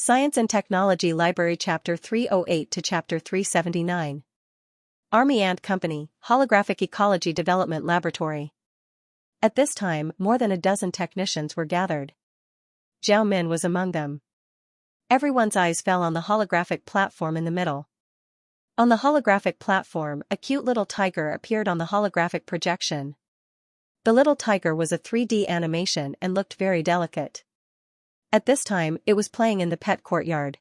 Science and Technology Library Chapter 308 to Chapter 379. Army Ant Company, Holographic Ecology Development Laboratory. At this time, more than a dozen technicians were gathered. Zhao Min was among them. Everyone's eyes fell on the holographic platform in the middle. On the holographic platform, a cute little tiger appeared on the holographic projection. The little tiger was a 3D animation and looked very delicate. At this time, it was playing in the pet courtyard.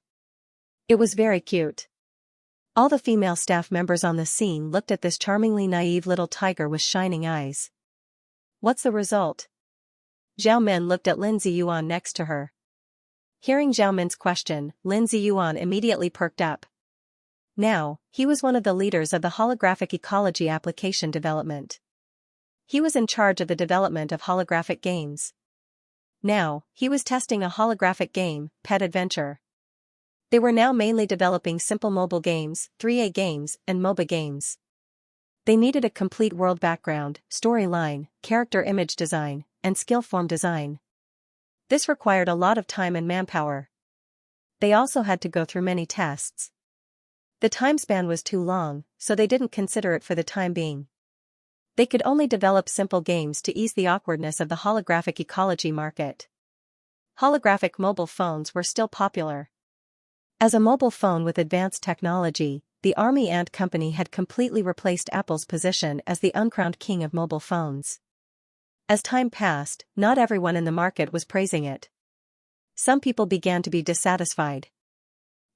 It was very cute. All the female staff members on the scene looked at this charmingly naive little tiger with shining eyes. What's the result? Zhao Min looked at Lin Ziyuan next to her. Hearing Zhao Min's question, Lin Ziyuan immediately perked up. Now, he was one of the leaders of the holographic ecology application development. He was in charge of the development of holographic games. Now, he was testing a holographic game, Pet Adventure. They were now mainly developing simple mobile games, 3A games, and MOBA games. They needed a complete world background, storyline, character image design, and skill form design. This required a lot of time and manpower. They also had to go through many tests. The time span was too long, so they didn't consider it for the time being. They could only develop simple games to ease the awkwardness of the holographic ecology market. Holographic mobile phones were still popular. As a mobile phone with advanced technology, the Army Ant Company had completely replaced Apple's position as the uncrowned king of mobile phones. As time passed, not everyone in the market was praising it. Some people began to be dissatisfied.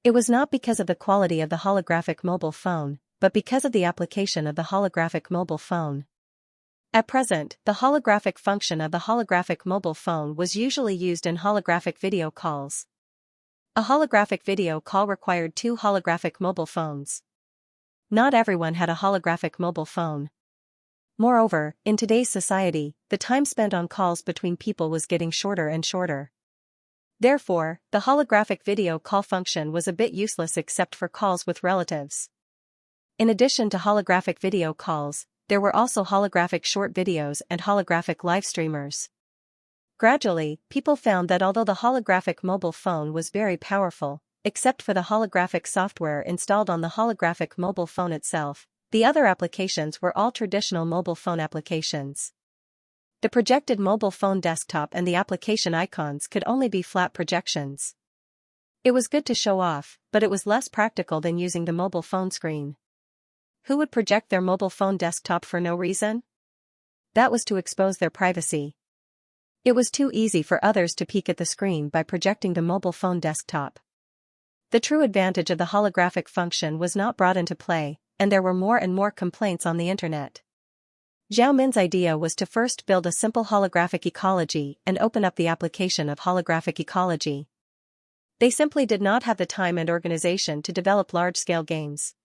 It was not because of the quality of the holographic mobile phone, but because of the application of the holographic mobile phone. At present, the holographic function of the holographic mobile phone was usually used in holographic video calls. A holographic video call required two holographic mobile phones. Not everyone had a holographic mobile phone. Moreover, in today's society, the time spent on calls between people was getting shorter and shorter. Therefore, the holographic video call function was a bit useless except for calls with relatives. In addition to holographic video calls, there were also holographic short videos and holographic live streamers. Gradually, people found that although the holographic mobile phone was very powerful, except for the holographic software installed on the holographic mobile phone itself, the other applications were all traditional mobile phone applications. The projected mobile phone desktop and the application icons could only be flat projections. It was good to show off, but it was less practical than using the mobile phone screen. Who would project their mobile phone desktop for no reason? That was to expose their privacy. It was too easy for others to peek at the screen by projecting the mobile phone desktop. The true advantage of the holographic function was not brought into play, and there were more and more complaints on the internet. Zhao Min's idea was to first build a simple holographic ecology and open up the application of holographic ecology. They simply did not have the time and organization to develop large-scale games.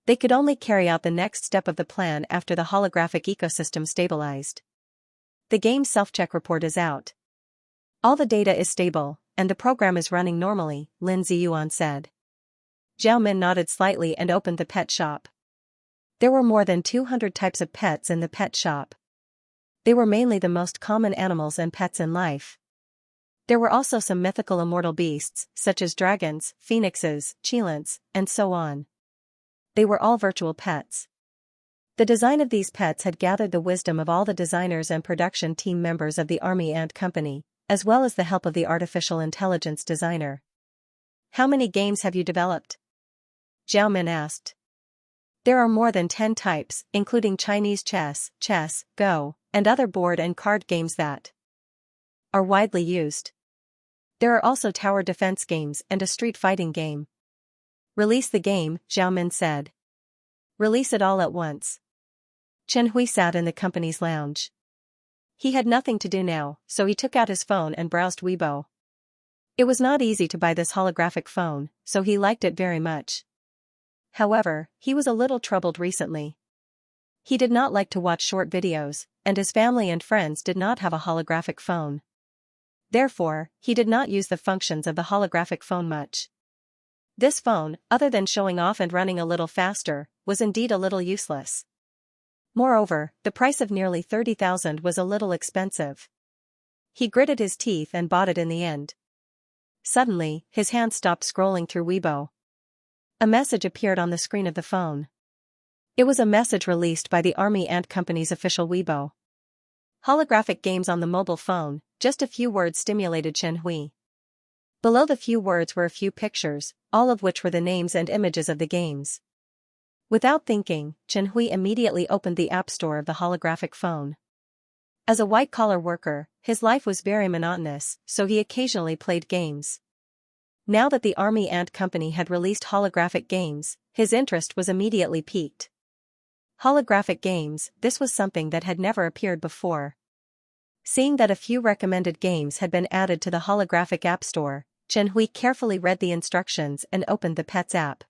They could only carry out the next step of the plan after the holographic ecosystem stabilized. The game's self-check report is out. All the data is stable, and the program is running normally, Lin Ziyuan said. Zhao Min nodded slightly and opened the pet shop. There were more than 200 types of pets in the pet shop. They were mainly the most common animals and pets in life. There were also some mythical immortal beasts, such as dragons, phoenixes, cheilants, and so on. They were all virtual pets. The design of these pets had gathered the wisdom of all the designers and production team members of the Army Ant Company, as well as the help of the artificial intelligence designer. How many games have you developed? Zhao Min asked. There are more than 10 types, including Chinese chess, Go, and other board and card games that are widely used. There are also tower defense games and a street fighting game. Release the game, Zhao Min said. Release it all at once. Chen Hui sat in the company's lounge. He had nothing to do now, so he took out his phone and browsed Weibo. It was not easy to buy this holographic phone, so he liked it very much. However, he was a little troubled recently. He did not like to watch short videos, and his family and friends did not have a holographic phone. Therefore, he did not use the functions of the holographic phone much. This phone, other than showing off and running a little faster, was indeed a little useless. Moreover, the price of nearly 30,000 was a little expensive. He gritted his teeth and bought it in the end. Suddenly, his hand stopped scrolling through Weibo. A message appeared on the screen of the phone. It was a message released by the Army Ant Company's official Weibo. Holographic games on the mobile phone, just a few words stimulated Xianxia. Below the few words were a few pictures, all of which were the names and images of the games. Without thinking, Xianxia immediately opened the App Store of the holographic phone. As a white-collar worker, his life was very monotonous, so he occasionally played games. Now that the Army Ant Company had released holographic games, his interest was immediately piqued. Holographic games, this was something that had never appeared before. Seeing that a few recommended games had been added to the holographic App Store, Xianxia carefully read the instructions and opened the Pets app.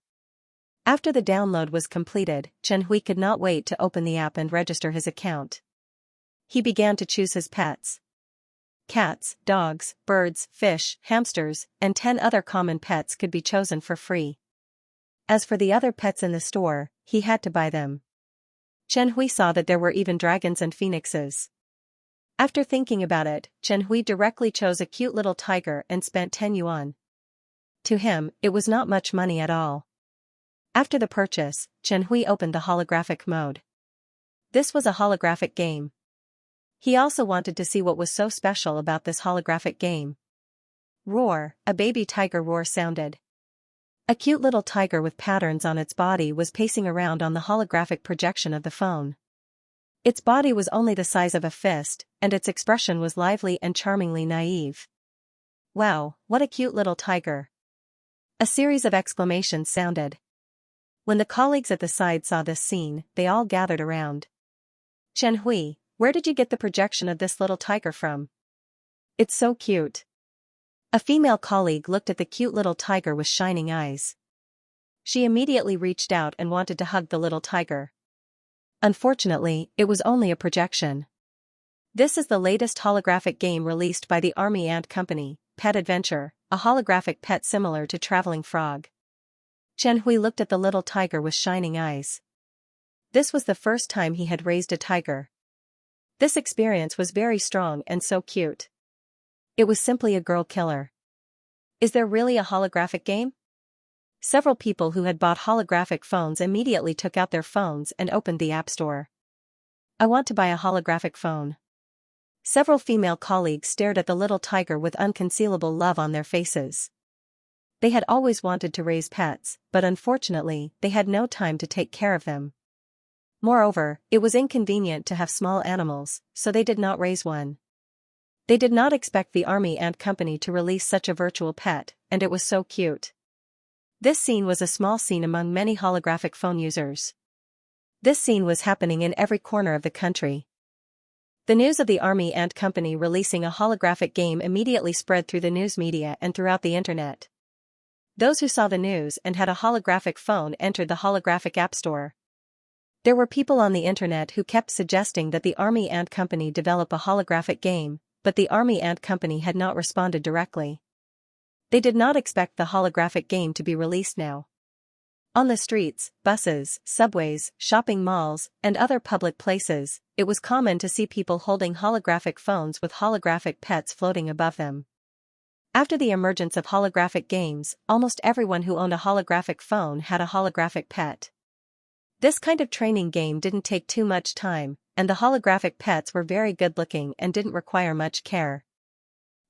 After the download was completed, Xianxia could not wait to open the app and register his account. He began to choose his pets. Cats, dogs, birds, fish, hamsters, and 10 other common pets could be chosen for free. As for the other pets in the store, he had to buy them. Xianxia saw that there were even dragons and phoenixes. After thinking about it, Xianxia directly chose a cute little tiger and spent 10 yuan. To him, it was not much money at all. After the purchase, Xianxia opened the holographic mode. This was a holographic game. He also wanted to see what was so special about this holographic game. Roar, a baby tiger roar sounded. A cute little tiger with patterns on its body was pacing around on the holographic projection of the phone. Its body was only the size of a fist, and its expression was lively and charmingly naive. Wow, what a cute little tiger! A series of exclamations sounded. When the colleagues at the side saw this scene, they all gathered around. Xianxia, where did you get the projection of this little tiger from? It's so cute. A female colleague looked at the cute little tiger with shining eyes. She immediately reached out and wanted to hug the little tiger. Unfortunately, it was only a projection. This is the latest holographic game released by the Army Ant Company, Pet Adventure, a holographic pet similar to Traveling Frog. Xianxia looked at the little tiger with shining eyes. This was the first time he had raised a tiger. This experience was very strong and so cute. It was simply a girl killer. Is there really a holographic game? Several people who had bought holographic phones immediately took out their phones and opened the App Store. I want to buy a holographic phone. Several female colleagues stared at the little tiger with unconcealable love on their faces. They had always wanted to raise pets, but unfortunately, they had no time to take care of them. Moreover, it was inconvenient to have small animals, so they did not raise one. They did not expect the Army Ant Company to release such a virtual pet, and it was so cute. This scene was a small scene among many holographic phone users. This scene was happening in every corner of the country. The news of the Army Ant Company releasing a holographic game immediately spread through the news media and throughout the internet. Those who saw the news and had a holographic phone entered the holographic App Store. There were people on the internet who kept suggesting that the Army Ant Company develop a holographic game, but the Army Ant Company had not responded directly. They did not expect the holographic game to be released now. On the streets, buses, subways, shopping malls, and other public places, it was common to see people holding holographic phones with holographic pets floating above them. After the emergence of holographic games, almost everyone who owned a holographic phone had a holographic pet. This kind of training game didn't take too much time, and the holographic pets were very good-looking and didn't require much care.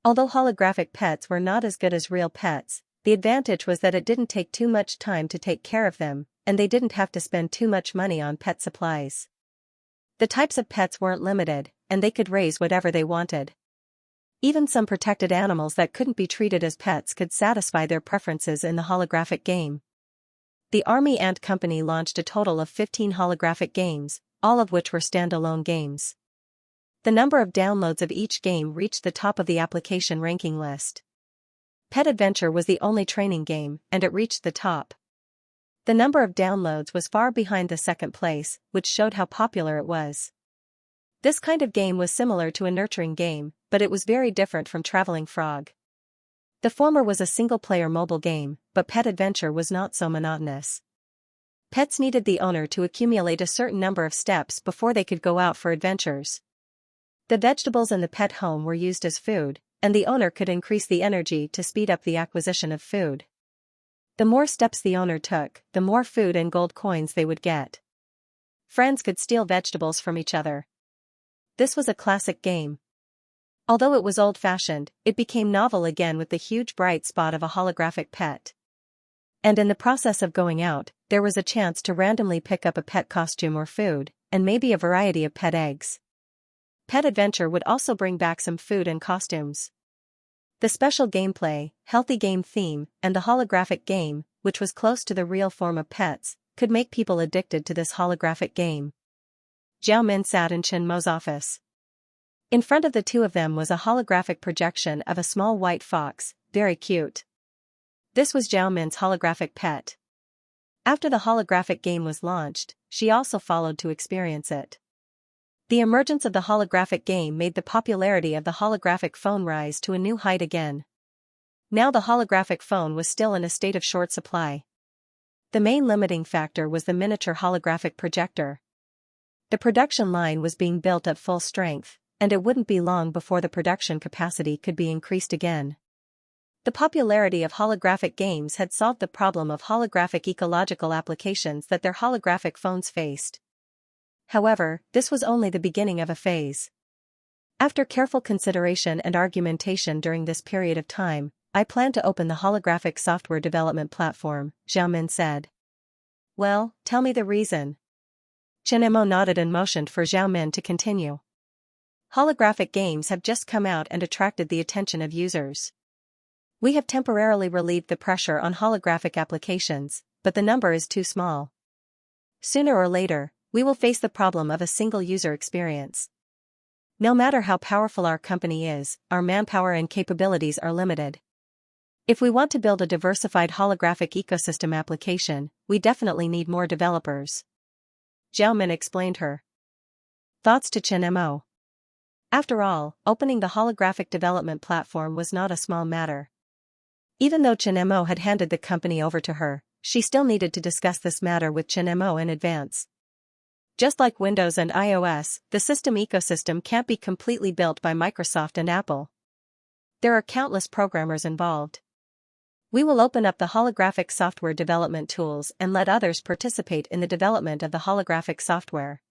Although holographic pets were not as good as real pets, the advantage was that it didn't take too much time to take care of them, and they didn't have to spend too much money on pet supplies. The types of pets weren't limited, and they could raise whatever they wanted. Even some protected animals that couldn't be treated as pets could satisfy their preferences in the holographic game. The Army Ant Company launched a total of 15 holographic games, all of which were standalone games. The number of downloads of each game reached the top of the application ranking list. Pet Adventure was the only training game, and it reached the top. The number of downloads was far behind the second place, which showed how popular it was. This kind of game was similar to a nurturing game, but it was very different from Traveling Frog. The former was a single-player mobile game, but Pet Adventure was not so monotonous. Pets needed the owner to accumulate a certain number of steps before they could go out for adventures. The vegetables in the pet home were used as food, and the owner could increase the energy to speed up the acquisition of food. The more steps the owner took, the more food and gold coins they would get. Friends could steal vegetables from each other. This was a classic game. Although it was old-fashioned, it became novel again with the huge bright spot of a holographic pet. And in the process of going out, there was a chance to randomly pick up a pet costume or food, and maybe a variety of pet eggs. Pet Adventure would also bring back some food and costumes. The special gameplay, healthy game theme, and the holographic game, which was close to the real form of pets, could make people addicted to this holographic game. Zhao Min sat in Chen Mo's office. In front of the two of them was a holographic projection of a small white fox, very cute. This was Zhao Min's holographic pet. After the holographic game was launched, she also followed to experience it. The emergence of the holographic game made the popularity of the holographic phone rise to a new height again. Now the holographic phone was still in a state of short supply. The main limiting factor was the miniature holographic projector. The production line was being built at full strength, and it wouldn't be long before the production capacity could be increased again. The popularity of holographic games had solved the problem of holographic ecological applications that their holographic phones faced. However, this was only the beginning of a phase. After careful consideration and argumentation during this period of time, I plan to open the holographic software development platform, Zhao Min said. Well, tell me the reason. Chen Mo nodded and motioned for Zhao Min to continue. Holographic games have just come out and attracted the attention of users. We have temporarily relieved the pressure on holographic applications, but the number is too small. Sooner or later, we will face the problem of a single user experience. No matter how powerful our company is, our manpower and capabilities are limited. If we want to build a diversified holographic ecosystem application, we definitely need more developers. Zhao Min explained her thoughts to Chen Mo. After all, opening the holographic development platform was not a small matter. Even though Chen Mo had handed the company over to her, she still needed to discuss this matter with Chen Mo in advance. Just like Windows and iOS, the system ecosystem can't be completely built by Microsoft and Apple. There are countless programmers involved. We will open up the holographic software development tools and let others participate in the development of the holographic software.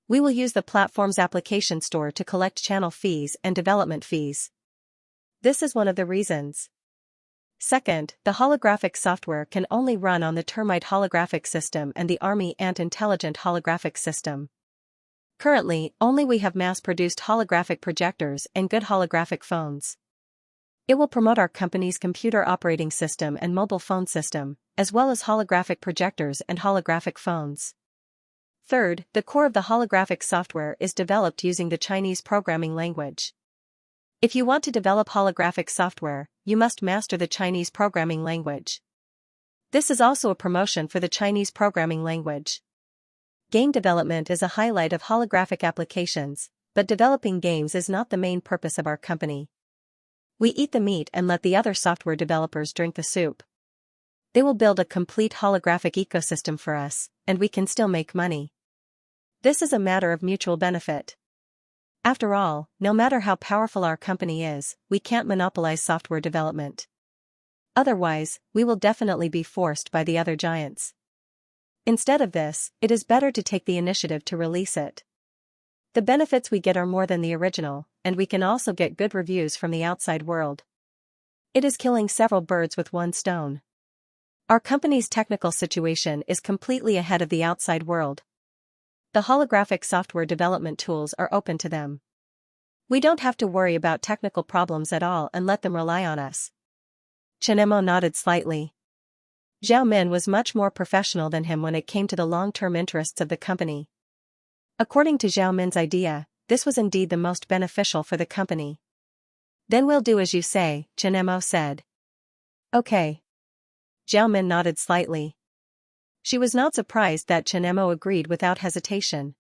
We will use the platform's application store to collect channel fees and development fees. This is one of the reasons. Second, the holographic software can only run on the Termite holographic system and the Army Ant intelligent holographic system. Currently, only we have mass-produced holographic projectors and good holographic phones. It will promote our company's computer operating system and mobile phone system, as well as holographic projectors and holographic phones. Third, the core of the holographic software is developed using the Chinese programming language. If you want to develop holographic software, you must master the Chinese programming language. This is also a promotion for the Chinese programming language. Game development is a highlight of holographic applications, but developing games is not the main purpose of our company. We eat the meat and let the other software developers drink the soup. They will build a complete holographic ecosystem for us, and we can still make money. This is a matter of mutual benefit. After all, no matter how powerful our company is, we can't monopolize software development. Otherwise, we will definitely be forced by the other giants. Instead of this, it is better to take the initiative to release it. The benefits we get are more than the original, and we can also get good reviews from the outside world. It is killing several birds with one stone. Our company's technical situation is completely ahead of the outside world. The holographic software development tools are open to them. We don't have to worry about technical problems at all and let them rely on us. Chen Mo nodded slightly. Zhao Min was much more professional than him when it came to the long-term interests of the company. According to Zhao Min's idea, this was indeed the most beneficial for the company. Then we'll do as you say, Chen Mo said. Okay. Zhao Min nodded slightly. She was not surprised that Chen Mo agreed without hesitation.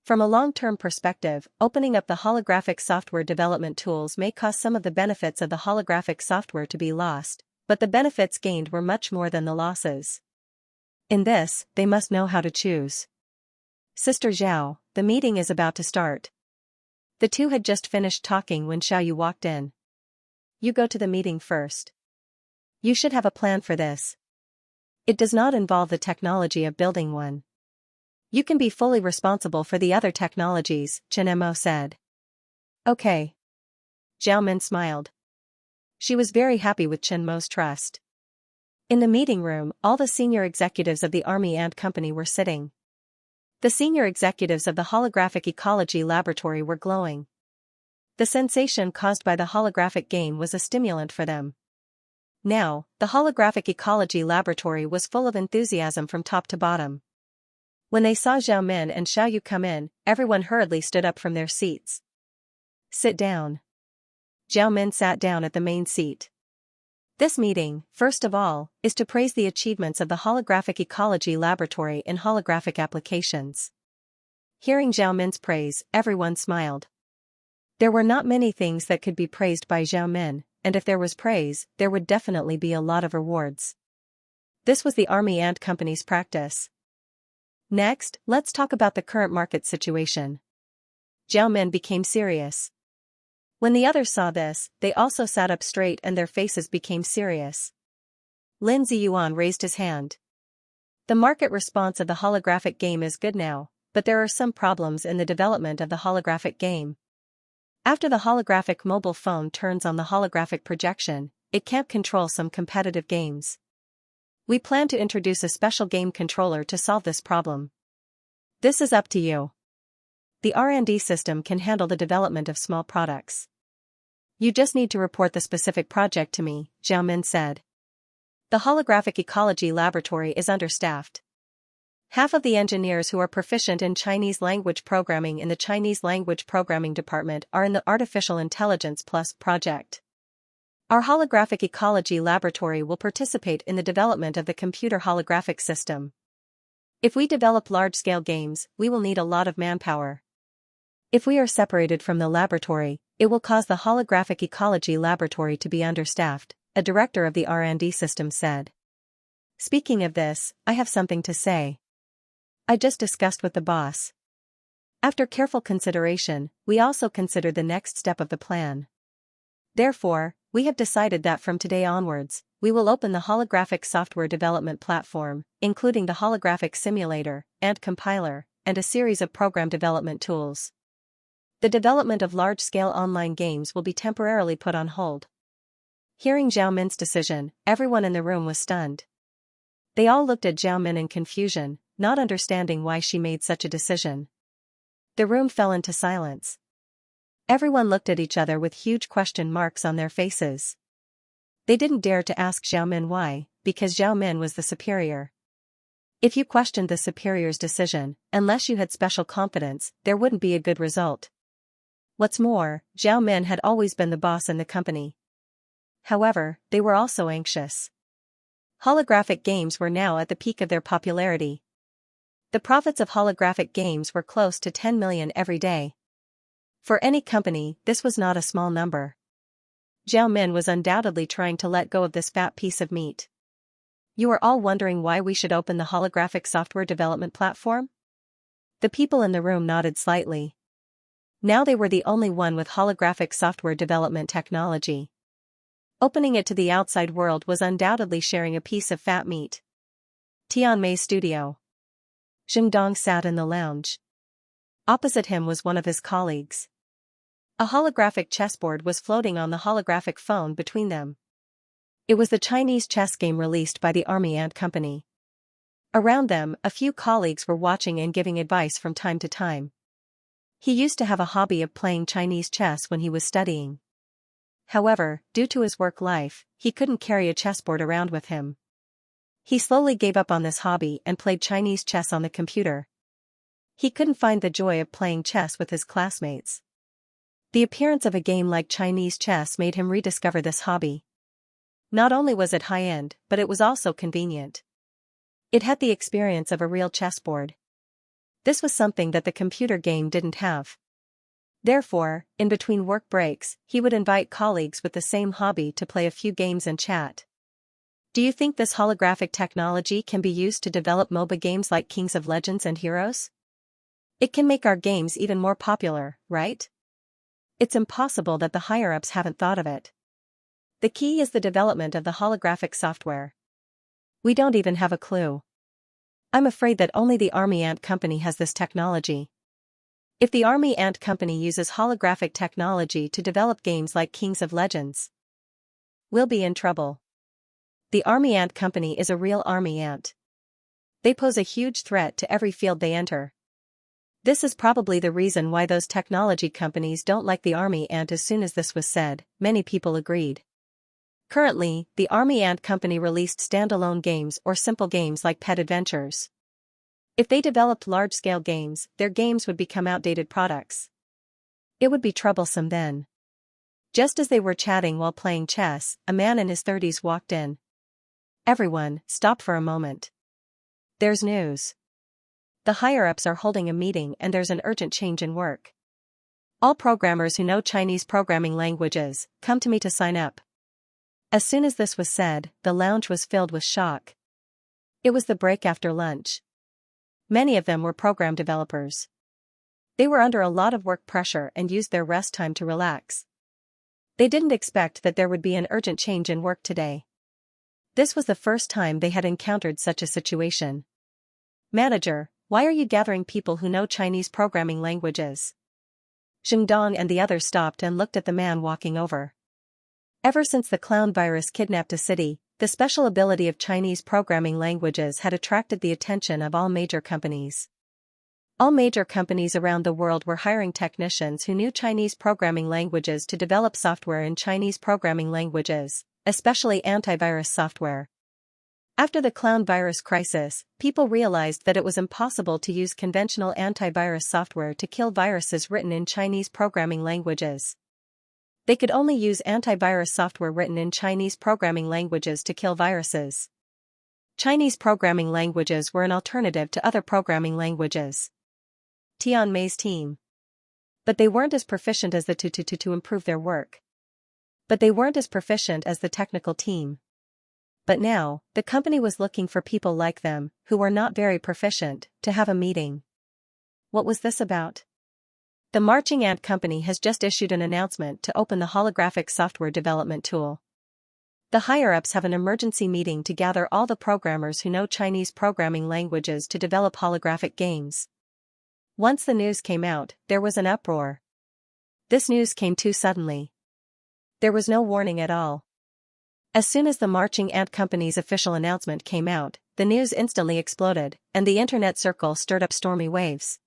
From a long-term perspective, opening up the holographic software development tools may cause some of the benefits of the holographic software to be lost, but the benefits gained were much more than the losses. In this, they must know how to choose. Sister Zhao, the meeting is about to start. The two had just finished talking when Xiaoyu walked in. You go to the meeting first. You should have a plan for this. It does not involve the technology of building one. You can be fully responsible for the other technologies, Chen Mo said. Okay. Zhao Min smiled. She was very happy with Chen Mo's trust. In the meeting room, all the senior executives of the Army Ant Company were sitting. The senior executives of the holographic ecology laboratory were glowing. The sensation caused by the holographic game was a stimulant for them. Now, the holographic ecology laboratory was full of enthusiasm from top to bottom. When they saw Zhao Min and Xiaoyu come in, everyone hurriedly stood up from their seats. Sit down. Zhao Min sat down at the main seat. This meeting, first of all, is to praise the achievements of the holographic ecology laboratory in holographic applications. Hearing Zhao Min's praise, everyone smiled. There were not many things that could be praised by Zhao Min, and if there was praise, there would definitely be a lot of rewards. This was the Army Ant Company's practice. Next, let's talk about the current market situation. Zhao Min became serious. When the others saw this, they also sat up straight and their faces became serious. Lin Ziyuan raised his hand. The market response of the holographic game is good now, but there are some problems in the development of the holographic game. After the holographic mobile phone turns on the holographic projection, it can't control some competitive games. We plan to introduce a special game controller to solve this problem. This is up to you. The R&D system can handle the development of small products. You just need to report the specific project to me, Zhao Min said. The holographic ecology laboratory is understaffed. Half of the engineers who are proficient in Chinese language programming in the Chinese language programming department are in the Artificial Intelligence Plus project. Our holographic ecology laboratory will participate in the development of the computer holographic system. If we develop large-scale games, we will need a lot of manpower. If we are separated from the laboratory, it will cause the holographic ecology laboratory to be understaffed, a director of the R&D system said. Speaking of this, I have something to say. I just discussed with the boss. After careful consideration, we also considered the next step of the plan. Therefore, we have decided that from today onwards, we will open the holographic software development platform, including the holographic simulator, and compiler, and a series of program development tools. The development of large-scale online games will be temporarily put on hold. Hearing Zhao Min's decision, everyone in the room was stunned. They all looked at Zhao Min in confusion, not understanding why she made such a decision. The room fell into silence. Everyone looked at each other with huge question marks on their faces. They didn't dare to ask Zhao Min why, because Zhao Min was the superior. If you questioned the superior's decision, unless you had special confidence, there wouldn't be a good result. What's more, Zhao Min had always been the boss in the company. However, they were also anxious. Holographic games were now at the peak of their popularity. The profits of holographic games were close to 10 million every day. For any company, this was not a small number. Zhao Min was undoubtedly trying to let go of this fat piece of meat. You are all wondering why we should open the holographic software development platform? The people in the room nodded slightly. Now they were the only one with holographic software development technology. Opening it to the outside world was undoubtedly sharing a piece of fat meat. Tianmei's studio. Zheng Dong sat in the lounge. Opposite him was one of his colleagues. A holographic chessboard was floating on the holographic phone between them. It was the Chinese chess game released by the Army Ant Company. Around them, a few colleagues were watching and giving advice from time to time. He used to have a hobby of playing Chinese chess when he was studying. However, due to his work life, he couldn't carry a chessboard around with him. He slowly gave up on this hobby and played Chinese chess on the computer. He couldn't find the joy of playing chess with his classmates. The appearance of a game like Chinese chess made him rediscover this hobby. Not only was it high-end, but it was also convenient. It had the experience of a real chessboard. This was something that the computer game didn't have. Therefore, in between work breaks, he would invite colleagues with the same hobby to play a few games and chat. Do you think this holographic technology can be used to develop MOBA games like Kings of Legends and Heroes? It can make our games even more popular, right? It's impossible that the higher-ups haven't thought of it. The key is the development of the holographic software. We don't even have a clue. I'm afraid that only the Army Ant Company has this technology. If the Army Ant Company uses holographic technology to develop games like Kings of Legends, we'll be in trouble. The Army Ant Company is a real army ant. They pose a huge threat to every field they enter. This is probably the reason why those technology companies don't like the Army Ant. As soon as this was said, many people agreed. Currently, the Army Ant Company released standalone games or simple games like pet adventures. If they developed large-scale games, their games would become outdated products. It would be troublesome then. Just as they were chatting while playing chess, a man in his 30s walked in. Everyone, stop for a moment. There's news. The higher-ups are holding a meeting and there's an urgent change in work. All programmers who know Chinese programming languages, come to me to sign up. As soon as this was said, the lounge was filled with shock. It was the break after lunch. Many of them were program developers. They were under a lot of work pressure and used their rest time to relax. They didn't expect that there would be an urgent change in work today. This was the first time they had encountered such a situation. Manager, why are you gathering people who know Chinese programming languages? Zheng Dong and the others stopped and looked at the man walking over. Ever since the clown virus kidnapped a city, the special ability of Chinese programming languages had attracted the attention of all major companies. All major companies around the world were hiring technicians who knew Chinese programming languages to develop software in Chinese programming languages, especially antivirus software. After the clown virus crisis, people realized that it was impossible to use conventional antivirus software to kill viruses written in Chinese programming languages. They could only use antivirus software written in Chinese programming languages to kill viruses. Chinese programming languages were an alternative to other programming languages. Tian Mei's team. But they weren't as proficient as the to improve their work. But they weren't as proficient as the technical team. But now, the company was looking for people like them, who were not very proficient, to have a meeting. What was this about? The Marching Ant Company has just issued an announcement to open the holographic software development tool. The higher-ups have an emergency meeting to gather all the programmers who know Chinese programming languages to develop holographic games. Once the news came out, there was an uproar. This news came too suddenly. There was no warning at all. As soon as the Marching Ant Company's official announcement came out, the news instantly exploded, and the internet circle stirred up stormy waves.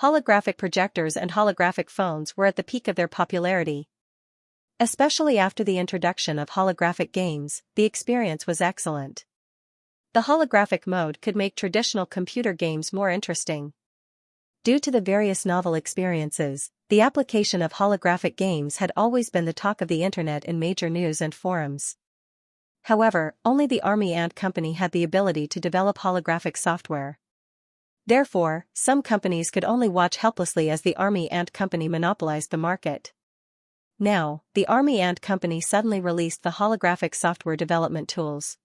Holographic projectors and holographic phones were at the peak of their popularity. Especially after the introduction of holographic games, the experience was excellent. The holographic mode could make traditional computer games more interesting. Due to the various novel experiences, the application of holographic games had always been the talk of the internet in major news and forums. However, only the Army Ant Company had the ability to develop holographic software. Therefore, some companies could only watch helplessly as the Army Ant Company monopolized the market. Now, the Army Ant Company suddenly released the holographic software development tools.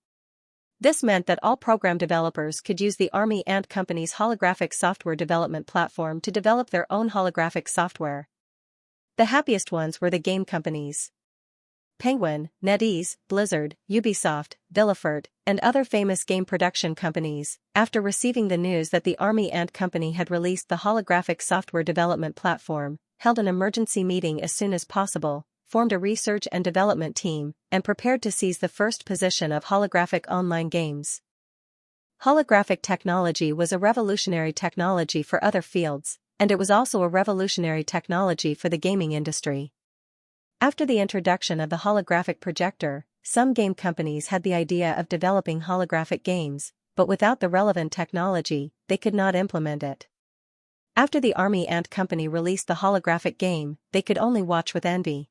This meant that all program developers could use the Army Ant Company's holographic software development platform to develop their own holographic software. The happiest ones were the game companies. Penguin, NetEase, Blizzard, Ubisoft, Villafert, and other famous game production companies, after receiving the news that the Army Ant Company had released the holographic software development platform, held an emergency meeting as soon as possible, formed a research and development team, and prepared to seize the first position of holographic online games. Holographic technology was a revolutionary technology for other fields, and it was also a revolutionary technology for the gaming industry. After the introduction of the holographic projector, some game companies had the idea of developing holographic games, but without the relevant technology, they could not implement it. After the Army Ant Company released the holographic game, they could only watch with envy.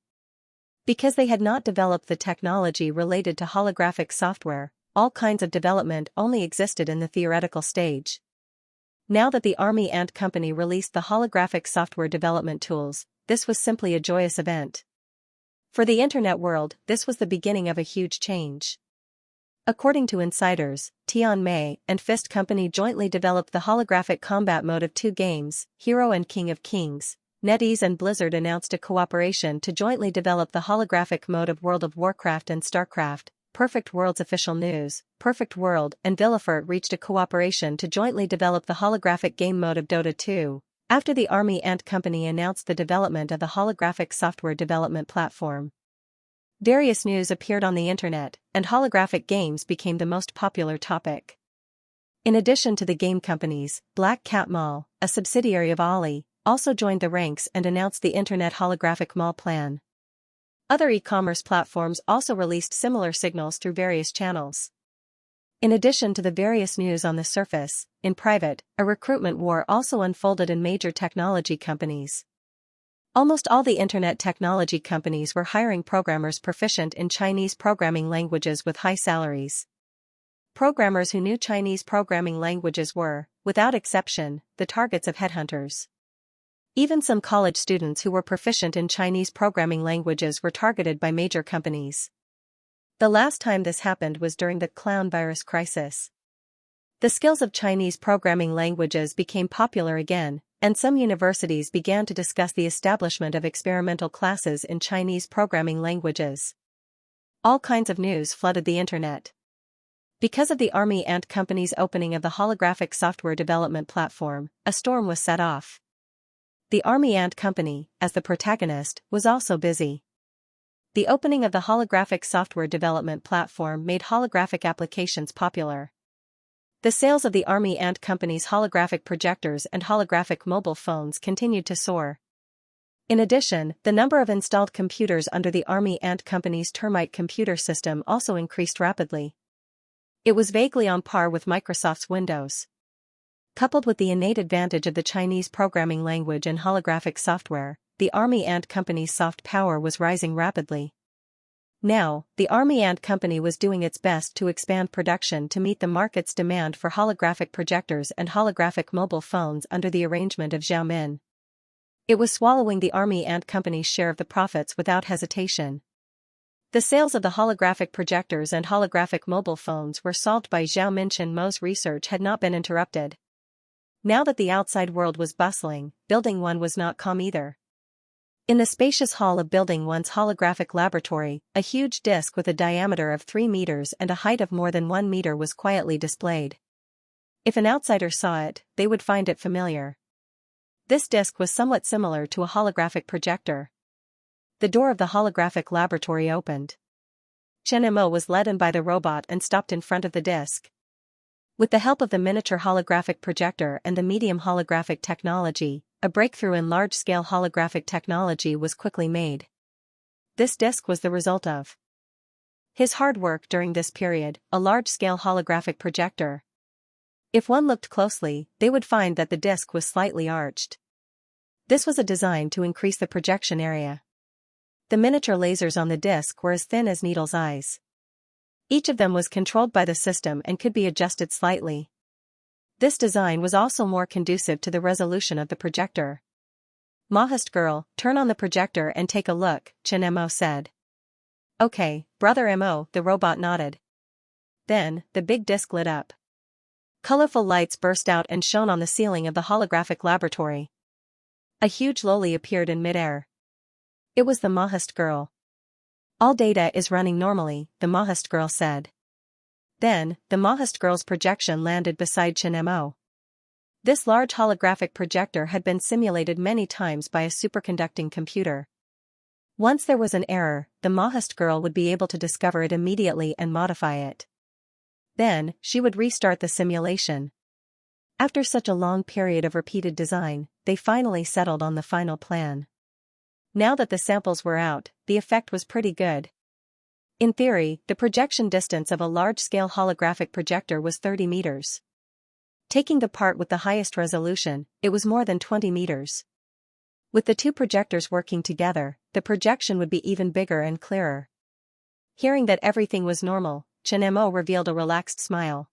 Because they had not developed the technology related to holographic software, all kinds of development only existed in the theoretical stage. Now that the Army Ant Company released the holographic software development tools, this was simply a joyous event. For the internet world, this was the beginning of a huge change. According to insiders, Tian Mei and Fist Company jointly developed the holographic combat mode of two games, Hero and King of Kings, NetEase and Blizzard announced a cooperation to jointly develop the holographic mode of World of Warcraft and StarCraft. Perfect World's official news. Perfect World and Villafert reached a cooperation to jointly develop the holographic game mode of Dota 2, after the Army Ant Company announced the development of the holographic software development platform. Various news appeared on the internet, and holographic games became the most popular topic. In addition to the game companies, Black Cat Mall, a subsidiary of Ali, also joined the ranks and announced the Internet Holographic Mall plan. Other e-commerce platforms also released similar signals through various channels. In addition to the various news on the surface, in private, a recruitment war also unfolded in major technology companies. Almost all the internet technology companies were hiring programmers proficient in Chinese programming languages with high salaries. Programmers who knew Chinese programming languages were, without exception, the targets of headhunters. Even some college students who were proficient in Chinese programming languages were targeted by major companies. The last time this happened was during the clown virus crisis. The skills of Chinese programming languages became popular again, and some universities began to discuss the establishment of experimental classes in Chinese programming languages. All kinds of news flooded the internet. Because of the Army Ant Company's opening of the holographic software development platform, a storm was set off. The Army Ant Company, as the protagonist, was also busy. The opening of the holographic software development platform made holographic applications popular. The sales of the Army Ant Company's holographic projectors and holographic mobile phones continued to soar. In addition, the number of installed computers under the Army Ant Company's Termite computer system also increased rapidly. It was vaguely on par with Microsoft's Windows. Coupled with the innate advantage of the Chinese programming language and holographic software, the Army Ant Company's soft power was rising rapidly. Now, the Army Ant Company was doing its best to expand production to meet the market's demand for holographic projectors and holographic mobile phones under the arrangement of Xiaomin. It was swallowing the Army Ant Company's share of the profits without hesitation. The sales of the holographic projectors and holographic mobile phones were solved by Zhao Minchen Mo's research had not been interrupted. Now that the outside world was bustling, Building 1 was not calm either. In the spacious hall of Building 1's holographic laboratory, a huge disc with a diameter of 3 meters and a height of more than 1 meter was quietly displayed. If an outsider saw it, they would find it familiar. This disc was somewhat similar to a holographic projector. The door of the holographic laboratory opened. Chen Mo was led in by the robot and stopped in front of the disc. With the help of the miniature holographic projector and the medium holographic technology, a breakthrough in large-scale holographic technology was quickly made. This disc was the result of his hard work during this period, a large-scale holographic projector. If one looked closely, they would find that the disc was slightly arched. This was a design to increase the projection area. The miniature lasers on the disc were as thin as needle's eyes. Each of them was controlled by the system and could be adjusted slightly. This design was also more conducive to the resolution of the projector. "Mahest girl, turn on the projector and take a look," Chen Mo said. "Okay, brother Mo," the robot nodded. Then, the big disc lit up. Colorful lights burst out and shone on the ceiling of the holographic laboratory. A huge loli appeared in midair. It was the Mahest girl. "All data is running normally," the Mahest girl said. Then, the Mahest girl's projection landed beside Chen Mo. This large holographic projector had been simulated many times by a superconducting computer. Once there was an error, the Mahest girl would be able to discover it immediately and modify it. Then, she would restart the simulation. After such a long period of repeated design, they finally settled on the final plan. Now that the samples were out, the effect was pretty good. In theory, the projection distance of a large-scale holographic projector was 30 meters. Taking the part with the highest resolution, it was more than 20 meters. With the two projectors working together, the projection would be even bigger and clearer. Hearing that everything was normal, Chen Mo revealed a relaxed smile.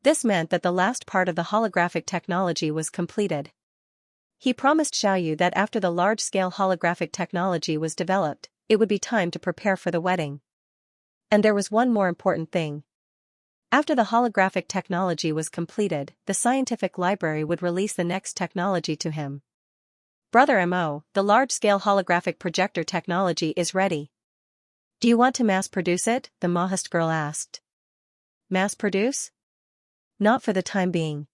This meant that the last part of the holographic technology was completed. He promised Xiaoyu that after the large-scale holographic technology was developed, it would be time to prepare for the wedding. And there was one more important thing. After the holographic technology was completed, the scientific library would release the next technology to him. Brother Mo, the large-scale holographic projector technology is ready. Do you want to mass-produce it? The Mahast girl asked. Mass-produce? Not for the time being.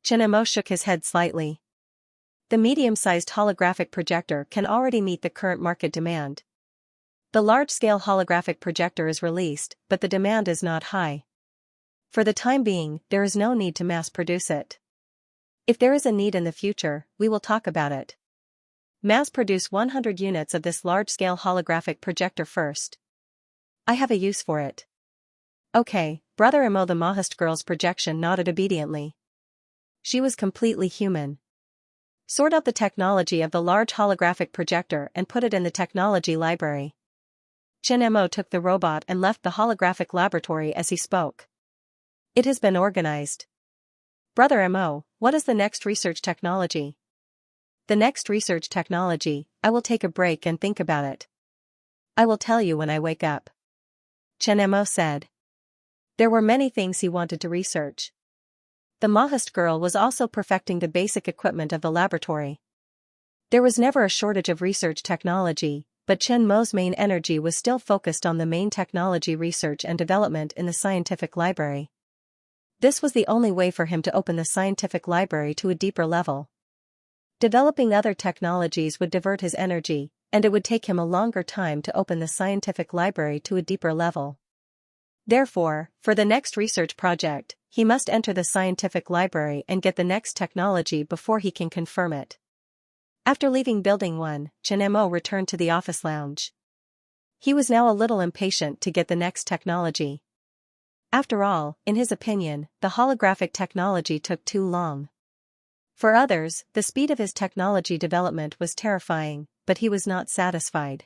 Chen Mo shook his head slightly. The medium-sized holographic projector can already meet the current market demand. The large-scale holographic projector is released, but the demand is not high. For the time being, there is no need to mass-produce it. If there is a need in the future, we will talk about it. Mass-produce 100 units of this large-scale holographic projector first. I have a use for it. Okay, Brother Mo. The Mahast girl's projection nodded obediently. She was completely human. Sort out the technology of the large holographic projector and put it in the technology library. Chen Mo took the robot and left the holographic laboratory as he spoke. It has been organized. Brother Mo, what is the next research technology? The next research technology, I will take a break and think about it. I will tell you when I wake up. Chen Mo said. There were many things he wanted to research. The Mahast girl was also perfecting the basic equipment of the laboratory. There was never a shortage of research technology, but Chen Mo's main energy was still focused on the main technology research and development in the scientific library. This was the only way for him to open the scientific library to a deeper level. Developing other technologies would divert his energy, and it would take him a longer time to open the scientific library to a deeper level. Therefore, for the next research project, he must enter the scientific library and get the next technology before he can confirm it. After leaving Building 1, Chen Mo returned to the office lounge. He was now a little impatient to get the next technology. After all, in his opinion, the holographic technology took too long. For others, the speed of his technology development was terrifying, but he was not satisfied.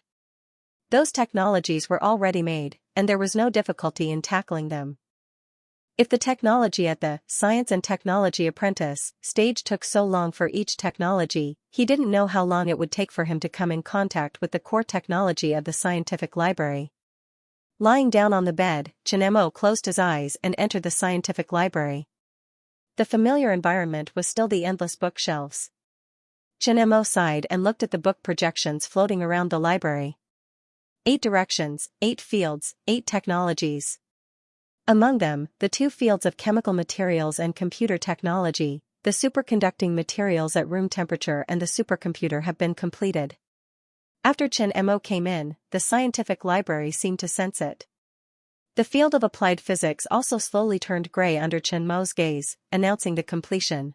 Those technologies were already made, and there was no difficulty in tackling them. If the technology at the Science and Technology Apprentice stage took so long for each technology, he didn't know how long it would take for him to come in contact with the core technology of the scientific library. Lying down on the bed, Chen Mo closed his eyes and entered the scientific library. The familiar environment was still the endless bookshelves. Chen Mo sighed and looked at the book projections floating around the library. 8 directions, 8 fields, 8 technologies. Among them, the 2 fields of chemical materials and computer technology, the superconducting materials at room temperature and the supercomputer have been completed. After Chen Mo came in, the scientific library seemed to sense it. The field of applied physics also slowly turned gray under Chen Mo's gaze, announcing the completion.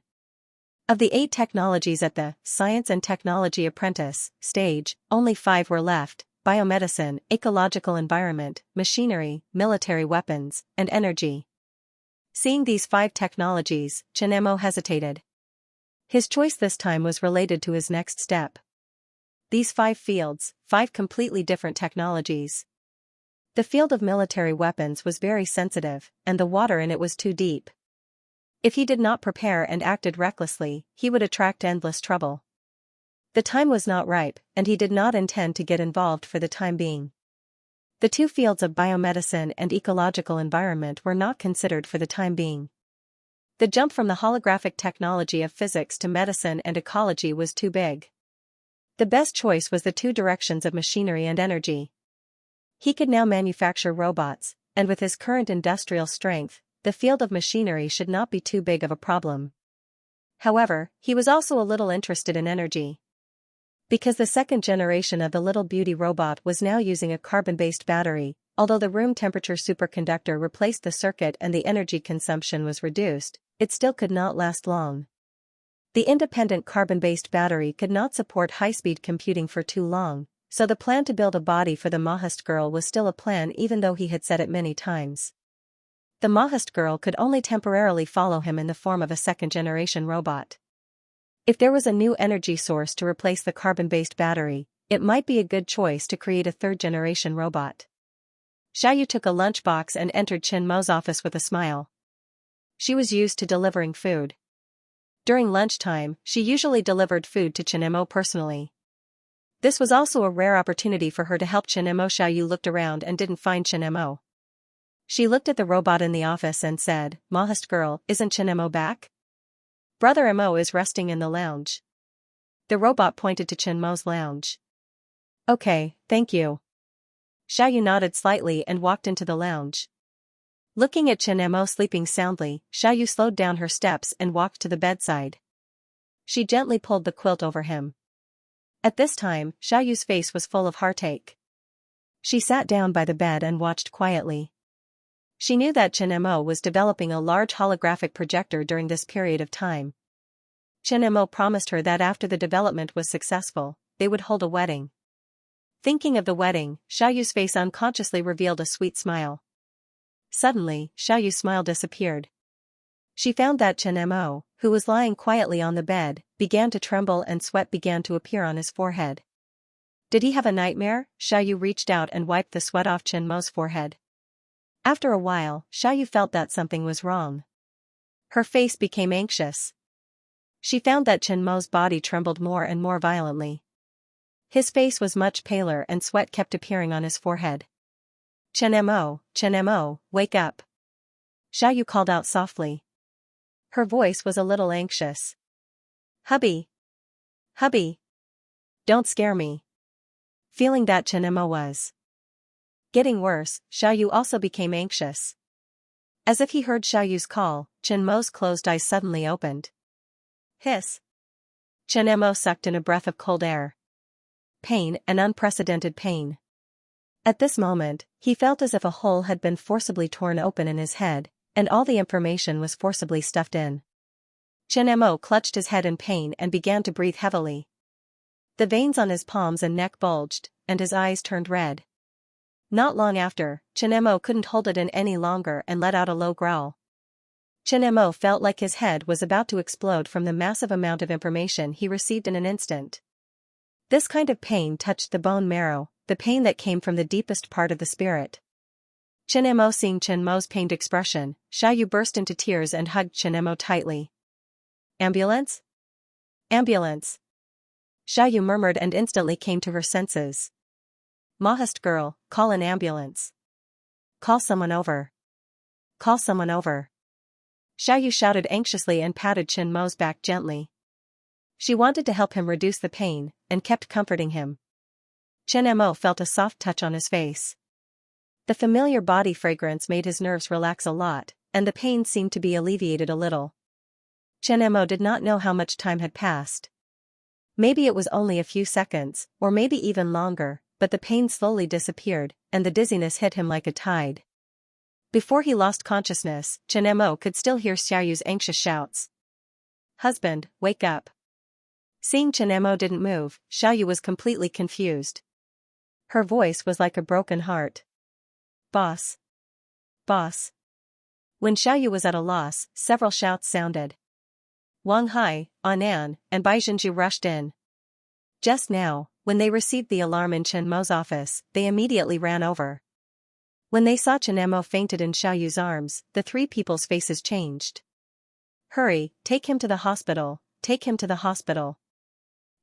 Of the 8 technologies at the Science and Technology Apprentice stage, only 5 were left: biomedicine, ecological environment, machinery, military weapons, and energy. Seeing these 5 technologies, Chen Mo hesitated. His choice this time was related to his next step. These 5 fields, 5 completely different technologies. The field of military weapons was very sensitive, and the water in it was too deep. If he did not prepare and acted recklessly, he would attract endless trouble. The time was not ripe, and he did not intend to get involved for the time being. The 2 fields of biomedicine and ecological environment were not considered for the time being. The jump from the holographic technology of physics to medicine and ecology was too big. The best choice was the 2 directions of machinery and energy. He could now manufacture robots, and with his current industrial strength, the field of machinery should not be too big of a problem. However, he was also a little interested in energy. Because the second generation of the little beauty robot was now using a carbon-based battery, although the room temperature superconductor replaced the circuit and the energy consumption was reduced, it still could not last long. The independent carbon-based battery could not support high-speed computing for too long, so the plan to build a body for the Mahast girl was still a plan even though he had said it many times. The Mahast girl could only temporarily follow him in the form of a second-generation robot. If there was a new energy source to replace the carbon-based battery, it might be a good choice to create a third-generation robot. Xiaoyu took a lunchbox and entered Chen Mo's office with a smile. She was used to delivering food. During lunchtime, she usually delivered food to Chen Mo personally. This was also a rare opportunity for her to help Chen Mo. Xiaoyu looked around and didn't find Chen Mo. She looked at the robot in the office and said, "Mahast girl, isn't Chen Mo back?" "Brother Mo is resting in the lounge." The robot pointed to Chen Mo's lounge. Okay, thank you. Xiaoyu nodded slightly and walked into the lounge. Looking at Chen Mo sleeping soundly, Xiaoyu slowed down her steps and walked to the bedside. She gently pulled the quilt over him. At this time, Xiaoyu's face was full of heartache. She sat down by the bed and watched quietly. She knew that Chen Mo was developing a large holographic projector during this period of time. Chen Mo promised her that after the development was successful, they would hold a wedding. Thinking of the wedding, Xiaoyu's face unconsciously revealed a sweet smile. Suddenly, Xiaoyu's smile disappeared. She found that Chen Mo, who was lying quietly on the bed, began to tremble and sweat began to appear on his forehead. Did he have a nightmare? Xiaoyu reached out and wiped the sweat off Chen Mo's forehead. After a while, Xiaoyu felt that something was wrong. Her face became anxious. She found that Chen Mo's body trembled more and more violently. His face was much paler and sweat kept appearing on his forehead. Chen Mo, wake up. Xiaoyu called out softly. Her voice was a little anxious. Hubby. Don't scare me. Feeling that Chen Mo was getting worse, Xiaoyu also became anxious. As if he heard Xiaoyu's call, Chen Mo's closed eyes suddenly opened. Hiss. Chen Mo sucked in a breath of cold air. Pain, an unprecedented pain. At this moment, he felt as if a hole had been forcibly torn open in his head, and all the information was forcibly stuffed in. Chen Mo clutched his head in pain and began to breathe heavily. The veins on his palms and neck bulged, and his eyes turned red. Not long after, Chen Mo couldn't hold it in any longer and let out a low growl. Chen Mo felt like his head was about to explode from the massive amount of information he received in an instant. This kind of pain touched the bone marrow, the pain that came from the deepest part of the spirit. Chen Mo seeing Chen Mo's pained expression, Xiaoyu burst into tears and hugged Chen Mo tightly. Ambulance? Ambulance. Xiaoyu murmured and instantly came to her senses. Mahast girl, call an ambulance. Call someone over. Call someone over. Xiaoyu shouted anxiously and patted Chen Mo's back gently. She wanted to help him reduce the pain, and kept comforting him. Chen Mo felt a soft touch on his face. The familiar body fragrance made his nerves relax a lot, and the pain seemed to be alleviated a little. Chen Mo did not know how much time had passed. Maybe it was only a few seconds, or maybe even longer, but the pain slowly disappeared, and the dizziness hit him like a tide. Before he lost consciousness, Chen Mo could still hear Xiaoyu's anxious shouts. Husband, wake up. Seeing Chen Mo didn't move, Xiaoyu was completely confused. Her voice was like a broken heart. Boss. Boss. When Xiaoyu was at a loss, several shouts sounded. Wang Hai, Anan, and Bai Zhenju rushed in. Just now, when they received the alarm in Chen Mo's office, they immediately ran over. When they saw Chen Mo fainted in Xiaoyu's arms, the three people's faces changed. Hurry, take him to the hospital, take him to the hospital.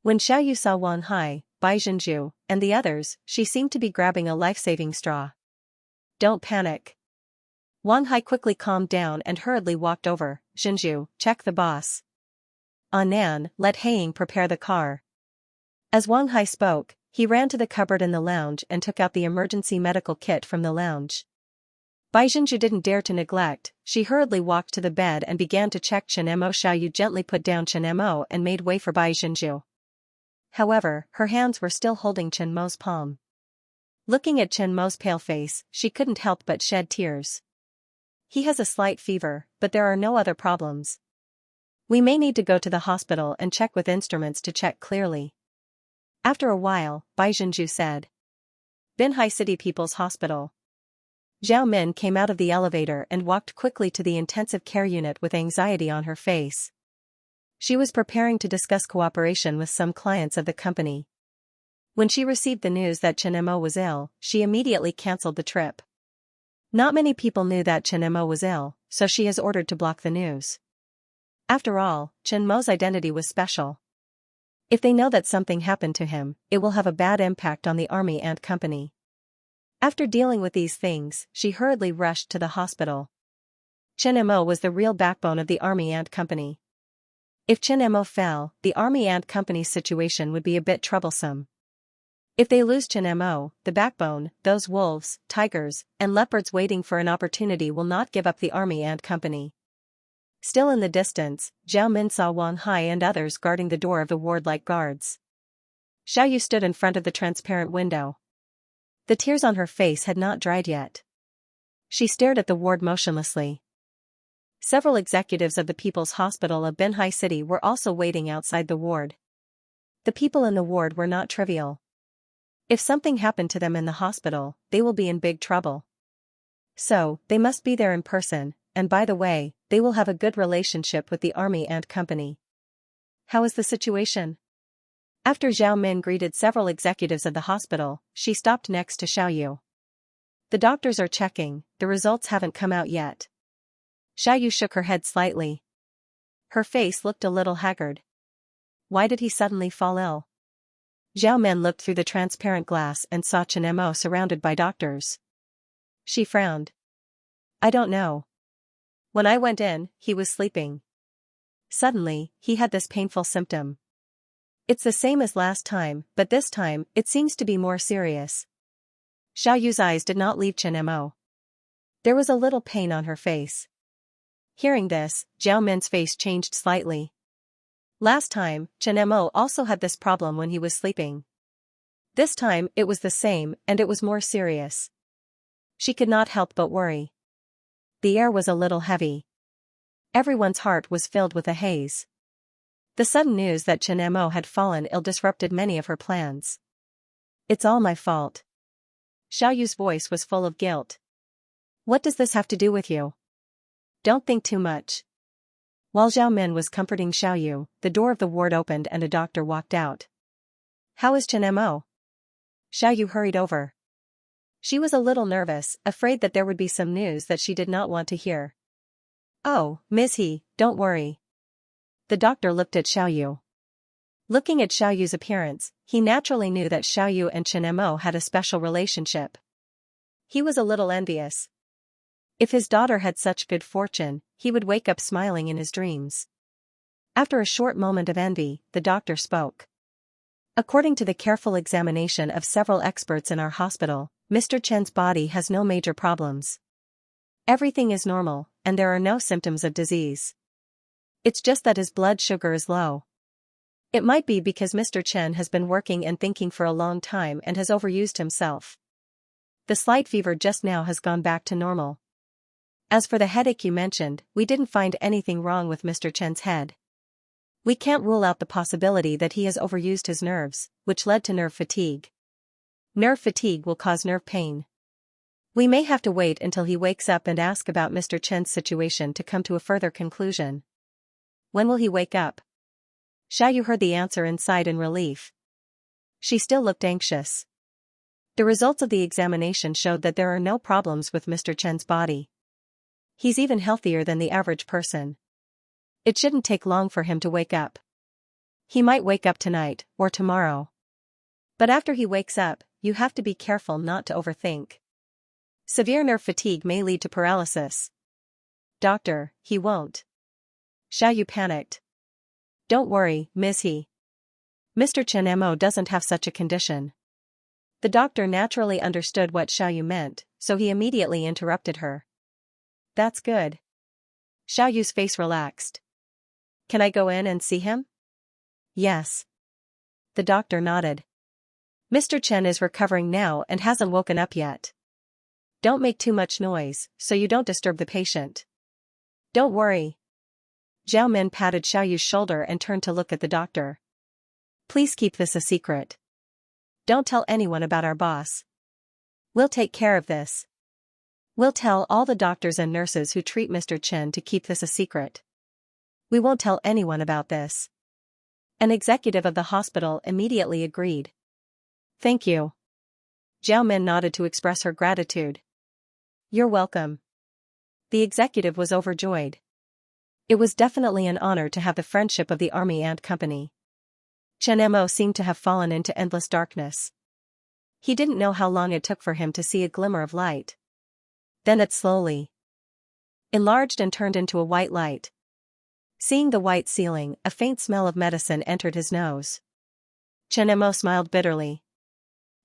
When Xiaoyu saw Wang Hai, Bai Zhenju, and the others, she seemed to be grabbing a life-saving straw. Don't panic. Wang Hai quickly calmed down and hurriedly walked over. Zhenju, check the boss. Anan, let Haiying prepare the car. As Wang Hai spoke, he ran to the cupboard in the lounge and took out the emergency medical kit from the lounge. Bai Zhenju didn't dare to neglect, she hurriedly walked to the bed and began to check Chen Mo. Xiaoyu gently put down Chen Mo and made way for Bai Zhenju. However, her hands were still holding Chen Mo's palm. Looking at Chen Mo's pale face, she couldn't help but shed tears. He has a slight fever, but there are no other problems. We may need to go to the hospital and check with instruments to check clearly. After a while, Bai Zhenju said. Binhai City People's Hospital. Zhao Min came out of the elevator and walked quickly to the intensive care unit with anxiety on her face. She was preparing to discuss cooperation with some clients of the company. When she received the news that Chen Mo was ill, she immediately cancelled the trip. Not many people knew that Chen Mo was ill, so she has ordered to block the news. After all, Chen Mo's identity was special. If they know that something happened to him, it will have a bad impact on the army and company. After dealing with these things, she hurriedly rushed to the hospital. Chen Mo was the real backbone of the army and company. If Chen Mo fell, the army and company's situation would be a bit troublesome. If they lose Chen Mo, the backbone, those wolves, tigers, and leopards waiting for an opportunity will not give up the army and company. Still in the distance, Zhao Min saw Wang Hai and others guarding the door of the ward like guards. Xiao Yu stood in front of the transparent window. The tears on her face had not dried yet. She stared at the ward motionlessly. Several executives of the People's Hospital of Binhai City were also waiting outside the ward. The people in the ward were not trivial. If something happened to them in the hospital, they will be in big trouble. So, they must be there in person, and by the way, they will have a good relationship with the army and company. How is the situation? After Zhao Min greeted several executives of the hospital, she stopped next to Xiao Yu. The doctors are checking, the results haven't come out yet. Xiao Yu shook her head slightly. Her face looked a little haggard. Why did he suddenly fall ill? Zhao Min looked through the transparent glass and saw Chen Mo surrounded by doctors. She frowned. I don't know. When I went in, he was sleeping. Suddenly, he had this painful symptom. It's the same as last time, but this time, it seems to be more serious. Xiao Yu's eyes did not leave Chen Mo. There was a little pain on her face. Hearing this, Zhao Min's face changed slightly. Last time, Chen Mo also had this problem when he was sleeping. This time, it was the same, and it was more serious. She could not help but worry. The air was a little heavy. Everyone's heart was filled with a haze. The sudden news that Chen Mo had fallen ill disrupted many of her plans. It's all my fault. Xiao Yu's voice was full of guilt. What does this have to do with you? Don't think too much. While Zhao Min was comforting Xiao Yu, the door of the ward opened and a doctor walked out. How is Chen Mo? Xiao Yu hurried over. She was a little nervous, afraid that there would be some news that she did not want to hear. Oh, Ms. He, don't worry. The doctor looked at Xiao Yu. Looking at Xiao Yu's appearance, he naturally knew that Xiao Yu and Chen Mo had a special relationship. He was a little envious. If his daughter had such good fortune, he would wake up smiling in his dreams. After a short moment of envy, the doctor spoke. According to the careful examination of several experts in our hospital, Mr. Chen's body has no major problems. Everything is normal, and there are no symptoms of disease. It's just that his blood sugar is low. It might be because Mr. Chen has been working and thinking for a long time and has overused himself. The slight fever just now has gone back to normal. As for the headache you mentioned, we didn't find anything wrong with Mr. Chen's head. We can't rule out the possibility that he has overused his nerves, which led to nerve fatigue. Nerve fatigue will cause nerve pain. We may have to wait until he wakes up and ask about Mr. Chen's situation to come to a further conclusion. When will he wake up? Xiao Yu heard the answer and sighed in relief. She still looked anxious. The results of the examination showed that there are no problems with Mr. Chen's body. He's even healthier than the average person. It shouldn't take long for him to wake up. He might wake up tonight, or tomorrow. But after he wakes up, you have to be careful not to overthink. Severe nerve fatigue may lead to paralysis. Doctor, he won't. Xiao Yu panicked. Don't worry, Ms. He. Mr. Chen Mo doesn't have such a condition. The doctor naturally understood what Xiao Yu meant, so he immediately interrupted her. That's good. Xiao Yu's face relaxed. Can I go in and see him? Yes. The doctor nodded. Mr. Chen is recovering now and hasn't woken up yet. Don't make too much noise, so you don't disturb the patient. Don't worry. Zhao Min patted Xiao Yu's shoulder and turned to look at the doctor. Please keep this a secret. Don't tell anyone about our boss. We'll take care of this. We'll tell all the doctors and nurses who treat Mr. Chen to keep this a secret. We won't tell anyone about this. An executive of the hospital immediately agreed. Thank you. Zhao Min nodded to express her gratitude. You're welcome. The executive was overjoyed. It was definitely an honor to have the friendship of the army and company. Chen Mo seemed to have fallen into endless darkness. He didn't know how long it took for him to see a glimmer of light. Then it slowly enlarged and turned into a white light. Seeing the white ceiling, a faint smell of medicine entered his nose. Chen Mo smiled bitterly.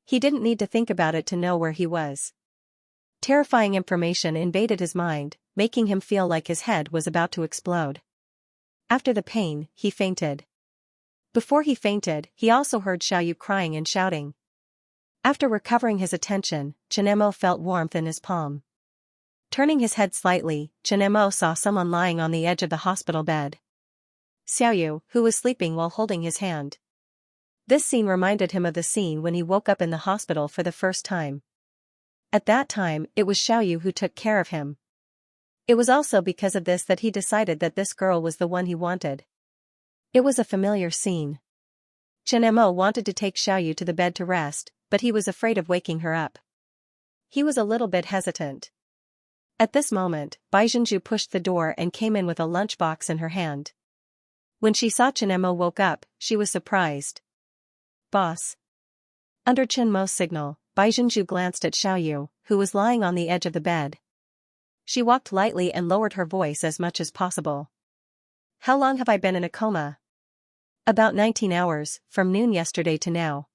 He didn't need to think about it to know where he was. Terrifying information invaded his mind, making him feel like his head was about to explode. After the pain, he fainted. Before he fainted, he also heard Xiaoyu crying and shouting. After recovering his attention, Chen Mo felt warmth in his palm. Turning his head slightly, Chen Mo saw someone lying on the edge of the hospital bed. Xiaoyu, who was sleeping while holding his hand. This scene reminded him of the scene when he woke up in the hospital for the first time. At that time, it was Xiaoyu who took care of him. It was also because of this that he decided that this girl was the one he wanted. It was a familiar scene. Chen Mo wanted to take Xiaoyu to the bed to rest, but he was afraid of waking her up. He was a little bit hesitant. At this moment, Bai Zhenju pushed the door and came in with a lunchbox in her hand. When she saw Chen Mo woke up, she was surprised. "Boss." Under Chen Mo's signal, Bai Zhenju glanced at Xiaoyu, who was lying on the edge of the bed. She walked lightly and lowered her voice as much as possible. "How long have I been in a coma?" "About 19 hours, from noon yesterday to now.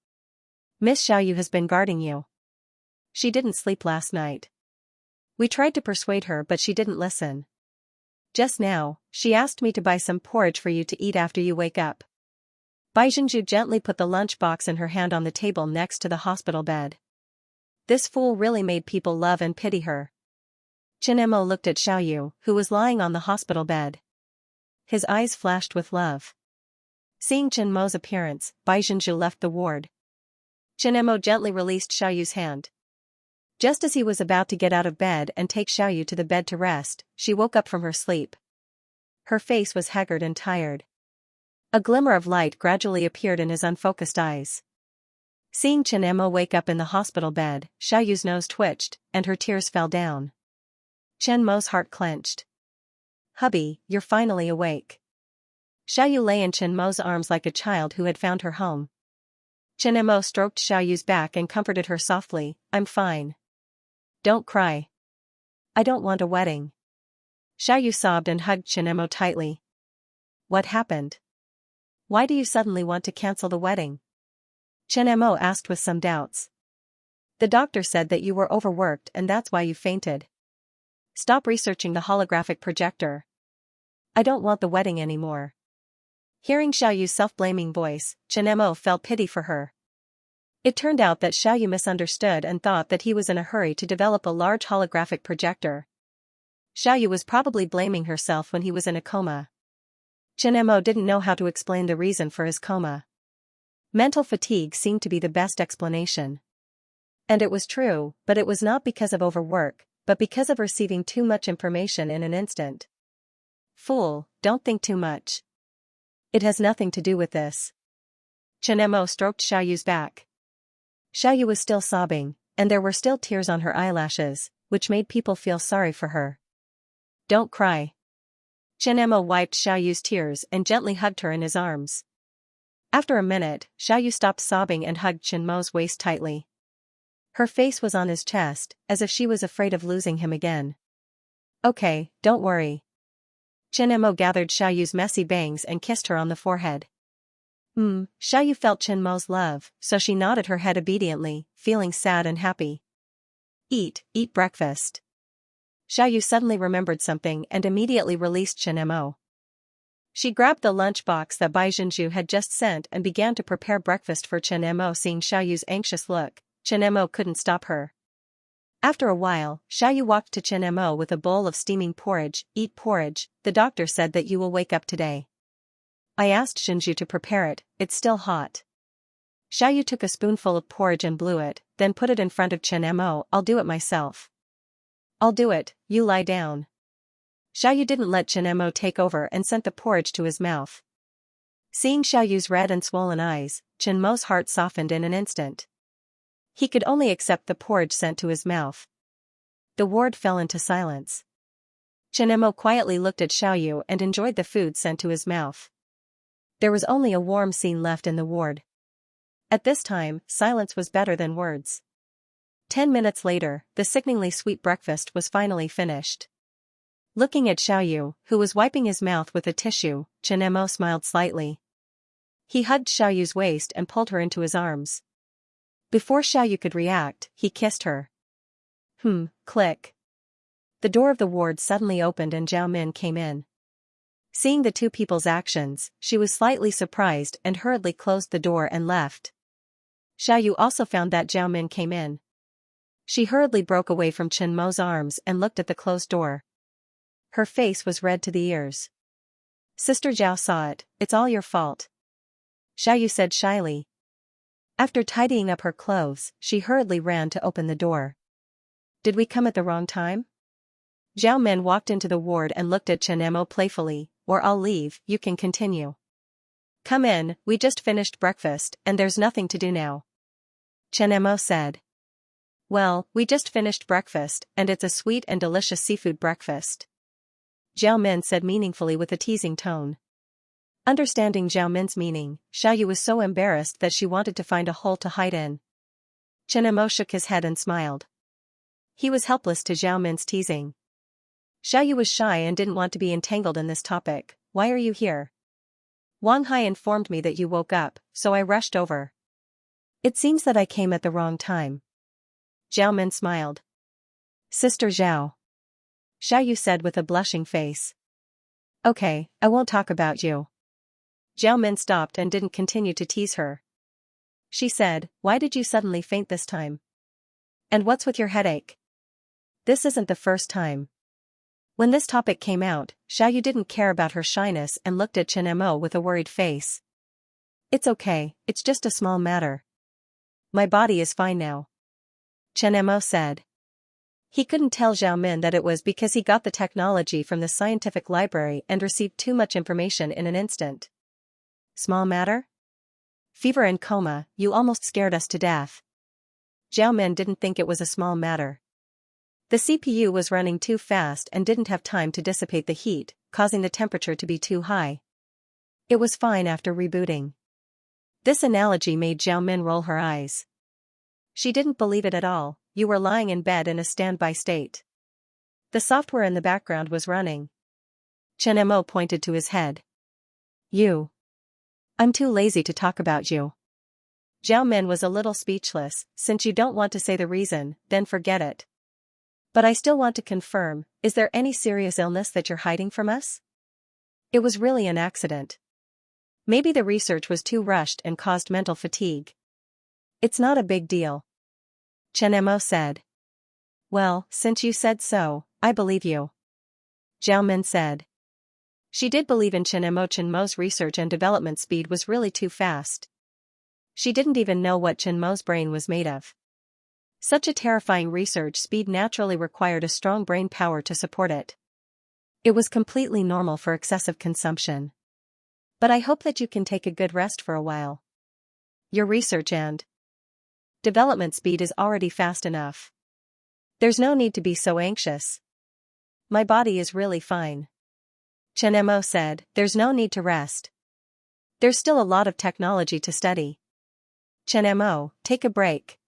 Miss Xiaoyu has been guarding you. She didn't sleep last night. We tried to persuade her but she didn't listen. Just now, she asked me to buy some porridge for you to eat after you wake up." Bai Zhenju gently put the lunchbox in her hand on the table next to the hospital bed. This fool really made people love and pity her. Chen Mo looked at Xiaoyu, who was lying on the hospital bed. His eyes flashed with love. Seeing Chen Mo's appearance, Bai Zhenju left the ward. Chen Mo gently released Xiaoyu's hand. Just as he was about to get out of bed and take Xiaoyu to the bed to rest, she woke up from her sleep. Her face was haggard and tired. A glimmer of light gradually appeared in his unfocused eyes. Seeing Chen Mo wake up in the hospital bed, Xiaoyu's nose twitched, and her tears fell down. Chen Mo's heart clenched. "Hubby, you're finally awake." Xiaoyu lay in Chen Mo's arms like a child who had found her home. Chen Mo stroked Xiaoyu's back and comforted her softly. "I'm fine. Don't cry. I don't want a wedding." Xiaoyu sobbed and hugged Chen Mo tightly. "What happened? Why do you suddenly want to cancel the wedding?" Chen Mo asked with some doubts. "The doctor said that you were overworked and that's why you fainted. Stop researching the holographic projector. I don't want the wedding anymore." Hearing Xiaoyu's self-blaming voice, Chen Mo felt pity for her. It turned out that Xiaoyu misunderstood and thought that he was in a hurry to develop a large holographic projector. Xiaoyu was probably blaming herself when he was in a coma. Chen Mo didn't know how to explain the reason for his coma. Mental fatigue seemed to be the best explanation. And it was true, but it was not because of overwork, but because of receiving too much information in an instant. "Fool, don't think too much. It has nothing to do with this." Chen Mo stroked Xiaoyu's back. Xiaoyu was still sobbing, and there were still tears on her eyelashes, which made people feel sorry for her. "Don't cry." Chen Mo wiped Xiaoyu's tears and gently hugged her in his arms. After a minute, Xiaoyu stopped sobbing and hugged Chen Mo's waist tightly. Her face was on his chest, as if she was afraid of losing him again. "Okay, don't worry." Chen Mo gathered Xiaoyu's messy bangs and kissed her on the forehead. Xiaoyu felt Chen Mo's love, so she nodded her head obediently, feeling sad and happy. Eat breakfast." Xiaoyu suddenly remembered something and immediately released Chen Mo. She grabbed the lunchbox that Bai Zhenju had just sent and began to prepare breakfast for Chen Mo. Seeing Xiaoyu's anxious look, Chen Mo couldn't stop her. After a while, Xiaoyu walked to Chen Mo with a bowl of steaming porridge. "Eat porridge, the doctor said that you will wake up today. I asked Zhenju to prepare it, it's still hot." Xiaoyu took a spoonful of porridge and blew it, then put it in front of Chen Mo. "I'll do it myself." "I'll do it, you lie down." Xiaoyu didn't let Chen Mo take over and sent the porridge to his mouth. Seeing Xiaoyu's red and swollen eyes, Chen Mo's heart softened in an instant. He could only accept the porridge sent to his mouth. The ward fell into silence. Chen Mo quietly looked at Xiaoyu and enjoyed the food sent to his mouth. There was only a warm scene left in the ward. At this time, silence was better than words. 10 minutes later, the sickeningly sweet breakfast was finally finished. Looking at Xiaoyu, who was wiping his mouth with a tissue, Chen Mo smiled slightly. He hugged Xiaoyu's waist and pulled her into his arms. Before Xiaoyu could react, he kissed her. Click. The door of the ward suddenly opened and Zhao Min came in. Seeing the two people's actions, she was slightly surprised and hurriedly closed the door and left. Xiaoyu also found that Zhao Min came in. She hurriedly broke away from Chen Mo's arms and looked at the closed door. Her face was red to the ears. Sister Zhao saw it. It's all your fault, Xiaoyu said shyly. After tidying up her clothes, she hurriedly ran to open the door. Did we come at the wrong time? Zhao Min walked into the ward and looked at Chen Mo playfully. Or I'll leave, you can continue. Come in, we just finished breakfast and there's nothing to do now, Chen Mo said. Well, we just finished breakfast and it's a sweet and delicious seafood breakfast, Zhao Min said meaningfully with a teasing tone. Understanding Zhao Min's meaning, Xiaoyu was so embarrassed that she wanted to find a hole to hide in. Chen Mo shook his head and smiled. He was helpless to Zhao Min's teasing. Xiaoyu was shy and didn't want to be entangled in this topic. Why are you here? Wang Hai informed me that you woke up, so I rushed over. It seems that I came at the wrong time. Zhao Min smiled. Sister Zhao, Xiaoyu said with a blushing face. Okay, I won't talk about you. Zhao Min stopped and didn't continue to tease her. She said, why did you suddenly faint this time? And what's with your headache? This isn't the first time. When this topic came out, Xiaoyu didn't care about her shyness and looked at Chen Mo with a worried face. It's okay, it's just a small matter. My body is fine now, Chen Mo said. He couldn't tell Zhao Min that it was because he got the technology from the scientific library and received too much information in an instant. Small matter? Fever and coma, you almost scared us to death. Zhao Min didn't think it was a small matter. The CPU was running too fast and didn't have time to dissipate the heat, causing the temperature to be too high. It was fine after rebooting. This analogy made Zhao Min roll her eyes. She didn't believe it at all. You were lying in bed in a standby state. The software in the background was running. Chen Mo pointed to his head. You. I'm too lazy to talk about you. Zhao Min was a little speechless. Since you don't want to say the reason, then forget it. But I still want to confirm, is there any serious illness that you're hiding from us? It was really an accident. Maybe the research was too rushed and caused mental fatigue. It's not a big deal, Chen Mo said. Well, since you said so, I believe you, Zhao Min said. She did believe in Chen Mo's research and development speed was really too fast. She didn't even know what Chen Mo's brain was made of. Such a terrifying research speed naturally required a strong brain power to support it. It was completely normal for excessive consumption. But I hope that you can take a good rest for a while. Your research and development speed is already fast enough. There's no need to be so anxious. My body is really fine, Chen Mo said. There's no need to rest. There's still a lot of technology to study. Chen Mo, take a break.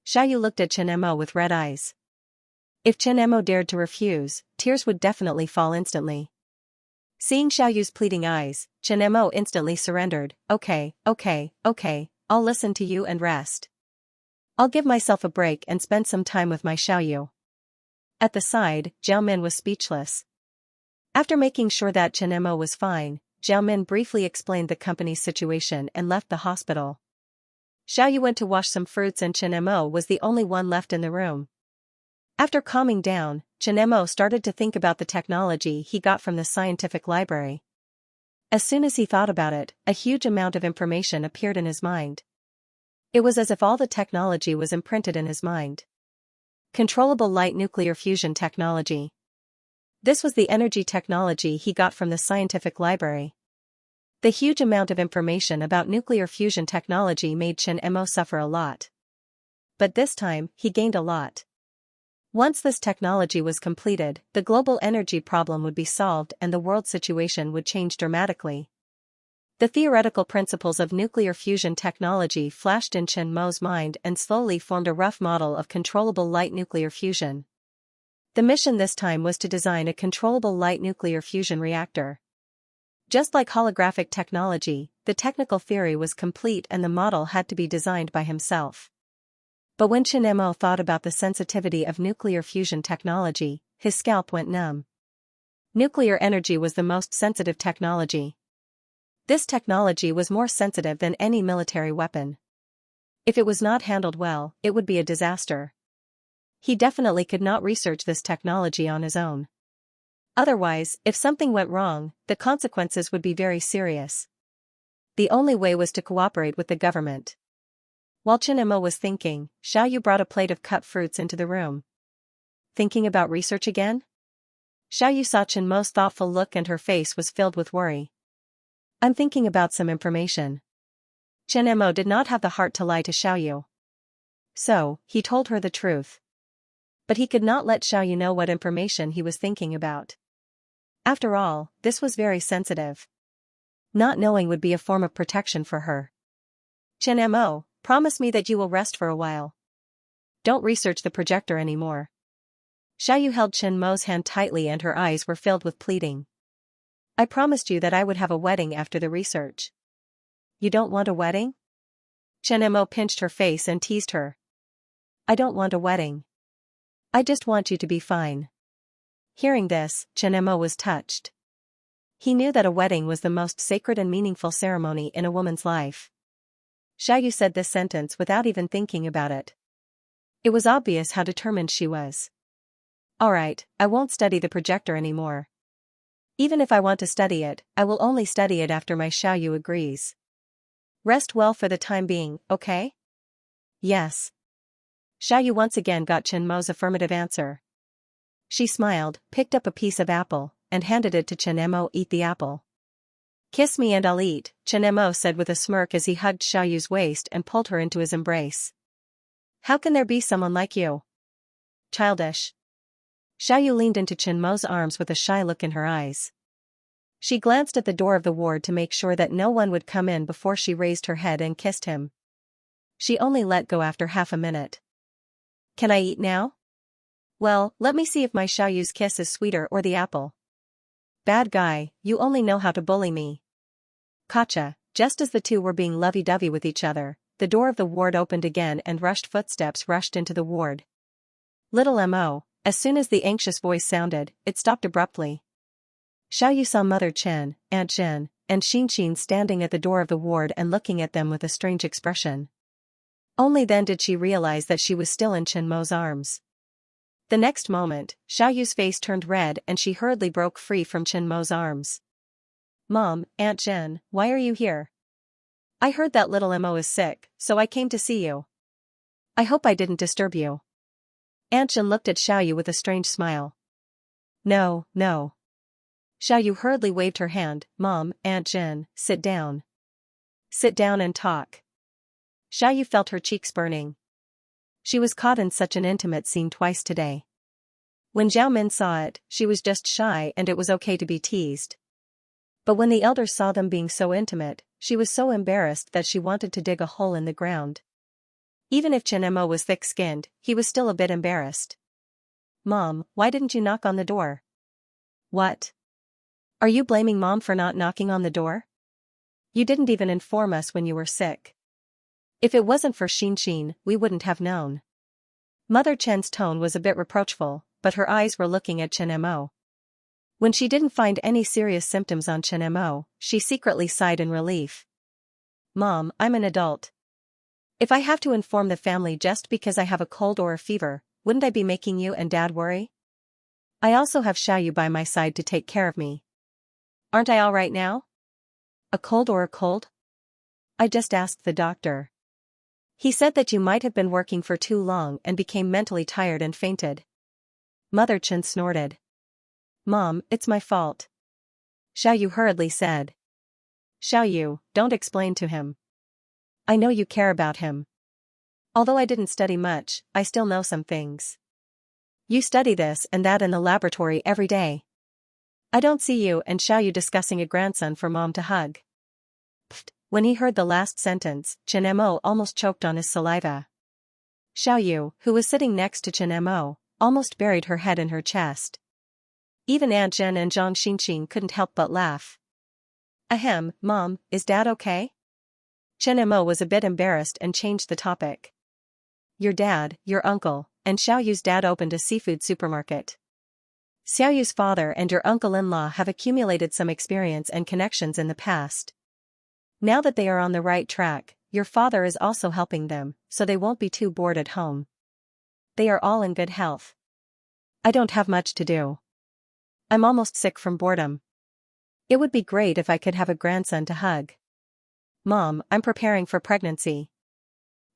Xiaoyu looked at Chen Mo with red eyes. If Chen Mo dared to refuse, tears would definitely fall instantly. Seeing Xiaoyu's pleading eyes, Chen Mo instantly surrendered. Okay, I'll listen to you and rest. I'll give myself a break and spend some time with my Xiaoyu. At the side, Zhao Min was speechless. After making sure that Chen Mo was fine, Zhao Min briefly explained the company's situation and left the hospital. Xiaoyu went to wash some fruits and Chen Mo was the only one left in the room. After calming down, Chen Mo started to think about the technology he got from the scientific library. As soon as he thought about it, a huge amount of information appeared in his mind. It was as if all the technology was imprinted in his mind. Controllable light nuclear fusion technology. This was the energy technology he got from the scientific library. The huge amount of information about nuclear fusion technology made Chen Mo suffer a lot. But this time, he gained a lot. Once this technology was completed, the global energy problem would be solved and the world situation would change dramatically. The theoretical principles of nuclear fusion technology flashed in Chen Mo's mind and slowly formed a rough model of controllable light nuclear fusion. The mission this time was to design a controllable light nuclear fusion reactor. Just like holographic technology, the technical theory was complete and the model had to be designed by himself. But when Chen Mo thought about the sensitivity of nuclear fusion technology, his scalp went numb. Nuclear energy was the most sensitive technology. This technology was more sensitive than any military weapon. If it was not handled well, it would be a disaster. He definitely could not research this technology on his own. Otherwise, if something went wrong, the consequences would be very serious. The only way was to cooperate with the government. While Chen Mo was thinking, Xiaoyu brought a plate of cut fruits into the room. Thinking about research again? Xiaoyu saw Chen Mo's thoughtful look and her face was filled with worry. I'm thinking about some information. Chen Mo did not have the heart to lie to Xiaoyu. So, he told her the truth. But he could not let Xiaoyu know what information he was thinking about. After all, this was very sensitive. Not knowing would be a form of protection for her. Chen Mo, promise me that you will rest for a while. Don't research the projector anymore. Xiaoyu held Chen Mo's hand tightly and her eyes were filled with pleading. I promised you that I would have a wedding after the research. You don't want a wedding? Chen Mo pinched her face and teased her. I don't want a wedding. I just want you to be fine. Hearing this, Chen Mo was touched. He knew that a wedding was the most sacred and meaningful ceremony in a woman's life. Xiaoyu said this sentence without even thinking about it. It was obvious how determined she was. Alright, I won't study the projector anymore. Even if I want to study it, I will only study it after my Xiaoyu agrees. Rest well for the time being, okay? Yes. Xiaoyu once again got Chen Mo's affirmative answer. She smiled, picked up a piece of apple, and handed it to Chen Mo. Eat the apple. Kiss me and I'll eat, Chen Mo said with a smirk as he hugged Xiaoyu's waist and pulled her into his embrace. How can there be someone like you? Childish. Xiaoyu leaned into Chen Mo's arms with a shy look in her eyes. She glanced at the door of the ward to make sure that no one would come in before she raised her head and kissed him. She only let go after half a minute. Can I eat now? Well, let me see if my Xiaoyu's kiss is sweeter or the apple. Bad guy, you only know how to bully me. Gotcha. Just as the two were being lovey-dovey with each other, the door of the ward opened again and rushed footsteps rushed into the ward. Little Mo, as soon as the anxious voice sounded, it stopped abruptly. Xiaoyu saw Mother Chen, Aunt Zhen, and Xianxia standing at the door of the ward and looking at them with a strange expression. Only then did she realize that she was still in Chen Mo's arms. The next moment, Xiaoyu's face turned red and she hurriedly broke free from Chen Mo's arms. Mom, Aunt Zhen, why are you here? I heard that little Mo is sick, so I came to see you. I hope I didn't disturb you. Aunt Zhen looked at Xiaoyu with a strange smile. No, no. Xiaoyu hurriedly waved her hand. Mom, Aunt Zhen, sit down. Sit down and talk. Xiaoyu felt her cheeks burning. She was caught in such an intimate scene twice today. When Zhao Min saw it, she was just shy and it was okay to be teased. But when the elders saw them being so intimate, she was so embarrassed that she wanted to dig a hole in the ground. Even if Chen Mo was thick-skinned, he was still a bit embarrassed. Mom, why didn't you knock on the door? What? Are you blaming Mom for not knocking on the door? You didn't even inform us when you were sick. If it wasn't for Xianxia, we wouldn't have known. Mother Chen's tone was a bit reproachful, but her eyes were looking at Chen Mo. When she didn't find any serious symptoms on Chen Mo, she secretly sighed in relief. Mom, I'm an adult. If I have to inform the family just because I have a cold or a fever, wouldn't I be making you and Dad worry? I also have Xiaoyu by my side to take care of me. Aren't I all right now? A cold or a cold? I just asked the doctor. He said that you might have been working for too long and became mentally tired and fainted. Mother Chen snorted. Mom, it's my fault. Xiaoyu hurriedly said. Xiaoyu, don't explain to him. I know you care about him. Although I didn't study much, I still know some things. You study this and that in the laboratory every day. I don't see you and Xiaoyu discussing a grandson for Mom to hug. Pfft. When he heard the last sentence, Chen Mo almost choked on his saliva. Xiaoyu, who was sitting next to Chen Mo, almost buried her head in her chest. Even Aunt Jen and Zhang Xinxin couldn't help but laugh. Ahem, Mom, is Dad okay? Chen Mo was a bit embarrassed and changed the topic. Your dad, your uncle, and Xiaoyu's dad opened a seafood supermarket. Xiaoyu's father and your uncle-in-law have accumulated some experience and connections in the past. Now that they are on the right track, your father is also helping them, so they won't be too bored at home. They are all in good health. I don't have much to do. I'm almost sick from boredom. It would be great if I could have a grandson to hug. Mom, I'm preparing for pregnancy.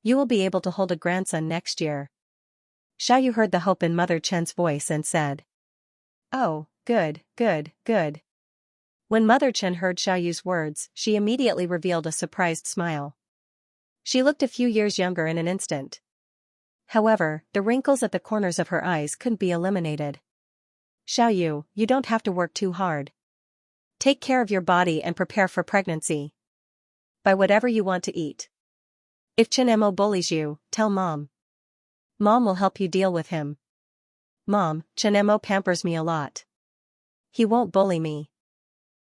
You will be able to hold a grandson next year. Xiaoyu heard the hope in Mother Chen's voice and said. Oh, good, good, good. When Mother Chen heard Xiaoyu's words, she immediately revealed a surprised smile. She looked a few years younger in an instant. However, the wrinkles at the corners of her eyes couldn't be eliminated. Xiaoyu, you don't have to work too hard. Take care of your body and prepare for pregnancy. Buy whatever you want to eat. If Chen Mo bullies you, tell Mom. Mom will help you deal with him. Mom, Chen Mo pampers me a lot. He won't bully me.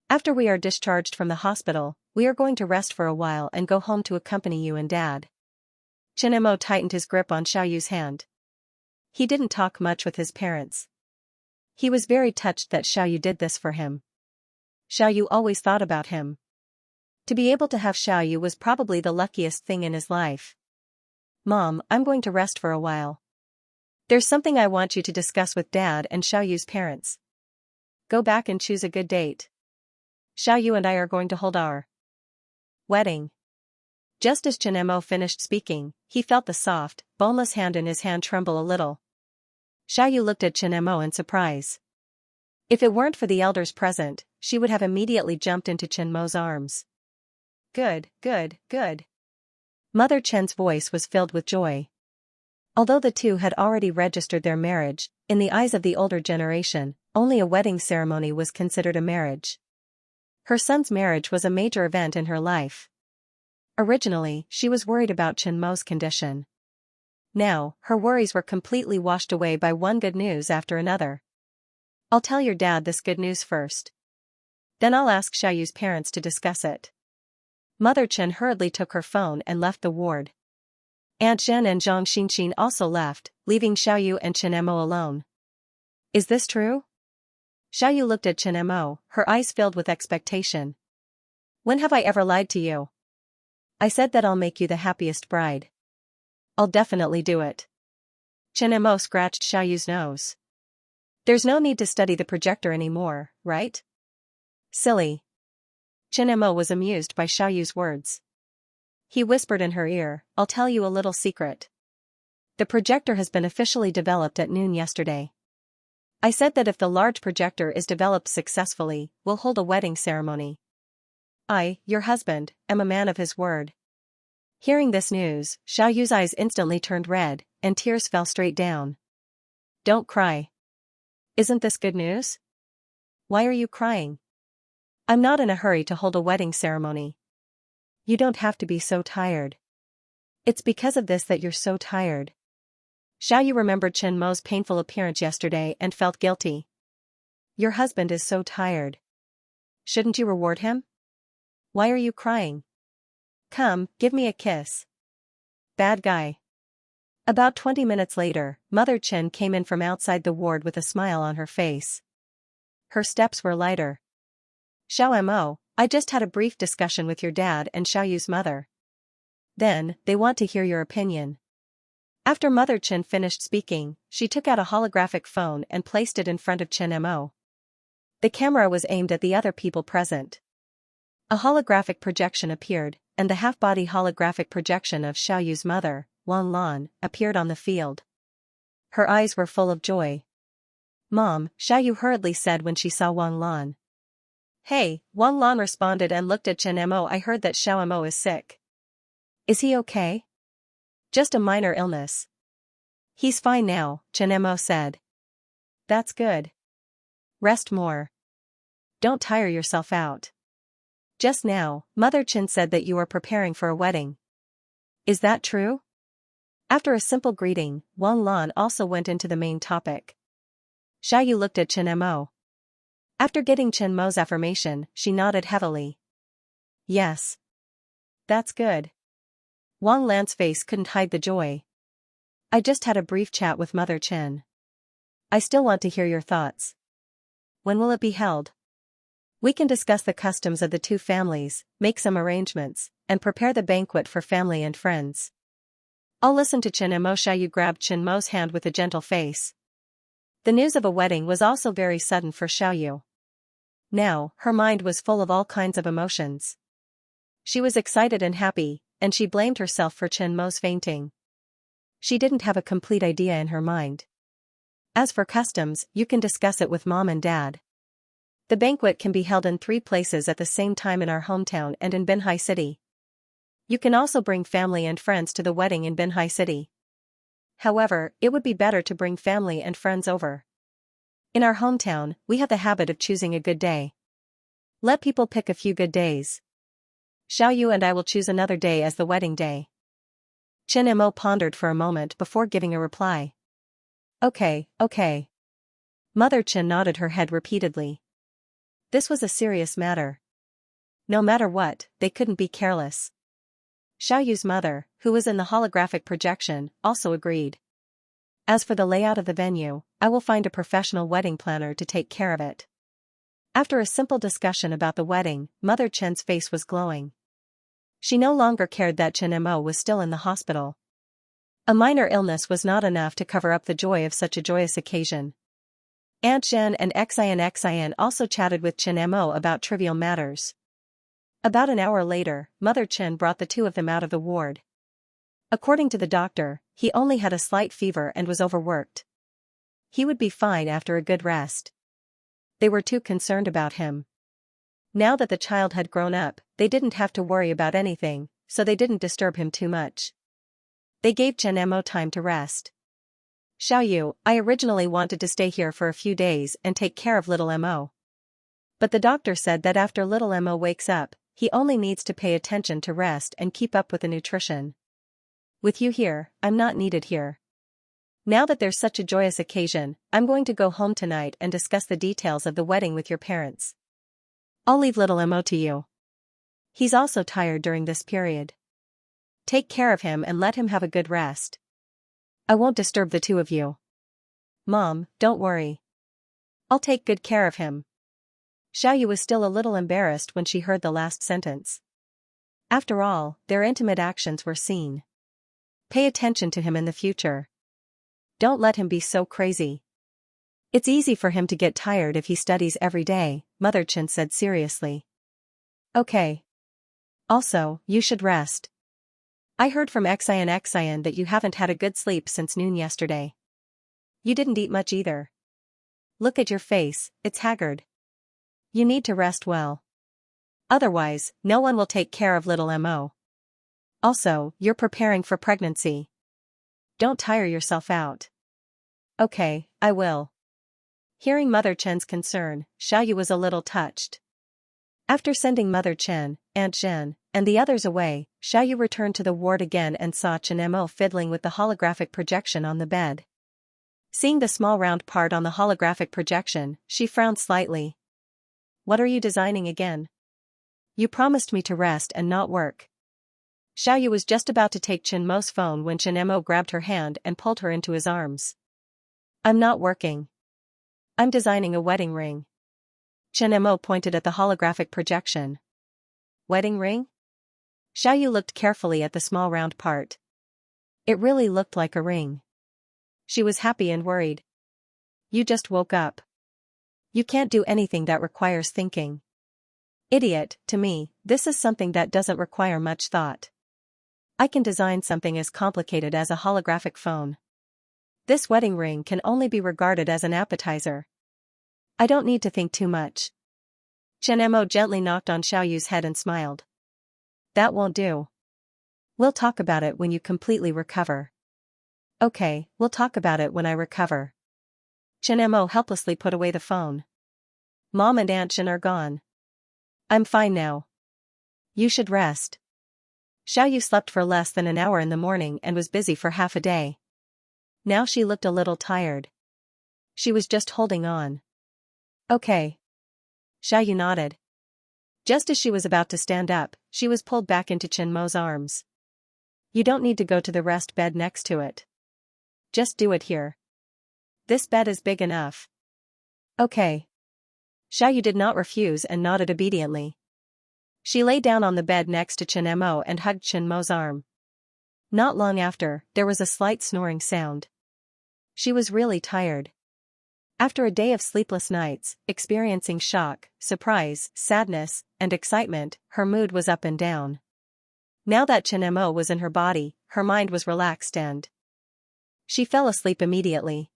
After we are discharged from the hospital, we are going to rest for a while and go home to accompany you and Dad. Chen Mo tightened his grip on Xiaoyu's hand. He didn't talk much with his parents. He was very touched that Xiaoyu did this for him. Xiaoyu always thought about him. To be able to have Xiaoyu was probably the luckiest thing in his life. Mom, I'm going to rest for a while. There's something I want you to discuss with Dad and Xiaoyu's parents. Go back and choose a good date. Xiaoyu and I are going to hold our wedding. Just as Chen Mo finished speaking, he felt the soft, boneless hand in his hand tremble a little. Xiaoyu looked at Chen Mo in surprise. If it weren't for the elders present, she would have immediately jumped into Chen Mo's arms. Good, good, good. Mother Chen's voice was filled with joy. Although the two had already registered their marriage, in the eyes of the older generation, only a wedding ceremony was considered a marriage. Her son's marriage was a major event in her life. Originally, she was worried about Chen Mo's condition. Now, her worries were completely washed away by one good news after another. I'll tell your dad this good news first. Then I'll ask Xiaoyu's parents to discuss it. Mother Chen hurriedly took her phone and left the ward. Aunt Zhen and Zhang Xinxin also left, leaving Xiaoyu and Chen Mo alone. Is this true? Xiaoyu looked at Chen Mo, her eyes filled with expectation. When have I ever lied to you? I said that I'll make you the happiest bride. I'll definitely do it. Chen Mo scratched Xiaoyu's nose. There's no need to study the projector anymore, right? Silly. Chen Mo was amused by Xiaoyu's words. He whispered in her ear, I'll tell you a little secret. The projector has been officially developed at noon yesterday. I said that if the large projector is developed successfully, we'll hold a wedding ceremony. I, your husband, am a man of his word. Hearing this news, Xiaoyu's eyes instantly turned red, and tears fell straight down. Don't cry. Isn't this good news? Why are you crying? I'm not in a hurry to hold a wedding ceremony. You don't have to be so tired. It's because of this that you're so tired. Xiaoyu remembered Chen Mo's painful appearance yesterday and felt guilty. Your husband is so tired. Shouldn't you reward him? Why are you crying? Come, give me a kiss. Bad guy. About 20 minutes later, Mother Chen came in from outside the ward with a smile on her face. Her steps were lighter. Xiao Mo, I just had a brief discussion with your dad and Xiaoyu's mother. Then, they want to hear your opinion. After Mother Chen finished speaking, she took out a holographic phone and placed it in front of Chen Mo. The camera was aimed at the other people present. A holographic projection appeared, and the half-body holographic projection of Xiaoyu's mother, Wang Lan, appeared on the field. Her eyes were full of joy. Mom, Xiaoyu hurriedly said when she saw Wang Lan. Hey, Wang Lan responded and looked at Chen Mo. I heard that Xiao Mo is sick. Is he okay? Just a minor illness. He's fine now, Chen Mo said. That's good. Rest more. Don't tire yourself out. Just now, Mother Chen said that you are preparing for a wedding. Is that true? After a simple greeting, Wang Lan also went into the main topic. Xiaoyu looked at Chen Mo. After getting Chen Mo's affirmation, she nodded heavily. Yes. That's good. Wang Lan's face couldn't hide the joy. I just had a brief chat with Mother Chen. I still want to hear your thoughts. When will it be held? We can discuss the customs of the two families, make some arrangements, and prepare the banquet for family and friends. I'll listen to Chen Mo. Xiaoyu grabbed Chen Mo's hand with a gentle face. The news of a wedding was also very sudden for Xiaoyu. Now, her mind was full of all kinds of emotions. She was excited and happy, and she blamed herself for Chen Mo's fainting. She didn't have a complete idea in her mind. As for customs, you can discuss it with Mom and Dad. The banquet can be held in 3 places at the same time in our hometown and in Binhai City. You can also bring family and friends to the wedding in Binhai City. However, it would be better to bring family and friends over. In our hometown, we have the habit of choosing a good day. Let people pick a few good days. Xiaoyu and I will choose another day as the wedding day. Chen Mo pondered for a moment before giving a reply. Okay. Mother Chen nodded her head repeatedly. This was a serious matter. No matter what, they couldn't be careless. Xiaoyu's mother, who was in the holographic projection, also agreed. As for the layout of the venue, I will find a professional wedding planner to take care of it. After a simple discussion about the wedding, Mother Chen's face was glowing. She no longer cared that Chen Mo was still in the hospital. A minor illness was not enough to cover up the joy of such a joyous occasion. Aunt Zhen and Xian also chatted with Chen Mo about trivial matters. About an hour later, Mother Chen brought the 2 of them out of the ward. According to the doctor, he only had a slight fever and was overworked. He would be fine after a good rest. They were too concerned about him. Now that the child had grown up, they didn't have to worry about anything, so they didn't disturb him too much. They gave Chen Mo time to rest. Xiaoyu, I originally wanted to stay here for a few days and take care of little Mo. But the doctor said that after little Mo wakes up, he only needs to pay attention to rest and keep up with the nutrition. With you here, I'm not needed here. Now that there's such a joyous occasion, I'm going to go home tonight and discuss the details of the wedding with your parents. I'll leave little Mo to you. He's also tired during this period. Take care of him and let him have a good rest. I won't disturb the 2 of you. Mom, don't worry. I'll take good care of him. Xiaoyu was still a little embarrassed when she heard the last sentence. After all, their intimate actions were seen. Pay attention to him in the future. Don't let him be so crazy. It's easy for him to get tired if he studies every day, Mother Chen said seriously. Okay. Also, you should rest. I heard from Xian that you haven't had a good sleep since noon yesterday. You didn't eat much either. Look at your face, it's haggard. You need to rest well. Otherwise, no one will take care of little Mo. Also, you're preparing for pregnancy. Don't tire yourself out. Okay, I will. Hearing Mother Chen's concern, Xiaoyu was a little touched. After sending Mother Chen, Aunt Zhen, and the others away, Xiaoyu returned to the ward again and saw Chen Mo fiddling with the holographic projection on the bed. Seeing the small round part on the holographic projection, she frowned slightly. What are you designing again? You promised me to rest and not work. Xiaoyu was just about to take Chen Mo's phone when Chen Mo grabbed her hand and pulled her into his arms. I'm not working. I'm designing a wedding ring. Chen Mo pointed at the holographic projection. Wedding ring? Xiaoyu looked carefully at the small round part. It really looked like a ring. She was happy and worried. You just woke up. You can't do anything that requires thinking. Idiot, to me, this is something that doesn't require much thought. I can design something as complicated as a holographic phone. This wedding ring can only be regarded as an appetizer. I don't need to think too much. Chen Mo gently knocked on Xiaoyu's head and smiled. That won't do. We'll talk about it when you completely recover. Okay, we'll talk about it when I recover. Chen Mo helplessly put away the phone. Mom and Aunt Zhen are gone. I'm fine now. You should rest. Xiaoyu slept for less than an hour in the morning and was busy for half a day. Now she looked a little tired. She was just holding on. Okay. Xiaoyu nodded. Just as she was about to stand up, she was pulled back into Chen Mo's arms. You don't need to go to the rest bed next to it. Just do it here. This bed is big enough. Okay. Xiaoyu did not refuse and nodded obediently. She lay down on the bed next to Chen Mo and hugged Chen Mo's arm. Not long after, there was a slight snoring sound. She was really tired. After a day of sleepless nights, experiencing shock, surprise, sadness, and excitement, her mood was up and down. Now that Chen Mo was in her body, her mind was relaxed and she fell asleep immediately.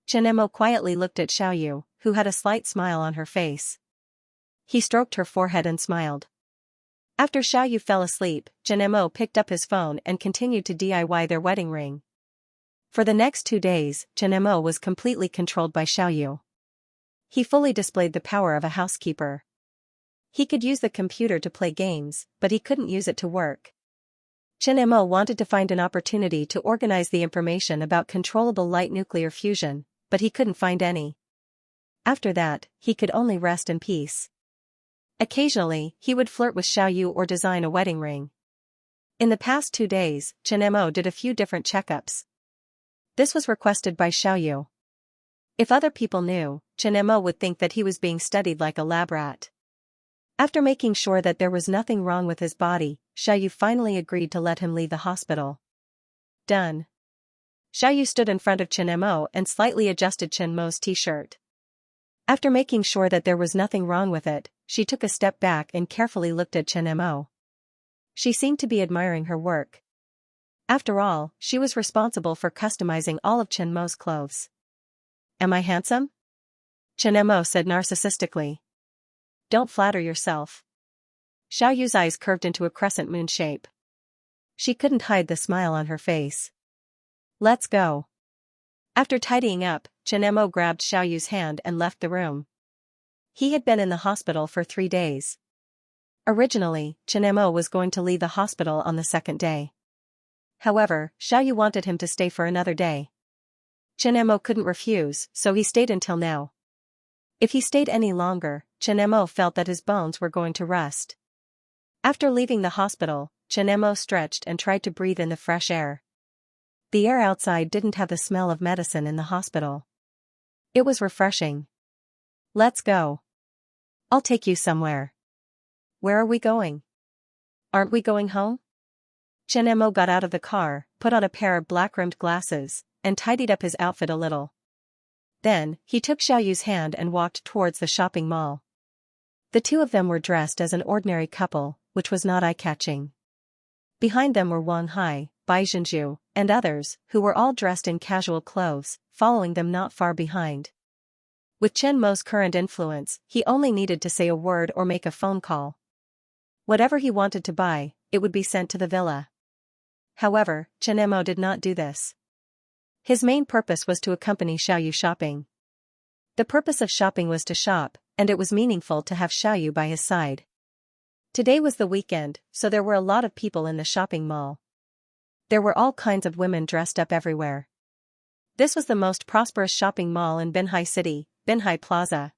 Chen Mo quietly looked at Xiaoyu, who had a slight smile on her face. He stroked her forehead and smiled. After Xiaoyu fell asleep, Chen Mo picked up his phone and continued to DIY their wedding ring. For the next 2 days, Chen Mo was completely controlled by Xiaoyu. He fully displayed the power of a housekeeper. He could use the computer to play games, but he couldn't use it to work. Chen Mo wanted to find an opportunity to organize the information about controllable light nuclear fusion, but he couldn't find any. After that, he could only rest in peace. Occasionally, he would flirt with Xiaoyu or design a wedding ring. In the past 2 days, Chen Mo did a few different checkups. This was requested by Xiaoyu. If other people knew, Chen Mo would think that he was being studied like a lab rat. After making sure that there was nothing wrong with his body, Xiaoyu finally agreed to let him leave the hospital. Done. Xiaoyu stood in front of Chen Mo and slightly adjusted Chen Mo's t-shirt. After making sure that there was nothing wrong with it, she took a step back and carefully looked at Chen Mo. She seemed to be admiring her work. After all, she was responsible for customizing all of Chen Mo's clothes. Am I handsome? Chen Mo said narcissistically. Don't flatter yourself. Xiaoyu's eyes curved into a crescent moon shape. She couldn't hide the smile on her face. Let's go. After tidying up, Chen Mo grabbed Xiaoyu's hand and left the room. He had been in the hospital for 3 days. Originally, Chen Mo was going to leave the hospital on the 2nd day. However, Xiaoyu wanted him to stay for another day. Chen Mo couldn't refuse, so he stayed until now. If he stayed any longer, Chen Mo felt that his bones were going to rust. After leaving the hospital, Chen Mo stretched and tried to breathe in the fresh air. The air outside didn't have the smell of medicine in the hospital. It was refreshing. Let's go. I'll take you somewhere. Where are we going? Aren't we going home? Chen Mo got out of the car, put on a pair of black-rimmed glasses, and tidied up his outfit a little. Then, he took Xiaoyu's hand and walked towards the shopping mall. The two of them were dressed as an ordinary couple, which was not eye-catching. Behind them were Wang Hai, Bai Zhenju, and others, who were all dressed in casual clothes, following them not far behind. With Chen Mo's current influence, he only needed to say a word or make a phone call. Whatever he wanted to buy, it would be sent to the villa. However, Chen Mo did not do this. His main purpose was to accompany Xiaoyu shopping. The purpose of shopping was to shop, and it was meaningful to have Xiaoyu by his side. Today was the weekend, so there were a lot of people in the shopping mall. There were all kinds of women dressed up everywhere. This was the most prosperous shopping mall in Binhai City, Binhai Plaza.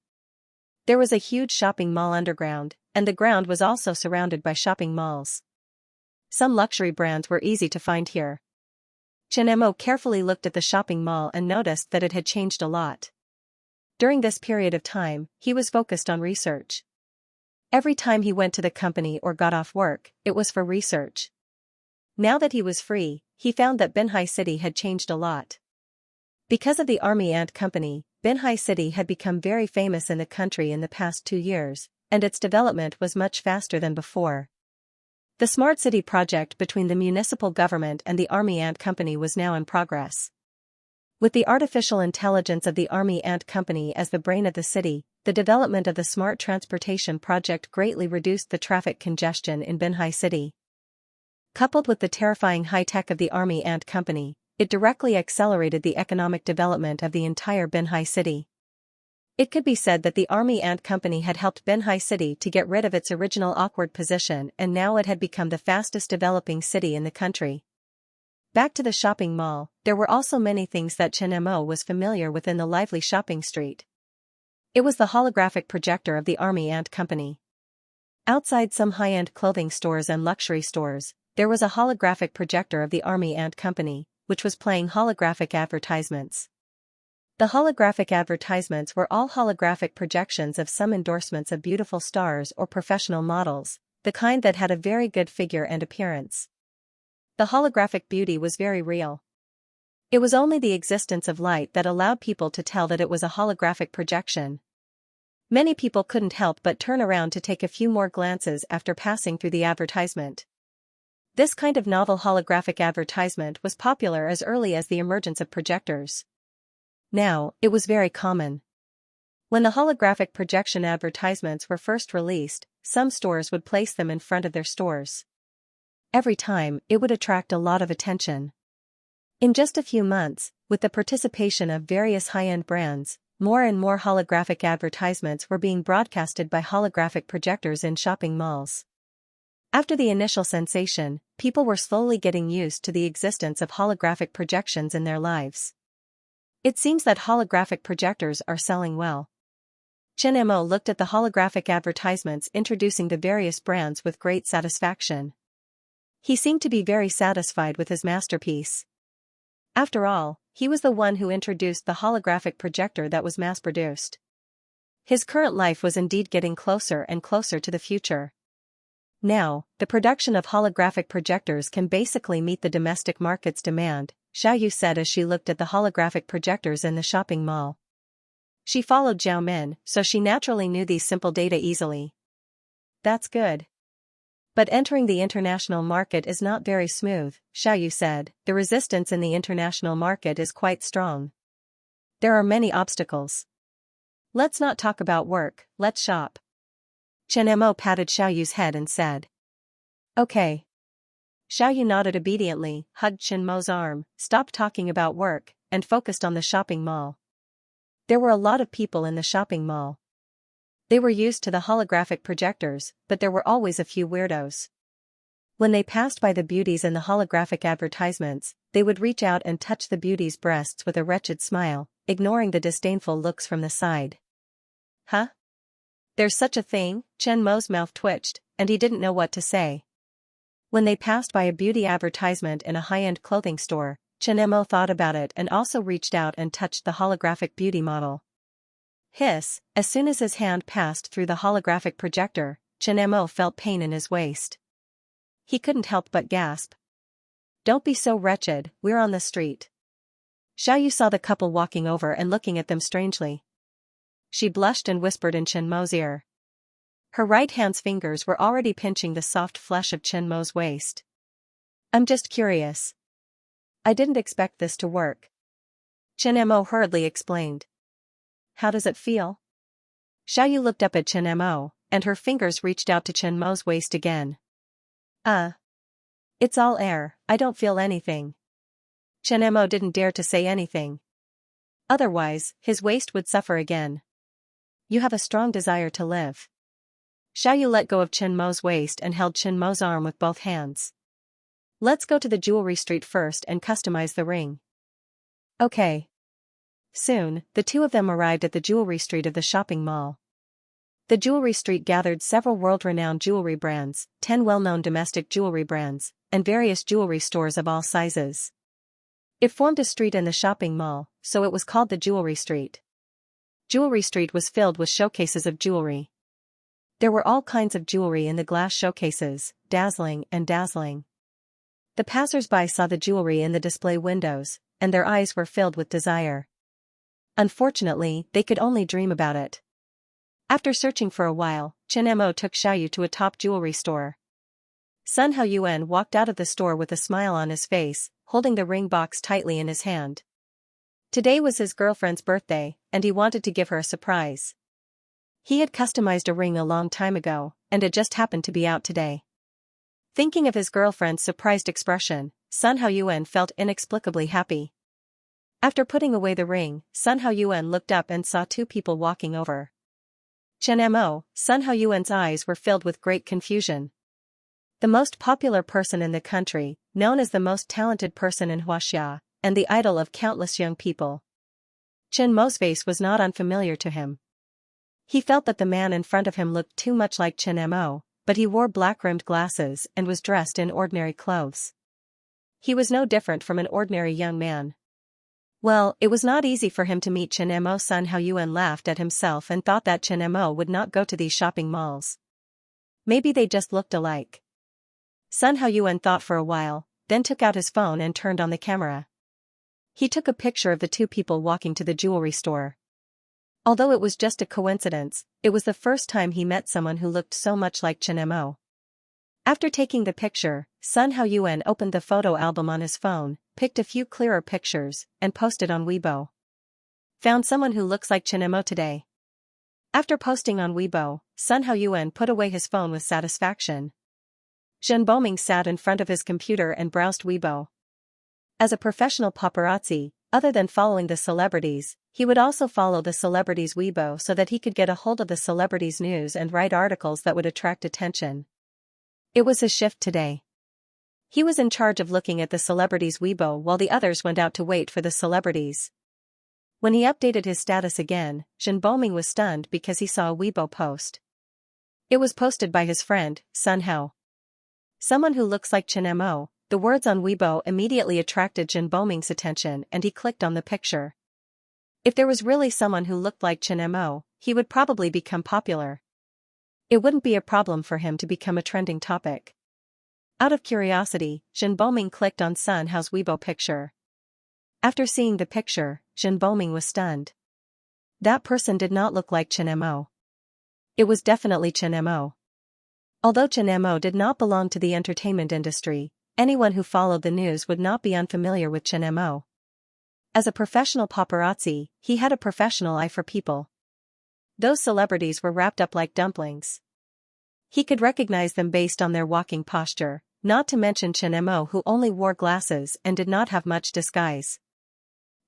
There was a huge shopping mall underground, and the ground was also surrounded by shopping malls. Some luxury brands were easy to find here. Chen Mo carefully looked at the shopping mall and noticed that it had changed a lot. During this period of time, he was focused on research. Every time he went to the company or got off work, it was for research. Now that he was free, he found that Binhai City had changed a lot. Because of the Army Ant Company, Binhai City had become very famous in the country in the past 2 years, and its development was much faster than before. The Smart City project between the municipal government and the Army Ant Company was now in progress. With the artificial intelligence of the Army Ant Company as the brain of the city, the development of the Smart Transportation project greatly reduced the traffic congestion in Binhai City. Coupled with the terrifying high-tech of the Army Ant Company, it directly accelerated the economic development of the entire Binhai City. It could be said that the Army Ant Company had helped Benhai City to get rid of its original awkward position, and now it had become the fastest developing city in the country. Back to the shopping mall, there were also many things that Chen Mo was familiar with in the lively shopping street. It was the holographic projector of the Army Ant Company. Outside some high-end clothing stores and luxury stores, there was a holographic projector of the Army Ant Company, which was playing holographic advertisements. The holographic advertisements were all holographic projections of some endorsements of beautiful stars or professional models, the kind that had a very good figure and appearance. The holographic beauty was very real. It was only the existence of light that allowed people to tell that it was a holographic projection. Many people couldn't help but turn around to take a few more glances after passing through the advertisement. This kind of novel holographic advertisement was popular as early as the emergence of projectors. Now, it was very common. When the holographic projection advertisements were first released, some stores would place them in front of their stores. Every time, it would attract a lot of attention. In just a few months, with the participation of various high-end brands, more and more holographic advertisements were being broadcasted by holographic projectors in shopping malls. After the initial sensation, people were slowly getting used to the existence of holographic projections in their lives. It seems that holographic projectors are selling well. Chen Mo looked at the holographic advertisements introducing the various brands with great satisfaction. He seemed to be very satisfied with his masterpiece. After all, he was the one who introduced the holographic projector that was mass-produced. His current life was indeed getting closer and closer to the future. Now, the production of holographic projectors can basically meet the domestic market's demand, Xiaoyu said as she looked at the holographic projectors in the shopping mall. She followed Zhao Min, so she naturally knew these simple data easily. That's good. But entering the international market is not very smooth, Xiaoyu said. The resistance in the international market is quite strong. There are many obstacles. Let's not talk about work, let's shop. Chen Mo patted Xiaoyu's head and said. Okay. Xiaoyu nodded obediently, hugged Chen Mo's arm, stopped talking about work, and focused on the shopping mall. There were a lot of people in the shopping mall. They were used to the holographic projectors, but there were always a few weirdos. When they passed by the beauties in the holographic advertisements, they would reach out and touch the beauties' breasts with a wretched smile, ignoring the disdainful looks from the side. Huh? There's such a thing? Chen Mo's mouth twitched, and he didn't know what to say. When they passed by a beauty advertisement in a high-end clothing store, Chen Mo thought about it and also reached out and touched the holographic beauty model. Hiss, as soon as his hand passed through the holographic projector, Chen Mo felt pain in his waist. He couldn't help but gasp. Don't be so wretched, we're on the street. Xiaoyu saw the couple walking over and looking at them strangely. She blushed and whispered in Chen Mo's ear. Her right hand's fingers were already pinching the soft flesh of Chen Mo's waist. I'm just curious. I didn't expect this to work. Chen Mo hurriedly explained. How does it feel? Xiaoyu looked up at Chen Mo, and her fingers reached out to Chen Mo's waist again. It's all air, I don't feel anything. Chen Mo didn't dare to say anything. Otherwise, his waist would suffer again. You have a strong desire to live. Xiaoyu let go of Chen Mo's waist and held Chen Mo's arm with both hands. Let's go to the jewelry street first and customize the ring. Okay. Soon, the two of them arrived at the jewelry street of the shopping mall. The jewelry street gathered several world-renowned jewelry brands, 10 well-known domestic jewelry brands, and various jewelry stores of all sizes. It formed a street in the shopping mall, so it was called the jewelry street. Jewelry street was filled with showcases of jewelry. There were all kinds of jewelry in the glass showcases, dazzling and dazzling. The passers-by saw the jewelry in the display windows, and their eyes were filled with desire. Unfortunately, they could only dream about it. After searching for a while, Chen Mo took Xiaoyu to a top jewelry store. Sun Hao Yuan walked out of the store with a smile on his face, holding the ring box tightly in his hand. Today was his girlfriend's birthday, and he wanted to give her a surprise. He had customized a ring a long time ago, and it just happened to be out today. Thinking of his girlfriend's surprised expression, Sun Hao Yuan felt inexplicably happy. After putting away the ring, Sun Haoyuan looked up and saw two people walking over. Chen Mo, Sun Haoyuan's eyes were filled with great confusion. The most popular person in the country, known as the most talented person in Huaxia, and the idol of countless young people. Chen Mo's face was not unfamiliar to him. He felt that the man in front of him looked too much like Chen Mo, but he wore black-rimmed glasses and was dressed in ordinary clothes. He was no different from an ordinary young man. Well, it was not easy for him to meet Chen Mo. Sun Haoyuan laughed at himself and thought that Chen Mo would not go to these shopping malls. Maybe they just looked alike. Sun Haoyuan thought for a while, then took out his phone and turned on the camera. He took a picture of the two people walking to the jewelry store. Although it was just a coincidence, it was the first time he met someone who looked so much like Chen Mo. After taking the picture, Sun Haoyuan opened the photo album on his phone, picked a few clearer pictures, and posted on Weibo. Found someone who looks like Chen Mo today. After posting on Weibo, Sun Haoyuan put away his phone with satisfaction. Zhen Boming sat in front of his computer and browsed Weibo. As a professional paparazzi, other than following the celebrities, he would also follow the celebrities' Weibo so that he could get a hold of the celebrities' news and write articles that would attract attention. It was his shift today. He was in charge of looking at the celebrities' Weibo while the others went out to wait for the celebrities. When he updated his status again, Zhen Boming was stunned because he saw a Weibo post. It was posted by his friend, Sun Hao. Someone who looks like Chen Mo. The words on Weibo immediately attracted Zhen Boming's attention and he clicked on the picture. If there was really someone who looked like Chen Mo, he would probably become popular. It wouldn't be a problem for him to become a trending topic. Out of curiosity, Zhen Boming clicked on Sun Hao's Weibo picture. After seeing the picture, Zhen Boming was stunned. That person did not look like Chen Mo. It was definitely Chen Mo. Although Chen Mo did not belong to the entertainment industry, anyone who followed the news would not be unfamiliar with Chen Mo. As a professional paparazzi, he had a professional eye for people. Those celebrities were wrapped up like dumplings. He could recognize them based on their walking posture, not to mention Chen Mo, who only wore glasses and did not have much disguise.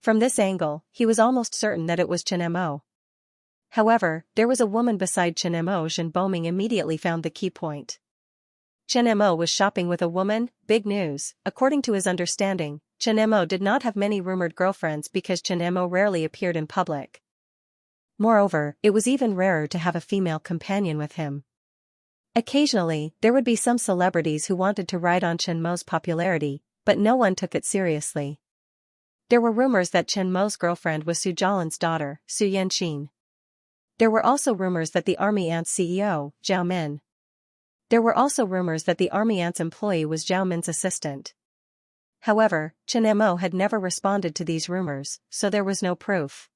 From this angle, he was almost certain that it was Chen Mo. However, there was a woman beside Chen Mo. Zhen Boming immediately found the key point. Chen Mo was shopping with a woman, big news. According to his understanding, Chen Mo did not have many rumored girlfriends because Chen Mo rarely appeared in public. Moreover, it was even rarer to have a female companion with him. Occasionally, there would be some celebrities who wanted to ride on Chen Mo's popularity, but no one took it seriously. There were rumors that Chen Mo's girlfriend was Su Jialan's daughter, Su Yanqin. There were also rumors that the Army Ant's CEO, Zhao Min. There were also rumors that the Army Ant's employee was Zhao Min's assistant. However, Chen Mo had never responded to these rumors, so there was no proof.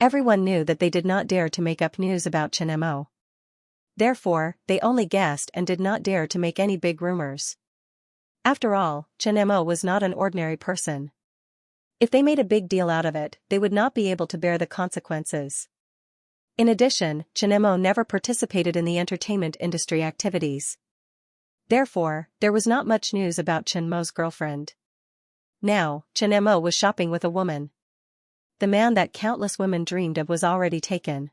Everyone knew that they did not dare to make up news about Chen Mo. Therefore, they only guessed and did not dare to make any big rumors. After all, Chen Mo was not an ordinary person. If they made a big deal out of it, they would not be able to bear the consequences. In addition, Chen Mo never participated in the entertainment industry activities. Therefore, there was not much news about Chen Mo's girlfriend. Now, Chen Mo was shopping with a woman. The man that countless women dreamed of was already taken.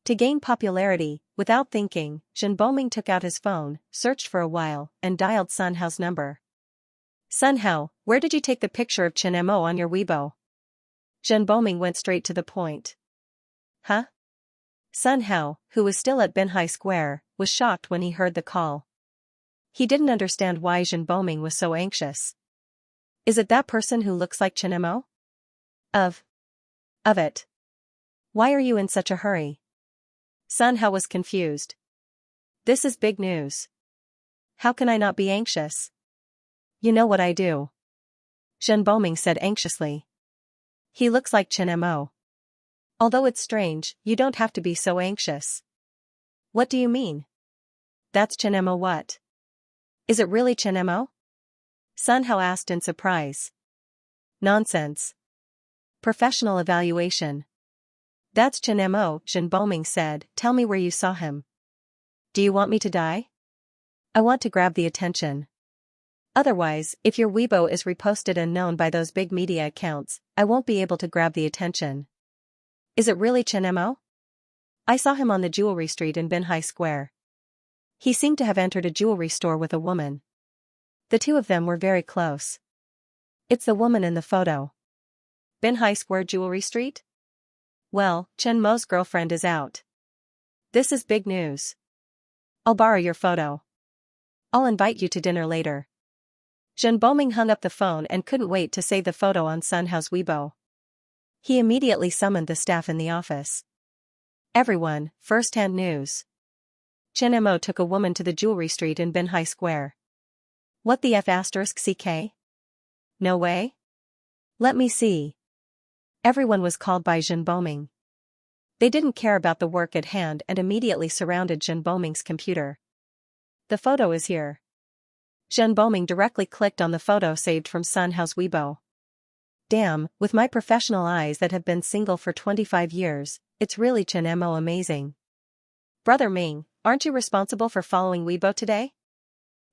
To gain popularity, without thinking, Zhen Boming took out his phone, searched for a while, and dialed Sun Hao's number. Sun Hao, where did you take the picture of Chen Mo on your Weibo? Zhen Boming went straight to the point. Huh? Sun Hao, who was still at Binhai Square, was shocked when he heard the call. He didn't understand why Zhen Boming was so anxious. Is it that person who looks like Chen Mo? Of it. Why are you in such a hurry? Sun Hao was confused. This is big news. How can I not be anxious? You know what I do. Zhen Boming said anxiously. He looks like Chen Mo. Although it's strange, you don't have to be so anxious. What do you mean? That's Chen Mo what? Is it really Chen Mo? Sun Hao asked in surprise. Nonsense. Professional evaluation. That's Chen Mo, Zhen Boming said. Tell me where you saw him. Do you want me to die? I want to grab the attention. Otherwise, if your Weibo is reposted and known by those big media accounts, I won't be able to grab the attention. Is it really Chen Mo? I saw him on the jewelry street in Binhai Square. He seemed to have entered a jewelry store with a woman. The two of them were very close. It's the woman in the photo. Binhai Square Jewelry Street? Well, Chen Mo's girlfriend is out. This is big news. I'll borrow your photo. I'll invite you to dinner later. Zhen Boming hung up the phone and couldn't wait to save the photo on Sun Hao's Weibo. He immediately summoned the staff in the office. Everyone, first-hand news. Chen Mo took a woman to the jewelry street in Binhai Square. What the F***ck? No way? Let me see. Everyone was called by Zhen Boming. They didn't care about the work at hand and immediately surrounded Zhen Boming's computer. The photo is here. Zhen Boming directly clicked on the photo saved from Sun Hao's Weibo. Damn, with my professional eyes that have been single for 25 years, it's really Chen Mo amazing. Brother Ming, aren't you responsible for following Weibo today?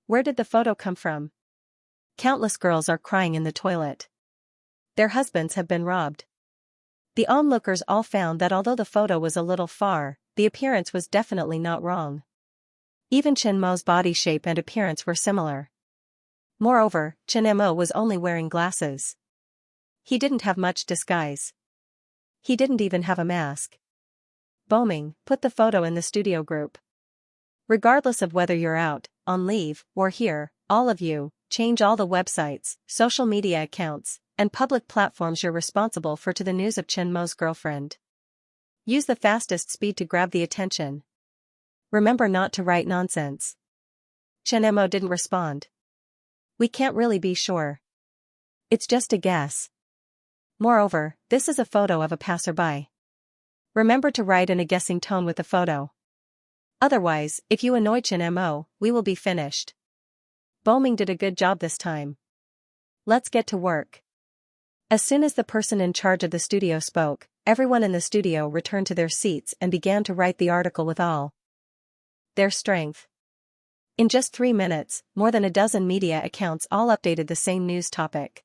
Where did the photo come from? Countless girls are crying in the toilet. Their husbands have been robbed. The onlookers all found that although the photo was a little far, the appearance was definitely not wrong. Even Chen Mo's body shape and appearance were similar. Moreover, Chen Mo was only wearing glasses. He didn't have much disguise. He didn't even have a mask. Boming, put the photo in the studio group. Regardless of whether you're out, on leave, or here, all of you, change all the websites, social media accounts, and public platforms you're responsible for to the news of Chen Mo's girlfriend. Use the fastest speed to grab the attention. Remember not to write nonsense. Chen Mo didn't respond. We can't really be sure. It's just a guess. Moreover, this is a photo of a passerby. Remember to write in a guessing tone with the photo. Otherwise, if you annoy Chen Mo, we will be finished. Boming did a good job this time. Let's get to work. As soon as the person in charge of the studio spoke, everyone in the studio returned to their seats and began to write the article with all their strength. In just 3 minutes, more than a dozen media accounts all updated the same news topic.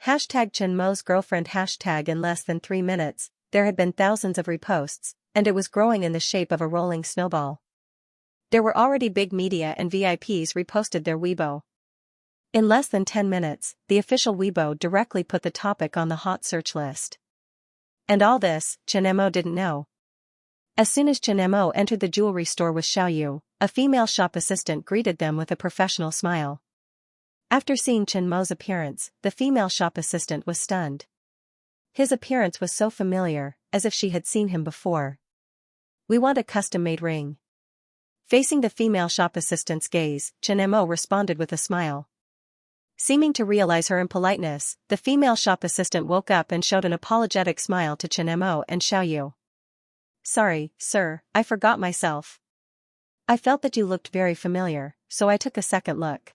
Hashtag Chen Mo's girlfriend hashtag in less than 3 minutes, there had been thousands of reposts, and it was growing in the shape of a rolling snowball. There were already big media and VIPs reposted their Weibo. In less than 10 minutes, the official Weibo directly put the topic on the hot search list. And all this, Chen Mo didn't know. As soon as Chen Mo entered the jewelry store with Xiaoyu, a female shop assistant greeted them with a professional smile. After seeing Chen Mo's appearance, the female shop assistant was stunned. His appearance was so familiar, as if she had seen him before. We want a custom-made ring. Facing the female shop assistant's gaze, Chen Mo responded with a smile. Seeming to realize her impoliteness, the female shop assistant woke up and showed an apologetic smile to Chen Mo and Xiaoyu. Sorry, sir, I forgot myself. I felt that you looked very familiar, so I took a second look.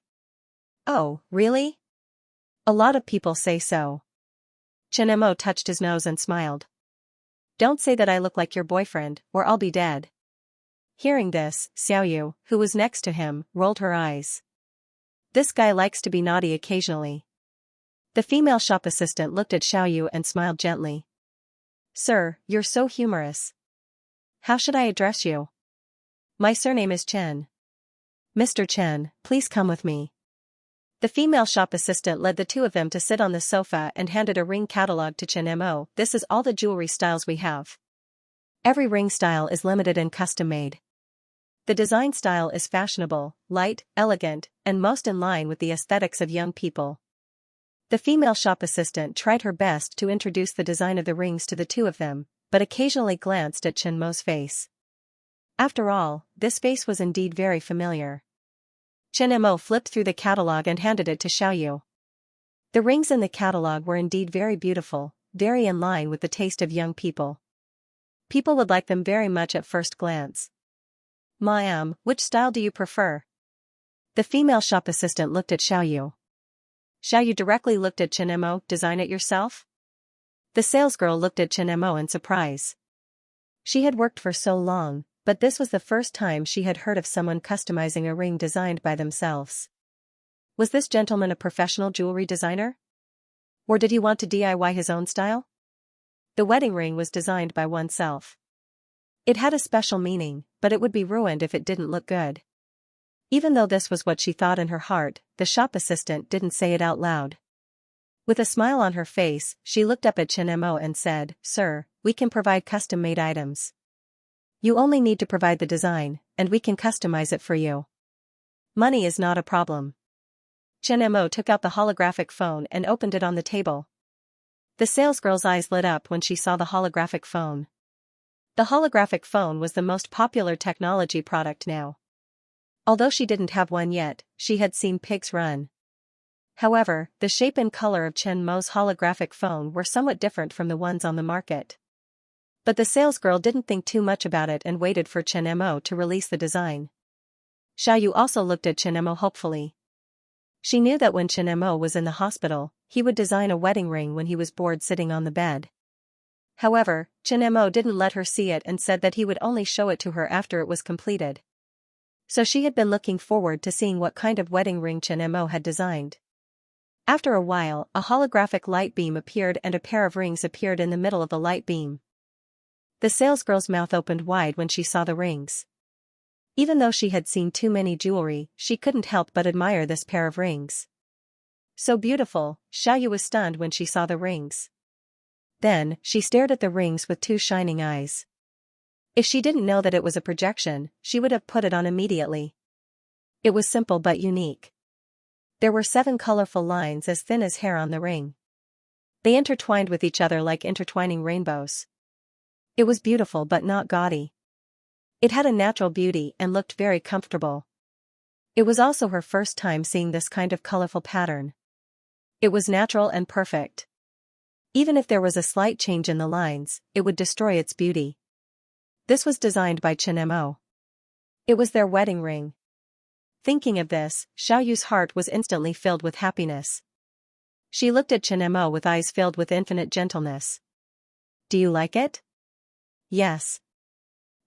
Oh, really? A lot of people say so. Chen Mo touched his nose and smiled. Don't say that I look like your boyfriend, or I'll be dead. Hearing this, Xiaoyu, who was next to him, rolled her eyes. This guy likes to be naughty occasionally. The female shop assistant looked at Xiaoyu and smiled gently. Sir, you're so humorous. How should I address you? My surname is Chen. Mr. Chen, please come with me. The female shop assistant led the two of them to sit on the sofa and handed a ring catalog to Chen Mo. This is all the jewelry styles we have. Every ring style is limited and custom-made. The design style is fashionable, light, elegant, and most in line with the aesthetics of young people. The female shop assistant tried her best to introduce the design of the rings to the two of them, but occasionally glanced at Chen Mo's face. After all, this face was indeed very familiar. Chen Mo flipped through the catalog and handed it to Xiaoyu. The rings in the catalog were indeed very beautiful, very in line with the taste of young people. People would like them very much at first glance. Ma'am, which style do you prefer? The female shop assistant looked at Xiaoyu. Xiaoyu directly looked at Chen Mo. Design it yourself? The salesgirl looked at Chen Mo in surprise. She had worked for so long, but this was the first time she had heard of someone customizing a ring designed by themselves. Was this gentleman a professional jewelry designer? Or did he want to DIY his own style? The wedding ring was designed by oneself. It had a special meaning, but it would be ruined if it didn't look good. Even though this was what she thought in her heart, the shop assistant didn't say it out loud. With a smile on her face, she looked up at Chen and said, "Sir, we can provide custom-made items. You only need to provide the design, and we can customize it for you. Money is not a problem." Chen took out the holographic phone and opened it on the table. The salesgirl's eyes lit up when she saw the holographic phone. The holographic phone was the most popular technology product now. Although she didn't have one yet, she had seen pigs run. However, the shape and color of Chen Mo's holographic phone were somewhat different from the ones on the market. But the salesgirl didn't think too much about it and waited for Chen to release the design. Xiaoyu also looked at Chen hopefully. She knew that when Chen was in the hospital, he would design a wedding ring when he was bored sitting on the bed. However, Chen didn't let her see it and said that he would only show it to her after it was completed. So she had been looking forward to seeing what kind of wedding ring Chen had designed. After a while, a holographic light beam appeared and a pair of rings appeared in the middle of the light beam. The salesgirl's mouth opened wide when she saw the rings. Even though she had seen too many jewelry, she couldn't help but admire this pair of rings. So beautiful, Xiaoyu was stunned when she saw the rings. Then, she stared at the rings with two shining eyes. If she didn't know that it was a projection, she would have put it on immediately. It was simple but unique. There were 7 colorful lines as thin as hair on the ring. They intertwined with each other like intertwining rainbows. It was beautiful but not gaudy. It had a natural beauty and looked very comfortable. It was also her first time seeing this kind of colorful pattern. It was natural and perfect. Even if there was a slight change in the lines, it would destroy its beauty. This was designed by Chen It was their wedding ring. Thinking of this, Xiaoyu's heart was instantly filled with happiness. She looked at Chen with eyes filled with infinite gentleness. "Do you like it?" "Yes."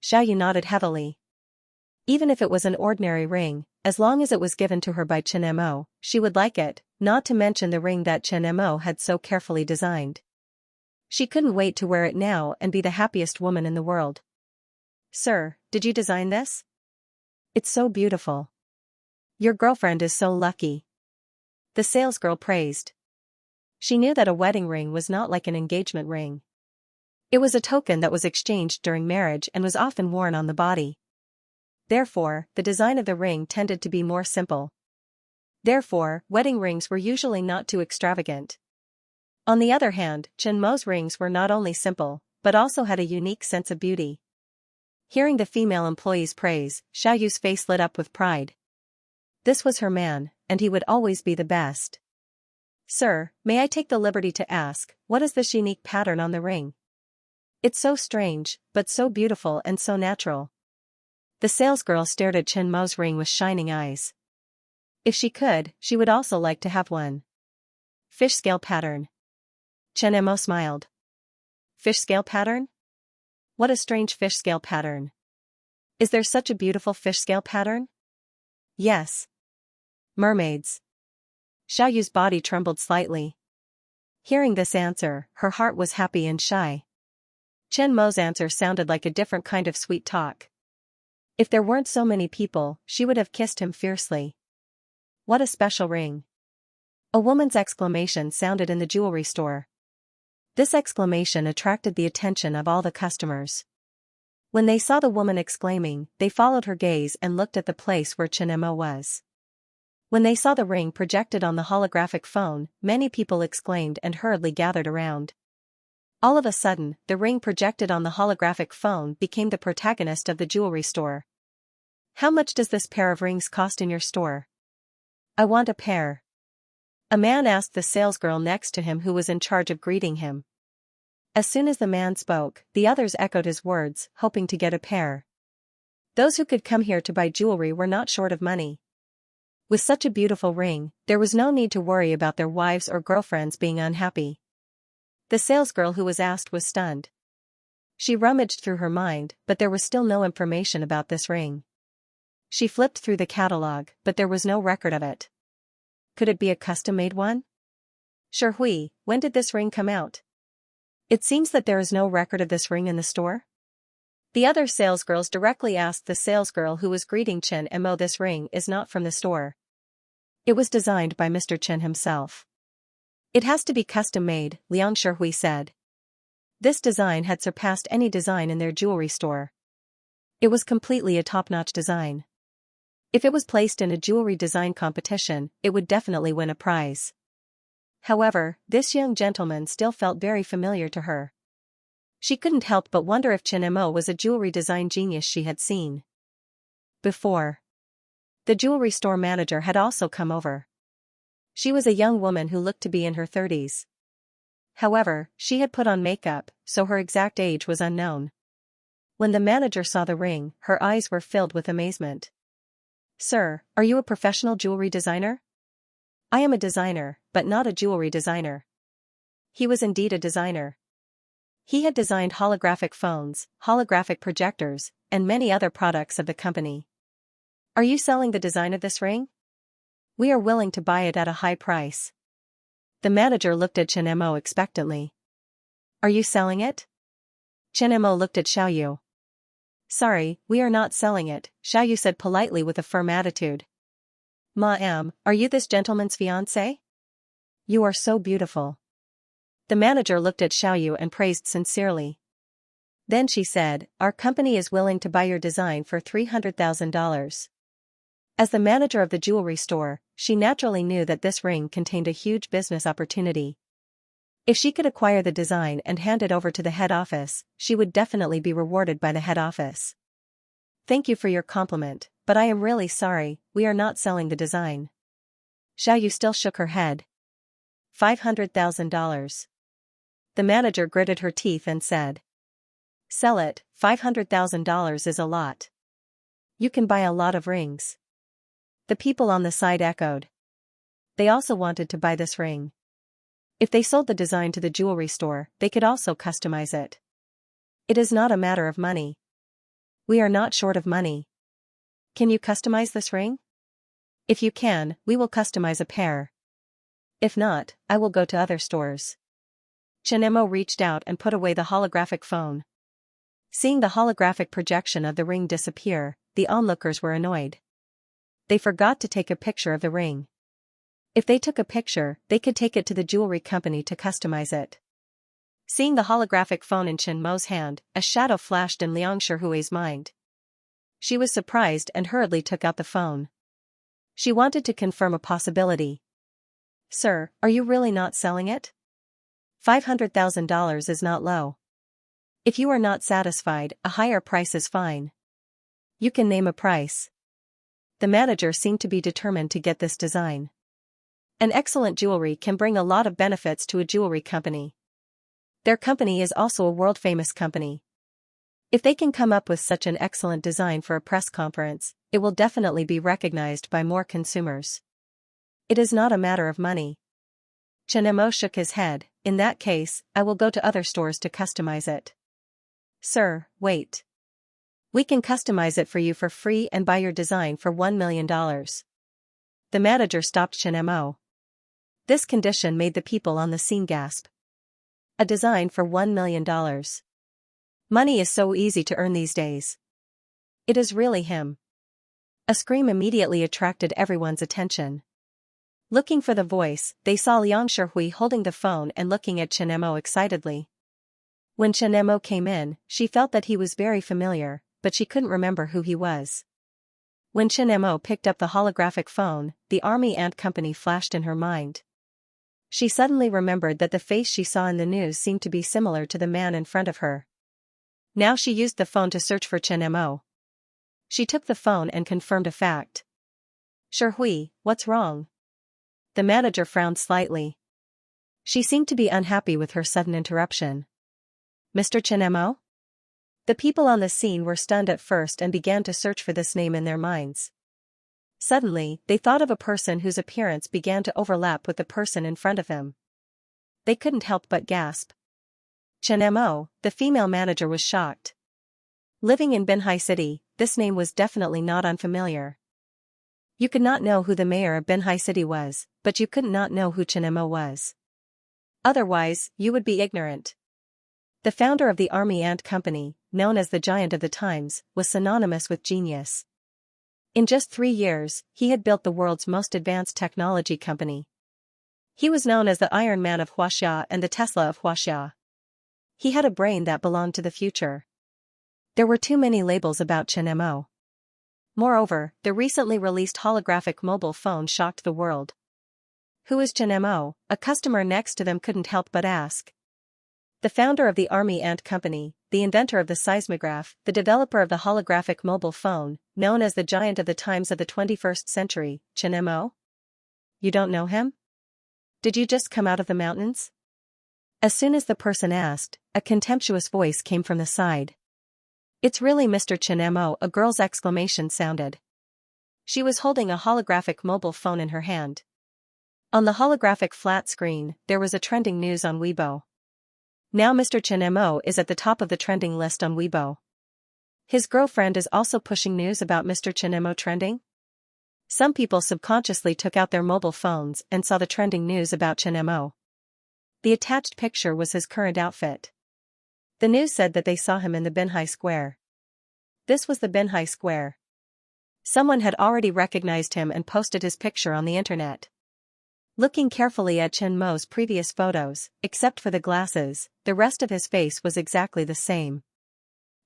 Xiaoyu nodded heavily. Even if it was an ordinary ring, as long as it was given to her by Chen she would like it, not to mention the ring that Chen had so carefully designed. She couldn't wait to wear it now and be the happiest woman in the world. "Sir, did you design this? It's so beautiful. Your girlfriend is so lucky." The salesgirl praised. She knew that a wedding ring was not like an engagement ring. It was a token that was exchanged during marriage and was often worn on the body. Therefore, the design of the ring tended to be more simple. Therefore, wedding rings were usually not too extravagant. On the other hand, Chen Mo's rings were not only simple, but also had a unique sense of beauty. Hearing the female employee's praise, Xiaoyu's face lit up with pride. This was her man, and he would always be the best. "Sir, may I take the liberty to ask, what is this unique pattern on the ring? It's so strange, but so beautiful and so natural." The salesgirl stared at Chen Mo's ring with shining eyes. If she could, she would also like to have one. "Fish scale pattern." Chen smiled. "Fish scale pattern? What a strange fish scale pattern. Is there such a beautiful fish scale pattern?" "Yes. Mermaids." Xiaoyu's body trembled slightly. Hearing this answer, her heart was happy and shy. Chen Mo's answer sounded like a different kind of sweet talk. If there weren't so many people, she would have kissed him fiercely. "What a special ring." A woman's exclamation sounded in the jewelry store. This exclamation attracted the attention of all the customers. When they saw the woman exclaiming, they followed her gaze and looked at the place where Chen was. When they saw the ring projected on the holographic phone, many people exclaimed and hurriedly gathered around. All of a sudden, the ring projected on the holographic phone became the protagonist of the jewelry store. "How much does this pair of rings cost in your store?" "I want a pair." A man asked the salesgirl next to him who was in charge of greeting him. As soon as the man spoke, the others echoed his words, hoping to get a pair. Those who could come here to buy jewelry were not short of money. With such a beautiful ring, there was no need to worry about their wives or girlfriends being unhappy. The salesgirl who was asked was stunned. She rummaged through her mind, but there was still no information about this ring. She flipped through the catalog, but there was no record of it. Could it be a custom-made one? Sherhui, when did this ring come out? It seems that there is no record of this ring in the store. The other salesgirls directly asked the salesgirl who was greeting Chen Mo. This ring is not from the store. It was designed by Mr. Chen himself. It has to be custom-made, Liang Sherhui said. This design had surpassed any design in their jewelry store. It was completely a top-notch design. If it was placed in a jewelry design competition, it would definitely win a prize. However, this young gentleman still felt very familiar to her. She couldn't help but wonder if Chen Mo was a jewelry design genius she had seen before. The jewelry store manager had also come over. She was a young woman who looked to be in her 30s. However, she had put on makeup, so her exact age was unknown. When the manager saw the ring, her eyes were filled with amazement. "Sir, are you a professional jewelry designer?" "I am a designer, but not a jewelry designer." He was indeed a designer. He had designed holographic phones, holographic projectors, and many other products of the company. "Are you selling the design of this ring?" "We are willing to buy it at a high price." The manager looked at Chen Mo expectantly. "Are you selling it?" Chen Mo looked at Xiaoyu. "Sorry, we are not selling it," Xiaoyu said politely with a firm attitude. "Ma'am, are you this gentleman's fiancé? You are so beautiful." The manager looked at Xiaoyu and praised sincerely. Then she said, "Our company is willing to buy your design for $300,000. As the manager of the jewelry store, she naturally knew that this ring contained a huge business opportunity. If she could acquire the design and hand it over to the head office, she would definitely be rewarded by the head office. "Thank you for your compliment, but I am really sorry, we are not selling the design." Xiaoyu still shook her head. $500,000. The manager gritted her teeth and said, "Sell it, $500,000 is a lot. You can buy a lot of rings." The people on the side echoed. They also wanted to buy this ring. If they sold the design to the jewelry store, they could also customize it. "It is not a matter of money. We are not short of money. Can you customize this ring?" "If you can, we will customize a pair. If not, I will go to other stores." Chen Mo reached out and put away the holographic phone. Seeing the holographic projection of the ring disappear, the onlookers were annoyed. They forgot to take a picture of the ring. If they took a picture, they could take it to the jewelry company to customize it. Seeing the holographic phone in Chen Mo's hand, a shadow flashed in Liang Sherhui's mind. She was surprised and hurriedly took out the phone. She wanted to confirm a possibility. "Sir, are you really not selling it? $500,000 is not low. If you are not satisfied, a higher price is fine. You can name a price." The manager seemed to be determined to get this design. An excellent jewelry can bring a lot of benefits to a jewelry company. Their company is also a world-famous company. If they can come up with such an excellent design for a press conference, it will definitely be recognized by more consumers. It is not a matter of money. Chen Mo shook his head. "In that case, I will go to other stores to customize it." "Sir, wait. We can customize it for you for free and buy your design for $1 million. The manager stopped Chen Mo. This condition made the people on the scene gasp. A design for $1 million. Money is so easy to earn these days. It is really him. A scream immediately attracted everyone's attention. Looking for the voice, they saw Liang Sherhui holding the phone and looking at Chen Mo excitedly. When Chen Mo came in, she felt that he was very familiar, but she couldn't remember who he was. When Chen Mo picked up the holographic phone, the army ant company flashed in her mind. She suddenly remembered that the face she saw in the news seemed to be similar to the man in front of her. Now she used the phone to search for Chen Mo. She took the phone and confirmed a fact. "Sherhui, what's wrong?" The manager frowned slightly. She seemed to be unhappy with her sudden interruption. "Mr. Chen Mo?" The people on the scene were stunned at first and began to search for this name in their minds. Suddenly, they thought of a person whose appearance began to overlap with the person in front of him. They couldn't help but gasp. Chen Mo, the female manager, was shocked. Living in Binhai City, this name was definitely not unfamiliar. You could not know who the mayor of Binhai City was, but you couldn't not know who Chen Mo was. Otherwise, you would be ignorant. The founder of the Army Ant Company, known as the Giant of the Times, was synonymous with genius. In just 3 years, he had built the world's most advanced technology company. He was known as the Iron Man of Xianxia and the Tesla of Xianxia. He had a brain that belonged to the future. There were too many labels about Chen Mo. Moreover, the recently released holographic mobile phone shocked the world. Who is Chen Mo? A customer next to them couldn't help but ask. The founder of the Army Ant Company, the inventor of the seismograph, the developer of the holographic mobile phone, known as the Giant of the Times of the 21st century, Chen Mo? You don't know him? Did you just come out of the mountains? As soon as the person asked, a contemptuous voice came from the side. It's really Mr. Chen Mo, a girl's exclamation sounded. She was holding a holographic mobile phone in her hand. On the holographic flat screen, there was a trending news on Weibo. Now Mr. Chen Mo is at the top of the trending list on Weibo. His girlfriend is also pushing news about Mr. Chen Mo trending? Some people subconsciously took out their mobile phones and saw the trending news about Chen Mo. The attached picture was his current outfit. The news said that they saw him in the Binhai Square. This was the Binhai Square. Someone had already recognized him and posted his picture on the internet. Looking carefully at Chen Mo's previous photos, except for the glasses, the rest of his face was exactly the same.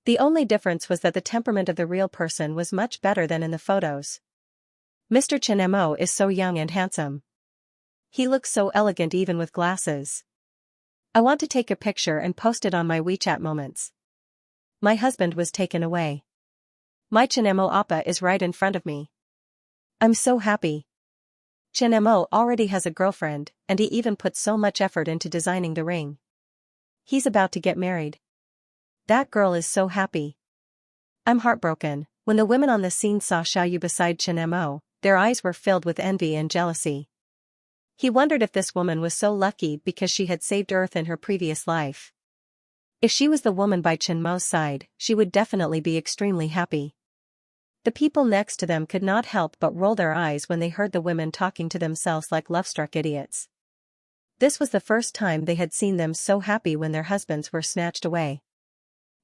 The only difference was that the temperament of the real person was much better than in the photos. Mr. Chen Mo is so young and handsome. He looks so elegant even with glasses. I want to take a picture and post it on my WeChat moments. My husband was taken away. My Chen Mo Appa is right in front of me. I'm so happy. Chen Mo already has a girlfriend, and he even put so much effort into designing the ring. He's about to get married. That girl is so happy. I'm heartbroken. When the women on the scene saw Xiaoyu beside Chen Mo, their eyes were filled with envy and jealousy. He wondered if this woman was so lucky because she had saved Earth in her previous life. If she was the woman by Chen Mo's side, she would definitely be extremely happy. The people next to them could not help but roll their eyes when they heard the women talking to themselves like love-struck idiots. This was the first time they had seen them so happy when their husbands were snatched away.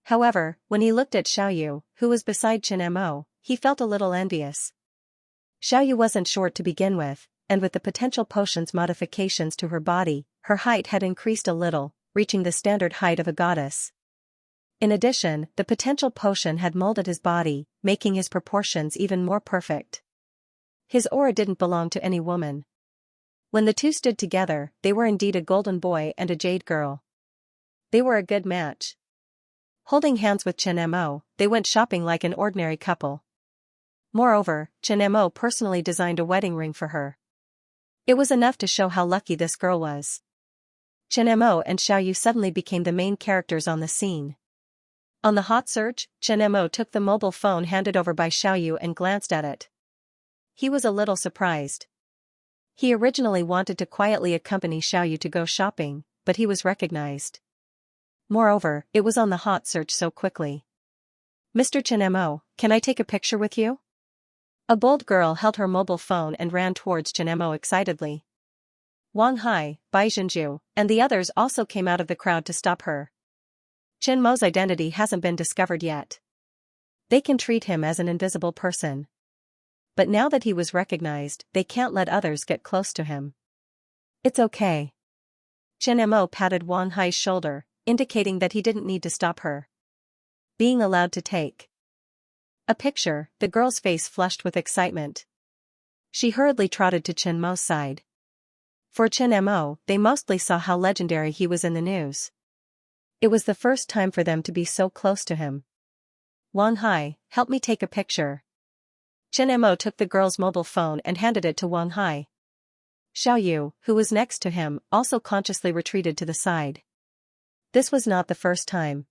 However, when he looked at Xiaoyu, who was beside Chen Mo, he felt a little envious. Xiaoyu wasn't short to begin with, and with the potential potion's modifications to her body, her height had increased a little, reaching the standard height of a goddess. In addition, the potential potion had molded his body, making his proportions even more perfect. His aura didn't belong to any woman. When the two stood together, they were indeed a golden boy and a jade girl. They were a good match. Holding hands with Chen Mo, they went shopping like an ordinary couple. Moreover, Chen Mo personally designed a wedding ring for her. It was enough to show how lucky this girl was. Chen Mo and Xiaoyu suddenly became the main characters on the scene. On the hot search, Chen Mo took the mobile phone handed over by Xiaoyu and glanced at it. He was a little surprised. He originally wanted to quietly accompany Xiaoyu to go shopping, but he was recognized. Moreover, it was on the hot search so quickly. Mr. Chen Mo, can I take a picture with you? A bold girl held her mobile phone and ran towards Chen Mo excitedly. Wang Hai, Bai Zhenju, and the others also came out of the crowd to stop her. Chen Mo's identity hasn't been discovered yet. They can treat him as an invisible person. But now that he was recognized, they can't let others get close to him. It's okay. Chen Mo patted Wang Hai's shoulder, indicating that he didn't need to stop her. Being allowed to take a picture, the girl's face flushed with excitement. She hurriedly trotted to Chen Mo's side. For Chen Mo, they mostly saw how legendary he was in the news. It was the first time for them to be so close to him. Wang Hai, help me take a picture. Chen Mo took the girl's mobile phone and handed it to Wang Hai. Xiaoyu, who was next to him, also consciously retreated to the side. This was not the first time.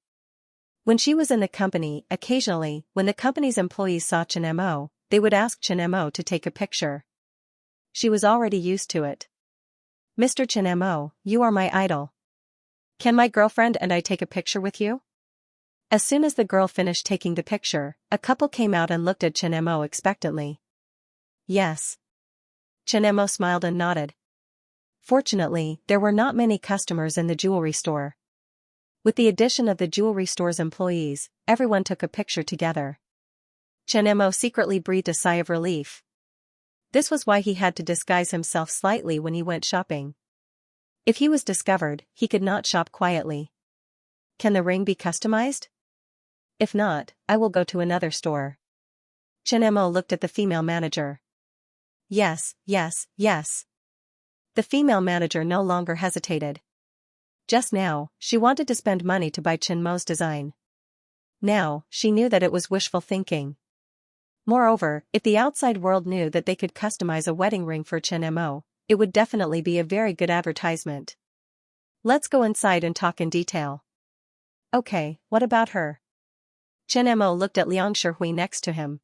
When she was in the company, occasionally, when the company's employees saw Chen Mo, they would ask Chen Mo to take a picture. She was already used to it. Mr. Chen Mo, you are my idol. Can my girlfriend and I take a picture with you? As soon as the girl finished taking the picture, a couple came out and looked at Chen Mo expectantly. yes. Chen Mo smiled and nodded. Fortunately, there were not many customers in the jewelry store. With the addition of the jewelry store's employees, everyone took a picture together. Chen Mo secretly breathed a sigh of relief. This was why he had to disguise himself slightly when he went shopping. If he was discovered, he could not shop quietly. Can the ring be customized? If not, I will go to another store. Chen Mo looked at the female manager. Yes, yes, yes. The female manager no longer hesitated. Just now, she wanted to spend money to buy Chen Mo's design. Now, she knew that it was wishful thinking. Moreover, if the outside world knew that they could customize a wedding ring for Chen Mo, it would definitely be a very good advertisement. Let's go inside and talk in detail. Okay, what about her? Chen Mo looked at Xianxia next to him.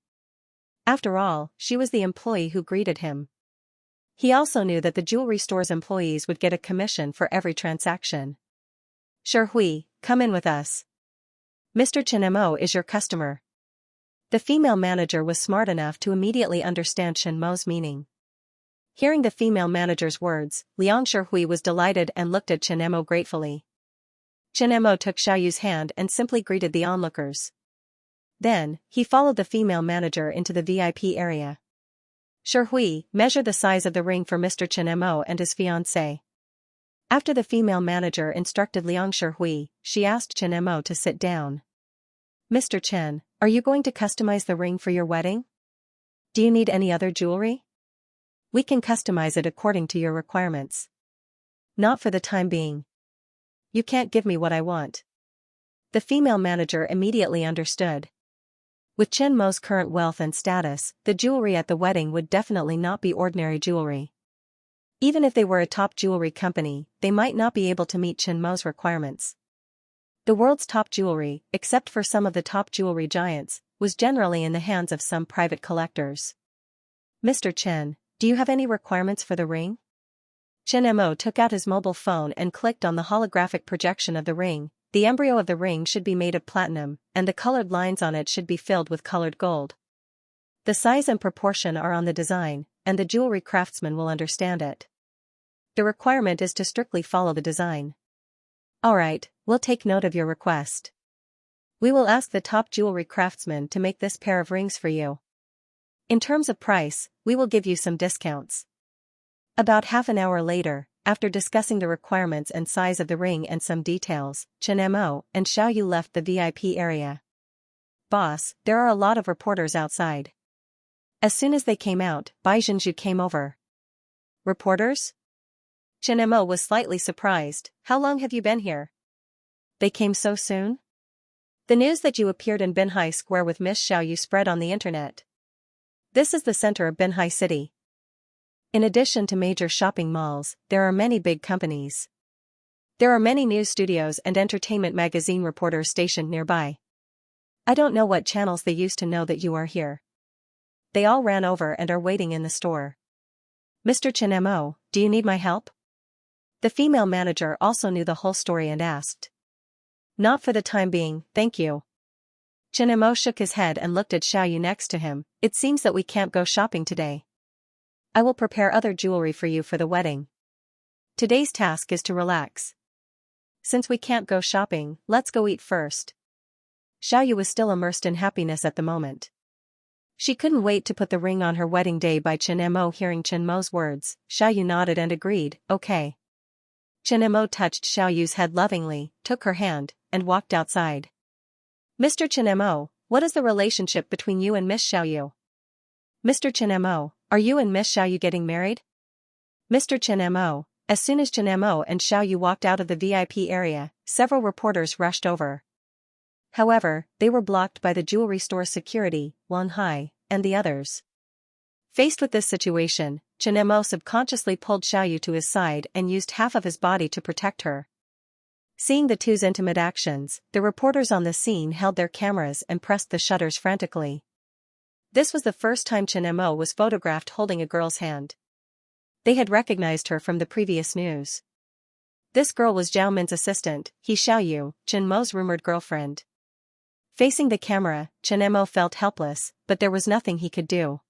After all, she was the employee who greeted him. He also knew that the jewelry store's employees would get a commission for every transaction. Hui, come in with us. Mr. Chen Mo is your customer. The female manager was smart enough to immediately understand Chen Mo's meaning. Hearing the female manager's words, Xianxia was delighted and looked at Chen Mo gratefully. Chen Mo took Xiaoyu's hand and simply greeted the onlookers. Then, he followed the female manager into the VIP area. Hui, measure the size of the ring for Mr. Chen Mo and his fiancée. After the female manager instructed Xianxia, she asked Chen Mo to sit down. Mr. Chen, are you going to customize the ring for your wedding? Do you need any other jewelry? We can customize it according to your requirements. Not for the time being. You can't give me what I want. The female manager immediately understood. With Chen Mo's current wealth and status, the jewelry at the wedding would definitely not be ordinary jewelry. Even if they were a top jewelry company, they might not be able to meet Chen Mo's requirements. The world's top jewelry, except for some of the top jewelry giants, was generally in the hands of some private collectors. Mr. Chen, do you have any requirements for the ring? Chen Mo took out his mobile phone and clicked on the holographic projection of the ring. The embryo of the ring should be made of platinum, and the colored lines on it should be filled with colored gold. The size and proportion are on the design, and the jewelry craftsman will understand it. The requirement is to strictly follow the design. Alright, we'll take note of your request. We will ask the top jewelry craftsman to make this pair of rings for you. In terms of price, we will give you some discounts. About half an hour later, after discussing the requirements and size of the ring and some details, Chen Mo and Xiaoyu left the VIP area. Boss, there are a lot of reporters outside. As soon as they came out, Bai Zhenju came over. Reporters? Chen Mo was slightly surprised. How long have you been here? They came so soon? The news that you appeared in Binhai Square with Miss Xiaoyu spread on the internet. This is the center of Binhai City. In addition to major shopping malls, there are many big companies. There are many news studios and entertainment magazine reporters stationed nearby. I don't know what channels they used to know that you are here. They all ran over and are waiting in the store. Mr. Chen Mo, do you need my help? The female manager also knew the whole story and asked. Not for the time being, thank you. Chen Mo shook his head and looked at Xiaoyu next to him. It seems that we can't go shopping today. I will prepare other jewelry for you for the wedding. Today's task is to relax. Since we can't go shopping, let's go eat first. Xiaoyu was still immersed in happiness at the moment. She couldn't wait to put the ring on her wedding day. By Chen Mo hearing Chen Mo's words, Xiaoyu nodded and agreed, okay. Chen Mo touched Xiaoyu's head lovingly, took her hand, and walked outside. Mr. Chen Mo, what is the relationship between you and Miss Xiaoyu? Mr. Chen Mo, are you and Miss Xiaoyu getting married? Mr. Chen Mo. As soon as Chen Mo and Xiaoyu walked out of the VIP area, several reporters rushed over. However, they were blocked by the jewelry store security, Wan Hai, and the others. Faced with this situation, Chen Mo subconsciously pulled Xiaoyu to his side and used half of his body to protect her. Seeing the two's intimate actions, the reporters on the scene held their cameras and pressed the shutters frantically. This was the first time Chen Mo was photographed holding a girl's hand. They had recognized her from the previous news. This girl was Zhao Min's assistant, He Xiaoyu, Chen Mo's rumored girlfriend. Facing the camera, Chen Mo felt helpless, but there was nothing he could do.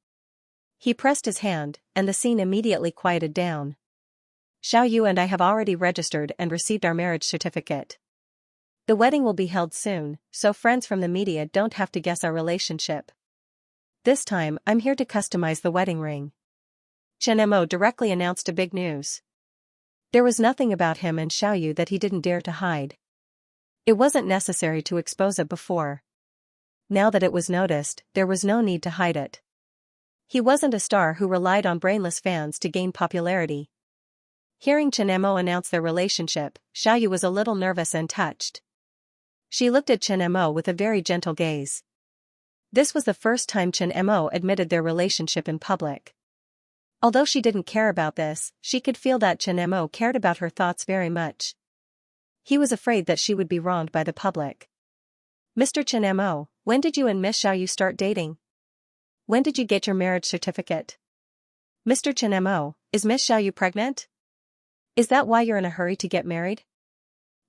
He pressed his hand, and the scene immediately quieted down. Xiaoyu and I have already registered and received our marriage certificate. The wedding will be held soon, so friends from the media don't have to guess our relationship. This time, I'm here to customize the wedding ring. Chen Mo directly announced a big news. There was nothing about him and Xiaoyu that he didn't dare to hide. It wasn't necessary to expose it before. Now that it was noticed, there was no need to hide it. He wasn't a star who relied on brainless fans to gain popularity. Hearing Chen Mo announce their relationship, Xiaoyu was a little nervous and touched. She looked at Chen Mo with a very gentle gaze. This was the first time Chen Mo admitted their relationship in public. Although she didn't care about this, she could feel that Chen Mo cared about her thoughts very much. He was afraid that she would be wronged by the public. Mr. Chen Mo, when did you and Miss Xiaoyu start dating? When did you get your marriage certificate? Mr. Chen Mo, is Miss Xiaoyu pregnant? Is that why you're in a hurry to get married?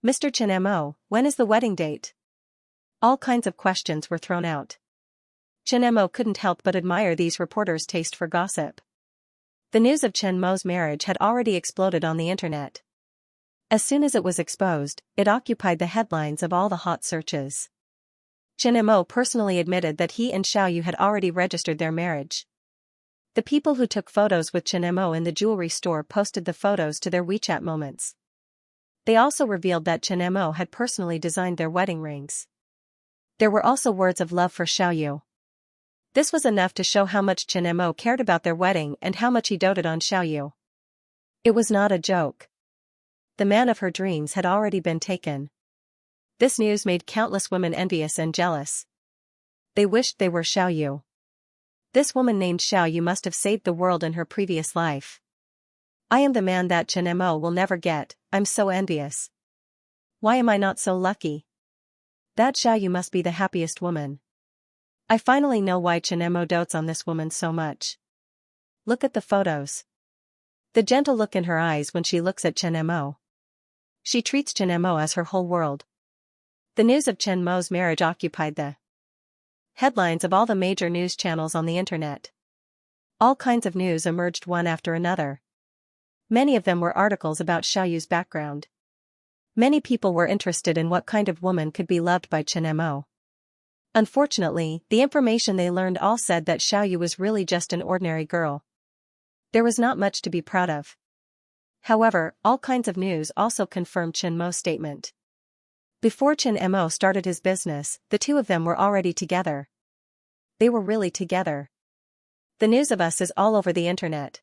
Mr. Chen Mo, when is the wedding date? All kinds of questions were thrown out. Chen Mo couldn't help but admire these reporters' taste for gossip. The news of Chen Mo's marriage had already exploded on the internet. As soon as it was exposed, it occupied the headlines of all the hot searches. Chen Mo personally admitted that he and Xiaoyu had already registered their marriage. The people who took photos with Chen Mo in the jewelry store posted the photos to their WeChat moments. They also revealed that Chen Mo had personally designed their wedding rings. There were also words of love for Xiaoyu. This was enough to show how much Chen Mo cared about their wedding and how much he doted on Xiaoyu. It was not a joke. The man of her dreams had already been taken. This news made countless women envious and jealous. They wished they were Xiaoyu. This woman named Xiaoyu must have saved the world in her previous life. I am the man that Chen Mo will never get, I'm so envious. Why am I not so lucky? That Xiaoyu must be the happiest woman. I finally know why Chen Mo dotes on this woman so much. Look at the photos. The gentle look in her eyes when she looks at Chen Mo. She treats Chen Mo as her whole world. The news of Chen Mo's marriage occupied the headlines of all the major news channels on the internet. All kinds of news emerged one after another. Many of them were articles about Xiaoyu's background. Many people were interested in what kind of woman could be loved by Chen Mo. Unfortunately, the information they learned all said that Xiaoyu was really just an ordinary girl. There was not much to be proud of. However, all kinds of news also confirmed Chen Mo's statement. Before Chen Mo started his business, the two of them were already together. They were really together. The news of us is all over the internet.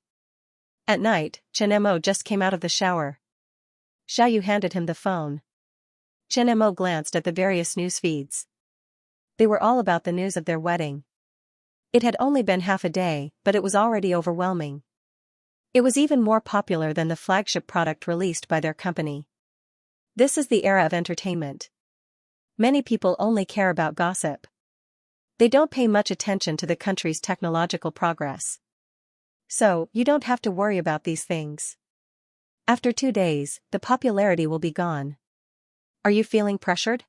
At night, Chen Mo just came out of the shower. Xiaoyu handed him the phone. Chen Mo glanced at the various news feeds. They were all about the news of their wedding. It had only been half a day, but it was already overwhelming. It was even more popular than the flagship product released by their company. This is the era of entertainment. Many people only care about gossip. They don't pay much attention to the country's technological progress. So, you don't have to worry about these things. After 2 days, the popularity will be gone. Are you feeling pressured?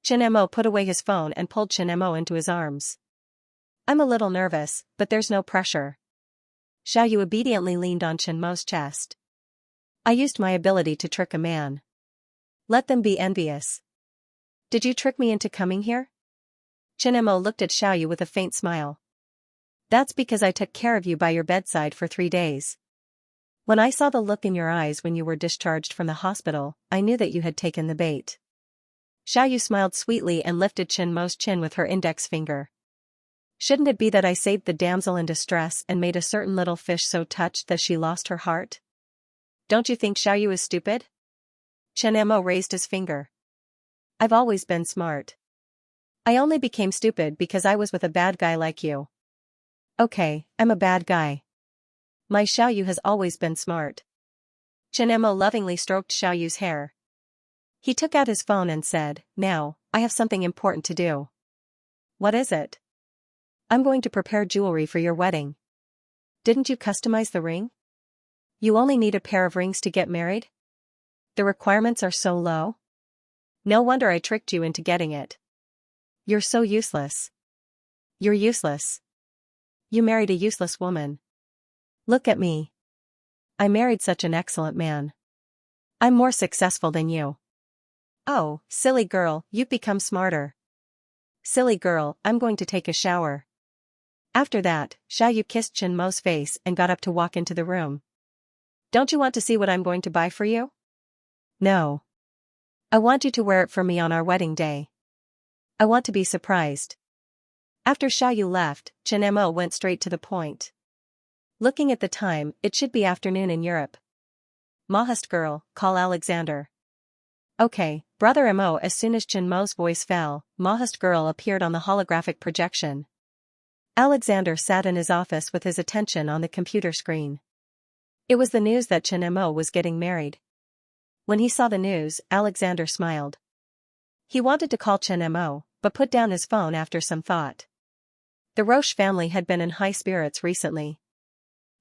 Chen Mo put away his phone and pulled Chen Mo into his arms. I'm a little nervous, but there's no pressure. Xiaoyu obediently leaned on Chen Mo's chest. I used my ability to trick a man. Let them be envious. Did you trick me into coming here? Chen Mo looked at Xiaoyu with a faint smile. That's because I took care of you by your bedside for 3 days. When I saw the look in your eyes when you were discharged from the hospital, I knew that you had taken the bait. Xiaoyu smiled sweetly and lifted Chen Mo's chin with her index finger. Shouldn't it be that I saved the damsel in distress and made a certain little fish so touched that she lost her heart? Don't you think Xiaoyu is stupid? Chen Mo raised his finger. I've always been smart. I only became stupid because I was with a bad guy like you. Okay, I'm a bad guy. My Xiaoyu has always been smart. Chen Mo lovingly stroked Xiaoyu's hair. He took out his phone and said, Now, I have something important to do. What is it? I'm going to prepare jewelry for your wedding. Didn't you customize the ring? You only need a pair of rings to get married? The requirements are so low? No wonder I tricked you into getting it. You're so useless. You're useless. you married a useless woman. Look at me. I married such an excellent man. I'm more successful than you. Oh, silly girl, you've become smarter. Silly girl, I'm going to take a shower. After that, Xiaoyu kissed Chen Mo's face and got up to walk into the room. Don't you want to see what I'm going to buy for you? No. I want you to wear it for me on our wedding day. I want to be surprised. After Xiaoyu left, Chen Mo went straight to the point. Looking at the time, it should be afternoon in Europe. Mahast girl, call Alexander. Okay, brother Mo. As soon as Chen Mo's voice fell, Mahast girl appeared on the holographic projection. Alexander sat in his office with his attention on the computer screen. It was the news that Chen Mo was getting married. When he saw the news, Alexander smiled. He wanted to call Chen Mo, but put down his phone after some thought. The Roche family had been in high spirits recently.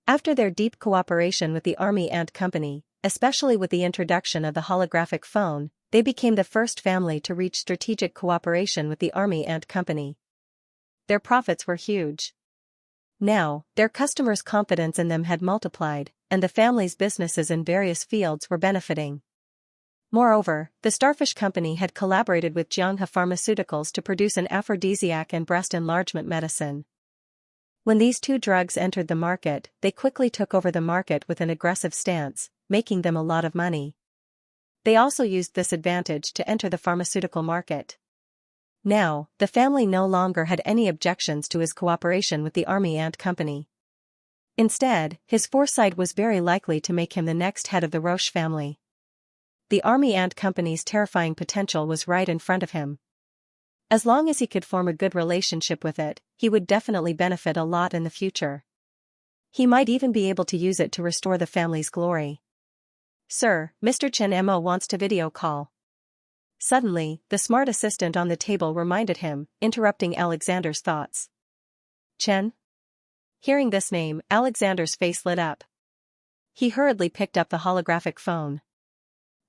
After their deep cooperation with the Army Ant Company, especially with the introduction of the holographic phone, they became the first family to reach strategic cooperation with the Army Ant Company. Their profits were huge. Now, their customers' confidence in them had multiplied, and the family's businesses in various fields were benefiting. Moreover, the Starfish Company had collaborated with Xianxia Pharmaceuticals to produce an aphrodisiac and breast enlargement medicine. When these two drugs entered the market, they quickly took over the market with an aggressive stance, making them a lot of money. They also used this advantage to enter the pharmaceutical market. Now, the family no longer had any objections to his cooperation with the Army Ant Company. Instead, his foresight was very likely to make him the next head of the Roche family. The Army Ant Company's terrifying potential was right in front of him. As long as he could form a good relationship with it, he would definitely benefit a lot in the future. He might even be able to use it to restore the family's glory. Sir, Mr. Chen Mo wants to video call. Suddenly, the smart assistant on the table reminded him, interrupting Alexander's thoughts. Chen? Hearing this name, Alexander's face lit up. He hurriedly picked up the holographic phone.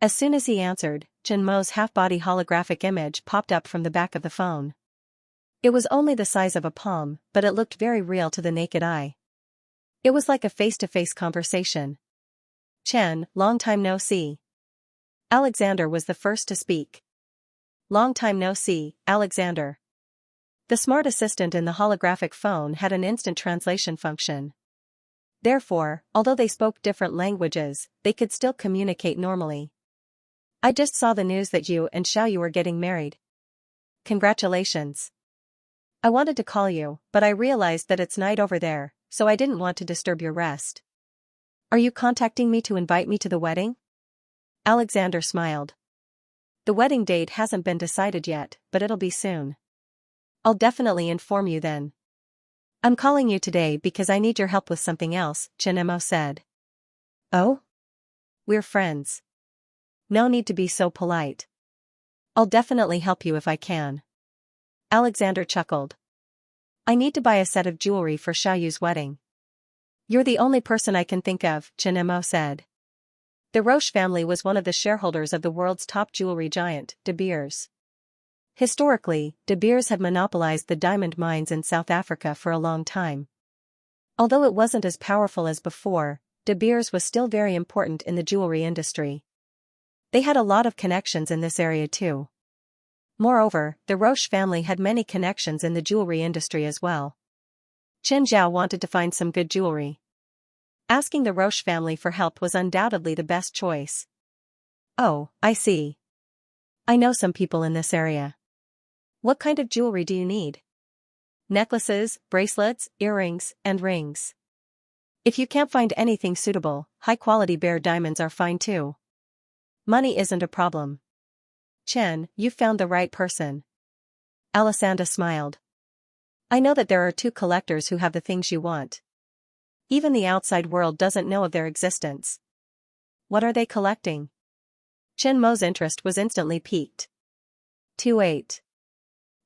As soon as he answered, Chen Mo's half-body holographic image popped up from the back of the phone. It was only the size of a palm, but it looked very real to the naked eye. It was like a face-to-face conversation. Chen, long time no see. Alexander was the first to speak. Long time no see, Alexander. The smart assistant in the holographic phone had an instant translation function. Therefore, although they spoke different languages, they could still communicate normally. I just saw the news that you and Xiaoyu were getting married. Congratulations. I wanted to call you, but I realized that it's night over there, so I didn't want to disturb your rest. Are you contacting me to invite me to the wedding? Alexander smiled. The wedding date hasn't been decided yet, but it'll be soon. I'll definitely inform you then. I'm calling you today because I need your help with something else, Chen Mo said. Oh? We're friends. No need to be so polite. I'll definitely help you if I can. Alexander chuckled. I need to buy a set of jewelry for Xiaoyu's wedding. You're the only person I can think of, Chen Mo said. The Roche family was one of the shareholders of the world's top jewelry giant, De Beers. Historically, De Beers had monopolized the diamond mines in South Africa for a long time. Although it wasn't as powerful as before, De Beers was still very important in the jewelry industry. They had a lot of connections in this area too. Moreover, the Roche family had many connections in the jewelry industry as well. Chen Zhao wanted to find some good jewelry. Asking the Roche family for help was undoubtedly the best choice. Oh, I see. I know some people in this area. What kind of jewelry do you need? Necklaces, bracelets, earrings, and rings. If you can't find anything suitable, high-quality bare diamonds are fine too. Money isn't a problem. Chen, you've found the right person. Alessandra smiled. I know that there are two collectors who have the things you want. Even the outside world doesn't know of their existence. What are they collecting? Chen Mo's interest was instantly piqued. 28.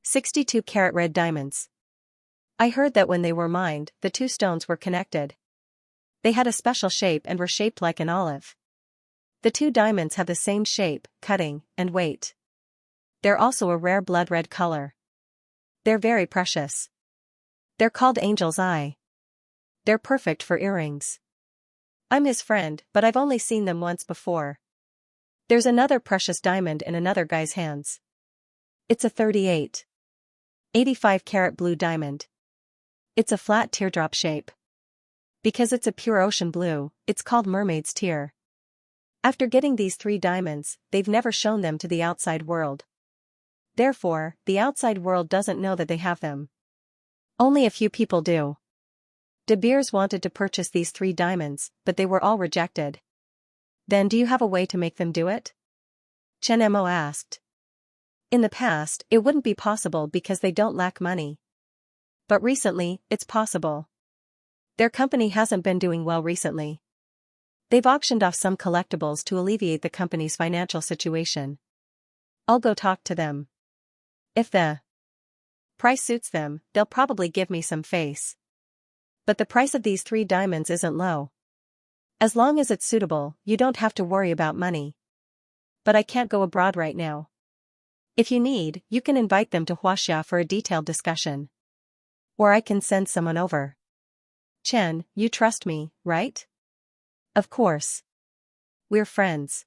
62-carat red diamonds. I heard that when they were mined, the two stones were connected. They had a special shape and were shaped like an olive. The two diamonds have the same shape, cutting, and weight. They're also a rare blood red color. They're very precious. They're called Angel's Eye. They're perfect for earrings. I'm his friend, but I've only seen them once before. There's another precious diamond in another guy's hands. It's a 85 carat blue diamond. It's a flat teardrop shape. Because it's a pure ocean blue, it's called mermaid's tear. After getting these 3 diamonds, they've never shown them to the outside world. Therefore, the outside world doesn't know that they have them. Only a few people do. De Beers wanted to purchase these 3 diamonds, but they were all rejected. Then do you have a way to make them do it? Chen Mo asked. In the past, it wouldn't be possible because they don't lack money. But recently, it's possible. Their company hasn't been doing well recently. They've auctioned off some collectibles to alleviate the company's financial situation. I'll go talk to them. If the price suits them, they'll probably give me some face. But the price of these 3 diamonds isn't low. As long as it's suitable, you don't have to worry about money. But I can't go abroad right now. If you need, you can invite them to Xianxia for a detailed discussion. Or I can send someone over. Chen, you trust me, right? Of course. We're friends.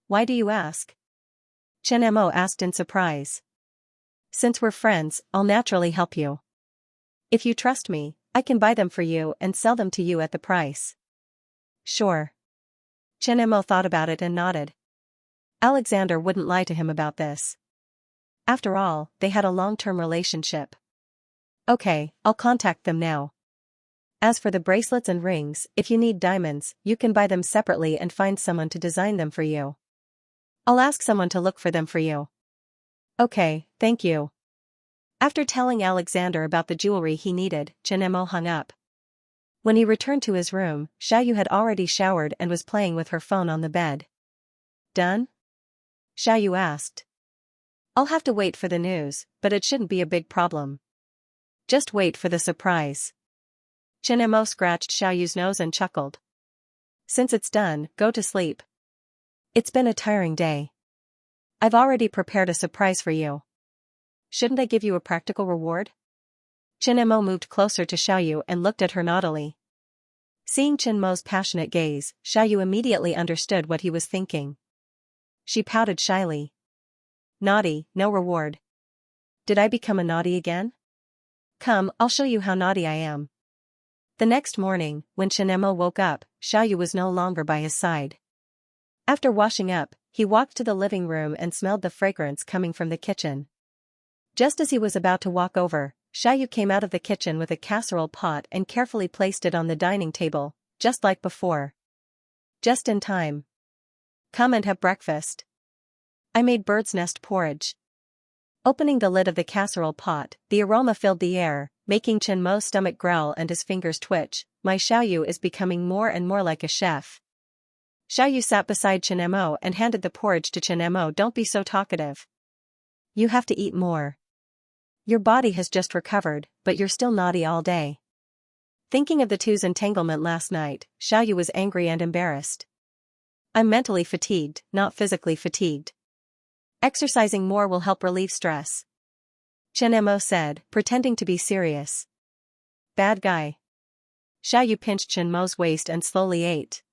Why do you ask? Chen Mo asked in surprise. Since we're friends, I'll naturally help you. If you trust me, I can buy them for you and sell them to you at the price. Sure. Chen Mo thought about it and nodded. Alexander wouldn't lie to him about this. After all, they had a long-term relationship. Okay, I'll contact them now. As for the bracelets and rings, if you need diamonds, you can buy them separately and find someone to design them for you. I'll ask someone to look for them for you. Okay, thank you. After telling Alexander about the jewelry he needed, Chen Mo hung up. When he returned to his room, Xiaoyu had already showered and was playing with her phone on the bed. Done? Xiaoyu asked. I'll have to wait for the news, but it shouldn't be a big problem. Just wait for the surprise. Chen Mo scratched Xiaoyu's nose and chuckled. Since it's done, go to sleep. It's been a tiring day. I've already prepared a surprise for you. Shouldn't I give you a practical reward? Chen Mo moved closer to Xiaoyu and looked at her naughtily. Seeing Chen Mo's passionate gaze, Xiaoyu immediately understood what he was thinking. She pouted shyly. Naughty, no reward. Did I become a naughty again? Come, I'll show you how naughty I am. The next morning, when Chen Mo woke up, Xiaoyu was no longer by his side. After washing up, he walked to the living room and smelled the fragrance coming from the kitchen. Just as he was about to walk over, Xiaoyu came out of the kitchen with a casserole pot and carefully placed it on the dining table, just like before. Just in time. Come and have breakfast. I made bird's nest porridge. Opening the lid of the casserole pot, the aroma filled the air, making Chen Mo's stomach growl and his fingers twitch. My Xiaoyu is becoming more and more like a chef. Xiaoyu sat beside Chen Mo and handed the porridge to Chen Mo. Don't be so talkative. You have to eat more. Your body has just recovered, but you're still naughty all day. Thinking of the two's entanglement last night, Xiaoyu was angry and embarrassed. I'm mentally fatigued, not physically fatigued. Exercising more will help relieve stress. Chen Mo said, pretending to be serious. Bad guy. Xiaoyu pinched Chen Mo's waist and slowly ate.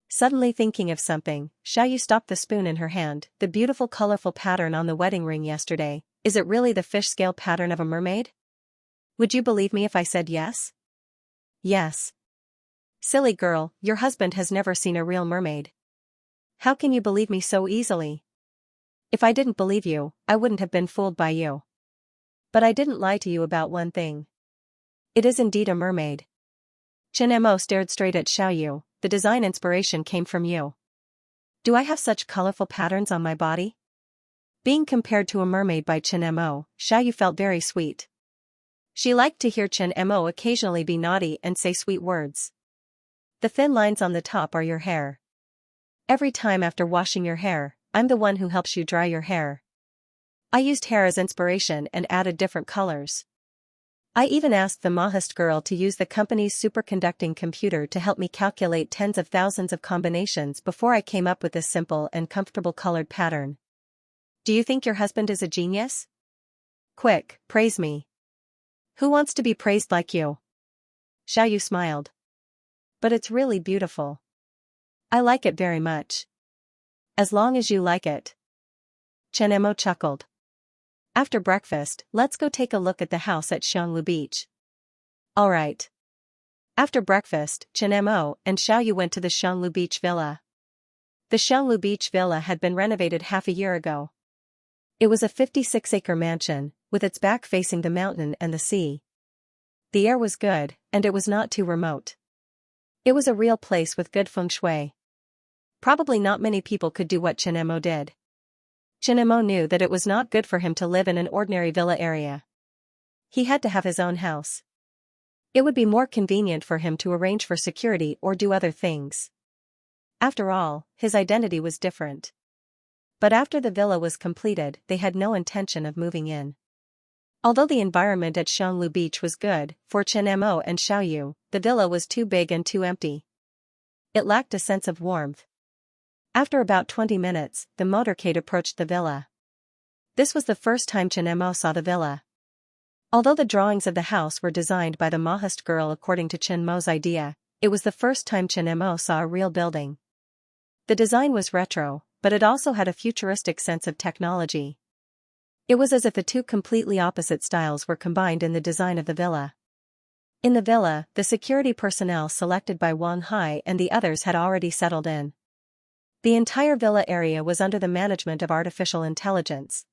Suddenly thinking of something, Xiaoyu stopped the spoon in her hand. The beautiful colorful pattern on the wedding ring yesterday, is it really the fish scale pattern of a mermaid? Would you believe me if I said yes? Yes. Silly girl, your husband has never seen a real mermaid. How can you believe me so easily? If I didn't believe you, I wouldn't have been fooled by you. But I didn't lie to you about one thing. It is indeed a mermaid. Chen Mo stared straight at Xiaoyu. The design inspiration came from you. Do I have such colorful patterns on my body? Being compared to a mermaid by Chen Mo, Xiaoyu felt very sweet. She liked to hear Chen Mo occasionally be naughty and say sweet words. The thin lines on the top are your hair. Every time after washing your hair, I'm the one who helps you dry your hair. I used hair as inspiration and added different colors. I even asked the Mahist girl to use the company's superconducting computer to help me calculate tens of thousands of combinations before I came up with this simple and comfortable colored pattern. Do you think your husband is a genius? Quick, praise me. Who wants to be praised like you? Xiaoyu smiled. But it's really beautiful. I like it very much. As long as you like it. Chen Mo chuckled. After breakfast, let's go take a look at the house at Xianglu Beach. Alright. After breakfast, Chen Mo and Xiaoyu went to the Xianglu Beach Villa. The Xianglu Beach Villa had been renovated half a year ago. It was a 56-acre mansion, with its back facing the mountain and the sea. The air was good, and it was not too remote. It was a real place with good feng shui. Probably not many people could do what Chen Mo did. Chen Mo knew that it was not good for him to live in an ordinary villa area. He had to have his own house. It would be more convenient for him to arrange for security or do other things. After all, his identity was different. But after the villa was completed, they had no intention of moving in. Although the environment at Xianglu Beach was good, for Chen Mo and Xiaoyu, the villa was too big and too empty. It lacked a sense of warmth. After about 20 minutes, the motorcade approached the villa. This was the first time Chen Mo saw the villa. Although the drawings of the house were designed by the Maoist girl according to Chen Mo's idea, it was the first time Chen Mo saw a real building. The design was retro, but it also had a futuristic sense of technology. It was as if the two completely opposite styles were combined in the design of the villa. In the villa, the security personnel selected by Wang Hai and the others had already settled in. The entire villa area was under the management of artificial intelligence.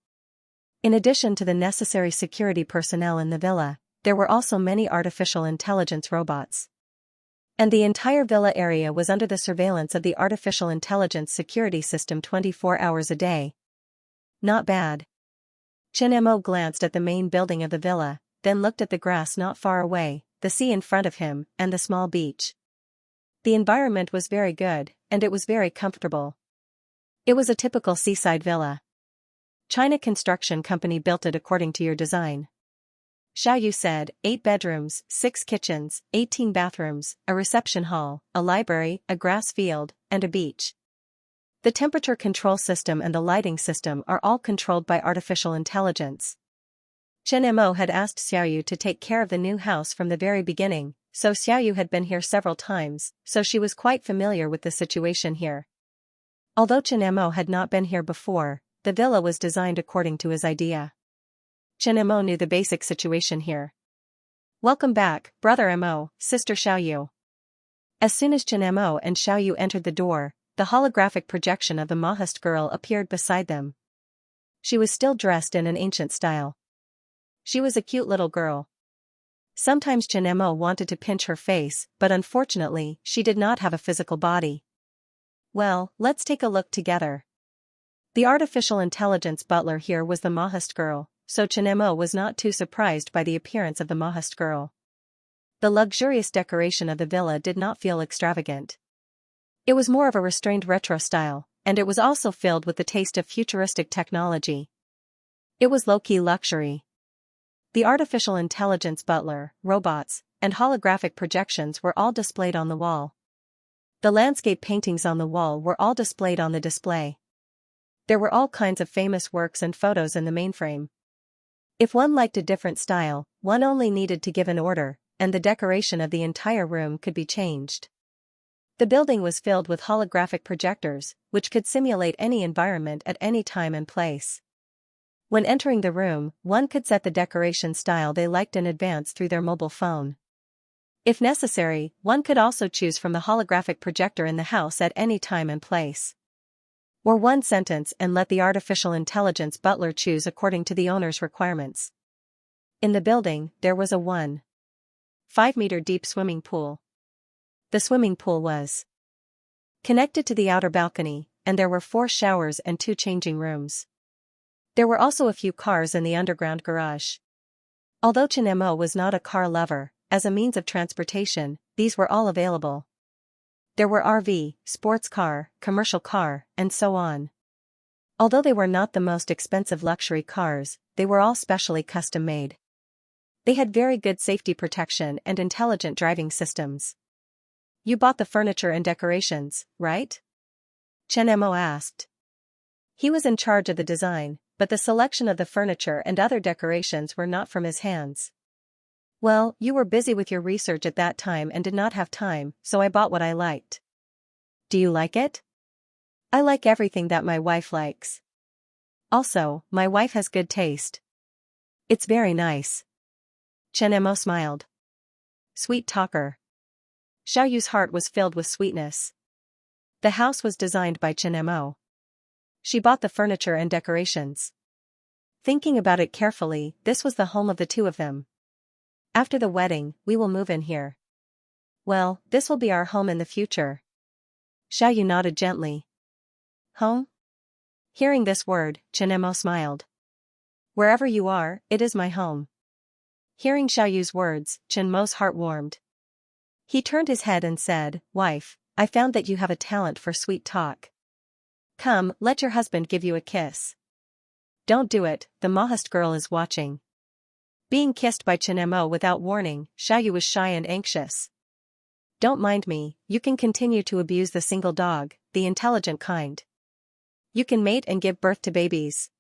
In addition to the necessary security personnel in the villa, there were also many artificial intelligence robots. And the entire villa area was under the surveillance of the artificial intelligence security system 24 hours a day. Not bad. Chen Mo glanced at the main building of the villa, then looked at the grass not far away, the sea in front of him, and the small beach. The environment was very good, and it was very comfortable. It was a typical seaside villa. China Construction Company built it according to your design. Xiaoyu said, 8 bedrooms, 6 kitchens, 18 bathrooms, a reception hall, a library, a grass field, and a beach. The temperature control system and the lighting system are all controlled by artificial intelligence. Chen Mo had asked Xiaoyu to take care of the new house from the very beginning, so Xiaoyu had been here several times, so she was quite familiar with the situation here. Although Chen Mo had not been here before, the villa was designed according to his idea. Chen Mo knew the basic situation here. Welcome back, brother Mo, sister Xiaoyu. As soon as Chen Mo and Xiaoyu entered the door, the holographic projection of the Maoist girl appeared beside them. She was still dressed in an ancient style. She was a cute little girl. Sometimes Chen Mo wanted to pinch her face, but unfortunately, she did not have a physical body. Well, let's take a look together. The artificial intelligence butler here was the Maoist girl, so Chen Mo was not too surprised by the appearance of the Maoist girl. The luxurious decoration of the villa did not feel extravagant. It was more of a restrained retro style, and it was also filled with the taste of futuristic technology. It was low-key luxury. The artificial intelligence butler, robots, and holographic projections were all displayed on the wall. The landscape paintings on the wall were all displayed on the display. There were all kinds of famous works and photos in the mainframe. If one liked a different style, one only needed to give an order, and the decoration of the entire room could be changed. The building was filled with holographic projectors, which could simulate any environment at any time and place. When entering the room, one could set the decoration style they liked in advance through their mobile phone. If necessary, one could also choose from the holographic projector in the house at any time and place. Or one sentence and let the artificial intelligence butler choose according to the owner's requirements. In the building, there was a 1.5-meter deep swimming pool. The swimming pool was connected to the outer balcony, and there were 4 showers and 2 changing rooms. There were also a few cars in the underground garage. Although Chen Mo was not a car lover, as a means of transportation, these were all available. There were RV, sports car, commercial car, and so on. Although they were not the most expensive luxury cars, they were all specially custom-made. They had very good safety protection and intelligent driving systems. You bought the furniture and decorations, right? Chen Mo asked. He was in charge of the design, but the selection of the furniture and other decorations were not from his hands. Well, you were busy with your research at that time and did not have time, so I bought what I liked. Do you like it? I like everything that my wife likes. Also, my wife has good taste. It's very nice. Chen Mo smiled. Sweet talker. Xiaoyu's heart was filled with sweetness. The house was designed by Chen Mo. She bought the furniture and decorations. Thinking about it carefully, this was the home of the two of them. After the wedding, we will move in here. Well, this will be our home in the future. Xiaoyu nodded gently. Home? Hearing this word, Chen Mo smiled. Wherever you are, it is my home. Hearing Xiaoyu's words, Chen Mo's heart warmed. He turned his head and said, Wife, I found that you have a talent for sweet talk. Come, let your husband give you a kiss. Don't do it, the Mahast girl is watching. Being kissed by Chen Mo without warning, Xiaoyu was shy and anxious. Don't mind me, you can continue to abuse the single dog, the intelligent kind. You can mate and give birth to babies.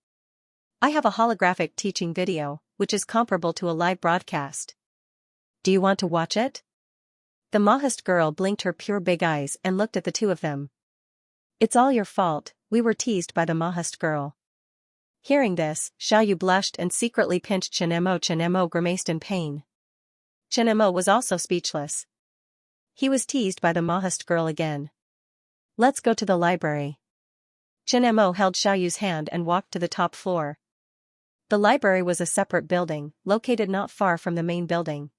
I have a holographic teaching video, which is comparable to a live broadcast. Do you want to watch it? The Mahast girl blinked her pure big eyes and looked at the two of them. It's all your fault, we were teased by the Mahast girl. Hearing this, Xiaoyu blushed and secretly pinched Chen Mo. Chen Mo grimaced in pain. Chen Mo was also speechless. He was teased by the Mahast girl again. Let's go to the library. Chen Mo held Xiaoyu's hand and walked to the top floor. The library was a separate building, located not far from the main building.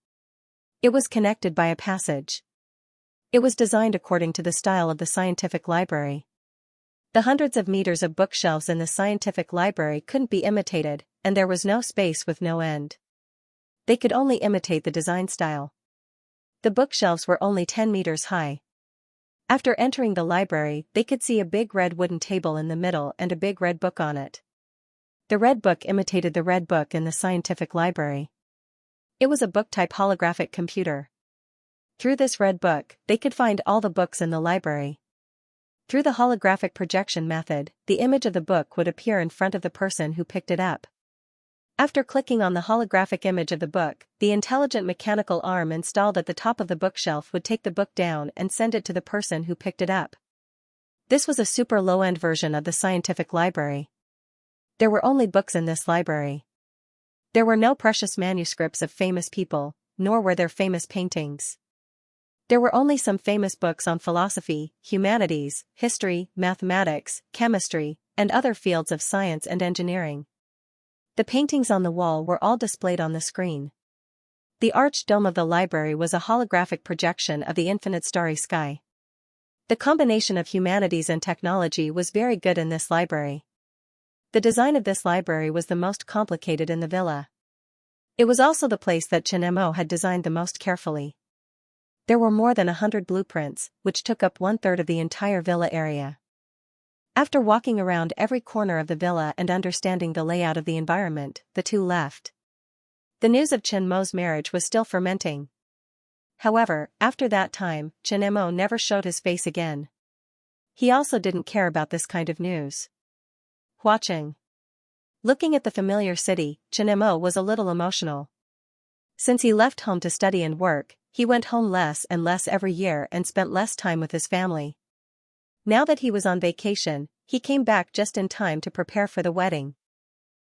It was connected by a passage. It was designed according to the style of the scientific library. The hundreds of meters of bookshelves in the scientific library couldn't be imitated, and there was no space with no end. They could only imitate the design style. The bookshelves were only 10 meters high. After entering the library, they could see a big red wooden table in the middle and a big red book on it. The red book imitated the red book in the scientific library. It was a book-type holographic computer. Through this red book, they could find all the books in the library. Through the holographic projection method, the image of the book would appear in front of the person who picked it up. After clicking on the holographic image of the book, the intelligent mechanical arm installed at the top of the bookshelf would take the book down and send it to the person who picked it up. This was a super low-end version of the scientific library. There were only books in this library. There were no precious manuscripts of famous people, nor were there famous paintings. There were only some famous books on philosophy, humanities, history, mathematics, chemistry, and other fields of science and engineering. The paintings on the wall were all displayed on the screen. The arched dome of the library was a holographic projection of the infinite starry sky. The combination of humanities and technology was very good in this library. The design of this library was the most complicated in the villa. It was also the place that Chen Mo had designed the most carefully. There were more than 100 blueprints, which took up 1/3 of the entire villa area. After walking around every corner of the villa and understanding the layout of the environment, the two left. The news of Chen Mo's marriage was still fermenting. However, after that time, Chen Mo never showed his face again. He also didn't care about this kind of news. Watching. Looking at the familiar city, Chen Mo was a little emotional. Since he left home to study and work, he went home less and less every year and spent less time with his family. Now that he was on vacation, he came back just in time to prepare for the wedding.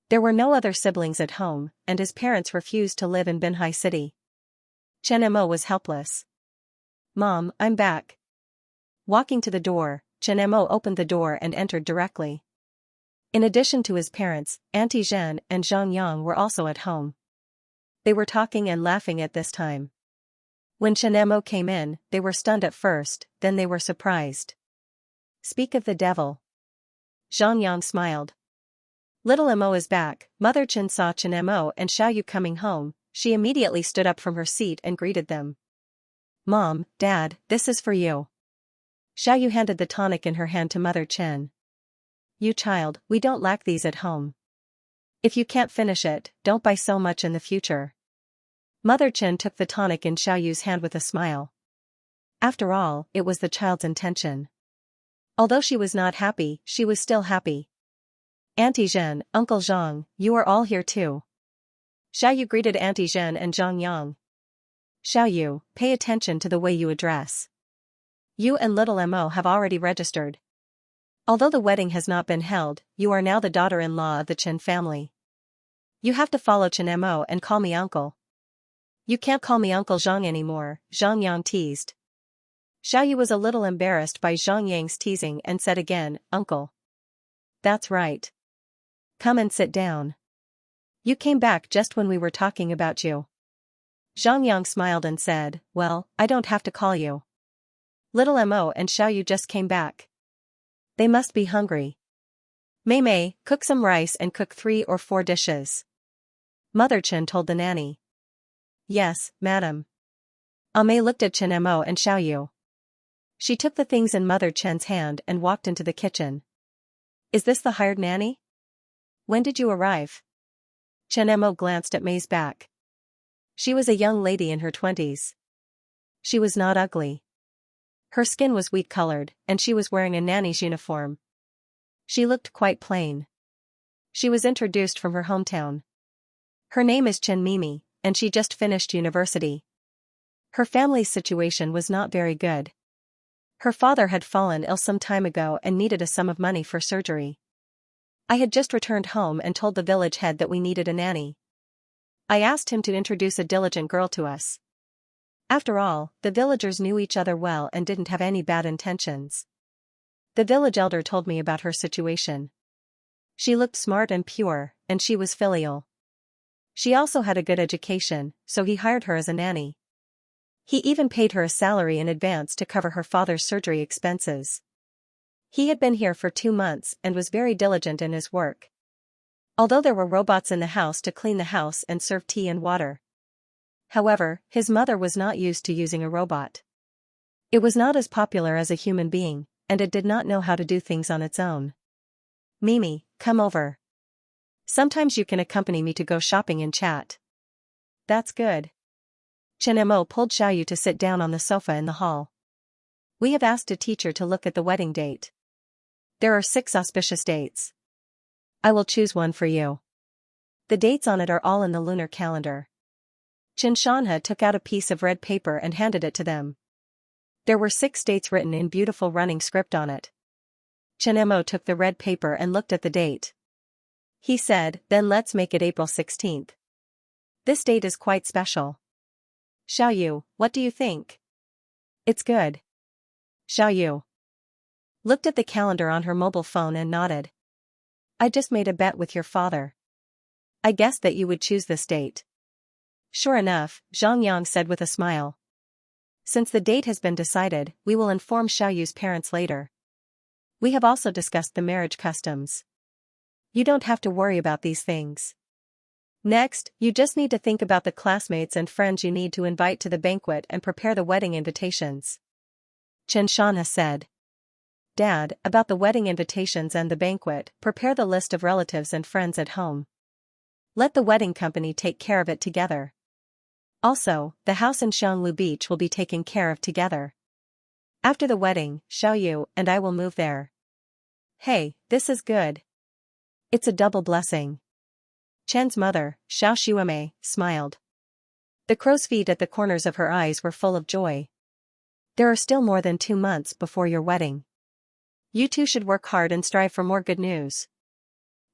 There were no other siblings at home, and his parents refused to live in Binhai City. Chen Mo was helpless. Mom, I'm back. Walking to the door, Chen Mo opened the door and entered directly. In addition to his parents, Auntie Zhen and Zhang Yang were also at home. They were talking and laughing at this time. When Chen Mo came in, they were stunned at first, then they were surprised. Speak of the devil. Zhang Yang smiled. Little Mo is back. Mother Chen saw Chen Mo and Xiaoyu coming home. She immediately stood up from her seat and greeted them. Mom, Dad, this is for you. Xiaoyu handed the tonic in her hand to Mother Chen. You child, we don't lack these at home. If you can't finish it, don't buy so much in the future. Mother Chen took the tonic in Xiaoyu's hand with a smile. After all, it was the child's intention. Although she was not happy, she was still happy. Auntie Zhen, Uncle Zhang, you are all here too. Xiaoyu greeted Auntie Zhen and Zhang Yang. Xiaoyu, pay attention to the way you address. You and little Mo have already registered. Although the wedding has not been held, you are now the daughter-in-law of the Chen family. You have to follow Chen Mo and call me uncle. You can't call me Uncle Zhang anymore, Zhang Yang teased. Xiaoyu was a little embarrassed by Zhang Yang's teasing and said again, Uncle. That's right. Come and sit down. You came back just when we were talking about you. Zhang Yang smiled and said, well, I don't have to call you. Little Mo and Xiaoyu just came back. They must be hungry. Mei, cook some rice and cook 3 or 4 dishes. Mother Chen told the nanny. Yes, madam. Mei looked at Chen Mo and Xiaoyu. She took the things in Mother Chen's hand and walked into the kitchen. Is this the hired nanny? When did you arrive? Chen Mo glanced at Mei's back. She was a young lady in her 20s. She was not ugly. Her skin was wheat-colored, and she was wearing a nanny's uniform. She looked quite plain. She was introduced from her hometown. Her name is Chen Mimi, and she just finished university. Her family's situation was not very good. Her father had fallen ill some time ago and needed a sum of money for surgery. I had just returned home and told the village head that we needed a nanny. I asked him to introduce a diligent girl to us. After all, the villagers knew each other well and didn't have any bad intentions. The village elder told me about her situation. She looked smart and pure, and she was filial. She also had a good education, so he hired her as a nanny. He even paid her a salary in advance to cover her father's surgery expenses. He had been here for 2 months and was very diligent in his work. Although there were robots in the house to clean the house and serve tea and water. However, his mother was not used to using a robot. It was not as popular as a human being, and it did not know how to do things on its own. Mimi, come over. Sometimes you can accompany me to go shopping and chat. That's good. Chen Mo pulled Xiaoyu to sit down on the sofa in the hall. We have asked a teacher to look at the wedding date. There are 6 auspicious dates. I will choose one for you. The dates on it are all in the lunar calendar. Xianxia took out a piece of red paper and handed it to them. There were 6 dates written in beautiful running script on it. Chen Mo took the red paper and looked at the date. He said, then let's make it April 16th. This date is quite special. Xiaoyu, what do you think? It's good. Xiaoyu looked at the calendar on her mobile phone and nodded. I just made a bet with your father. I guessed that you would choose this date. Sure enough, Zhang Yang said with a smile. Since the date has been decided, we will inform Xiaoyu's parents later. We have also discussed the marriage customs. You don't have to worry about these things. Next, you just need to think about the classmates and friends you need to invite to the banquet and prepare the wedding invitations. Xianxia said. Dad, about the wedding invitations and the banquet, prepare the list of relatives and friends at home. Let the wedding company take care of it together. Also, the house in Xianglu Beach will be taken care of together. After the wedding, Xiaoyu and I will move there. Hey, this is good. It's a double blessing. Chen's mother, Xiao Xuemei, smiled. The crow's feet at the corners of her eyes were full of joy. There are still more than 2 months before your wedding. You two should work hard and strive for more good news.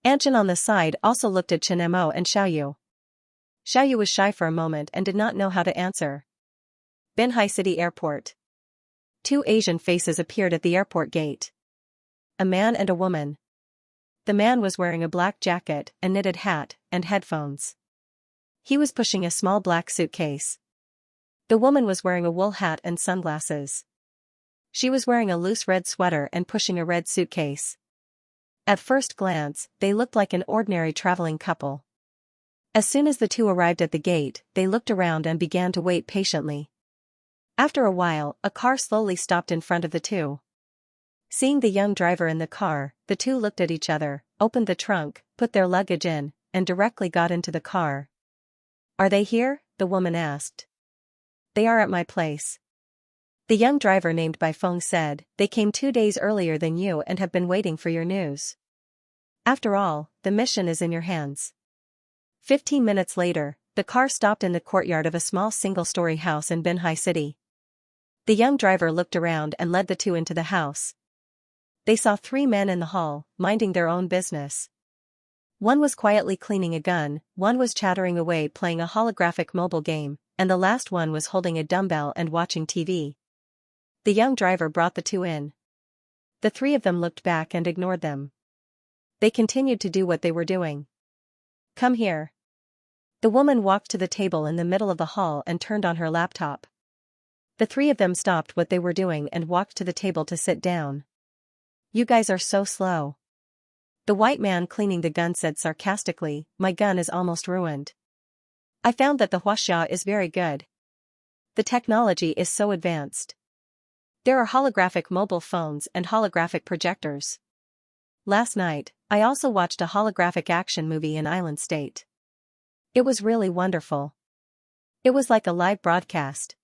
Anchen on the side also looked at Chen Mo and Xiaoyu. Xiaoyu was shy for a moment and did not know how to answer. Binhai City Airport. 2 Asian faces appeared at the airport gate. A man and a woman. The man was wearing a black jacket, a knitted hat, and headphones. He was pushing a small black suitcase. The woman was wearing a wool hat and sunglasses. She was wearing a loose red sweater and pushing a red suitcase. At first glance, they looked like an ordinary traveling couple. As soon as the 2 arrived at the gate, they looked around and began to wait patiently. After a while, a car slowly stopped in front of the 2. Seeing the young driver in the car, the 2 looked at each other, opened the trunk, put their luggage in, and directly got into the car. Are they here? The woman asked. They are at my place. The young driver named by Feng said, they came 2 days earlier than you and have been waiting for your news. After all, the mission is in your hands. 15 minutes later, the car stopped in the courtyard of a small single-story house in Binhai City. The young driver looked around and led the two into the house. They saw 3 men in the hall, minding their own business. One was quietly cleaning a gun, one was chattering away playing a holographic mobile game, and the last one was holding a dumbbell and watching TV. The young driver brought the two in. The 3 of them looked back and ignored them. They continued to do what they were doing. "Come here." The woman walked to the table in the middle of the hall and turned on her laptop. The 3 of them stopped what they were doing and walked to the table to sit down. "You guys are so slow." The white man cleaning the gun said sarcastically, "My gun is almost ruined. I found that the Xianxia is very good. The technology is so advanced. There are holographic mobile phones and holographic projectors. Last night, I also watched a holographic action movie in Island State. It was really wonderful. It was like a live broadcast."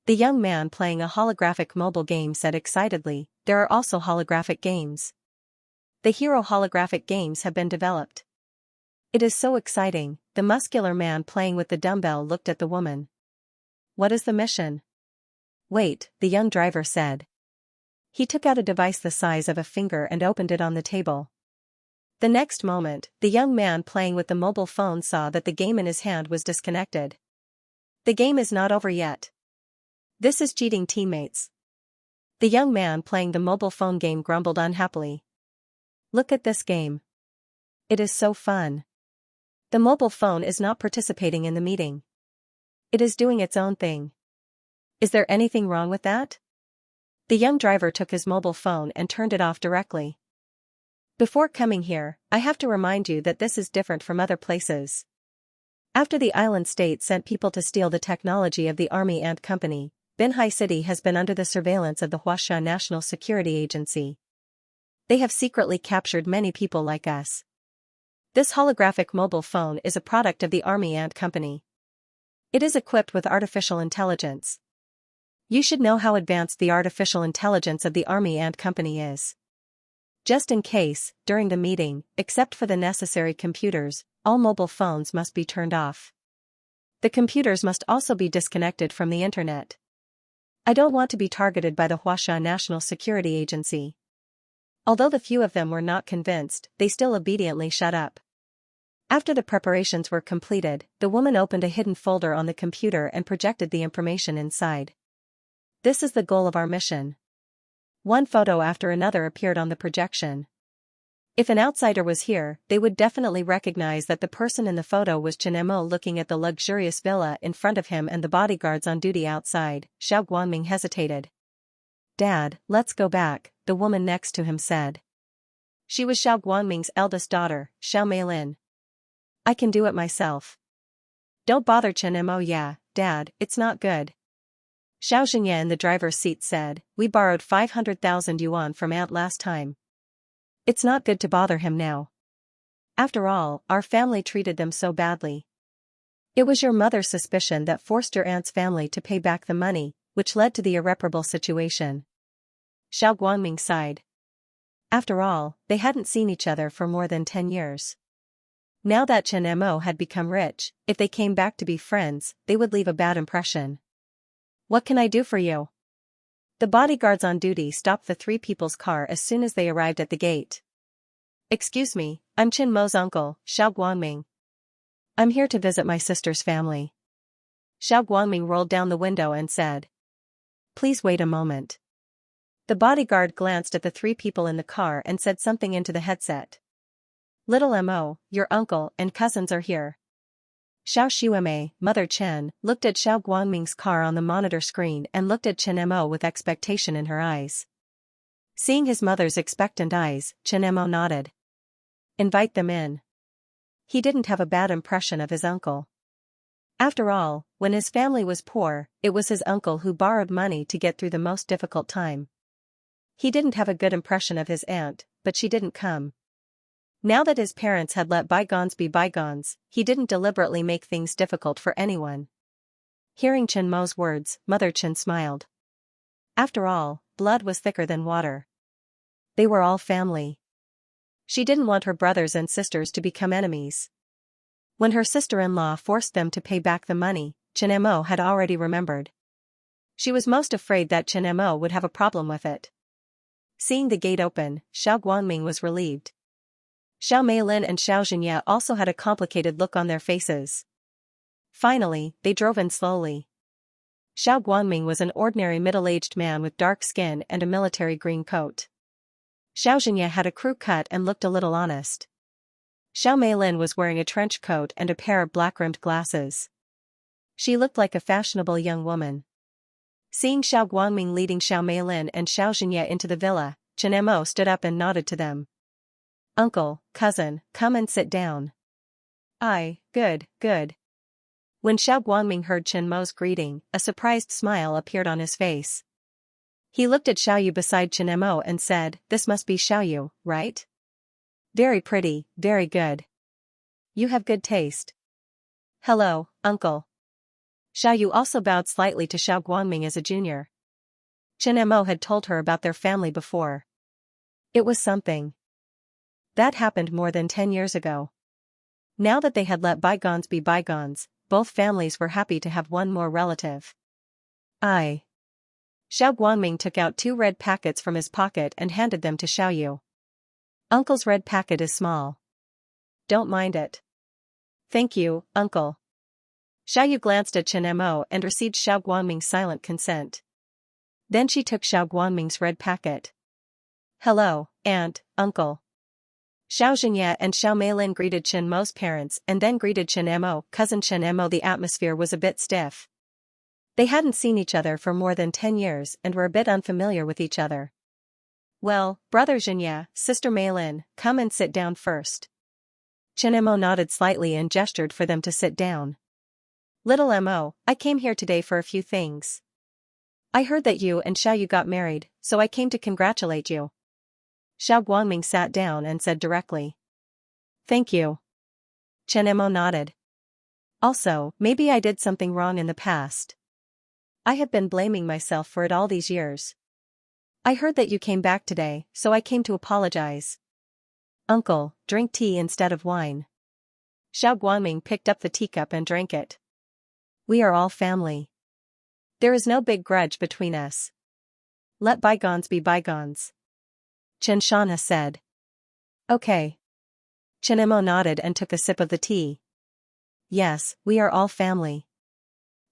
The young man playing a holographic mobile game said excitedly, "There are also holographic games. The hero holographic games have been developed. It is so exciting." The muscular man playing with the dumbbell looked at the woman. "What is the mission?" "Wait," the young driver said. He took out a device the size of a finger and opened it on the table. The next moment, the young man playing with the mobile phone saw that the game in his hand was disconnected. "The game is not over yet. This is cheating, teammates." The young man playing the mobile phone game grumbled unhappily. "Look at this game. It is so fun. The mobile phone is not participating in the meeting. It is doing its own thing. Is there anything wrong with that?" The young driver took his mobile phone and turned it off directly. "Before coming here, I have to remind you that this is different from other places. After the island state sent people to steal the technology of the Army and Company, Binhai City has been under the surveillance of the Xianxia National Security Agency. They have secretly captured many people like us. This holographic mobile phone is a product of the Army and Company. It is equipped with artificial intelligence. You should know how advanced the artificial intelligence of the Army and Company is. Just in case, during the meeting, except for the necessary computers, all mobile phones must be turned off. The computers must also be disconnected from the internet. I don't want to be targeted by the Xianxia National Security Agency." Although the few of them were not convinced, they still obediently shut up. After the preparations were completed, the woman opened a hidden folder on the computer and projected the information inside. "This is the goal of our mission." One photo after another appeared on the projection. If an outsider was here, they would definitely recognize that the person in the photo was Chen looking at the luxurious villa in front of him and the bodyguards on duty outside. Xiao Guangming hesitated. "Dad, let's go back," the woman next to him said. She was Xiao Guangming's eldest daughter, Xiao Meilin. "I can do it myself." "Don't bother Chen Mo. Yeah, Dad, it's not good." Xiao Xianxia in the driver's seat said, "We borrowed 500,000 yuan from Aunt last time. It's not good to bother him now. After all, our family treated them so badly. It was your mother's suspicion that forced your aunt's family to pay back the money, which led to the irreparable situation." Xiao Guangming sighed. After all, they hadn't seen each other for more than 10 years. Now that Chen Mo had become rich, if they came back to be friends, they would leave a bad impression. "What can I do for you?" The bodyguards on duty stopped the 3 people's car as soon as they arrived at the gate. "Excuse me, I'm Chen Mo's uncle, Xiao Guangming. I'm here to visit my sister's family." Xiao Guangming rolled down the window and said, "Please wait a moment." The bodyguard glanced at the 3 people in the car and said something into the headset. "Little Mo, your uncle and cousins are here." Xiao Xuemei, Mother Chen, looked at Xiao Guangming's car on the monitor screen and looked at Chen Mo with expectation in her eyes. Seeing his mother's expectant eyes, Chen Mo nodded. "Invite them in." He didn't have a bad impression of his uncle. After all, when his family was poor, it was his uncle who borrowed money to get through the most difficult time. He didn't have a good impression of his aunt, but she didn't come. Now that his parents had let bygones be bygones, he didn't deliberately make things difficult for anyone. Hearing Chen Mo's words, Mother Chen smiled. After all, blood was thicker than water. They were all family. She didn't want her brothers and sisters to become enemies. When her sister-in-law forced them to pay back the money, Chen Mo had already remembered. She was most afraid that Chen Mo would have a problem with it. Seeing the gate open, Xiao Guangming was relieved. Xiao Meilin and Xiao Xianxia also had a complicated look on their faces. Finally, they drove in slowly. Xiao Guangming was an ordinary middle-aged man with dark skin and a military green coat. Xiao Xianxia had a crew cut and looked a little honest. Xiao Meilin was wearing a trench coat and a pair of black-rimmed glasses. She looked like a fashionable young woman. Seeing Xiao Guangming leading Xiao Meilin and Xiao Xianxia into the villa, Chen Mo stood up and nodded to them. "Uncle, cousin, come and sit down." Good, good." When Xiao Guangming heard Chen Mo's greeting, a surprised smile appeared on his face. He looked at Xiao Yu beside Chen Mo and said, "This must be Xiao Yu, right? Very pretty, very good. You have good taste." "Hello, uncle." Xiao Yu also bowed slightly to Xiao Guangming as a junior. Chen Mo had told her about their family before. It was something. That happened more than 10 years ago. Now that they had let bygones be bygones, both families were happy to have one more relative. Xiao Guangming took out 2 red packets from his pocket and handed them to Xiao Yu. "Uncle's red packet is small. Don't mind it." "Thank you, uncle." Xiao Yu glanced at Chen Mo and received Xiao Guangming's silent consent. Then she took Xiao Guangming's red packet. "Hello, aunt, uncle." Xiao Xianxia and Xiao Meilin greeted Chen Mo's parents and then greeted Chen Mo, cousin Chen Mo. The atmosphere was a bit stiff. They hadn't seen each other for more than 10 years and were a bit unfamiliar with each other. "Well, brother Xianxia, sister Meilin, come and sit down first." Chen Mo nodded slightly and gestured for them to sit down. "Little Mo, I came here today for a few things. I heard that you and Xiao Yu got married, so I came to congratulate you." Xiao Guangming sat down and said directly. "Thank you." Chen Mo nodded. "Also, maybe I did something wrong in the past. I have been blaming myself for it all these years. I heard that you came back today, so I came to apologize." "Uncle, drink tea instead of wine." Xiao Guangming picked up the teacup and drank it. "We are all family. There is no big grudge between us. Let bygones be bygones." Chen Shanna said. "Okay." Chen Mo nodded and took a sip of the tea. "Yes, we are all family."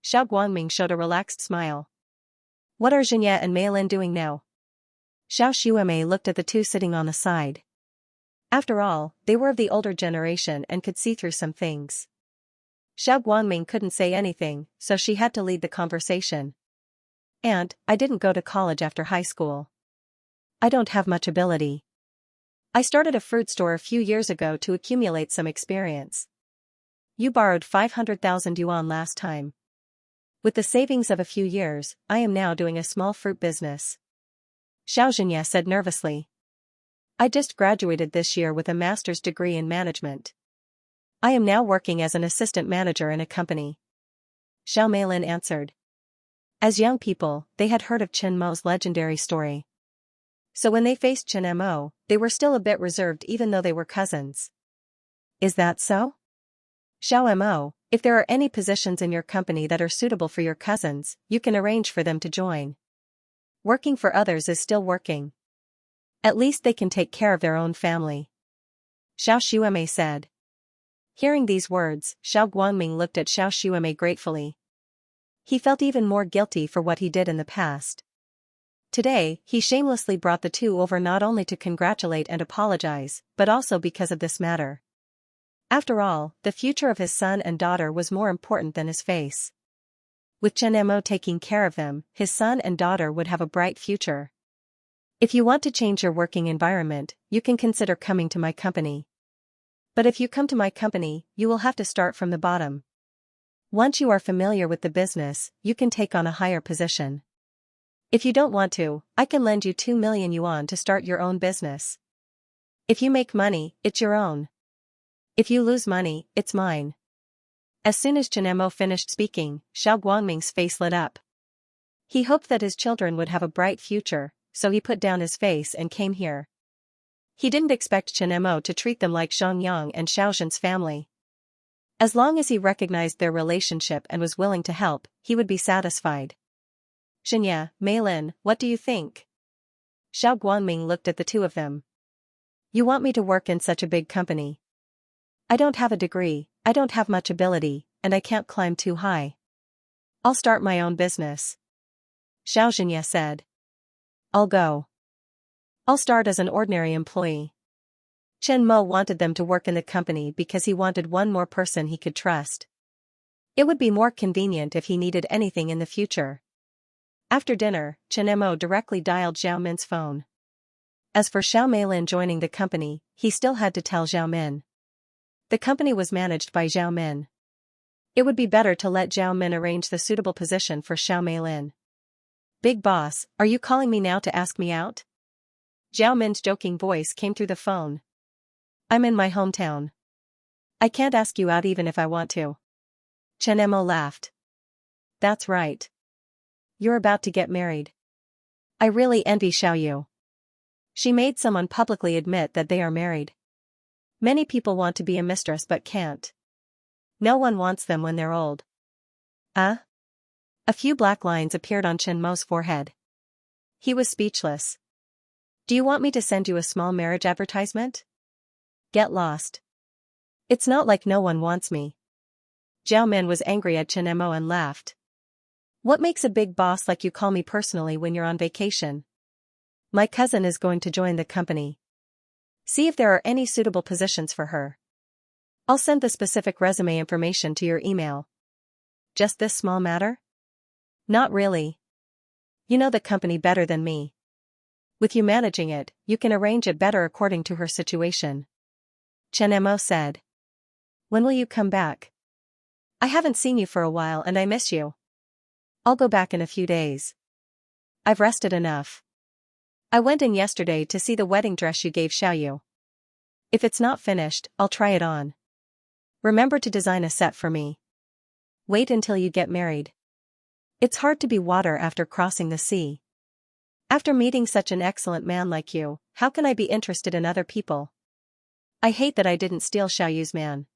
Xiao Guangming showed a relaxed smile. "What are Xianxia and Meilin doing now?" Xiao Xuemei looked at the two sitting on the side. After all, they were of the older generation and could see through some things. Xiao Guangming couldn't say anything, so she had to lead the conversation. "Aunt, I didn't go to college after high school. I don't have much ability. I started a fruit store a few years ago to accumulate some experience. You borrowed 500,000 yuan last time. With the savings of a few years, I am now doing a small fruit business." Xiao Xianxia said nervously. "I just graduated this year with a master's degree in management. I am now working as an assistant manager in a company." Xiao Meilin answered. As young people, they had heard of Chen Mo's legendary story. So when they faced Chen Mo, they were still a bit reserved even though they were cousins. "Is that so? Xiao Mo, if there are any positions in your company that are suitable for your cousins, you can arrange for them to join. Working for others is still working. At least they can take care of their own family." Xiao Xuemei said. Hearing these words, Xiao Guangming looked at Xiao Xuemei gratefully. He felt even more guilty for what he did in the past. Today, he shamelessly brought the two over not only to congratulate and apologize, but also because of this matter. After all, the future of his son and daughter was more important than his face. With Chen Mo taking care of them, his son and daughter would have a bright future. "If you want to change your working environment, you can consider coming to my company. But if you come to my company, you will have to start from the bottom. Once you are familiar with the business, you can take on a higher position. If you don't want to, I can lend you 2 million yuan to start your own business. If you make money, it's your own. If you lose money, it's mine." As soon as Chen Mo finished speaking, Xiao Guangming's face lit up. He hoped that his children would have a bright future, so he put down his face and came here. He didn't expect Chen Mo to treat them like Xiangyang and Xiaozhen's family. As long as he recognized their relationship and was willing to help, he would be satisfied. Xianxia, Meilin, what do you think? Xiao Guangming looked at the two of them. You want me to work in such a big company? I don't have a degree, I don't have much ability, and I can't climb too high. I'll start my own business. Xianxia said. I'll go. I'll start as an ordinary employee. Chen Mo wanted them to work in the company because he wanted one more person he could trust. It would be more convenient if he needed anything in the future. After dinner, Chen Mo directly dialed Zhao Min's phone. As for Xiao Meilin joining the company, he still had to tell Zhao Min. The company was managed by Zhao Min. It would be better to let Zhao Min arrange the suitable position for Xiao Meilin. Big boss, are you calling me now to ask me out? Zhao Min's joking voice came through the phone. I'm in my hometown. I can't ask you out even if I want to. Chen Mo laughed. That's right. You're about to get married. I really envy Xiao Yu. She made someone publicly admit that they are married. Many people want to be a mistress but can't. No one wants them when they're old. A few black lines appeared on Chen Mo's forehead. He was speechless. Do you want me to send you a small marriage advertisement? Get lost. It's not like no one wants me. Zhao Min was angry at Chen Mo and laughed. What makes a big boss like you call me personally when you're on vacation? My cousin is going to join the company. See if there are any suitable positions for her. I'll send the specific resume information to your email. Just this small matter? Not really. You know the company better than me. With you managing it, you can arrange it better according to her situation. Chen Mo said. When will you come back? I haven't seen you for a while and I miss you. I'll go back in a few days. I've rested enough. I went in yesterday to see the wedding dress you gave Xiao Yu. If it's not finished, I'll try it on. Remember to design a set for me. Wait until you get married. It's hard to be water after crossing the sea. After meeting such an excellent man like you, how can I be interested in other people? I hate that I didn't steal Xiao Yu's man.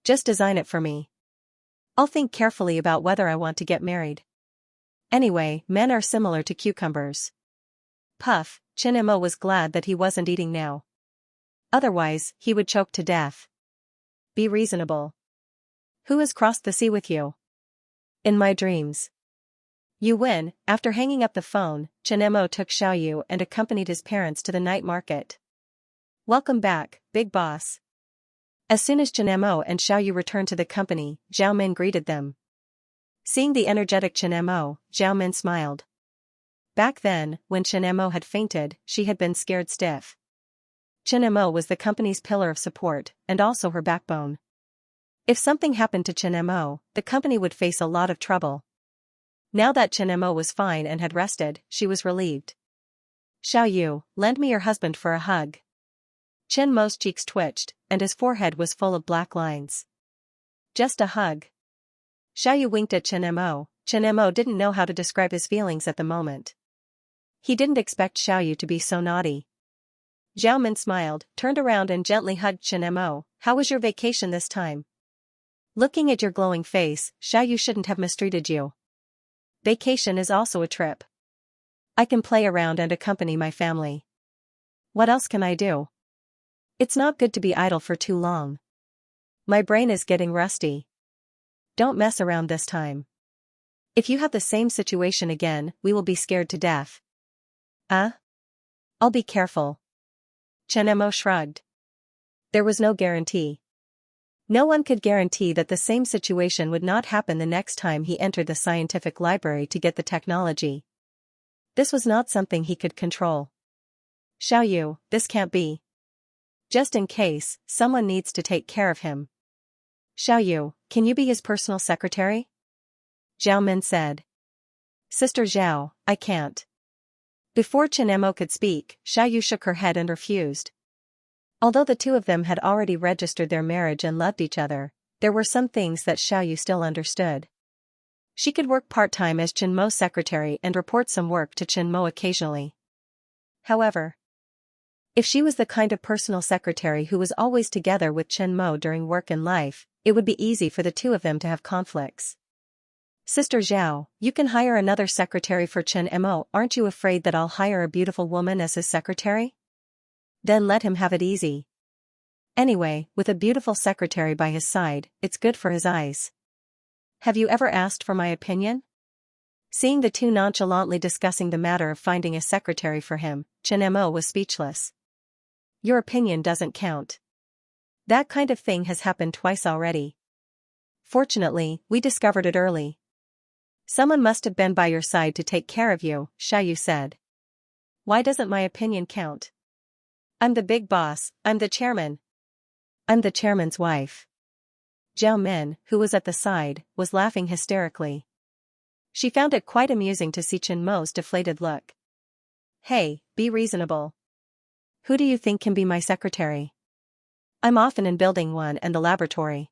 Just design it for me. I'll think carefully about whether I want to get married. Anyway, men are similar to cucumbers. Puff, Chen Mo was glad that he wasn't eating now. Otherwise, he would choke to death. Be reasonable. Who has crossed the sea with you? In my dreams. You win. After hanging up the phone, Chen Mo took Xiao Yu and accompanied his parents to the night market. Welcome back, big boss. As soon as Chen Mo and Xiao Yu returned to the company, Zhao Min greeted them. Seeing the energetic Chen Mo, Zhao Min smiled. Back then, when Chen Mo had fainted, she had been scared stiff. Chen Mo was the company's pillar of support, and also her backbone. If something happened to Chen Mo, the company would face a lot of trouble. Now that Chen Mo was fine and had rested, she was relieved. Xiao Yu, lend me your husband for a hug. Chen Mo's cheeks twitched, and his forehead was full of black lines. Just a hug. Xiao Yu winked at Chen Mo. Chen Mo didn't know how to describe his feelings at the moment. He didn't expect Xiao Yu to be so naughty. Zhao Min smiled, turned around and gently hugged Chen Mo. How was your vacation this time? Looking at your glowing face, Xiao Yu shouldn't have mistreated you. Vacation is also a trip. I can play around and accompany my family. What else can I do? It's not good to be idle for too long. My brain is getting rusty. Don't mess around this time. If you have the same situation again, we will be scared to death. I'll be careful. Chen Mo shrugged. There was no guarantee. No one could guarantee that the same situation would not happen the next time he entered the scientific library to get the technology. This was not something he could control. Xiao Yu, this can't be. Just in case, someone needs to take care of him. Xiao Yu, can you be his personal secretary? Zhao Min said. Sister Zhao, I can't. Before Chen Mo could speak, Xiao Yu shook her head and refused. Although the two of them had already registered their marriage and loved each other, there were some things that Xiao Yu still understood. She could work part-time as Chen Mo's secretary and report some work to Chen Mo occasionally. However, if she was the kind of personal secretary who was always together with Chen Mo during work and life, it would be easy for the two of them to have conflicts. Sister Zhao, you can hire another secretary for Chen Mo. Aren't you afraid that I'll hire a beautiful woman as his secretary? Then let him have it easy. Anyway, with a beautiful secretary by his side, it's good for his eyes. Have you ever asked for my opinion? Seeing the two nonchalantly discussing the matter of finding a secretary for him, Chen Mo was speechless. Your opinion doesn't count. That kind of thing has happened twice already. Fortunately, we discovered it early. Someone must have been by your side to take care of you, Xiaoyu said. Why doesn't my opinion count? I'm the big boss, I'm the chairman. I'm the chairman's wife. Zhao Min, who was at the side, was laughing hysterically. She found it quite amusing to see Chen Mo's deflated look. Hey, be reasonable. Who do you think can be my secretary? I'm often in Building 1 and the laboratory.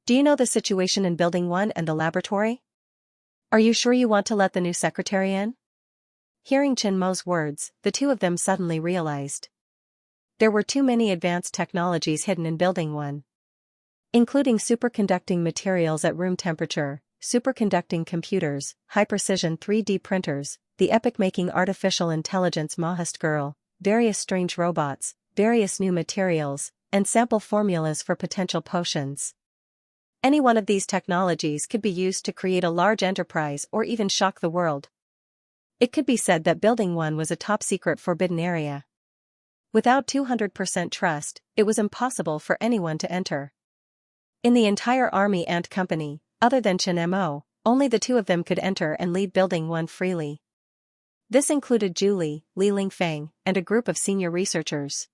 Do you know the situation in Building 1 and the laboratory? Are you sure you want to let the new secretary in? Hearing Chen Mo's words, the two of them suddenly realized. There were too many advanced technologies hidden in Building 1. Including superconducting materials at room temperature, superconducting computers, high-precision 3D printers, the epic-making artificial intelligence Mahast girl, various strange robots, various new materials, and sample formulas for potential potions. Any one of these technologies could be used to create a large enterprise or even shock the world. It could be said that Building 1 was a top-secret forbidden area. Without 200% trust, it was impossible for anyone to enter. In the entire army and company, other than Chen Mo, only the two of them could enter and leave Building 1 freely. This included Julie, Li Lingfeng, and a group of senior researchers.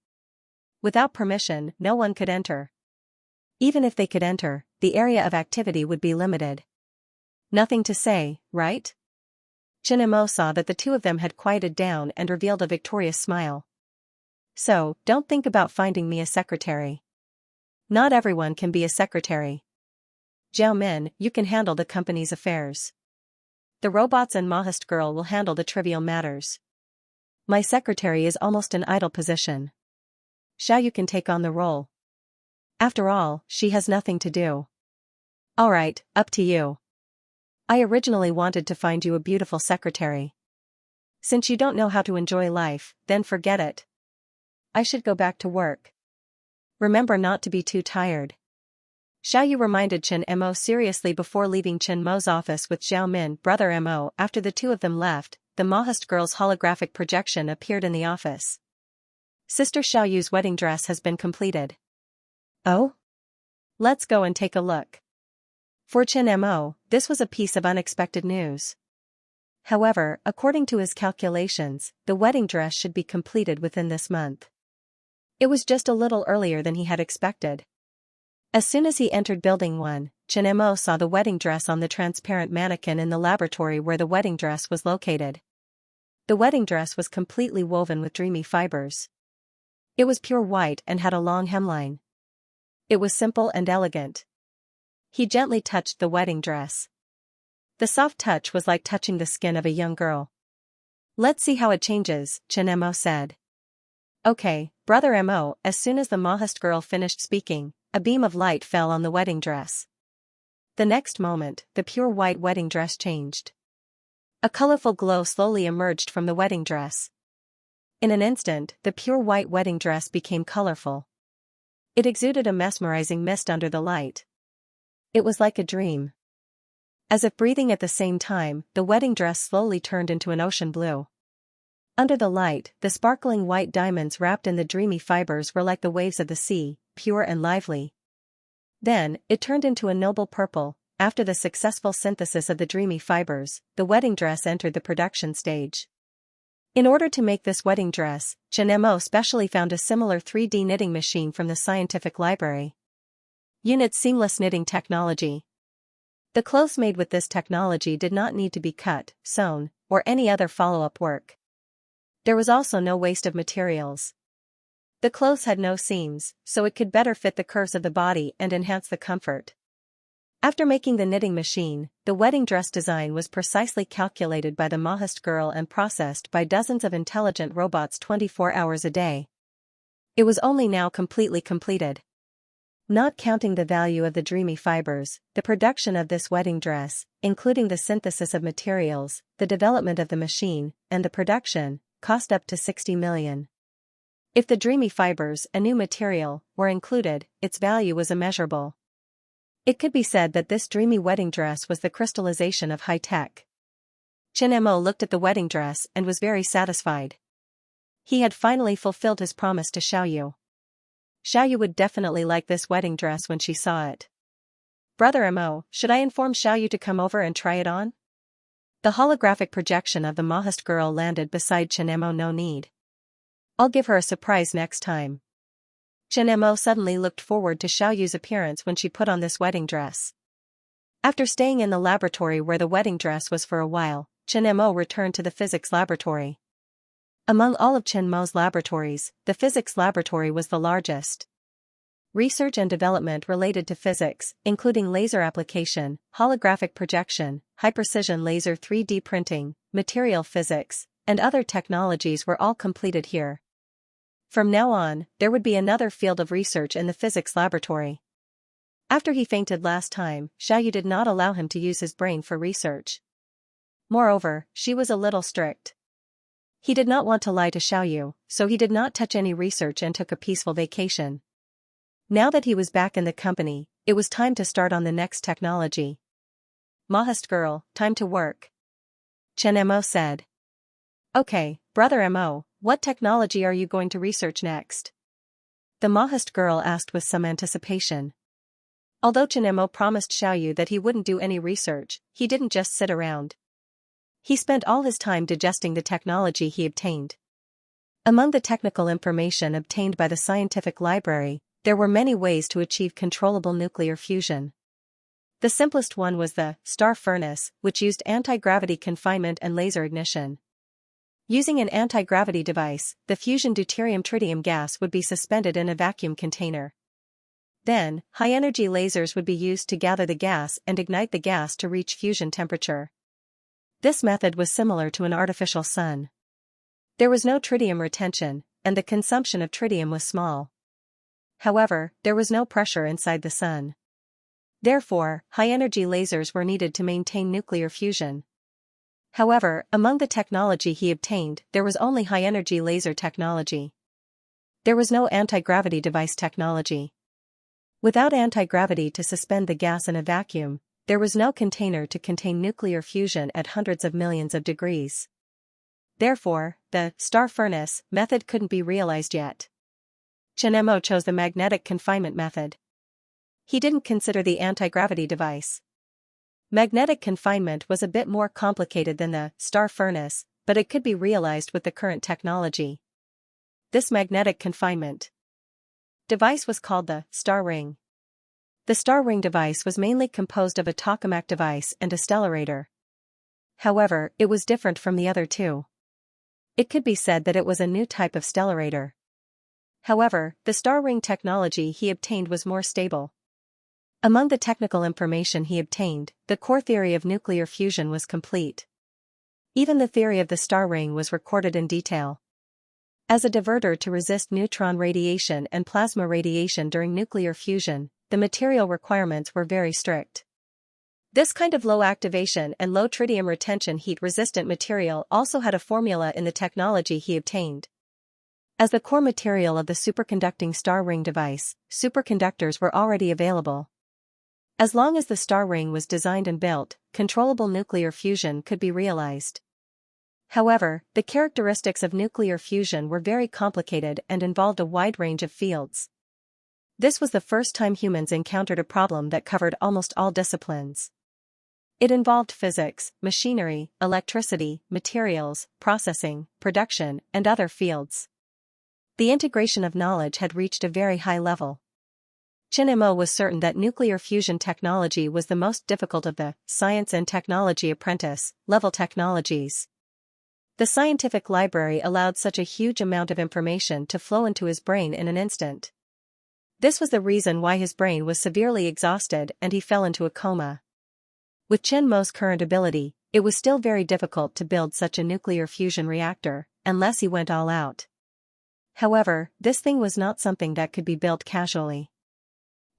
Without permission, no one could enter. Even if they could enter, the area of activity would be limited. Nothing to say, right? Chen Mo saw that the two of them had quieted down and revealed a victorious smile. So, don't think about finding me a secretary. Not everyone can be a secretary. Zhao Min, you can handle the company's affairs. The robots and Mahast girl will handle the trivial matters. My secretary is almost an idle position. Xiaoyu can take on the role. After all, she has nothing to do. Alright, up to you. I originally wanted to find you a beautiful secretary. Since you don't know how to enjoy life, then forget it. I should go back to work. Remember not to be too tired. Xiaoyu reminded Chen Mo seriously before leaving Chen Mo's office with Zhao Min, brother Mo. After the two of them left, the Mahast girl's holographic projection appeared in the office. Sister Xiaoyu's wedding dress has been completed. Oh? Let's go and take a look. For Chen Mo, this was a piece of unexpected news. However, according to his calculations, the wedding dress should be completed within this month. It was just a little earlier than he had expected. As soon as he entered Building 1, Chen Mo saw the wedding dress on the transparent mannequin in the laboratory where the wedding dress was located. The wedding dress was completely woven with dreamy fibers. It was pure white and had a long hemline. It was simple and elegant. He gently touched the wedding dress. The soft touch was like touching the skin of a young girl. Let's see how it changes, Chen Mo said. Okay, brother Mo. As soon as the Mahast girl finished speaking, a beam of light fell on the wedding dress. The next moment, the pure white wedding dress changed. A colorful glow slowly emerged from the wedding dress. In an instant, the pure white wedding dress became colorful. It exuded a mesmerizing mist under the light. It was like a dream. As if breathing at the same time, the wedding dress slowly turned into an ocean blue. Under the light, the sparkling white diamonds wrapped in the dreamy fibers were like the waves of the sea, pure and lively. Then, it turned into a noble purple. After the successful synthesis of the dreamy fibers, the wedding dress entered the production stage. In order to make this wedding dress, Chen Mo specially found a similar 3D knitting machine from the scientific library. Unit Seamless Knitting Technology. The clothes made with this technology did not need to be cut, sewn, or any other follow-up work. There was also no waste of materials. The clothes had no seams, so it could better fit the curves of the body and enhance the comfort. After making the knitting machine, the wedding dress design was precisely calculated by the Mahast girl and processed by dozens of intelligent robots 24 hours a day. It was only now completely completed. Not counting the value of the dreamy fibers, the production of this wedding dress, including the synthesis of materials, the development of the machine, and the production, cost up to 60 million. If the dreamy fibers, a new material, were included, its value was immeasurable. It could be said that this dreamy wedding dress was the crystallization of high tech. Chen Mo looked at the wedding dress and was very satisfied. He had finally fulfilled his promise to Xiaoyu. Xiaoyu would definitely like this wedding dress when she saw it. Brother Mo, should I inform Xiaoyu to come over and try it on? The holographic projection of the Mahist girl landed beside Chen Mo. No need. I'll give her a surprise next time. Chen Mo suddenly looked forward to Xiaoyu's appearance when she put on this wedding dress. After staying in the laboratory where the wedding dress was for a while, Chen Mo returned to the physics laboratory. Among all of Chen Mo's laboratories, the physics laboratory was the largest. Research and development related to physics, including laser application, holographic projection, high-precision laser 3D printing, material physics, and other technologies were all completed here. From now on, there would be another field of research in the physics laboratory. After he fainted last time, Xiaoyu did not allow him to use his brain for research. Moreover, she was a little strict. He did not want to lie to Xiaoyu, so he did not touch any research and took a peaceful vacation. Now that he was back in the company, it was time to start on the next technology. Mahist girl, time to work. Chen Mo said. Okay, brother Mo, what technology are you going to research next? The Mahist girl asked with some anticipation. Although Chen Mo promised Xiaoyu that he wouldn't do any research, he didn't just sit around. He spent all his time digesting the technology he obtained. Among the technical information obtained by the scientific library, there were many ways to achieve controllable nuclear fusion. The simplest one was the star furnace, which used anti-gravity confinement and laser ignition. Using an anti-gravity device, the fusion deuterium-tritium gas would be suspended in a vacuum container. Then, high-energy lasers would be used to gather the gas and ignite the gas to reach fusion temperature. This method was similar to an artificial sun. There was no tritium retention, and the consumption of tritium was small. However, there was no pressure inside the sun. Therefore, high-energy lasers were needed to maintain nuclear fusion. However, among the technology he obtained, there was only high-energy laser technology. There was no anti-gravity device technology. Without anti-gravity to suspend the gas in a vacuum, there was no container to contain nuclear fusion at hundreds of millions of degrees. Therefore, the star furnace method couldn't be realized yet. Chen Mo chose the magnetic confinement method. He didn't consider the anti-gravity device. Magnetic confinement was a bit more complicated than the star furnace, but it could be realized with the current technology. This magnetic confinement device was called the star ring. The star ring device was mainly composed of a tokamak device and a stellarator. However, it was different from the other two. It could be said that it was a new type of stellarator. However, the star ring technology he obtained was more stable. Among the technical information he obtained, the core theory of nuclear fusion was complete. Even the theory of the star ring was recorded in detail. As a diverter to resist neutron radiation and plasma radiation during nuclear fusion, the material requirements were very strict. This kind of low activation and low tritium retention heat-resistant material also had a formula in the technology he obtained. As the core material of the superconducting star ring device, superconductors were already available. As long as the star ring was designed and built, controllable nuclear fusion could be realized. However, the characteristics of nuclear fusion were very complicated and involved a wide range of fields. This was the first time humans encountered a problem that covered almost all disciplines. It involved physics, machinery, electricity, materials, processing, production, and other fields. The integration of knowledge had reached a very high level. Chen Mo was certain that nuclear fusion technology was the most difficult of the science and technology apprentice-level technologies. The scientific library allowed such a huge amount of information to flow into his brain in an instant. This was the reason why his brain was severely exhausted and he fell into a coma. With Chen Mo's current ability, it was still very difficult to build such a nuclear fusion reactor, unless he went all out. However, this thing was not something that could be built casually.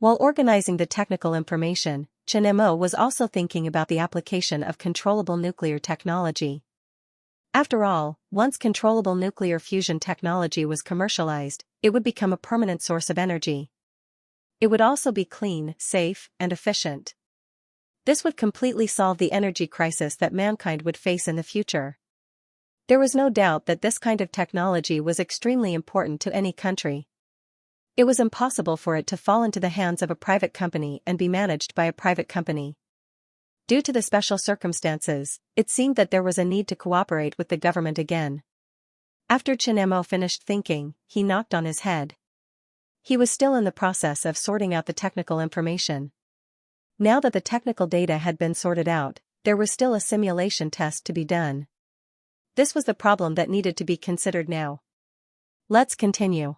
While organizing the technical information, Chen Mo was also thinking about the application of controllable nuclear technology. After all, once controllable nuclear fusion technology was commercialized, it would become a permanent source of energy. It would also be clean, safe, and efficient. This would completely solve the energy crisis that mankind would face in the future. There was no doubt that this kind of technology was extremely important to any country. It was impossible for it to fall into the hands of a private company and be managed by a private company. Due to the special circumstances, it seemed that there was a need to cooperate with the government again. After Chen Mo finished thinking, he knocked on his head. He was still in the process of sorting out the technical information. Now that the technical data had been sorted out, there was still a simulation test to be done. This was the problem that needed to be considered now. Let's continue.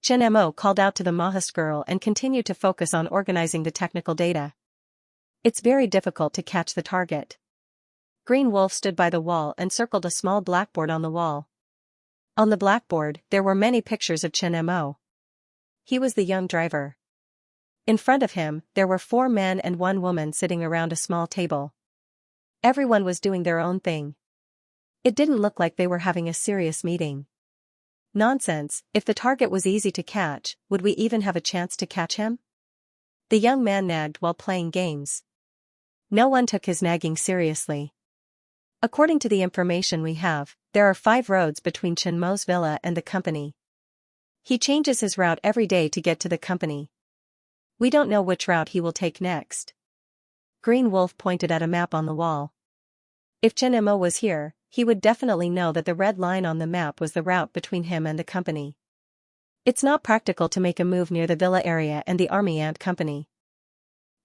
Chen Mo called out to the Maoist girl and continued to focus on organizing the technical data. It's very difficult to catch the target. Green Wolf stood by the wall and circled a small blackboard on the wall. On the blackboard, there were many pictures of Chen Mo. He was the young driver. In front of him, there were 4 men and 1 woman sitting around a small table. Everyone was doing their own thing. It didn't look like they were having a serious meeting. Nonsense, if the target was easy to catch, would we even have a chance to catch him? The young man nagged while playing games. No one took his nagging seriously. According to the information we have, there are 5 roads between Chen Mo's villa and the company. He changes his route every day to get to the company. We don't know which route he will take next. Green Wolf pointed at a map on the wall. If Chen Mo was here, he would definitely know that the red line on the map was the route between him and the company. It's not practical to make a move near the villa area and the army ant company.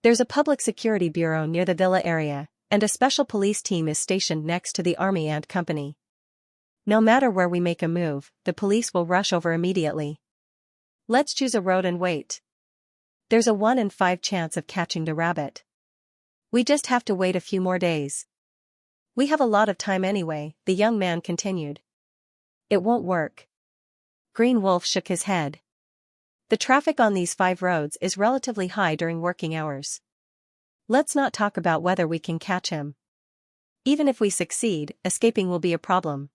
There's a public security bureau near the villa area, and a special police team is stationed next to the army ant company. No matter where we make a move, the police will rush over immediately. Let's choose a road and wait. There's a 1 in 5 chance of catching the rabbit. We just have to wait a few more days. We have a lot of time anyway, the young man continued. It won't work. Green Wolf shook his head. The traffic on these 5 roads is relatively high during working hours. Let's not talk about whether we can catch him. Even if we succeed, escaping will be a problem.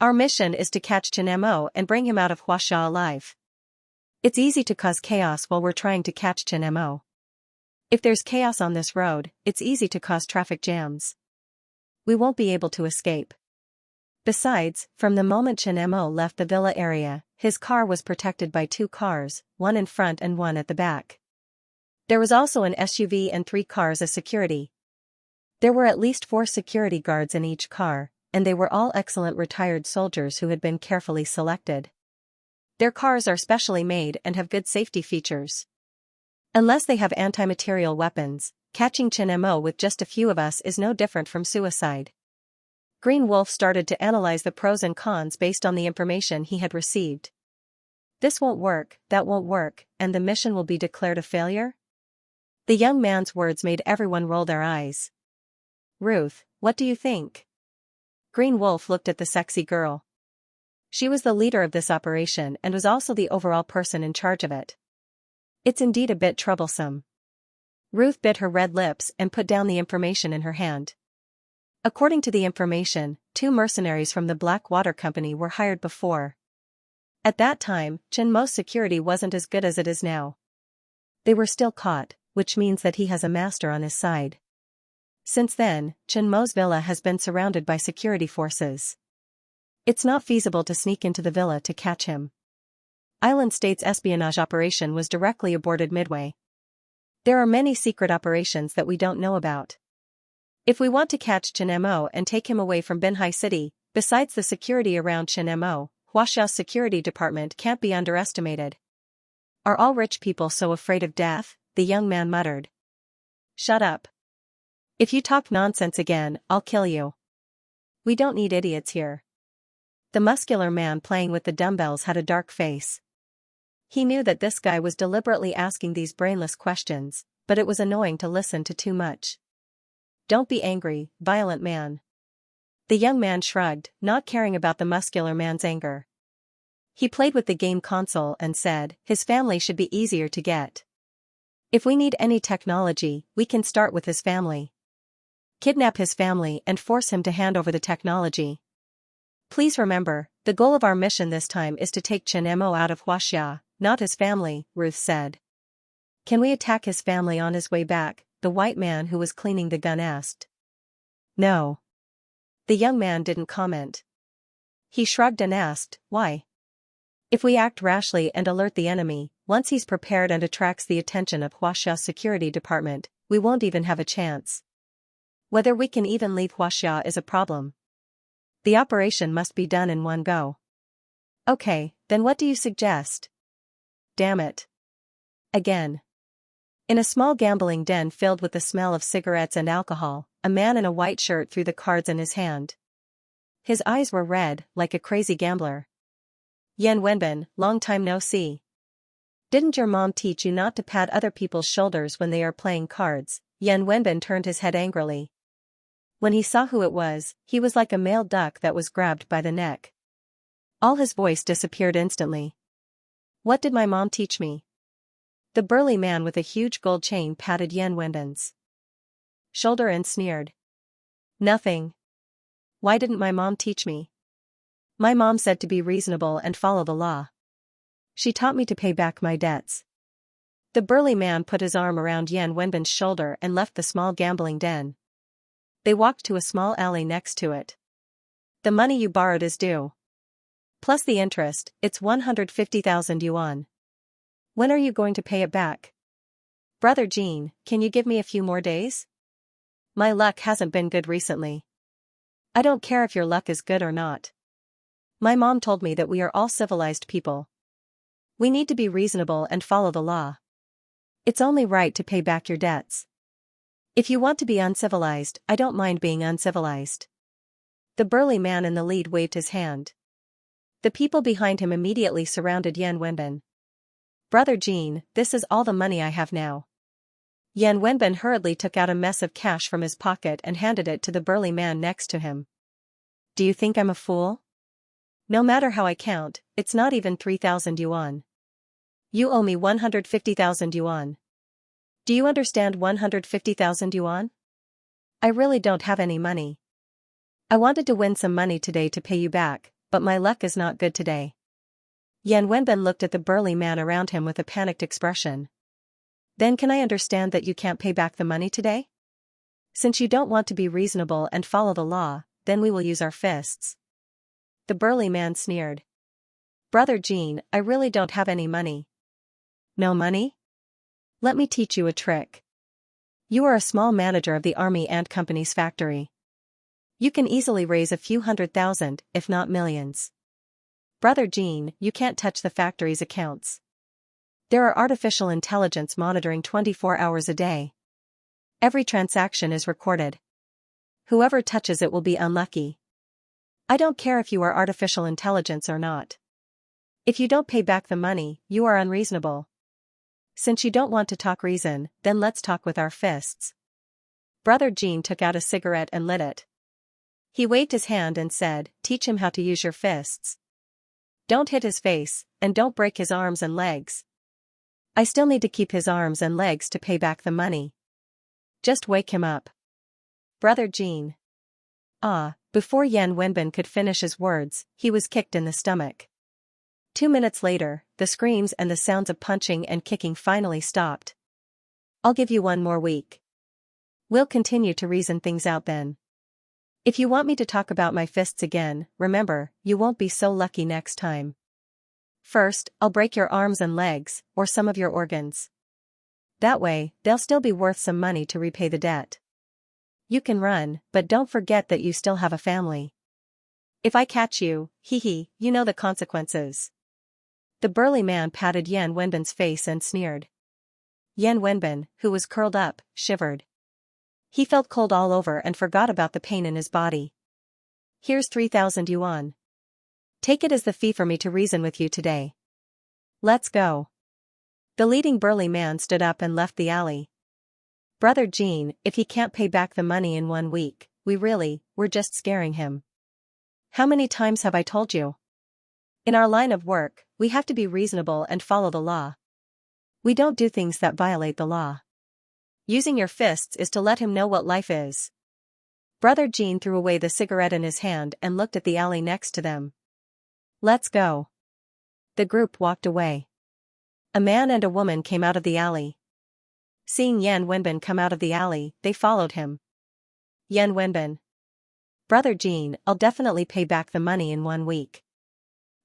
Our mission is to catch Chen Mo and bring him out of Huaxia alive. It's easy to cause chaos while we're trying to catch Chen Mo. If there's chaos on this road, it's easy to cause traffic jams. We won't be able to escape. Besides, from the moment Chen Mo left the villa area, his car was protected by 2 cars, 1 in front and 1 at the back. There was also an SUV and 3 cars as security. There were at least 4 security guards in each car, and they were all excellent retired soldiers who had been carefully selected. Their cars are specially made and have good safety features. Unless they have anti-material weapons, catching Chen Mo with just a few of us is no different from suicide. Green Wolf started to analyze the pros and cons based on the information he had received. This won't work, that won't work, and the mission will be declared a failure? The young man's words made everyone roll their eyes. Ruth, what do you think? Green Wolf looked at the sexy girl. She was the leader of this operation and was also the overall person in charge of it. It's indeed a bit troublesome. Ruth bit her red lips and put down the information in her hand. According to the information, 2 mercenaries from the Black Water Company were hired before. At that time, Chen Mo's security wasn't as good as it is now. They were still caught, which means that he has a master on his side. Since then, Chen Mo's villa has been surrounded by security forces. It's not feasible to sneak into the villa to catch him. Island State's espionage operation was directly aborted midway. There are many secret operations that we don't know about. If we want to catch Chen Mo and take him away from Binhai City, besides the security around Chen Mo, Huaxia's security department can't be underestimated. Are all rich people so afraid of death? The young man muttered. Shut up. If you talk nonsense again, I'll kill you. We don't need idiots here. The muscular man playing with the dumbbells had a dark face. He knew that this guy was deliberately asking these brainless questions, but it was annoying to listen to too much. Don't be angry, violent man. The young man shrugged, not caring about the muscular man's anger. He played with the game console and said, his family should be easier to get. If we need any technology, we can start with his family. Kidnap his family and force him to hand over the technology. Please remember, the goal of our mission this time is to take Chen-Mo out of Xianxia, not his family, Ruth said. Can we attack his family on his way back? The white man who was cleaning the gun asked. No. The young man didn't comment. He shrugged and asked, why? If we act rashly and alert the enemy, once he's prepared and attracts the attention of Xiaxia's security department, we won't even have a chance. Whether we can even leave Xiaxia is a problem. The operation must be done in one go. Okay, then what do you suggest? Damn it. Again. In a small gambling den filled with the smell of cigarettes and alcohol, a man in a white shirt threw the cards in his hand. His eyes were red, like a crazy gambler. Yan Wenbin, long time no see. Didn't your mom teach you not to pat other people's shoulders when they are playing cards? Yan Wenbin turned his head angrily. When he saw who it was, he was like a male duck that was grabbed by the neck. All his voice disappeared instantly. What did my mom teach me? The burly man with a huge gold chain patted Yan Wenbin's shoulder and sneered. Nothing. Why didn't my mom teach me? My mom said to be reasonable and follow the law. She taught me to pay back my debts. The burly man put his arm around Yan Wenbin's shoulder and left the small gambling den. They walked to a small alley next to it. The money you borrowed is due. Plus the interest, it's 150,000 yuan. When are you going to pay it back? Brother Jean, can you give me a few more days? My luck hasn't been good recently. I don't care if your luck is good or not. My mom told me that we are all civilized people. We need to be reasonable and follow the law. It's only right to pay back your debts. If you want to be uncivilized, I don't mind being uncivilized. The burly man in the lead waved his hand. The people behind him immediately surrounded Yan Wenbin. Brother Jean, this is all the money I have now. Yan Wenbin hurriedly took out a mess of cash from his pocket and handed it to the burly man next to him. Do you think I'm a fool? No matter how I count, it's not even 3,000 yuan. You owe me 150,000 yuan. Do you understand 150,000 yuan? I really don't have any money. I wanted to win some money today to pay you back, but my luck is not good today. Yan Wenbin looked at the burly man around him with a panicked expression. Then can I understand that you can't pay back the money today? Since you don't want to be reasonable and follow the law, then we will use our fists. The burly man sneered. Brother Jean, I really don't have any money. No money? Let me teach you a trick. You are a small manager of the Army Ant Company's factory. You can easily raise a few 100,000, if not millions. Brother Jean, you can't touch the factory's accounts. There are artificial intelligence monitoring 24 hours a day. Every transaction is recorded. Whoever touches it will be unlucky. I don't care if you are artificial intelligence or not. If you don't pay back the money, you are unreasonable. Since you don't want to talk reason, then let's talk with our fists. Brother Jean took out a cigarette and lit it. He waved his hand and said, teach him how to use your fists. Don't hit his face, and don't break his arms and legs. I still need to keep his arms and legs to pay back the money. Just wake him up. Brother Jean. Before Yan Wenbin could finish his words, he was kicked in the stomach. 2 minutes later, the screams and the sounds of punching and kicking finally stopped. I'll give you 1 more week. We'll continue to reason things out then. If you want me to talk about my fists again, remember, you won't be so lucky next time. First, I'll break your arms and legs, or some of your organs. That way, they'll still be worth some money to repay the debt. You can run, but don't forget that you still have a family. If I catch you, you know the consequences. The burly man patted Yan Wenbin's face and sneered. Yan Wenbin, who was curled up, shivered. He felt cold all over and forgot about the pain in his body. Here's 3,000 yuan. Take it as the fee for me to reason with you today. Let's go. The leading burly man stood up and left the alley. Brother Jean, if he can't pay back the money in 1 week, we're just scaring him. How many times have I told you? In our line of work, we have to be reasonable and follow the law. We don't do things that violate the law. Using your fists is to let him know what life is. Brother Jean threw away the cigarette in his hand and looked at the alley next to them. Let's go. The group walked away. A man and a woman came out of the alley. Seeing Yan Wenbin come out of the alley, they followed him. Yan Wenbin. Brother Jean, I'll definitely pay back the money in 1 week.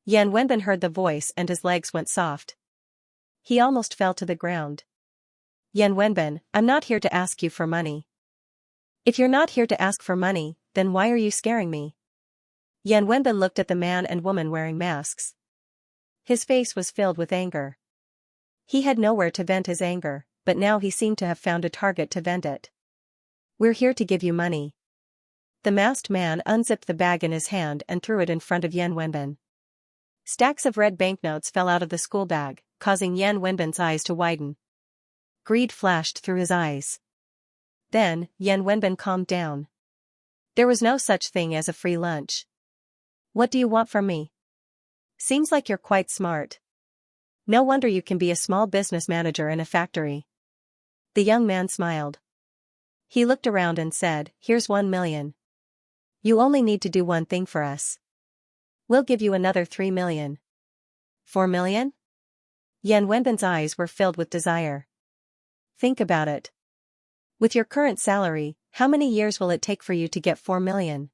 Yan Wenbin heard the voice and his legs went soft. He almost fell to the ground. Yan Wenbin, I'm not here to ask you for money. If you're not here to ask for money, then why are you scaring me? Yan Wenbin looked at the man and woman wearing masks. His face was filled with anger. He had nowhere to vent his anger, but now he seemed to have found a target to vent it. We're here to give you money. The masked man unzipped the bag in his hand and threw it in front of Yan Wenbin. Stacks of red banknotes fell out of the school bag, causing Yan Wenbin's eyes to widen. Greed flashed through his eyes. Then, Yan Wenbin calmed down. There was no such thing as a free lunch. What do you want from me? Seems like you're quite smart. No wonder you can be a small business manager in a factory. The young man smiled. He looked around and said, here's 1 million. You only need to do one thing for us. We'll give you another 3 million. 4 million? Yan Wenbin's eyes were filled with desire. Think about it. With your current salary, how many years will it take for you to get 4 million?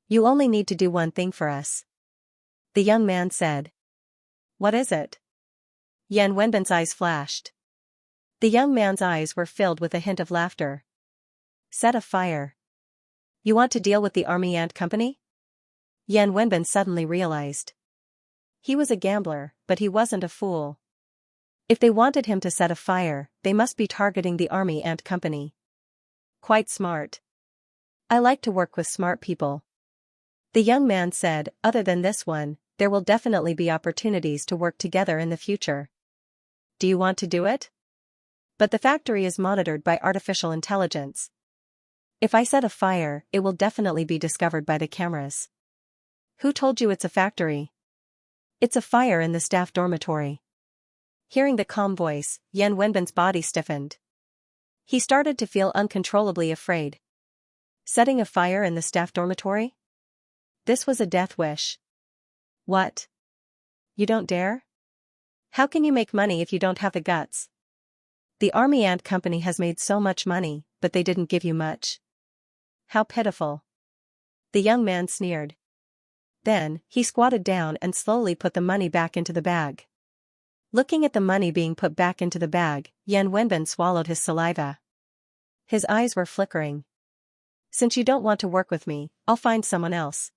You only need to do one thing for us. The young man said. What is it? Yan Wenbin's eyes flashed. The young man's eyes were filled with a hint of laughter. Set a fire. You want to deal with the Army Ant Company? Yan Wenbin suddenly realized. He was a gambler, but he wasn't a fool. If they wanted him to set a fire, they must be targeting the Army Ant Company. Quite smart. I like to work with smart people. The young man said, other than this one, there will definitely be opportunities to work together in the future. Do you want to do it? But the factory is monitored by artificial intelligence. If I set a fire, it will definitely be discovered by the cameras. Who told you it's a factory? It's a fire in the staff dormitory. Hearing the calm voice, Yan Wenbin's body stiffened. He started to feel uncontrollably afraid. Setting a fire in the staff dormitory? This was a death wish. What? You don't dare? How can you make money if you don't have the guts? The Army Ant Company has made so much money, but they didn't give you much. How pitiful. The young man sneered. Then, he squatted down and slowly put the money back into the bag. Looking at the money being put back into the bag, Yan Wenbin swallowed his saliva. His eyes were flickering. Since you don't want to work with me, I'll find someone else.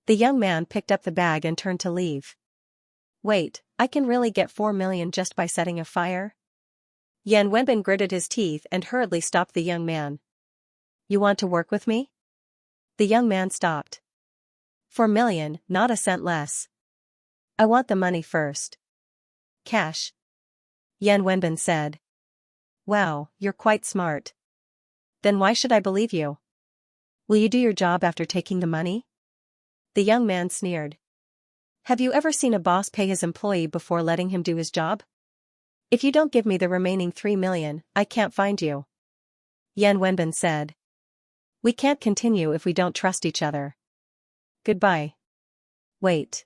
The young man picked up the bag and turned to leave. Wait, I can really get 4 million just by setting a fire? Yan Wenbin gritted his teeth and hurriedly stopped the young man. You want to work with me? The young man stopped. 4 million, not a cent less. I want the money first. Cash. Yan Wenbin said. Wow, you're quite smart. Then why should I believe you? Will you do your job after taking the money? The young man sneered. Have you ever seen a boss pay his employee before letting him do his job? If you don't give me the remaining 3 million, I can't find you. Yan Wenbin said. We can't continue if we don't trust each other. Goodbye. Wait.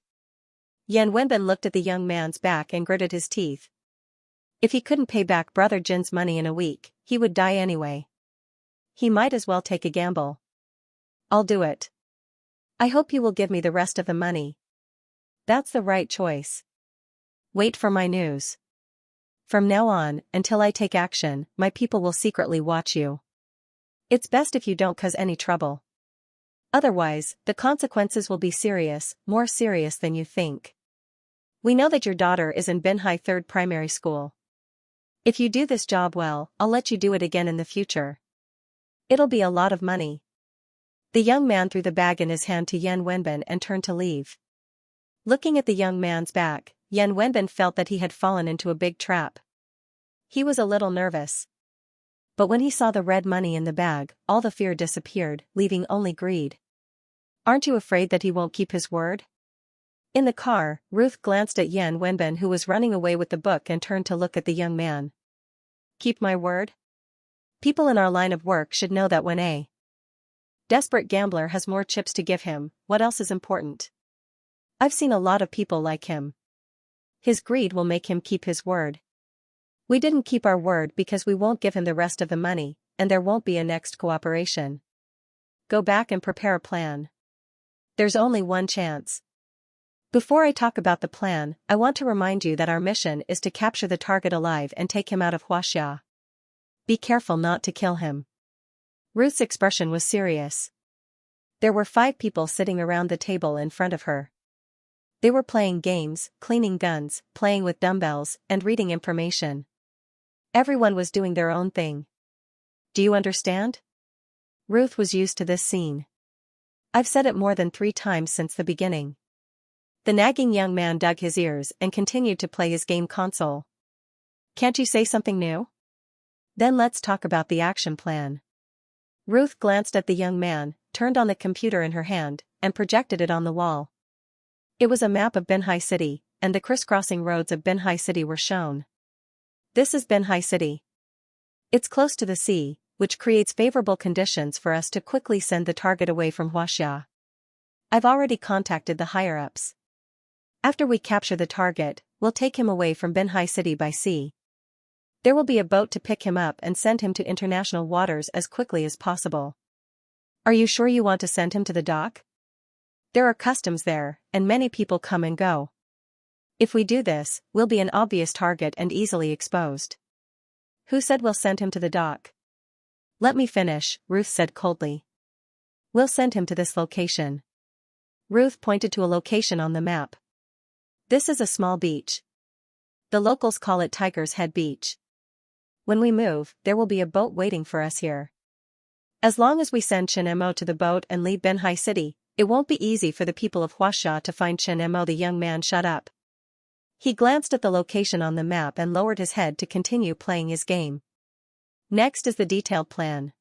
Yan Wenbin looked at the young man's back and gritted his teeth. If he couldn't pay back Brother Jin's money in a week, he would die anyway. He might as well take a gamble. I'll do it. I hope you will give me the rest of the money. That's the right choice. Wait for my news. From now on, until I take action, my people will secretly watch you. It's best if you don't cause any trouble. Otherwise, the consequences will be serious, more serious than you think. We know that your daughter is in Binhai 3rd Primary School. If you do this job well, I'll let you do it again in the future. It'll be a lot of money. The young man threw the bag in his hand to Yan Wenbin and turned to leave. Looking at the young man's back, Yan Wenbin felt that he had fallen into a big trap. He was a little nervous. But when he saw the red money in the bag, all the fear disappeared, leaving only greed. Aren't you afraid that he won't keep his word? In the car, Ruth glanced at Yan Wenbin, who was running away with the book, and turned to look at the young man. Keep my word? People in our line of work should know that when a desperate gambler has more chips to give him, what else is important? I've seen a lot of people like him. His greed will make him keep his word. We didn't keep our word because we won't give him the rest of the money, and there won't be a next cooperation. Go back and prepare a plan. There's only one chance. Before I talk about the plan, I want to remind you that our mission is to capture the target alive and take him out of Xianxia. Be careful not to kill him. Ruth's expression was serious. There were 5 people sitting around the table in front of her. They were playing games, cleaning guns, playing with dumbbells, and reading information. Everyone was doing their own thing. Do you understand? Ruth was used to this scene. I've said it more than 3 times since the beginning. The nagging young man dug his ears and continued to play his game console. Can't you say something new? Then let's talk about the action plan. Ruth glanced at the young man, turned on the computer in her hand, and projected it on the wall. It was a map of Binhai City, and the crisscrossing roads of Binhai City were shown. This is Binhai City. It's close to the sea, which creates favorable conditions for us to quickly send the target away from Xianxia. I've already contacted the higher-ups. After we capture the target, we'll take him away from Binhai City by sea. There will be a boat to pick him up and send him to international waters as quickly as possible. Are you sure you want to send him to the dock? There are customs there, and many people come and go. If we do this, we'll be an obvious target and easily exposed. Who said we'll send him to the dock? Let me finish, Ruth said coldly. We'll send him to this location. Ruth pointed to a location on the map. This is a small beach. The locals call it Tiger's Head Beach. When we move, there will be a boat waiting for us here. As long as we send Chen Mo to the boat and leave Binhai City, it won't be easy for the people of Xianxia to find Chen Mo. The young man shut up. He glanced at the location on the map and lowered his head to continue playing his game. Next is the detailed plan.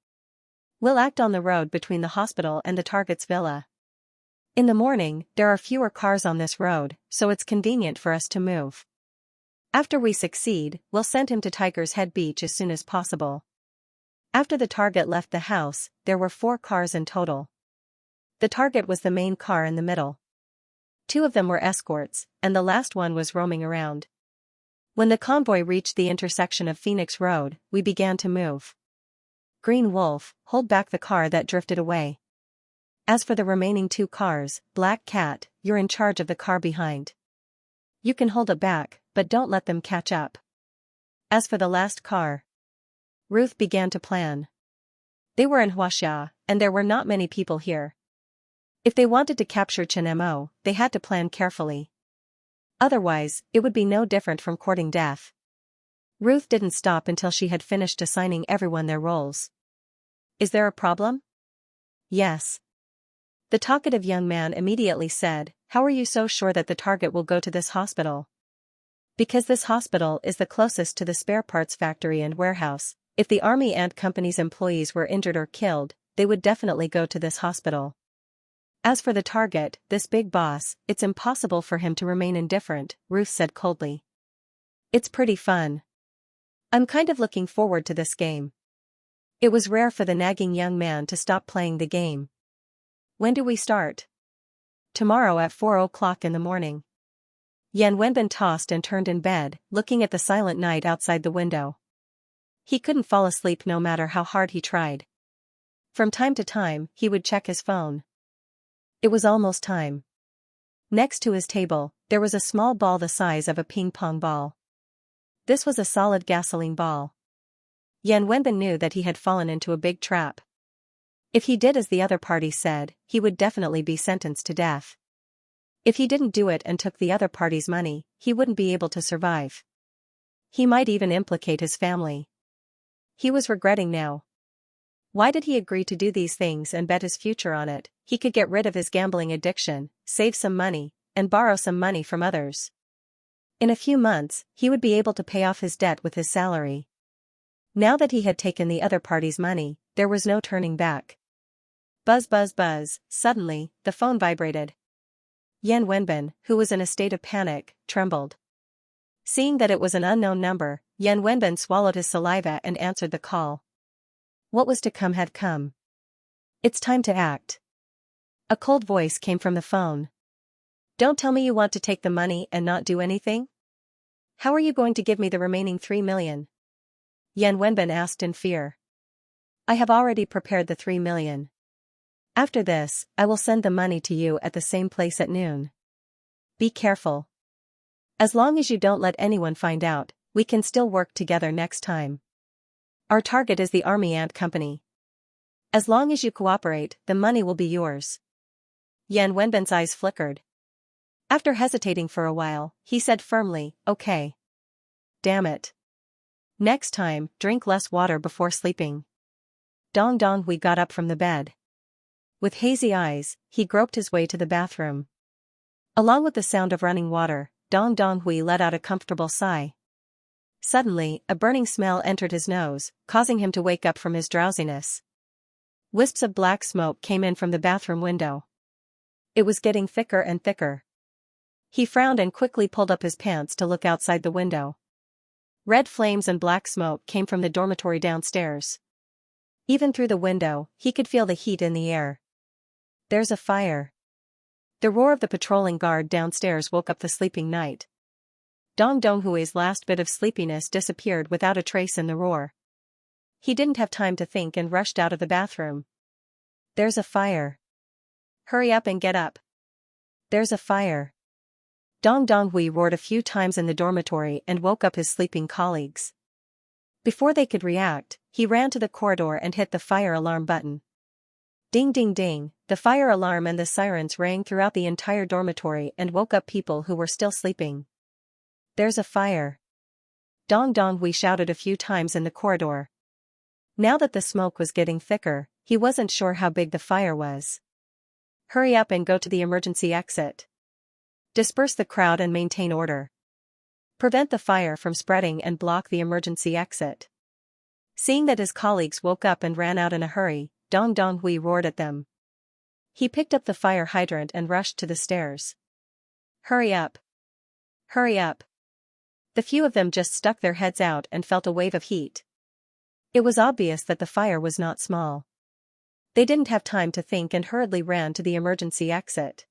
We'll act on the road between the hospital and the target's villa. In the morning, there are fewer cars on this road, so it's convenient for us to move. After we succeed, we'll send him to Tiger's Head Beach as soon as possible. After the target left the house, there were 4 cars in total. The target was the main car in the middle. 2 of them were escorts, and the last one was roaming around. When the convoy reached the intersection of Phoenix Road, we began to move. Green Wolf, hold back the car that drifted away. As for the remaining 2 cars, Black Cat, you're in charge of the car behind. You can hold it back, but don't let them catch up. As for the last car, Ruth began to plan. They were in Xianxia, and there were not many people here. If they wanted to capture Chen Mo, they had to plan carefully. Otherwise, it would be no different from courting death. Ruth didn't stop until she had finished assigning everyone their roles. Is there a problem? Yes. The talkative young man immediately said, How are you so sure that the target will go to this hospital? Because this hospital is the closest to the spare parts factory and warehouse. If the Army Ant Company's employees were injured or killed, they would definitely go to this hospital. As for the target, this big boss, it's impossible for him to remain indifferent, Ruth said coldly. It's pretty fun. I'm kind of looking forward to this game. It was rare for the nagging young man to stop playing the game. When do we start? Tomorrow at 4 o'clock in the morning. Yan Wenbin tossed and turned in bed, looking at the silent night outside the window. He couldn't fall asleep no matter how hard he tried. From time to time, he would check his phone. It was almost time. Next to his table, there was a small ball the size of a ping-pong ball. This was a solid gasoline ball. Yan Wenbin knew that he had fallen into a big trap. If he did as the other party said, he would definitely be sentenced to death. If he didn't do it and took the other party's money, he wouldn't be able to survive. He might even implicate his family. He was regretting now. Why did he agree to do these things and bet his future on it? He could get rid of his gambling addiction, save some money, and borrow some money from others. In a few months, he would be able to pay off his debt with his salary. Now that he had taken the other party's money, there was no turning back. Buzz buzz buzz, suddenly, the phone vibrated. Yan Wenbin, who was in a state of panic, trembled. Seeing that it was an unknown number, Yan Wenbin swallowed his saliva and answered the call. What was to come had come. It's time to act. A cold voice came from the phone. Don't tell me you want to take the money and not do anything? How are you going to give me the remaining 3 million? Yan Wenbin asked in fear. I have already prepared the 3 million. After this, I will send the money to you at the same place at noon. Be careful. As long as you don't let anyone find out, we can still work together next time. Our target is the Army Ant Company. As long as you cooperate, the money will be yours. Yan Wenbin's eyes flickered. After hesitating for a while, he said firmly, okay. Damn it. Next time, drink less water before sleeping. Dong Donghui got up from the bed. With hazy eyes, he groped his way to the bathroom. Along with the sound of running water, Dong Donghui let out a comfortable sigh. Suddenly, a burning smell entered his nose, causing him to wake up from his drowsiness. Wisps of black smoke came in from the bathroom window. It was getting thicker and thicker. He frowned and quickly pulled up his pants to look outside the window. Red flames and black smoke came from the dormitory downstairs. Even through the window, he could feel the heat in the air. There's a fire. The roar of the patrolling guard downstairs woke up the sleeping night. Dong Donghui's last bit of sleepiness disappeared without a trace in the roar. He didn't have time to think and rushed out of the bathroom. There's a fire. Hurry up and get up. There's a fire. Dong Donghui roared a few times in the dormitory and woke up his sleeping colleagues. Before they could react, he ran to the corridor and hit the fire alarm button. Ding ding ding, the fire alarm and the sirens rang throughout the entire dormitory and woke up people who were still sleeping. There's a fire. Dong Donghui shouted a few times in the corridor. Now that the smoke was getting thicker, he wasn't sure how big the fire was. Hurry up and go to the emergency exit. Disperse the crowd and maintain order. Prevent the fire from spreading and block the emergency exit. Seeing that his colleagues woke up and ran out in a hurry, Dong Donghui roared at them. He picked up the fire hydrant and rushed to the stairs. Hurry up. Hurry up. The few of them just stuck their heads out and felt a wave of heat. It was obvious that the fire was not small. They didn't have time to think and hurriedly ran to the emergency exit.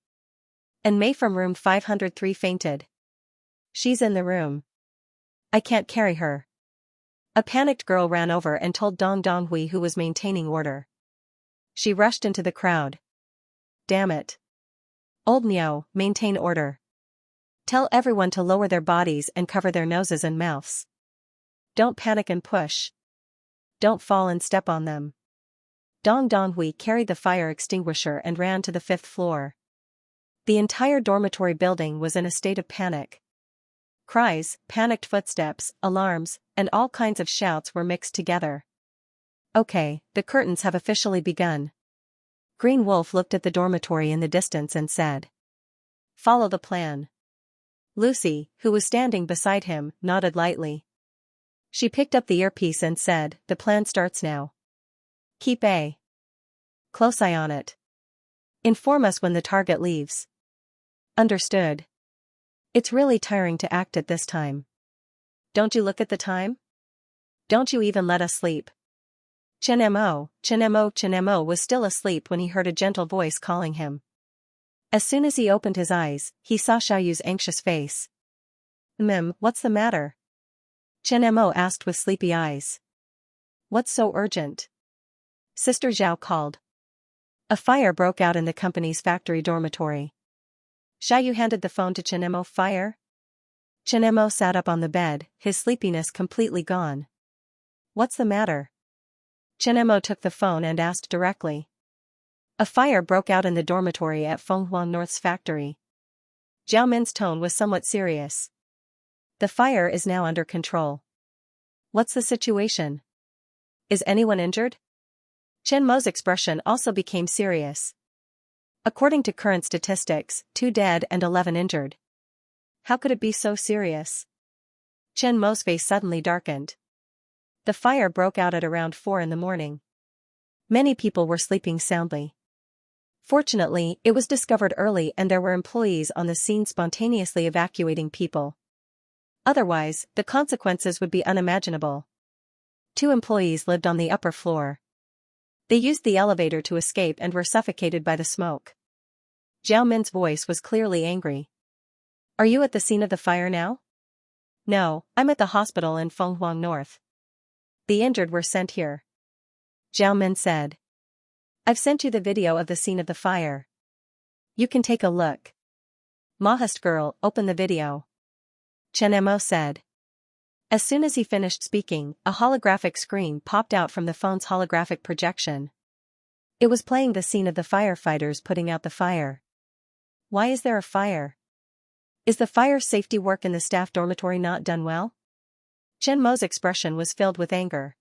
And Mei from room 503 fainted. She's in the room. I can't carry her. A panicked girl ran over and told Dong Donghui, who was maintaining order. She rushed into the crowd. Damn it. Old Miao, maintain order. Tell everyone to lower their bodies and cover their noses and mouths. Don't panic and push. Don't fall and step on them. Dong Donghui carried the fire extinguisher and ran to the 5th floor. The entire dormitory building was in a state of panic. Cries, panicked footsteps, alarms, and all kinds of shouts were mixed together. Okay, the curtains have officially begun. Green Wolf looked at the dormitory in the distance and said. Follow the plan. Lucy, who was standing beside him, nodded lightly. She picked up the earpiece and said, the plan starts now. Keep a close eye on it. Inform us when the target leaves. Understood. It's really tiring to act at this time. Don't you look at the time? Don't you even let us sleep? Chen Mo was still asleep when he heard a gentle voice calling him. As soon as he opened his eyes, he saw Xiaoyu's anxious face. What's the matter? Chen Mo asked with sleepy eyes. What's so urgent? Sister Zhao called. A fire broke out in the company's factory dormitory. Xiaoyu handed the phone to Chen Mo. Fire? Chen Mo sat up on the bed, his sleepiness completely gone. What's the matter? Chen Mo took the phone and asked directly. A fire broke out in the dormitory at Fenghuang North's factory. Zhao Min's tone was somewhat serious. The fire is now under control. What's the situation? Is anyone injured? Chen Mo's expression also became serious. According to current statistics, 2 dead and 11 injured. How could it be so serious? Chen Mo's face suddenly darkened. The fire broke out at around 4 in the morning. Many people were sleeping soundly. Fortunately, it was discovered early and there were employees on the scene spontaneously evacuating people. Otherwise, the consequences would be unimaginable. 2 employees lived on the upper floor. They used the elevator to escape and were suffocated by the smoke. Zhao Min's voice was clearly angry. Are you at the scene of the fire now? No, I'm at the hospital in Fenghuang North. The injured were sent here. Zhao Min said. I've sent you the video of the scene of the fire. You can take a look. Mahast girl, open the video. Chen Mo said. As soon as he finished speaking, a holographic screen popped out from the phone's holographic projection. It was playing the scene of the firefighters putting out the fire. Why is there a fire? Is the fire safety work in the staff dormitory not done well? Chen Mo's expression was filled with anger.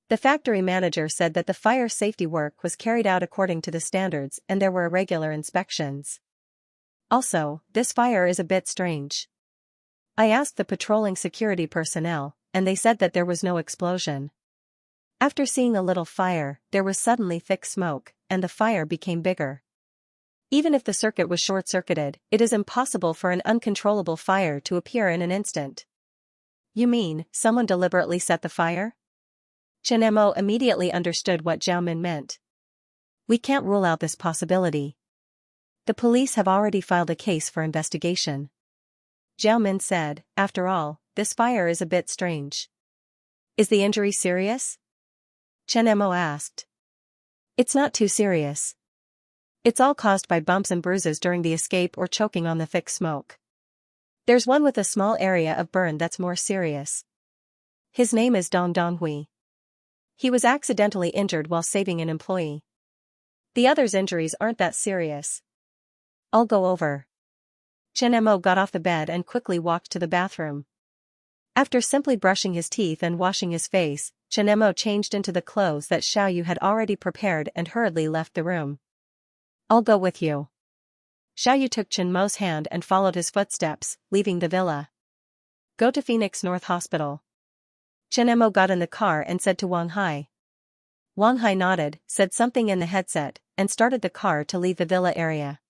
The factory manager said that the fire safety work was carried out according to the standards and there were regular inspections. Also, this fire is a bit strange. I asked the patrolling security personnel, and they said that there was no explosion. After seeing a little fire, there was suddenly thick smoke, and the fire became bigger. Even if the circuit was short-circuited, it is impossible for an uncontrollable fire to appear in an instant. You mean, someone deliberately set the fire? Chen Mo immediately understood what Zhao Min meant. We can't rule out this possibility. The police have already filed a case for investigation. Zhao Min said, after all, this fire is a bit strange. Is the injury serious? Chen Mo asked. It's not too serious. It's all caused by bumps and bruises during the escape or choking on the thick smoke. There's one with a small area of burn that's more serious. His name is Dong Donghui. He was accidentally injured while saving an employee. The others' injuries aren't that serious. I'll go over. Chen Mo got off the bed and quickly walked to the bathroom. After simply brushing his teeth and washing his face, Chen Mo changed into the clothes that Xiao Yu had already prepared and hurriedly left the room. I'll go with you. Xiao Yu took Chen Mo's hand and followed his footsteps, leaving the villa. Go to Phoenix North Hospital. Chen Mo got in the car and said to Wang Hai. Wang Hai nodded, said something in the headset, and started the car to leave the villa area.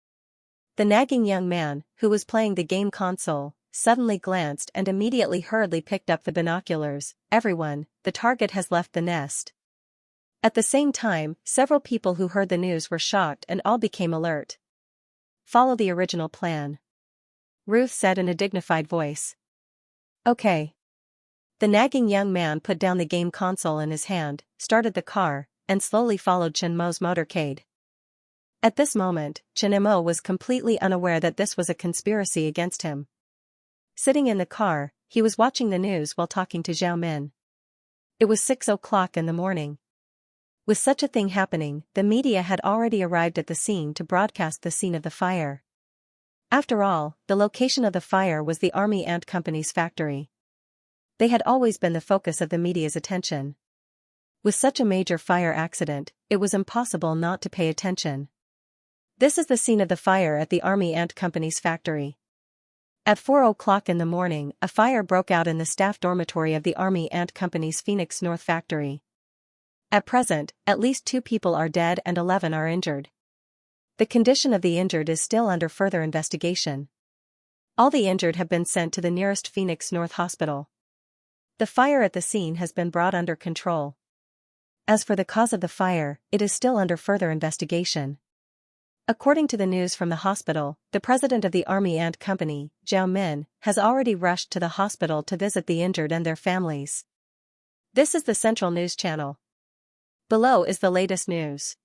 The nagging young man, who was playing the game console, suddenly glanced and immediately hurriedly picked up the binoculars. Everyone, the target has left the nest. At the same time, several people who heard the news were shocked and all became alert. Follow the original plan. Ruth said in a dignified voice. Okay. The nagging young man put down the game console in his hand, started the car, and slowly followed Chen Mo's motorcade. At this moment, Chen Mo was completely unaware that this was a conspiracy against him. Sitting in the car, he was watching the news while talking to Zhao Min. It was 6 o'clock in the morning. With such a thing happening, the media had already arrived at the scene to broadcast the scene of the fire. After all, the location of the fire was the Army Ant Company's factory. They had always been the focus of the media's attention. With such a major fire accident, it was impossible not to pay attention. This is the scene of the fire at the Army Ant Company's factory. At 4 o'clock in the morning, a fire broke out in the staff dormitory of the Army Ant Company's Phoenix North factory. At present, at least 2 people are dead and 11 are injured. The condition of the injured is still under further investigation. All the injured have been sent to the nearest Phoenix North hospital. The fire at the scene has been brought under control. As for the cause of the fire, it is still under further investigation. According to the news from the hospital, the president of the Army Ant Company, Zhao Min, has already rushed to the hospital to visit the injured and their families. This is the Central News Channel. Below is the latest news.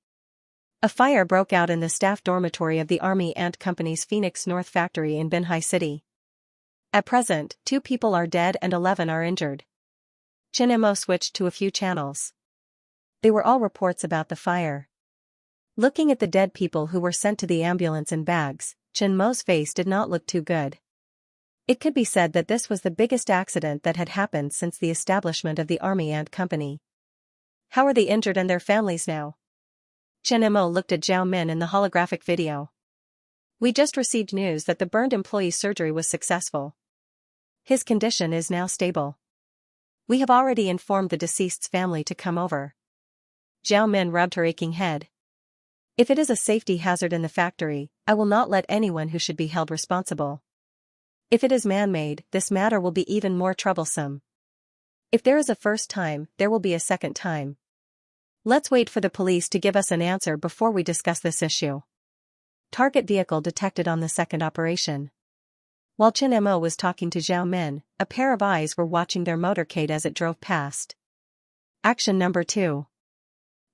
A fire broke out in the staff dormitory of the Army Ant Company's Phoenix North factory in Binhai City. At present, 2 people are dead and 11 are injured. Chen Mo switched to a few channels. They were all reports about the fire. Looking at the dead people who were sent to the ambulance in bags, Chen Mo's face did not look too good. It could be said that this was the biggest accident that had happened since the establishment of the Army Ant Company. How are the injured and their families now? Chen Mo looked at Zhao Min in the holographic video. We just received news that the burned employee's surgery was successful. His condition is now stable. We have already informed the deceased's family to come over. Zhao Min rubbed her aching head. If it is a safety hazard in the factory, I will not let anyone who should be held responsible. If it is man-made, this matter will be even more troublesome. If there is a first time, there will be a second time. Let's wait for the police to give us an answer before we discuss this issue. Target vehicle detected on the second operation. While Chen Mo was talking to Zhao Min, a pair of eyes were watching their motorcade as it drove past. Action number 2.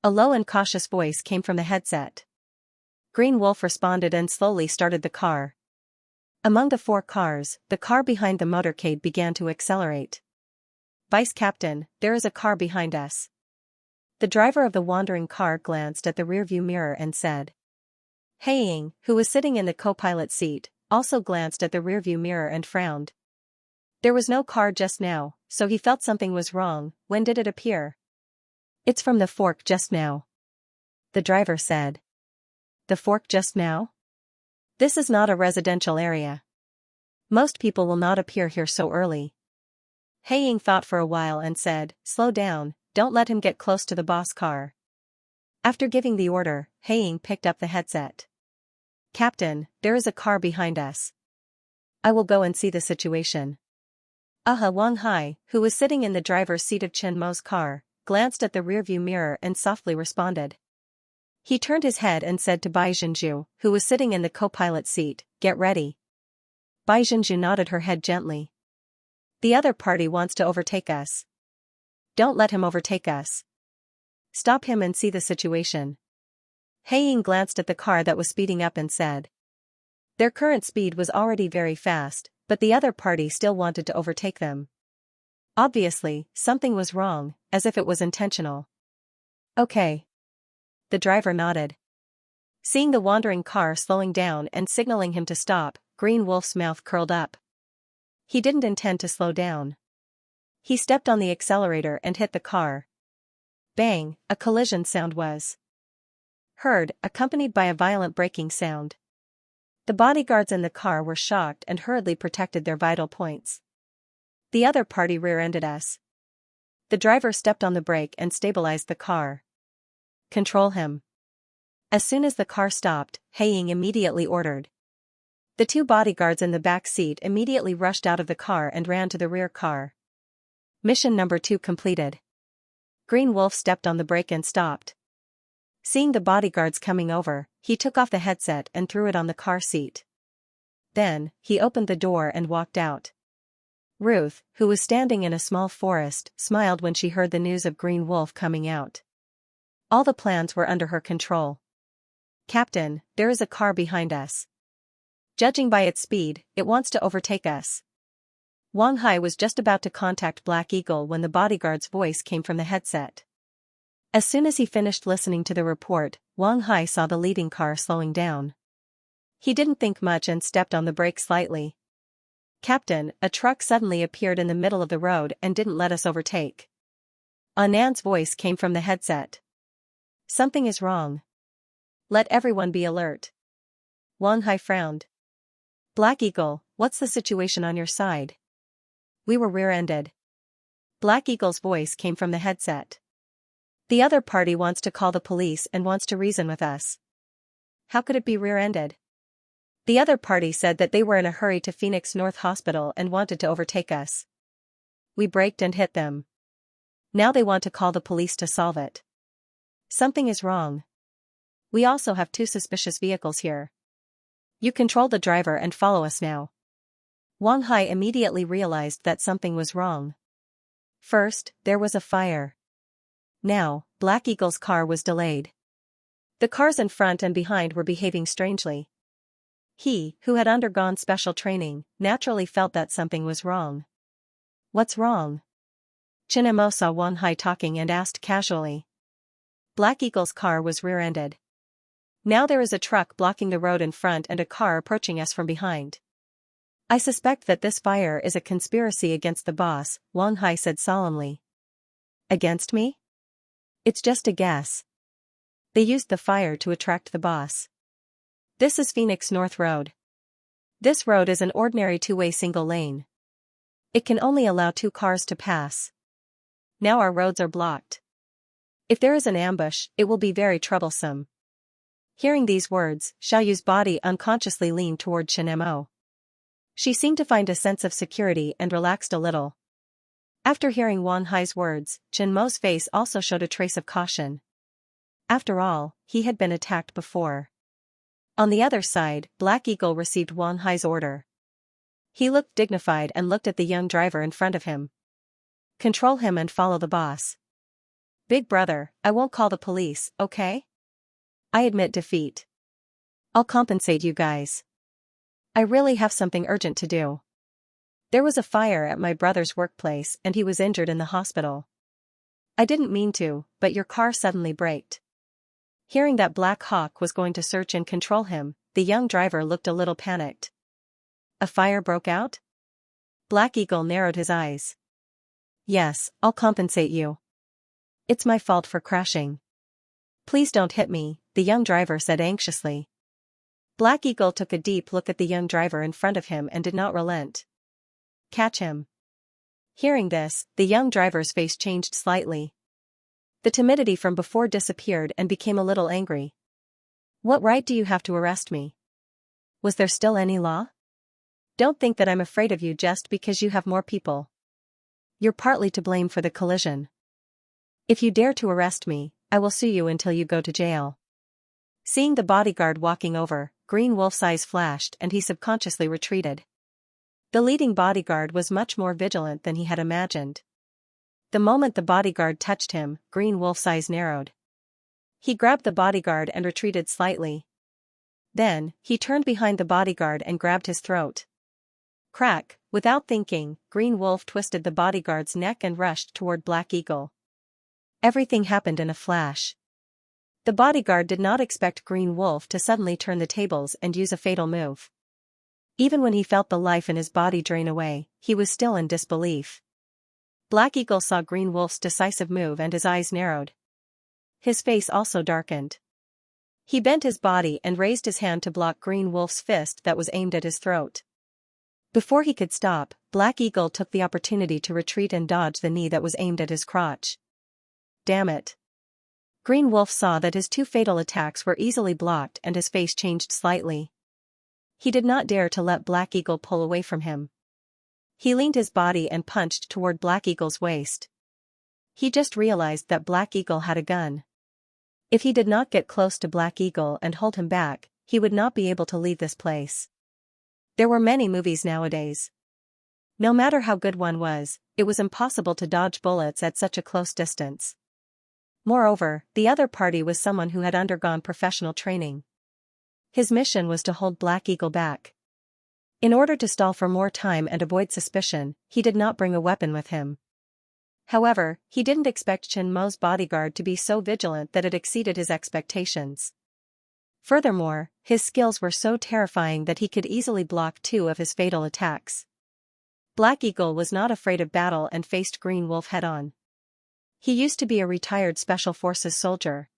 A low and cautious voice came from the headset. Green Wolf responded and slowly started the car. Among the 4 cars, the car behind the motorcade began to accelerate. Vice Captain, there is a car behind us. The driver of the wandering car glanced at the rearview mirror and said. Heiying, who was sitting in the co-pilot seat, also glanced at the rearview mirror and frowned. There was no car just now, so he felt something was wrong. When did it appear? It's from the fork just now. The driver said. The fork just now? This is not a residential area. Most people will not appear here so early. Heiying thought for a while and said, slow down, don't let him get close to the boss car. After giving the order, Heiying picked up the headset. Captain, there is a car behind us. I will go and see the situation. Wang Hai, who was sitting in the driver's seat of Chen Mo's car, glanced at the rearview mirror and softly responded. He turned his head and said to Bai Zhenju, who was sitting in the co-pilot seat, get ready. Bai Zhenju nodded her head gently. The other party wants to overtake us. Don't let him overtake us. Stop him and see the situation. Heiying glanced at the car that was speeding up and said. Their current speed was already very fast, but the other party still wanted to overtake them. Obviously, something was wrong, as if it was intentional. Okay. The driver nodded. Seeing the wandering car slowing down and signaling him to stop, Green Wolf's mouth curled up. He didn't intend to slow down. He stepped on the accelerator and hit the car. Bang, a collision sound was heard, accompanied by a violent braking sound. The bodyguards in the car were shocked and hurriedly protected their vital points. The other party rear-ended us. The driver stepped on the brake and stabilized the car. Control him. As soon as the car stopped, Heiying immediately ordered. The 2 bodyguards in the back seat immediately rushed out of the car and ran to the rear car. Mission number 2 completed. Green Wolf stepped on the brake and stopped. Seeing the bodyguards coming over, he took off the headset and threw it on the car seat. Then, he opened the door and walked out. Ruth, who was standing in a small forest, smiled when she heard the news of Green Wolf coming out. All the plans were under her control. Captain, there is a car behind us. Judging by its speed, it wants to overtake us. Wang Hai was just about to contact Black Eagle when the bodyguard's voice came from the headset. As soon as he finished listening to the report, Wang Hai saw the leading car slowing down. He didn't think much and stepped on the brake slightly. Captain, a truck suddenly appeared in the middle of the road and didn't let us overtake. Anand's voice came from the headset. Something is wrong. Let everyone be alert. Wang Hai frowned. Black Eagle, what's the situation on your side? We were rear-ended. Black Eagle's voice came from the headset. The other party wants to call the police and wants to reason with us. How could it be rear-ended? The other party said that they were in a hurry to Phoenix North Hospital and wanted to overtake us. We braked and hit them. Now they want to call the police to solve it. Something is wrong. We also have 2 suspicious vehicles here. You control the driver and follow us now. Wang Hai immediately realized that something was wrong. First, there was a fire. Now, Black Eagle's car was delayed. The cars in front and behind were behaving strangely. He, who had undergone special training, naturally felt that something was wrong. What's wrong? Chen Mo saw Wang Hai talking and asked casually. Black Eagle's car was rear-ended. Now there is a truck blocking the road in front and a car approaching us from behind. I suspect that this fire is a conspiracy against the boss, Wang Hai said solemnly. Against me? It's just a guess. They used the fire to attract the boss. This is Phoenix North Road. This road is an ordinary 2-way single lane. It can only allow 2 cars to pass. Now our roads are blocked. If there is an ambush, it will be very troublesome. Hearing these words, Xiaoyu's body unconsciously leaned toward Chen Mo. She seemed to find a sense of security and relaxed a little. After hearing Wang Hai's words, Chen Mo's face also showed a trace of caution. After all, he had been attacked before. On the other side, Black Eagle received Wang Hai's order. He looked dignified and looked at the young driver in front of him. Control him and follow the boss. Big brother, I won't call the police, okay? I admit defeat. I'll compensate you guys. I really have something urgent to do. There was a fire at my brother's workplace and he was injured in the hospital. I didn't mean to, but your car suddenly braked. Hearing that Black Hawk was going to search and control him, the young driver looked a little panicked. A fire broke out? Black Eagle narrowed his eyes. Yes, I'll compensate you. It's my fault for crashing. Please don't hit me, the young driver said anxiously. Black Eagle took a deep look at the young driver in front of him and did not relent. Catch him. Hearing this, the young driver's face changed slightly. The timidity from before disappeared and became a little angry. What right do you have to arrest me? Was there still any law? Don't think that I'm afraid of you just because you have more people. You're partly to blame for the collision. If you dare to arrest me, I will sue you until you go to jail. Seeing the bodyguard walking over, Green Wolf's eyes flashed and he subconsciously retreated. The leading bodyguard was much more vigilant than he had imagined. The moment the bodyguard touched him, Green Wolf's eyes narrowed. He grabbed the bodyguard and retreated slightly. Then, he turned behind the bodyguard and grabbed his throat. Crack, without thinking, Green Wolf twisted the bodyguard's neck and rushed toward Black Eagle. Everything happened in a flash. The bodyguard did not expect Green Wolf to suddenly turn the tables and use a fatal move. Even when he felt the life in his body drain away, he was still in disbelief. Black Eagle saw Green Wolf's decisive move and his eyes narrowed. His face also darkened. He bent his body and raised his hand to block Green Wolf's fist that was aimed at his throat. Before he could stop, Black Eagle took the opportunity to retreat and dodge the knee that was aimed at his crotch. Damn it. Green Wolf saw that his two fatal attacks were easily blocked and his face changed slightly. He did not dare to let Black Eagle pull away from him. He leaned his body and punched toward Black Eagle's waist. He just realized that Black Eagle had a gun. If he did not get close to Black Eagle and hold him back, he would not be able to leave this place. There were many movies nowadays. No matter how good one was, it was impossible to dodge bullets at such a close distance. Moreover, the other party was someone who had undergone professional training. His mission was to hold Black Eagle back. In order to stall for more time and avoid suspicion, he did not bring a weapon with him. However, he didn't expect Chen Mo's bodyguard to be so vigilant that it exceeded his expectations. Furthermore, his skills were so terrifying that he could easily block two of his fatal attacks. Black Eagle was not afraid of battle and faced Green Wolf head-on. He used to be a retired Special Forces soldier.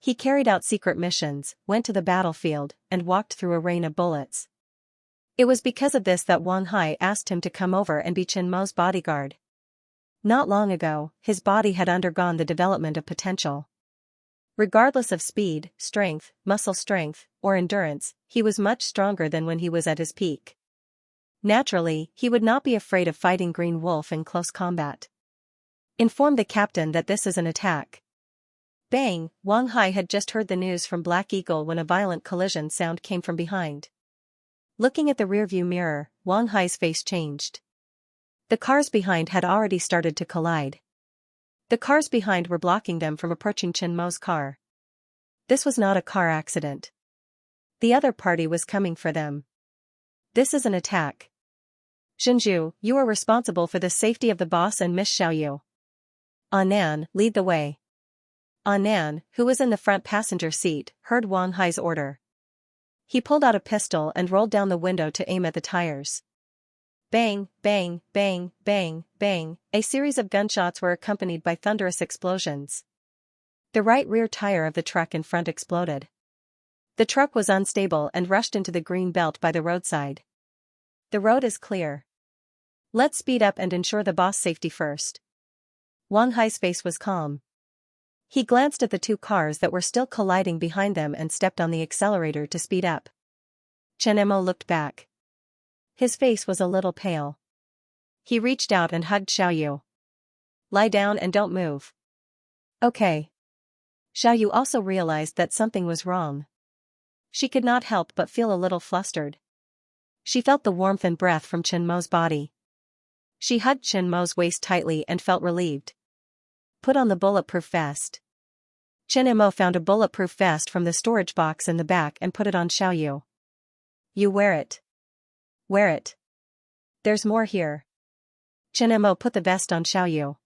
He carried out secret missions, went to the battlefield, and walked through a rain of bullets. It was because of this that Wang Hai asked him to come over and be Chen Mo's bodyguard. Not long ago, his body had undergone the development of potential. Regardless of speed, strength, muscle strength, or endurance, he was much stronger than when he was at his peak. Naturally, he would not be afraid of fighting Green Wolf in close combat. Inform the captain that this is an attack. Bang! Wang Hai had just heard the news from Black Eagle when a violent collision sound came from behind. Looking at the rearview mirror, Wang Hai's face changed. The cars behind had already started to collide. The cars behind were blocking them from approaching Chen Mo's car. This was not a car accident. The other party was coming for them. This is an attack. Zhenzhu, you are responsible for the safety of the boss and Miss Xiaoyu. Anan, lead the way. Anan, who was in the front passenger seat, heard Wang Hai's order. He pulled out a pistol and rolled down the window to aim at the tires. Bang, bang, bang, bang, bang, a series of gunshots were accompanied by thunderous explosions. The right rear tire of the truck in front exploded. The truck was unstable and rushed into the green belt by the roadside. The road is clear. Let's speed up and ensure the boss' safety first. Wang Hai's face was calm. He glanced at the two cars that were still colliding behind them and stepped on the accelerator to speed up. Chen Mo looked back. His face was a little pale. He reached out and hugged Xiaoyu. Lie down and don't move. Okay. Xiaoyu also realized that something was wrong. She could not help but feel a little flustered. She felt the warmth and breath from Chen Mo's body. She hugged Chen Mo's waist tightly and felt relieved. Put on the bulletproof vest. Chen Mo found a bulletproof vest from the storage box in the back and put it on Xiaoyu. You wear it. Wear it. There's more here. Chen Mo put the vest on Xiaoyu.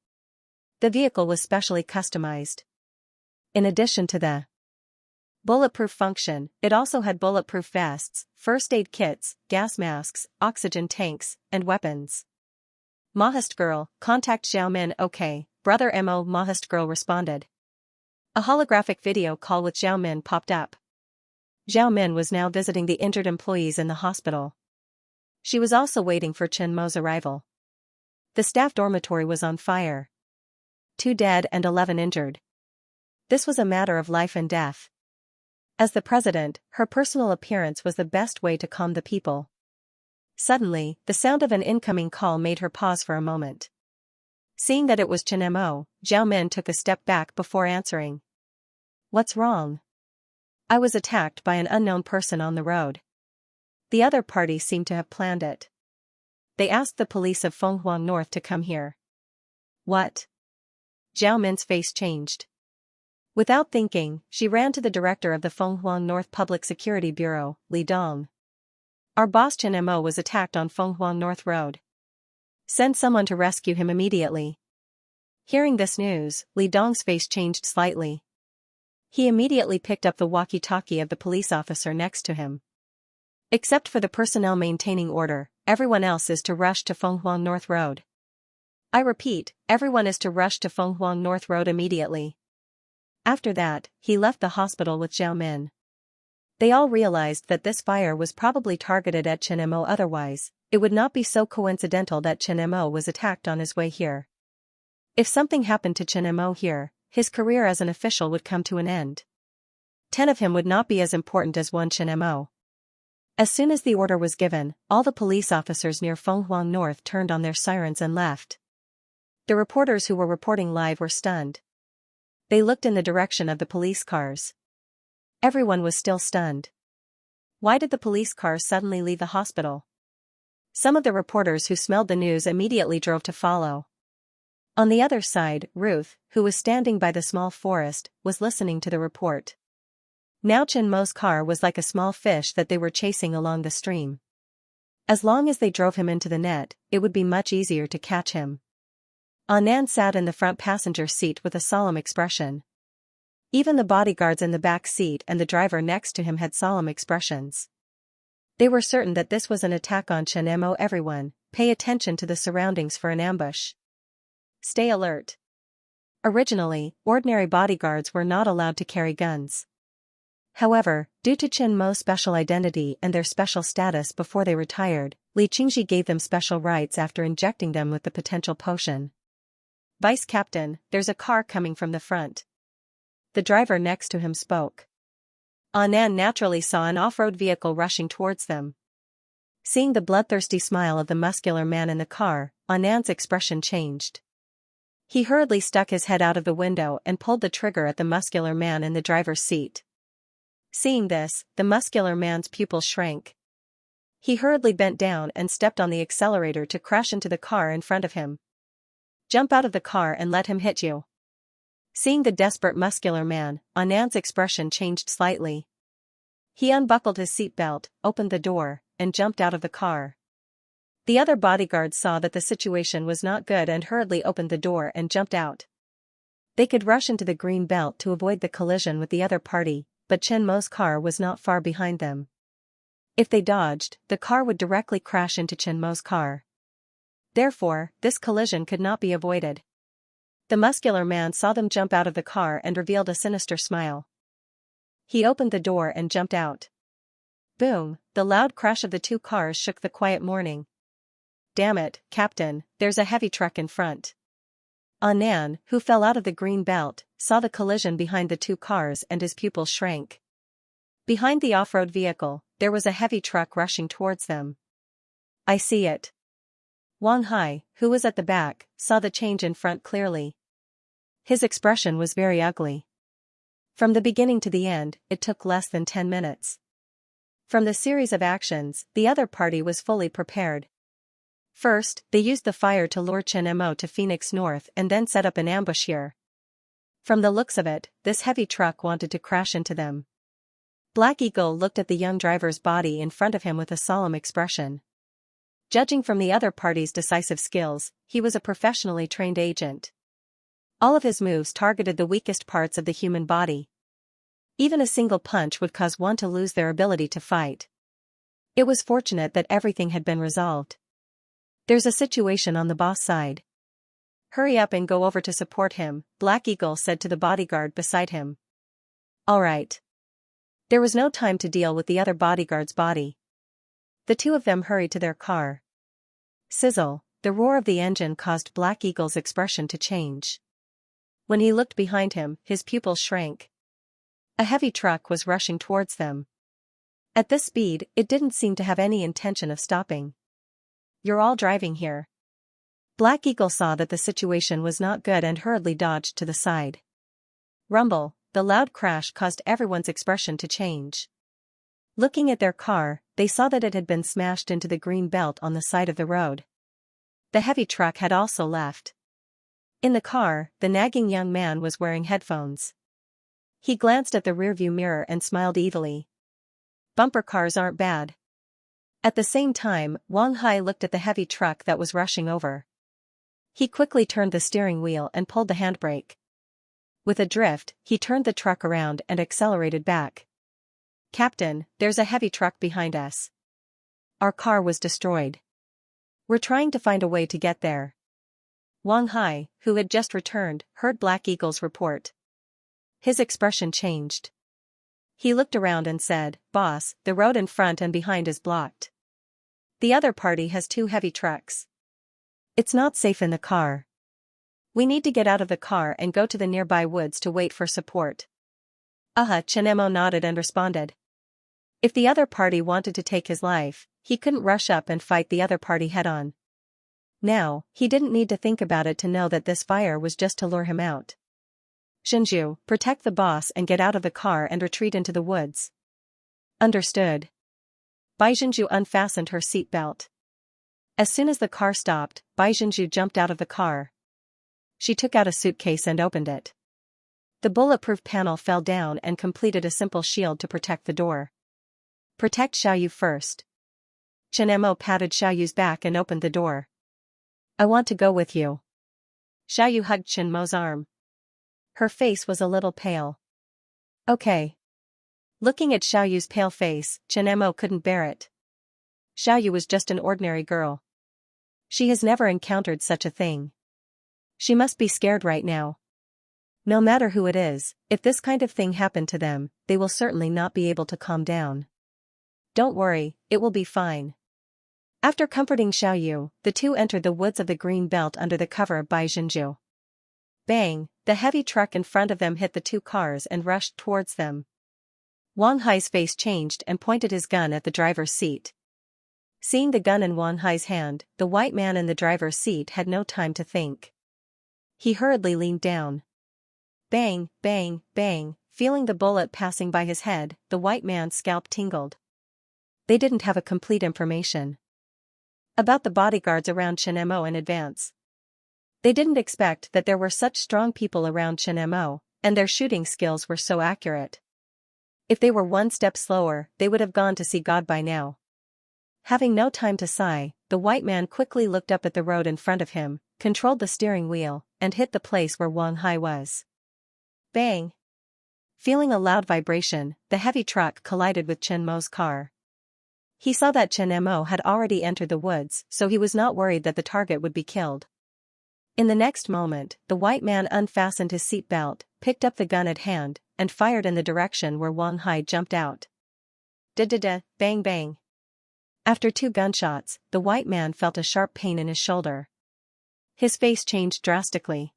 The vehicle was specially customized. In addition to the bulletproof function, it also had bulletproof vests, first aid kits, gas masks, oxygen tanks, and weapons. Mahist girl, contact Xiaomin. Okay, brother Mo. Mahist girl responded. A holographic video call with Xiaomin popped up. Xiaomin was now visiting the injured employees in the hospital. She was also waiting for Chen Mo's arrival. The staff dormitory was on fire. 2 dead and 11 injured. This was a matter of life and death. As the president, her personal appearance was the best way to calm the people. Suddenly, the sound of an incoming call made her pause for a moment. Seeing that it was Chen Mo, Xiaomin took a step back before answering. What's wrong? I was attacked by an unknown person on the road. The other party seemed to have planned it. They asked the police of Fenghuang North to come here. What? Xiaomin's face changed. Without thinking, she ran to the director of the Fenghuang North Public Security Bureau, Li Dong. Our boss Chen Mo was attacked on Fenghuang North Road. Send someone to rescue him immediately. Hearing this news, Li Dong's face changed slightly. He immediately picked up the walkie-talkie of the police officer next to him. Except for the personnel maintaining order, everyone else is to rush to Fenghuang North Road. I repeat, everyone is to rush to Fenghuang North Road immediately. After that, he left the hospital with Xiaomin. They all realized that this fire was probably targeted at Chen Mo, otherwise, it would not be so coincidental that Chen Mo was attacked on his way here. If something happened to Chen Mo here, his career as an official would come to an end. 10 of him would not be as important as one Chen Mo. As soon as the order was given, all the police officers near Fenghuang North turned on their sirens and left. The reporters who were reporting live were stunned. They looked in the direction of the police cars. Everyone was still stunned. Why did the police cars suddenly leave the hospital? Some of the reporters who smelled the news immediately drove to follow. On the other side, Ruth, who was standing by the small forest, was listening to the report. Now Chen Mo's car was like a small fish that they were chasing along the stream. As long as they drove him into the net, it would be much easier to catch him. Anand sat in the front passenger seat with a solemn expression. Even the bodyguards in the back seat and the driver next to him had solemn expressions. They were certain that this was an attack on Chen Mo. Everyone, pay attention to the surroundings for an ambush. Stay alert. Originally, ordinary bodyguards were not allowed to carry guns. However, due to Chen Mo's special identity and their special status before they retired, Li Qingji gave them special rights after injecting them with the potential potion. Vice Captain, there's a car coming from the front. The driver next to him spoke. Anand naturally saw an off-road vehicle rushing towards them. Seeing the bloodthirsty smile of the muscular man in the car, Anand's expression changed. He hurriedly stuck his head out of the window and pulled the trigger at the muscular man in the driver's seat. Seeing this, the muscular man's pupils shrank. He hurriedly bent down and stepped on the accelerator to crash into the car in front of him. Jump out of the car and let him hit you. Seeing the desperate muscular man, Anand's expression changed slightly. He unbuckled his seatbelt, opened the door, and jumped out of the car. The other bodyguards saw that the situation was not good and hurriedly opened the door and jumped out. They could rush into the green belt to avoid the collision with the other party, but Chen Mo's car was not far behind them. If they dodged, the car would directly crash into Chen Mo's car. Therefore, this collision could not be avoided. The muscular man saw them jump out of the car and revealed a sinister smile. He opened the door and jumped out. Boom, the loud crash of the two cars shook the quiet morning. Damn it, Captain, there's a heavy truck in front. Nan, who fell out of the green belt, saw the collision behind the two cars and his pupils shrank. Behind the off-road vehicle, there was a heavy truck rushing towards them. I see it. Wang Hai, who was at the back, saw the change in front clearly. His expression was very ugly. From the beginning to the end, it took less than 10 minutes. From the series of actions, the other party was fully prepared. First, they used the fire to lure Chen Mo to Phoenix North and then set up an ambush here. From the looks of it, this heavy truck wanted to crash into them. Black Eagle looked at the young driver's body in front of him with a solemn expression. Judging from the other party's decisive skills, he was a professionally trained agent. All of his moves targeted the weakest parts of the human body. Even a single punch would cause one to lose their ability to fight. It was fortunate that everything had been resolved. There's a situation on the boss side. Hurry up and go over to support him, Black Eagle said to the bodyguard beside him. All right. There was no time to deal with the other bodyguard's body. The two of them hurried to their car. Sizzle, the roar of the engine caused Black Eagle's expression to change. When he looked behind him, his pupils shrank. A heavy truck was rushing towards them. At this speed, it didn't seem to have any intention of stopping. You're all driving here. Black Eagle saw that the situation was not good and hurriedly dodged to the side. Rumble, the loud crash caused everyone's expression to change. Looking at their car, they saw that it had been smashed into the green belt on the side of the road. The heavy truck had also left. In the car, the nagging young man was wearing headphones. He glanced at the rearview mirror and smiled evilly. Bumper cars aren't bad. At the same time, Wang Hai looked at the heavy truck that was rushing over. He quickly turned the steering wheel and pulled the handbrake. With a drift, he turned the truck around and accelerated back. Captain, there's a heavy truck behind us. Our car was destroyed. We're trying to find a way to get there. Wang Hai, who had just returned, heard Black Eagle's report. His expression changed. He looked around and said, Boss, the road in front and behind is blocked. The other party has two heavy trucks. It's not safe in the car. We need to get out of the car and go to the nearby woods to wait for support. Chen Mo nodded and responded. If the other party wanted to take his life, he couldn't rush up and fight the other party head-on. Now, he didn't need to think about it to know that this fire was just to lure him out. Zhenju, protect the boss and get out of the car and retreat into the woods. Understood. Bai Zhenju unfastened her seat belt. As soon as the car stopped, Bai Zhenju jumped out of the car. She took out a suitcase and opened it. The bulletproof panel fell down and completed a simple shield to protect the door. Protect Xiaoyu first. Chen Mo patted Xiaoyu's back and opened the door. I want to go with you. Xiaoyu hugged Chen Mo's arm. Her face was a little pale. Okay. Looking at Xiaoyu's pale face, Chen Mo couldn't bear it. Xiaoyu was just an ordinary girl. She has never encountered such a thing. She must be scared right now. No matter who it is, if this kind of thing happened to them, they will certainly not be able to calm down. Don't worry, it will be fine. After comforting Xiaoyu, the two entered the woods of the green belt under the cover of Bai Zhenju. Bang, the heavy truck in front of them hit the two cars and rushed towards them. Wang Hai's face changed and pointed his gun at the driver's seat. Seeing the gun in Wang Hai's hand, the white man in the driver's seat had no time to think. He hurriedly leaned down. Bang, bang, bang, feeling the bullet passing by his head, the white man's scalp tingled. They didn't have a complete information about the bodyguards around Chen Mo in advance. They didn't expect that there were such strong people around Chen Mo, and their shooting skills were so accurate. If they were one step slower, they would have gone to see God by now. Having no time to sigh, the white man quickly looked up at the road in front of him, controlled the steering wheel, and hit the place where Wang Hai was. Bang! Feeling a loud vibration, the heavy truck collided with Chen Mo's car. He saw that Chen Mo had already entered the woods, so he was not worried that the target would be killed. In the next moment, the white man unfastened his seat belt, picked up the gun at hand, and fired in the direction where Wang Hai jumped out. Da-da-da, bang bang. After 2 gunshots, the white man felt a sharp pain in his shoulder. His face changed drastically.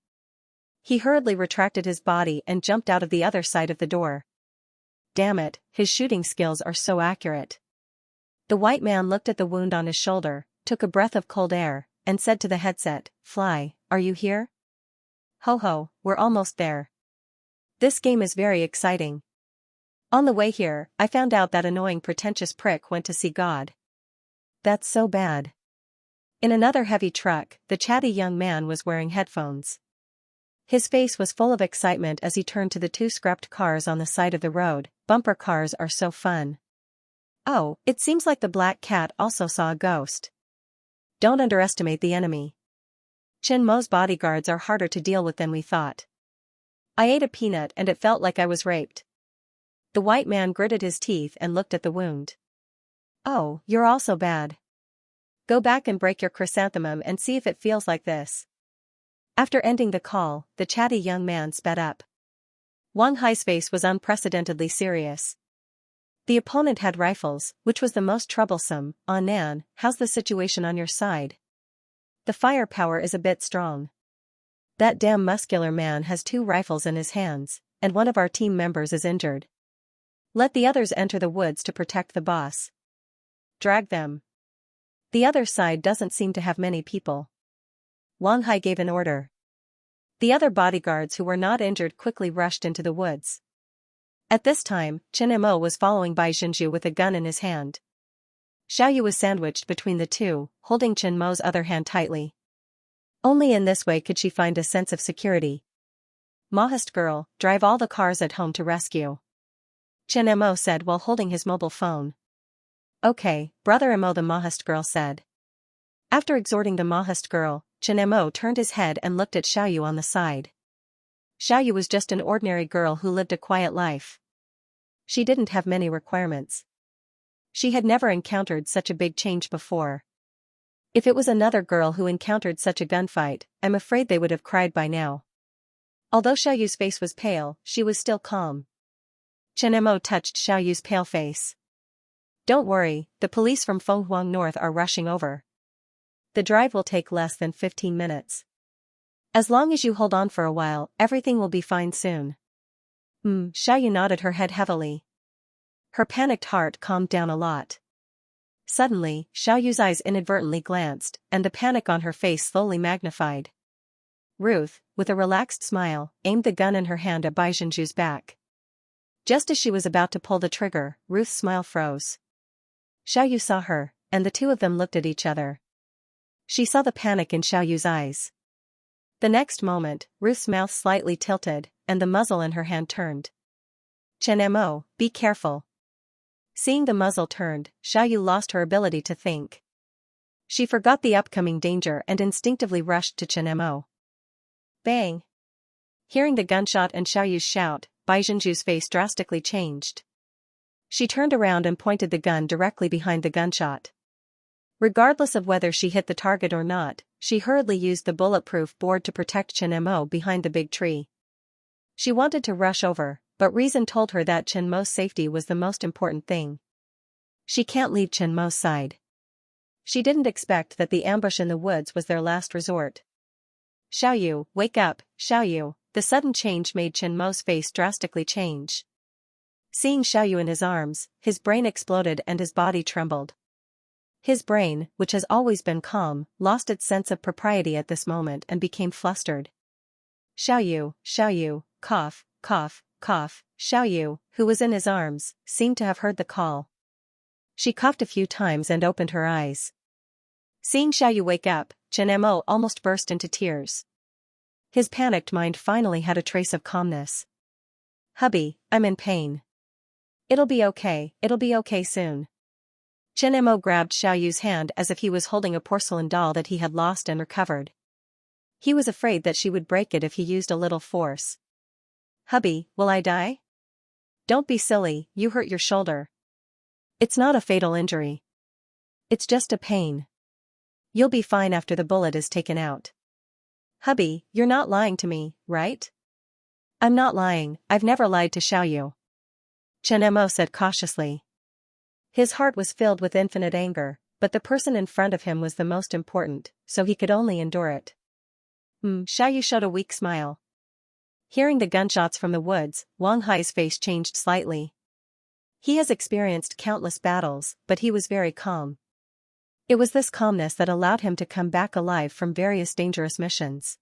He hurriedly retracted his body and jumped out of the other side of the door. Damn it, his shooting skills are so accurate. The white man looked at the wound on his shoulder, took a breath of cold air, and said to the headset, "Fly, are you here?" "Ho ho, we're almost there. This game is very exciting. On the way here, I found out that annoying pretentious prick went to see God." "That's so bad." In another heavy truck, the chatty young man was wearing headphones. His face was full of excitement as he turned to the two scrapped cars on the side of the road. "Bumper cars are so fun." "Oh, it seems like the black cat also saw a ghost." "Don't underestimate the enemy. Chen Mo's bodyguards are harder to deal with than we thought. I ate a peanut and it felt like I was raped." The white man gritted his teeth and looked at the wound. "Oh, you're also bad. Go back and break your chrysanthemum and see if it feels like this." After ending the call, the chatty young man sped up. Wang Hai's face was unprecedentedly serious. The opponent had rifles, which was the most troublesome. "Nan, how's the situation on your side?" "The firepower is a bit strong. That damn muscular man has 2 rifles in his hands, and one of our team members is injured. Let the others enter the woods to protect the boss. Drag them. The other side doesn't seem to have many people." Wang Hai gave an order. The other bodyguards who were not injured quickly rushed into the woods. At this time, Chen Mo was following Bai Zhenju with a gun in his hand. Xiaoyu was sandwiched between the two, holding Chen Mo's other hand tightly. Only in this way could she find a sense of security. "Mahast girl, drive all the cars at home to rescue," Chen Mo said while holding his mobile phone. "Okay, brother Mo," the Mahast girl said. After exhorting the Mahast girl, Chen Mo turned his head and looked at Xiaoyu on the side. Xiaoyu was just an ordinary girl who lived a quiet life. She didn't have many requirements. She had never encountered such a big change before. If it was another girl who encountered such a gunfight, I'm afraid they would have cried by now. Although Xiaoyu's face was pale, she was still calm. Chen Mo touched Xiaoyu's pale face. "Don't worry, the police from Fenghuang North are rushing over. The drive will take less than 15 minutes. As long as you hold on for a while, everything will be fine soon." Xiaoyu nodded her head heavily. Her panicked heart calmed down a lot. Suddenly, Xiaoyu's eyes inadvertently glanced, and the panic on her face slowly magnified. Ruth, with a relaxed smile, aimed the gun in her hand at Bai Zhenju's back. Just as she was about to pull the trigger, Ruth's smile froze. Xiaoyu saw her, and the two of them looked at each other. She saw the panic in Xiaoyu's eyes. The next moment, Ruth's mouth slightly tilted, and the muzzle in her hand turned. "Chen Mo, be careful." Seeing the muzzle turned, Xiaoyu lost her ability to think. She forgot the upcoming danger and instinctively rushed to Chen Mo. Bang! Hearing the gunshot and Xiaoyu's shout, Bai Zhenju's face drastically changed. She turned around and pointed the gun directly behind the gunshot. Regardless of whether she hit the target or not, she hurriedly used the bulletproof board to protect Chen Mo behind the big tree. She wanted to rush over, but reason told her that Chen Mo's safety was the most important thing. She can't leave Chen Mo's side. She didn't expect that the ambush in the woods was their last resort. "Xiaoyu, wake up, Xiaoyu." The sudden change made Chen Mo's face drastically change. Seeing Xiaoyu in his arms, his brain exploded and his body trembled. His brain, which has always been calm, lost its sense of propriety at this moment and became flustered. "Xiaoyu, Xiaoyu," cough, cough, cough. Xiaoyu, who was in his arms, seemed to have heard the call. She coughed a few times and opened her eyes. Seeing Xiaoyu wake up, Chen Mo almost burst into tears. His panicked mind finally had a trace of calmness. "Hubby, I'm in pain." It'll be okay soon." Chen Mo grabbed Xiaoyu's hand as if he was holding a porcelain doll that he had lost and recovered. He was afraid that she would break it if he used a little force. "Hubby, will I die?" "Don't be silly, you hurt your shoulder. It's not a fatal injury. It's just a pain. You'll be fine after the bullet is taken out." "Hubby, you're not lying to me, right?" "I'm not lying, I've never lied to Xiaoyu," Chen Mo said cautiously. His heart was filled with infinite anger, but the person in front of him was the most important, so he could only endure it. Xiaoyu showed a weak smile. Hearing the gunshots from the woods, Wang Hai's face changed slightly. He has experienced countless battles, but he was very calm. It was this calmness that allowed him to come back alive from various dangerous missions.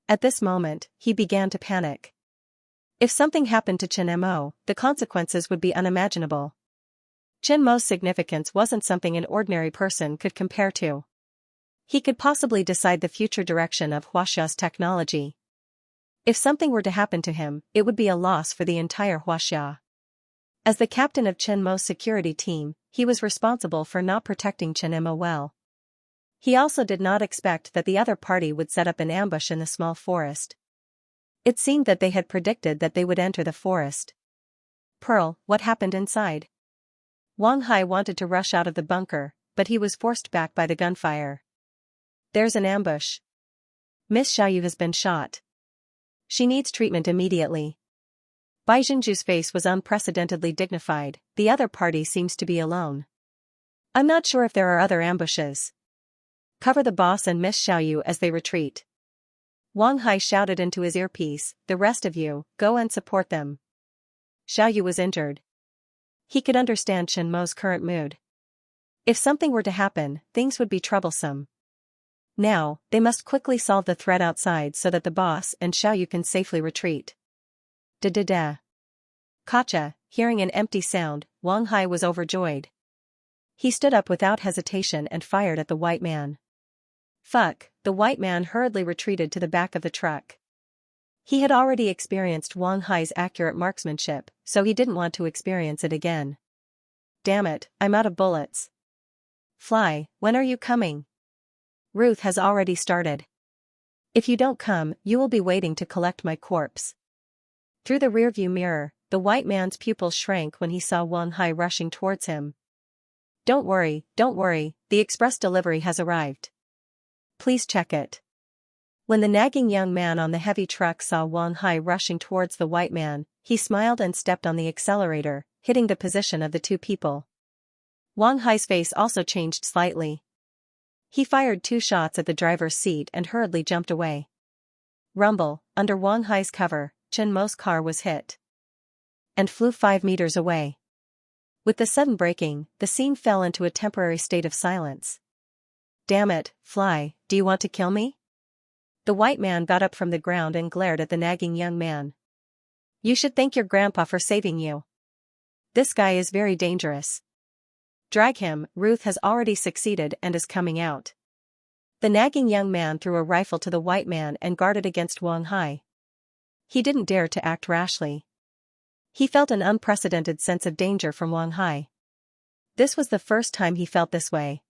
At this moment, he began to panic. If something happened to Chen Mo, the consequences would be unimaginable. Chen Mo's significance wasn't something an ordinary person could compare to. He could possibly decide the future direction of Huaxia's technology. If something were to happen to him, it would be a loss for the entire Huaxia. As the captain of Chen Mo's security team, he was responsible for not protecting Chen Mo well. He also did not expect that the other party would set up an ambush in the small forest. It seemed that they had predicted that they would enter the forest. Pearl, what happened inside? Wang Hai wanted to rush out of the bunker, but he was forced back by the gunfire. There's an ambush. Miss Xiaoyu has been shot. She needs treatment immediately. Bai Jinju's face was unprecedentedly dignified. The other party seems to be alone. I'm not sure if there are other ambushes. Cover the boss and Miss Xiaoyu as they retreat. Wang Hai shouted into his earpiece, the rest of you, go and support them. Xiaoyu was injured. He could understand Chen Mo's current mood. If something were to happen, things would be troublesome. Now, they must quickly solve the threat outside so that the boss and Xiaoyu can safely retreat. Da-da-da. Gotcha. Hearing an empty sound, Wang Hai was overjoyed. He stood up without hesitation and fired at the white man. Fuck, the white man hurriedly retreated to the back of the truck. He had already experienced Wang Hai's accurate marksmanship, so he didn't want to experience it again. Damn it, I'm out of bullets. Fly, when are you coming? Ruth has already started. If you don't come, you will be waiting to collect my corpse. Through the rearview mirror, the white man's pupils shrank when he saw Wang Hai rushing towards him. Don't worry, the express delivery has arrived. Please check it. When the nagging young man on the heavy truck saw Wang Hai rushing towards the white man, he smiled and stepped on the accelerator, hitting the position of the two people. Wang Hai's face also changed slightly. He fired 2 shots at the driver's seat and hurriedly jumped away. Rumble, under Wang Hai's cover, Chen Mo's car was hit and flew 5 meters away. With the sudden braking, the scene fell into a temporary state of silence. Damn it, Fly, do you want to kill me? The white man got up from the ground and glared at the nagging young man. You should thank your grandpa for saving you. This guy is very dangerous. Drag him, Ruth has already succeeded and is coming out. The nagging young man threw a rifle to the white man and guarded against Wang Hai. He didn't dare to act rashly. He felt an unprecedented sense of danger from Wang Hai. This was the first time he felt this way.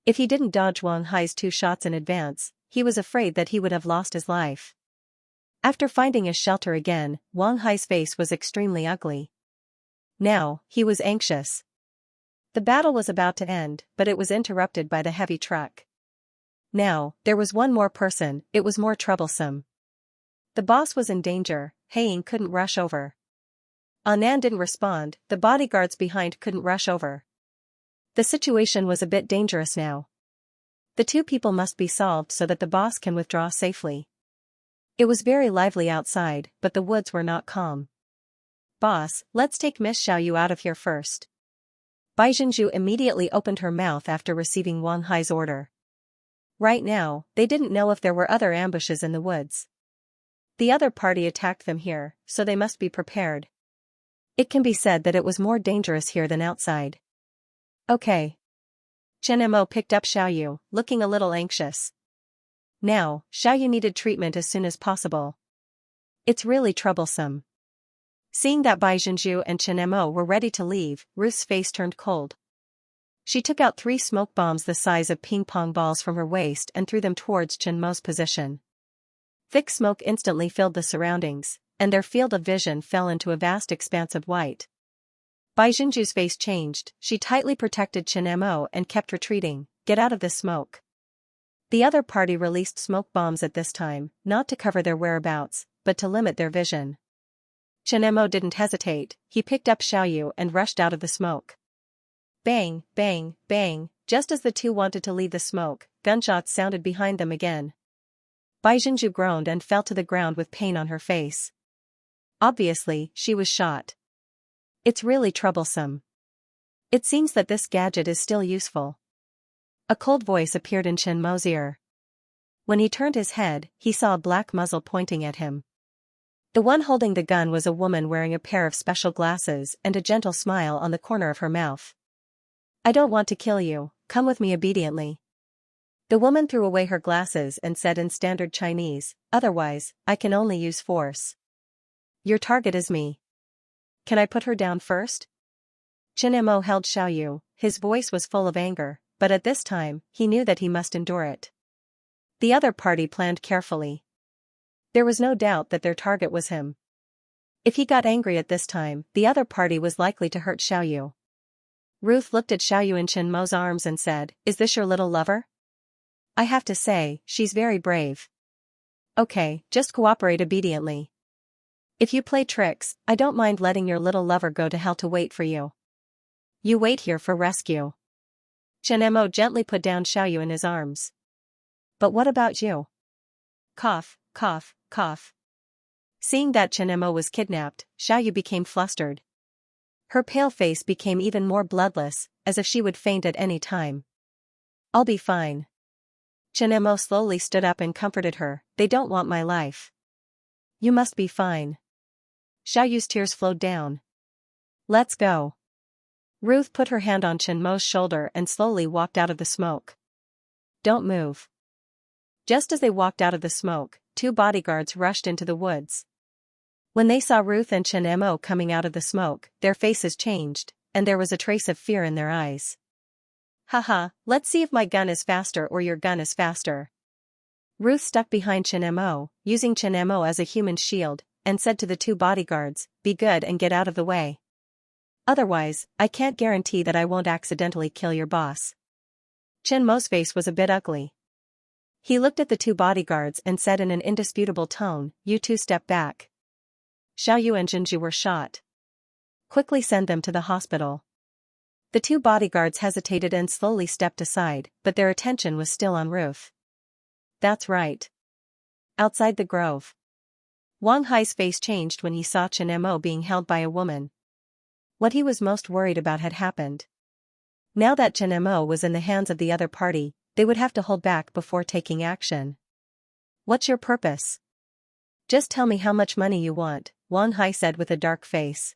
If he didn't dodge Wang Hai's 2 shots in advance, he was afraid that he would have lost his life. After finding a shelter again, Wang Hai's face was extremely ugly. Now, he was anxious. The battle was about to end, but it was interrupted by the heavy truck. Now, there was one more person. It was more troublesome. The boss was in danger. Haiying couldn't rush over. Annan didn't respond. The bodyguards behind couldn't rush over. The situation was a bit dangerous now. The 2 people must be solved so that the boss can withdraw safely. It was very lively outside, but the woods were not calm. Boss, let's take Miss Xiaoyu out of here first. Bai Jinju immediately opened her mouth after receiving Wang Hai's order. Right now, they didn't know if there were other ambushes in the woods. The other party attacked them here, so they must be prepared. It can be said that it was more dangerous here than outside. Okay. Chen Mo picked up Xiaoyu, looking a little anxious. Now, Xiaoyu needed treatment as soon as possible. It's really troublesome. Seeing that Bai Jinju and Chen Mo were ready to leave, Ruth's face turned cold. She took out 3 smoke bombs the size of ping-pong balls from her waist and threw them towards Chen Mo's position. Thick smoke instantly filled the surroundings, and their field of vision fell into a vast expanse of white. Bai Jinju's face changed. She tightly protected Chen Mo and kept retreating. Get out of the smoke. The other party released smoke bombs at this time, not to cover their whereabouts, but to limit their vision. Chen Mo didn't hesitate. He picked up Xiaoyu and rushed out of the smoke. Bang, bang, bang, just as the 2 wanted to leave the smoke, gunshots sounded behind them again. Bai Jingzhu groaned and fell to the ground with pain on her face. Obviously, she was shot. It's really troublesome. It seems that this gadget is still useful. A cold voice appeared in Chen Mo's ear. When he turned his head, he saw a black muzzle pointing at him. The one holding the gun was a woman wearing a pair of special glasses and a gentle smile on the corner of her mouth. I don't want to kill you, come with me obediently. The woman threw away her glasses and said in standard Chinese, otherwise, I can only use force. Your target is me. Can I put her down first? Chen Mo held Xiaoyu, his voice was full of anger, but at this time, he knew that he must endure it. The other party planned carefully. There was no doubt that their target was him. If he got angry at this time, the other party was likely to hurt Xiaoyu. Ruth looked at Xiaoyu in Chen Mo's arms and said, is this your little lover? I have to say, she's very brave. Okay, just cooperate obediently. If you play tricks, I don't mind letting your little lover go to hell to wait for you. You wait here for rescue. Chen Mo gently put down Xiaoyu in his arms. But what about you? Cough, cough, cough. Seeing that Chen Mo was kidnapped, Xiaoyu became flustered. Her pale face became even more bloodless, as if she would faint at any time. I'll be fine. Chen Mo slowly stood up and comforted her, they don't want my life. You must be fine. Xiaoyu's tears flowed down. Let's go. Ruth put her hand on Chen Mo's shoulder and slowly walked out of the smoke. Don't move. Just as they walked out of the smoke, 2 bodyguards rushed into the woods. When they saw Ruth and Chen Mo coming out of the smoke, their faces changed, and there was a trace of fear in their eyes. Haha, let's see if my gun is faster or your gun is faster. Ruth stuck behind Chen Mo, using Chen Mo as a human shield, and said to the 2 bodyguards, be good and get out of the way. Otherwise, I can't guarantee that I won't accidentally kill your boss. Chen Mo's face was a bit ugly. He looked at the 2 bodyguards and said in an indisputable tone, you 2 step back. Xiaoyu and Jingzhu were shot. Quickly send them to the hospital. The 2 bodyguards hesitated and slowly stepped aside, but their attention was still on Ruth. That's right. Outside the grove. Wang Hai's face changed when he saw Chen Mo being held by a woman. What he was most worried about had happened. Now that Chen Mo was in the hands of the other party, they would have to hold back before taking action. What's your purpose? Just tell me how much money you want, Wang Hai said with a dark face.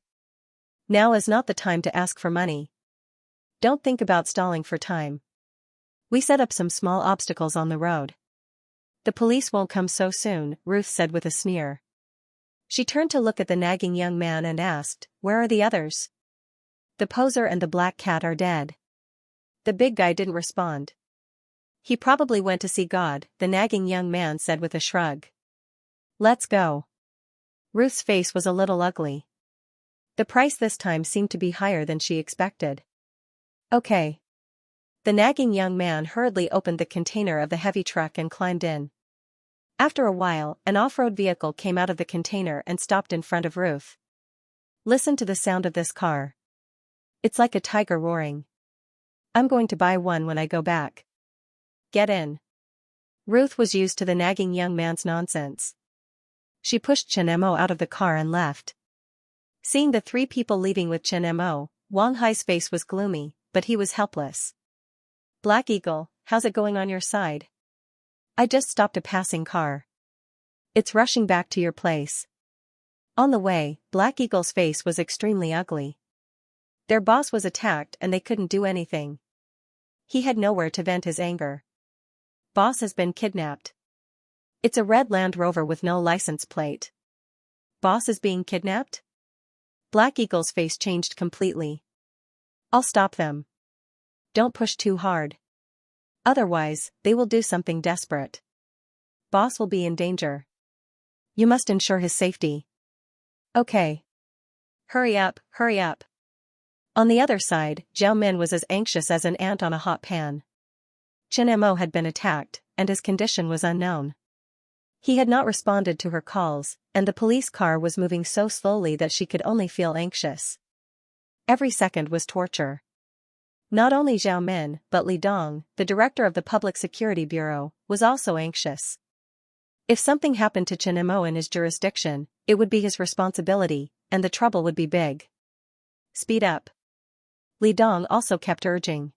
Now is not the time to ask for money. Don't think about stalling for time. We set up some small obstacles on the road. The police won't come so soon, Ruth said with a sneer. She turned to look at the nagging young man and asked, where are the others? The poser and the black cat are dead. The big guy didn't respond. He probably went to see God, the nagging young man said with a shrug. Let's go. Ruth's face was a little ugly. The price this time seemed to be higher than she expected. Okay. The nagging young man hurriedly opened the container of the heavy truck and climbed in. After a while, an off-road vehicle came out of the container and stopped in front of Ruth. Listen to the sound of this car. It's like a tiger roaring. I'm going to buy one when I go back. Get in. Ruth was used to the nagging young man's nonsense. She pushed Chen Mo out of the car and left. Seeing the 3 people leaving with Chen Mo, Wang Hai's face was gloomy, but he was helpless. Black Eagle, how's it going on your side? I just stopped a passing car. It's rushing back to your place. On the way, Black Eagle's face was extremely ugly. Their boss was attacked and they couldn't do anything. He had nowhere to vent his anger. Boss has been kidnapped. It's a red Land Rover with no license plate. Boss is being kidnapped? Black Eagle's face changed completely. I'll stop them. Don't push too hard. Otherwise, they will do something desperate. Boss will be in danger. You must ensure his safety. Okay. Hurry up, hurry up. On the other side, Zhao Min was as anxious as an ant on a hot pan. Chen Mo had been attacked, and his condition was unknown. He had not responded to her calls, and the police car was moving so slowly that she could only feel anxious. Every second was torture. Not only Zhao Min, but Li Dong, the director of the Public Security Bureau, was also anxious. If something happened to Chen Mo in his jurisdiction, it would be his responsibility, and the trouble would be big. Speed up. Li Dong also kept urging.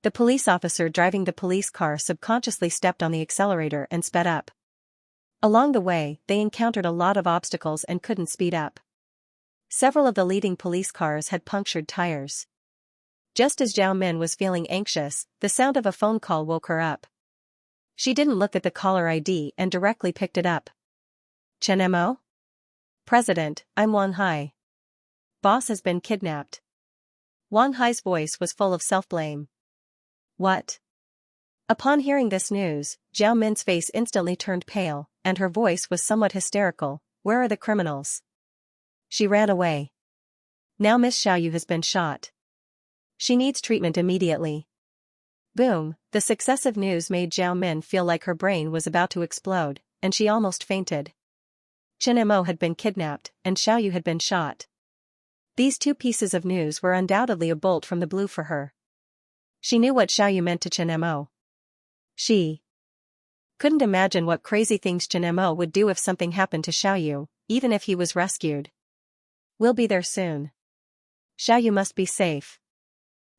The police officer driving the police car subconsciously stepped on the accelerator and sped up. Along the way, they encountered a lot of obstacles and couldn't speed up. Several of the leading police cars had punctured tires. Just as Zhao Min was feeling anxious, the sound of a phone call woke her up. She didn't look at the caller ID and directly picked it up. Chen Mo? President, I'm Wang Hai. Boss has been kidnapped. Wang Hai's voice was full of self-blame. What? Upon hearing this news, Zhao Min's face instantly turned pale, and her voice was somewhat hysterical. Where are the criminals? She ran away. Now Miss Xiaoyu has been shot. She needs treatment immediately. Boom, the successive news made Zhao Min feel like her brain was about to explode, and she almost fainted. Chen Mo had been kidnapped, and Xiaoyu had been shot. These two pieces of news were undoubtedly a bolt from the blue for her. She knew what Xiaoyu meant to Chen Mo. She couldn't imagine what crazy things Chen Mo would do if something happened to Xiaoyu, even if he was rescued. We'll be there soon. Xiaoyu must be safe.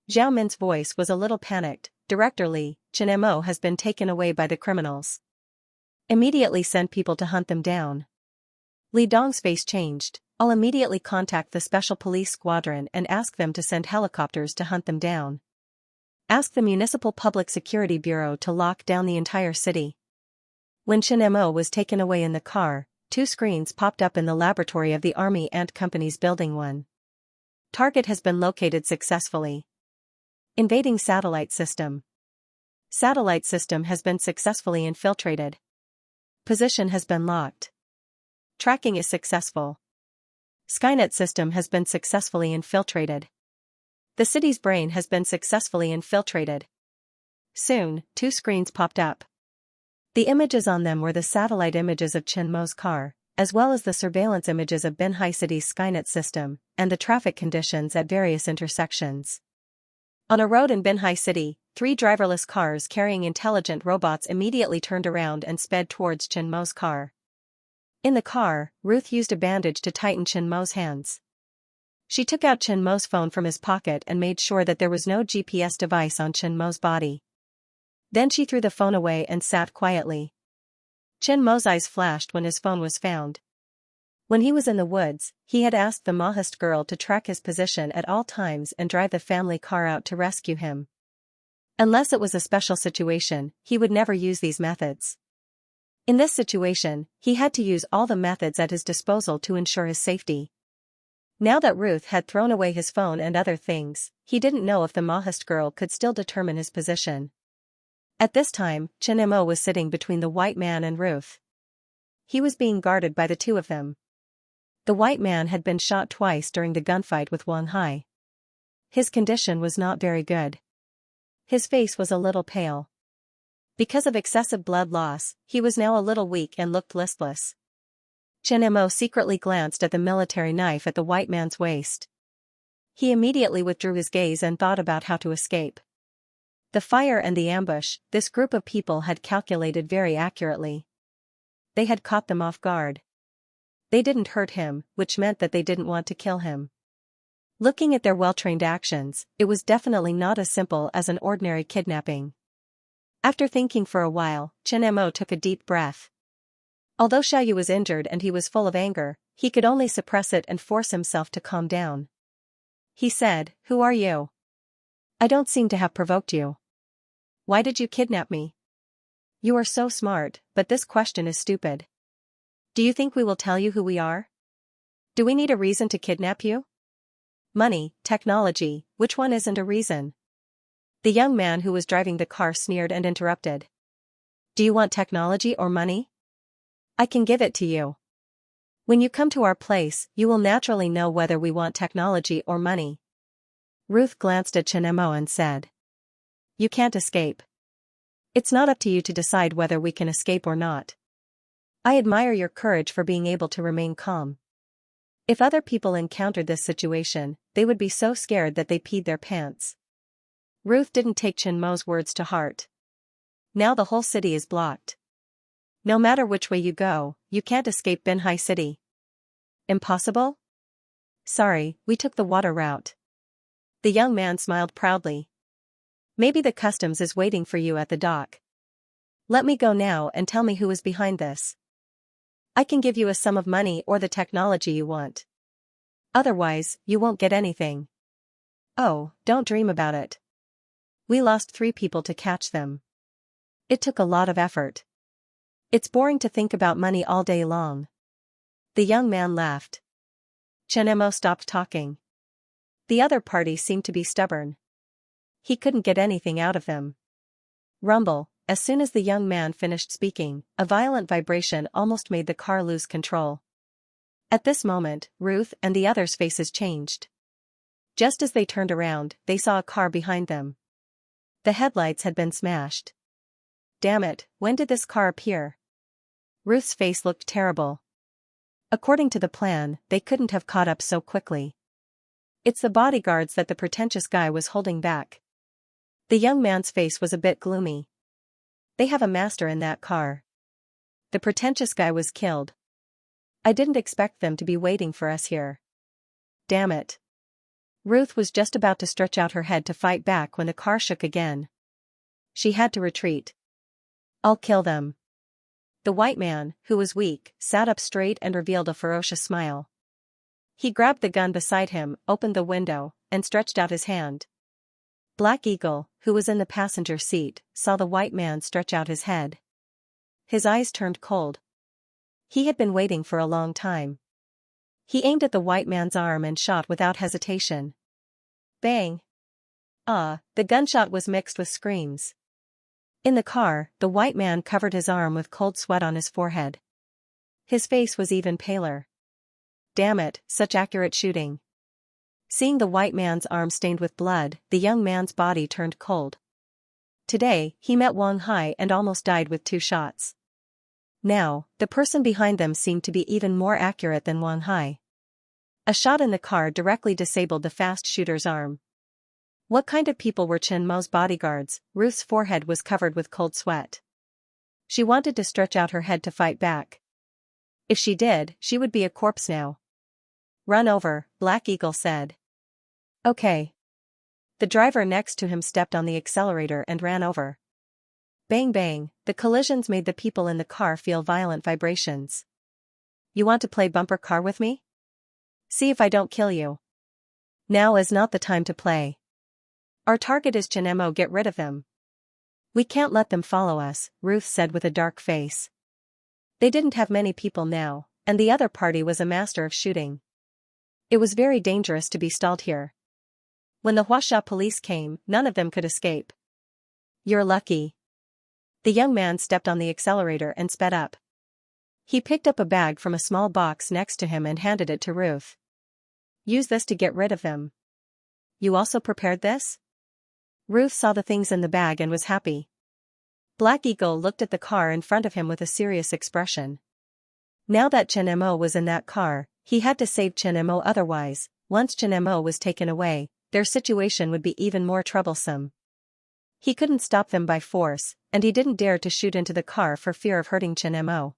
Zhao Min's voice was a little panicked. Director Li, Chen Mo has been taken away by the criminals. Immediately send people to hunt them down. Li Dong's face changed. I'll immediately contact the Special Police Squadron and ask them to send helicopters to hunt them down. Ask the Municipal Public Security Bureau to lock down the entire city. When Chen Mo was taken away in the car, two screens popped up in the laboratory of the Army Ant Company's Building 1. Target has been located successfully. Invading satellite system. Satellite system has been successfully infiltrated. Position has been locked. Tracking is successful. Skynet system has been successfully infiltrated. The city's brain has been successfully infiltrated. Soon, two screens popped up. The images on them were the satellite images of Chen Mo's car, as well as the surveillance images of Binhai City's Skynet system, and the traffic conditions at various intersections. On a road in Binhai City, three driverless cars carrying intelligent robots immediately turned around and sped towards Chen Mo's car. In the car, Ruth used a bandage to tighten Chen Mo's hands. She took out Chen Mo's phone from his pocket and made sure that there was no GPS device on Chen Mo's body. Then she threw the phone away and sat quietly. Chen Mo's eyes flashed when his phone was found. When he was in the woods, he had asked the Mahist girl to track his position at all times and drive the family car out to rescue him. Unless it was a special situation, he would never use these methods. In this situation, he had to use all the methods at his disposal to ensure his safety. Now that Ruth had thrown away his phone and other things, he didn't know if the Mahist girl could still determine his position. At this time, Chen Mo was sitting between the white man and Ruth. He was being guarded by the two of them. The white man had been shot twice during the gunfight with Wang Hai. His condition was not very good. His face was a little pale. Because of excessive blood loss, he was now a little weak and looked listless. Chen Mo secretly glanced at the military knife at the white man's waist. He immediately withdrew his gaze and thought about how to escape. The fire and the ambush, this group of people had calculated very accurately. They had caught them off guard. They didn't hurt him, which meant that they didn't want to kill him. Looking at their well-trained actions, it was definitely not as simple as an ordinary kidnapping. After thinking for a while, Chen Mo took a deep breath. Although Xiaoyu was injured and he was full of anger, he could only suppress it and force himself to calm down. He said, "Who are you? I don't seem to have provoked you. Why did you kidnap me? You are so smart, but this question is stupid. Do you think we will tell you who we are? Do we need a reason to kidnap you? Money, technology, which one isn't a reason?" The young man who was driving the car sneered and interrupted. "Do you want technology or money? I can give it to you. When you come to our place, you will naturally know whether we want technology or money." Ruth glanced at Chen Mo and said, "You can't escape. It's not up to you to decide whether we can escape or not. I admire your courage for being able to remain calm. If other people encountered this situation, they would be so scared that they peed their pants." Ruth didn't take Chen Mo's words to heart. Now the whole city is blocked. No matter which way you go, you can't escape Binhai City. Impossible? Sorry, we took the water route. The young man smiled proudly. Maybe the customs is waiting for you at the dock. Let me go now and tell me who is behind this. I can give you a sum of money or the technology you want. Otherwise, you won't get anything. Oh, don't dream about it. We lost 3 people to catch them. It took a lot of effort. It's boring to think about money all day long. The young man laughed. Xianxia stopped talking. The other party seemed to be stubborn. He couldn't get anything out of them. Rumble, as soon as the young man finished speaking, a violent vibration almost made the car lose control. At this moment, Ruth and the others' faces changed. Just as they turned around, they saw a car behind them. The headlights had been smashed. Damn it, when did this car appear? Ruth's face looked terrible. According to the plan, they couldn't have caught up so quickly. It's the bodyguards that the pretentious guy was holding back. The young man's face was a bit gloomy. They have a master in that car. The pretentious guy was killed. I didn't expect them to be waiting for us here. Damn it. Ruth was just about to stretch out her head to fight back when the car shook again. She had to retreat. I'll kill them. The white man, who was weak, sat up straight and revealed a ferocious smile. He grabbed the gun beside him, opened the window, and stretched out his hand. Black Eagle, who was in the passenger seat, saw the white man stretch out his head. His eyes turned cold. He had been waiting for a long time. He aimed at the white man's arm and shot without hesitation. Bang! The gunshot was mixed with screams. In the car, the white man covered his arm with cold sweat on his forehead. His face was even paler. Damn it, such accurate shooting. Seeing the white man's arm stained with blood, the young man's body turned cold. Today, he met Wang Hai and almost died with 2 shots. Now, the person behind them seemed to be even more accurate than Wang Hai. A shot in the car directly disabled the fast shooter's arm. What kind of people were Chen Mo's bodyguards? Ruth's forehead was covered with cold sweat. She wanted to stretch out her head to fight back. If she did, she would be a corpse now. Run over, Black Eagle said. Okay. The driver next to him stepped on the accelerator and ran over. Bang bang, the collisions made the people in the car feel violent vibrations. You want to play bumper car with me? See if I don't kill you. Now is not the time to play. Our target is Xianxia, get rid of them. We can't let them follow us, Ruth said with a dark face. They didn't have many people now, and the other party was a master of shooting. It was very dangerous to be stalled here. When the Huasha police came, none of them could escape. You're lucky. The young man stepped on the accelerator and sped up. He picked up a bag from a small box next to him and handed it to Ruth. Use this to get rid of them. You also prepared this? Ruth saw the things in the bag and was happy. Black Eagle looked at the car in front of him with a serious expression. Now that Xianxia was in that car, he had to save Xianxia, otherwise, once Xianxia was taken away, their situation would be even more troublesome. He couldn't stop them by force, and he didn't dare to shoot into the car for fear of hurting Xianxia.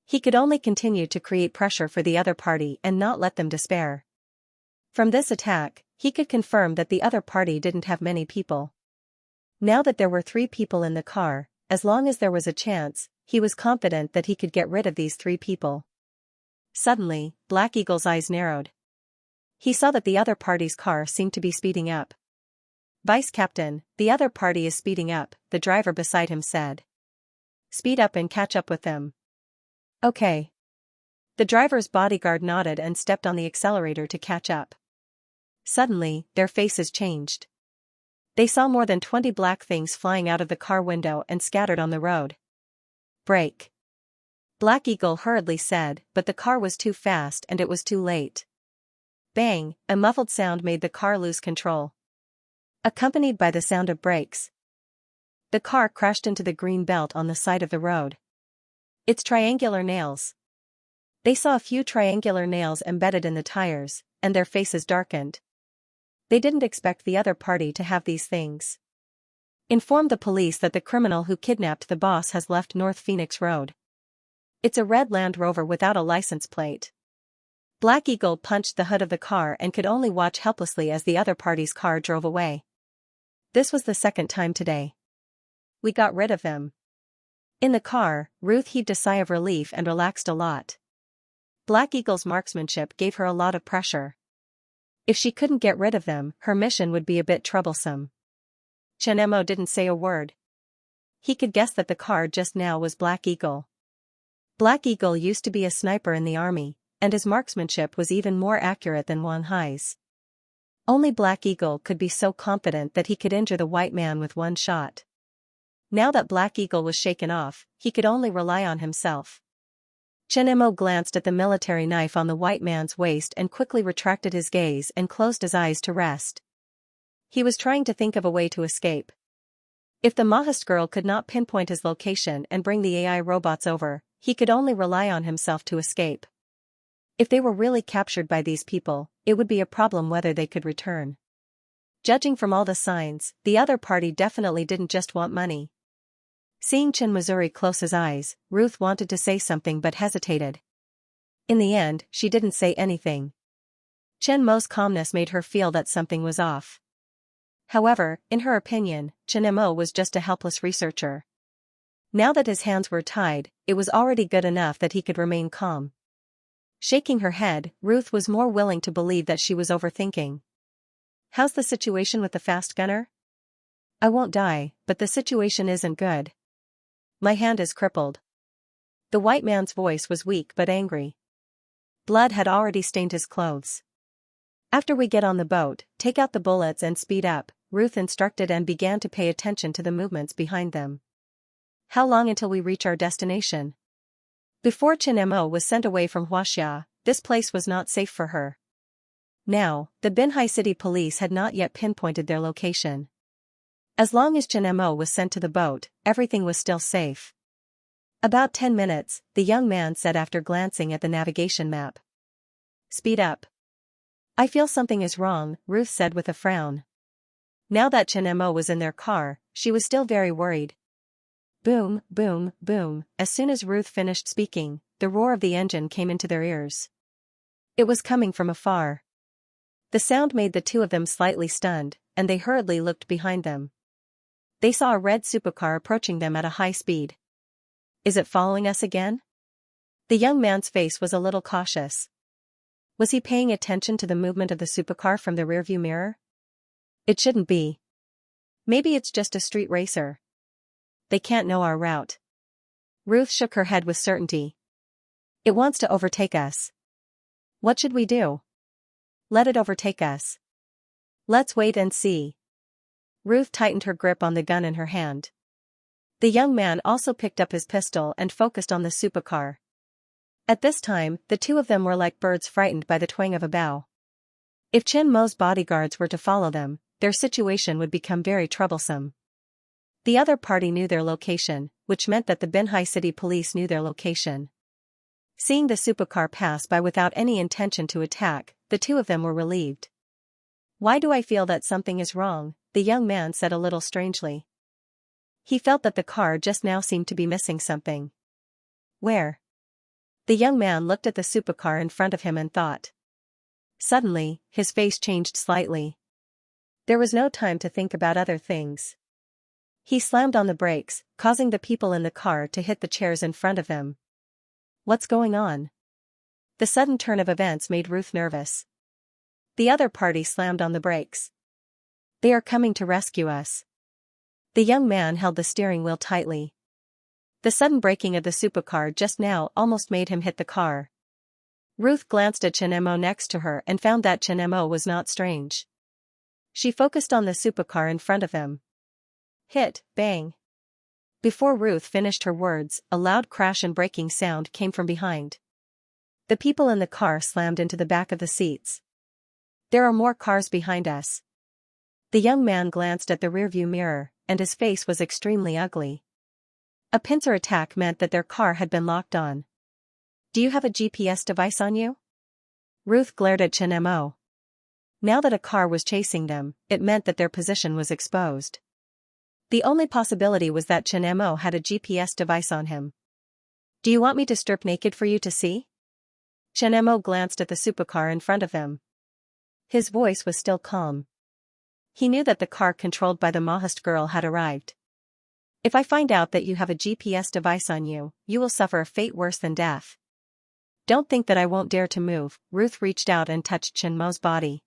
He could only continue to create pressure for the other party and not let them despair. From this attack, he could confirm that the other party didn't have many people. Now that there were 3 people in the car, as long as there was a chance, he was confident that he could get rid of these 3 people. Suddenly, Black Eagle's eyes narrowed. He saw that the other party's car seemed to be speeding up. Vice Captain, the other party is speeding up, the driver beside him said. Speed up and catch up with them. Okay. The driver's bodyguard nodded and stepped on the accelerator to catch up. Suddenly, their faces changed. They saw more than 20 black things flying out of the car window and scattered on the road. Brake. Black Eagle hurriedly said, but the car was too fast and it was too late. Bang, a muffled sound made the car lose control. Accompanied by the sound of brakes, the car crashed into the green belt on the side of the road. It's triangular nails. They saw a few triangular nails embedded in the tires, and their faces darkened. They didn't expect the other party to have these things. Inform the police that the criminal who kidnapped the boss has left North Phoenix Road. It's a red Land Rover without a license plate. Black Eagle punched the hood of the car and could only watch helplessly as the other party's car drove away. This was the second time today. We got rid of them. In the car, Ruth heaved a sigh of relief and relaxed a lot. Black Eagle's marksmanship gave her a lot of pressure. If she couldn't get rid of them, her mission would be a bit troublesome. Xianxia didn't say a word. He could guess that the car just now was Black Eagle. Black Eagle used to be a sniper in the army, and his marksmanship was even more accurate than Wang Hai's. Only Black Eagle could be so confident that he could injure the white man with one shot. Now that Black Eagle was shaken off, he could only rely on himself. Xianxia glanced at the military knife on the white man's waist and quickly retracted his gaze and closed his eyes to rest. He was trying to think of a way to escape. If the Maoist girl could not pinpoint his location and bring the AI robots over, he could only rely on himself to escape. If they were really captured by these people, it would be a problem whether they could return. Judging from all the signs, the other party definitely didn't just want money. Seeing Chin Missouri close his eyes, Ruth wanted to say something but hesitated. In the end, she didn't say anything. Chen Mo's calmness made her feel that something was off. However, in her opinion, Chen Mo was just a helpless researcher. Now that his hands were tied, it was already good enough that he could remain calm. Shaking her head, Ruth was more willing to believe that she was overthinking. How's the situation with the fast gunner? I won't die, but the situation isn't good. My hand is crippled. The white man's voice was weak but angry. Blood had already stained his clothes. After we get on the boat, take out the bullets and speed up, Ruth instructed and began to pay attention to the movements behind them. How long until we reach our destination? Before Chen Mo was sent away from Xianxia, this place was not safe for her. Now, the Binhai City police had not yet pinpointed their location. As long as Chen Mo was sent to the boat, everything was still safe. About 10 minutes, the young man said after glancing at the navigation map. Speed up. I feel something is wrong, Ruth said with a frown. Now that Chen Mo was in their car, she was still very worried. Boom, boom, boom, as soon as Ruth finished speaking, the roar of the engine came into their ears. It was coming from afar. The sound made the two of them slightly stunned, and they hurriedly looked behind them. They saw a red supercar approaching them at a high speed. Is it following us again? The young man's face was a little cautious. Was he paying attention to the movement of the supercar from the rearview mirror? It shouldn't be. Maybe it's just a street racer. They can't know our route. Ruth shook her head with certainty. It wants to overtake us. What should we do? Let it overtake us. Let's wait and see. Ruth tightened her grip on the gun in her hand. The young man also picked up his pistol and focused on the supercar. At this time, the two of them were like birds frightened by the twang of a bow. If Chen Mo's bodyguards were to follow them, their situation would become very troublesome. The other party knew their location, which meant that the Binhai City police knew their location. Seeing the supercar pass by without any intention to attack, the two of them were relieved. Why do I feel that something is wrong? The young man said a little strangely. He felt that the car just now seemed to be missing something. Where? The young man looked at the supercar in front of him and thought. Suddenly, his face changed slightly. There was no time to think about other things. He slammed on the brakes, causing the people in the car to hit the chairs in front of him. What's going on? The sudden turn of events made Ruth nervous. The other party slammed on the brakes. They are coming to rescue us. The young man held the steering wheel tightly. The sudden braking of the supercar just now almost made him hit the car. Ruth glanced at Chen Mo next to her and found that Chen Mo was not strange. She focused on the supercar in front of them. Hit, bang. Before Ruth finished her words, a loud crash and braking sound came from behind. The people in the car slammed into the back of the seats. There are more cars behind us. The young man glanced at the rearview mirror, and his face was extremely ugly. A pincer attack meant that their car had been locked on. Do you have a GPS device on you? Ruth glared at Chen Mo. Now that a car was chasing them, it meant that their position was exposed. The only possibility was that Chen Mo had a GPS device on him. Do you want me to strip naked for you to see? Chen Mo glanced at the supercar in front of them. His voice was still calm. He knew that the car controlled by the Maoist girl had arrived. If I find out that you have a GPS device on you, you will suffer a fate worse than death. Don't think that I won't dare to move. Ruth reached out and touched Chen Mo's body.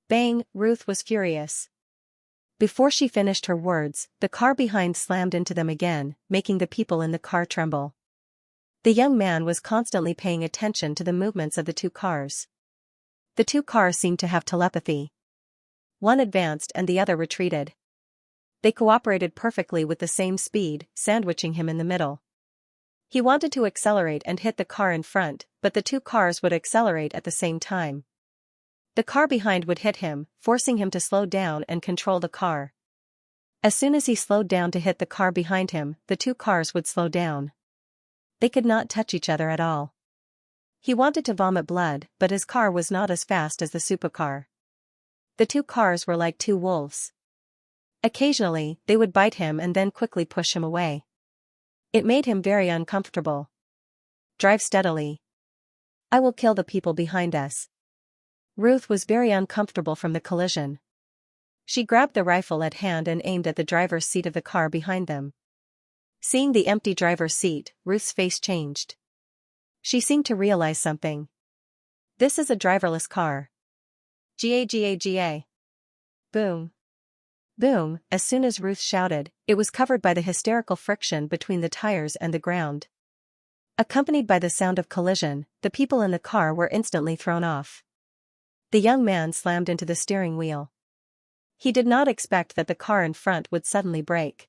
Bang, Ruth was furious. Before she finished her words, the car behind slammed into them again, making the people in the car tremble. The young man was constantly paying attention to the movements of the two cars. The two cars seemed to have telepathy. One advanced and the other retreated. They cooperated perfectly with the same speed, sandwiching him in the middle. He wanted to accelerate and hit the car in front, but the two cars would accelerate at the same time. The car behind would hit him, forcing him to slow down and control the car. As soon as he slowed down to hit the car behind him, the two cars would slow down. They could not touch each other at all. He wanted to vomit blood, but his car was not as fast as the supercar. The two cars were like two wolves. Occasionally, they would bite him and then quickly push him away. It made him very uncomfortable. Drive steadily. I will kill the people behind us. Ruth was very uncomfortable from the collision. She grabbed the rifle at hand and aimed at the driver's seat of the car behind them. Seeing the empty driver's seat, Ruth's face changed. She seemed to realize something. This is a driverless car. Ga. Boom. Boom, as soon as Ruth shouted, it was covered by the hysterical friction between the tires and the ground. Accompanied by the sound of collision, the people in the car were instantly thrown off. The young man slammed into the steering wheel. He did not expect that the car in front would suddenly brake.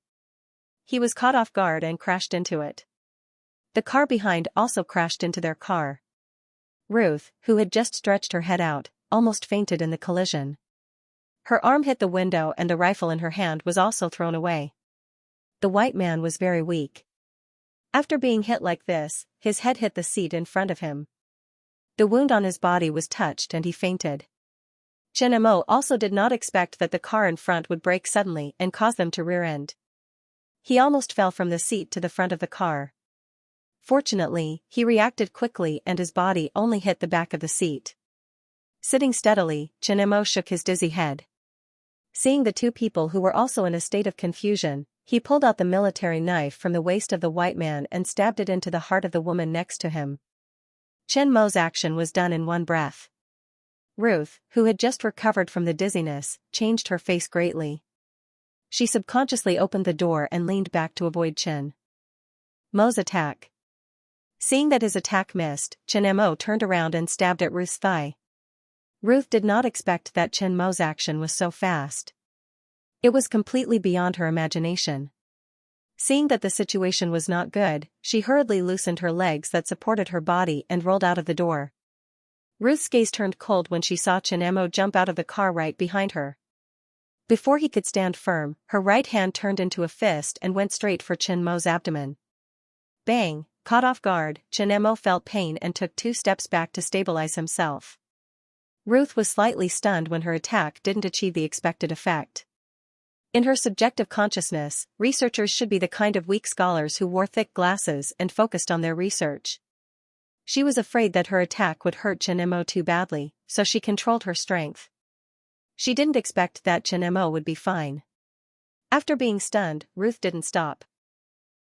He was caught off guard and crashed into it. The car behind also crashed into their car. Ruth, who had just stretched her head out, almost fainted in the collision. Her arm hit the window and the rifle in her hand was also thrown away. The white man was very weak. After being hit like this, his head hit the seat in front of him. The wound on his body was touched and he fainted. Chen Mo also did not expect that the car in front would brake suddenly and cause them to rear-end. He almost fell from the seat to the front of the car. Fortunately, he reacted quickly and his body only hit the back of the seat. Sitting steadily, Chen Mo shook his dizzy head. Seeing the two people who were also in a state of confusion, he pulled out the military knife from the waist of the white man and stabbed it into the heart of the woman next to him. Chen Mo's action was done in one breath. Ruth, who had just recovered from the dizziness, changed her face greatly. She subconsciously opened the door and leaned back to avoid Chen Mo's attack. Seeing that his attack missed, Chen Mo turned around and stabbed at Ruth's thigh. Ruth did not expect that Chen Mo's action was so fast. It was completely beyond her imagination. Seeing that the situation was not good, she hurriedly loosened her legs that supported her body and rolled out of the door. Ruth's gaze turned cold when she saw Chen Mo jump out of the car right behind her. Before he could stand firm, her right hand turned into a fist and went straight for Chen Mo's abdomen. Bang! Caught off guard, Chen Mo felt pain and took 2 steps back to stabilize himself. Ruth was slightly stunned when her attack didn't achieve the expected effect. In her subjective consciousness, researchers should be the kind of weak scholars who wore thick glasses and focused on their research. She was afraid that her attack would hurt Chen Mo too badly, so she controlled her strength. She didn't expect that Chen Mo would be fine. After being stunned, Ruth didn't stop.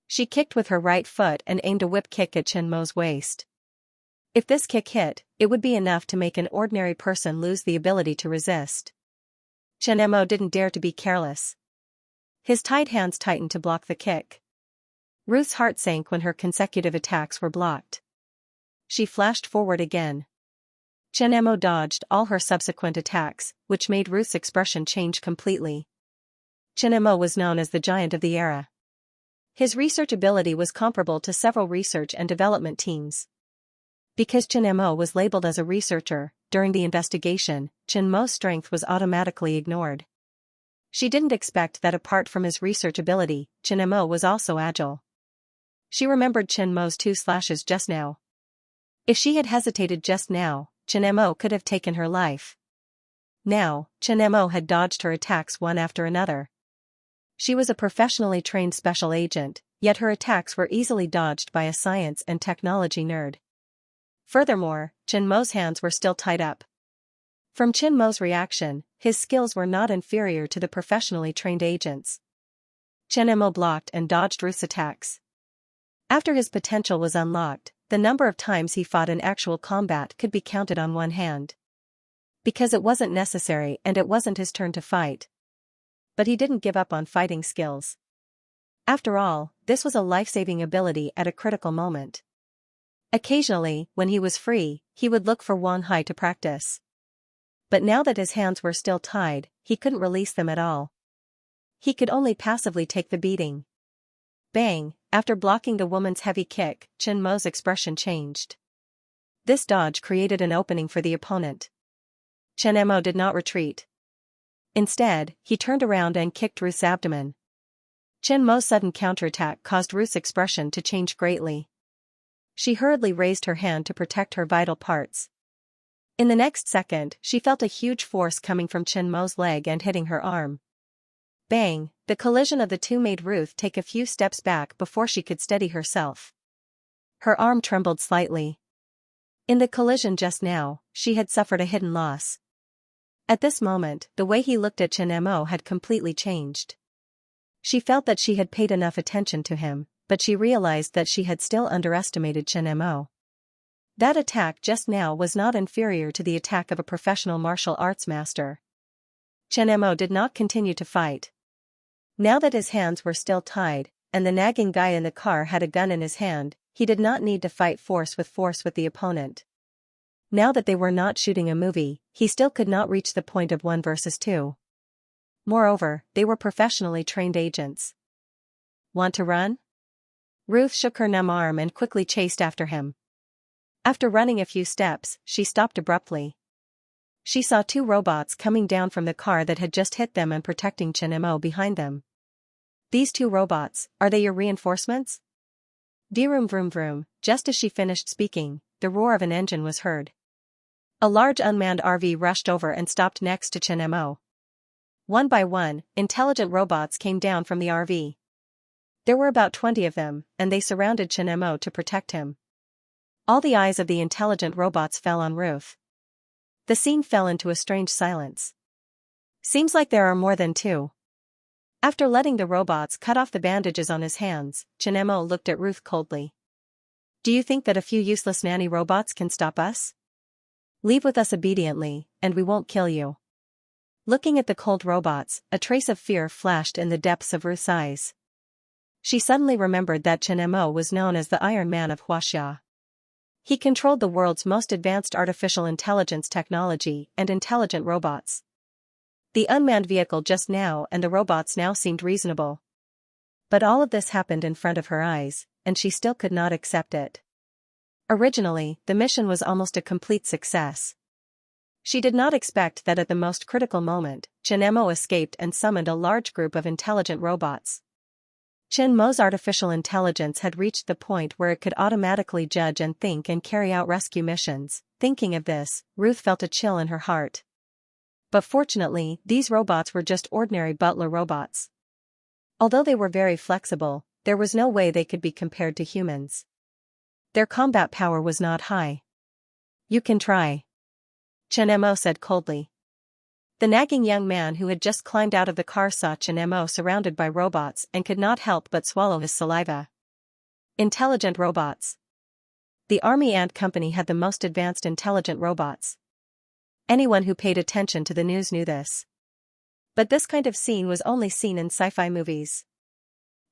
She kicked with her right foot and aimed a whip kick at Chen Mo's waist. If this kick hit, it would be enough to make an ordinary person lose the ability to resist. Chen Mo didn't dare to be careless. His tight hands tightened to block the kick. Ruth's heart sank when her consecutive attacks were blocked. She flashed forward again. Chen Mo dodged all her subsequent attacks, which made Ruth's expression change completely. Chen Mo was known as the giant of the era. His research ability was comparable to several research and development teams. Because Chen Mo was labeled as a researcher, during the investigation, Chen Mo's strength was automatically ignored. She didn't expect that apart from his research ability, Chen Mo was also agile. She remembered Chen Mo's 2 slashes just now. If she had hesitated just now, Chen Mo could have taken her life. Now, Chen Mo had dodged her attacks one after another. She was a professionally trained special agent, yet her attacks were easily dodged by a science and technology nerd. Furthermore, Chen Mo's hands were still tied up. From Chen Mo's reaction, his skills were not inferior to the professionally trained agents. Chen Mo blocked and dodged Ruth's attacks. After his potential was unlocked, the number of times he fought in actual combat could be counted on one hand. Because it wasn't necessary and it wasn't his turn to fight. But he didn't give up on fighting skills. After all, this was a life-saving ability at a critical moment. Occasionally, when he was free, he would look for Wang Hai to practice. But now that his hands were still tied, he couldn't release them at all. He could only passively take the beating. Bang! After blocking the woman's heavy kick, Chen Mo's expression changed. This dodge created an opening for the opponent. Chen Mo did not retreat. Instead, he turned around and kicked Ruth's abdomen. Chen Mo's sudden counterattack caused Ruth's expression to change greatly. She hurriedly raised her hand to protect her vital parts. In the next second, she felt a huge force coming from Chen Mo's leg and hitting her arm. Bang! The collision of the two made Ruth take a few steps back before she could steady herself. Her arm trembled slightly. In the collision just now, she had suffered a hidden loss. At this moment, the way he looked at Chen Mo had completely changed. She felt that she had paid enough attention to him, but she realized that she had still underestimated Chen Mo. That attack just now was not inferior to the attack of a professional martial arts master. Chen Mo did not continue to fight. Now that his hands were still tied, and the nagging guy in the car had a gun in his hand, he did not need to fight force with the opponent. Now that they were not shooting a movie, he still could not reach the point of 1 versus 2. Moreover, they were professionally trained agents. Want to run? Ruth shook her numb arm and quickly chased after him. After running a few steps, she stopped abruptly. She saw 2 robots coming down from the car that had just hit them and protecting Chen Mo behind them. These 2 robots, are they your reinforcements? Vroom vroom vroom, just as she finished speaking, the roar of an engine was heard. A large unmanned RV rushed over and stopped next to Chen Mo. One by one, intelligent robots came down from the RV. There were about 20 of them, and they surrounded Chen Mo to protect him. All the eyes of the intelligent robots fell on Ruth. The scene fell into a strange silence. Seems like there are more than 2. After letting the robots cut off the bandages on his hands, Chen Mo looked at Ruth coldly. Do you think that a few useless nanny robots can stop us? Leave with us obediently, and we won't kill you. Looking at the cold robots, a trace of fear flashed in the depths of Ruth's eyes. She suddenly remembered that Chen Mo was known as the Iron Man of Xianxia. He controlled the world's most advanced artificial intelligence technology and intelligent robots. The unmanned vehicle just now and the robots now seemed reasonable. But all of this happened in front of her eyes, and she still could not accept it. Originally, the mission was almost a complete success. She did not expect that at the most critical moment, Chen Mo escaped and summoned a large group of intelligent robots. Chen Mo's artificial intelligence had reached the point where it could automatically judge and think and carry out rescue missions. Thinking of this, Ruth felt a chill in her heart. But fortunately, these robots were just ordinary butler robots. Although they were very flexible, there was no way they could be compared to humans. Their combat power was not high. You can try. Chen Mo said coldly. The nagging young man who had just climbed out of the car saw Chen Mo surrounded by robots and could not help but swallow his saliva. Intelligent robots. The Army Ant Company had the most advanced intelligent robots. Anyone who paid attention to the news knew this. But this kind of scene was only seen in sci-fi movies.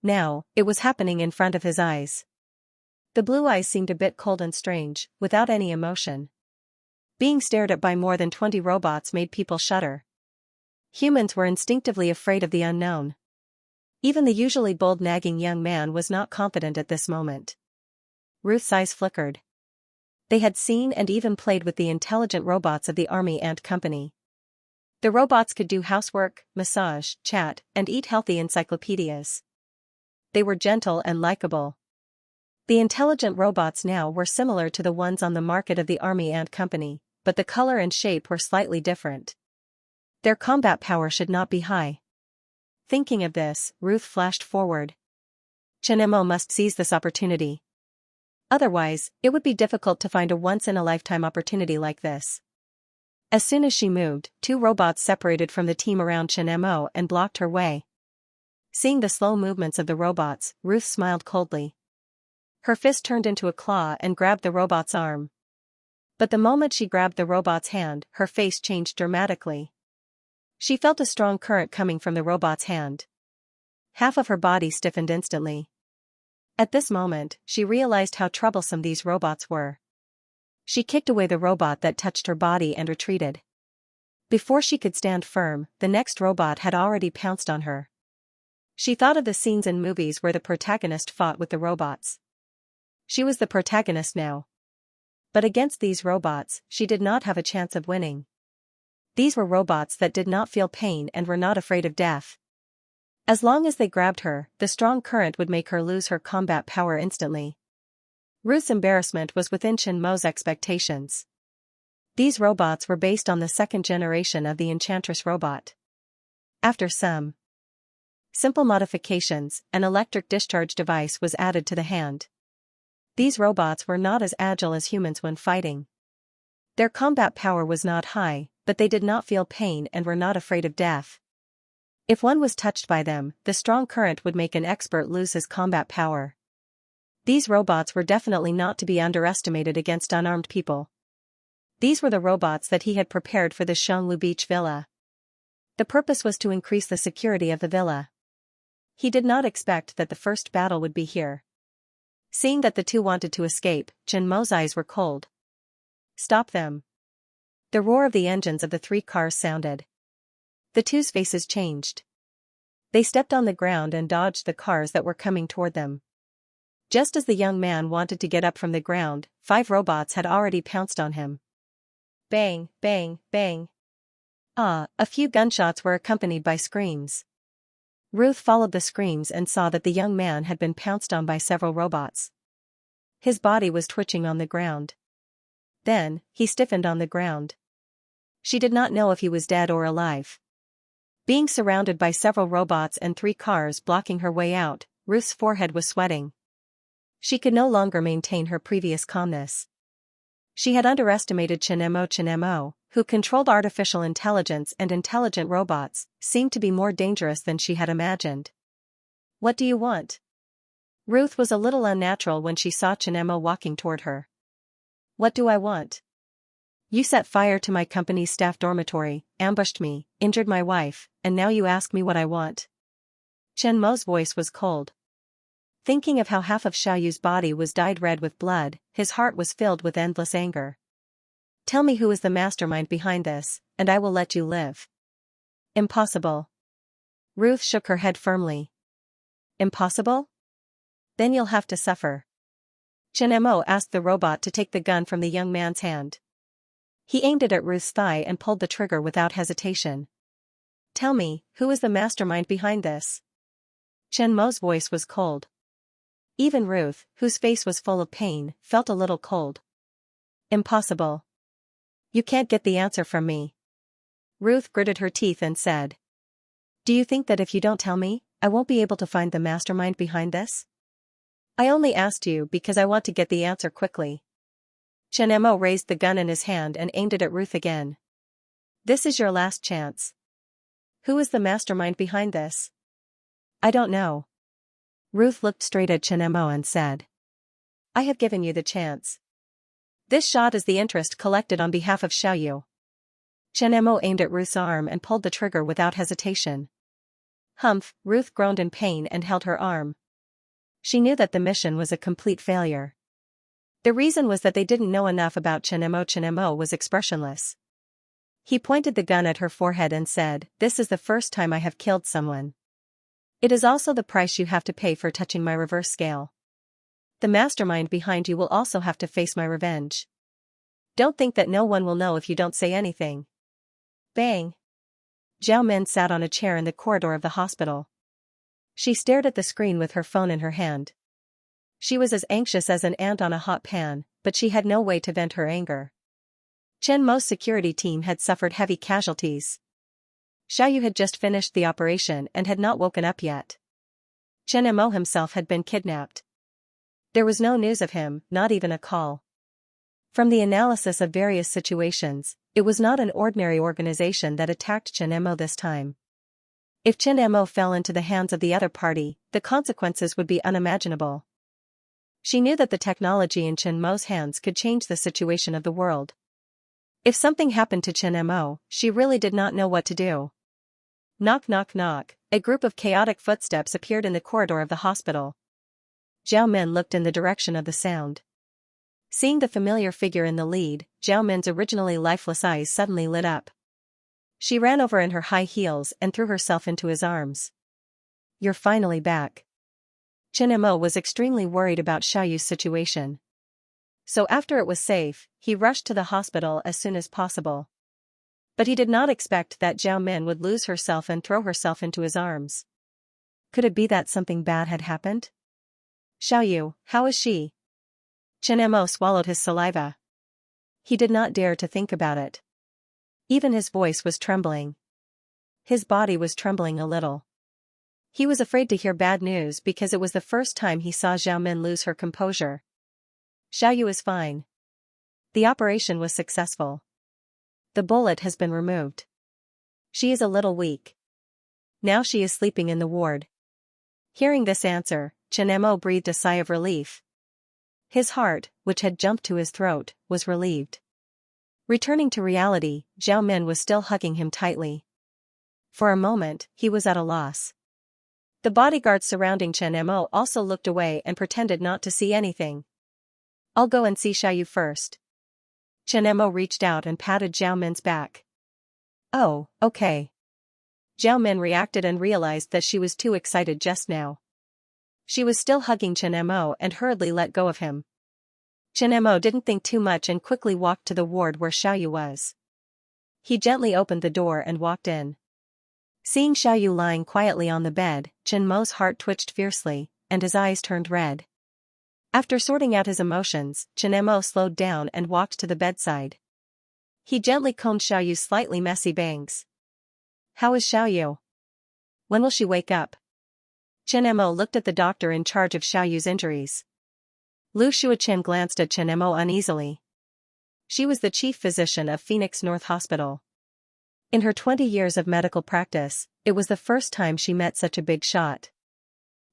Now, it was happening in front of his eyes. The blue eyes seemed a bit cold and strange, without any emotion. Being stared at by more than 20 robots made people shudder. Humans were instinctively afraid of the unknown. Even the usually bold nagging young man was not confident at this moment. Ruth's eyes flickered. They had seen and even played with the intelligent robots of the Army Ant Company. The robots could do housework, massage, chat, and eat healthy encyclopedias. They were gentle and likable. The intelligent robots now were similar to the ones on the market of the Army Ant Company, but the color and shape were slightly different. Their combat power should not be high. Thinking of this, Ruth flashed forward. Chen Mo must seize this opportunity. Otherwise, it would be difficult to find a once-in-a-lifetime opportunity like this. As soon as she moved, two robots separated from the team around Chen Mo and blocked her way. Seeing the slow movements of the robots, Ruth smiled coldly. Her fist turned into a claw and grabbed the robot's arm. But the moment she grabbed the robot's hand, her face changed dramatically. She felt a strong current coming from the robot's hand. Half of her body stiffened instantly. At this moment, she realized how troublesome these robots were. She kicked away the robot that touched her body and retreated. Before she could stand firm, the next robot had already pounced on her. She thought of the scenes in movies where the protagonist fought with the robots. She was the protagonist now. But against these robots, she did not have a chance of winning. These were robots that did not feel pain and were not afraid of death. As long as they grabbed her, the strong current would make her lose her combat power instantly. Ruth's embarrassment was within Chen Mo's expectations. These robots were based on the second generation of the Enchantress robot. After some simple modifications, an electric discharge device was added to the hand. These robots were not as agile as humans when fighting. Their combat power was not high, but they did not feel pain and were not afraid of death. If one was touched by them, the strong current would make an expert lose his combat power. These robots were definitely not to be underestimated against unarmed people. These were the robots that he had prepared for the Xianxia Beach villa. The purpose was to increase the security of the villa. He did not expect that the first battle would be here. Seeing that the two wanted to escape, Chen Mo's eyes were cold. Stop them. The roar of the engines of the three cars sounded. The two's faces changed. They stepped on the ground and dodged the cars that were coming toward them. Just as the young man wanted to get up from the ground, 5 robots had already pounced on him. Bang, bang, bang. A few gunshots were accompanied by screams. Ruth followed the screams and saw that the young man had been pounced on by several robots. His body was twitching on the ground. Then, he stiffened on the ground. She did not know if he was dead or alive. Being surrounded by several robots and 3 cars blocking her way out, Ruth's forehead was sweating. She could no longer maintain her previous calmness. She had underestimated Chen Mo, who controlled artificial intelligence and intelligent robots, seemed to be more dangerous than she had imagined. What do you want? Ruth was a little unnatural when she saw Chen Mo walking toward her. What do I want? You set fire to my company's staff dormitory, ambushed me, injured my wife, and now you ask me what I want. Chen Mo's voice was cold. Thinking of how half of Xiaoyu's body was dyed red with blood, his heart was filled with endless anger. Tell me who is the mastermind behind this, and I will let you live. Impossible. Ruth shook her head firmly. Impossible? Then you'll have to suffer. Chen Mo asked the robot to take the gun from the young man's hand. He aimed it at Ruth's thigh and pulled the trigger without hesitation. Tell me, who is the mastermind behind this? Chen Mo's voice was cold. Even Ruth, whose face was full of pain, felt a little cold. Impossible. You can't get the answer from me. Ruth gritted her teeth and said. Do you think that if you don't tell me, I won't be able to find the mastermind behind this? I only asked you because I want to get the answer quickly. Chen Mo raised the gun in his hand and aimed it at Ruth again. This is your last chance. Who is the mastermind behind this? I don't know. Ruth looked straight at Chen Mo and said. I have given you the chance. This shot is the interest collected on behalf of Xiaoyu. Chen Mo aimed at Ruth's arm and pulled the trigger without hesitation. Humph, Ruth groaned in pain and held her arm. She knew that the mission was a complete failure. The reason was that they didn't know enough about Chen Mo. Chen Mo was expressionless. He pointed the gun at her forehead and said, This is the first time I have killed someone. It is also the price you have to pay for touching my reverse scale. The mastermind behind you will also have to face my revenge. Don't think that no one will know if you don't say anything. Bang. Zhao Min sat on a chair in the corridor of the hospital. She stared at the screen with her phone in her hand. She was as anxious as an ant on a hot pan, but she had no way to vent her anger. Chen Mo's security team had suffered heavy casualties. Xiaoyu had just finished the operation and had not woken up yet. Chen Mo himself had been kidnapped. There was no news of him, not even a call. From the analysis of various situations, it was not an ordinary organization that attacked Chen Mo this time. If Chen Mo fell into the hands of the other party, the consequences would be unimaginable. She knew that the technology in Chen Mo's hands could change the situation of the world. If something happened to Chen Mo, she really did not know what to do. Knock knock knock, a group of chaotic footsteps appeared in the corridor of the hospital. Zhao Min looked in the direction of the sound. Seeing the familiar figure in the lead, Zhao Min's originally lifeless eyes suddenly lit up. She ran over in her high heels and threw herself into his arms. "You're finally back." Chen Mo was extremely worried about Xiaoyu's situation. So after it was safe, he rushed to the hospital as soon as possible. But he did not expect that Zhao Min would lose herself and throw herself into his arms. Could it be that something bad had happened? "Xiaoyu, how is she?" Chen Mo swallowed his saliva. He did not dare to think about it. Even his voice was trembling. His body was trembling a little. He was afraid to hear bad news because it was the first time he saw Zhao Min lose her composure. "Xiaoyu is fine. The operation was successful. The bullet has been removed. She is a little weak. Now she is sleeping in the ward." Hearing this answer, Chen Mo breathed a sigh of relief. His heart, which had jumped to his throat, was relieved. Returning to reality, Zhao Min was still hugging him tightly. For a moment, he was at a loss. The bodyguards surrounding Chen Mo also looked away and pretended not to see anything. "I'll go and see Xiaoyu first." Chen Mo reached out and patted Zhao Min's back. "Oh, okay." Zhao Min reacted and realized that she was too excited just now. She was still hugging Chen Mo and hurriedly let go of him. Chen Mo didn't think too much and quickly walked to the ward where Xiaoyu was. He gently opened the door and walked in. Seeing Xiaoyu lying quietly on the bed, Chen Mo's heart twitched fiercely, and his eyes turned red. After sorting out his emotions, Chen Mo slowed down and walked to the bedside. He gently combed Xiaoyu's slightly messy bangs. "How is Xiaoyu? When will she wake up?" Chen Mo looked at the doctor in charge of Xiaoyu's injuries. Lu Shuochen glanced at Chen Mo uneasily. She was the chief physician of Phoenix North Hospital. In her 20 years of medical practice, it was the first time she met such a big shot.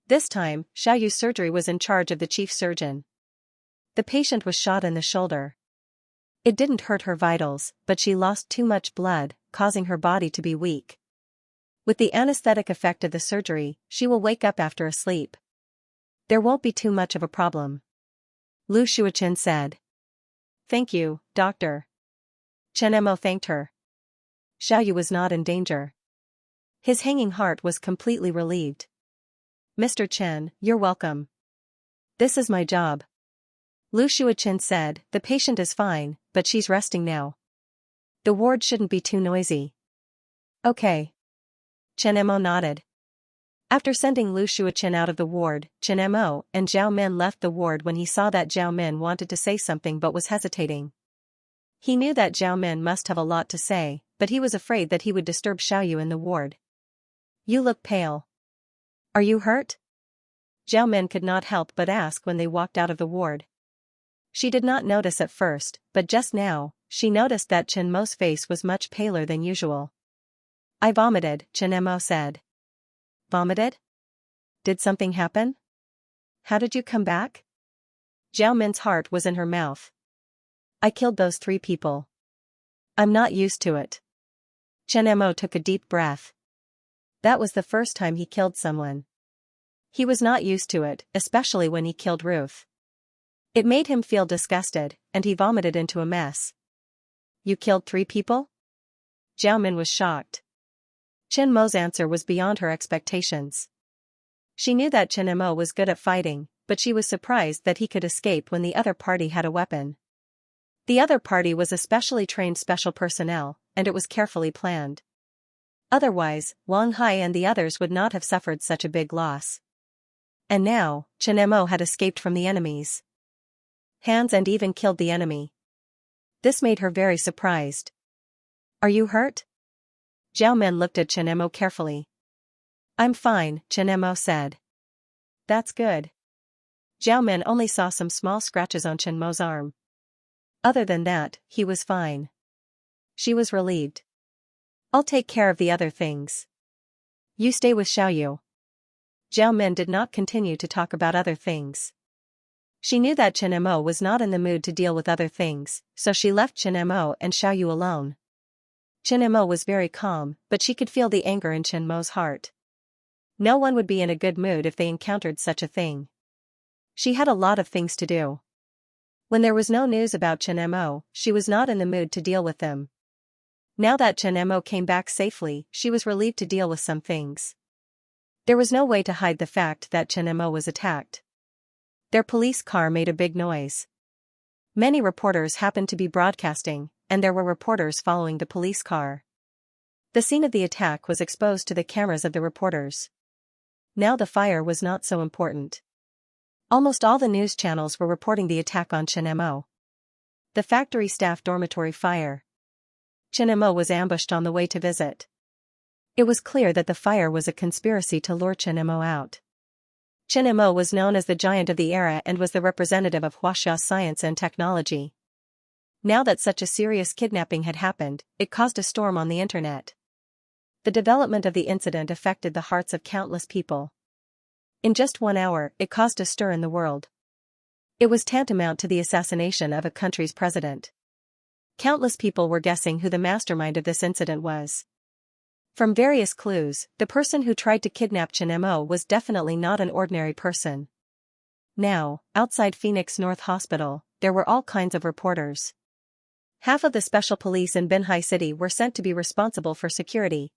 This time, Xiaoyu's surgery was in charge of the chief surgeon. The patient was shot in the shoulder. It didn't hurt her vitals, but she lost too much blood, causing her body to be weak. With the anesthetic effect of the surgery, she will wake up after a sleep. There won't be too much of a problem. Lu Shuochen said. "Thank you, doctor." Chen Mo thanked her. Xiaoyu was not in danger. His hanging heart was completely relieved. "Mr. Chen, you're welcome. This is my job." Lu Shuochen said, "The patient is fine, but she's resting now. The ward shouldn't be too noisy." "Okay." Chen Mo nodded. After sending Lu Shuochen out of the ward, Chen Mo and Zhao Min left the ward when he saw that Zhao Min wanted to say something but was hesitating. He knew that Zhao Min must have a lot to say, but he was afraid that he would disturb Xiaoyu in the ward. "You look pale. Are you hurt?" Zhao Min could not help but ask when they walked out of the ward. She did not notice at first, but just now, she noticed that Chen Mo's face was much paler than usual. "I vomited," Chen Mo said. "Vomited? Did something happen? How did you come back?" Zhao Min's heart was in her mouth. "I killed those 3 people. I'm not used to it." Chen Mo took a deep breath. That was the first time he killed someone. He was not used to it, especially when he killed Ruth. It made him feel disgusted, and he vomited into a mess. "You killed 3 people?" Zhao Min was shocked. Chen Mo's answer was beyond her expectations. She knew that Chen Mo was good at fighting, but she was surprised that he could escape when the other party had a weapon. The other party was a specially trained special personnel, and it was carefully planned. Otherwise, Wang Hai and the others would not have suffered such a big loss. And now, Chen Mo had escaped from the enemies' hands and even killed the enemy. This made her very surprised. "Are you hurt?" Zhao Min looked at Chen Mo carefully. "I'm fine," Chen Mo said. That's good. Zhao Min only saw some small scratches on Chen Mo's arm. Other than that, he was fine. She was relieved. I'll take care of the other things. You stay with Xiaoyu. Zhao Min did not continue to talk about other things. She knew that Chen Mo was not in the mood to deal with other things, so she left Chen Mo and Xiaoyu alone. Chen Mo was very calm, but she could feel the anger in Chen Mo's heart. No one would be in a good mood if they encountered such a thing. She had a lot of things to do. When there was no news about Chen Mo, she was not in the mood to deal with them. Now that Chen Mo came back safely, she was relieved to deal with some things. There was no way to hide the fact that Chen Mo was attacked. Their police car made a big noise. Many reporters happened to be broadcasting, and there were reporters following the police car. The scene of the attack was exposed to the cameras of the reporters. Now the fire was not so important. Almost all the news channels were reporting the attack on Chen Mo. The factory staff dormitory fire. Chen Mo was ambushed on the way to visit. It was clear that the fire was a conspiracy to lure Chen Mo out. Chen Mo was known as the giant of the era and was the representative of Huaxia science and technology. Now that such a serious kidnapping had happened, it caused a storm on the internet. The development of the incident affected the hearts of countless people. In just 1 hour, it caused a stir in the world. It was tantamount to the assassination of a country's president. Countless people were guessing who the mastermind of this incident was. From various clues, the person who tried to kidnap Chen Mo was definitely not an ordinary person. Now, outside Phoenix North Hospital, there were all kinds of reporters. Half of the special police in Binhai City were sent to be responsible for security.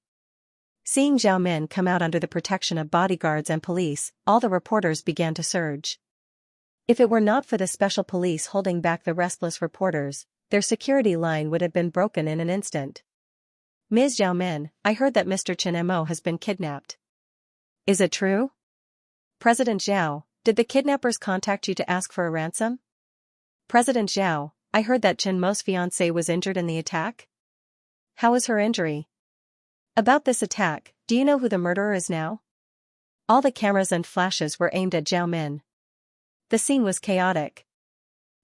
Seeing Zhao Min come out under the protection of bodyguards and police, all the reporters began to surge. If it were not for the special police holding back the restless reporters, their security line would have been broken in an instant. Ms. Zhao Min, I heard that Mr. Chen Mo has been kidnapped. Is it true? President Zhao, did the kidnappers contact you to ask for a ransom? President Zhao, I heard that Chen Mo's fiancée was injured in the attack. How is her injury? About this attack, do you know who the murderer is now? All the cameras and flashes were aimed at Zhao Min. The scene was chaotic.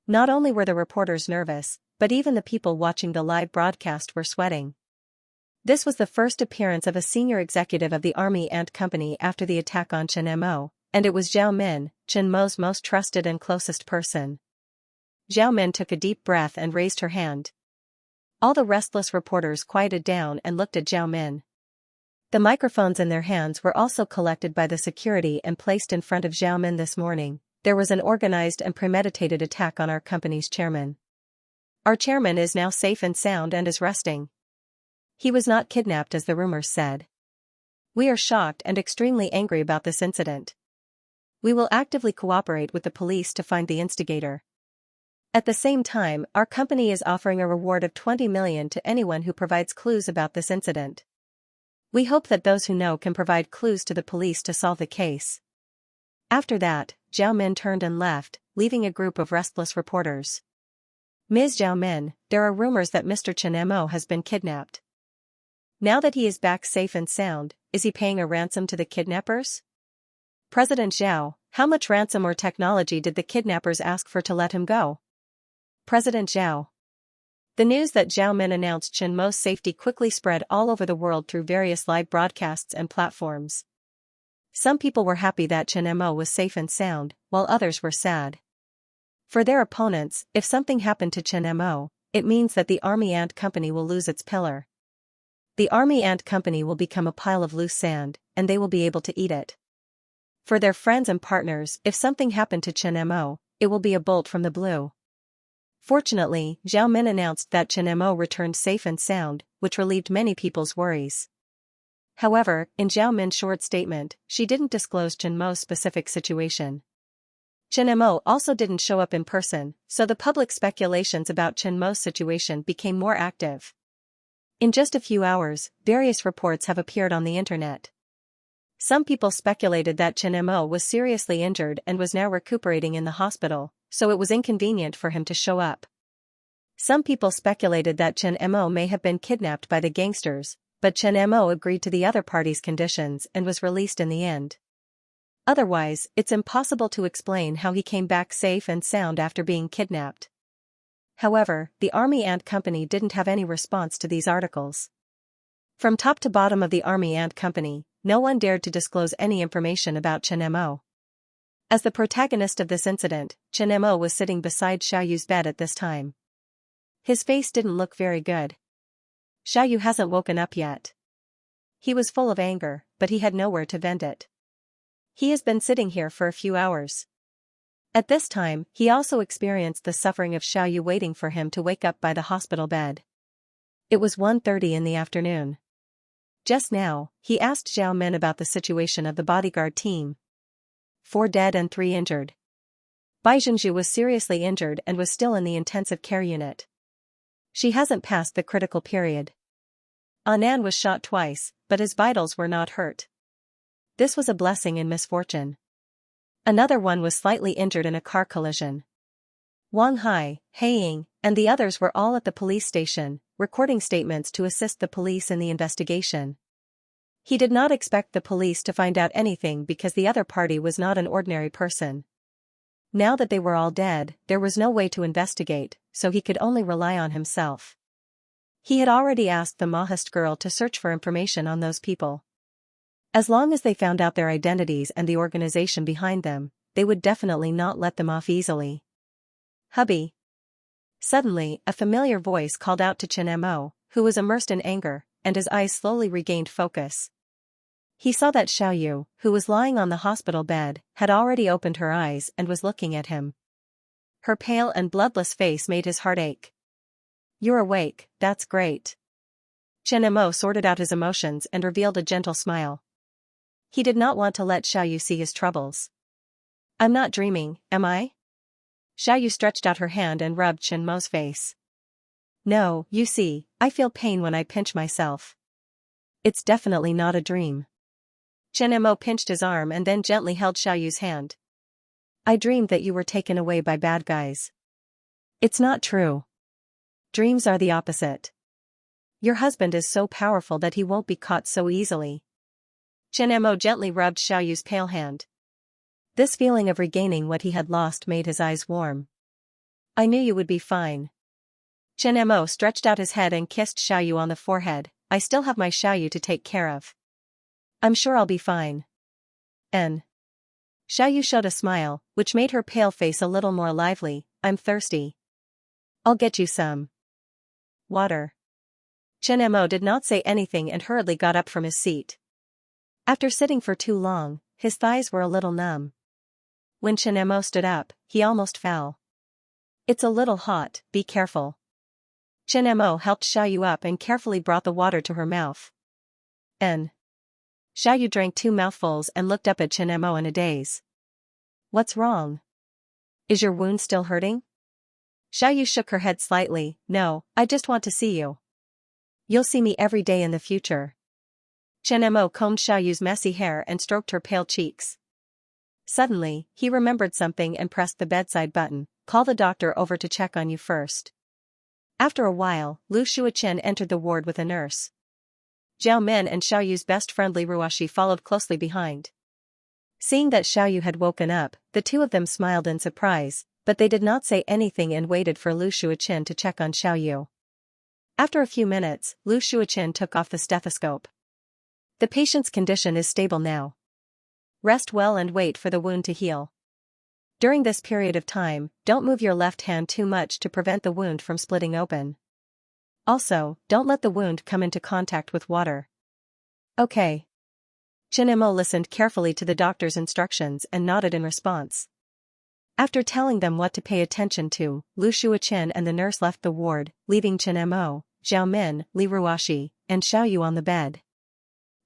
Not only were the reporters nervous, but even the people watching the live broadcast were sweating. This was the first appearance of a senior executive of the Army Ant Company after the attack on Chen Mo, and it was Zhao Min, Chen Mo's most trusted and closest person. Zhao Min took a deep breath and raised her hand. All the restless reporters quieted down and looked at Zhao Min. The microphones in their hands were also collected by the security and placed in front of Zhao Min this morning. There was an organized and premeditated attack on our company's chairman. Our chairman is now safe and sound and is resting. He was not kidnapped as the rumors said. We are shocked and extremely angry about this incident. We will actively cooperate with the police to find the instigator. At the same time, our company is offering a reward of 20 million to anyone who provides clues about this incident. We hope that those who know can provide clues to the police to solve the case. After that, Zhao Min turned and left, leaving a group of restless reporters. Ms. Zhao Min, there are rumors that Mr. Chen Mo has been kidnapped. Now that he is back safe and sound, is he paying a ransom to the kidnappers? President Zhao, how much ransom or technology did the kidnappers ask for to let him go? President Zhao. The news that Zhao Min announced Chen Mo's safety quickly spread all over the world through various live broadcasts and platforms. Some people were happy that Chen Mo was safe and sound, while others were sad. For their opponents, if something happened to Chen Mo, it means that the Army Ant Company will lose its pillar. The Army Ant Company will become a pile of loose sand, and they will be able to eat it. For their friends and partners, if something happened to Chen Mo, it will be a bolt from the blue. Fortunately, Zhao Min announced that Chen Mo returned safe and sound, which relieved many people's worries. However, in Zhao Min's short statement, she didn't disclose Chen Mo's specific situation. Chen Mo also didn't show up in person, so the public speculations about Chen Mo's situation became more active. In just a few hours, various reports have appeared on the internet. Some people speculated that Chen Mo was seriously injured and was now recuperating in the hospital, so it was inconvenient for him to show up. Some people speculated that Chen Mo may have been kidnapped by the gangsters, but Chen Mo agreed to the other party's conditions and was released in the end. Otherwise, it's impossible to explain how he came back safe and sound after being kidnapped. However, the Army Ant Company didn't have any response to these articles. From top to bottom of the Army Ant Company, no one dared to disclose any information about Chen Mo. As the protagonist of this incident, Chen Mo was sitting beside Xiaoyu's bed at this time. His face didn't look very good. Xiaoyu hasn't woken up yet. He was full of anger, but he had nowhere to vent it. He has been sitting here for a few hours. At this time, he also experienced the suffering of Xiaoyu waiting for him to wake up by the hospital bed. It was 1:30 in the afternoon. Just now, he asked Zhao Min about the situation of the bodyguard team. 4 dead and 3 injured. Bai Zhengzhu was seriously injured and was still in the intensive care unit. She hasn't passed the critical period. Anan was shot twice, but his vitals were not hurt. This was a blessing in misfortune. Another one was slightly injured in a car collision. Wang Hai, Haiying, and the others were all at the police station, recording statements to assist the police in the investigation. He did not expect the police to find out anything because the other party was not an ordinary person. Now that they were all dead, there was no way to investigate, so he could only rely on himself. He had already asked the Mahist girl to search for information on those people. As long as they found out their identities and the organization behind them, they would definitely not let them off easily. Hubby. Suddenly, a familiar voice called out to Chen Mo, who was immersed in anger, and his eyes slowly regained focus. He saw that Xiaoyu, who was lying on the hospital bed, had already opened her eyes and was looking at him. Her pale and bloodless face made his heart ache. "You're awake, that's great." Chen Mo sorted out his emotions and revealed a gentle smile. He did not want to let Xiaoyu see his troubles. "I'm not dreaming, am I?" Xiaoyu stretched out her hand and rubbed Chen Mo's face. "No, you see, I feel pain when I pinch myself. It's definitely not a dream." Chen Mo pinched his arm and then gently held Xiaoyu's hand. "I dreamed that you were taken away by bad guys." "It's not true. Dreams are the opposite. Your husband is so powerful that he won't be caught so easily." Chen Mo gently rubbed Xiaoyu's pale hand. This feeling of regaining what he had lost made his eyes warm. "I knew you would be fine." Chen Mo stretched out his head and kissed Xiaoyu on the forehead. "I still have my Xiaoyu to take care of. I'm sure I'll be fine." Xiaoyu showed a smile, which made her pale face a little more lively. "I'm thirsty. I'll get you some water." Chen Mo did not say anything and hurriedly got up from his seat. After sitting for too long, his thighs were a little numb. When Chen Mo stood up, he almost fell. "It's a little hot, be careful." Chen Mo helped Xiaoyu up and carefully brought the water to her mouth. Xiaoyu drank 2 mouthfuls and looked up at Chen Mo in a daze. "What's wrong? Is your wound still hurting?" Xiaoyu shook her head slightly. "No, I just want to see you. You'll see me every day in the future." Chen Mo combed Xiaoyu's messy hair and stroked her pale cheeks. Suddenly, he remembered something and pressed the bedside button. "Call the doctor over to check on you first." After a while, Lu Shuochen entered the ward with a nurse. Zhao Min and Xiaoyu's best friend Li Ruoxi followed closely behind. Seeing that Xiaoyu had woken up, the two of them smiled in surprise, but they did not say anything and waited for Lu Shuochen to check on Xiaoyu. After a few minutes, Lu Shuochen took off the stethoscope. "The patient's condition is stable now. Rest well and wait for the wound to heal. During this period of time, don't move your left hand too much to prevent the wound from splitting open. Also, don't let the wound come into contact with water." "Okay." Chen Mo listened carefully to the doctor's instructions and nodded in response. After telling them what to pay attention to, Lu Shuochen and the nurse left the ward, leaving Chen Mo, Zhao Min, Li Ruoxi, and Xiaoyu on the bed.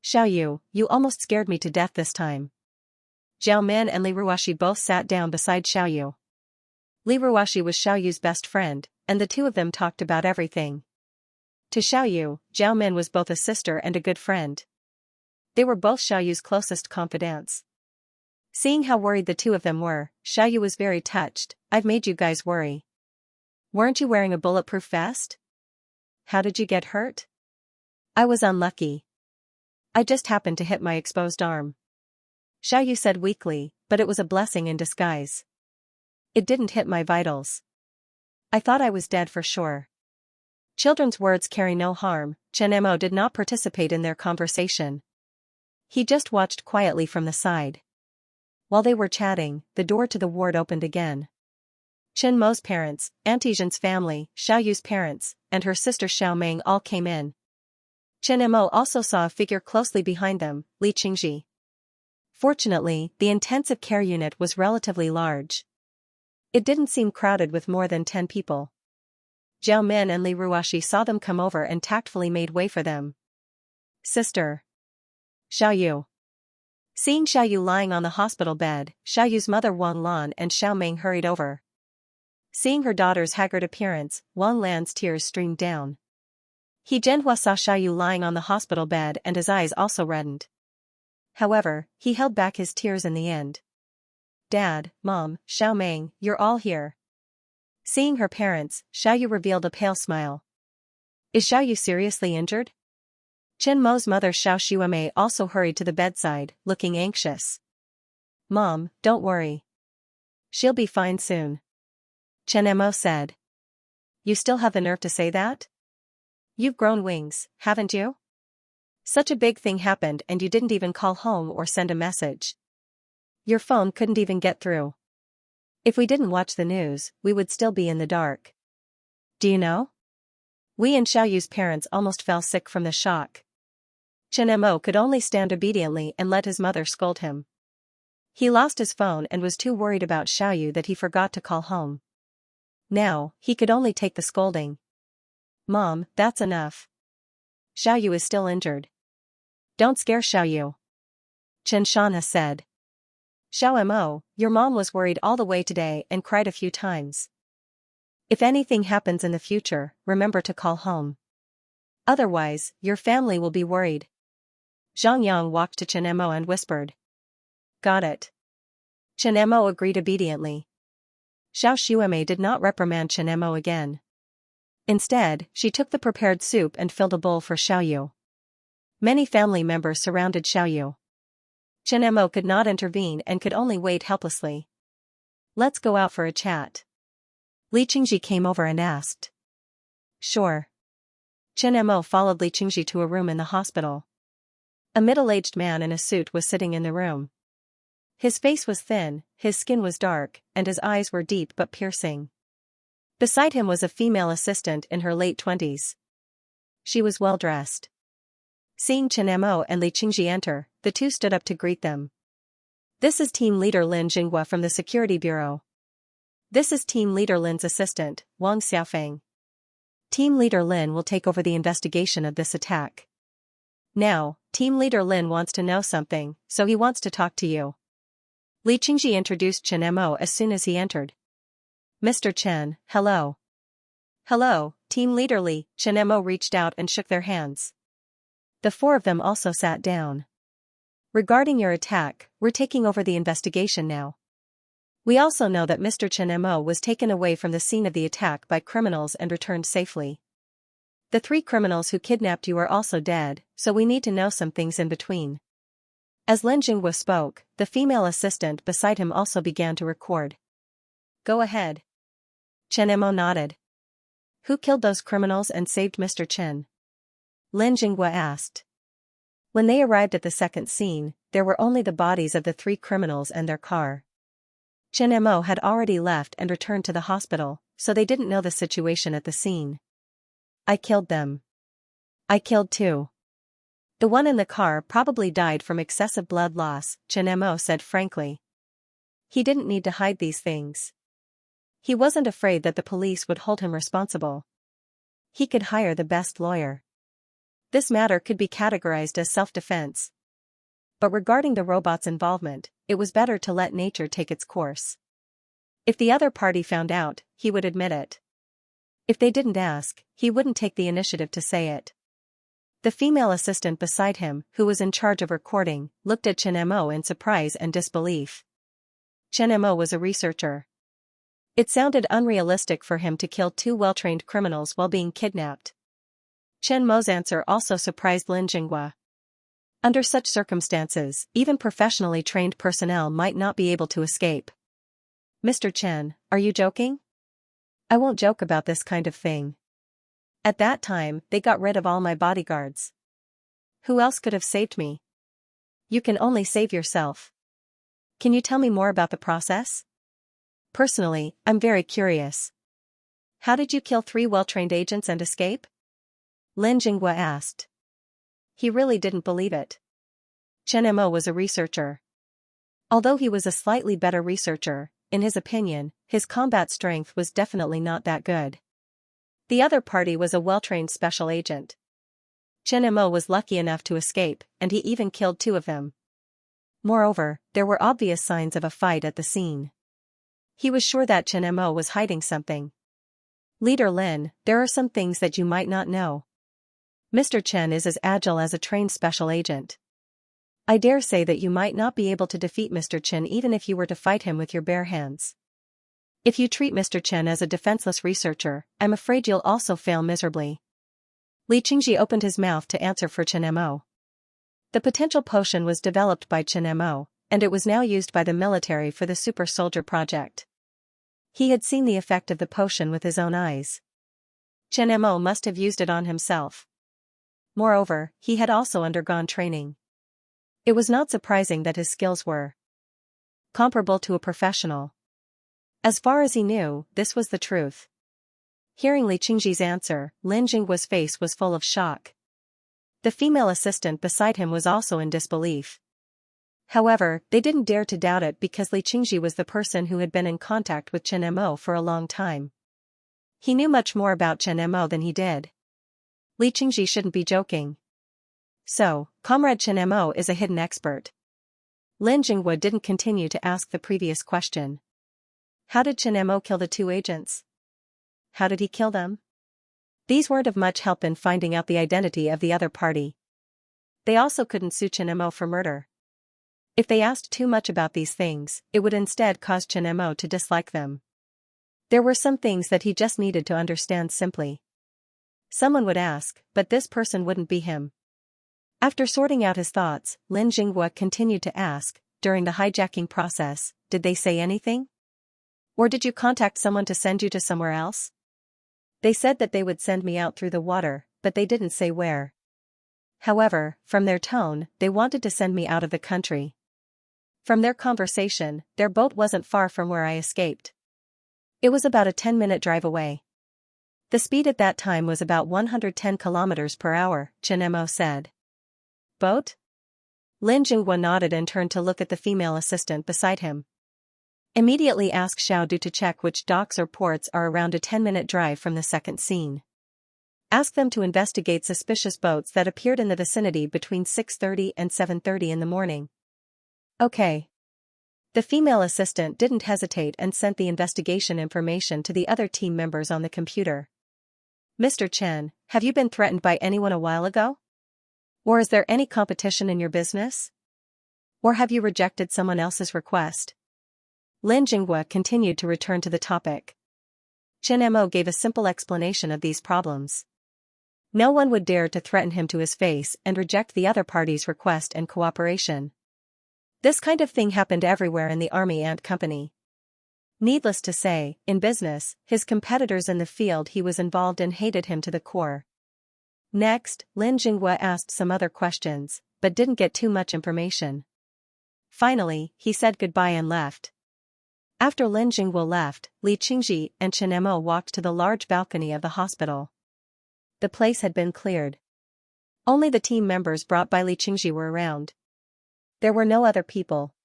"Xiaoyu, you almost scared me to death this time." Zhao Min and Li Ruoxi both sat down beside Xiaoyu. Li Ruoxi was Xiaoyu's best friend, and the two of them talked about everything. To Xiaoyu, Zhao Min was both a sister and a good friend. They were both Xiaoyu's closest confidants. Seeing how worried the two of them were, Xiaoyu was very touched. "I've made you guys worry. Weren't you wearing a bulletproof vest? How did you get hurt?" "I was unlucky. I just happened to hit my exposed arm." Xiaoyu said weakly, but it was a blessing in disguise. It didn't hit my vitals. I thought I was dead for sure. Children's words carry no harm. Chen Mo did not participate in their conversation. He just watched quietly from the side. While they were chatting, the door to the ward opened again. Chen Mo's parents, Auntie Zhen's family, Xiaoyu's parents, and her sister Xiao Meng all came in. Chen Mo also saw a figure closely behind them, Li Qingji. Fortunately, the intensive care unit was relatively large. It didn't seem crowded with more than 10 people. Jiao Min and Li Ruoxi saw them come over and tactfully made way for them. Sister. Xiaoyu. Seeing Xiaoyu lying on the hospital bed, Xiaoyu's mother Wang Lan and Xiao Meng hurried over. Seeing her daughter's haggard appearance, Wang Lan's tears streamed down. He Zhenhua saw Xiaoyu lying on the hospital bed and his eyes also reddened. However, he held back his tears in the end. Dad, Mom, Xiao Meng, you're all here. Seeing her parents, Xiaoyu revealed a pale smile. Is Xiaoyu seriously injured? Chen Mo's mother Xiao Xuemei also hurried to the bedside, looking anxious. Mom, don't worry. She'll be fine soon. Chen Mo said. You still have the nerve to say that? You've grown wings, haven't you? Such a big thing happened and you didn't even call home or send a message. Your phone couldn't even get through. If we didn't watch the news, we would still be in the dark. Do you know? We and Xiaoyu's parents almost fell sick from the shock. Chen Mo could only stand obediently and let his mother scold him. He lost his phone and was too worried about Xiaoyu that he forgot to call home. Now, he could only take the scolding. Mom, that's enough. Xiaoyu is still injured. Don't scare Xiaoyu. Chen Shanha said. Xiao Mo, your mom was worried all the way today and cried a few times. If anything happens in the future, remember to call home. Otherwise, your family will be worried. Zhang Yang walked to Chen Mo and whispered. Got it. Chen Mo agreed obediently. Xiao Xuemei did not reprimand Chen Mo again. Instead, she took the prepared soup and filled a bowl for Xiaoyu. Many family members surrounded Xiaoyu. Chen Mo could not intervene and could only wait helplessly. Let's go out for a chat. Li Qingji came over and asked. Sure. Chen Mo followed Li Qingji to a room in the hospital. A middle-aged man in a suit was sitting in the room. His face was thin, his skin was dark, and his eyes were deep but piercing. Beside him was a female assistant in her late 20s. She was well-dressed. Seeing Chen Mo and Li Qingji enter, the two stood up to greet them. This is Team Leader Lin Jinghua from the Security Bureau. This is Team Leader Lin's assistant, Wang Xiaofeng. Team Leader Lin will take over the investigation of this attack. Now, Team Leader Lin wants to know something, so he wants to talk to you. Li Qingji introduced Chen Mo as soon as he entered. Mr. Chen, hello. Hello, Team Leader Li. Chen Mo reached out and shook their hands. The four of them also sat down. Regarding your attack, we're taking over the investigation now. We also know that Mr. Chen Mo was taken away from the scene of the attack by criminals and returned safely. The 3 criminals who kidnapped you are also dead, so we need to know some things in between. As Lin Jinghua spoke, the female assistant beside him also began to record. Go ahead. Chen Mo nodded. Who killed those criminals and saved Mr. Chen? Lin Jinghua asked. When they arrived at the second scene, there were only the bodies of the 3 criminals and their car. Chen Mo had already left and returned to the hospital, so they didn't know the situation at the scene. I killed them. I killed 2. The one in the car probably died from excessive blood loss, Chen Mo said frankly. He didn't need to hide these things. He wasn't afraid that the police would hold him responsible. He could hire the best lawyer. This matter could be categorized as self-defense. But regarding the robot's involvement, it was better to let nature take its course. If the other party found out, he would admit it. If they didn't ask, he wouldn't take the initiative to say it. The female assistant beside him, who was in charge of recording, looked at Chen Mo in surprise and disbelief. Chen Mo was a researcher. It sounded unrealistic for him to kill 2 well-trained criminals while being kidnapped. Chen Mo's answer also surprised Lin Jinghua. Under such circumstances, even professionally trained personnel might not be able to escape. Mr. Chen, are you joking? I won't joke about this kind of thing. At that time, they got rid of all my bodyguards. Who else could have saved me? You can only save yourself. Can you tell me more about the process? Personally, I'm very curious. How did you kill 3 well-trained agents and escape? Lin Jinghua asked. He really didn't believe it. Chen Mo was a researcher. Although he was a slightly better researcher, in his opinion, his combat strength was definitely not that good. The other party was a well-trained special agent. Chen Mo was lucky enough to escape, and he even killed 2 of them. Moreover, there were obvious signs of a fight at the scene. He was sure that Chen Mo was hiding something. Leader Lin, there are some things that you might not know. Mr. Chen is as agile as a trained special agent. I dare say that you might not be able to defeat Mr. Chen even if you were to fight him with your bare hands. If you treat Mr. Chen as a defenseless researcher, I'm afraid you'll also fail miserably. Li Qingji opened his mouth to answer for Chen Mo. The potential potion was developed by Chen Mo, and it was now used by the military for the Super Soldier project. He had seen the effect of the potion with his own eyes. Chen Mo must have used it on himself. Moreover, he had also undergone training. It was not surprising that his skills were comparable to a professional. As far as he knew, this was the truth. Hearing Li Qingji's answer, Lin Jinghua's face was full of shock. The female assistant beside him was also in disbelief. However, they didn't dare to doubt it because Li Qingji was the person who had been in contact with Chen Mo for a long time. He knew much more about Chen Mo than he did. Li Qingji shouldn't be joking. So, Comrade Chen Mo is a hidden expert. Lin Jinghua didn't continue to ask the previous question. How did Chen Mo kill the 2 agents? How did he kill them? These weren't of much help in finding out the identity of the other party. They also couldn't sue Chen Mo for murder. If they asked too much about these things, it would instead cause Chen Mo to dislike them. There were some things that he just needed to understand simply. Someone would ask, but this person wouldn't be him. After sorting out his thoughts, Lin Jinghua continued to ask, during the hijacking process, did they say anything? Or did you contact someone to send you to somewhere else? They said that they would send me out through the water, but they didn't say where. However, from their tone, they wanted to send me out of the country. From their conversation, their boat wasn't far from where I escaped. It was about a 10-minute drive away. The speed at that time was about 110 kilometers per hour, Chen Mo said. Boat? Lin Jinghua nodded and turned to look at the female assistant beside him. Immediately ask Xiao Du to check which docks or ports are around a 10-minute drive from the second scene. Ask them to investigate suspicious boats that appeared in the vicinity between 6:30 and 7:30 in the morning. Okay. The female assistant didn't hesitate and sent the investigation information to the other team members on the computer. Mr. Chen, have you been threatened by anyone a while ago? Or is there any competition in your business? Or have you rejected someone else's request? Lin Jinghua continued to return to the topic. Chen Mo gave a simple explanation of these problems. No one would dare to threaten him to his face and reject the other party's request and cooperation. This kind of thing happened everywhere in the army and company. Needless to say, in business, his competitors in the field he was involved in hated him to the core. Next, Lin Jinghua asked some other questions, but didn't get too much information. Finally, he said goodbye and left. After Lin Jinghua left, Li Qingji and Chen Mo walked to the large balcony of the hospital. The place had been cleared. Only the team members brought by Li Qingji were around. There were no other people.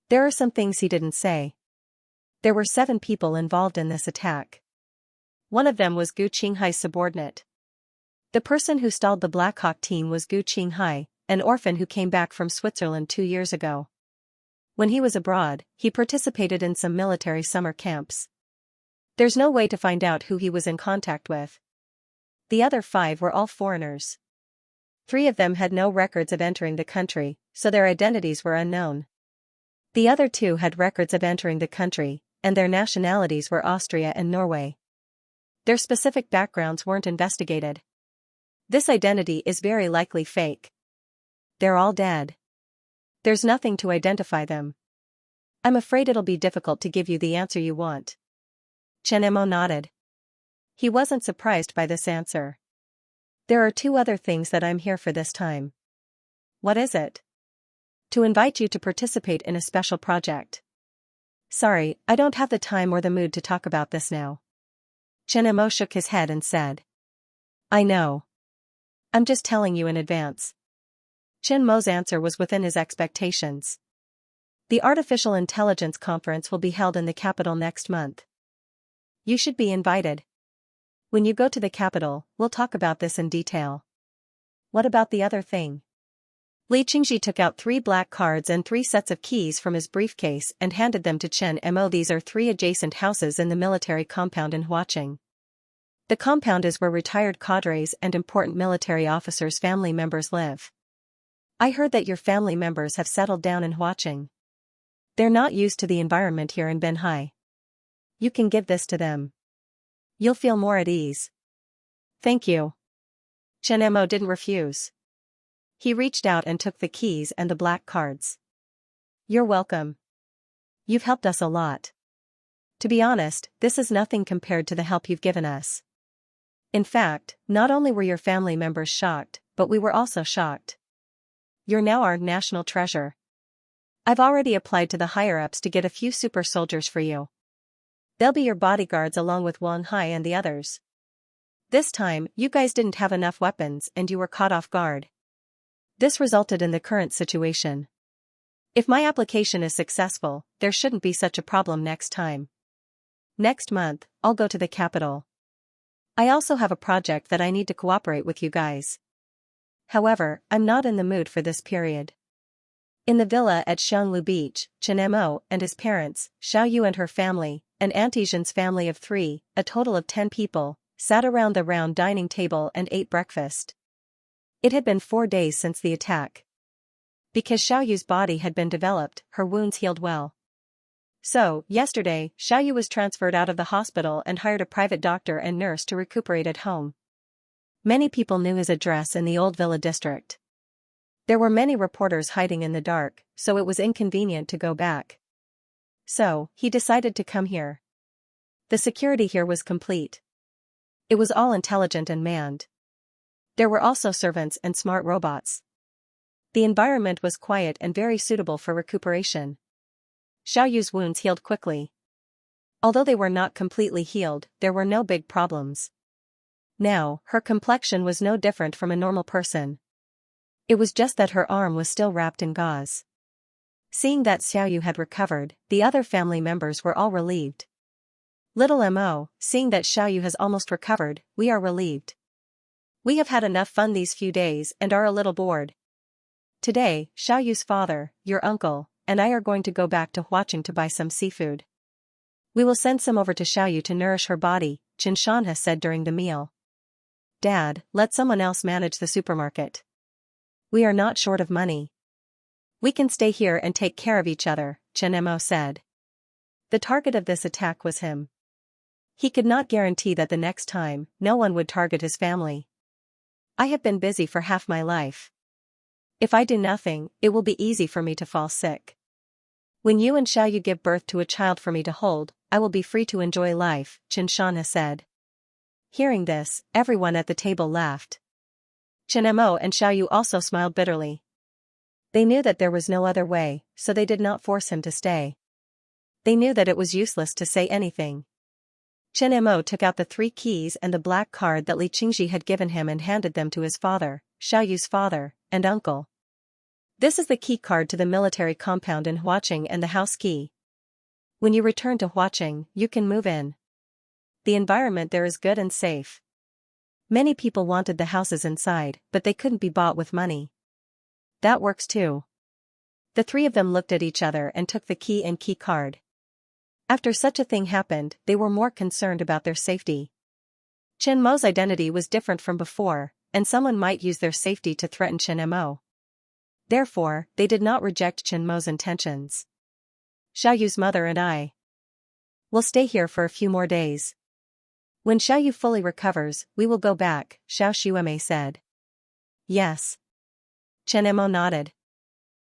There are some things he didn't say. There were 7 people involved in this attack. One of them was Gu Qinghai's subordinate. The person who stalled the Black Hawk team was Gu Qinghai, an orphan who came back from Switzerland 2 years ago. When he was abroad, he participated in some military summer camps. There's no way to find out who he was in contact with. The other 5 were all foreigners. 3 of them had no records of entering the country, so their identities were unknown. The other 2 had records of entering the country, and their nationalities were Austria and Norway. Their specific backgrounds weren't investigated. This identity is very likely fake. they're all dead. There's nothing to identify them. I'm afraid it'll be difficult to give you the answer you want. Chen Mo nodded. He wasn't surprised by this answer. There are two other things that I'm here for this time. What is it? To invite you to participate in a special project. Sorry, I don't have the time or the mood to talk about this now. Chen Mo shook his head and said. I know. I'm just telling you in advance. Chen Mo's answer was within his expectations. The Artificial Intelligence Conference will be held in the capital next month. You should be invited. When you go to the capital, we'll talk about this in detail. What about the other thing? Xianxia took out 3 black cards and 3 sets of keys from his briefcase and handed them to Chen Mo. These are 3 adjacent houses in the military compound in Huaqing. The compound is where retired cadres and important military officers' family members live. I heard that your family members have settled down in Huaqing. They're not used to the environment here in Benhai. You can give this to them. You'll feel more at ease. Thank you. Chen Mo didn't refuse. He reached out and took the keys and the black cards. You're welcome. You've helped us a lot. To be honest, this is nothing compared to the help you've given us. In fact, not only were your family members shocked, but we were also shocked. You're now our national treasure. I've already applied to the higher-ups to get a few super soldiers for you. They'll be your bodyguards along with Wang Hai and the others. This time, you guys didn't have enough weapons and you were caught off guard. This resulted in the current situation. If my application is successful, there shouldn't be such a problem next time. Next month, I'll go to the capital. I also have a project that I need to cooperate with you guys. However, I'm not in the mood for this period. In the villa at Xianglu Beach, Chen Mo and his parents, Xiaoyu and her family, and Auntie Zhen's family of 3, a total of 10 people, sat around the round dining table and ate breakfast. It had been 4 days since the attack. Because Xiaoyu's body had been developed, her wounds healed well. So, yesterday, Xiaoyu was transferred out of the hospital and hired a private doctor and nurse to recuperate at home. Many people knew his address in the old villa district. There were many reporters hiding in the dark, so it was inconvenient to go back. So, he decided to come here. The security here was complete. It was all intelligent and manned. There were also servants and smart robots. The environment was quiet and very suitable for recuperation. Xiaoyu's wounds healed quickly. Although they were not completely healed, there were no big problems. Now, her complexion was no different from a normal person. It was just that her arm was still wrapped in gauze. Seeing that Xiaoyu had recovered, the other family members were all relieved. Little Mo, seeing that Xiaoyu has almost recovered, we are relieved. We have had enough fun these few days and are a little bored. Today, Xiaoyu's father, your uncle, and I are going to go back to Huaqing to buy some seafood. We will send some over to Xiaoyu to nourish her body, Xianxia said during the meal. Dad, let someone else manage the supermarket. We are not short of money. We can stay here and take care of each other, Chen Mo said. The target of this attack was him. He could not guarantee that the next time, no one would target his family. I have been busy for half my life. If I do nothing, it will be easy for me to fall sick. When you and Xiaoyu give birth to a child for me to hold, I will be free to enjoy life, Xianxia said. Hearing this, everyone at the table laughed. Chen Mo and Xiaoyu also smiled bitterly. They knew that there was no other way, so they did not force him to stay. They knew that it was useless to say anything. Chen Mo took out the 3 keys and the black card that Xianxia had given him and handed them to his father, Xiaoyu's father, and uncle. This is the key card to the military compound in Huaqing and the house key. When you return to Huaqing, you can move in. The environment there is good and safe. Many people wanted the houses inside, but they couldn't be bought with money. That works too. The 3 of them looked at each other and took the key and key card. After such a thing happened, they were more concerned about their safety. Chen Mo's identity was different from before, and someone might use their safety to threaten Chen Mo. Therefore, they did not reject Chen Mo's intentions. Xiaoyu's mother and I will stay here for a few more days. When Xiaoyu fully recovers, we will go back, Xiao Xueme said. Yes. Chen Mo nodded.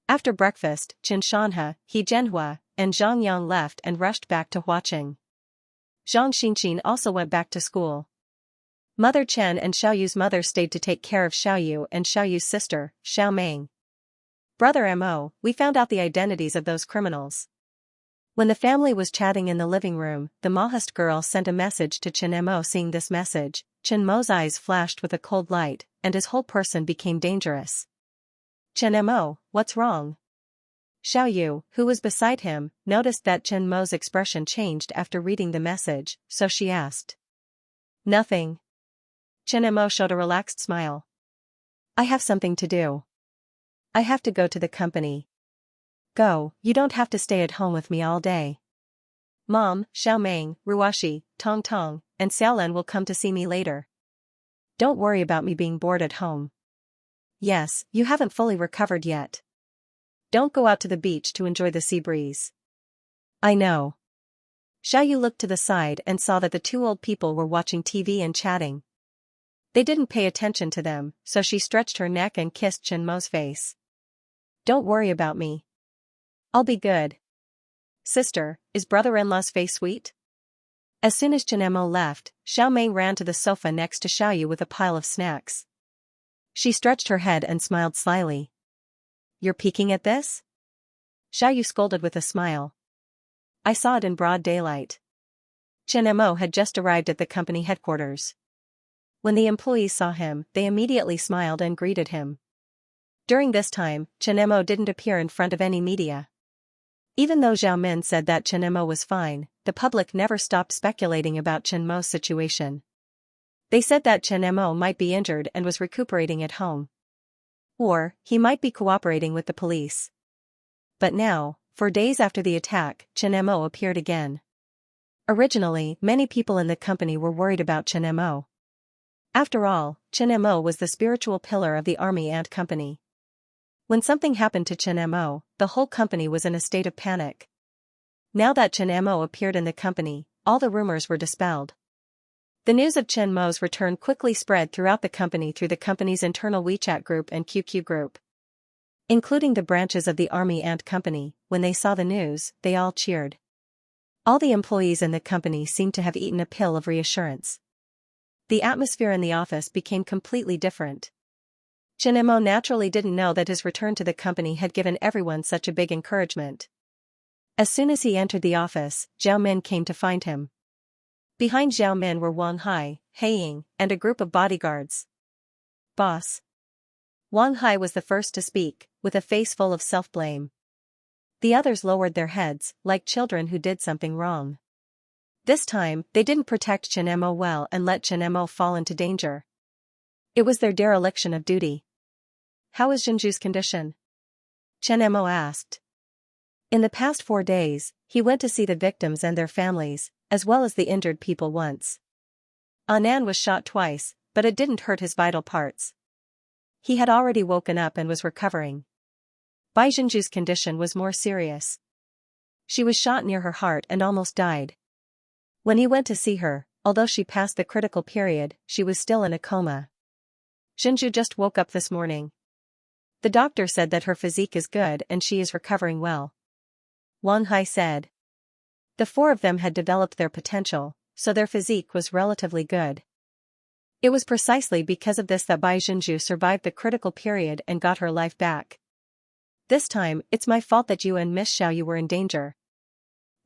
After breakfast, Xianxia, He Zhenhua, and Zhang Yang left and rushed back to Huaqing. Zhang Xinqin also went back to school. Mother Chen and Xiaoyu's mother stayed to take care of Xiaoyu and Xiaoyu's sister, Xiaoming. Brother Mo, we found out the identities of those criminals. When the family was chatting in the living room, the Mahast girl sent a message to Chen Mo. Seeing this message, Chen Mo's eyes flashed with a cold light, and his whole person became dangerous. Chen Mo, what's wrong? Xiaoyu, who was beside him, noticed that Chen Mo's expression changed after reading the message, so she asked. Nothing. Chen Mo showed a relaxed smile. I have something to do. I have to go to the company. Go, you don't have to stay at home with me all day. Mom, Xiaoming, Ruashi, Tong Tong, and Xiaolan will come to see me later. Don't worry about me being bored at home. Yes, you haven't fully recovered yet. Don't go out to the beach to enjoy the sea breeze. I know. Xiaoyu looked to the side and saw that the two old people were watching TV and chatting. They didn't pay attention to them, so she stretched her neck and kissed Chen Mo's face. Don't worry about me. I'll be good. Sister, is brother-in-law's face sweet? As soon as Chen Mo left, Xiaoming ran to the sofa next to Xiaoyu with a pile of snacks. She stretched her head and smiled slyly. You're peeking at this? Xiaoyu scolded with a smile. I saw it in broad daylight. Chen Mo had just arrived at the company headquarters. When the employees saw him, they immediately smiled and greeted him. During this time, Chen Mo didn't appear in front of any media. Even though Zhao Min said that Chen Mo was fine, the public never stopped speculating about Chen Mo's situation. They said that Chen Mo might be injured and was recuperating at home. Or, he might be cooperating with the police. But now, for days after the attack, Chen Mo appeared again. Originally, many people in the company were worried about Chen Mo. After all, Chen Mo was the spiritual pillar of the army and company. When something happened to Chen Mo, the whole company was in a state of panic. Now that Chen Mo appeared in the company, all the rumors were dispelled. The news of Chen Mo's return quickly spread throughout the company through the company's internal WeChat group and QQ group. Including the branches of the army and company, when they saw the news, they all cheered. All the employees in the company seemed to have eaten a pill of reassurance. The atmosphere in the office became completely different. Chen Mo naturally didn't know that his return to the company had given everyone such a big encouragement. As soon as he entered the office, Zhao Min came to find him. Behind Zhao Min were Wang Hai, He Ying, and a group of bodyguards. Boss. Wang Hai was the first to speak, with a face full of self-blame. The others lowered their heads, like children who did something wrong. This time, they didn't protect Chen Mo well and let Chen Mo fall into danger. It was their dereliction of duty. How is Zhenju's condition? Chen Mo asked. In the past 4 days, he went to see the victims and their families, as well as the injured people once. Anan was shot twice, but it didn't hurt his vital parts. He had already woken up and was recovering. Bai Zhenju's condition was more serious. She was shot near her heart and almost died. When he went to see her, although she passed the critical period, she was still in a coma. Zhenju just woke up this morning. The doctor said that her physique is good and she is recovering well. Wang Hai said. The 4 of them had developed their potential, so their physique was relatively good. It was precisely because of this that Bai Zhenju survived the critical period and got her life back. This time, it's my fault that you and Miss Xiaoyu were in danger.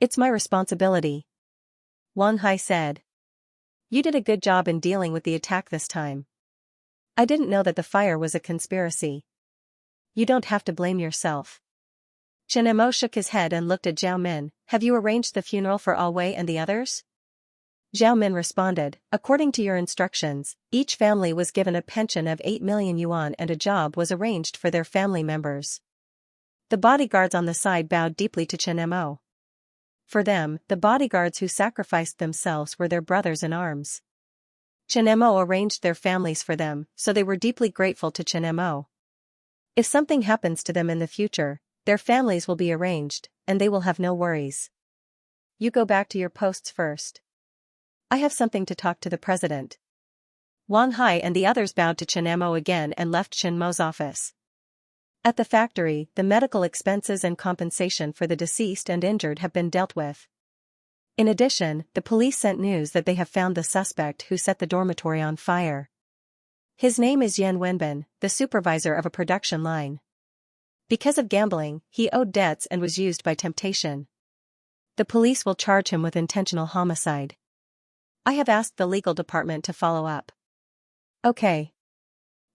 It's my responsibility. Wang Hai said. You did a good job in dealing with the attack this time. I didn't know that the fire was a conspiracy. You don't have to blame yourself. Chen Mo shook his head and looked at Zhao Min. Have you arranged the funeral for Al Wei and the others? Zhao Min responded, according to your instructions, each family was given a pension of 8 million yuan and a job was arranged for their family members. The bodyguards on the side bowed deeply to Chen Mo. For them, the bodyguards who sacrificed themselves were their brothers in arms. Chen Mo arranged their families for them, so they were deeply grateful to Chen Mo. If something happens to them in the future, their families will be arranged, and they will have no worries. You go back to your posts first. I have something to talk to the president. Wang Hai and the others bowed to Chen Mo again and left Chen Mo's office. At the factory, the medical expenses and compensation for the deceased and injured have been dealt with. In addition, the police sent news that they have found the suspect who set the dormitory on fire. His name is Yan Wenbin, the supervisor of a production line. Because of gambling, he owed debts and was used by temptation. The police will charge him with intentional homicide. I have asked the legal department to follow up. Okay.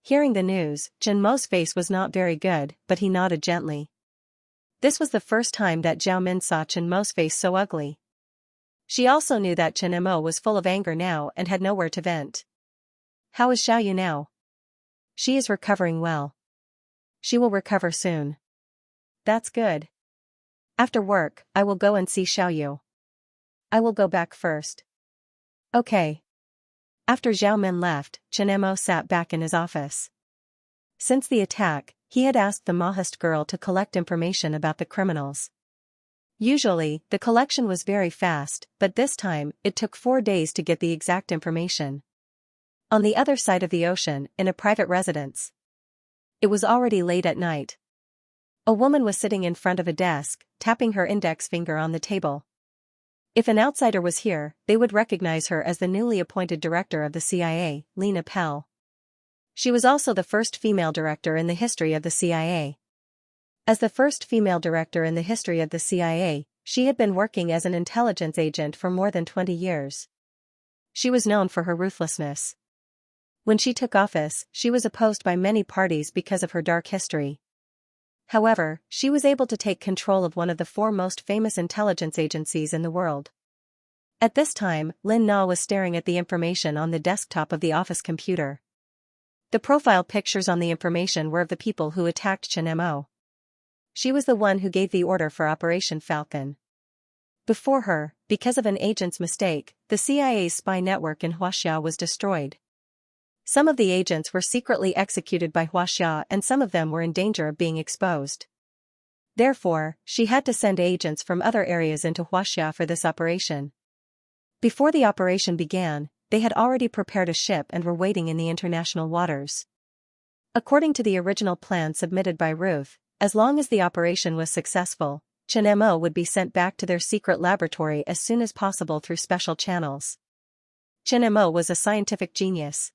Hearing the news, Chen Mo's face was not very good, but he nodded gently. This was the first time that Zhao Min saw Chen Mo's face so ugly. She also knew that Chen Mo was full of anger now and had nowhere to vent. How is Xiaoyu now? She is recovering well. She will recover soon. That's good. After work, I will go and see Xiaoyu. I will go back first. Okay. After Zhao Min left, Chen Mo sat back in his office. Since the attack, he had asked the Maoist girl to collect information about the criminals. Usually, the collection was very fast, but this time, it took 4 days to get the exact information. On the other side of the ocean, in a private residence. It was already late at night. A woman was sitting in front of a desk, tapping her index finger on the table. If an outsider was here, they would recognize her as the newly appointed director of the CIA, Lena Pell. She was also the first female director in the history of the CIA. As the first female director in the history of the CIA, she had been working as an intelligence agent for more than 20 years. She was known for her ruthlessness. When she took office, she was opposed by many parties because of her dark history. However, she was able to take control of one of the 4 most famous intelligence agencies in the world. At this time, Lin Na was staring at the information on the desktop of the office computer. The profile pictures on the information were of the people who attacked Chen Mo. She was the one who gave the order for Operation Falcon. Before her, because of an agent's mistake, the CIA's spy network in Huaxia was destroyed. Some of the agents were secretly executed by Huaxia and some of them were in danger of being exposed. Therefore, she had to send agents from other areas into Huaxia for this operation. Before the operation began, they had already prepared a ship and were waiting in the international waters. According to the original plan submitted by Ruth, as long as the operation was successful, Chen Mo would be sent back to their secret laboratory as soon as possible through special channels. Chen Mo was a scientific genius.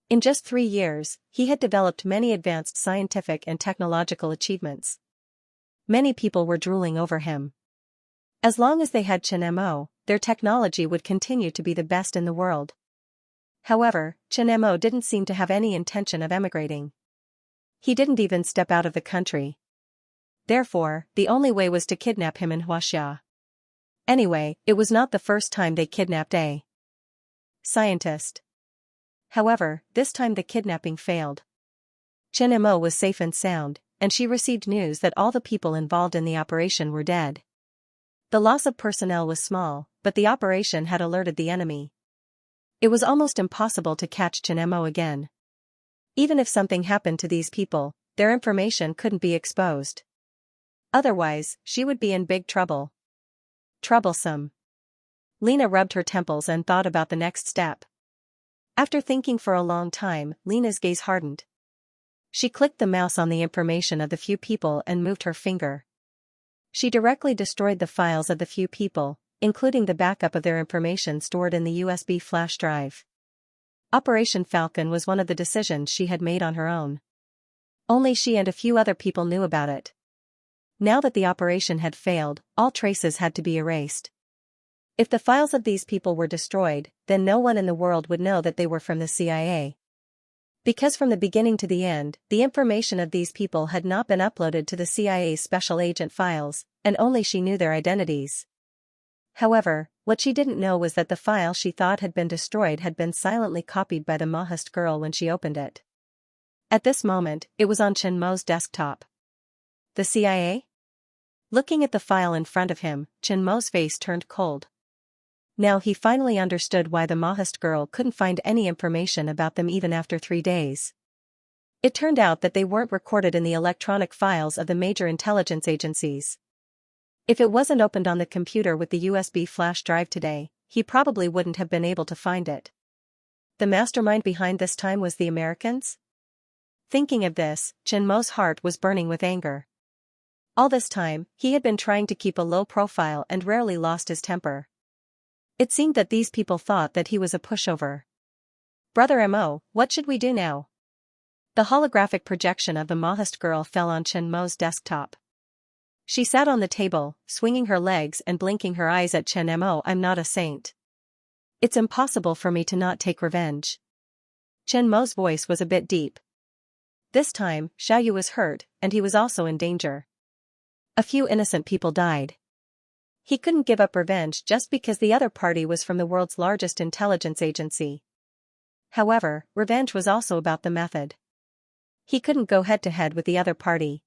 In just 3 years, he had developed many advanced scientific and technological achievements. Many people were drooling over him. As long as they had Chen Mo, their technology would continue to be the best in the world. However, Chen Mo didn't seem to have any intention of emigrating. He didn't even step out of the country. Therefore, the only way was to kidnap him in Huaxia. Anyway, it was not the first time they kidnapped a scientist. However, this time the kidnapping failed. Chen Mo was safe and sound, and she received news that all the people involved in the operation were dead. The loss of personnel was small, but the operation had alerted the enemy. It was almost impossible to catch Chen Mo again. Even if something happened to these people, their information couldn't be exposed. Otherwise, she would be in big trouble. Troublesome. Lena rubbed her temples and thought about the next step. After thinking for a long time, Lena's gaze hardened. She clicked the mouse on the information of the few people and moved her finger. She directly destroyed the files of the few people, including the backup of their information stored in the USB flash drive. Operation Falcon was one of the decisions she had made on her own. Only she and a few other people knew about it. Now that the operation had failed, all traces had to be erased. If the files of these people were destroyed, then no one in the world would know that they were from the CIA. Because from the beginning to the end, the information of these people had not been uploaded to the CIA's special agent files, and only she knew their identities. However, what she didn't know was that the file she thought had been destroyed had been silently copied by the Maoist girl when she opened it. At this moment, it was on Chen Mo's desktop. The CIA? Looking at the file in front of him, Chen Mo's face turned cold. Now he finally understood why the Maoist girl couldn't find any information about them even after 3 days. It turned out that they weren't recorded in the electronic files of the major intelligence agencies. If it wasn't opened on the computer with the USB flash drive today, he probably wouldn't have been able to find it. The mastermind behind this time was the Americans? Thinking of this, Chen Mo's heart was burning with anger. All this time, he had been trying to keep a low profile and rarely lost his temper. It seemed that these people thought that he was a pushover. Brother Mo, what should we do now? The holographic projection of the Mahist girl fell on Chen Mo's desktop. She sat on the table, swinging her legs and blinking her eyes at Chen Mo. I'm not a saint. It's impossible for me to not take revenge. Chen Mo's voice was a bit deep. This time, Xiaoyu was hurt, and he was also in danger. A few innocent people died. He couldn't give up revenge just because the other party was from the world's largest intelligence agency. However, revenge was also about the method. He couldn't go head-to-head with the other party.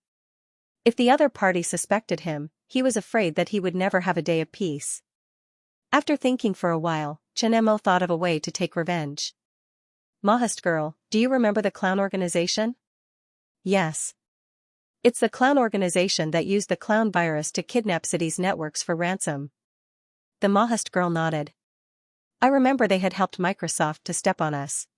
If the other party suspected him, he was afraid that he would never have a day of peace. After thinking for a while, Chen Mo thought of a way to take revenge. Mahist girl, do you remember the clown organization? Yes. It's the clown organization that used the clown virus to kidnap cities' networks for ransom. The Mahist girl nodded. I remember they had helped Microsoft to step on us.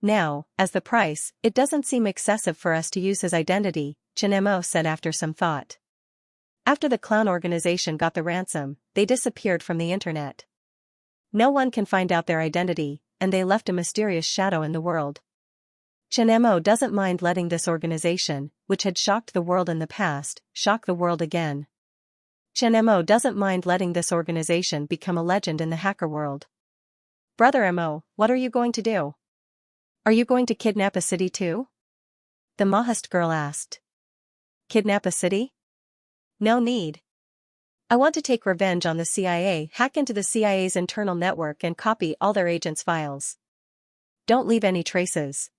Now, as the price, it doesn't seem excessive for us to use his identity, Chen Mo said after some thought. After the clown organization got the ransom, they disappeared from the internet. No one can find out their identity, and they left a mysterious shadow in the world. Chen Mo doesn't mind letting this organization, which had shocked the world in the past, shock the world again. Chen Mo doesn't mind letting this organization become a legend in the hacker world. Brother Mo, what are you going to do? Are you going to kidnap a city too? The Mahist girl asked. Kidnap a city? No need. I want to take revenge on the CIA, hack into the CIA's internal network and copy all their agents' files. Don't leave any traces.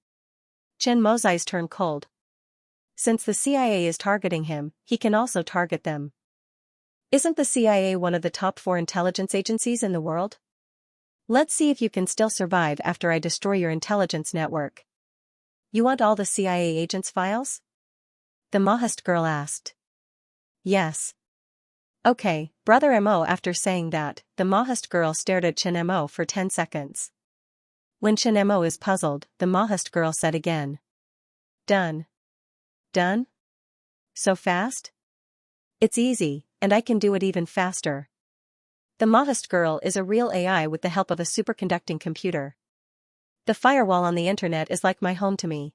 Chen Mo's eyes turned cold. Since the CIA is targeting him, he can also target them. Isn't the CIA one of the top 4 intelligence agencies in the world? Let's see if you can still survive after I destroy your intelligence network. You want all the CIA agents' files? The Mahist girl asked. Yes. Okay, Brother Mo. After saying that, the Mahist girl stared at Chen Mo for 10 seconds. When Chen Mo is puzzled, the Mahist girl said again. Done. Done? So fast? It's easy, and I can do it even faster. The Mahist girl is a real AI with the help of a superconducting computer. The firewall on the internet is like my home to me.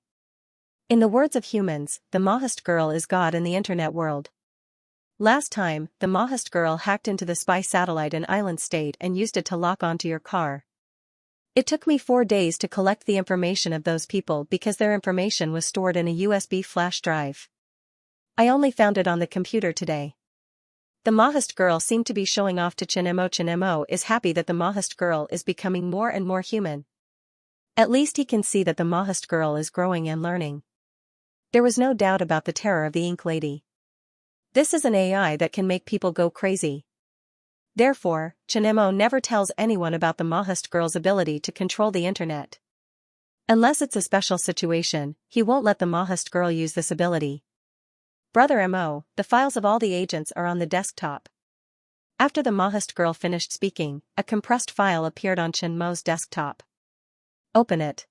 In the words of humans, the Mahist girl is God in the internet world. Last time, the Mahist girl hacked into the spy satellite in Island State and used it to lock onto your car. It took me 4 days to collect the information of those people because their information was stored in a USB flash drive. I only found it on the computer today. The Mahist girl seemed to be showing off to Chen Mo. Chen Mo is happy that the Mahist girl is becoming more and more human. At least he can see that the Mahist girl is growing and learning. There was no doubt about the terror of the Ink Lady. This is an AI that can make people go crazy. Therefore, Chen Mo never tells anyone about the Mahist girl's ability to control the internet. Unless it's a special situation, he won't let the Mahist girl use this ability. Brother Mo, the files of all the agents are on the desktop. After the Mahist girl finished speaking, a compressed file appeared on Chen Mo's desktop. Open it.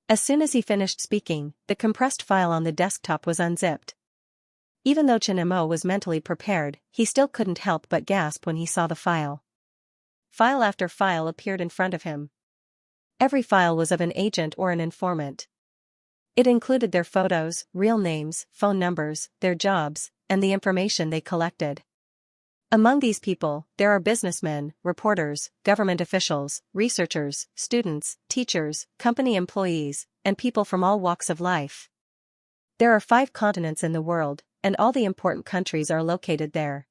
As soon as he finished speaking, the compressed file on the desktop was unzipped. Even though Chen Mo was mentally prepared, he still couldn't help but gasp when he saw the file. File after file appeared in front of him. Every file was of an agent or an informant. It included their photos, real names, phone numbers, their jobs, and the information they collected. Among these people, there are businessmen, reporters, government officials, researchers, students, teachers, company employees, and people from all walks of life. There are 5 continents in the world, and all the important countries are located there.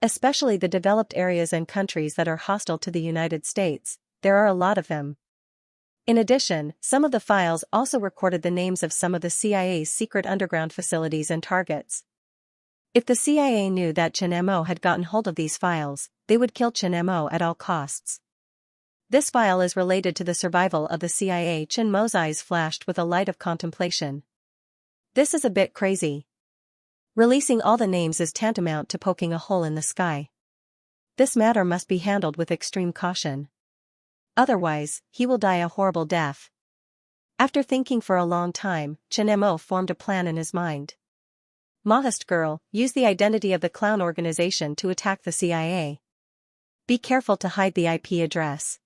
Especially the developed areas and countries that are hostile to the United States, there are a lot of them. In addition, some of the files also recorded the names of some of the CIA's secret underground facilities and targets. If the CIA knew that Chen Mo had gotten hold of these files, they would kill Chen Mo at all costs. This file is related to the survival of the CIA. Chen Mo's eyes flashed with a light of contemplation. This is a bit crazy. Releasing all the names is tantamount to poking a hole in the sky. This matter must be handled with extreme caution. Otherwise, he will die a horrible death. After thinking for a long time, Chen formed a plan in his mind. Mahest girl, use the identity of the clown organization to attack the CIA. Be careful to hide the IP address.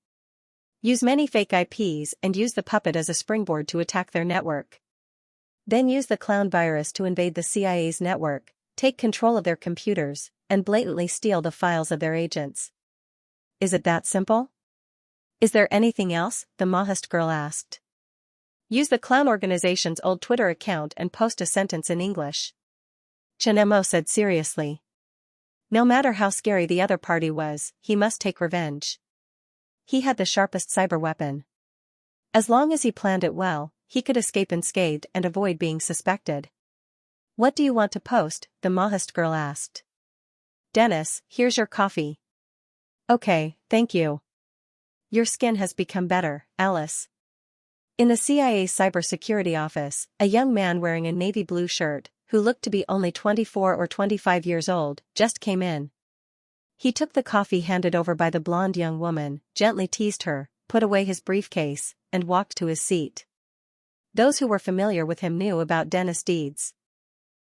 Use many fake IPs and use the puppet as a springboard to attack their network. Then use the clown virus to invade the CIA's network, take control of their computers, and blatantly steal the files of their agents. Is it that simple? Is there anything else? The Mahest girl asked. Use the clown organization's old Twitter account and post a sentence in English. Chen said seriously. No matter how scary the other party was, he must take revenge. He had the sharpest cyber weapon. As long as he planned it well, he could escape unscathed and avoid being suspected. What do you want to post? The Mahest girl asked. Dennis, here's your coffee. Okay, thank you. Your skin has become better, Alice. In the CIA cybersecurity office, a young man wearing a navy blue shirt, who looked to be only 24 or 25 years old, just came in. He took the coffee handed over by the blonde young woman, gently teased her, put away his briefcase, and walked to his seat. Those who were familiar with him knew about Dennis' deeds.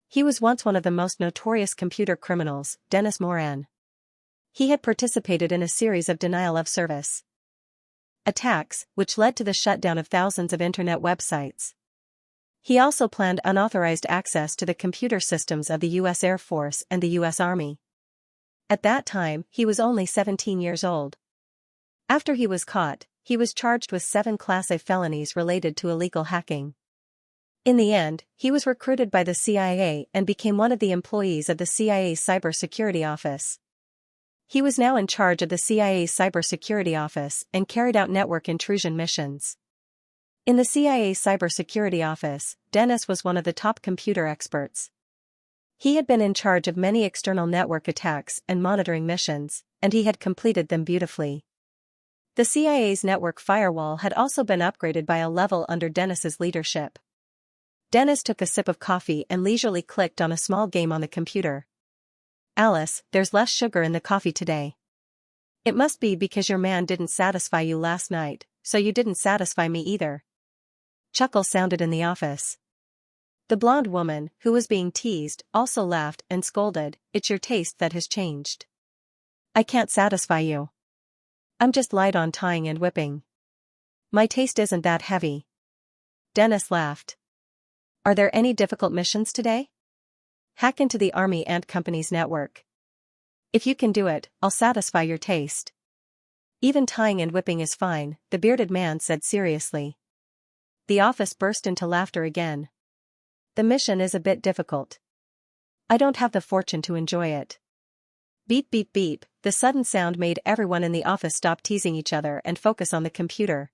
He was once one of the most notorious computer criminals, Dennis Moran. He had participated in a series of denial of service attacks, which led to the shutdown of thousands of internet websites. He also planned unauthorized access to the computer systems of the U.S. Air Force and the U.S. Army. At that time, he was only 17 years old. After he was caught, he was charged with 7 Class A felonies related to illegal hacking. In the end, he was recruited by the CIA and became one of the employees of the CIA's cybersecurity office. He was now in charge of the CIA's cybersecurity office and carried out network intrusion missions. In the CIA cybersecurity office, Dennis was one of the top computer experts. He had been in charge of many external network attacks and monitoring missions, and he had completed them beautifully. The CIA's network firewall had also been upgraded by a level under Dennis's leadership. Dennis took a sip of coffee and leisurely clicked on a small game on the computer. Alice, there's less sugar in the coffee today. It must be because your man didn't satisfy you last night, so you didn't satisfy me either. Chuckles sounded in the office. The blonde woman, who was being teased, also laughed and scolded, It's your taste that has changed. I can't satisfy you. I'm just light on tying and whipping. My taste isn't that heavy. Dennis laughed. Are there any difficult missions today? Hack into the Army Ant Company's network. If you can do it, I'll satisfy your taste. Even tying and whipping is fine, the bearded man said seriously. The office burst into laughter again. The mission is a bit difficult. I don't have the fortune to enjoy it. Beep beep beep, the sudden sound made everyone in the office stop teasing each other and focus on the computer.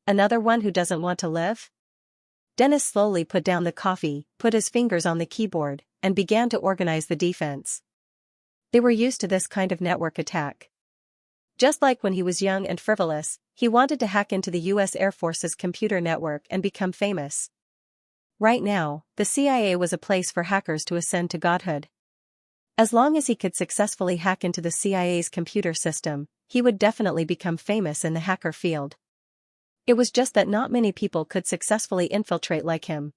Another one who doesn't want to live? Dennis slowly put down the coffee, put his fingers on the keyboard, and began to organize the defense. They were used to this kind of network attack. Just like when he was young and frivolous, he wanted to hack into the U.S. Air Force's computer network and become famous. Right now, the CIA was a place for hackers to ascend to godhood. As long as he could successfully hack into the CIA's computer system, he would definitely become famous in the hacker field. It was just that not many people could successfully infiltrate like him.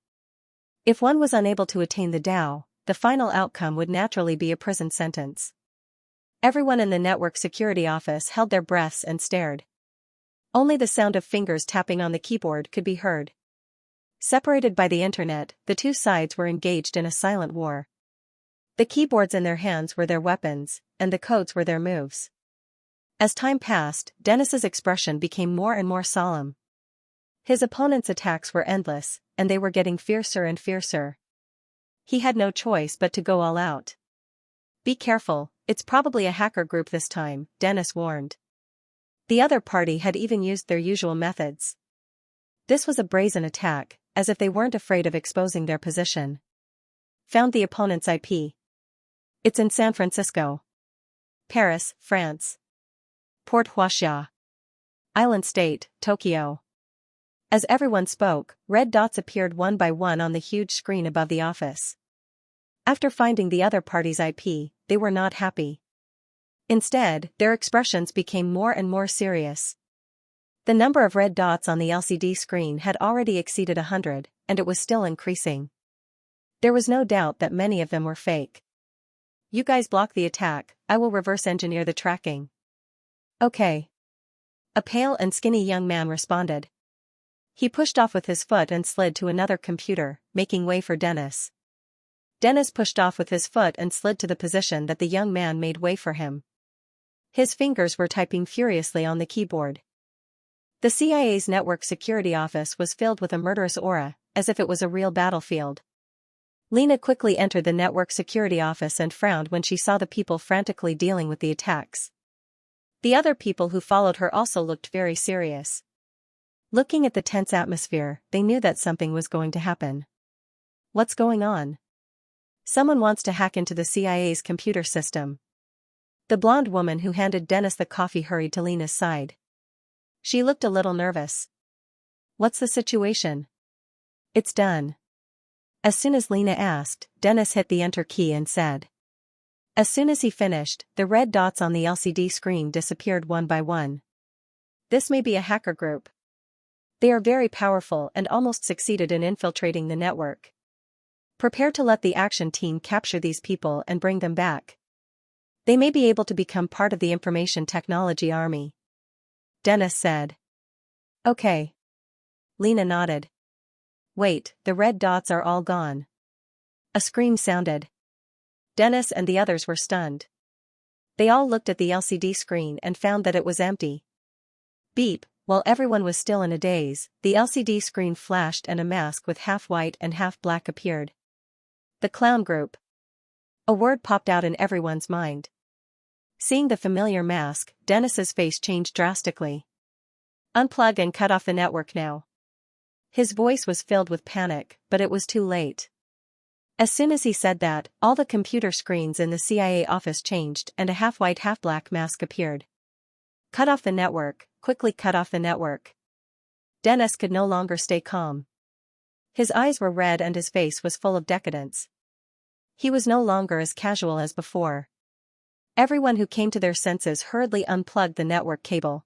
If one was unable to attain the Tao, the final outcome would naturally be a prison sentence. Everyone in the network security office held their breaths and stared. Only the sound of fingers tapping on the keyboard could be heard. Separated by the internet, the two sides were engaged in a silent war. The keyboards in their hands were their weapons, and the codes were their moves. As time passed, Dennis's expression became more and more solemn. His opponent's attacks were endless, and they were getting fiercer and fiercer. He had no choice but to go all out. Be careful, it's probably a hacker group this time, Dennis warned. The other party had even used their usual methods. This was a brazen attack, as if they weren't afraid of exposing their position. Found the opponent's IP. It's in San Francisco. Paris, France. Port Huaxia. Island State, Tokyo. As everyone spoke, red dots appeared one by one on the huge screen above the office. After finding the other party's IP, they were not happy. Instead, their expressions became more and more serious. The number of red dots on the LCD screen had already exceeded 100, and it was still increasing. There was no doubt that many of them were fake. You guys block the attack, I will reverse engineer the tracking. Okay. A pale and skinny young man responded. He pushed off with his foot and slid to another computer, making way for Dennis. Dennis pushed off with his foot and slid to the position that the young man made way for him. His fingers were typing furiously on the keyboard. The CIA's network security office was filled with a murderous aura, as if it was a real battlefield. Lena quickly entered the network security office and frowned when she saw the people frantically dealing with the attacks. The other people who followed her also looked very serious. Looking at the tense atmosphere, they knew that something was going to happen. What's going on? Someone wants to hack into the CIA's computer system. The blonde woman who handed Dennis the coffee hurried to Lena's side. She looked a little nervous. What's the situation? It's done. As soon as Lena asked, Dennis hit the enter key and said. As soon as he finished, the red dots on the LCD screen disappeared one by one. This may be a hacker group. They are very powerful and almost succeeded in infiltrating the network. Prepare to let the action team capture these people and bring them back. They may be able to become part of the information technology army. Dennis said. Okay. Lena nodded. Wait, the red dots are all gone. A scream sounded. Dennis and the others were stunned. They all looked at the LCD screen and found that it was empty. Beep, while everyone was still in a daze, the LCD screen flashed and a mask with half white and half black appeared. The clown group. A word popped out in everyone's mind. Seeing the familiar mask, Dennis's face changed drastically. Unplug and cut off the network now. His voice was filled with panic, but it was too late. As soon as he said that, all the computer screens in the CIA office changed and a half-white half-black mask appeared. Cut off the network, quickly cut off the network. Dennis could no longer stay calm. His eyes were red and his face was full of decadence. He was no longer as casual as before. Everyone who came to their senses hurriedly unplugged the network cable.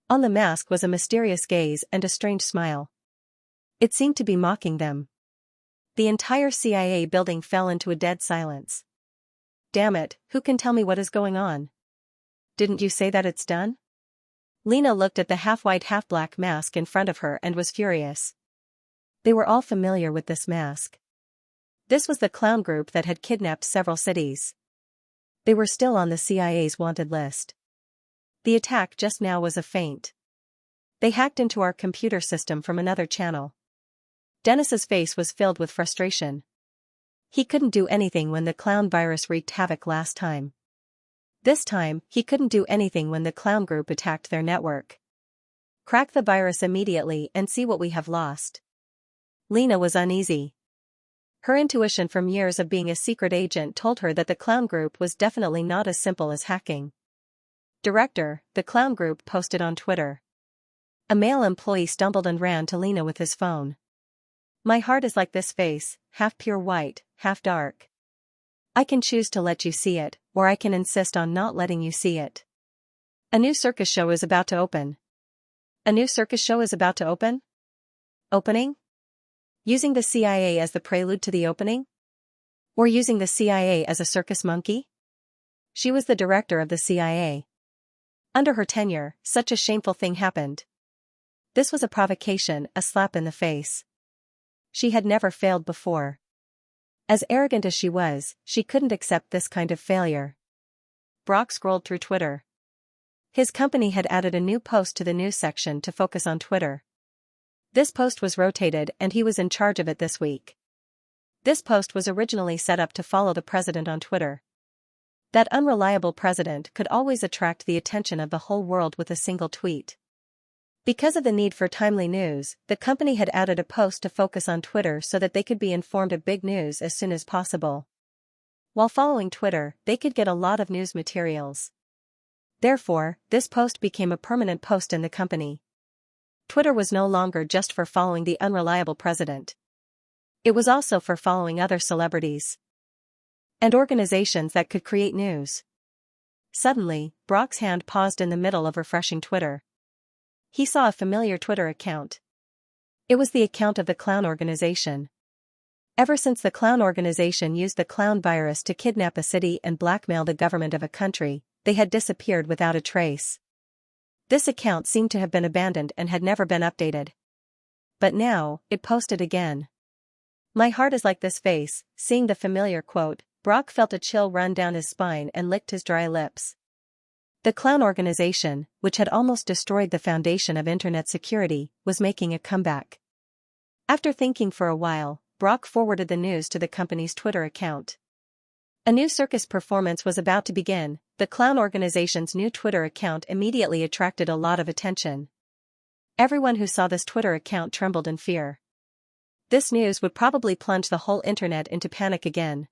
On the mask was a mysterious gaze and a strange smile. It seemed to be mocking them. The entire CIA building fell into a dead silence. Damn it, who can tell me what is going on? Didn't you say that it's done? Lena looked at the half-white half-black mask in front of her and was furious. They were all familiar with this mask. This was the clown group that had kidnapped several cities. They were still on the CIA's wanted list. The attack just now was a feint. They hacked into our computer system from another channel. Dennis's face was filled with frustration. He couldn't do anything when the clown virus wreaked havoc last time. This time, he couldn't do anything when the clown group attacked their network. Crack the virus immediately and see what we have lost. Lena was uneasy. Her intuition from years of being a secret agent told her that the clown group was definitely not as simple as hacking. Director, the clown group posted on Twitter. A male employee stumbled and ran to Lena with his phone. My heart is like this face, half pure white, half dark. I can choose to let you see it, or I can insist on not letting you see it. A new circus show is about to open. A new circus show is about to open? Opening? Using the CIA as the prelude to the opening? Or using the CIA as a circus monkey? She was the director of the CIA. Under her tenure, such a shameful thing happened. This was a provocation, a slap in the face. She had never failed before. As arrogant as she was, she couldn't accept this kind of failure. Brock scrolled through Twitter. His company had added a new post to the news section to focus on Twitter. This post was rotated and he was in charge of it this week. This post was originally set up to follow the president on Twitter. That unreliable president could always attract the attention of the whole world with a single tweet. Because of the need for timely news, the company had added a post to focus on Twitter so that they could be informed of big news as soon as possible. While following Twitter, they could get a lot of news materials. Therefore, this post became a permanent post in the company. Twitter was no longer just for following the unreliable president. It was also for following other celebrities and organizations that could create news. Suddenly, Brock's hand paused in the middle of refreshing Twitter. he saw a familiar Twitter account. It was the account of the clown organization. Ever since the clown organization used the clown virus to kidnap a city and blackmail the government of a country, they had disappeared without a trace. This account seemed to have been abandoned and had never been updated. But now, it posted again. My heart is like this face. Seeing the familiar quote, Brock felt a chill run down his spine and licked his dry lips. The clown organization, which had almost destroyed the foundation of internet security, was making a comeback. After thinking for a while, Brock forwarded the news to the company's Twitter account. A new circus performance was about to begin. The clown organization's new Twitter account immediately attracted a lot of attention. Everyone who saw this Twitter account trembled in fear. This news would probably plunge the whole internet into panic again.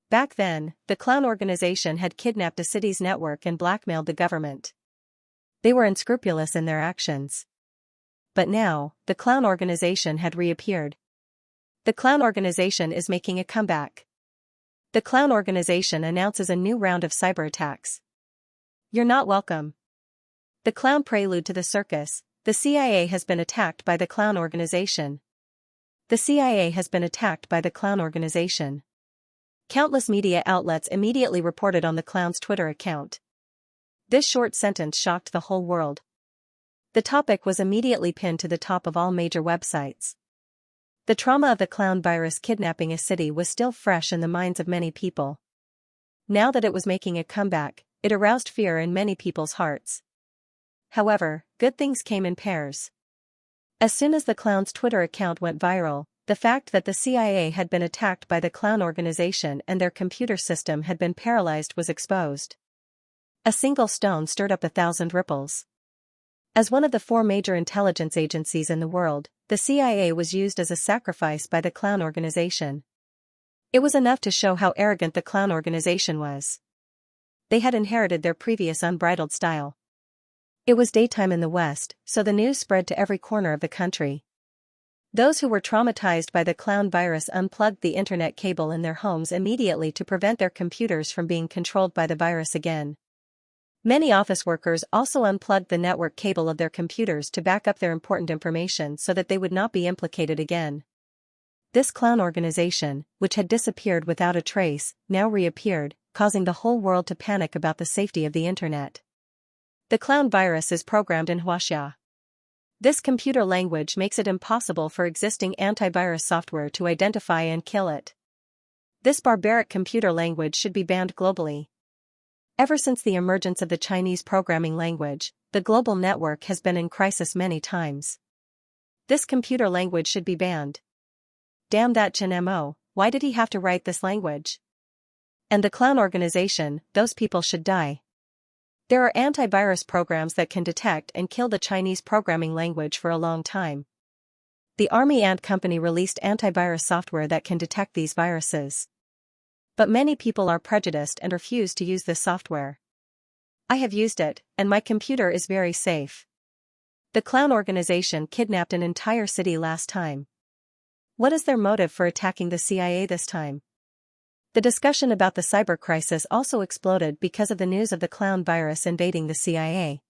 Back then, the clown organization had kidnapped a city's network and blackmailed the government. They were unscrupulous in their actions. But now, the clown organization had reappeared. The clown organization is making a comeback. The clown organization announces a new round of cyber attacks. You're not welcome. The clown prelude to the circus. The CIA has been attacked by the clown organization. The CIA has been attacked by the clown organization. Countless media outlets immediately reported on the clown's Twitter account. This short sentence shocked the whole world. The topic was immediately pinned to the top of all major websites. The trauma of the clown virus kidnapping a city was still fresh in the minds of many people. Now that it was making a comeback, it aroused fear in many people's hearts. However, good things came in pairs. As soon as the clown's Twitter account went viral, the fact that the CIA had been attacked by the clown organization and their computer system had been paralyzed was exposed. A single stone stirred up 1,000 ripples. As one of the 4 major intelligence agencies in the world, the CIA was used as a sacrifice by the clown organization. It was enough to show how arrogant the clown organization was. They had inherited their previous unbridled style. It was daytime in the West, so the news spread to every corner of the country. Those who were traumatized by the clown virus unplugged the internet cable in their homes immediately to prevent their computers from being controlled by the virus again. Many office workers also unplugged the network cable of their computers to back up their important information so that they would not be implicated again. This clown organization, which had disappeared without a trace, now reappeared, causing the whole world to panic about the safety of the internet. The clown virus is programmed in Xianxia. This computer language makes it impossible for existing antivirus software to identify and kill it. This barbaric computer language should be banned globally. Ever since the emergence of the Chinese programming language, the global network has been in crisis many times. This computer language should be banned. Damn that Chen Mo, why did he have to write this language? And the clown organization, those people should die. There are antivirus programs that can detect and kill the Chinese programming language for a long time. The Army Ant Company released antivirus software that can detect these viruses. But many people are prejudiced and refuse to use this software. I have used it, and my computer is very safe. The clown organization kidnapped an entire city last time. What is their motive for attacking the CIA this time? The discussion about the cyber crisis also exploded because of the news of the clown virus invading the CIA.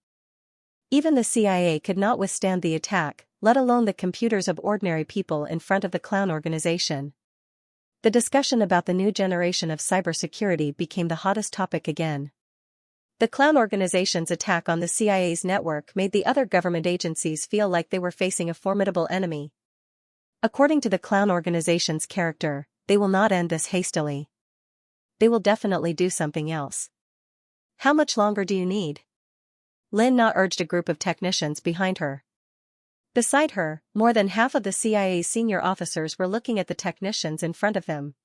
Even the CIA could not withstand the attack, let alone the computers of ordinary people in front of the clown organization. The discussion about the new generation of cybersecurity became the hottest topic again. The clown organization's attack on the CIA's network made the other government agencies feel like they were facing a formidable enemy. According to the clown organization's character, they will not end this hastily. They will definitely do something else. How much longer do you need? Lin Na urged a group of technicians behind her. Beside her, more than half of the CIA's senior officers were looking at the technicians in front of them.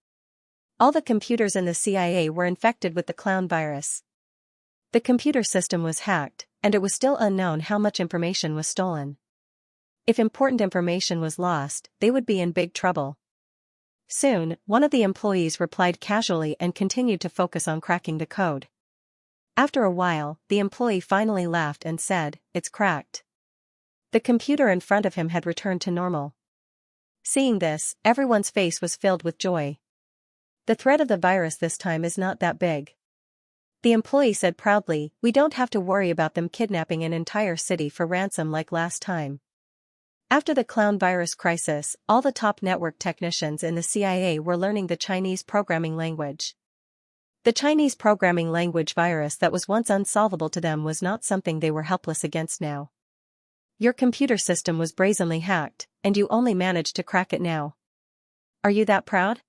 All the computers in the CIA were infected with the clown virus. The computer system was hacked, and it was still unknown how much information was stolen. If important information was lost, they would be in big trouble. Soon, one of the employees replied casually and continued to focus on cracking the code. After a while, the employee finally laughed and said, "It's cracked." The computer in front of him had returned to normal. Seeing this, everyone's face was filled with joy. The threat of the virus this time is not that big. The employee said proudly, "We don't have to worry about them kidnapping an entire city for ransom like last time." After the clown virus crisis, all the top network technicians in the CIA were learning the Chinese programming language. The Chinese programming language virus that was once unsolvable to them was not something they were helpless against now. "Your computer system was brazenly hacked, and you only managed to crack it now. Are you that proud?"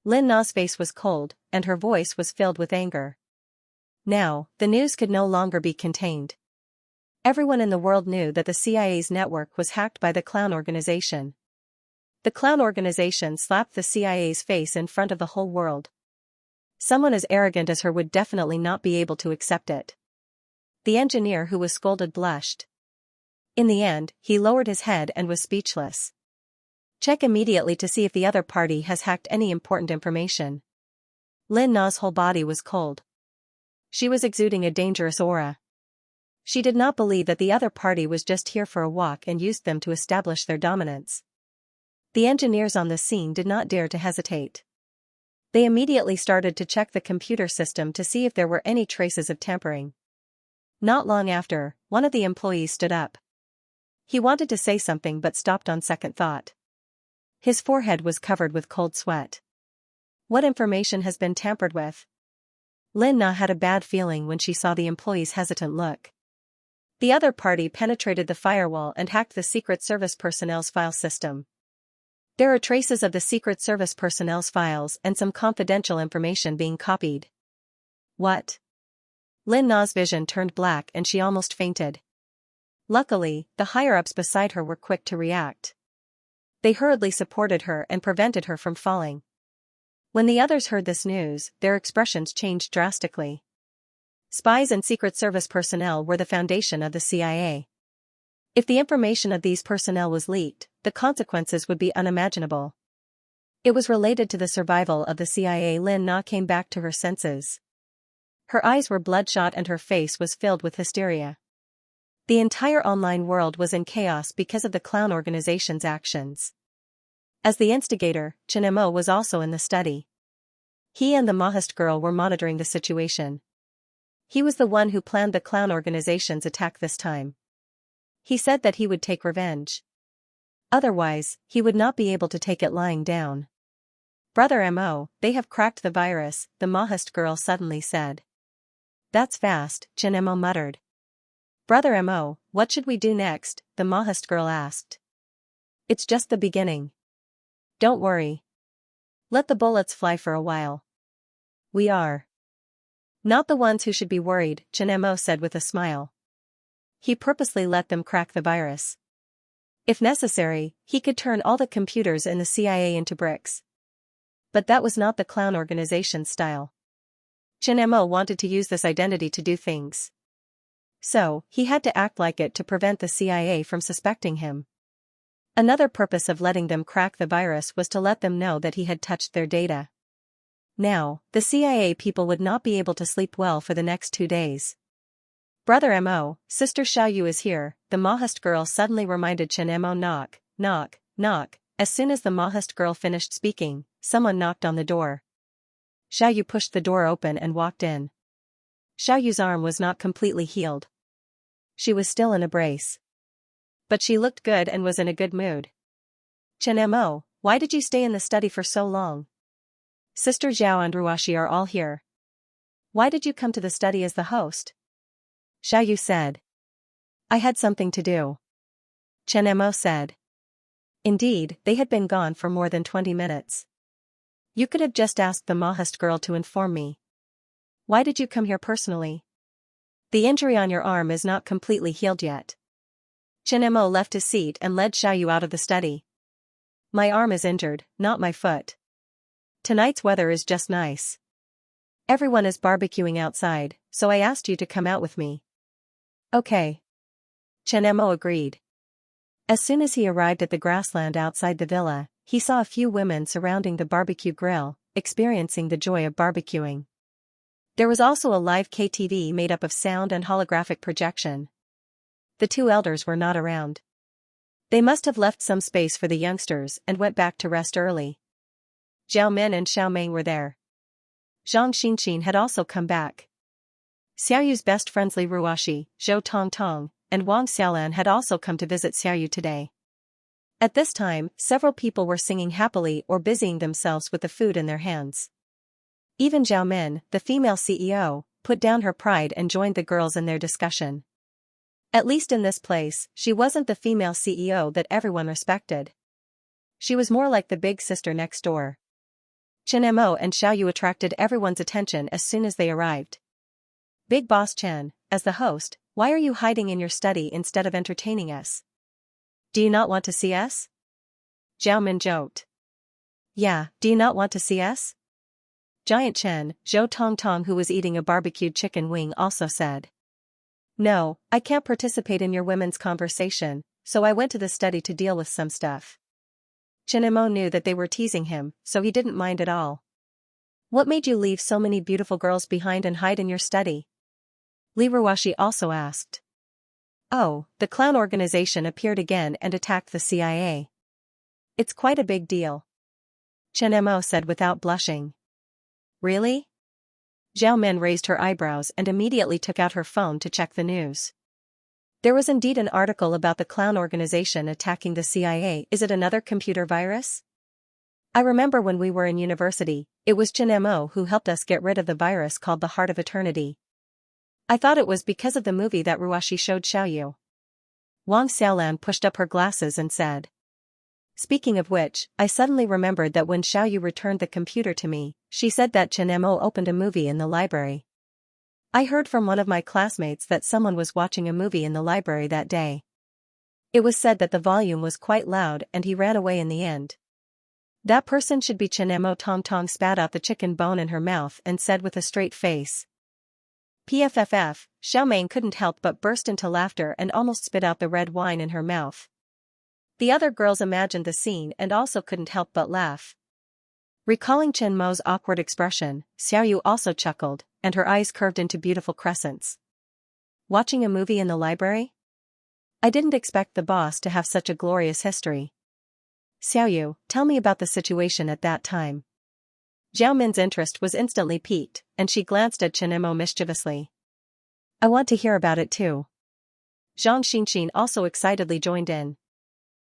Lin Na's face was cold, and her voice was filled with anger. Now, the news could no longer be contained. Everyone in the world knew that the CIA's network was hacked by the clown organization. The clown organization slapped the CIA's face in front of the whole world. Someone as arrogant as her would definitely not be able to accept it. The engineer who was scolded blushed. In the end, he lowered his head and was speechless. "Check immediately to see if the other party has hacked any important information." Lin Na's whole body was cold. She was exuding a dangerous aura. She did not believe that the other party was just here for a walk and used them to establish their dominance. The engineers on the scene did not dare to hesitate. They immediately started to check the computer system to see if there were any traces of tampering. Not long after, one of the employees stood up. He wanted to say something but stopped on second thought. His forehead was covered with cold sweat. "What information has been tampered with?" Lin Na had a bad feeling when she saw the employee's hesitant look. The other party penetrated the firewall and hacked the Secret Service personnel's file system. There are traces of the Secret Service personnel's files and some confidential information being copied. What? Lin Na's vision turned black and she almost fainted. Luckily, the higher-ups beside her were quick to react. They hurriedly supported her and prevented her from falling. When the others heard this news, their expressions changed drastically. Spies and Secret Service personnel were the foundation of the CIA. If the information of these personnel was leaked, the consequences would be unimaginable. It was related to the survival of the CIA. Lin Na came back to her senses. Her eyes were bloodshot and her face was filled with hysteria. The entire online world was in chaos because of the clown organization's actions. As the instigator, Chen Mo was also in the study. He and the Mahist girl were monitoring the situation. He was the one who planned the clown organization's attack this time. He said that he would take revenge. Otherwise, he would not be able to take it lying down. "Brother Mo, they have cracked the virus," the Mahist girl suddenly said. "That's fast," Chen Mo muttered. "Brother Mo, what should we do next?" the Mahist girl asked. "It's just the beginning. Don't worry. Let the bullets fly for a while. We are not the ones who should be worried," Chen Mo said with a smile. He purposely let them crack the virus. If necessary, he could turn all the computers in the CIA into bricks. But that was not the clown organization's style. Chen Mo wanted to use this identity to do things. So, he had to act like it to prevent the CIA from suspecting him. Another purpose of letting them crack the virus was to let them know that he had touched their data. Now, the CIA people would not be able to sleep well for the next 2 days. "Brother Mo, Sister Xiaoyu is here," the Mahist girl suddenly reminded Chen Mo. Knock, knock, knock. As soon as the Mahist girl finished speaking, someone knocked on the door. Xiaoyu pushed the door open and walked in. Xiaoyu's arm was not completely healed. She was still in a brace. But she looked good and was in a good mood. "Chen Mo, why did you stay in the study for so long? Sister Zhao and Ruashi are all here. Why did you come to the study as the host?" Xiaoyu said. "I had something to do." Chen Mo said. Indeed, they had been gone for more than 20 minutes. "You could have just asked the Mahist girl to inform me. Why did you come here personally? The injury on your arm is not completely healed yet." Chen Mo left his seat and led Xiaoyu out of the study. "My arm is injured, not my foot. Tonight's weather is just nice. Everyone is barbecuing outside, so I asked you to come out with me." "Okay." Chen Mo agreed. As soon as he arrived at the grassland outside the villa, he saw a few women surrounding the barbecue grill, experiencing the joy of barbecuing. There was also a live KTV made up of sound and holographic projection. The two elders were not around. They must have left some space for the youngsters and went back to rest early. Zhao Min and Xiao Meng were there. Zhang Xinxin had also come back. Xiaoyu's best friends Li Ruoxi, Zhou Tongtong, and Wang Xiaolan had also come to visit Xiaoyu today. At this time, several people were singing happily or busying themselves with the food in their hands. Even Zhao Min, the female CEO, put down her pride and joined the girls in their discussion. At least in this place, she wasn't the female CEO that everyone respected. She was more like the big sister next door. Chen Mo and Xiaoyu attracted everyone's attention as soon as they arrived. Big Boss Chen, as the host, why are you hiding in your study instead of entertaining us? Do you not want to see us? Zhao Min joked. Yeah, do you not want to see us? Giant Chen, Zhou Tongtong, who was eating a barbecued chicken wing, also said. No, I can't participate in your women's conversation, so I went to the study to deal with some stuff. Chen Mo knew that they were teasing him, so he didn't mind at all. What made you leave so many beautiful girls behind and hide in your study? Li Ruoxi also asked. Oh, the clown organization appeared again and attacked the CIA. It's quite a big deal. Chen Mo said without blushing. Really? Zhao Min raised her eyebrows and immediately took out her phone to check the news. There was indeed an article about the clown organization attacking the CIA. Is it another computer virus? I remember when we were in university, it was Chen Mo who helped us get rid of the virus called the Heart of Eternity. I thought it was because of the movie that Ruoxi showed Xiaoyu. Wang Xiaolan pushed up her glasses and said. Speaking of which, I suddenly remembered that when Xiaoyu returned the computer to me, she said that Chen Mo opened a movie in the library. I heard from one of my classmates that someone was watching a movie in the library that day. It was said that the volume was quite loud and he ran away in the end. That person should be Chen Mo. Tongtong spat out the chicken bone in her mouth and said with a straight face. PFFF, Xiaoming couldn't help but burst into laughter and almost spit out the red wine in her mouth. The other girls imagined the scene and also couldn't help but laugh. Recalling Chen Mo's awkward expression, Xiaoyu also chuckled, and her eyes curved into beautiful crescents. Watching a movie in the library? I didn't expect the boss to have such a glorious history. Xiaoyu, tell me about the situation at that time. Zhao Min's interest was instantly piqued, and she glanced at Chen Mo mischievously. I want to hear about it too. Zhang Xinxin also excitedly joined in.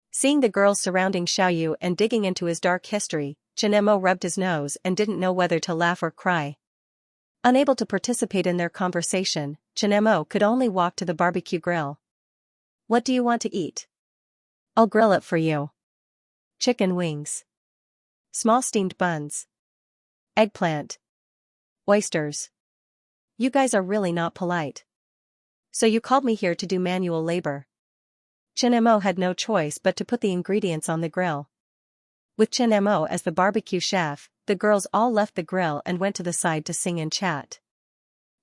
Seeing the girls surrounding Xiaoyu and digging into his dark history, Chen Mo rubbed his nose and didn't know whether to laugh or cry. Unable to participate in their conversation, Chen Mo could only walk to the barbecue grill. What do you want to eat? I'll grill it for you. Chicken wings. Small steamed buns. Eggplant. Oysters. You guys are really not polite. So you called me here to do manual labor. Chen Mo had no choice but to put the ingredients on the grill. With Chen Mo as the barbecue chef, the girls all left the grill and went to the side to sing and chat.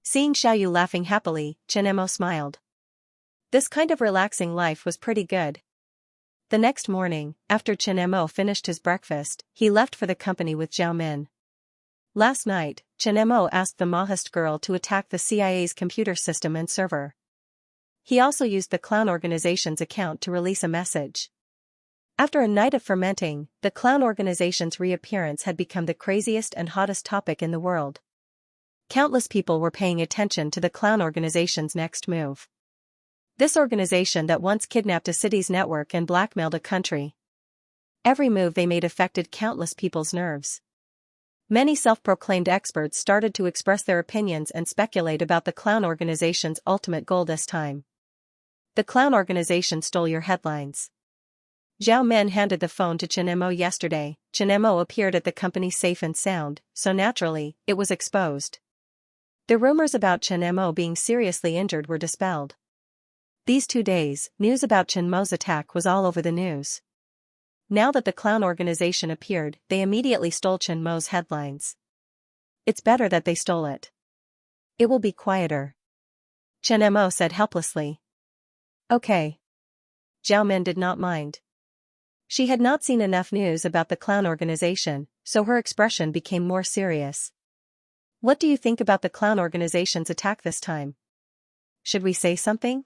Seeing Xiaoyu laughing happily, Chen Mo smiled. This kind of relaxing life was pretty good. The next morning, after Chen Mo finished his breakfast, he left for the company with Zhao Min. Last night, Chen Mo asked the Maoist girl to attack the CIA's computer system and server. He also used the clown organization's account to release a message. After a night of fermenting, the clown organization's reappearance had become the craziest and hottest topic in the world. Countless people were paying attention to the clown organization's next move. This organization that once kidnapped a city's network and blackmailed a country. Every move they made affected countless people's nerves. Many self-proclaimed experts started to express their opinions and speculate about the clown organization's ultimate goal this time. The clown organization stole your headlines. Zhao Min handed the phone to Chen Mo yesterday. Chen Mo appeared at the company safe and sound, so naturally, it was exposed. The rumors about Chen Mo being seriously injured were dispelled. These 2 days, news about Chen Mo's attack was all over the news. Now that the clown organization appeared, they immediately stole Chen Mo's headlines. It's better that they stole it. It will be quieter. Chen Mo said helplessly. Okay. Zhao Min did not mind. She had not seen enough news about the clown organization, so her expression became more serious. What do you think about the clown organization's attack this time? Should we say something?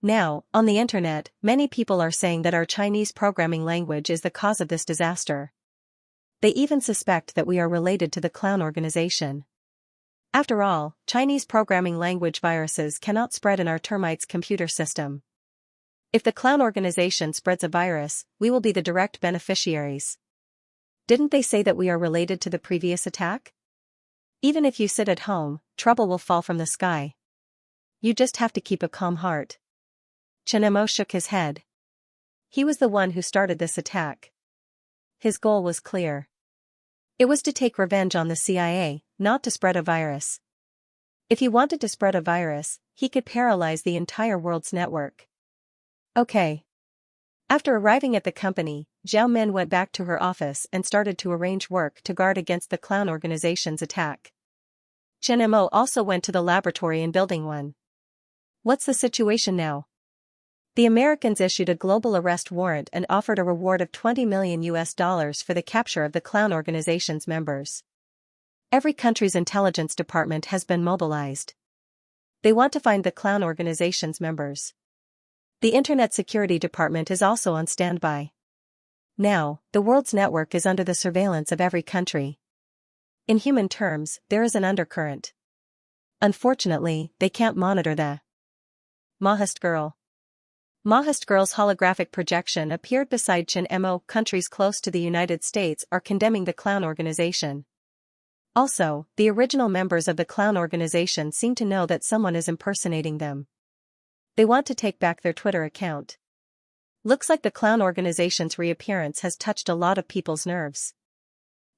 Now, on the internet, many people are saying that our Chinese programming language is the cause of this disaster. They even suspect that we are related to the clown organization. After all, Chinese programming language viruses cannot spread in our termites' computer system. If the clown organization spreads a virus, we will be the direct beneficiaries. Didn't they say that we are related to the previous attack? Even if you sit at home, trouble will fall from the sky. You just have to keep a calm heart. Xianxia shook his head. He was the one who started this attack. His goal was clear. It was to take revenge on the CIA, not to spread a virus. If he wanted to spread a virus, he could paralyze the entire world's network. Okay. After arriving at the company, Zhao Min went back to her office and started to arrange work to guard against the clown organization's attack. Xianxia also went to the laboratory in Building 1. What's the situation now? The Americans issued a global arrest warrant and offered a reward of $20 million for the capture of the clown organization's members. Every country's intelligence department has been mobilized. They want to find the clown organization's members. The Internet Security Department is also on standby. Now, the world's network is under the surveillance of every country. In human terms, there is an undercurrent. Unfortunately, they can't monitor the Mahist Girl. Mahist Girl's holographic projection appeared beside Xianxia. Countries close to the United States are condemning the clown organization. Also, the original members of the clown organization seem to know that someone is impersonating them. They want to take back their Twitter account. Looks like the clown organization's reappearance has touched a lot of people's nerves.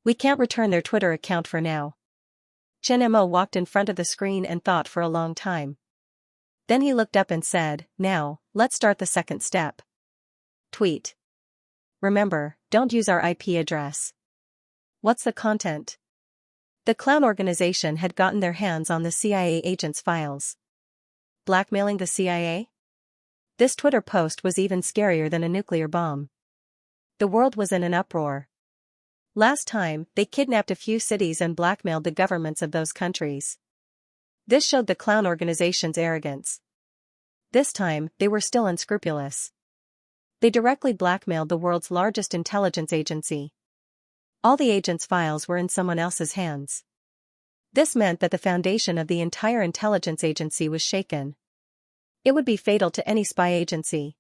We can't return their Twitter account for now. Xianxia walked in front of the screen and thought for a long time. Then he looked up and said, "Now, let's start the second step. Tweet. Remember, don't use our IP address." What's the content? The clown organization had gotten their hands on the CIA agents' files. Blackmailing the CIA? This Twitter post was even scarier than a nuclear bomb. The world was in an uproar. Last time, they kidnapped a few cities and blackmailed the governments of those countries. This showed the clown organization's arrogance. This time, they were still unscrupulous. They directly blackmailed the world's largest intelligence agency. All the agents' files were in someone else's hands. This meant that the foundation of the entire intelligence agency was shaken. It would be fatal to any spy agency.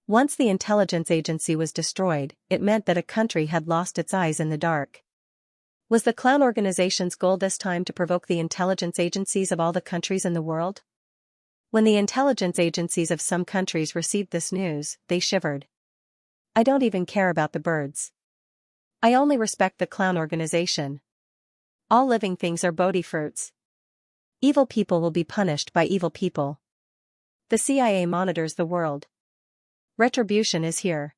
Once the intelligence agency was destroyed, it meant that a country had lost its eyes in the dark. Was the clown organization's goal this time to provoke the intelligence agencies of all the countries in the world? When the intelligence agencies of some countries received this news, they shivered. I don't even care about the birds. I only respect the clown organization. All living things are Bodhi fruits. Evil people will be punished by evil people. The CIA monitors the world. Retribution is here.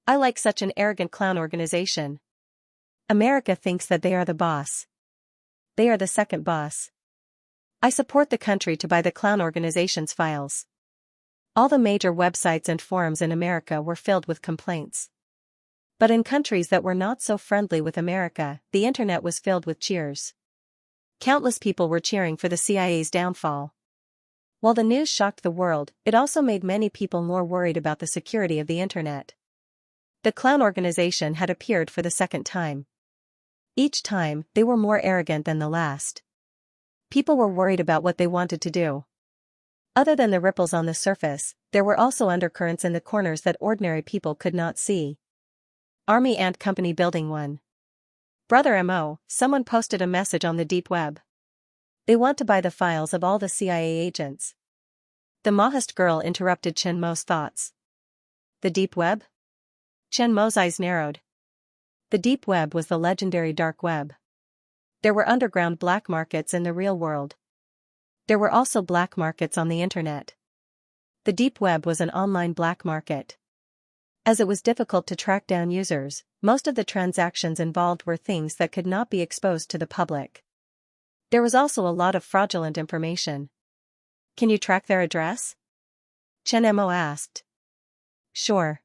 I like such an arrogant clown organization. America thinks that they are the boss. They are the second boss. I support the country to buy the clown organization's files. All the major websites and forums in America were filled with complaints. But in countries that were not so friendly with America, the internet was filled with cheers. Countless people were cheering for the CIA's downfall. While the news shocked the world, it also made many people more worried about the security of the internet. The clown organization had appeared for the second time. Each time, they were more arrogant than the last. People were worried about what they wanted to do. Other than the ripples on the surface, there were also undercurrents in the corners that ordinary people could not see. Army Ant Company Building 1. Brother Mo, someone posted a message on the deep web. They want to buy the files of all the CIA agents. The Mahist Girl interrupted Xianxia's thoughts. The deep web? Xianxia's eyes narrowed. The deep web was the legendary dark web. There were underground black markets in the real world. There were also black markets on the internet. The deep web was an online black market. As it was difficult to track down users, most of the transactions involved were things that could not be exposed to the public. There was also a lot of fraudulent information. Can you track their address? Xianxia asked. Sure.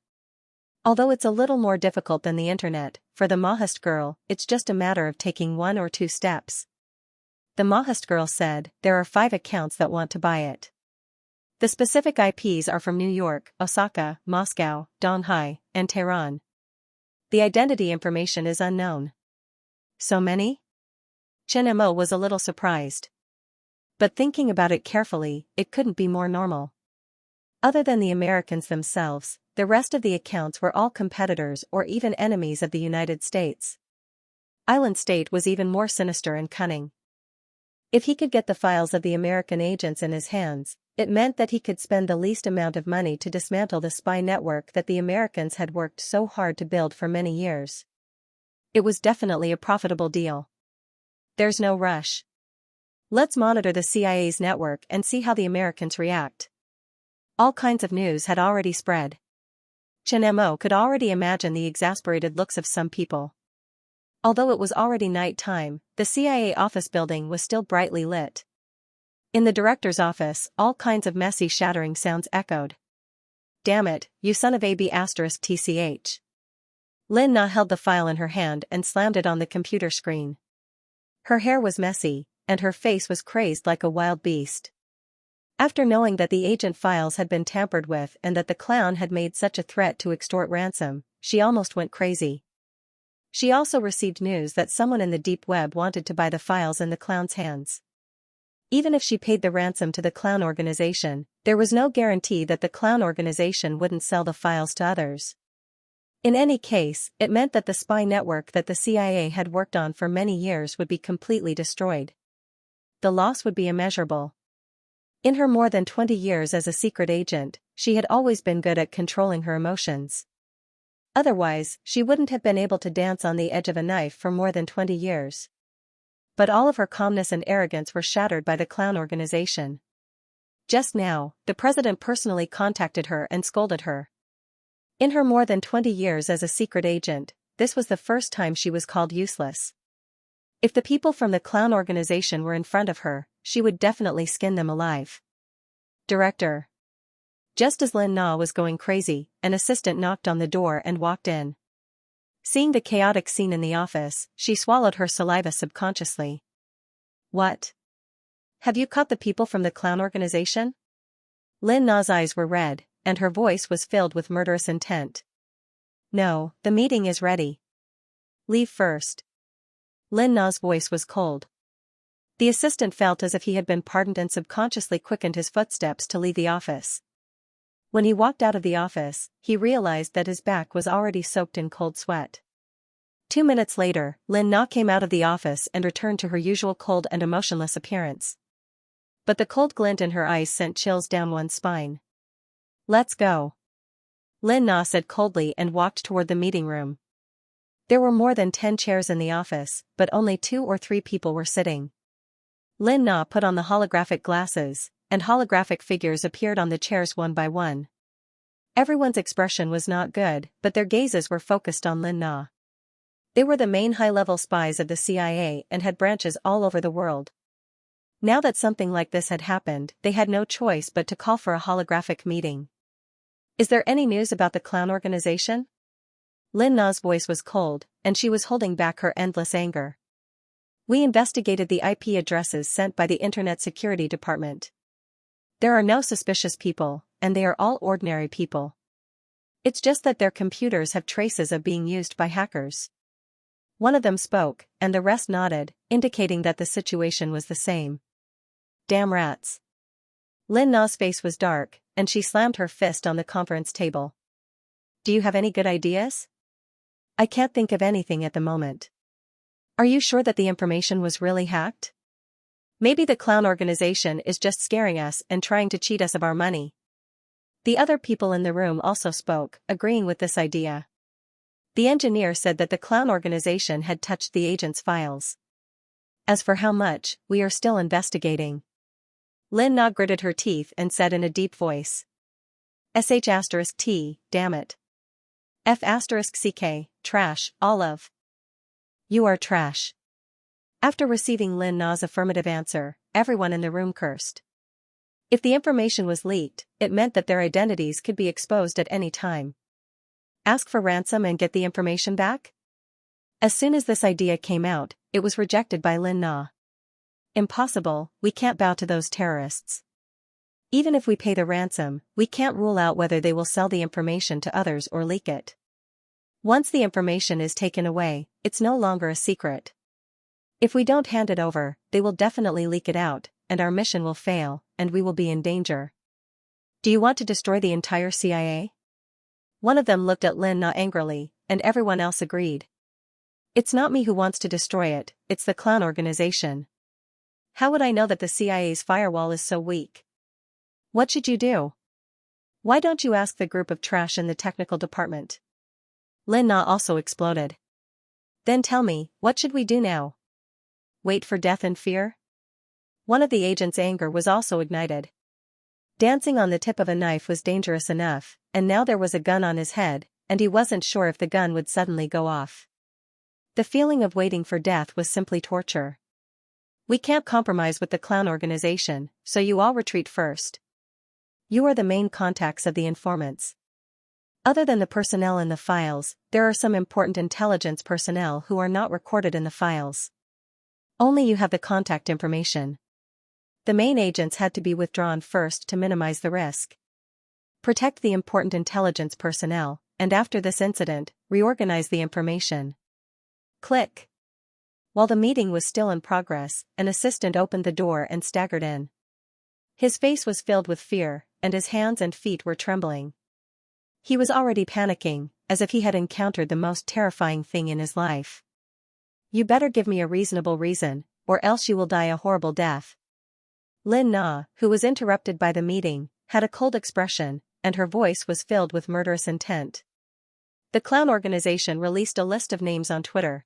Although it's a little more difficult than the internet, for the Mahist Girl, it's just a matter of taking 1 or 2 steps. The Mahist Girl said, there are 5 accounts that want to buy it. The specific IPs are from New York, Osaka, Moscow, Shanghai, and Tehran. The identity information is unknown. So many? Chen Mo was a little surprised. But thinking about it carefully, it couldn't be more normal. Other than the Americans themselves, the rest of the accounts were all competitors or even enemies of the United States. Island State was even more sinister and cunning. If he could get the files of the American agents in his hands, it meant that he could spend the least amount of money to dismantle the spy network that the Americans had worked so hard to build for many years. It was definitely a profitable deal. There's no rush. Let's monitor the CIA's network and see how the Americans react. All kinds of news had already spread. Chen Mo could already imagine the exasperated looks of some people. Although it was already night time, the CIA office building was still brightly lit. In the director's office, all kinds of messy shattering sounds echoed. Damn it, you son of a b***tch. Lin Na held the file in her hand and slammed it on the computer screen. Her hair was messy, and her face was crazed like a wild beast. After knowing that the agent files had been tampered with and that the clown had made such a threat to extort ransom, she almost went crazy. She also received news that someone in the deep web wanted to buy the files in the clown's hands. Even if she paid the ransom to the clown organization, there was no guarantee that the clown organization wouldn't sell the files to others. In any case, it meant that the spy network that the CIA had worked on for many years would be completely destroyed. The loss would be immeasurable. In her more than 20 years as a secret agent, she had always been good at controlling her emotions. Otherwise, she wouldn't have been able to dance on the edge of a knife for more than 20 years. But all of her calmness and arrogance were shattered by the clown organization. Just now, the president personally contacted her and scolded her. In her more than 20 years as a secret agent, this was the first time she was called useless. If the people from the clown organization were in front of her, she would definitely skin them alive. Director. Just as Lin Na was going crazy, an assistant knocked on the door and walked in. Seeing the chaotic scene in the office, she swallowed her saliva subconsciously. What? Have you caught the people from the clown organization? Lin Na's eyes were red, and her voice was filled with murderous intent. No, the meeting is ready. Leave first. Lin Na's voice was cold. The assistant felt as if he had been pardoned and subconsciously quickened his footsteps to leave the office. When he walked out of the office, he realized that his back was already soaked in cold sweat. 2 minutes later, Lin Na came out of the office and returned to her usual cold and emotionless appearance. But the cold glint in her eyes sent chills down one's spine. Let's go. Lin Na said coldly and walked toward the meeting room. There were more than 10 chairs in the office, but only 2 or 3 people were sitting. Lin Na put on the holographic glasses, and holographic figures appeared on the chairs one by one. Everyone's expression was not good, but their gazes were focused on Lin Na. They were the main high-level spies of the CIA and had branches all over the world. Now that something like this had happened, they had no choice but to call for a holographic meeting. Is there any news about the clown organization? Lin Na's voice was cold, and she was holding back her endless anger. We investigated the IP addresses sent by the Internet Security Department. There are no suspicious people, and they are all ordinary people. It's just that their computers have traces of being used by hackers. One of them spoke, and the rest nodded, indicating that the situation was the same. Damn rats. Lin Na's face was dark, and she slammed her fist on the conference table. Do you have any good ideas? I can't think of anything at the moment. Are you sure that the information was really hacked? Maybe the clown organization is just scaring us and trying to cheat us of our money. The other people in the room also spoke, agreeing with this idea. The engineer said that the clown organization had touched the agent's files. As for how much, we are still investigating. Lin Na gritted her teeth and said in a deep voice. *T, damn it. F***ck, trash, all of. You are trash. After receiving Lin Na's affirmative answer, everyone in the room cursed. If the information was leaked, it meant that their identities could be exposed at any time. Ask for ransom and get the information back? As soon as this idea came out, it was rejected by Lin Na. Impossible, we can't bow to those terrorists. Even if we pay the ransom, we can't rule out whether they will sell the information to others or leak it. Once the information is taken away, it's no longer a secret. If we don't hand it over, they will definitely leak it out, and our mission will fail, and we will be in danger. Do you want to destroy the entire CIA? One of them looked at Lin Na angrily, and everyone else agreed. It's not me who wants to destroy it, it's the clown organization. How would I know that the CIA's firewall is so weak? What should you do? Why don't you ask the group of trash in the technical department? Lin Na also exploded. Then tell me, what should we do now? Wait for death and fear? One of the agent's anger was also ignited. Dancing on the tip of a knife was dangerous enough, and now there was a gun on his head, and he wasn't sure if the gun would suddenly go off. The feeling of waiting for death was simply torture. We can't compromise with the clown organization, so you all retreat first. You are the main contacts of the informants. Other than the personnel in the files, there are some important intelligence personnel who are not recorded in the files. Only you have the contact information. The main agents had to be withdrawn first to minimize the risk. Protect the important intelligence personnel, and after this incident, reorganize the information. Click. While the meeting was still in progress, an assistant opened the door and staggered in. His face was filled with fear, and his hands and feet were trembling. He was already panicking, as if he had encountered the most terrifying thing in his life. You better give me a reasonable reason, or else you will die a horrible death. Lin Na, who was interrupted by the meeting, had a cold expression, and her voice was filled with murderous intent. The clown organization released a list of names on Twitter.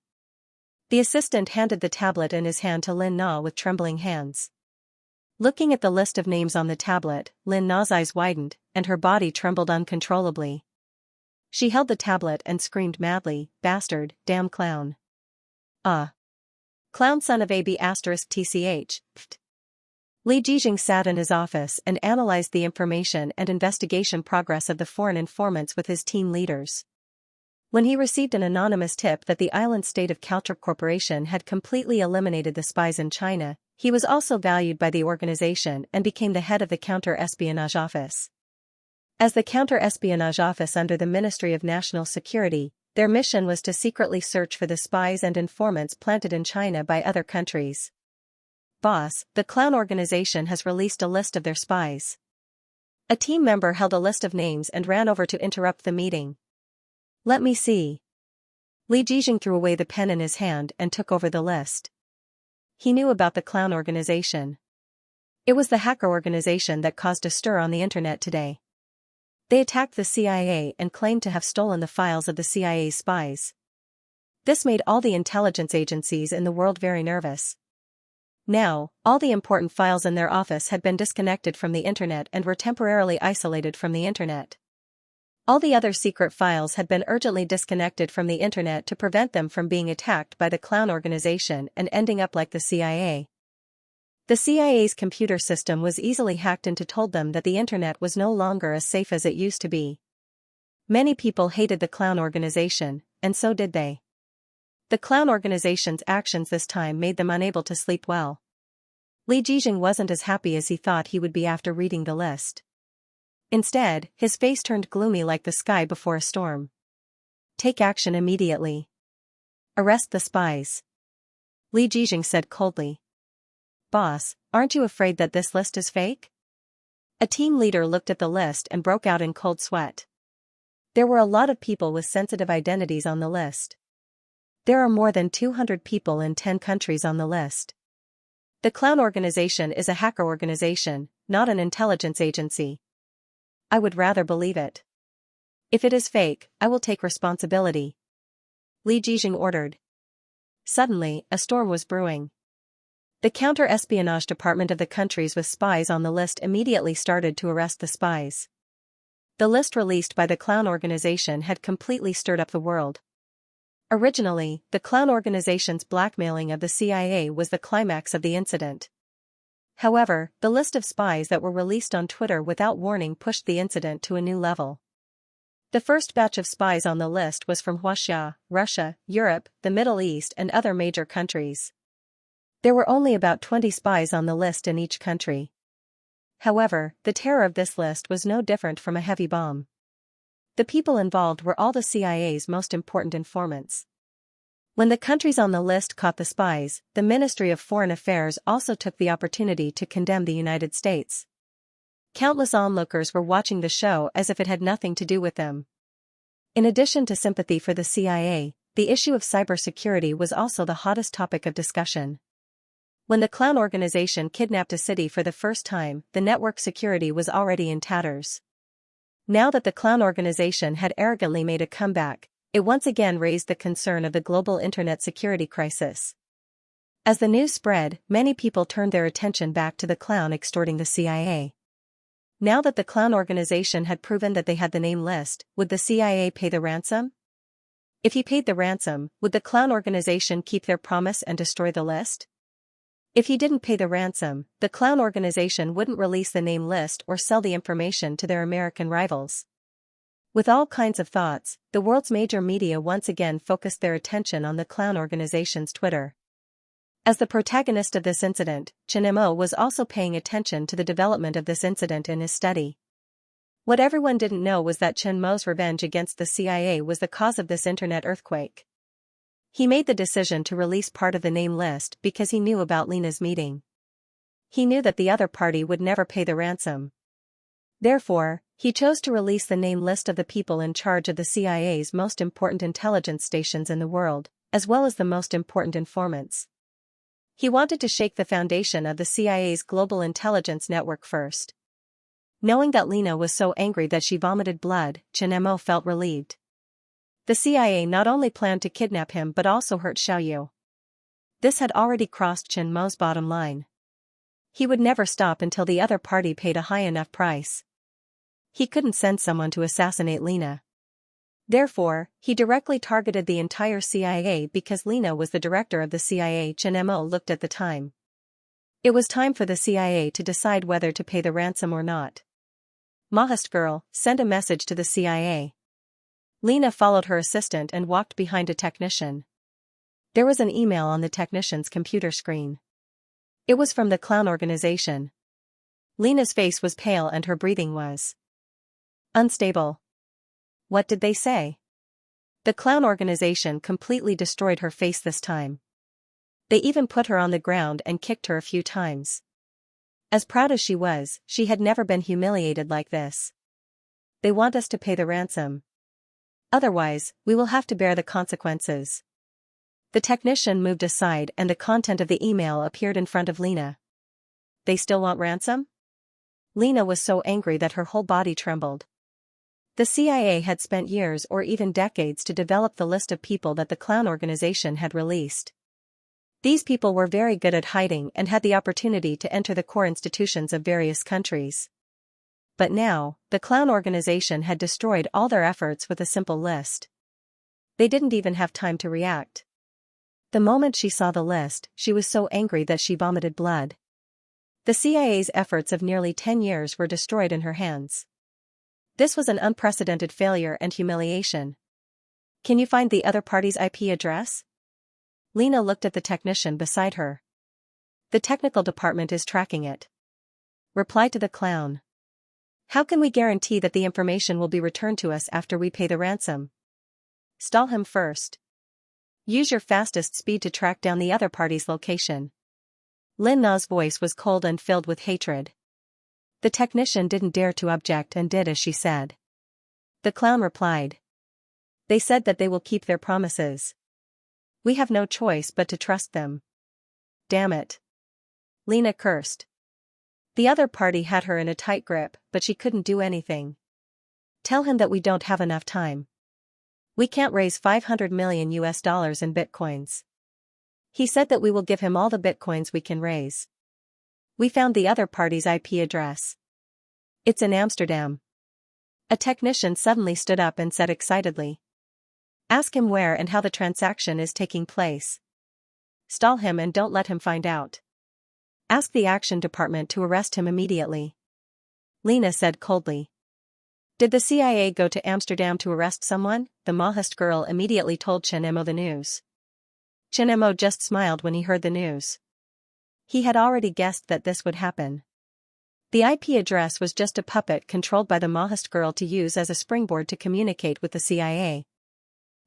The assistant handed the tablet in his hand to Lin Na with trembling hands. Looking at the list of names on the tablet, Lin Na's eyes widened, and her body trembled uncontrollably. She held the tablet and screamed madly, "Bastard, damn clown. Clown son of AB *TCH, pft." Li Jijing sat in his office and analyzed the information and investigation progress of the foreign informants with his team leaders. When he received an anonymous tip that the island state of Caltrip Corporation had completely eliminated the spies in China, he was also valued by the organization and became the head of the counter-espionage office. As the counter-espionage office under the Ministry of National Security, their mission was to secretly search for the spies and informants planted in China by other countries. Boss, the clown organization has released a list of their spies. A team member held a list of names and ran over to interrupt the meeting. Let me see. Li Jijing threw away the pen in his hand and took over the list. He knew about the clown organization. It was the hacker organization that caused a stir on the internet today. They attacked the CIA and claimed to have stolen the files of the CIA's spies. This made all the intelligence agencies in the world very nervous. Now, all the important files in their office had been disconnected from the internet and were temporarily isolated from the internet. All the other secret files had been urgently disconnected from the internet to prevent them from being attacked by the clown organization and ending up like the CIA. The CIA's computer system was easily hacked and told them that the internet was no longer as safe as it used to be. Many people hated the clown organization, and so did they. The clown organization's actions this time made them unable to sleep well. Li Jijing wasn't as happy as he thought he would be after reading the list. Instead, his face turned gloomy like the sky before a storm. Take action immediately. Arrest the spies. Li Jijing said coldly. Boss, aren't you afraid that this list is fake? A team leader looked at the list and broke out in cold sweat. There were a lot of people with sensitive identities on the list. There are more than 200 people in 10 countries on the list. The clown organization is a hacker organization, not an intelligence agency. I would rather believe it. If it is fake, I will take responsibility. Li Jijing ordered. Suddenly, a storm was brewing. The counter-espionage department of the countries with spies on the list immediately started to arrest the spies. The list released by the clown organization had completely stirred up the world. Originally, the clown organization's blackmailing of the CIA was the climax of the incident. However, the list of spies that were released on Twitter without warning pushed the incident to a new level. The first batch of spies on the list was from Xianxia, Russia, Europe, the Middle East and other major countries. There were only about 20 spies on the list in each country. However, the terror of this list was no different from a heavy bomb. The people involved were all the CIA's most important informants. When the countries on the list caught the spies, the Ministry of Foreign Affairs also took the opportunity to condemn the United States. Countless onlookers were watching the show as if it had nothing to do with them. In addition to sympathy for the CIA, the issue of cybersecurity was also the hottest topic of discussion. When the clown organization kidnapped a city for the first time, the network security was already in tatters. Now that the clown organization had arrogantly made a comeback, it once again raised the concern of the global internet security crisis. As the news spread, many people turned their attention back to the clown extorting the CIA. Now that the clown organization had proven that they had the name list, would the CIA pay the ransom? If he paid the ransom, would the clown organization keep their promise and destroy the list? If he didn't pay the ransom, the clown organization wouldn't release the name list or sell the information to their American rivals. With all kinds of thoughts, the world's major media once again focused their attention on the clown organization's Twitter. As the protagonist of this incident, Xianxia was also paying attention to the development of this incident in his study. What everyone didn't know was that Xianxia's revenge against the CIA was the cause of this internet earthquake. He made the decision to release part of the name list because he knew about Lena's meeting. He knew that the other party would never pay the ransom. Therefore, he chose to release the name list of the people in charge of the CIA's most important intelligence stations in the world, as well as the most important informants. He wanted to shake the foundation of the CIA's global intelligence network first. Knowing that Lena was so angry that she vomited blood, Xianxia felt relieved. The CIA not only planned to kidnap him but also hurt Xiaoyu. This had already crossed Xianxia's bottom line. He would never stop until the other party paid a high enough price. He couldn't send someone to assassinate Lena. Therefore, he directly targeted the entire CIA because Lena was the director of the CIA. Xianxia looked at the time. It was time for the CIA to decide whether to pay the ransom or not. Mahast girl, send a message to the CIA. Lena followed her assistant and walked behind a technician. There was an email on the technician's computer screen. It was from the clown organization. Lena's face was pale and her breathing was unstable. What did they say? The clown organization completely destroyed her face this time. They even put her on the ground and kicked her a few times. As proud as she was, she had never been humiliated like this. They want us to pay the ransom. Otherwise, we will have to bear the consequences. The technician moved aside and the content of the email appeared in front of Lena. They still want ransom? Lena was so angry that her whole body trembled. The CIA had spent years or even decades to develop the list of people that the clown organization had released. These people were very good at hiding and had the opportunity to enter the core institutions of various countries. But now, the clown organization had destroyed all their efforts with a simple list. They didn't even have time to react. The moment she saw the list, she was so angry that she vomited blood. The CIA's efforts of nearly 10 years were destroyed in her hands. This was an unprecedented failure and humiliation. Can you find the other party's IP address? Lena looked at the technician beside her. The technical department is tracking it. Reply to the clown. How can we guarantee that the information will be returned to us after we pay the ransom? Stall him first. Use your fastest speed to track down the other party's location. Lin Na's voice was cold and filled with hatred. The technician didn't dare to object and did as she said. The clown replied. They said that they will keep their promises. We have no choice but to trust them. Damn it. Lena cursed. The other party had her in a tight grip, but she couldn't do anything. Tell him that we don't have enough time. We can't raise $500 million in bitcoins. He said that we will give him all the bitcoins we can raise. We found the other party's IP address. It's in Amsterdam. A technician suddenly stood up and said excitedly. Ask him where and how the transaction is taking place. Stall him and don't let him find out. Ask the action department to arrest him immediately. Lena said coldly. Did the CIA go to Amsterdam to arrest someone? The Mahast girl immediately told Xianxia the news. Xianxia just smiled when he heard the news. He had already guessed that this would happen. The IP address was just a puppet controlled by the Mahast girl to use as a springboard to communicate with the CIA.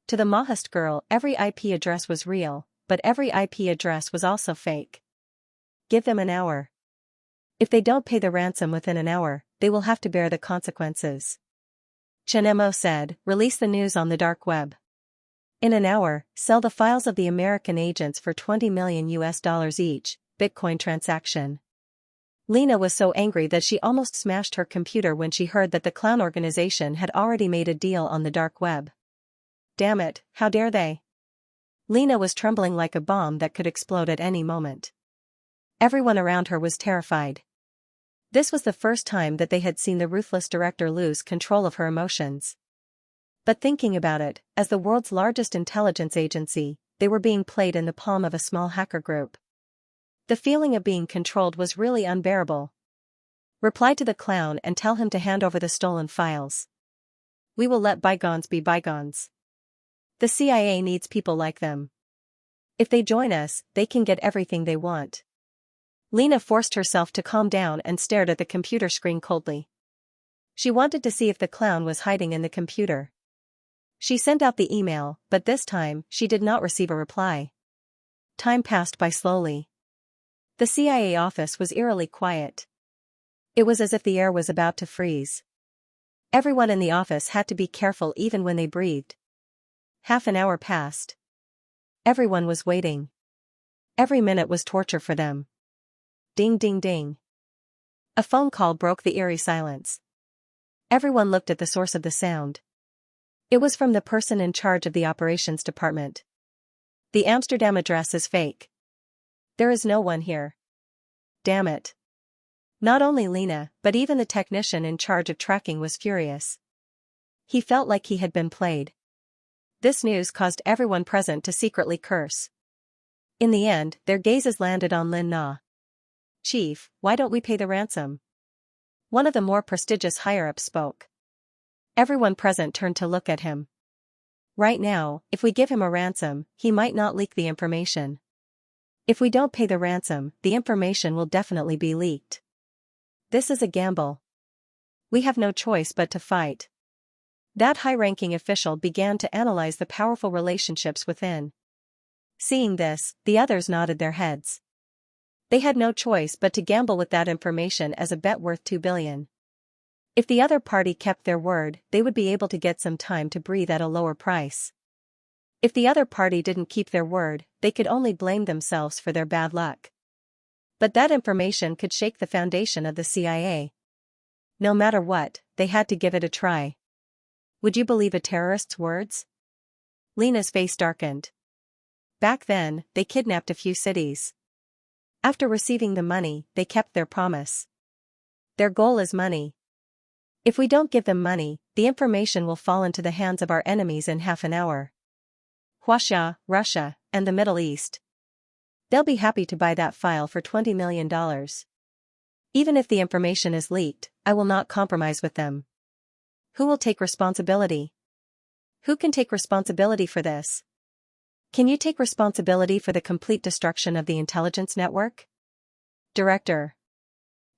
To the Mahast girl, every IP address was real, but every IP address was also fake. Give them an hour. If they don't pay the ransom within an hour, they will have to bear the consequences. Chenemo said, release the news on the dark web. In an hour, sell the files of the American agents for $20 million each, Bitcoin transaction. Lena was so angry that she almost smashed her computer when she heard that the clown organization had already made a deal on the dark web. Damn it, how dare they? Lena was trembling like a bomb that could explode at any moment. Everyone around her was terrified. This was the first time that they had seen the ruthless director lose control of her emotions. But thinking about it, as the world's largest intelligence agency, they were being played in the palm of a small hacker group. The feeling of being controlled was really unbearable. Reply to the clown and tell him to hand over the stolen files. We will let bygones be bygones. The CIA needs people like them. If they join us, they can get everything they want. Lena forced herself to calm down and stared at the computer screen coldly. She wanted to see if the clown was hiding in the computer. She sent out the email, but this time, she did not receive a reply. Time passed by slowly. The CIA office was eerily quiet. It was as if the air was about to freeze. Everyone in the office had to be careful even when they breathed. Half an hour passed. Everyone was waiting. Every minute was torture for them. Ding ding ding. A phone call broke the eerie silence. Everyone looked at the source of the sound. It was from the person in charge of the operations department. The Amsterdam address is fake. There is no one here. Damn it. Not only Lena, but even the technician in charge of tracking was furious. He felt like he had been played. This news caused everyone present to secretly curse. In the end, their gazes landed on Lin Na. Chief, why don't we pay the ransom? One of the more prestigious higher-ups spoke. Everyone present turned to look at him. Right now, if we give him a ransom, he might not leak the information. If we don't pay the ransom, the information will definitely be leaked. This is a gamble. We have no choice but to fight. That high-ranking official began to analyze the powerful relationships within. Seeing this, the others nodded their heads. They had no choice but to gamble with that information as a bet worth $2 billion. If the other party kept their word, they would be able to get some time to breathe at a lower price. If the other party didn't keep their word, they could only blame themselves for their bad luck. But that information could shake the foundation of the CIA. No matter what, they had to give it a try. Would you believe a terrorist's words? Lena's face darkened. Back then, they kidnapped a few cities. After receiving the money, they kept their promise. Their goal is money. If we don't give them money, the information will fall into the hands of our enemies in half an hour. Huaxia, Russia, and the Middle East. They'll be happy to buy that file for $20 million. Even if the information is leaked, I will not compromise with them. Who will take responsibility? Who can take responsibility for this? Can you take responsibility for the complete destruction of the intelligence network? Director.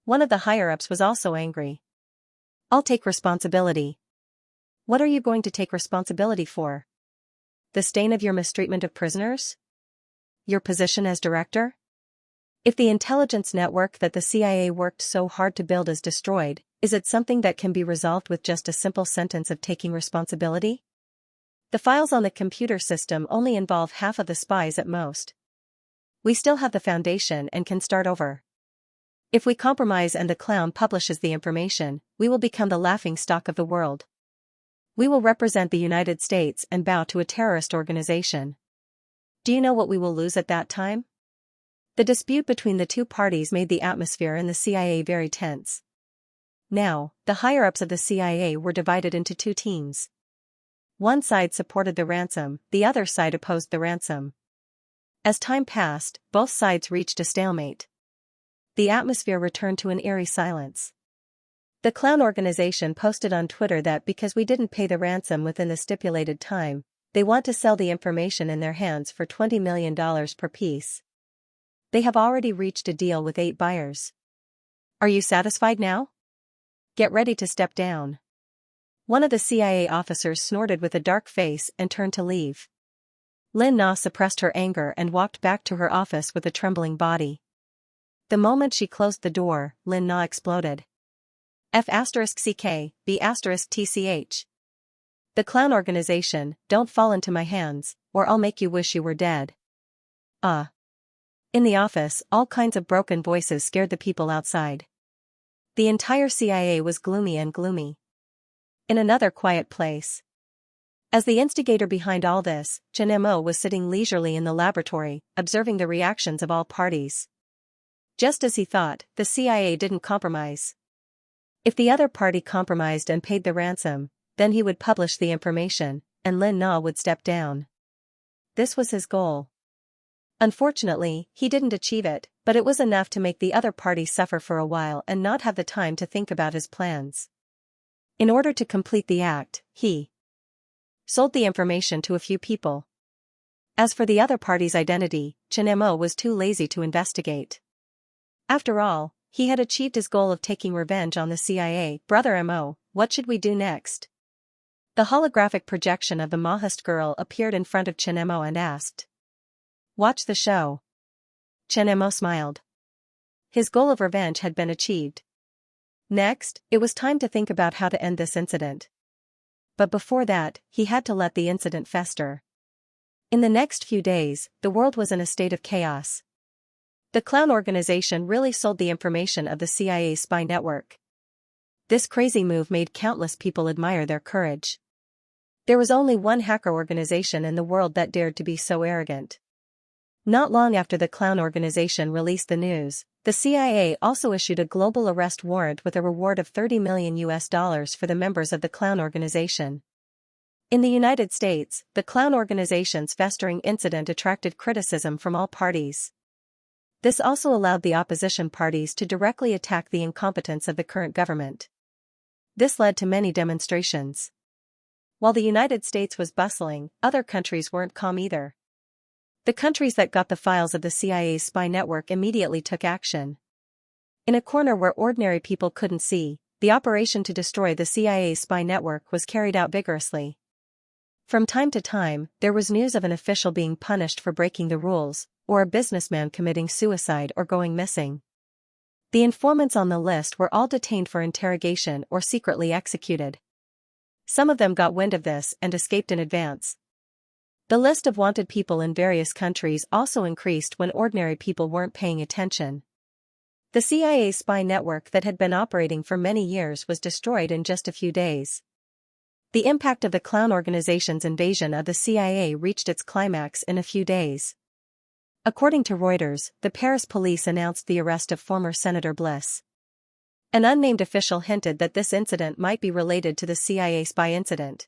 One of the higher-ups was also angry. I'll take responsibility. What are you going to take responsibility for? The stain of your mistreatment of prisoners? Your position as director? If the intelligence network that the CIA worked so hard to build is destroyed, is it something that can be resolved with just a simple sentence of taking responsibility? The files on the computer system only involve half of the spies at most. We still have the foundation and can start over. If we compromise and the clown publishes the information, we will become the laughingstock of the world. We will represent the United States and bow to a terrorist organization. Do you know what we will lose at that time? The dispute between the two parties made the atmosphere in the CIA very tense. Now, the higher-ups of the CIA were divided into two teams. One side supported the ransom, the other side opposed the ransom. As time passed, both sides reached a stalemate. The atmosphere returned to an eerie silence. The clown organization posted on Twitter that because we didn't pay the ransom within the stipulated time, they want to sell the information in their hands for $20 million per piece. They have already reached a deal with 8 buyers. Are you satisfied now? Get ready to step down. One of the CIA officers snorted with a dark face and turned to leave. Lin Na suppressed her anger and walked back to her office with a trembling body. The moment she closed the door, Lin Na exploded. F*CK, B*TCH. The clown organization, don't fall into my hands, or I'll make you wish you were dead. In the office, all kinds of broken voices scared the people outside. The entire CIA was gloomy and gloomy. In another quiet place. As the instigator behind all this, Chen Mo was sitting leisurely in the laboratory, observing the reactions of all parties. Just as he thought, the CIA didn't compromise. If the other party compromised and paid the ransom, then he would publish the information, and Lin Na would step down. This was his goal. Unfortunately, he didn't achieve it, but it was enough to make the other party suffer for a while and not have the time to think about his plans. In order to complete the act, he sold the information to a few people. As for the other party's identity, Chen Mo was too lazy to investigate. After all, he had achieved his goal of taking revenge on the CIA. Brother Mo, what should we do next? The holographic projection of the Mahist girl appeared in front of Chen Mo and asked. Watch the show. Chen Mo smiled. His goal of revenge had been achieved. Next, it was time to think about how to end this incident. But before that, he had to let the incident fester. In the next few days, the world was in a state of chaos. The clown organization really sold the information of the CIA's spy network. This crazy move made countless people admire their courage. There was only one hacker organization in the world that dared to be so arrogant. Not long after the clown organization released the news, the CIA also issued a global arrest warrant with a reward of $30 million for the members of the clown organization. In the United States, the clown organization's festering incident attracted criticism from all parties. This also allowed the opposition parties to directly attack the incompetence of the current government. This led to many demonstrations. While the United States was bustling, other countries weren't calm either. The countries that got the files of the CIA's spy network immediately took action. In a corner where ordinary people couldn't see, the operation to destroy the CIA's spy network was carried out vigorously. From time to time, there was news of an official being punished for breaking the rules, or a businessman committing suicide or going missing. The informants on the list were all detained for interrogation or secretly executed. Some of them got wind of this and escaped in advance. The list of wanted people in various countries also increased when ordinary people weren't paying attention. The CIA's spy network that had been operating for many years was destroyed in just a few days. The impact of the clown organization's invasion of the CIA reached its climax in a few days. According to Reuters, the Paris police announced the arrest of former Senator Bliss. An unnamed official hinted that this incident might be related to the CIA spy incident.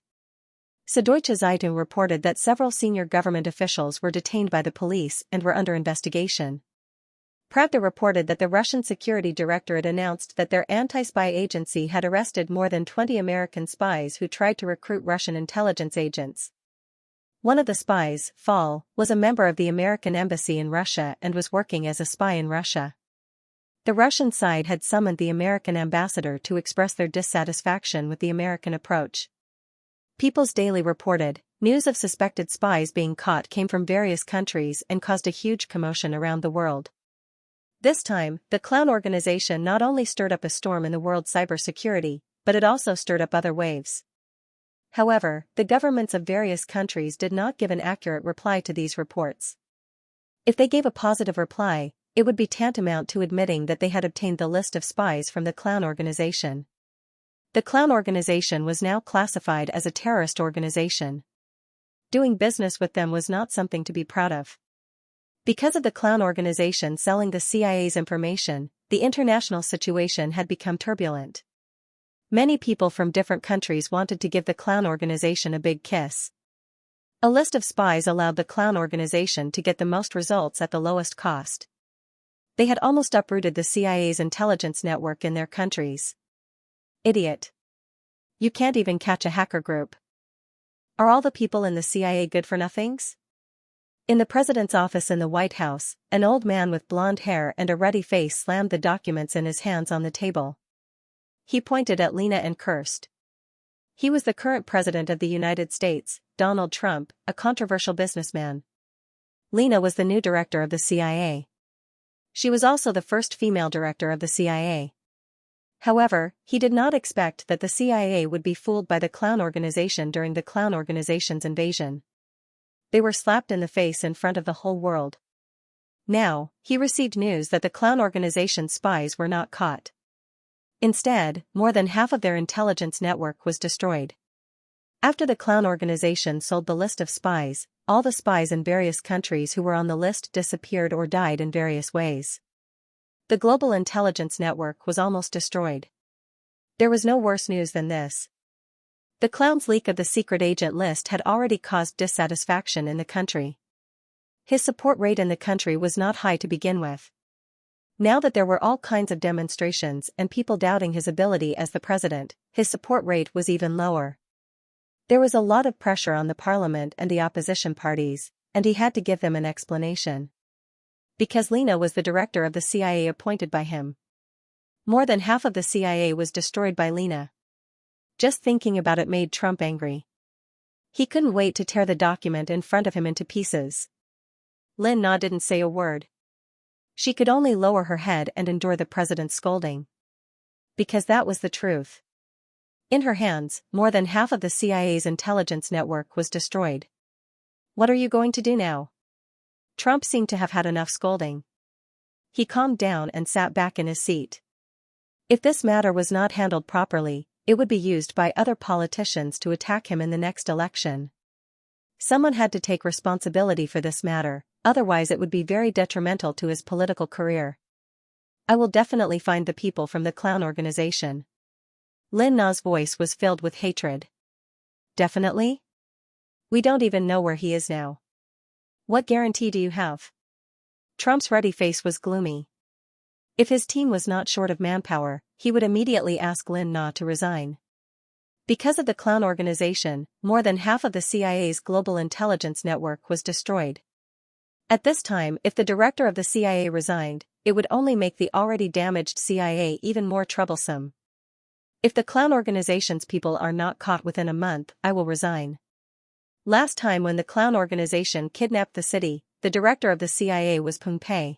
Süddeutsche Zeitung reported that several senior government officials were detained by the police and were under investigation. Pravda reported that the Russian Security Directorate announced that their anti-spy agency had arrested more than 20 American spies who tried to recruit Russian intelligence agents. One of the spies, Fall, was a member of the American embassy in Russia and was working as a spy in Russia. The Russian side had summoned the American ambassador to express their dissatisfaction with the American approach. People's Daily reported, news of suspected spies being caught came from various countries and caused a huge commotion around the world. This time, the clown organization not only stirred up a storm in the world's cybersecurity, but it also stirred up other waves. However, the governments of various countries did not give an accurate reply to these reports. If they gave a positive reply, it would be tantamount to admitting that they had obtained the list of spies from the clown organization. The clown organization was now classified as a terrorist organization. Doing business with them was not something to be proud of. Because of the clown organization selling the CIA's information, the international situation had become turbulent. Many people from different countries wanted to give the clown organization a big kiss. A list of spies allowed the clown organization to get the most results at the lowest cost. They had almost uprooted the CIA's intelligence network in their countries. Idiot. You can't even catch a hacker group. Are all the people in the CIA good for nothings? In the president's office in the White House, an old man with blonde hair and a ruddy face slammed the documents in his hands on the table. He pointed at Lena and cursed. He was the current president of the United States, Donald Trump, a controversial businessman. Lena was the new director of the CIA. She was also the first female director of the CIA. However, he did not expect that the CIA would be fooled by the clown organization during the clown organization's invasion. They were slapped in the face in front of the whole world. Now, he received news that the clown organization's spies were not caught. Instead, more than half of their intelligence network was destroyed. After the clown organization sold the list of spies, all the spies in various countries who were on the list disappeared or died in various ways. The global intelligence network was almost destroyed. There was no worse news than this. The clown's leak of the secret agent list had already caused dissatisfaction in the country. His support rate in the country was not high to begin with. Now that there were all kinds of demonstrations and people doubting his ability as the president, his support rate was even lower. There was a lot of pressure on the parliament and the opposition parties, and he had to give them an explanation. Because Lena was the director of the CIA appointed by him. More than half of the CIA was destroyed by Lena. Just thinking about it made Trump angry. He couldn't wait to tear the document in front of him into pieces. Lena didn't say a word. She could only lower her head and endure the president's scolding. Because that was the truth. In her hands, more than half of the CIA's intelligence network was destroyed. What are you going to do now? Trump seemed to have had enough scolding. He calmed down and sat back in his seat. If this matter was not handled properly, it would be used by other politicians to attack him in the next election. Someone had to take responsibility for this matter, otherwise it would be very detrimental to his political career. I will definitely find the people from the clown organization. Lin Na's voice was filled with hatred. Definitely? We don't even know where he is now. What guarantee do you have? Trump's ruddy face was gloomy. If his team was not short of manpower, he would immediately ask Lin Na to resign. Because of the clown organization, more than half of the CIA's global intelligence network was destroyed. At this time, if the director of the CIA resigned, it would only make the already damaged CIA even more troublesome. If the clown organization's people are not caught within a month, I will resign. Last time when the clown organization kidnapped the city, the director of the CIA was Pompei.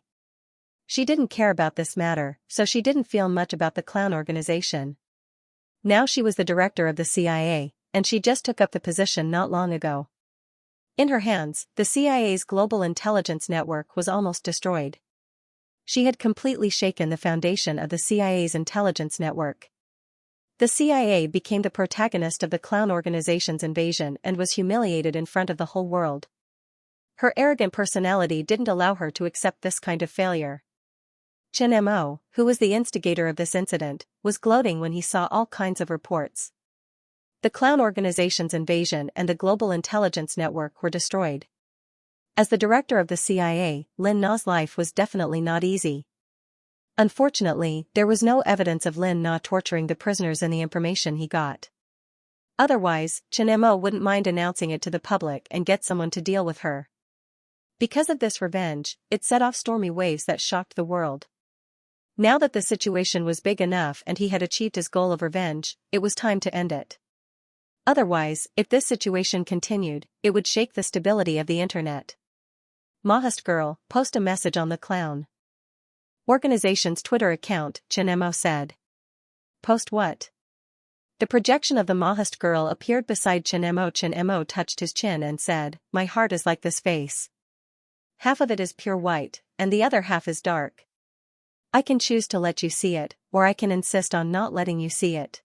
She didn't care about this matter, so she didn't feel much about the clown organization. Now she was the director of the CIA, and she just took up the position not long ago. In her hands, the CIA's global intelligence network was almost destroyed. She had completely shaken the foundation of the CIA's intelligence network. The CIA became the protagonist of the clown organization's invasion and was humiliated in front of the whole world. Her arrogant personality didn't allow her to accept this kind of failure. Chen Mo, who was the instigator of this incident, was gloating when he saw all kinds of reports. The clown organization's invasion and the global intelligence network were destroyed. As the director of the CIA, Lin Na's life was definitely not easy. Unfortunately, there was no evidence of Lin Na torturing the prisoners in the information he got. Otherwise, Chen Mo wouldn't mind announcing it to the public and get someone to deal with her. Because of this revenge, it set off stormy waves that shocked the world. Now that the situation was big enough and he had achieved his goal of revenge, it was time to end it. Otherwise, if this situation continued, it would shake the stability of the internet. Mahast girl, post a message on the clown organization's Twitter account, Chen Mo said. Post what? The projection of the Mahast girl appeared beside Chen Mo. Chen Mo touched his chin and said, "My heart is like this face. Half of it is pure white, and the other half is dark. I can choose to let you see it, or I can insist on not letting you see it.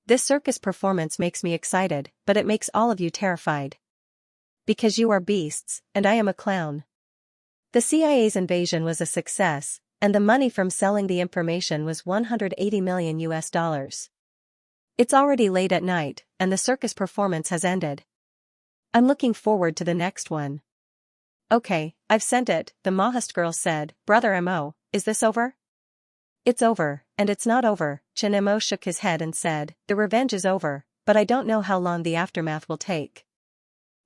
This circus performance makes me excited, but it makes all of you terrified. Because you are beasts, and I am a clown." The CIA's invasion was a success, and the money from selling the information was $180 million. It's already late at night, and the circus performance has ended. I'm looking forward to the next one. Okay, I've sent it, the Mahast girl said. Brother Mo, is this over? It's over, and it's not over. Chen Mo shook his head and said, the revenge is over, but I don't know how long the aftermath will take.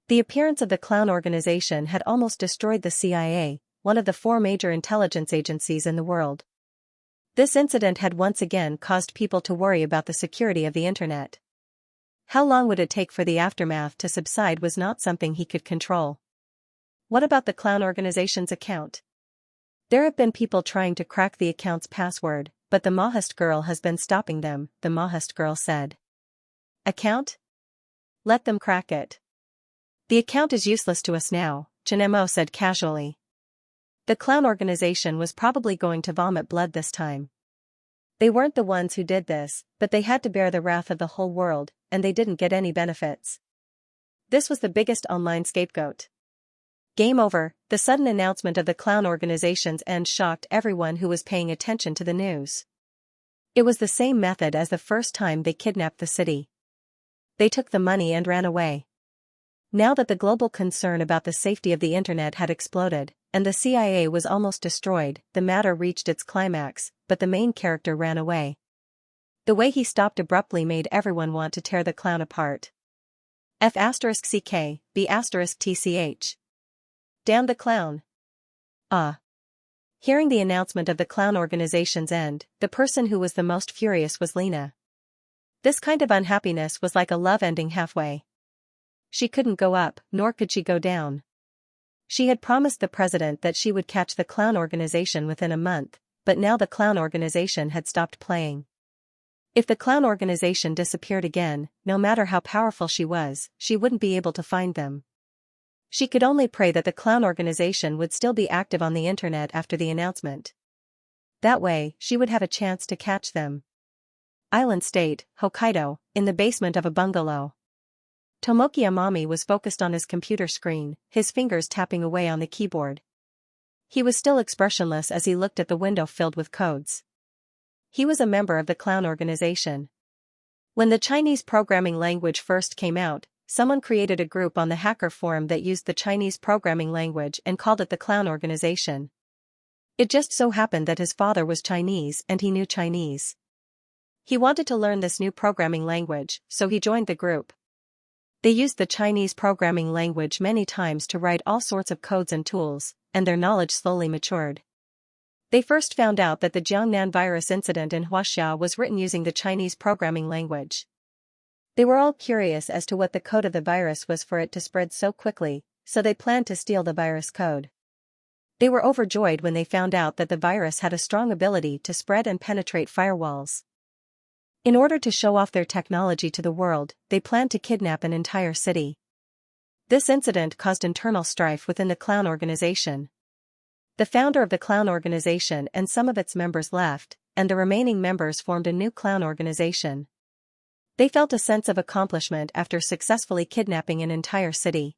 The appearance of the clown organization had almost destroyed the CIA, one of the 4 major intelligence agencies in the world. This incident had once again caused people to worry about the security of the internet. How long would it take for the aftermath to subside was not something he could control. What about the clown organization's account? There have been people trying to crack the account's password, but the Mahast girl has been stopping them, the Mahast girl said. Account? Let them crack it. The account is useless to us now, Chinemo said casually. The clown organization was probably going to vomit blood this time. They weren't the ones who did this, but they had to bear the wrath of the whole world, and they didn't get any benefits. This was the biggest online scapegoat. Game over. The sudden announcement of the clown organization's end shocked everyone who was paying attention to the news. It was the same method as the first time they kidnapped the city. They took the money and ran away. Now that the global concern about the safety of the internet had exploded, and the CIA was almost destroyed, the matter reached its climax, but the main character ran away. The way he stopped abruptly made everyone want to tear the clown apart. F*CK, B*TCH. Damn the clown. Hearing the announcement of the clown organization's end, the person who was the most furious was Lena. This kind of unhappiness was like a love ending halfway. She couldn't go up, nor could she go down. She had promised the president that she would catch the clown organization within a month, but now the clown organization had stopped playing. If the clown organization disappeared again, no matter how powerful she was, she wouldn't be able to find them. She could only pray that the clown organization would still be active on the internet after the announcement. That way, she would have a chance to catch them. Island State, Hokkaido, in the basement of a bungalow. Tomoki Amami was focused on his computer screen, his fingers tapping away on the keyboard. He was still expressionless as he looked at the window filled with codes. He was a member of the clown organization. When the Chinese programming language first came out, someone created a group on the hacker forum that used the Chinese programming language and called it the clown organization. It just so happened that his father was Chinese and he knew Chinese. He wanted to learn this new programming language, so he joined the group. They used the Chinese programming language many times to write all sorts of codes and tools, and their knowledge slowly matured. They first found out that the Jiangnan virus incident in Xianxia was written using the Chinese programming language. They were all curious as to what the code of the virus was for it to spread so quickly, so they planned to steal the virus code. They were overjoyed when they found out that the virus had a strong ability to spread and penetrate firewalls. In order to show off their technology to the world, they planned to kidnap an entire city. This incident caused internal strife within the clown organization. The founder of the clown organization and some of its members left, and the remaining members formed a new clown organization. They felt a sense of accomplishment after successfully kidnapping an entire city.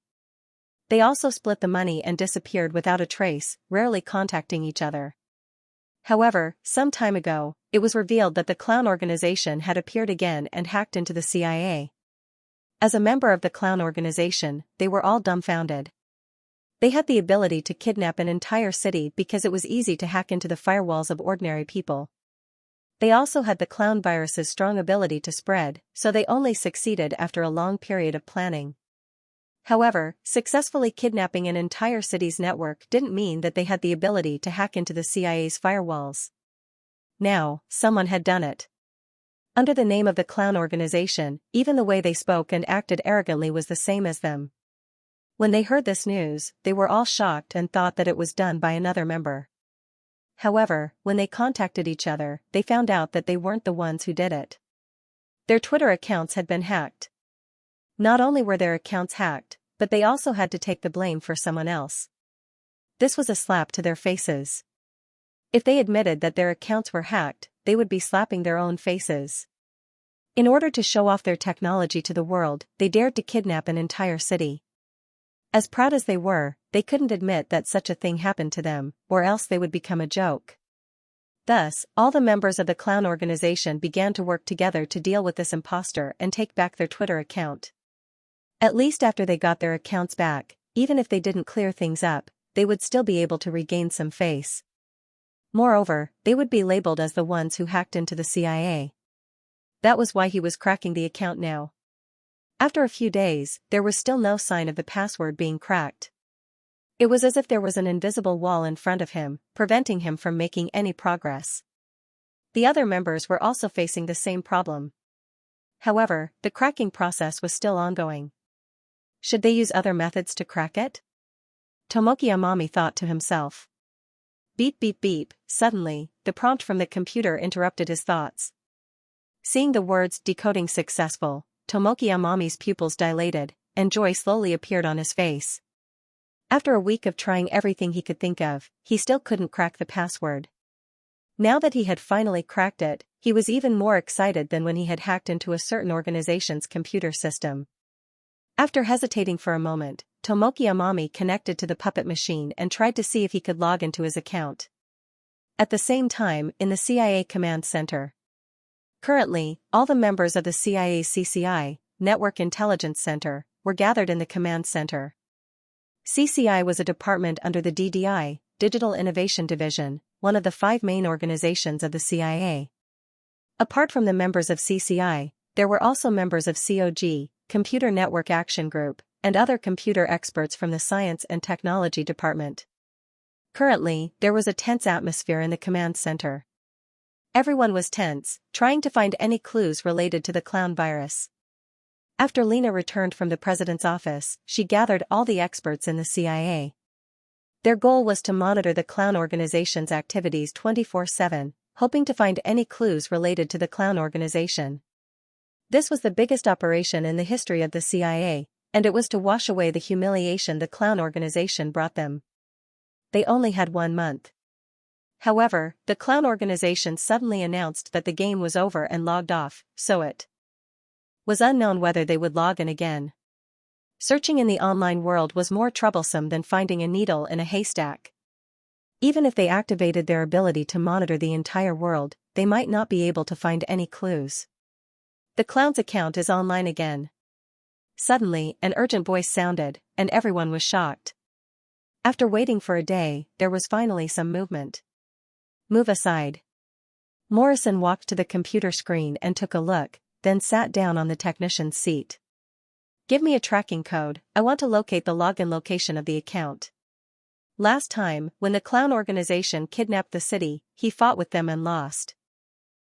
They also split the money and disappeared without a trace, rarely contacting each other. However, some time ago, it was revealed that the clown organization had appeared again and hacked into the CIA. As a member of the clown organization, they were all dumbfounded. They had the ability to kidnap an entire city because it was easy to hack into the firewalls of ordinary people. They also had the clown virus's strong ability to spread, so they only succeeded after a long period of planning. However, successfully kidnapping an entire city's network didn't mean that they had the ability to hack into the CIA's firewalls. Now, someone had done it. Under the name of the clown organization, even the way they spoke and acted arrogantly was the same as them. When they heard this news, they were all shocked and thought that it was done by another member. However, when they contacted each other, they found out that they weren't the ones who did it. Their Twitter accounts had been hacked. Not only were their accounts hacked, but they also had to take the blame for someone else. This was a slap to their faces. If they admitted that their accounts were hacked, they would be slapping their own faces. In order to show off their technology to the world, they dared to kidnap an entire city. As proud as they were, they couldn't admit that such a thing happened to them, or else they would become a joke. Thus, all the members of the clown organization began to work together to deal with this imposter and take back their Twitter account. At least after they got their accounts back, even if they didn't clear things up, they would still be able to regain some face. Moreover, they would be labeled as the ones who hacked into the CIA. That was why he was cracking the account now. After a few days, there was still no sign of the password being cracked. It was as if there was an invisible wall in front of him, preventing him from making any progress. The other members were also facing the same problem. However, the cracking process was still ongoing. Should they use other methods to crack it? Tomoki Amami thought to himself. Beep beep beep. Suddenly, the prompt from the computer interrupted his thoughts. Seeing the words decoding successful, Tomoki Amami's pupils dilated, and joy slowly appeared on his face. After a week of trying everything he could think of, he still couldn't crack the password. Now that he had finally cracked it, he was even more excited than when he had hacked into a certain organization's computer system. After hesitating for a moment, Tomoki Amami connected to the puppet machine and tried to see if he could log into his account. At the same time, in the CIA command center. Currently, all the members of the CIA's CCI, Network Intelligence Center, were gathered in the command center. CCI was a department under the DDI, Digital Innovation Division, one of the 5 main organizations of the CIA. Apart from the members of CCI, there were also members of COG, Computer Network Action Group, and other computer experts from the Science and Technology Department. Currently, there was a tense atmosphere in the command center. Everyone was tense, trying to find any clues related to the clown virus. After Lena returned from the president's office, she gathered all the experts in the CIA. Their goal was to monitor the clown organization's activities 24/7, hoping to find any clues related to the clown organization. This was the biggest operation in the history of the CIA, and it was to wash away the humiliation the clown organization brought them. They only had 1 month. However, the clown organization suddenly announced that the game was over and logged off, so it was unknown whether they would log in again. Searching in the online world was more troublesome than finding a needle in a haystack. Even if they activated their ability to monitor the entire world, they might not be able to find any clues. The clown's account is online again. Suddenly, an urgent voice sounded, and everyone was shocked. After waiting for a day, there was finally some movement. Move aside. Morrison walked to the computer screen and took a look, then sat down on the technician's seat. Give me a tracking code, I want to locate the login location of the account. Last time, when the clown organization kidnapped the city, he fought with them and lost.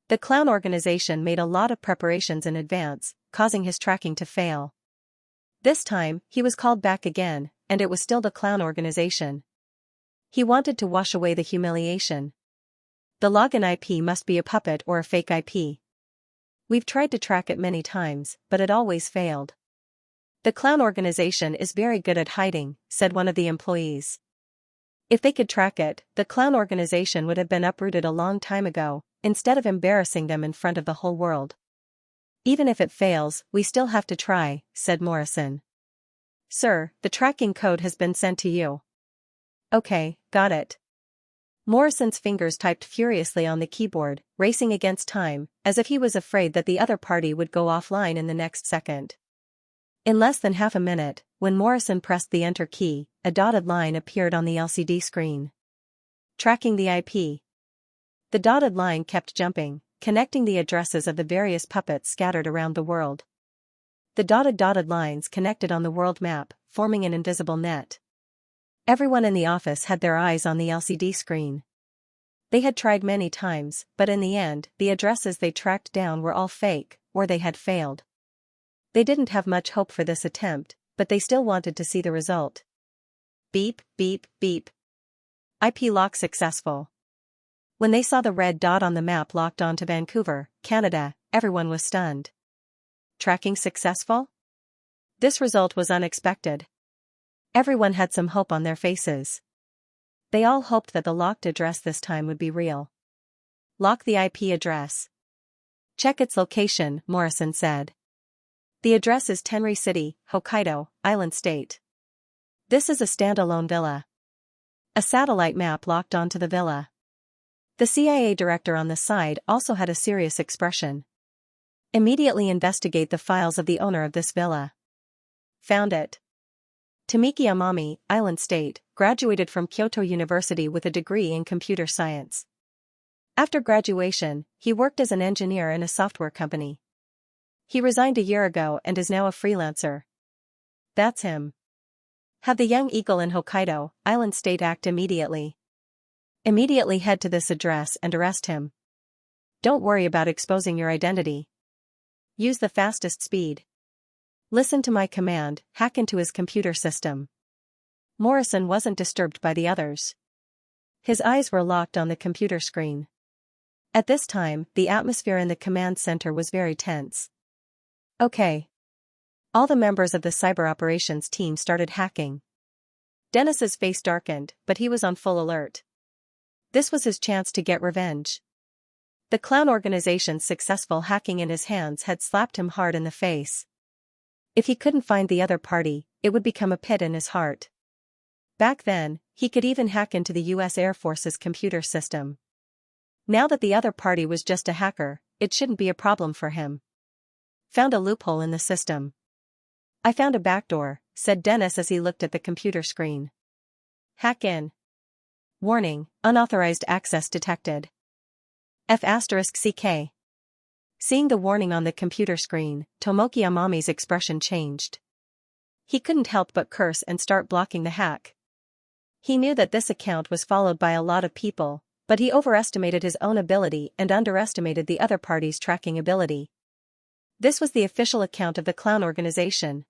The clown organization made a lot of preparations in advance, causing his tracking to fail. This time, he was called back again, and it was still the clown organization. He wanted to wash away the humiliation. The login IP must be a puppet or a fake IP. We've tried to track it many times, but it always failed. The clown organization is very good at hiding, said one of the employees. If they could track it, the clown organization would have been uprooted a long time ago, instead of embarrassing them in front of the whole world. Even if it fails, we still have to try, said Morrison. Sir, the tracking code has been sent to you. Okay, got it. Morrison's fingers typed furiously on the keyboard, racing against time, as if he was afraid that the other party would go offline in the next second. In less than half a minute, when Morrison pressed the enter key, a dotted line appeared on the LCD screen. Tracking the IP. The dotted line kept jumping, connecting the addresses of the various puppets scattered around the world. The dotted lines connected on the world map, forming an invisible net. Everyone in the office had their eyes on the LCD screen. They had tried many times, but in the end, the addresses they tracked down were all fake, or they had failed. They didn't have much hope for this attempt, but they still wanted to see the result. Beep, beep, beep. IP lock successful. When they saw the red dot on the map locked onto Vancouver, Canada, everyone was stunned. Tracking successful? This result was unexpected. Everyone had some hope on their faces. They all hoped that the locked address this time would be real. Lock the IP address. Check its location, Morrison said. The address is Tenri City, Hokkaido, Island State. This is a standalone villa. A satellite map locked onto the villa. The CIA director on the side also had a serious expression. Immediately investigate the files of the owner of this villa. Found it. Tomoki Amami, Island State, graduated from Kyoto University with a degree in computer science. After graduation, he worked as an engineer in a software company. He resigned a year ago and is now a freelancer. That's him. Have the young eagle in Hokkaido, Island State act immediately. Immediately head to this address and arrest him. Don't worry about exposing your identity. use the fastest speed. Listen to my command, hack into his computer system. Morrison wasn't disturbed by the others. His eyes were locked on the computer screen. At this time, the atmosphere in the command center was very tense. Okay. All the members of the cyber operations team started hacking. Dennis's face darkened, but he was on full alert. This was his chance to get revenge. The clown organization's successful hacking in his hands had slapped him hard in the face. If he couldn't find the other party, it would become a pit in his heart. Back then, he could even hack into the U.S. Air Force's computer system. Now that the other party was just a hacker, it shouldn't be a problem for him. Found a loophole in the system. I found a backdoor, said Dennis as he looked at the computer screen. Hack in. Warning, unauthorized access detected. F***CK. Seeing the warning on the computer screen, Tomoki Amami's expression changed. He couldn't help but curse and start blocking the hack. He knew that this account was followed by a lot of people, but he overestimated his own ability and underestimated the other party's tracking ability. This was the official account of the clown organization.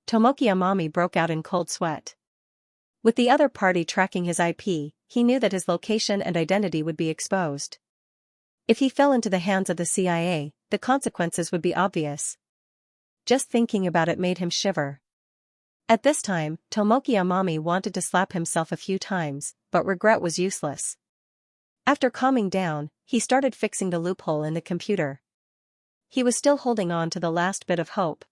Tomoki Amami broke out in cold sweat. With the other party tracking his IP, he knew that his location and identity would be exposed. If he fell into the hands of the CIA, the consequences would be obvious. Just thinking about it made him shiver. At this time, Tomoki Amami wanted to slap himself a few times, but regret was useless. After calming down, he started fixing the loophole in the computer. He was still holding on to the last bit of hope.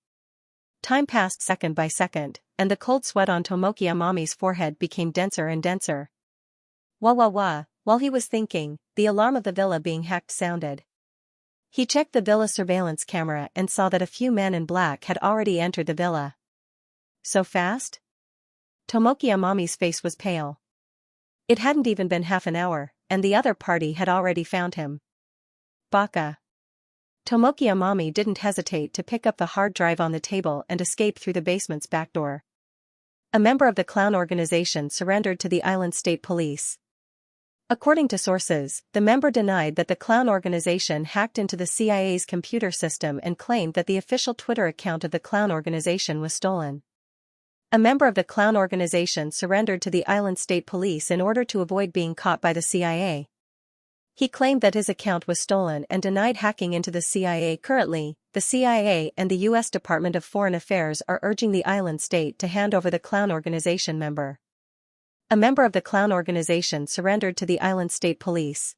Time passed second by second, and the cold sweat on Tomoki Amami's forehead became denser and denser. Wah wah wah, while he was thinking, the alarm of the villa being hacked sounded. He checked the villa surveillance camera and saw that a few men in black had already entered the villa. So fast? Tomoki Amami's face was pale. It hadn't even been half an hour, and the other party had already found him. Baka. Tomoki Amami didn't hesitate to pick up the hard drive on the table and escape through the basement's back door. A member of the clown organization surrendered to the island state police. According to sources, the member denied that the clown organization hacked into the CIA's computer system and claimed that the official Twitter account of the clown organization was stolen. A member of the clown organization surrendered to the island state police in order to avoid being caught by the CIA. He claimed that his account was stolen and denied hacking into the CIA. Currently, the CIA and the U.S. Department of Foreign Affairs are urging the island state to hand over the clown organization member. A member of the clown organization surrendered to the island state police.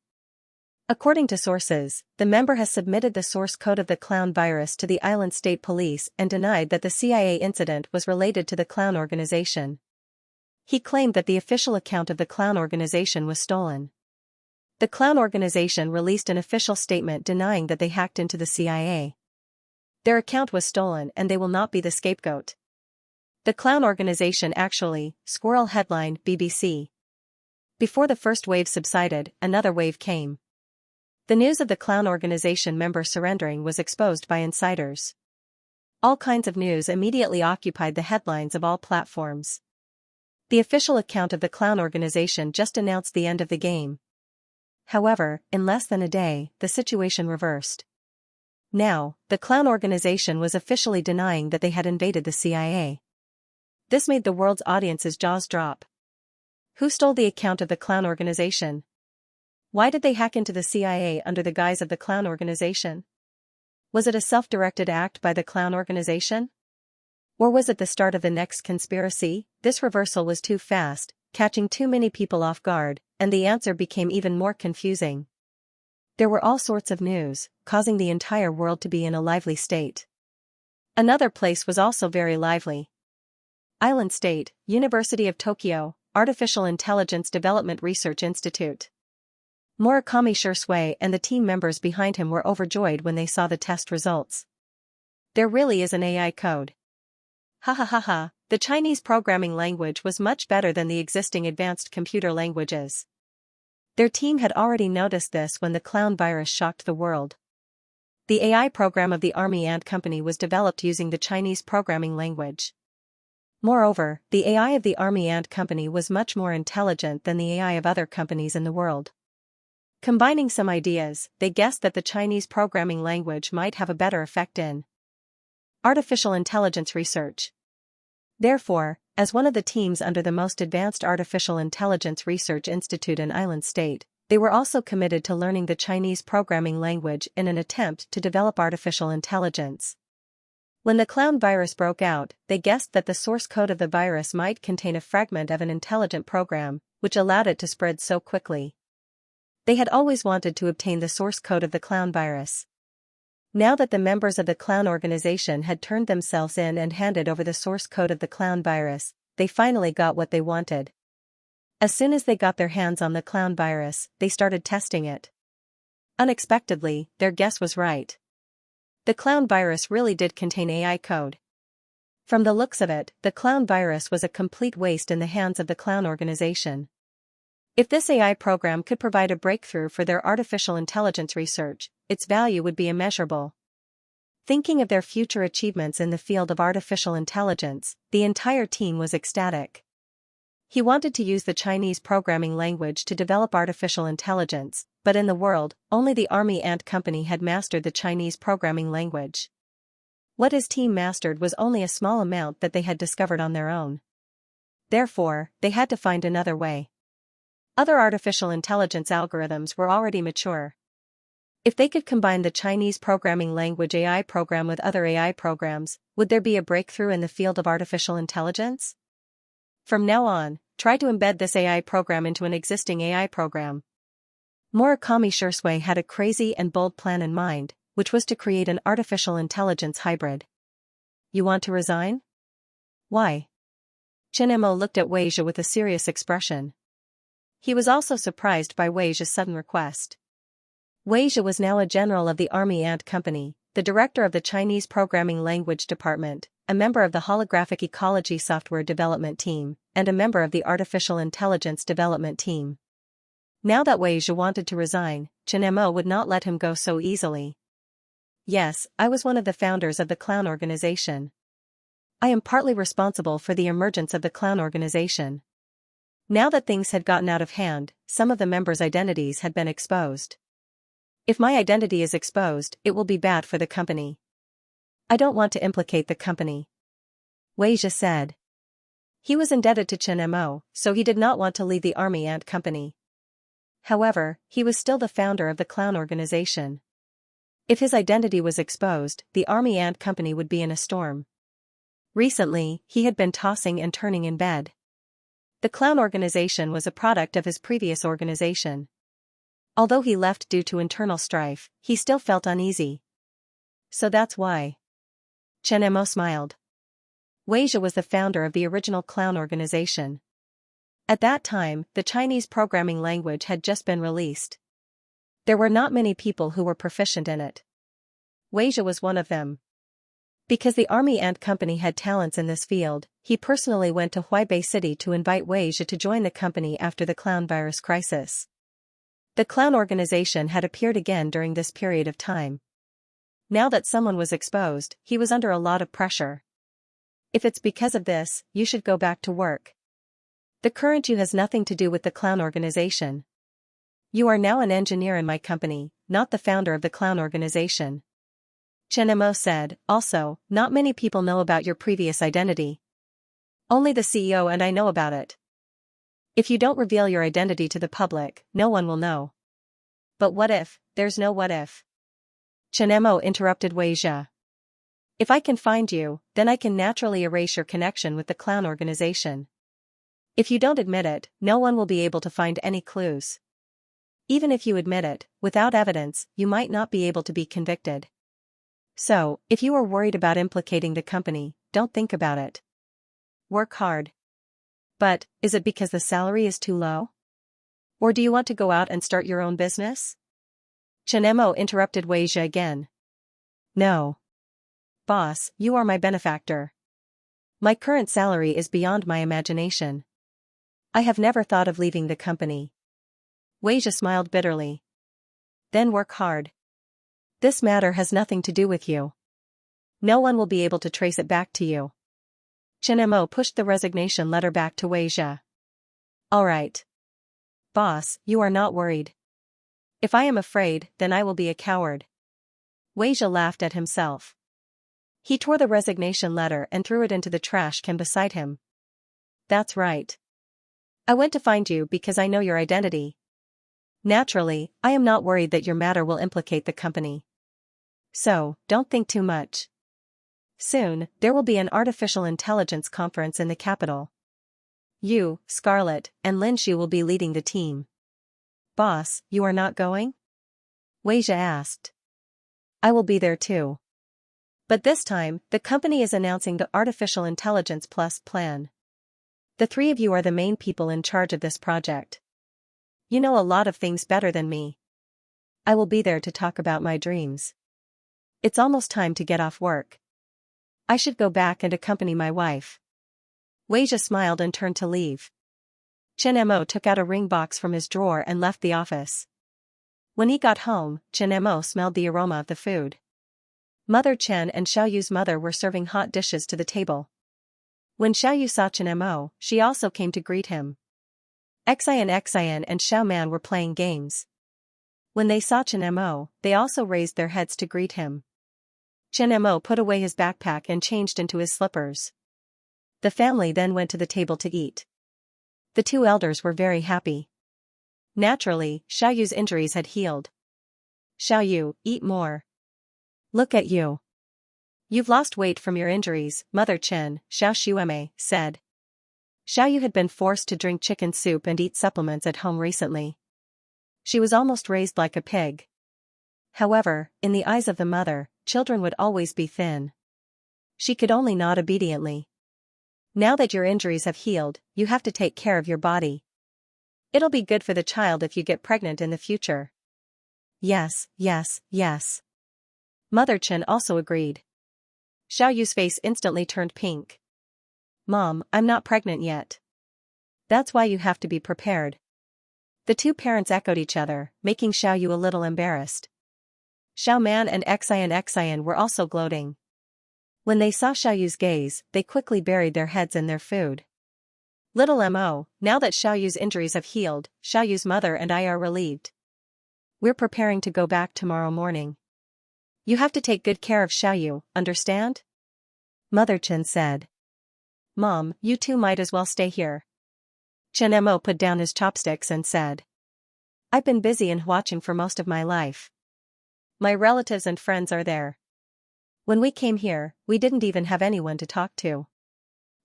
According to sources, the member has submitted the source code of the clown virus to the island state police and denied that the CIA incident was related to the clown organization. He claimed that the official account of the clown organization was stolen. The clown organization released an official statement denying that they hacked into the CIA. Their account was stolen and they will not be the scapegoat. The clown organization actually, squirrel headline, BBC. Before the first wave subsided, another wave came. The news of the clown organization member surrendering was exposed by insiders. All kinds of news immediately occupied the headlines of all platforms. The official account of the clown organization just announced the end of the game. However, in less than a day, the situation reversed. Now, the clown organization was officially denying that they had invaded the CIA. This made the world's audience's jaws drop. Who stole the account of the clown organization? Why did they hack into the CIA under the guise of the clown organization? Was it a self-directed act by the clown organization? Or was it the start of the next conspiracy? This reversal was too fast, catching too many people off guard, and the answer became even more confusing. There were all sorts of news, causing the entire world to be in a lively state. Another place was also very lively. Island State, University of Tokyo, Artificial Intelligence Development Research Institute. Murakami Shursui and the team members behind him were overjoyed when they saw the test results. There really is an AI code. Ha ha ha ha, the Chinese programming language was much better than the existing advanced computer languages. Their team had already noticed this when the clown virus shocked the world. The AI program of the Army Ant Company was developed using the Chinese programming language. Moreover, the AI of the Army Ant Company was much more intelligent than the AI of other companies in the world. Combining some ideas, they guessed that the Chinese programming language might have a better effect in artificial intelligence research. Therefore, as one of the teams under the most advanced artificial intelligence research institute in Island State, they were also committed to learning the Chinese programming language in an attempt to develop artificial intelligence. When the clown virus broke out, they guessed that the source code of the virus might contain a fragment of an intelligent program, which allowed it to spread so quickly. They had always wanted to obtain the source code of the clown virus. Now that the members of the clown organization had turned themselves in and handed over the source code of the clown virus, they finally got what they wanted. As soon as they got their hands on the clown virus, they started testing it. Unexpectedly, their guess was right. The clown virus really did contain AI code. From the looks of it, the clown virus was a complete waste in the hands of the clown organization. If this AI program could provide a breakthrough for their artificial intelligence research, its value would be immeasurable. Thinking of their future achievements in the field of artificial intelligence, the entire team was ecstatic. He wanted to use the Chinese programming language to develop artificial intelligence, but in the world, only the Army Ant Company had mastered the Chinese programming language. What his team mastered was only a small amount that they had discovered on their own. Therefore, they had to find another way. Other artificial intelligence algorithms were already mature. If they could combine the Chinese programming language AI program with other AI programs, would there be a breakthrough in the field of artificial intelligence? From now on, try to embed this AI program into an existing AI program. Murakami Shursui had a crazy and bold plan in mind, which was to create an artificial intelligence hybrid. You want to resign? Why? Chen Mo looked at Wei Zhe with a serious expression. He was also surprised by Wei Zhe's sudden request. Wei Zhe was now a general of the Army Ant Company, the director of the Chinese Programming Language Department, a member of the Holographic Ecology Software Development Team, and a member of the Artificial Intelligence Development Team. Now that Wei Zhe wanted to resign, Chen Mo would not let him go so easily. Yes, I was one of the founders of the clown organization. I am partly responsible for the emergence of the clown organization. Now that things had gotten out of hand, some of the members' identities had been exposed. If my identity is exposed, it will be bad for the company. I don't want to implicate the company, Wei Zhe said. He was indebted to Chen Mo, so he did not want to leave the Army Ant Company. However, he was still the founder of the clown organization. If his identity was exposed, the Army Ant Company would be in a storm. Recently, he had been tossing and turning in bed. The clown organization was a product of his previous organization. Although he left due to internal strife, he still felt uneasy. So that's why. Chen Mo smiled. Wei Zhe was the founder of the original clown organization. At that time, the Chinese programming language had just been released. There were not many people who were proficient in it. Wei Zhe was one of them. Because the Army Ant Company had talents in this field, he personally went to Huaibei City to invite Wei Zhe to join the company after the clown virus crisis. The clown organization had appeared again during this period of time. Now that someone was exposed, he was under a lot of pressure. If it's because of this, you should go back to work. The current you has nothing to do with the clown organization. You are now an engineer in my company, not the founder of the clown organization. Chen Mo said, also, not many people know about your previous identity. Only the CEO and I know about it. If you don't reveal your identity to the public, no one will know. But what if? There's no what if. Chen Mo interrupted Wei Zhe. If I can find you, then I can naturally erase your connection with the clown organization. If you don't admit it, no one will be able to find any clues. Even if you admit it, without evidence, you might not be able to be convicted. So, if you are worried about implicating the company, don't think about it. Work hard. But, is it because the salary is too low? Or do you want to go out and start your own business? Chen Mo interrupted Wei Zhe again. No. Boss, you are my benefactor. My current salary is beyond my imagination. I have never thought of leaving the company. Wei Zhe smiled bitterly. Then work hard. This matter has nothing to do with you. No one will be able to trace it back to you. Chen Mo pushed the resignation letter back to Wei Zhe. All right. Boss, you are not worried. If I am afraid, then I will be a coward. Weijia laughed at himself. He tore the resignation letter and threw it into the trash can beside him. That's right. I went to find you because I know your identity. Naturally, I am not worried that your matter will implicate the company. So, don't think too much. Soon, there will be an artificial intelligence conference in the capital. You, Scarlett, and Lin Shu will be leading the team. Boss, you are not going? Weijia asked. I will be there too. But this time, the company is announcing the Artificial Intelligence Plus plan. The three of you are the main people in charge of this project. You know a lot of things better than me. I will be there to talk about my dreams. It's almost time to get off work. I should go back and accompany my wife. Weijia smiled and turned to leave. Chen Mo took out a ring box from his drawer and left the office. When he got home, Chen Mo smelled the aroma of the food. Mother Chen and Xiaoyu's mother were serving hot dishes to the table. When Xiaoyu saw Chen Mo, she also came to greet him. Xian and Xiao Man were playing games. When they saw Chen Mo, they also raised their heads to greet him. Chen Mo put away his backpack and changed into his slippers. The family then went to the table to eat. The two elders were very happy. Naturally, Xiaoyu's injuries had healed. Xiaoyu, eat more. Look at you. You've lost weight from your injuries, Mother Chen, Xiao Xueme said. Xiaoyu had been forced to drink chicken soup and eat supplements at home recently. She was almost raised like a pig. However, in the eyes of the mother, children would always be thin. She could only nod obediently. Now that your injuries have healed, you have to take care of your body. It'll be good for the child if you get pregnant in the future. Yes, yes, yes. Mother Chen also agreed. Xiaoyu's face instantly turned pink. Mom, I'm not pregnant yet. That's why you have to be prepared. The two parents echoed each other, making Xiaoyu a little embarrassed. Xiao Man and Xian were also gloating. When they saw Xiaoyu's gaze, they quickly buried their heads in their food. Little Mo, now that Xiaoyu's injuries have healed, Xiaoyu's mother and I are relieved. We're preparing to go back tomorrow morning. You have to take good care of Xiaoyu, understand? Mother Chen said. Mom, you two might as well stay here. Chen Mo put down his chopsticks and said. I've been busy and watching for most of my life. My relatives and friends are there. When we came here, we didn't even have anyone to talk to.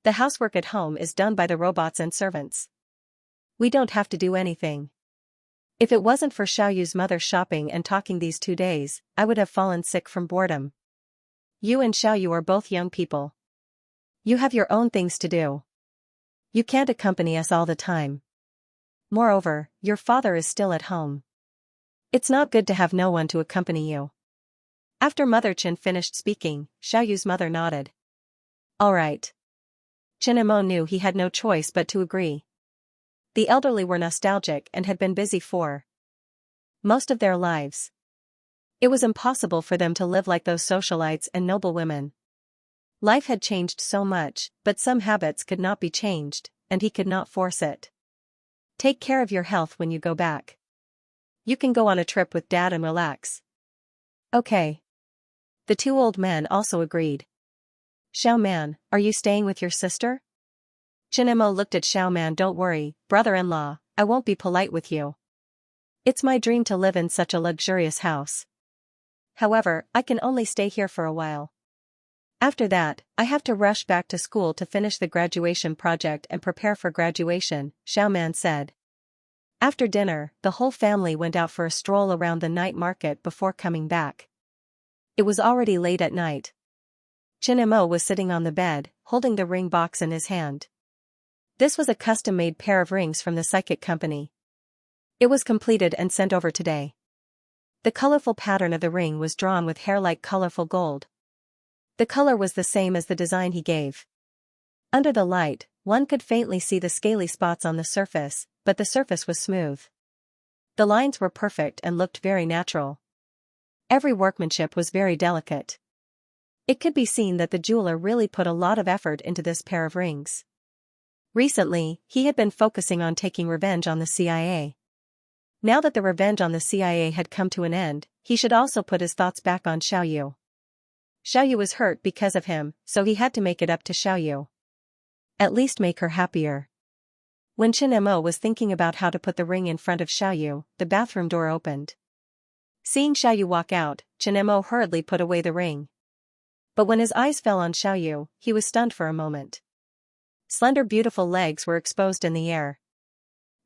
The housework at home is done by the robots and servants. We don't have to do anything. If it wasn't for Xiaoyu's mother shopping and talking these 2 days, I would have fallen sick from boredom. You and Xiaoyu are both young people. You have your own things to do. You can't accompany us all the time. Moreover, your father is still at home. It's not good to have no one to accompany you. After Mother Chen finished speaking, Xiaoyu's mother nodded. All right. Chen Mo knew he had no choice but to agree. The elderly were nostalgic and had been busy for most of their lives. It was impossible for them to live like those socialites and noble women. Life had changed so much, but some habits could not be changed, and he could not force it. Take care of your health when you go back. You can go on a trip with Dad and relax. Okay. The two old men also agreed. Xiao Man, are you staying with your sister? Chen Mo looked at Xiao Man. Don't worry, brother-in-law, I won't be polite with you. It's my dream to live in such a luxurious house. However, I can only stay here for a while. After that, I have to rush back to school to finish the graduation project and prepare for graduation, Xiao Man said. After dinner, the whole family went out for a stroll around the night market before coming back. It was already late at night. Chen Mo was sitting on the bed, holding the ring box in his hand. This was a custom-made pair of rings from the psychic company. It was completed and sent over today. The colorful pattern of the ring was drawn with hair-like colorful gold. The color was the same as the design he gave. Under the light, one could faintly see the scaly spots on the surface, but the surface was smooth. The lines were perfect and looked very natural. Every workmanship was very delicate. It could be seen that the jeweler really put a lot of effort into this pair of rings. Recently, he had been focusing on taking revenge on the CIA. Now that the revenge on the CIA had come to an end, he should also put his thoughts back on Xiaoyu. Xiaoyu was hurt because of him, so he had to make it up to Xiaoyu. At least make her happier. When Chen Mo was thinking about how to put the ring in front of Xiaoyu, the bathroom door opened. Seeing Xiaoyu walk out, Chen Mo hurriedly put away the ring. But when his eyes fell on Xiaoyu, he was stunned for a moment. Slender beautiful legs were exposed in the air.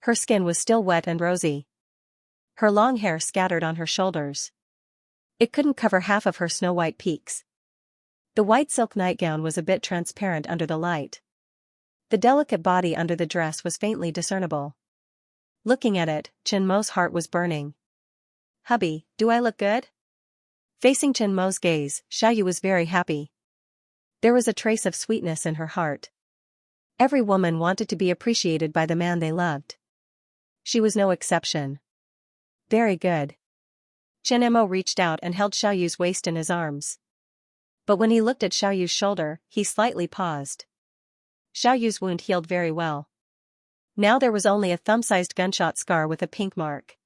Her skin was still wet and rosy. Her long hair scattered on her shoulders. It couldn't cover half of her snow-white peaks. The white silk nightgown was a bit transparent under the light. The delicate body under the dress was faintly discernible. Looking at it, Chen Mo's heart was burning. "Hubby, do I look good?" Facing Chen Mo's gaze, Xiaoyu was very happy. There was a trace of sweetness in her heart. Every woman wanted to be appreciated by the man they loved. She was no exception. "Very good." Chen Mo reached out and held Xiaoyu's waist in his arms. But when he looked at Xiaoyu's shoulder, he slightly paused. Xiaoyu's wound healed very well. Now there was only a thumb-sized gunshot scar with a pink mark.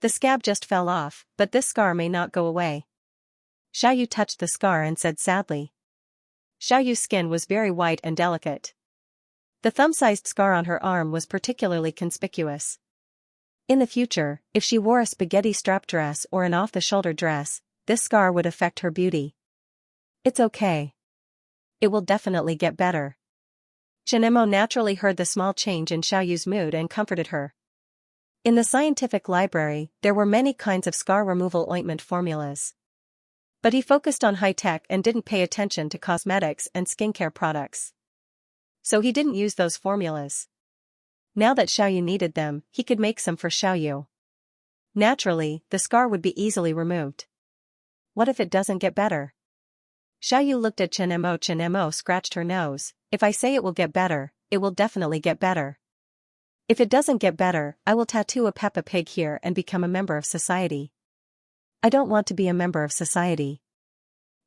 The scab just fell off, but this scar may not go away. Xiaoyu touched the scar and said sadly. Xiaoyu's skin was very white and delicate. The thumb-sized scar on her arm was particularly conspicuous. In the future, if she wore a spaghetti strap dress or an off-the-shoulder dress, this scar would affect her beauty. "It's okay. It will definitely get better." Chen Mo naturally heard the small change in Xiaoyu's mood and comforted her. In the scientific library, there were many kinds of scar removal ointment formulas. But he focused on high-tech and didn't pay attention to cosmetics and skincare products. So he didn't use those formulas. Now that Xiaoyu needed them, he could make some for Xiaoyu. Naturally, the scar would be easily removed. What if it doesn't get better? Xiaoyu looked at Chen Mo. Chen Mo scratched her nose. "If I say it will get better, it will definitely get better. If it doesn't get better, I will tattoo a Peppa Pig here and become a member of society." "I don't want to be a member of society."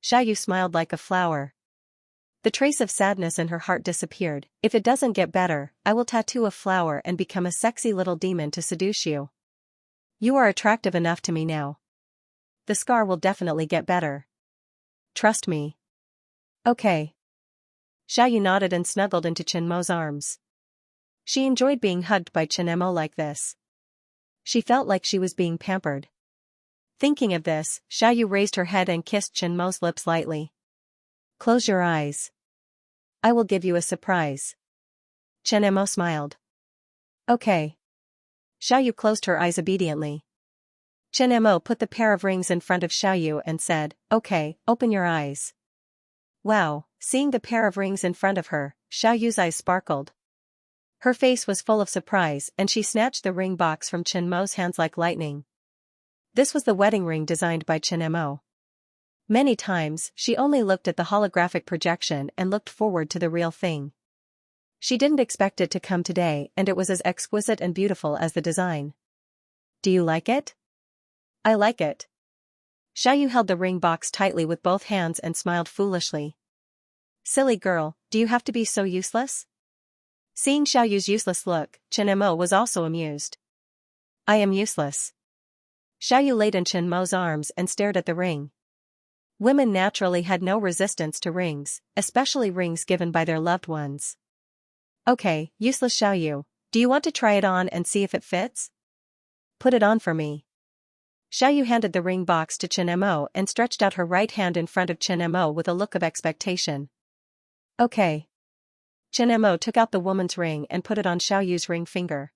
Xiaoyu smiled like a flower. The trace of sadness in her heart disappeared. "If it doesn't get better, I will tattoo a flower and become a sexy little demon to seduce you. You are attractive enough to me now. The scar will definitely get better. Trust me." "Okay." Xiaoyu nodded and snuggled into Chen Mo's arms. She enjoyed being hugged by Chen Mo like this. She felt like she was being pampered. Thinking of this, Xiaoyu raised her head and kissed Chen Mo's lips lightly. "Close your eyes. I will give you a surprise." Chen Mo smiled. "Okay." Xiaoyu closed her eyes obediently. Chen Mo put the pair of rings in front of Xiaoyu and said, "Okay, open your eyes." Wow, seeing the pair of rings in front of her, Xiaoyu's eyes sparkled. Her face was full of surprise and she snatched the ring box from Chen Mo's hands like lightning. This was the wedding ring designed by Chen Mo. Many times, she only looked at the holographic projection and looked forward to the real thing. She didn't expect it to come today and it was as exquisite and beautiful as the design. "Do you like it?" "I like it." Xiaoyu held the ring box tightly with both hands and smiled foolishly. "Silly girl, do you have to be so useless?" Seeing Xiaoyu's useless look, Chen Mo was also amused. "I am useless." Xiaoyu laid in Chen Mo's arms and stared at the ring. Women naturally had no resistance to rings, especially rings given by their loved ones. "Okay, useless Xiaoyu, do you want to try it on and see if it fits?" "Put it on for me." Xiaoyu handed the ring box to Chen Mo and stretched out her right hand in front of Chen Mo with a look of expectation. "Okay." Chen Mo took out the woman's ring and put it on Xiaoyu's ring finger.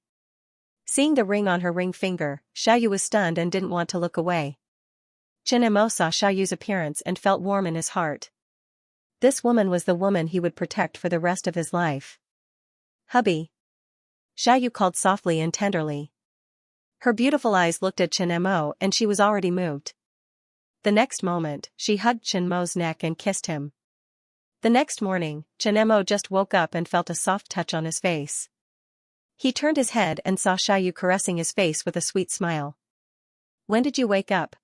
Seeing the ring on her ring finger, Xiaoyu was stunned and didn't want to look away. Chen Mo saw Xiaoyu's appearance and felt warm in his heart. This woman was the woman he would protect for the rest of his life. "Hubby." Xiaoyu called softly and tenderly. Her beautiful eyes looked at Chen Mo and she was already moved. The next moment, she hugged Chen Mo's neck and kissed him. The next morning, Chen Mo just woke up and felt a soft touch on his face. He turned his head and saw Xiaoyu caressing his face with a sweet smile. "When did you wake up?"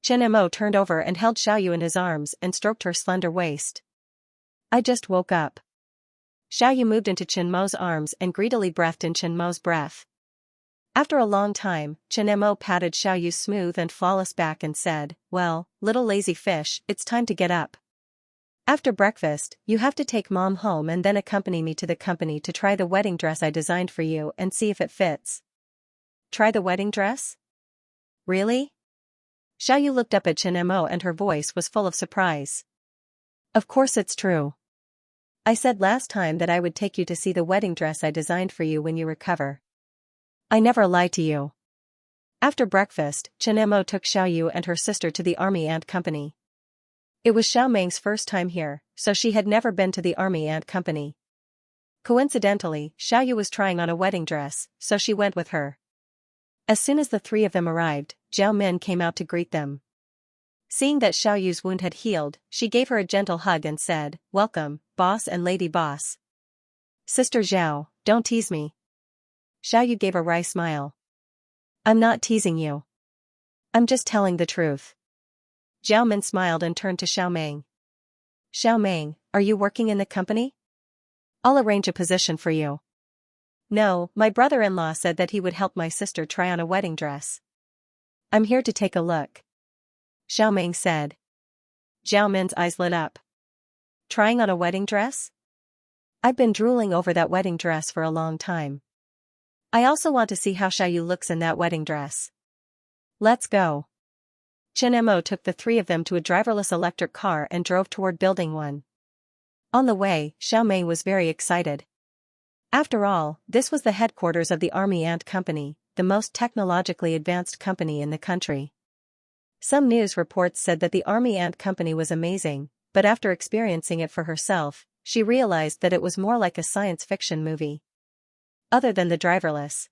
Chen Mo turned over and held Xiaoyu in his arms and stroked her slender waist. "I just woke up." Xiaoyu moved into Chen Mo's arms and greedily breathed in Chen Mo's breath. After a long time, Qianemo patted Xiaoyu's smooth and flawless back and said, "Well, little lazy fish, it's time to get up. After breakfast, you have to take mom home and then accompany me to the company to try the wedding dress I designed for you and see if it fits." "Try the wedding dress? Really?" Xiaoyu looked up at Qianemo and her voice was full of surprise. "Of course it's true. I said last time that I would take you to see the wedding dress I designed for you when you recover. I never lie to you." After breakfast, Qianemo took Xiaoyu and her sister to the army ant company. It was Xiaoming's first time here, so she had never been to the army ant company. Coincidentally, Xiaoyu was trying on a wedding dress, so she went with her. As soon as the three of them arrived, Zhao Min came out to greet them. Seeing that Xiaoyu's wound had healed, she gave her a gentle hug and said, "Welcome, boss and lady boss." "Sister Zhao, don't tease me." Xiaoyu gave a wry smile. "I'm not teasing you. I'm just telling the truth." Zhao Min smiled and turned to Xiaoming. "Xiaoming, are you working in the company? I'll arrange a position for you." "No, my brother-in-law said that he would help my sister try on a wedding dress. I'm here to take a look," Xiaoming said. Zhao Min's eyes lit up. "Trying on a wedding dress? I've been drooling over that wedding dress for a long time. I also want to see how Xiaoyu looks in that wedding dress. Let's go." Qianemo took the three of them to a driverless electric car and drove toward Building 1. On the way, Xiaoming was very excited. After all, this was the headquarters of the Army Ant Company, the most technologically advanced company in the country. Some news reports said that the Army Ant Company was amazing, but after experiencing it for herself, she realized that it was more like a science fiction movie. Other than the driverless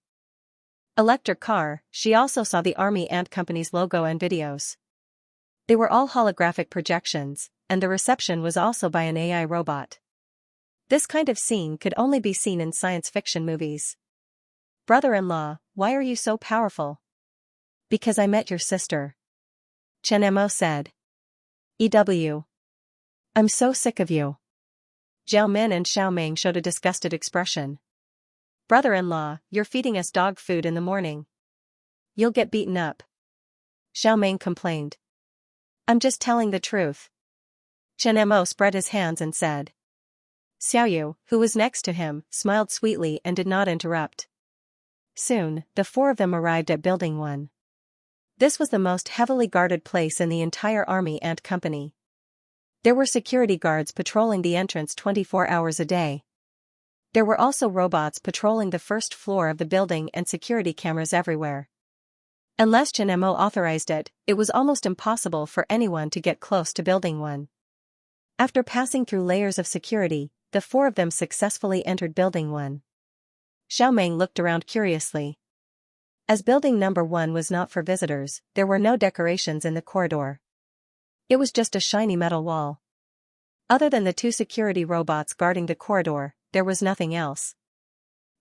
electric car, she also saw the Army Ant Company's logo and videos. They were all holographic projections, and the reception was also by an AI robot. This kind of scene could only be seen in science fiction movies. "Brother-in-law, why are you so powerful?" "Because I met your sister," Qianemo said. "EW. I'm so sick of you." Zhao Min and Xiaoming showed a disgusted expression. "Brother-in-law, you're feeding us dog food in the morning. You'll get beaten up," Xiaoming complained. "I'm just telling the truth." Qianemo spread his hands and said. Xiaoyu, who was next to him, smiled sweetly and did not interrupt. Soon, the four of them arrived at Building 1. This was the most heavily guarded place in the entire Army Ant Company. There were security guards patrolling the entrance 24 hours a day. There were also robots patrolling the first floor of the building and security cameras everywhere. Unless Qianemo authorized it, it was almost impossible for anyone to get close to Building 1. After passing through layers of security, the four of them successfully entered Building 1. Xiaoming looked around curiously. As Building Number 1 was not for visitors, there were no decorations in the corridor. It was just a shiny metal wall. Other than the two security robots guarding the corridor, there was nothing else.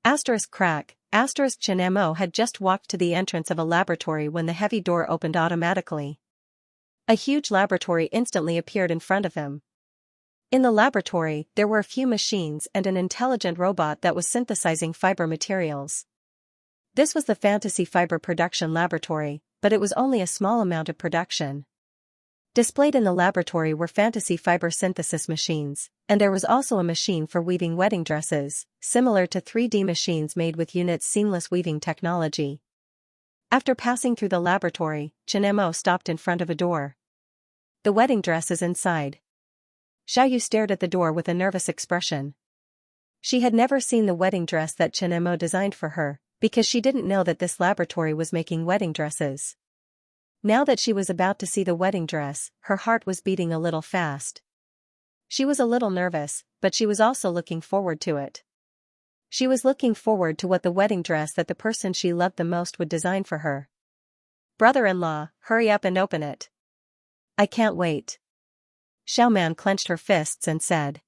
Qianemo had just walked to the entrance of a laboratory when the heavy door opened automatically. A huge laboratory instantly appeared in front of him. In the laboratory, there were a few machines and an intelligent robot that was synthesizing fiber materials. This was the Fantasy Fiber Production Laboratory, but it was only a small amount of production. Displayed in the laboratory were fantasy fiber synthesis machines, and there was also a machine for weaving wedding dresses, similar to 3D machines made with Unit's seamless weaving technology. After passing through the laboratory, Qianemo stopped in front of a door. "The wedding dress is inside." Xiaoyu stared at the door with a nervous expression. She had never seen the wedding dress that Qianemo designed for her, because she didn't know that this laboratory was making wedding dresses. Now that she was about to see the wedding dress, her heart was beating a little fast. She was a little nervous, but she was also looking forward to it. She was looking forward to what the wedding dress that the person she loved the most would design for her. "Brother-in-law, hurry up and open it. I can't wait." Xiaoman clenched her fists and said.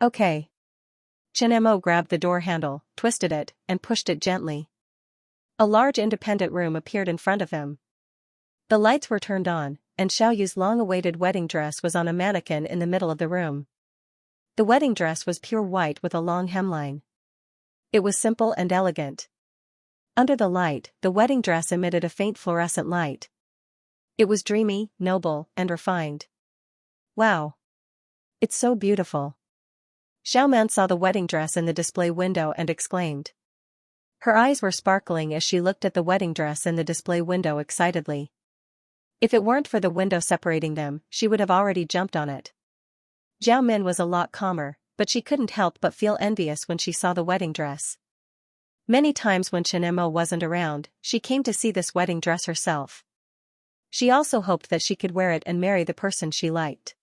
"Okay." Qianemo grabbed the door handle, twisted it, and pushed it gently. A large independent room appeared in front of him. The lights were turned on, and Xiaoyu's long-awaited wedding dress was on a mannequin in the middle of the room. The wedding dress was pure white with a long hemline. It was simple and elegant. Under the light, the wedding dress emitted a faint fluorescent light. It was dreamy, noble, and refined. Wow! It's so beautiful. Xiaoman saw the wedding dress in the display window and exclaimed. Her eyes were sparkling as she looked at the wedding dress in the display window excitedly. If it weren't for the window separating them, she would have already jumped on it. Zhao Min was a lot calmer, but she couldn't help but feel envious when she saw the wedding dress. Many times when Chen Mo wasn't around, she came to see this wedding dress herself. She also hoped that she could wear it and marry the person she liked.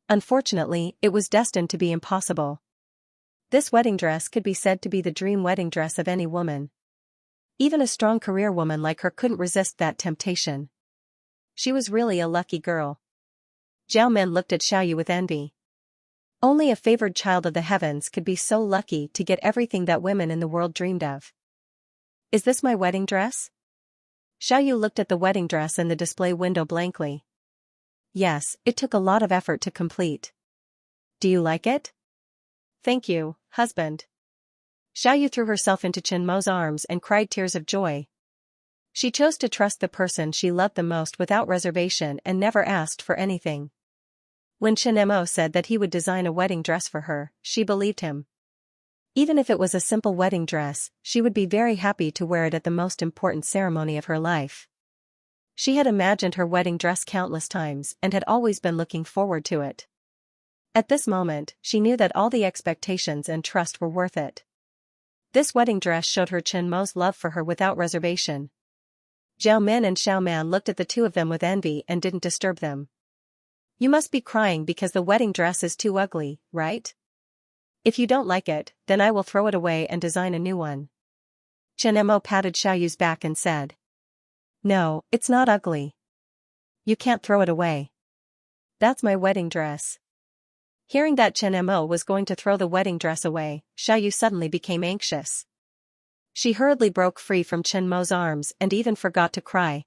Unfortunately, it was destined to be impossible. This wedding dress could be said to be the dream wedding dress of any woman. Even a strong career woman like her couldn't resist that temptation. She was really a lucky girl. Zhao Min looked at Xiaoyu with envy. Only a favored child of the heavens could be so lucky to get everything that women in the world dreamed of. Is this my wedding dress? Xiaoyu looked at the wedding dress in the display window blankly. Yes, it took a lot of effort to complete. Do you like it? Thank you, husband. Xiaoyu threw herself into Chen Mo's arms and cried tears of joy. She chose to trust the person she loved the most without reservation and never asked for anything. When Chen Mo said that he would design a wedding dress for her, she believed him. Even if it was a simple wedding dress, she would be very happy to wear it at the most important ceremony of her life. She had imagined her wedding dress countless times and had always been looking forward to it. At this moment, she knew that all the expectations and trust were worth it. This wedding dress showed her Chen Mo's love for her without reservation. Zhao Min and Xiao Man looked at the two of them with envy and didn't disturb them. You must be crying because the wedding dress is too ugly, right? If you don't like it, then I will throw it away and design a new one. Chen Mo patted Xiaoyu's back and said. No, it's not ugly. You can't throw it away. That's my wedding dress. Hearing that Chen Mo was going to throw the wedding dress away, Xiaoyu suddenly became anxious. She hurriedly broke free from Chen Mo's arms and even forgot to cry.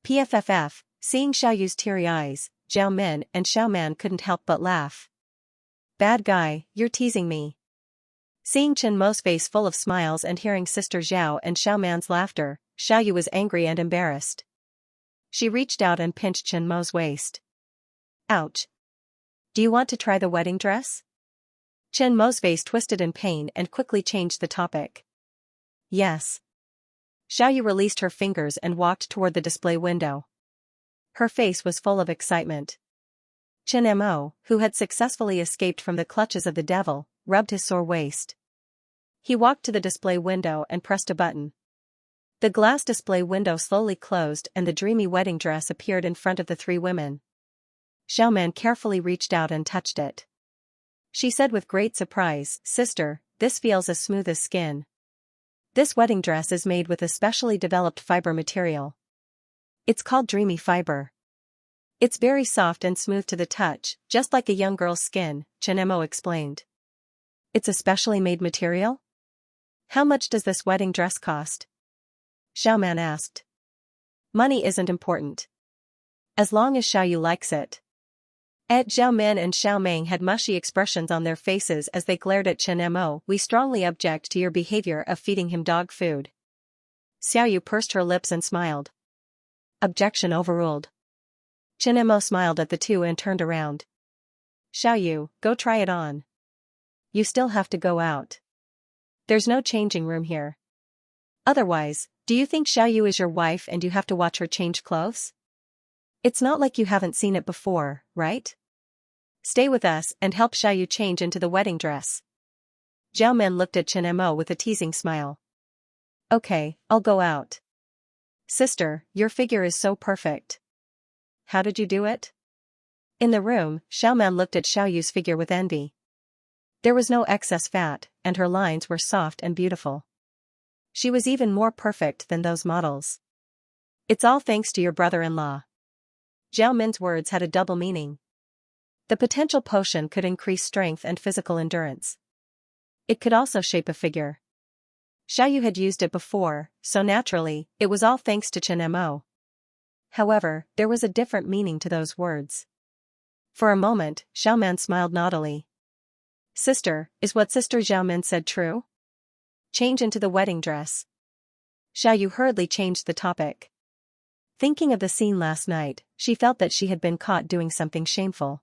PFFF, seeing Xiaoyu's teary eyes, Zhao Min and Xiao Man couldn't help but laugh. Bad guy, you're teasing me. Seeing Chen Mo's face full of smiles and hearing Sister Zhao and Xiao Man's laughter, Xiaoyu was angry and embarrassed. She reached out and pinched Chen Mo's waist. Ouch. Do you want to try the wedding dress? Chen Mo's face twisted in pain and quickly changed the topic. Yes. Xiaoyu released her fingers and walked toward the display window. Her face was full of excitement. Chen Mo, who had successfully escaped from the clutches of the devil, rubbed his sore waist. He walked to the display window and pressed a button. The glass display window slowly closed and the dreamy wedding dress appeared in front of the three women. Xiao Man carefully reached out and touched it. She said with great surprise, Sister, this feels as smooth as skin. This wedding dress is made with a specially developed fiber material. It's called Dreamy Fiber. It's very soft and smooth to the touch, just like a young girl's skin, Chen Mo explained. It's a specially made material? How much does this wedding dress cost? Xiao Man asked. Money isn't important. As long as Xiaoyu likes it. Zhao Min and Xiao Meng had mushy expressions on their faces as they glared at Chen Mo. We strongly object to your behavior of feeding him dog food. Xiaoyu pursed her lips and smiled. Objection overruled. Chen Mo smiled at the two and turned around. Xiaoyu, go try it on. You still have to go out. There's no changing room here. Otherwise, do you think Xiaoyu is your wife and you have to watch her change clothes? It's not like you haven't seen it before, right? Stay with us and help Xiaoyu change into the wedding dress. Zhao Men looked at Chen Mo with a teasing smile. Okay, I'll go out. Sister, your figure is so perfect. How did you do it? In the room, Xiao Man looked at Xiaoyu's figure with envy. There was no excess fat, and her lines were soft and beautiful. She was even more perfect than those models. It's all thanks to your brother-in-law. Zhao Min's words had a double meaning. The potential potion could increase strength and physical endurance. It could also shape a figure. Xiaoyu had used it before, so naturally, it was all thanks to Chen Mo. However, there was a different meaning to those words. For a moment, Xiao Man smiled naughtily. Sister, is what Sister Zhao Min said true? Change into the wedding dress. Xiaoyu hurriedly changed the topic. Thinking of the scene last night, she felt that she had been caught doing something shameful.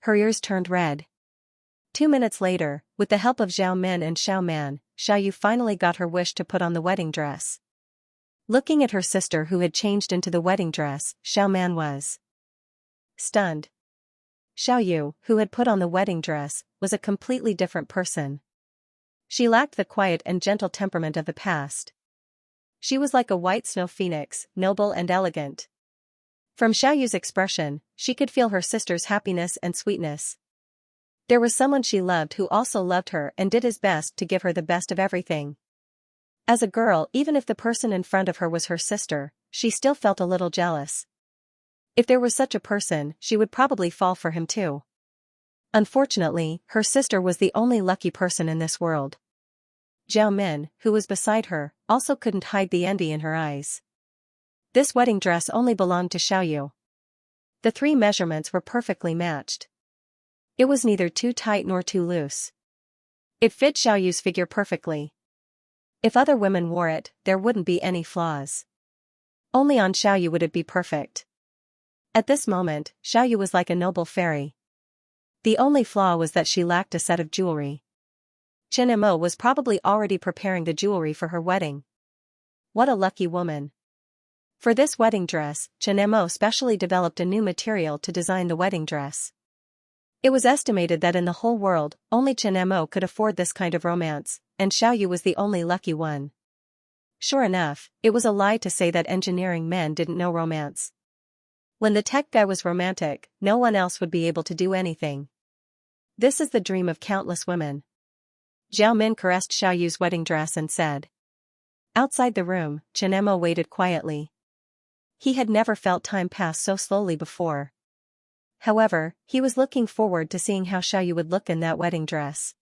Her ears turned red. 2 minutes later, with the help of Zhao Min and Xiao Man, Xiaoyu finally got her wish to put on the wedding dress. Looking at her sister who had changed into the wedding dress, Xiao Man was stunned. Xiaoyu, who had put on the wedding dress, was a completely different person. She lacked the quiet and gentle temperament of the past. She was like a white snow phoenix, noble and elegant. From Xiaoyu's expression, she could feel her sister's happiness and sweetness. There was someone she loved who also loved her and did his best to give her the best of everything. As a girl, even if the person in front of her was her sister, she still felt a little jealous. If there was such a person, she would probably fall for him too. Unfortunately, her sister was the only lucky person in this world. Zhao Min, who was beside her, also couldn't hide the envy in her eyes. This wedding dress only belonged to Xiaoyu. The 3 measurements were perfectly matched. It was neither too tight nor too loose. It fit Xiaoyu's figure perfectly. If other women wore it, there wouldn't be any flaws. Only on Xiaoyu would it be perfect. At this moment, Xiaoyu was like a noble fairy. The only flaw was that she lacked a set of jewelry. Chen Mo was probably already preparing the jewelry for her wedding. What a lucky woman. For this wedding dress, Chen Mo specially developed a new material to design the wedding dress. It was estimated that in the whole world, only Chen Mo could afford this kind of romance, and Xiaoyu was the only lucky one. Sure enough, it was a lie to say that engineering men didn't know romance. When the tech guy was romantic, no one else would be able to do anything. This is the dream of countless women. Zhao Min caressed Xiaoyu's wedding dress and said. Outside the room, Chen Mo waited quietly. He had never felt time pass so slowly before. However, he was looking forward to seeing how Xiaoyu would look in that wedding dress.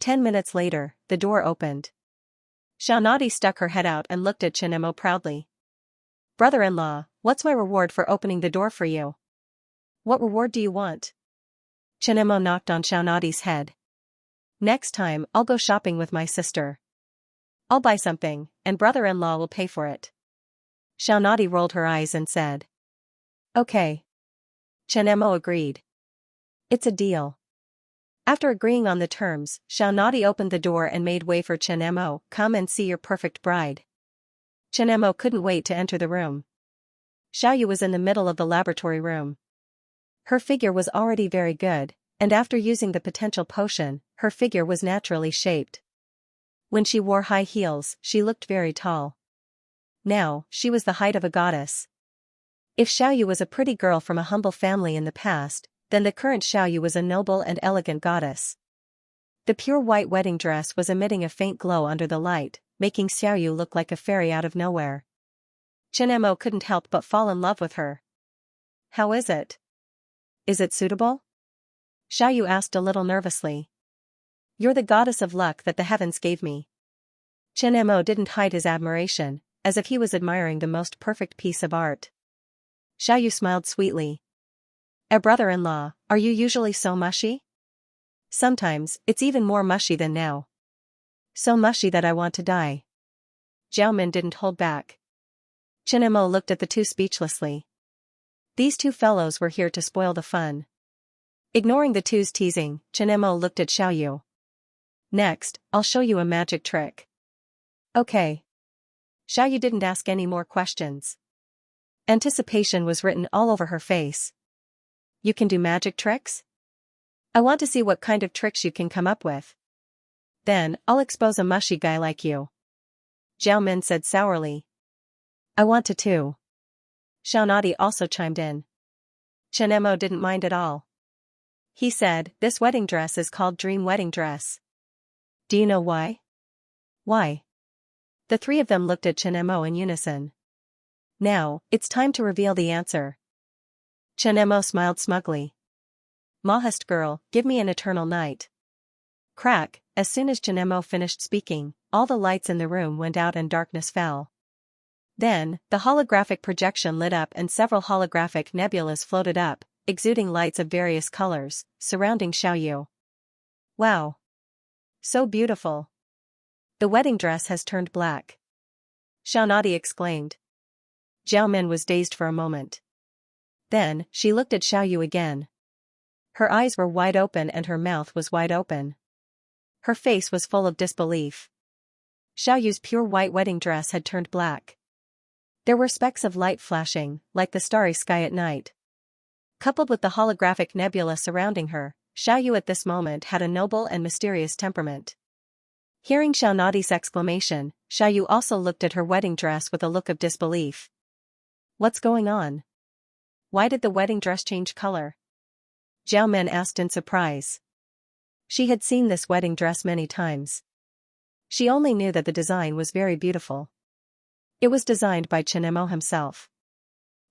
10 minutes later, the door opened. Xiaonadi stuck her head out and looked at Chen Mo proudly. Brother-in-law, what's my reward for opening the door for you? What reward do you want? Chen Mo knocked on Xiaonadi's head. Next time, I'll go shopping with my sister. I'll buy something, and brother-in-law will pay for it. Xiaonadi rolled her eyes and said. Okay. Chen Mo agreed. It's a deal. After agreeing on the terms, Xiaonadi opened the door and made way for Chen Mo. Come and see your perfect bride. Chen Mo couldn't wait to enter the room. Xiaoyu was in the middle of the laboratory room. Her figure was already very good, and after using the potential potion, her figure was naturally shaped. When she wore high heels, she looked very tall. Now, she was the height of a goddess. If Xiaoyu was a pretty girl from a humble family in the past, then the current Xiaoyu was a noble and elegant goddess. The pure white wedding dress was emitting a faint glow under the light, making Xiaoyu look like a fairy out of nowhere. Chen Mo couldn't help but fall in love with her. How is it? Is it suitable? Xiaoyu asked a little nervously. You're the goddess of luck that the heavens gave me. Chen Mo didn't hide his admiration, as if he was admiring the most perfect piece of art. Xiaoyu smiled sweetly. Brother-in-law, are you usually so mushy? Sometimes, it's even more mushy than now. So mushy that I want to die. Zhao Min didn't hold back. Chen Mo looked at the two speechlessly. These two fellows were here to spoil the fun. Ignoring the two's teasing, Chen Mo looked at Xiaoyu. Next, I'll show you a magic trick. Okay. Xiaoyu didn't ask any more questions. Anticipation was written all over her face. You can do magic tricks? I want to see what kind of tricks you can come up with. Then, I'll expose a mushy guy like you. Zhao Min said sourly. I want to too. Xiaonadi also chimed in. Chen Mo didn't mind at all. He said, this wedding dress is called Dream Wedding Dress. Do you know why? Why? The 3 of them looked at Chen Mo in unison. Now, it's time to reveal the answer. Chen Mo smiled smugly. Mahest girl, give me an eternal night. Crack, as soon as Chen Mo finished speaking, all the lights in the room went out and darkness fell. Then, the holographic projection lit up and several holographic nebulas floated up, exuding lights of various colors, surrounding Xiaoyu. Wow! So beautiful. The wedding dress has turned black. Xiaonadi exclaimed. Zhao Min was dazed for a moment. Then, she looked at Xiaoyu again. Her eyes were wide open and her mouth was wide open. Her face was full of disbelief. Xiaoyu's pure white wedding dress had turned black. There were specks of light flashing, like the starry sky at night. Coupled with the holographic nebula surrounding her, Xiaoyu at this moment had a noble and mysterious temperament. Hearing Xiaonadi's exclamation, Xiaoyu also looked at her wedding dress with a look of disbelief. What's going on? Why did the wedding dress change color? Zhao Min asked in surprise. She had seen this wedding dress many times. She only knew that the design was very beautiful. It was designed by Chen Mo himself.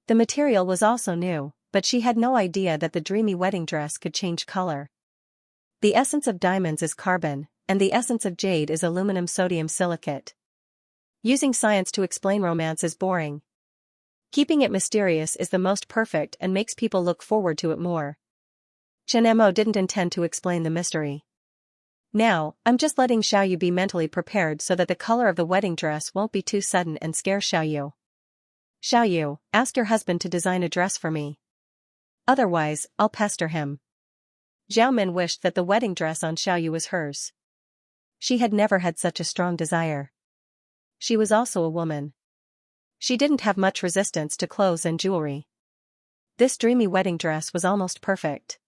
The material was also new, but she had no idea that the dreamy wedding dress could change color. The essence of diamonds is carbon, and the essence of jade is aluminum sodium silicate. Using science to explain romance is boring. Keeping it mysterious is the most perfect and makes people look forward to it more. Chen Mo didn't intend to explain the mystery. Now, I'm just letting Xiaoyu be mentally prepared so that the color of the wedding dress won't be too sudden and scare Xiaoyu. Xiaoyu, ask your husband to design a dress for me. Otherwise, I'll pester him. Zhao Min wished that the wedding dress on Xiaoyu was hers. She had never had such a strong desire. She was also a woman. She didn't have much resistance to clothes and jewelry. This dreamy wedding dress was almost perfect.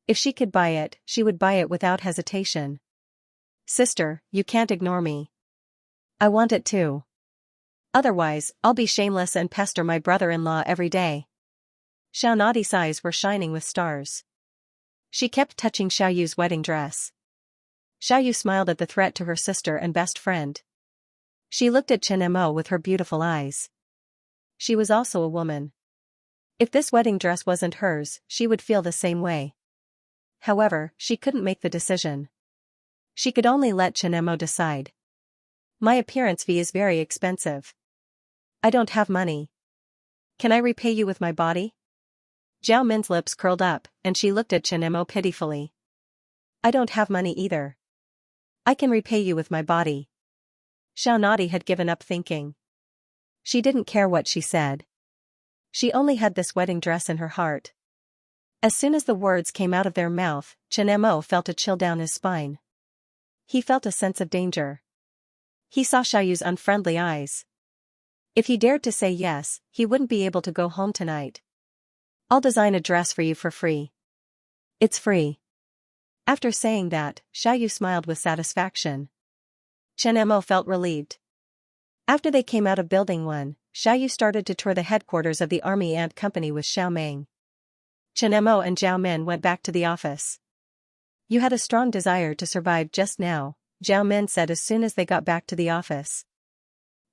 If she could buy it, she would buy it without hesitation. Sister, you can't ignore me. I want it too. Otherwise, I'll be shameless and pester my brother-in-law every day. Xiaonadi's eyes were shining with stars. She kept touching Xiaoyu's wedding dress. Xiaoyu smiled at the threat to her sister and best friend. She looked at Chen Mo with her beautiful eyes. She was also a woman. If this wedding dress wasn't hers, she would feel the same way. However, she couldn't make the decision. She could only let Chen Mo decide. My appearance fee is very expensive. I don't have money. Can I repay you with my body? Zhao Min's lips curled up, and she looked at Chen Mo pitifully. I don't have money either. I can repay you with my body. Xiaonadi had given up thinking. She didn't care what she said. She only had this wedding dress in her heart. As soon as the words came out of their mouth, Chen Mo felt a chill down his spine. He felt a sense of danger. He saw Xiaoyu's unfriendly eyes. If he dared to say yes, he wouldn't be able to go home tonight. I'll design a dress for you for free. It's free. After saying that, Xiaoyu smiled with satisfaction. Chen Mo felt relieved. After they came out of Building 1, Xiaoyu started to tour the headquarters of the Army Ant Company with Xiao Meng. Chen Mo and Zhao Min went back to the office. You had a strong desire to survive just now, Zhao Min said as soon as they got back to the office.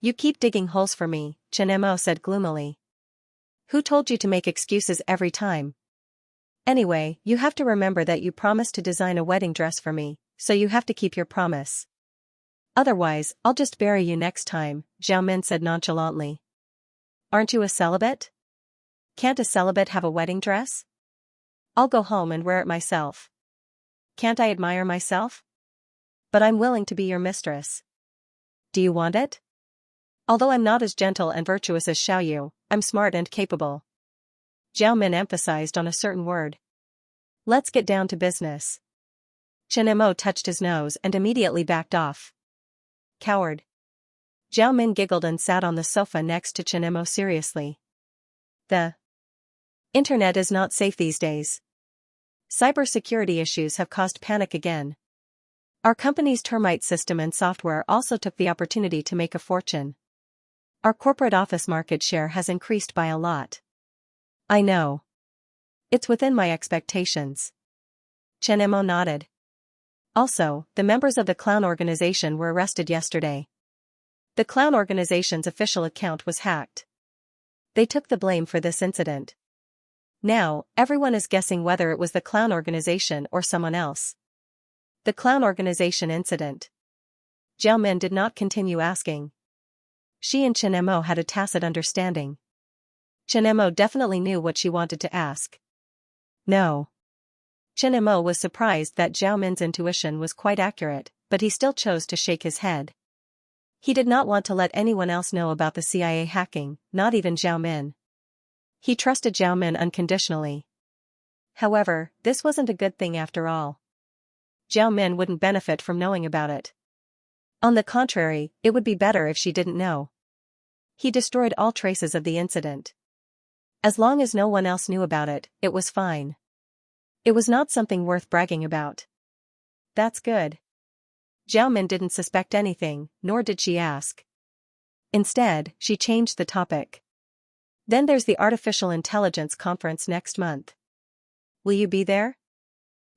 You keep digging holes for me, Chen Mo said gloomily. Who told you to make excuses every time? Anyway, you have to remember that you promised to design a wedding dress for me, so you have to keep your promise. Otherwise, I'll just bury you next time, Zhao Min said nonchalantly. Aren't you a celibate? Can't a celibate have a wedding dress? I'll go home and wear it myself. Can't I admire myself? But I'm willing to be your mistress. Do you want it? Although I'm not as gentle and virtuous as Xiaoyu, I'm smart and capable. Zhao Min emphasized on a certain word. Let's get down to business. Chen Mo touched his nose and immediately backed off. Coward. Zhao Min giggled and sat on the sofa next to Chen Mo seriously. The internet is not safe these days. Cybersecurity issues have caused panic again. Our company's termite system and software also took the opportunity to make a fortune. Our corporate office market share has increased by a lot. I know. It's within my expectations. Chen Mo nodded. Also, the members of the clown organization were arrested yesterday. The clown organization's official account was hacked. They took the blame for this incident. Now, everyone is guessing whether it was the clown organization or someone else. The clown organization incident. Zhao Min did not continue asking. She and Chen Mo had a tacit understanding. Chen Mo definitely knew what she wanted to ask. No. Chen Mo was surprised that Zhao Min's intuition was quite accurate, but he still chose to shake his head. He did not want to let anyone else know about the CIA hacking, not even Zhao Min. He trusted Zhao Min unconditionally. However, this wasn't a good thing after all. Zhao Min wouldn't benefit from knowing about it. On the contrary, it would be better if she didn't know. He destroyed all traces of the incident. As long as no one else knew about it, it was fine. It was not something worth bragging about. That's good. Zhao Min didn't suspect anything, nor did she ask. Instead, she changed the topic. Then there's the Artificial Intelligence Conference next month. Will you be there?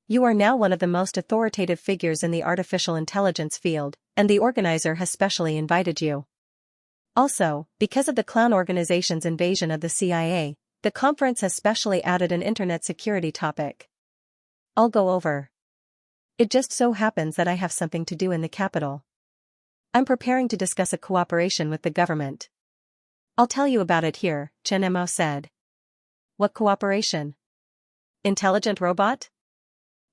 You are now one of the most authoritative figures in the artificial intelligence field, and the organizer has specially invited you. Also, because of the clown organization's invasion of the CIA, the conference has specially added an internet security topic. I'll go over. It just so happens that I have something to do in the capital. I'm preparing to discuss a cooperation with the government. I'll tell you about it here, Chen Mo said. What cooperation? Intelligent robot?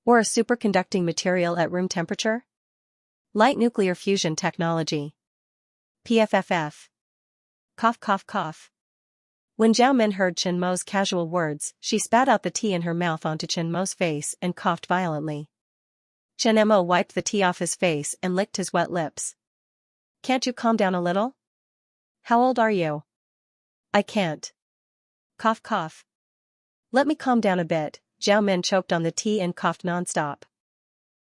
Or a superconducting material at room temperature? Light nuclear fusion technology. PFFF. Cough cough cough. When Zhao Min heard Chen Mo's casual words, she spat out the tea in her mouth onto Chen Mo's face and coughed violently. Chen Mo wiped the tea off his face and licked his wet lips. Can't you calm down a little? How old are you? I can't. Cough cough. Let me calm down a bit. Zhao Min choked on the tea and coughed nonstop.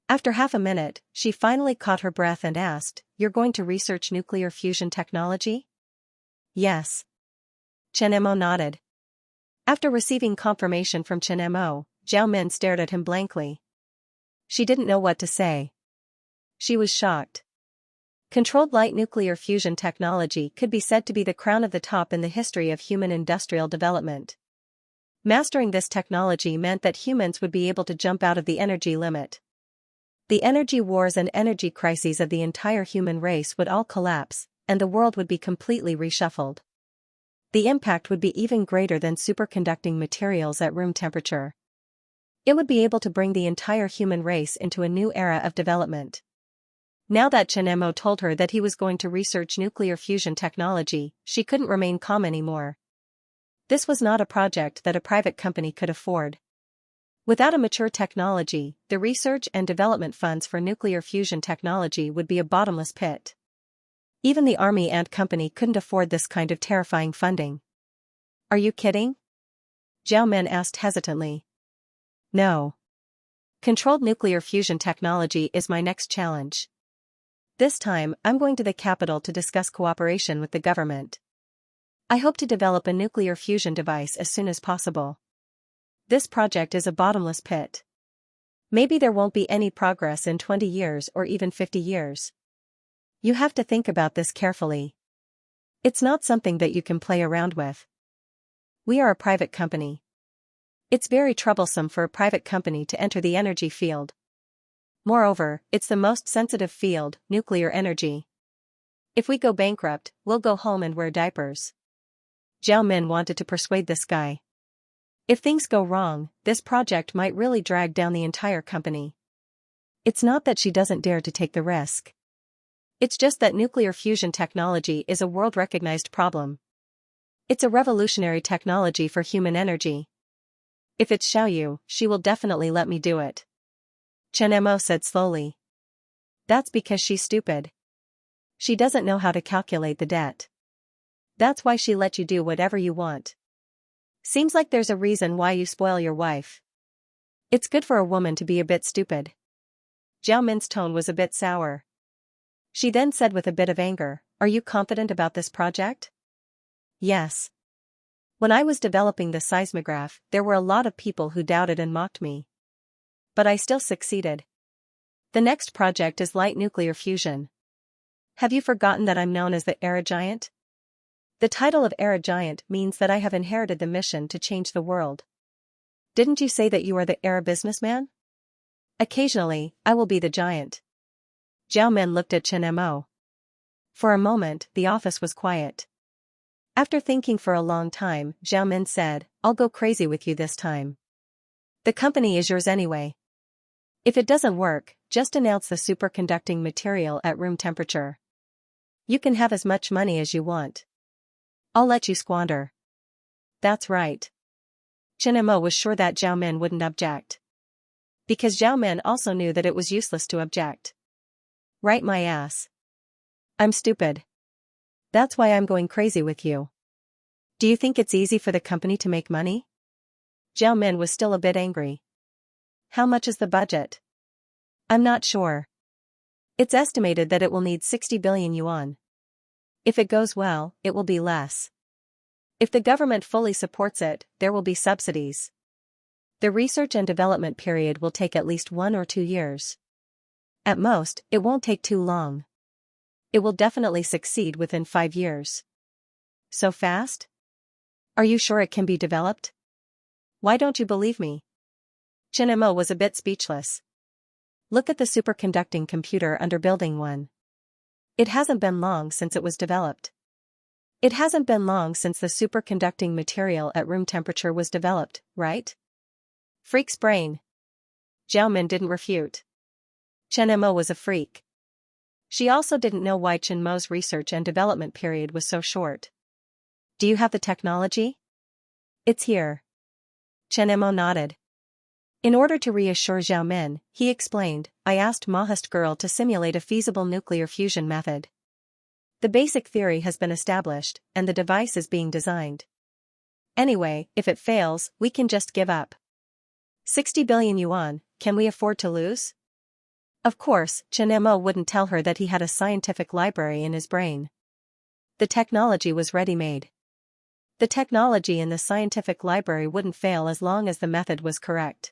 After half a minute, she finally caught her breath and asked, You're going to research nuclear fusion technology? Yes. Chen Mo nodded. After receiving confirmation from Chen Mo, Zhao Min stared at him blankly. She didn't know what to say. She was shocked. Controlled light nuclear fusion technology could be said to be the crown of the top in the history of human industrial development. Mastering this technology meant that humans would be able to jump out of the energy limit. The energy wars and energy crises of the entire human race would all collapse, and the world would be completely reshuffled. The impact would be even greater than superconducting materials at room temperature. It would be able to bring the entire human race into a new era of development. Now that Chen Mo told her that he was going to research nuclear fusion technology, she couldn't remain calm anymore. This was not a project that a private company could afford. Without a mature technology, the research and development funds for nuclear fusion technology would be a bottomless pit. Even the Army and company couldn't afford this kind of terrifying funding. Are you kidding? Zhao Min asked hesitantly. No. Controlled nuclear fusion technology is my next challenge. This time, I'm going to the capital to discuss cooperation with the government. I hope to develop a nuclear fusion device as soon as possible. This project is a bottomless pit. Maybe there won't be any progress in 20 years or even 50 years. You have to think about this carefully. It's not something that you can play around with. We are a private company. It's very troublesome for a private company to enter the energy field. Moreover, it's the most sensitive field, nuclear energy. If we go bankrupt, we'll go home and wear diapers. Zhao Min wanted to persuade this guy. If things go wrong, this project might really drag down the entire company. It's not that she doesn't dare to take the risk. It's just that nuclear fusion technology is a world-recognized problem. It's a revolutionary technology for human energy. If it's Xiaoyu, she will definitely let me do it. Chen Mo said slowly. That's because she's stupid. She doesn't know how to calculate the debt. That's why she let you do whatever you want. Seems like there's a reason why you spoil your wife. It's good for a woman to be a bit stupid. Zhao Min's tone was a bit sour. She then said with a bit of anger, Are you confident about this project? Yes. When I was developing the seismograph, there were a lot of people who doubted and mocked me. But I still succeeded. The next project is light nuclear fusion. Have you forgotten that I'm known as the Era Giant? The title of Era Giant means that I have inherited the mission to change the world. Didn't you say that you are the Era businessman? Occasionally, I will be the giant. Zhao Min looked at Chen Mo. For a moment, the office was quiet. After thinking for a long time, Zhao Min said, I'll go crazy with you this time. The company is yours anyway. If it doesn't work, just announce the superconducting material at room temperature. You can have as much money as you want. I'll let you squander. That's right. Chen Mo was sure that Zhao Min wouldn't object. Because Zhao Min also knew that it was useless to object. Right my ass. I'm stupid. That's why I'm going crazy with you. Do you think it's easy for the company to make money? Zhao Min was still a bit angry. How much is the budget? I'm not sure. It's estimated that it will need 60 billion yuan. If it goes well, it will be less. If the government fully supports it, there will be subsidies. The research and development period will take at least 1 or 2 years. At most, it won't take too long. It will definitely succeed within 5 years. So fast? Are you sure it can be developed? Why don't you believe me? Chen Mo was a bit speechless. Look at the superconducting computer under Building 1. It hasn't been long since it was developed. It hasn't been long since the superconducting material at room temperature was developed, right? Freak's brain. Zhao Min didn't refute. Chen Mo was a freak. She also didn't know why Chen Mo's research and development period was so short. Do you have the technology? It's here. Chen Mo nodded. In order to reassure Zhao Min, he explained, I asked Mahast Girl to simulate a feasible nuclear fusion method. The basic theory has been established, and the device is being designed. Anyway, if it fails, we can just give up. 60 billion yuan, can we afford to lose? Of course, Chen Mo wouldn't tell her that he had a scientific library in his brain. The technology was ready-made. The technology in the scientific library wouldn't fail as long as the method was correct.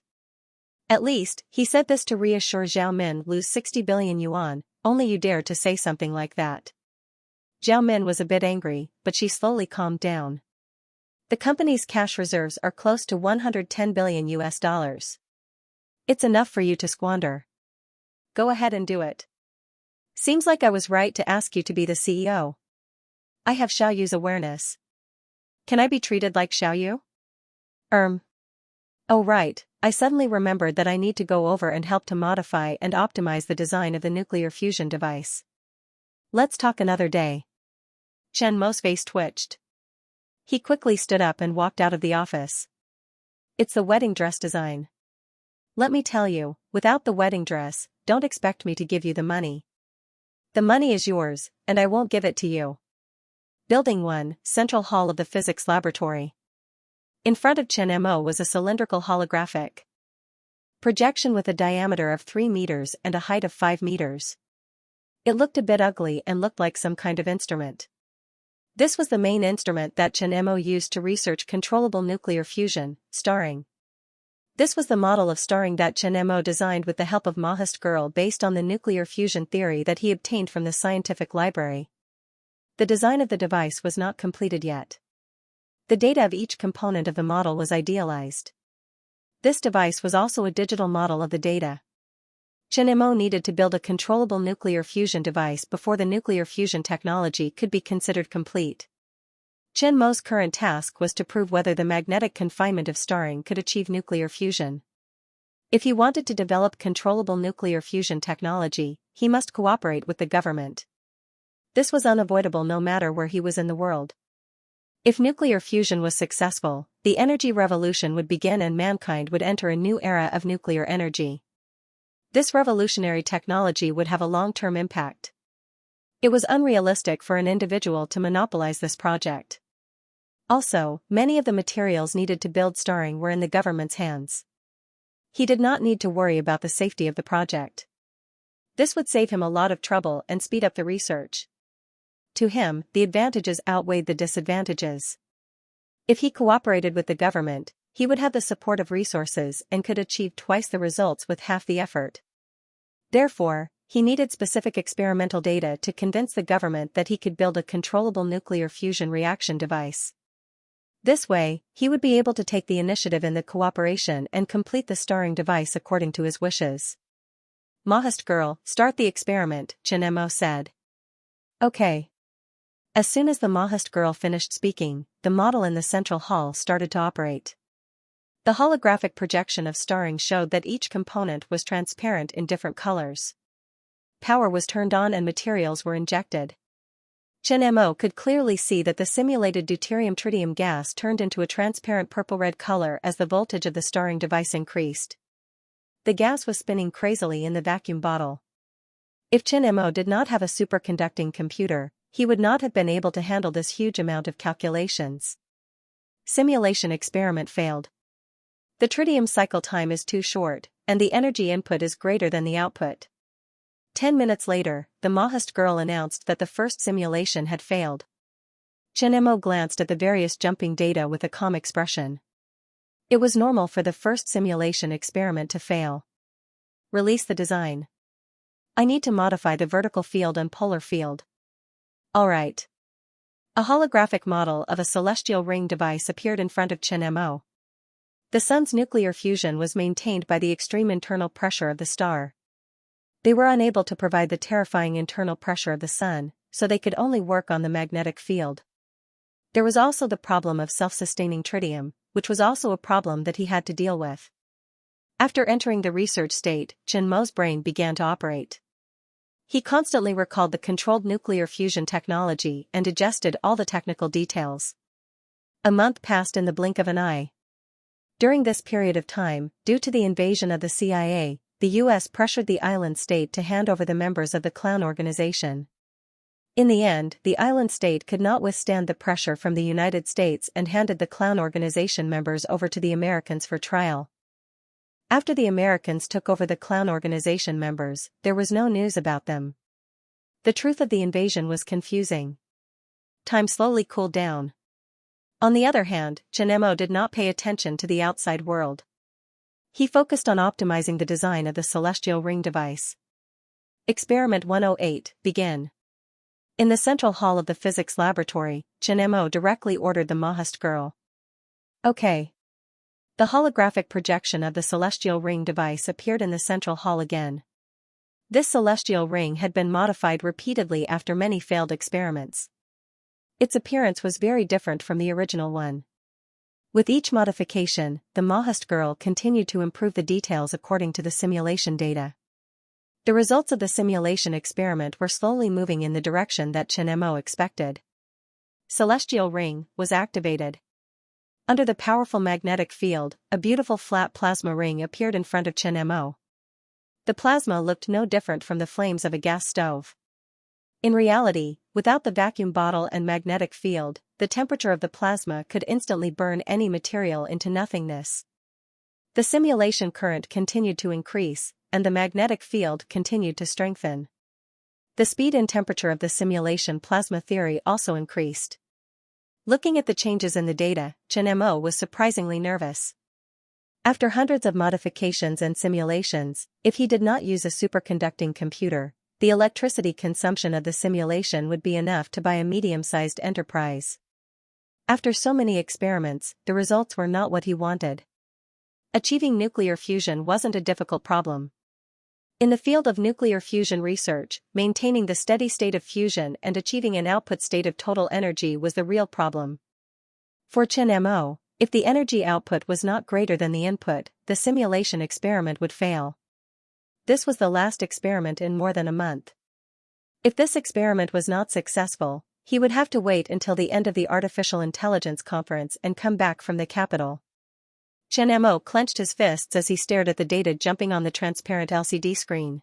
At least, he said this to reassure Zhao Min. Lose 60 billion yuan, only you dare to say something like that. Zhao Min was a bit angry, but she slowly calmed down. The company's cash reserves are close to 110 billion US dollars. It's enough for you to squander. Go ahead and do it. Seems like I was right to ask you to be the CEO. I have Xiaoyu's awareness. Can I be treated like Xiaoyu? Oh right, I suddenly remembered that I need to go over and help to modify and optimize the design of the nuclear fusion device. Let's talk another day. Chen Mo's face twitched. He quickly stood up and walked out of the office. It's the wedding dress design. Let me tell you, without the wedding dress, don't expect me to give you the money. The money is yours, and I won't give it to you. Building 1, Central Hall of the Physics Laboratory. In front of Chen Mo was a cylindrical holographic projection with a diameter of 3 meters and a height of 5 meters. It looked a bit ugly and looked like some kind of instrument. This was the main instrument that Chen Mo used to research controllable nuclear fusion, starring. This was the model of starring that Chen Mo designed with the help of Mahast Girl based on the nuclear fusion theory that he obtained from the scientific library. The design of the device was not completed yet. The data of each component of the model was idealized. This device was also a digital model of the data. Chen Mo needed to build a controllable nuclear fusion device before the nuclear fusion technology could be considered complete. Chen Mo's current task was to prove whether the magnetic confinement of starring could achieve nuclear fusion. If he wanted to develop controllable nuclear fusion technology, he must cooperate with the government. This was unavoidable no matter where he was in the world. If nuclear fusion was successful, the energy revolution would begin and mankind would enter a new era of nuclear energy. This revolutionary technology would have a long-term impact. It was unrealistic for an individual to monopolize this project. Also, many of the materials needed to build starring were in the government's hands. He did not need to worry about the safety of the project. This would save him a lot of trouble and speed up the research. To him, the advantages outweighed the disadvantages. If he cooperated with the government, he would have the support of resources and could achieve twice the results with half the effort. Therefore, he needed specific experimental data to convince the government that he could build a controllable nuclear fusion reaction device. This way, he would be able to take the initiative in the cooperation and complete the starring device according to his wishes. Mahast Girl, start the experiment, Chen Mo said. Okay. As soon as the Mahast Girl finished speaking, the model in the central hall started to operate. The holographic projection of starring showed that each component was transparent in different colors. Power was turned on and materials were injected. Chen Mo could clearly see that the simulated deuterium-tritium gas turned into a transparent purple-red color as the voltage of the starring device increased. The gas was spinning crazily in the vacuum bottle. If Chen Mo did not have a superconducting computer, he would not have been able to handle this huge amount of calculations. Simulation experiment failed. The tritium cycle time is too short, and the energy input is greater than the output. 10 minutes later, the Mahast girl announced that the first simulation had failed. Chen Mo glanced at the various jumping data with a calm expression. It was normal for the first simulation experiment to fail. Release the design. I need to modify the vertical field and polar field. Alright. A holographic model of a celestial ring device appeared in front of Chen Mo. The sun's nuclear fusion was maintained by the extreme internal pressure of the star. They were unable to provide the terrifying internal pressure of the sun, so they could only work on the magnetic field. There was also the problem of self-sustaining tritium, which was also a problem that he had to deal with. After entering the research state, Chen Mo's brain began to operate. He constantly recalled the controlled nuclear fusion technology and digested all the technical details. A month passed in the blink of an eye. During this period of time, due to the invasion of the CIA, the U.S. pressured the island state to hand over the members of the clown organization. In the end, the island state could not withstand the pressure from the United States and handed the clown organization members over to the Americans for trial. After the Americans took over the clown organization members, there was no news about them. The truth of the invasion was confusing. Time slowly cooled down. On the other hand, Chen Mo did not pay attention to the outside world. He focused on optimizing the design of the celestial ring device. Experiment 108, begin. In the central hall of the physics laboratory, Chen Mo directly ordered the Mahast girl. Okay. The holographic projection of the celestial ring device appeared in the central hall again. This celestial ring had been modified repeatedly after many failed experiments. Its appearance was very different from the original one. With each modification, the Mahast girl continued to improve the details according to the simulation data. The results of the simulation experiment were slowly moving in the direction that Chen Mo expected. Celestial ring was activated. Under the powerful magnetic field, a beautiful flat plasma ring appeared in front of Chen Mo. The plasma looked no different from the flames of a gas stove. In reality, without the vacuum bottle and magnetic field, the temperature of the plasma could instantly burn any material into nothingness. The simulation current continued to increase, and the magnetic field continued to strengthen. The speed and temperature of the simulation plasma theory also increased. Looking at the changes in the data, Chen Mo was surprisingly nervous. After hundreds of modifications and simulations, if he did not use a superconducting computer, the electricity consumption of the simulation would be enough to buy a medium-sized enterprise. After so many experiments, the results were not what he wanted. Achieving nuclear fusion wasn't a difficult problem. In the field of nuclear fusion research, maintaining the steady state of fusion and achieving an output state of total energy was the real problem. For Chen Mo, if the energy output was not greater than the input, the simulation experiment would fail. This was the last experiment in more than a month. If this experiment was not successful, he would have to wait until the end of the Artificial Intelligence Conference and come back from the capital. Chen Mo clenched his fists as he stared at the data jumping on the transparent LCD screen.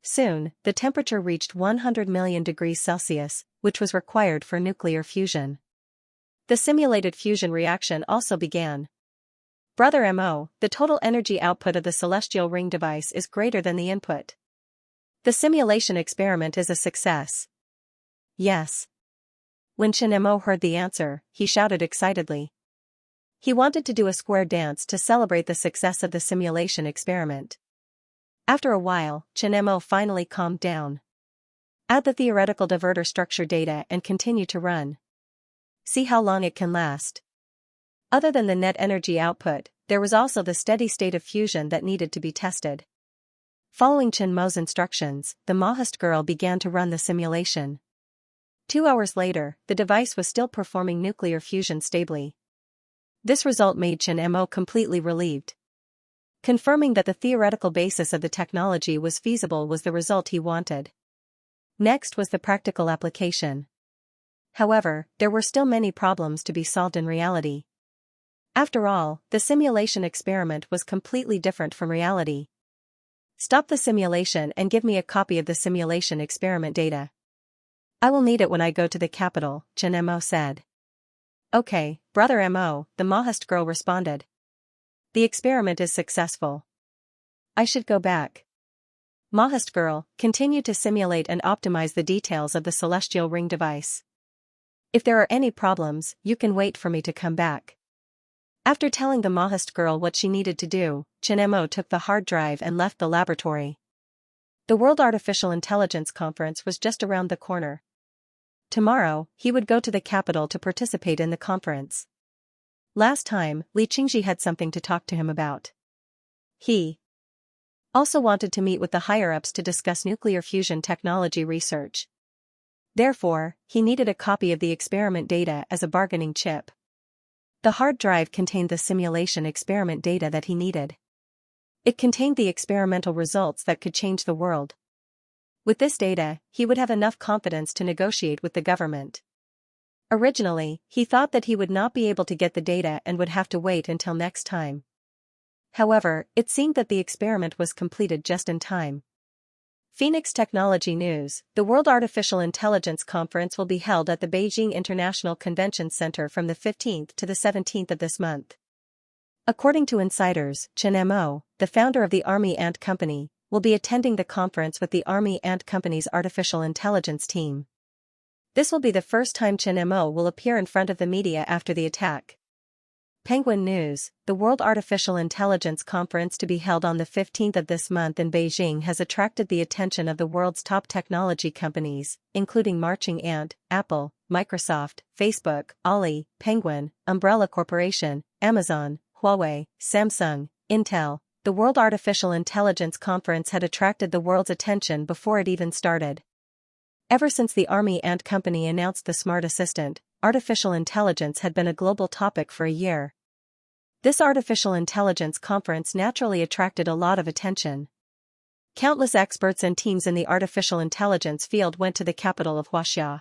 Soon, the temperature reached 100 million degrees Celsius, which was required for nuclear fusion. The simulated fusion reaction also began. Brother Mo, the total energy output of the celestial ring device is greater than the input. The simulation experiment is a success. Yes. When Chen Mo heard the answer, he shouted excitedly. He wanted to do a square dance to celebrate the success of the simulation experiment. After a while, Chen Mo finally calmed down. Add the theoretical diverter structure data and continue to run. See how long it can last. Other than the net energy output, there was also the steady state of fusion that needed to be tested. Following Chen Mo's instructions, the Mahast girl began to run the simulation. 2 hours later, the device was still performing nuclear fusion stably. This result made Chen Mo completely relieved. Confirming that the theoretical basis of the technology was feasible was the result he wanted. Next was the practical application. However, there were still many problems to be solved in reality. After all, the simulation experiment was completely different from reality. Stop the simulation and give me a copy of the simulation experiment data. I will need it when I go to the capital, Chen Mo said. Okay, brother Mo, the Mahast girl responded. The experiment is successful. I should go back. Mahast girl, continue to simulate and optimize the details of the celestial ring device. If there are any problems, you can wait for me to come back. After telling the Mahast girl what she needed to do, Chen Mo took the hard drive and left the laboratory. The World Artificial Intelligence Conference was just around the corner. Tomorrow, he would go to the capital to participate in the conference. Last time, Li Qingji had something to talk to him about. He also wanted to meet with the higher-ups to discuss nuclear fusion technology research. Therefore, he needed a copy of the experiment data as a bargaining chip. The hard drive contained the simulation experiment data that he needed. It contained the experimental results that could change the world. With this data, he would have enough confidence to negotiate with the government. Originally, he thought that he would not be able to get the data and would have to wait until next time. However, it seemed that the experiment was completed just in time. Phoenix Technology News: the World Artificial Intelligence Conference will be held at the Beijing International Convention Center from the 15th to the 17th of this month. According to insiders, Chen Mo, the founder of the Army Ant Company, will be attending the conference with the Army Ant Company's artificial intelligence team. This will be the first time Chen Mo will appear in front of the media after the attack. Penguin News: the World Artificial Intelligence Conference to be held on the 15th of this month in Beijing has attracted the attention of the world's top technology companies, including Marching Ant, Apple, Microsoft, Facebook, Ali, Penguin, Umbrella Corporation, Amazon, Huawei, Samsung, Intel. The World Artificial Intelligence Conference had attracted the world's attention before it even started. Ever since the Army Ant Company announced the Smart Assistant, artificial intelligence had been a global topic for a year. This artificial intelligence conference naturally attracted a lot of attention. Countless experts and teams in the artificial intelligence field went to the capital of Xianxia.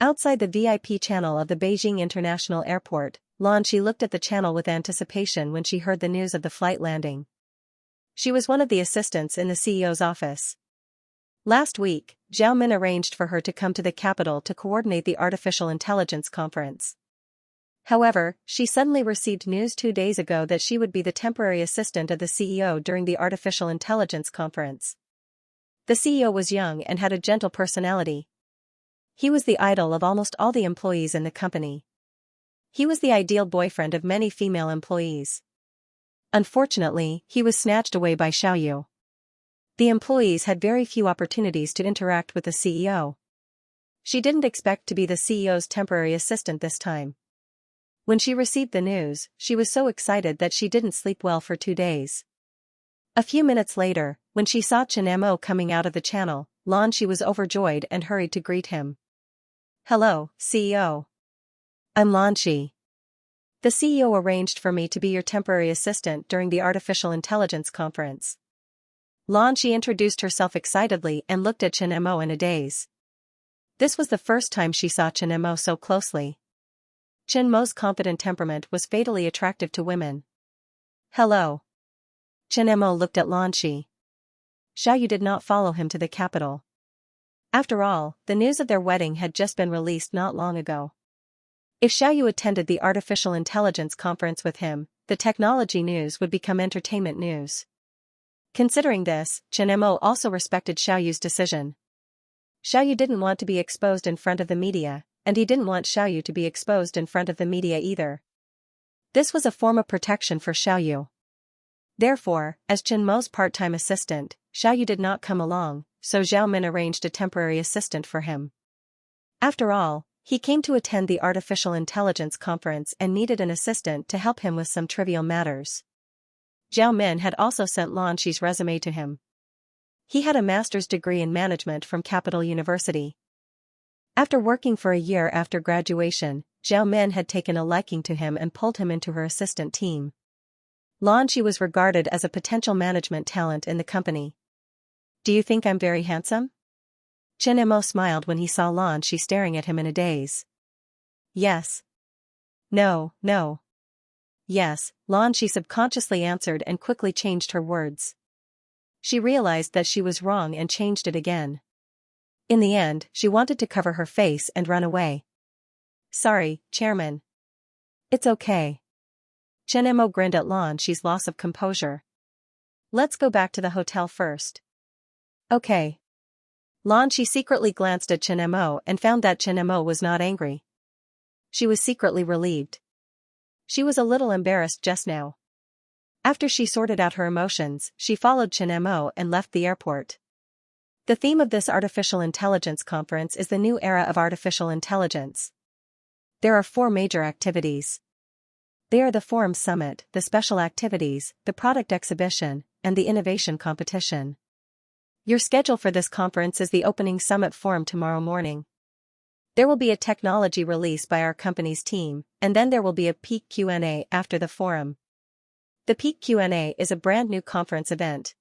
Outside the VIP channel of the Beijing International Airport, Xianxia looked at the channel with anticipation when she heard the news of the flight landing. She was one of the assistants in the CEO's office. Last week, Zhao Min arranged for her to come to the capital to coordinate the artificial intelligence conference. However, she suddenly received news 2 days ago that she would be the temporary assistant of the CEO during the artificial intelligence conference. The CEO was young and had a gentle personality. He was the idol of almost all the employees in the company. He was the ideal boyfriend of many female employees. Unfortunately, he was snatched away by Xiaoyu. The employees had very few opportunities to interact with the CEO. She didn't expect to be the CEO's temporary assistant this time. When she received the news, she was so excited that she didn't sleep well for 2 days. A few minutes later, when she saw Chen Mo coming out of the channel, she was overjoyed and hurried to greet him. "Hello, CEO. I'm Xianxia. The CEO arranged for me to be your temporary assistant during the artificial intelligence conference." Xianxia introduced herself excitedly and looked at Chen-Mo in a daze. This was the first time she saw Chen-Mo so closely. Chen-Mo's confident temperament was fatally attractive to women. "Hello." Chen-Mo looked at Xianxia. Xiaoyu did not follow him to the capital. After all, the news of their wedding had just been released not long ago. If Xiaoyu attended the artificial intelligence conference with him, the technology news would become entertainment news. Considering this, Chen-Mo also respected Xiaoyu's decision. Xiaoyu didn't want to be exposed in front of the media, and he didn't want Xiaoyu to be exposed in front of the media either. This was a form of protection for Xiaoyu. Therefore, as Chen-Mo's part-time assistant, Xiaoyu did not come along, so Zhao Min arranged a temporary assistant for him. After all, he came to attend the artificial intelligence conference and needed an assistant to help him with some trivial matters. Zhao Min had also sent Xiao's resume to him. He had a master's degree in management from Capital University. After working for a year after graduation, Zhao Min had taken a liking to him and pulled him into her assistant team. Xiao was regarded as a potential management talent in the company. "Do you think I'm very handsome?" Chen Mo smiled when he saw Xianxia staring at him in a daze. Yes. No, no. Yes, Xianxia subconsciously answered and quickly changed her words. She realized that she was wrong and changed it again. In the end, she wanted to cover her face and run away. Sorry, Chairman. It's okay. Chen Mo grinned at Xianxia's loss of composure. Let's go back to the hotel first. Okay. Xianxia secretly glanced at Chen Mo and found that Chen Mo was not angry. She was secretly relieved. She was a little embarrassed just now. After she sorted out her emotions, she followed Chen Mo and left the airport. The theme of this artificial intelligence conference is the new era of artificial intelligence. There are 4 major activities. They are the Forum Summit, the special activities, the product exhibition, and the innovation competition. Your schedule for this conference is the opening summit forum tomorrow morning. There will be a technology release by our company's team, and then there will be a peak Q&A after the forum. The peak Q&A is a brand new conference event.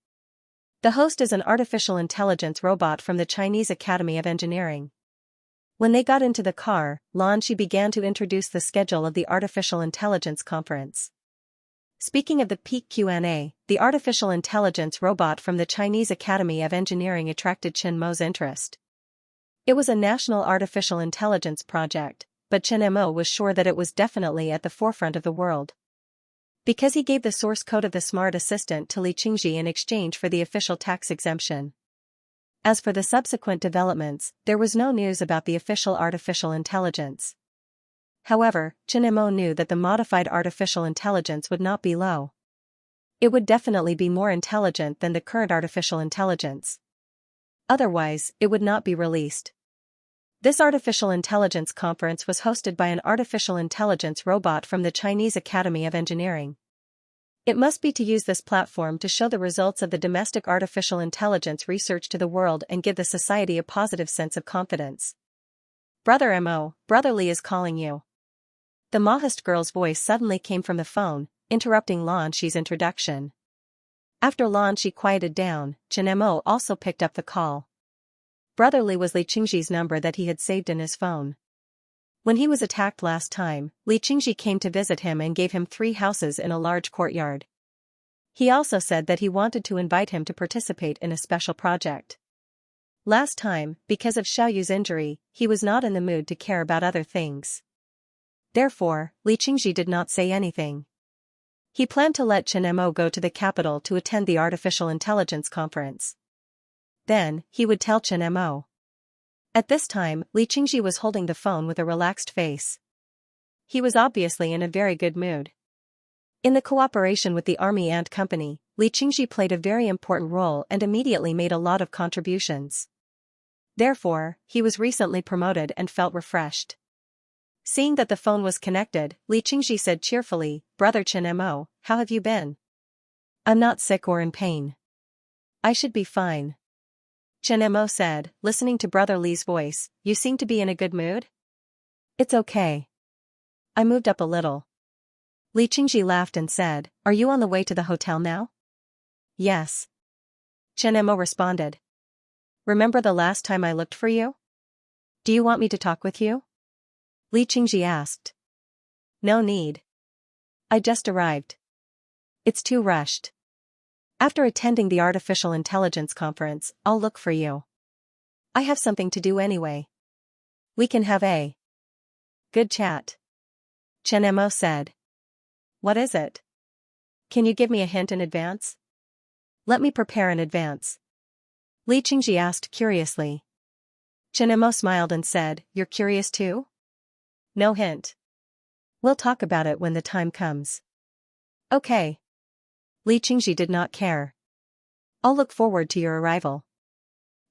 The host is an artificial intelligence robot from the Chinese Academy of Engineering. When they got into the car, Xianxia began to introduce the schedule of the Artificial Intelligence Conference. Speaking of the peak Q&A, the artificial intelligence robot from the Chinese Academy of Engineering attracted Chen Mo's interest. It was a national artificial intelligence project, but Chen Mo was sure that it was definitely at the forefront of the world. Because he gave the source code of the smart assistant to Xianxia in exchange for the official tax exemption. As for the subsequent developments, there was no news about the official artificial intelligence. However, Chen Mo knew that the modified artificial intelligence would not be low. It would definitely be more intelligent than the current artificial intelligence. Otherwise, it would not be released. This artificial intelligence conference was hosted by an artificial intelligence robot from the Chinese Academy of Engineering. It must be to use this platform to show the results of the domestic artificial intelligence research to the world and give the society a positive sense of confidence. Brother Mo, Brother Li is calling you. The Mahist girl's voice suddenly came from the phone, interrupting Xianxia's introduction. After Xianxia quieted down, Chen Mo also picked up the call. Brother Li was Xianxia's number that he had saved in his phone. When he was attacked last time, Xianxia came to visit him and gave him 3 houses in a large courtyard. He also said that he wanted to invite him to participate in a special project. Last time, because of Xiaoyu's injury, he was not in the mood to care about other things. Therefore, Xianxia did not say anything. He planned to let Chen Mo go to the capital to attend the artificial intelligence conference. Then, he would tell Chen Mo. At this time, Xianxia was holding the phone with a relaxed face. He was obviously in a very good mood. In the cooperation with the Army and Company, Xianxia played a very important role and immediately made a lot of contributions. Therefore, he was recently promoted and felt refreshed. Seeing that the phone was connected, Xianxia said cheerfully, Brother Chen Mo, how have you been? I'm not sick or in pain. I should be fine. Chen Mo said, listening to Brother Li's voice, you seem to be in a good mood? It's okay. I moved up a little. Xianxia laughed and said, are you on the way to the hotel now? Yes. Chen Mo responded. Remember the last time I looked for you? Do you want me to talk with you? Xianxia asked. No need. I just arrived. It's too rushed. After attending the artificial intelligence conference, I'll look for you. I have something to do anyway. We can have a good chat. Chen Mo said. What is it? Can you give me a hint in advance? Let me prepare in advance. Xianxia asked curiously. Chen Mo smiled and said, you're curious too? No hint. We'll talk about it when the time comes. Okay. Xianxia did not care. I'll look forward to your arrival.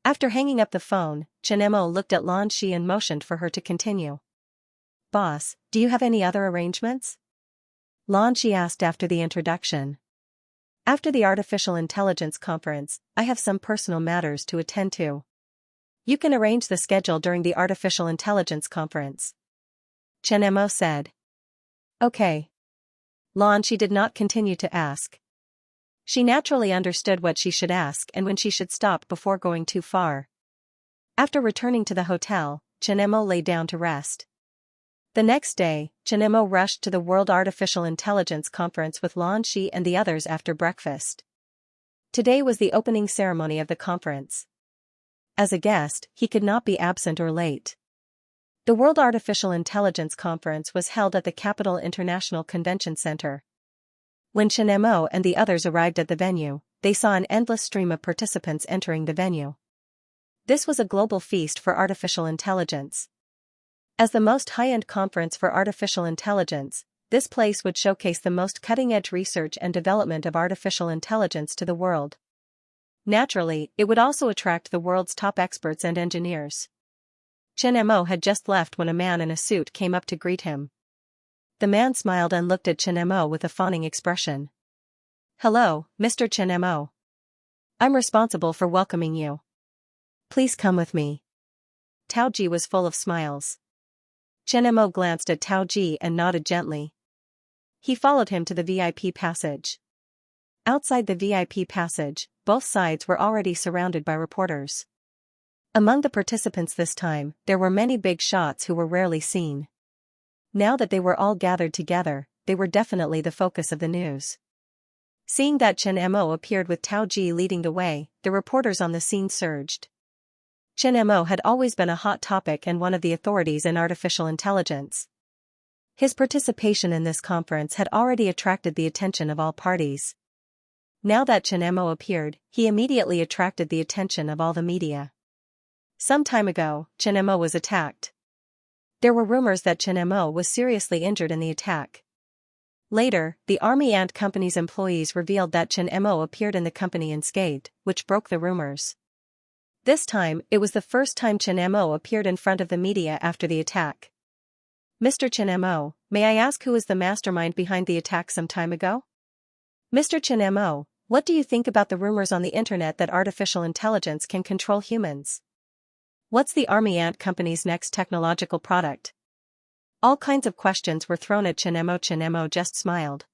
After hanging up the phone, Chen Mo looked at Xianxia and motioned for her to continue. Boss, do you have any other arrangements? Xianxia asked after the introduction. After the artificial intelligence conference, I have some personal matters to attend to. You can arrange the schedule during the artificial intelligence conference. Chen Mo said. Okay. Xianxia did not continue to ask. She naturally understood what she should ask and when she should stop before going too far. After returning to the hotel, Xianxia lay down to rest. The next day, Xianxia rushed to the World Artificial Intelligence Conference with Lan Shi and the others after breakfast. Today was the opening ceremony of the conference. As a guest, he could not be absent or late. The World Artificial Intelligence Conference was held at the Capital International Convention Center. When Xianxia and the others arrived at the venue, they saw an endless stream of participants entering the venue. This was a global feast for artificial intelligence. As the most high-end conference for artificial intelligence, this place would showcase the most cutting-edge research and development of artificial intelligence to the world. Naturally, it would also attract the world's top experts and engineers. Xianxia had just left when a man in a suit came up to greet him. The man smiled and looked at Xianxia with a fawning expression. "Hello, Mr. Xianxia. I'm responsible for welcoming you. Please come with me." Tao Ji was full of smiles. Xianxia glanced at Tao Ji and nodded gently. He followed him to the VIP passage. Outside the VIP passage, both sides were already surrounded by reporters. Among the participants this time, there were many big shots who were rarely seen. Now that they were all gathered together, they were definitely the focus of the news. Seeing that Xianxia appeared with Tao Ji leading the way, the reporters on the scene surged. Xianxia had always been a hot topic and one of the authorities in artificial intelligence. His participation in this conference had already attracted the attention of all parties. Now that Xianxia appeared, he immediately attracted the attention of all the media. Some time ago, Xianxia was attacked. There were rumors that Xianxia was seriously injured in the attack. Later, the Army and company's employees revealed that Xianxia appeared in the company unscathed, which broke the rumors. This time, it was the first time Xianxia appeared in front of the media after the attack. "Mr. Xianxia, may I ask who is the mastermind behind the attack some time ago? Mr. Xianxia, what do you think about the rumors on the internet that artificial intelligence can control humans? What's the Army Ant Company's next technological product?" All kinds of questions were thrown at Xianxia. Xianxia just smiled.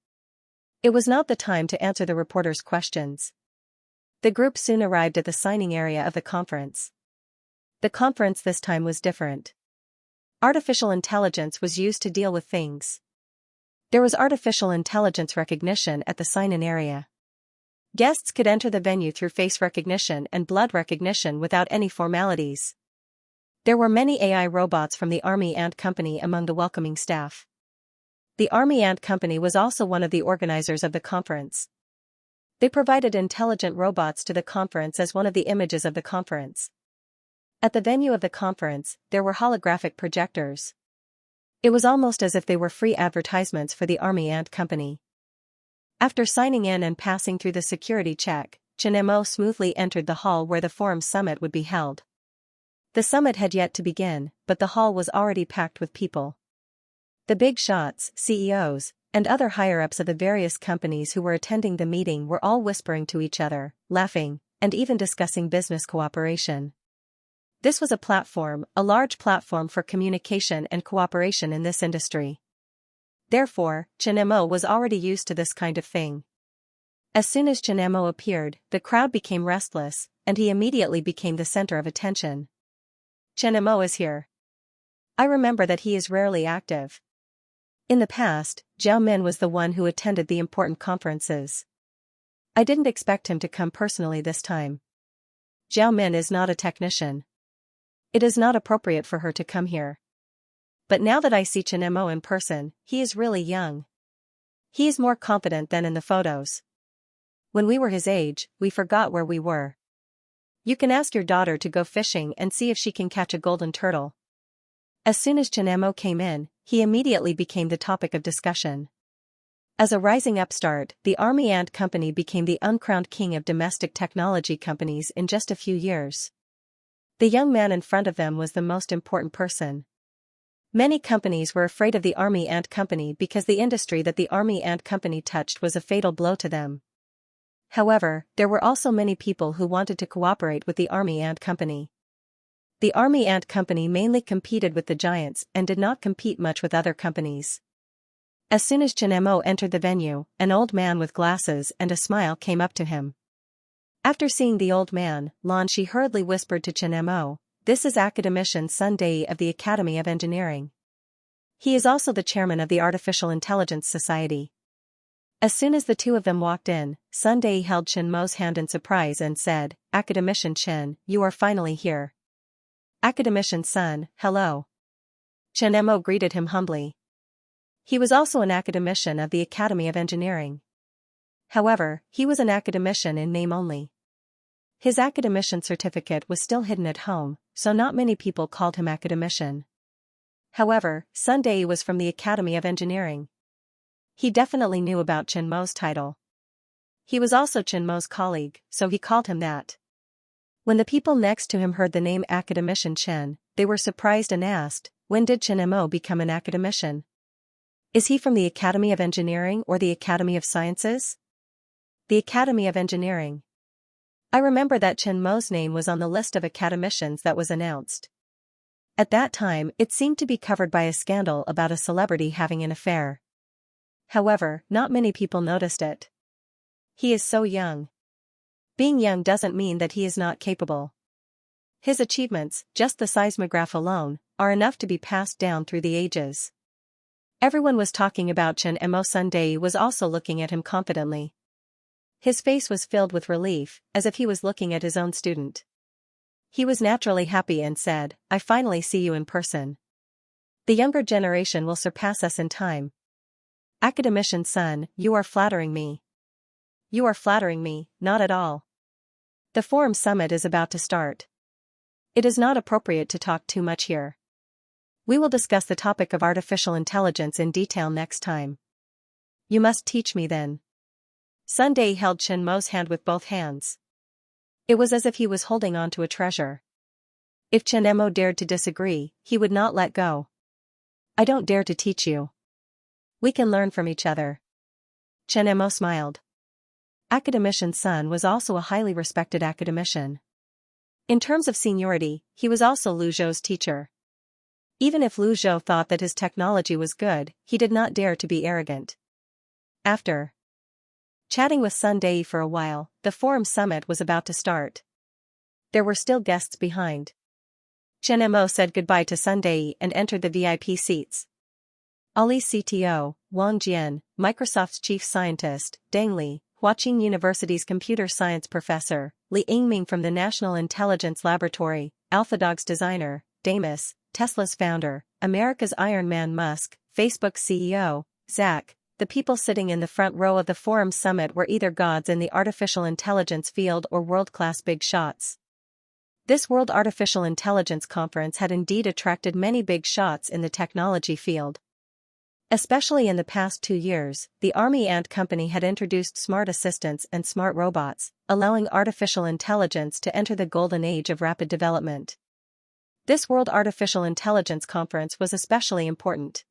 It was not the time to answer the reporters' questions. The group soon arrived at the signing area of the conference. The conference this time was different. Artificial intelligence was used to deal with things. There was artificial intelligence recognition at the sign-in area. Guests could enter the venue through face recognition and blood recognition without any formalities. There were many AI robots from the Army Ant Company among the welcoming staff. The Army Ant Company was also one of the organizers of the conference. They provided intelligent robots to the conference as one of the images of the conference. At the venue of the conference, there were holographic projectors. It was almost as if they were free advertisements for the Army Ant Company. After signing in and passing through the security check, Xianxia smoothly entered the hall where the Forum Summit would be held. The summit had yet to begin, but the hall was already packed with people. The big shots, CEOs, and other higher-ups of the various companies who were attending the meeting were all whispering to each other, laughing, and even discussing business cooperation. This was a large platform for communication and cooperation in this industry. Therefore, Xianxia was already used to this kind of thing. As soon as Xianxia appeared, the crowd became restless, and he immediately became the center of attention. "Xianxia is here. I remember that he is rarely active. In the past, Zhao Min was the one who attended the important conferences. I didn't expect him to come personally this time. Zhao Min is not a technician. It is not appropriate for her to come here. But now that I see Xianxia in person, he is really young. He is more confident than in the photos. When we were his age, we forgot where we were. You can ask your daughter to go fishing and see if she can catch a golden turtle." As soon as Xianxia came in, he immediately became the topic of discussion. As a rising upstart, the Army Ant Company became the uncrowned king of domestic technology companies in just a few years. The young man in front of them was the most important person. Many companies were afraid of the Army Ant Company because the industry that the Army Ant Company touched was a fatal blow to them. However, there were also many people who wanted to cooperate with the Army Ant Company. The Army Ant Company mainly competed with the giants and did not compete much with other companies. As soon as Xianxia entered the venue, an old man with glasses and a smile came up to him. After seeing the old man, Lan Shi hurriedly whispered to Xianxia, This is Academician Sunday of the Academy of Engineering. He is also the chairman of the Artificial Intelligence Society. As soon as the two of them walked in, Sunday held Chen Mo's hand in surprise and said, "Academician Chen, you are finally here." "Academician Sun, hello." Chen Mo greeted him humbly. He was also an academician of the Academy of Engineering. However, he was an academician in name only. His academician certificate was still hidden at home, so not many people called him academician. However, Sunday was from the Academy of Engineering. He definitely knew about Chen Mo's title. He was also Chen Mo's colleague, so he called him that. When the people next to him heard the name Academician Chen, they were surprised and asked, when did Chen Mo become an academician? Is he from the Academy of Engineering or the Academy of Sciences? The Academy of Engineering. I remember that Chen Mo's name was on the list of academicians that was announced. At that time, it seemed to be covered by a scandal about a celebrity having an affair. However, not many people noticed it. He is so young. Being young doesn't mean that he is not capable. His achievements, just the seismograph alone, are enough to be passed down through the ages. Everyone was talking about Chen Mo. Sunday was also looking at him confidently. His face was filled with relief, as if he was looking at his own student. He was naturally happy and said, "I finally see you in person. The younger generation will surpass us in time." "Academician Sun, you are flattering me." "You are flattering me, not at all. The Forum Summit is about to start. It is not appropriate to talk too much here. We will discuss the topic of artificial intelligence in detail next time. You must teach me then." Sunday held Chen Mo's hand with both hands. It was as if he was holding on to a treasure. If Chen Mo dared to disagree, he would not let go. "I don't dare to teach you. We can learn from each other." Chen Mo smiled. Academician Sun was also a highly respected academician. In terms of seniority, he was also Lu Zhou's teacher. Even if Lu Zhou thought that his technology was good, he did not dare to be arrogant. After chatting with Sunday for a while, the Forum Summit was about to start. There were still guests behind. Chen Mo said goodbye to Sunday and entered the VIP seats. Ali's CTO, Wang Jian, Microsoft's chief scientist, Deng Li, Huaqing University's computer science professor, Li Yingming from the National Intelligence Laboratory, AlphaDog's designer, Damus, Tesla's founder, America's Iron Man Musk, Facebook's CEO, Zach. The people sitting in the front row of the Forum Summit were either gods in the artificial intelligence field or world-class big shots. This World Artificial Intelligence Conference had indeed attracted many big shots in the technology field. Especially in the past 2 years, the Army Ant Company had introduced smart assistants and smart robots, allowing artificial intelligence to enter the golden age of rapid development. This World Artificial Intelligence Conference was especially important.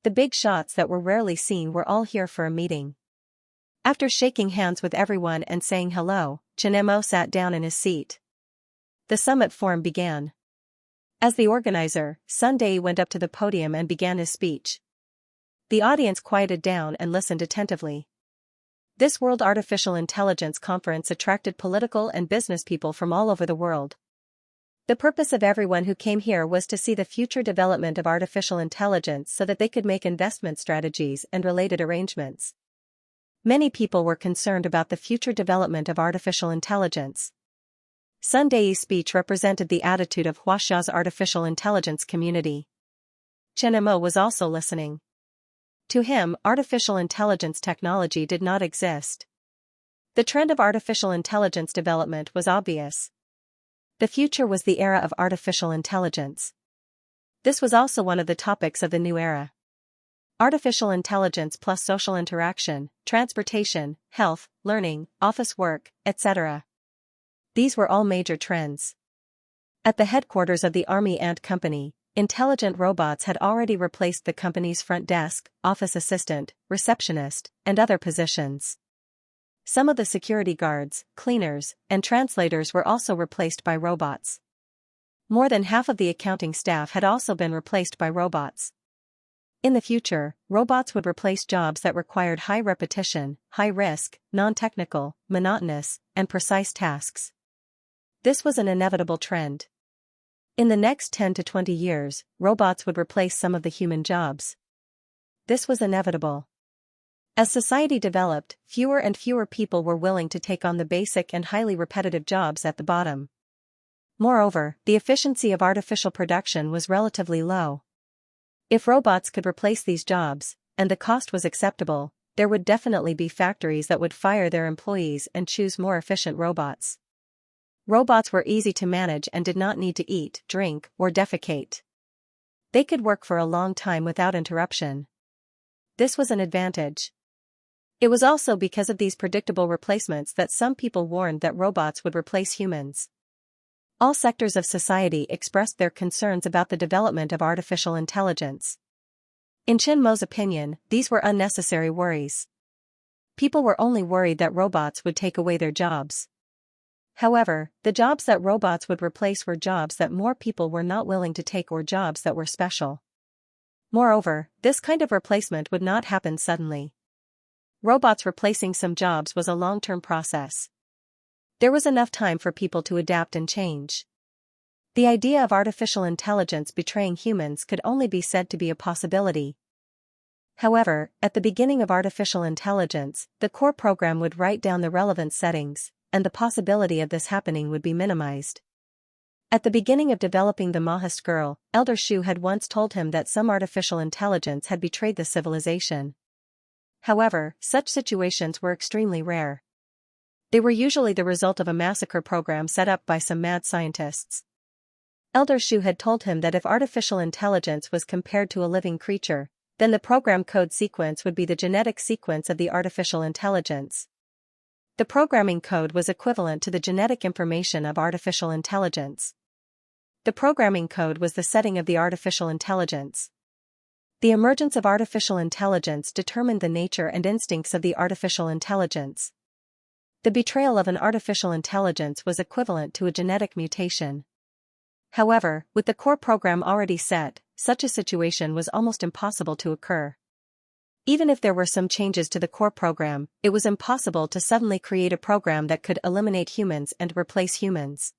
The big shots that were rarely seen were all here for a meeting. After shaking hands with everyone and saying hello, Chen Mo sat down in his seat. The summit forum began. As the organizer, Sunday went up to the podium and began his speech. The audience quieted down and listened attentively. This World Artificial Intelligence Conference attracted political and business people from all over the world. The purpose of everyone who came here was to see the future development of artificial intelligence so that they could make investment strategies and related arrangements. Many people were concerned about the future development of artificial intelligence. Sunday's speech represented the attitude of Huaxia's artificial intelligence community. Chen Mo was also listening. To him, artificial intelligence technology did not exist. The trend of artificial intelligence development was obvious. The future was the era of artificial intelligence. This was also one of the topics of the new era. Artificial intelligence plus social interaction, transportation, health, learning, office work, etc. These were all major trends. At the headquarters of the Army Ant Company, intelligent robots had already replaced the company's front desk, office assistant, receptionist, and other positions. Some of the security guards, cleaners, and translators were also replaced by robots. More than half of the accounting staff had also been replaced by robots. In the future, robots would replace jobs that required high repetition, high risk, non-technical, monotonous, and precise tasks. This was an inevitable trend. In the next 10 to 20 years, robots would replace some of the human jobs. This was inevitable. As society developed, fewer and fewer people were willing to take on the basic and highly repetitive jobs at the bottom. Moreover, the efficiency of artificial production was relatively low. If robots could replace these jobs, and the cost was acceptable, there would definitely be factories that would fire their employees and choose more efficient robots. Robots were easy to manage and did not need to eat, drink, or defecate. They could work for a long time without interruption. This was an advantage. It was also because of these predictable replacements that some people warned that robots would replace humans. All sectors of society expressed their concerns about the development of artificial intelligence. In Chen Mo's opinion, these were unnecessary worries. People were only worried that robots would take away their jobs. However, the jobs that robots would replace were jobs that more people were not willing to take or jobs that were special. Moreover, this kind of replacement would not happen suddenly. Robots replacing some jobs was a long-term process. There was enough time for people to adapt and change. The idea of artificial intelligence betraying humans could only be said to be a possibility. However, at the beginning of artificial intelligence, the core program would write down the relevant settings, and the possibility of this happening would be minimized. At the beginning of developing the Mahist girl, Elder Shu had once told him that some artificial intelligence had betrayed the civilization. However, such situations were extremely rare. They were usually the result of a massacre program set up by some mad scientists. Elder Shu had told him that if artificial intelligence was compared to a living creature, then the program code sequence would be the genetic sequence of the artificial intelligence. The programming code was equivalent to the genetic information of artificial intelligence. The programming code was the setting of the artificial intelligence. The emergence of artificial intelligence determined the nature and instincts of the artificial intelligence. The betrayal of an artificial intelligence was equivalent to a genetic mutation. However, with the core program already set, such a situation was almost impossible to occur. Even if there were some changes to the core program, it was impossible to suddenly create a program that could eliminate humans and replace humans.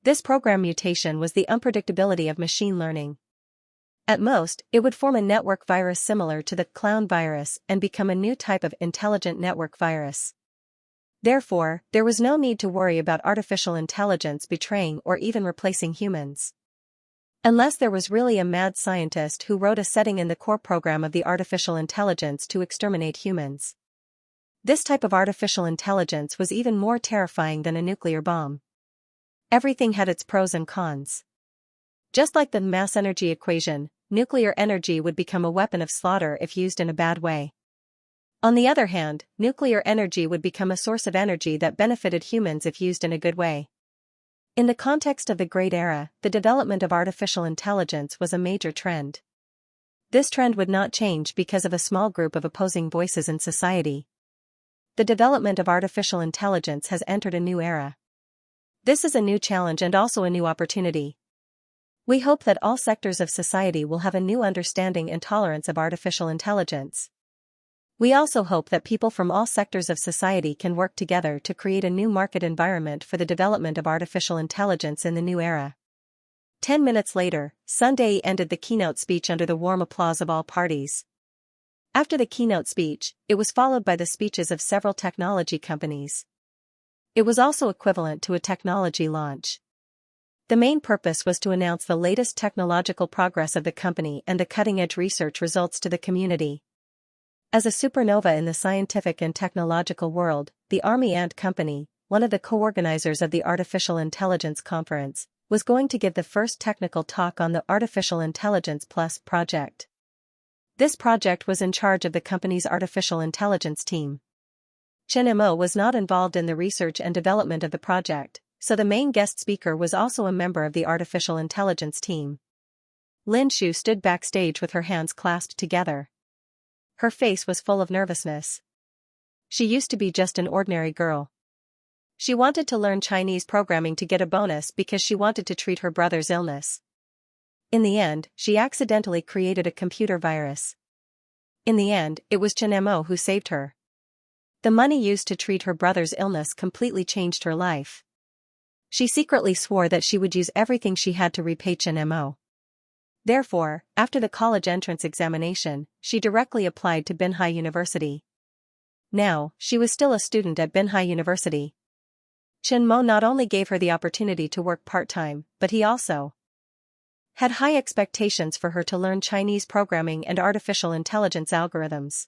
This program mutation was the unpredictability of machine learning. At most, it would form a network virus similar to the clown virus and become a new type of intelligent network virus. Therefore, there was no need to worry about artificial intelligence betraying or even replacing humans. Unless there was really a mad scientist who wrote a setting in the core program of the artificial intelligence to exterminate humans. This type of artificial intelligence was even more terrifying than a nuclear bomb. Everything had its pros and cons. Just like the mass energy equation, nuclear energy would become a weapon of slaughter if used in a bad way. On the other hand, nuclear energy would become a source of energy that benefited humans if used in a good way. In the context of the Great Era, the development of artificial intelligence was a major trend. This trend would not change because of a small group of opposing voices in society. The development of artificial intelligence has entered a new era. This is a new challenge and also a new opportunity. We hope that all sectors of society will have a new understanding and tolerance of artificial intelligence. We also hope that people from all sectors of society can work together to create a new market environment for the development of artificial intelligence in the new era. 10 minutes later, Sun Dai ended the keynote speech under the warm applause of all parties. After the keynote speech, it was followed by the speeches of several technology companies. It was also equivalent to a technology launch. The main purpose was to announce the latest technological progress of the company and the cutting-edge research results to the community. As a supernova in the scientific and technological world, the Army Ant Company, one of the co-organizers of the Artificial Intelligence Conference, was going to give the first technical talk on the Artificial Intelligence Plus project. This project was in charge of the company's artificial intelligence team. Chen Mo was not involved in the research and development of the project, so the main guest speaker was also a member of the artificial intelligence team. Lin Shu stood backstage with her hands clasped together. Her face was full of nervousness. She used to be just an ordinary girl. She wanted to learn Chinese programming to get a bonus because she wanted to treat her brother's illness. In the end, she accidentally created a computer virus. In the end, it was Chen Mo who saved her. The money used to treat her brother's illness completely changed her life. She secretly swore that she would use everything she had to repay Chen Mo. Therefore, after the college entrance examination, she directly applied to Binhai University. Now, she was still a student at Binhai University. Chen Mo not only gave her the opportunity to work part-time, but he also had high expectations for her to learn Chinese programming and artificial intelligence algorithms.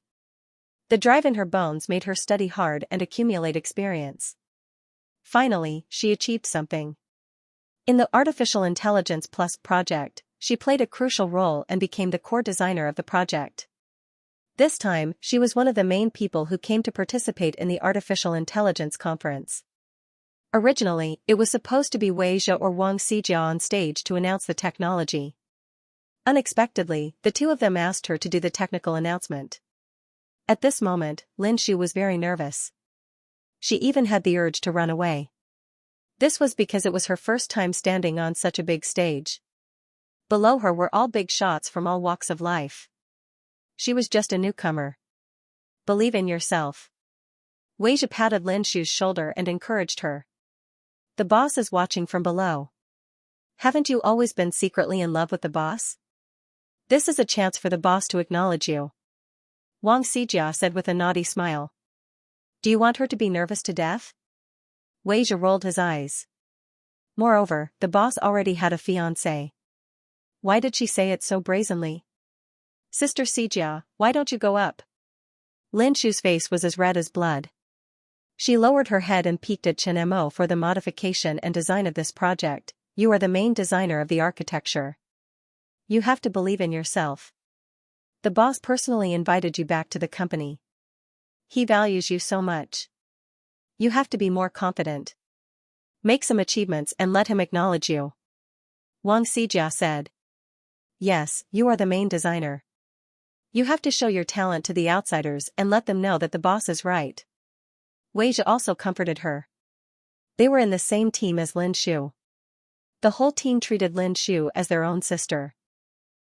The drive in her bones made her study hard and accumulate experience. Finally, she achieved something. In the Artificial Intelligence Plus project, she played a crucial role and became the core designer of the project. This time, she was one of the main people who came to participate in the Artificial Intelligence Conference. Originally, it was supposed to be Wei Zhe or Wang Xijia on stage to announce the technology. Unexpectedly, the two of them asked her to do the technical announcement. At this moment, Lin Shu was very nervous. She even had the urge to run away. This was because it was her first time standing on such a big stage. Below her were all big shots from all walks of life. She was just a newcomer. Believe in yourself. Wei Zhe patted Lin Shu's shoulder and encouraged her. The boss is watching from below. Haven't you always been secretly in love with the boss? This is a chance for the boss to acknowledge you. Wang Xijia said with a naughty smile. Do you want her to be nervous to death? Wei Zhe rolled his eyes. Moreover, the boss already had a fiancé. Why did she say it so brazenly? Sister Xijia, why don't you go up? Lin Shu's face was as red as blood. She lowered her head and peeked at Chen Mo for the modification and design of this project. You are the main designer of the architecture. You have to believe in yourself. The boss personally invited you back to the company. He values you so much. You have to be more confident. Make some achievements and let him acknowledge you. Wang Xijia said. Yes, you are the main designer. You have to show your talent to the outsiders and let them know that the boss is right. Wei Zhe also comforted her. They were in the same team as Lin Shu. The whole team treated Lin Shu as their own sister.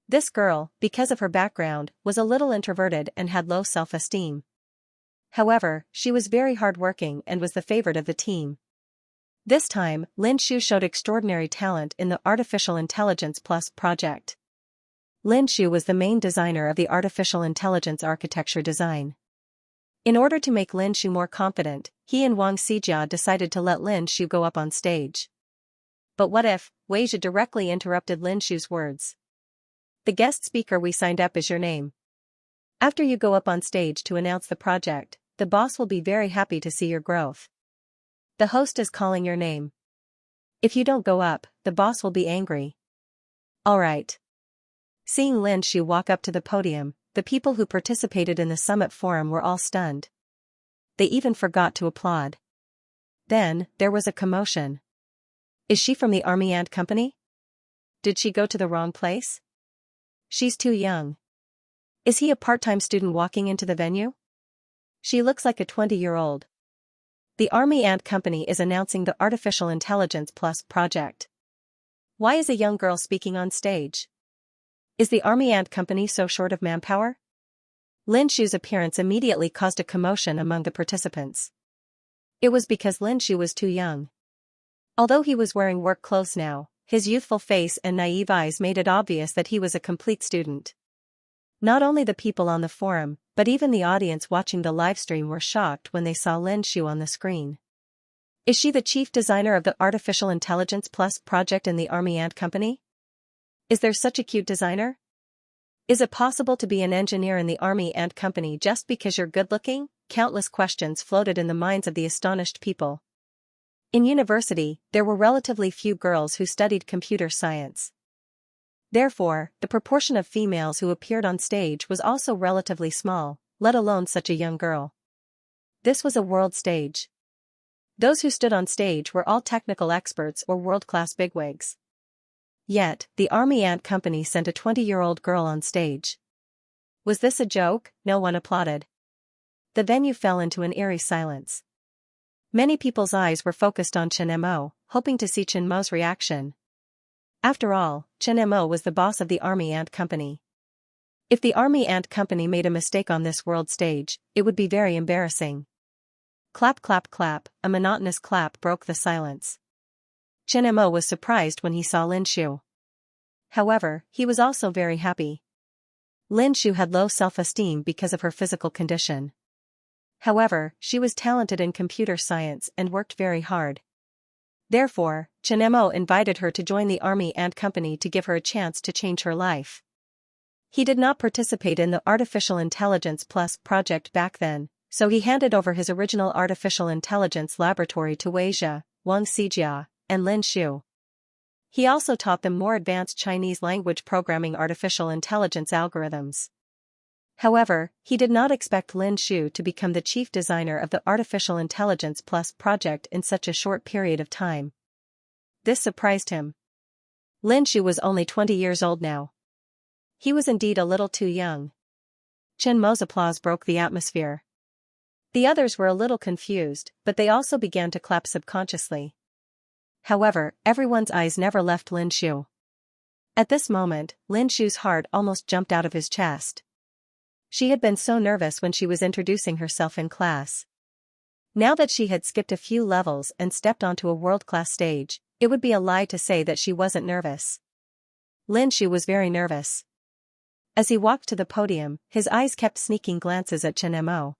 This girl, because of her background, was a little introverted and had low self-esteem. However, she was very hardworking and was the favorite of the team. This time, Lin Shu showed extraordinary talent in the Artificial Intelligence Plus project. Lin Shu was the main designer of the artificial intelligence architecture design. In order to make Lin Shu more confident, he and Wang Xijia decided to let Lin Shu go up on stage. But what if, Wei Zhe directly interrupted Lin Shu's words. The guest speaker we signed up is your name. After you go up on stage to announce the project, the boss will be very happy to see your growth. The host is calling your name. If you don't go up, the boss will be angry. Alright. Seeing Lin Shu walk up to the podium, the people who participated in the summit forum were all stunned. They even forgot to applaud. Then, there was a commotion. Is she from the Army Ant Company? Did she go to the wrong place? She's too young. Is he a part-time student walking into the venue? She looks like a 20-year-old. The Army Ant Company is announcing the Artificial Intelligence Plus project. Why is a young girl speaking on stage? Is the Army Ant Company so short of manpower? Lin Shu's appearance immediately caused a commotion among the participants. It was because Lin Shu was too young. Although he was wearing work clothes now, his youthful face and naive eyes made it obvious that he was a complete student. Not only the people on the forum, but even the audience watching the livestream were shocked when they saw Lin Shu on the screen. Is she the chief designer of the Artificial Intelligence Plus project in the Army Ant Company? Is there such a cute designer? Is it possible to be an engineer in the Army Ant Company just because you're good-looking? Countless questions floated in the minds of the astonished people. In university, there were relatively few girls who studied computer science. Therefore, the proportion of females who appeared on stage was also relatively small, let alone such a young girl. This was a world stage. Those who stood on stage were all technical experts or world-class bigwigs. Yet, the Army Ant Company sent a 20-year-old girl on stage. Was this a joke? No one applauded. The venue fell into an eerie silence. Many people's eyes were focused on Chen Mo, hoping to see Chen Mo's reaction. After all, Chen Mo was the boss of the Army Ant Company. If the Army Ant Company made a mistake on this world stage, it would be very embarrassing. Clap clap clap, a monotonous clap broke the silence. Chen Mo was surprised when he saw Lin Shu. However, he was also very happy. Lin Shu had low self-esteem because of her physical condition. However, she was talented in computer science and worked very hard. Therefore, Chen Mo invited her to join the Army Ant Company to give her a chance to change her life. He did not participate in the Artificial Intelligence Plus project back then, so he handed over his original artificial intelligence laboratory to Weijia, Wang Xijia, and Lin Shu. He also taught them more advanced Chinese language programming artificial intelligence algorithms. However, he did not expect Lin Shu to become the chief designer of the Artificial Intelligence Plus project in such a short period of time. This surprised him. Lin Shu was only 20 years old now. He was indeed a little too young. Chen Mo's applause broke the atmosphere. The others were a little confused, but they also began to clap subconsciously. However, everyone's eyes never left Lin Shu. At this moment, Lin Shu's heart almost jumped out of his chest. She had been so nervous when she was introducing herself in class. Now that she had skipped a few levels and stepped onto a world-class stage, it would be a lie to say that she wasn't nervous. Lin Shu was very nervous. As he walked to the podium, his eyes kept sneaking glances at Chen Mo.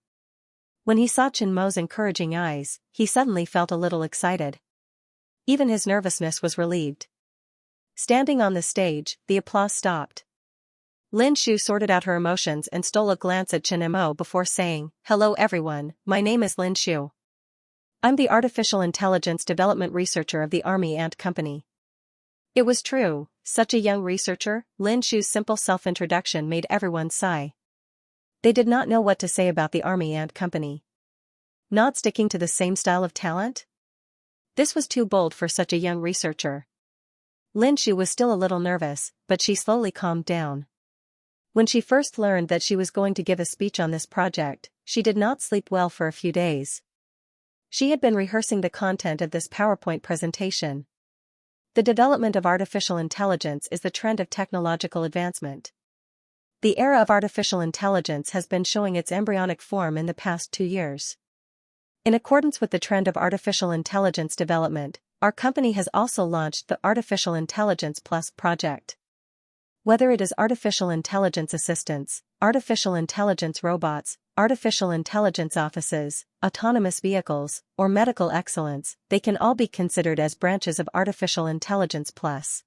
When he saw Chen Mo's encouraging eyes, he suddenly felt a little excited. Even his nervousness was relieved. Standing on the stage, the applause stopped. Lin Shu sorted out her emotions and stole a glance at Chen Mo before saying, "Hello everyone, my name is Lin Shu. I'm the Artificial Intelligence Development Researcher of the Army Ant Company." It was true, such a young researcher. Lin Shu's simple self-introduction made everyone sigh. They did not know what to say about the Army Ant Company. Not sticking to the same style of talent? This was too bold for such a young researcher. Lin Shu was still a little nervous, but she slowly calmed down. When she first learned that she was going to give a speech on this project, she did not sleep well for a few days. She had been rehearsing the content of this PowerPoint presentation. The development of artificial intelligence is the trend of technological advancement. The era of artificial intelligence has been showing its embryonic form in the past 2 years. In accordance with the trend of artificial intelligence development, our company has also launched the Artificial Intelligence Plus project. Whether it is artificial intelligence assistants, artificial intelligence robots, artificial intelligence offices, autonomous vehicles, or medical excellence, they can all be considered as branches of Artificial Intelligence Plus.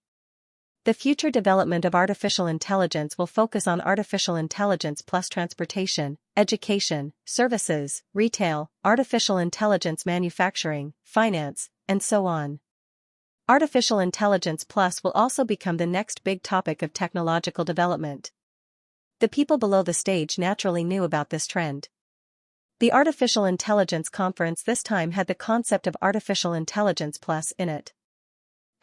The future development of artificial intelligence will focus on artificial intelligence plus transportation, education, services, retail, artificial intelligence manufacturing, finance, and so on. Artificial Intelligence Plus will also become the next big topic of technological development. The people below the stage naturally knew about this trend. The Artificial Intelligence Conference this time had the concept of Artificial Intelligence Plus in it.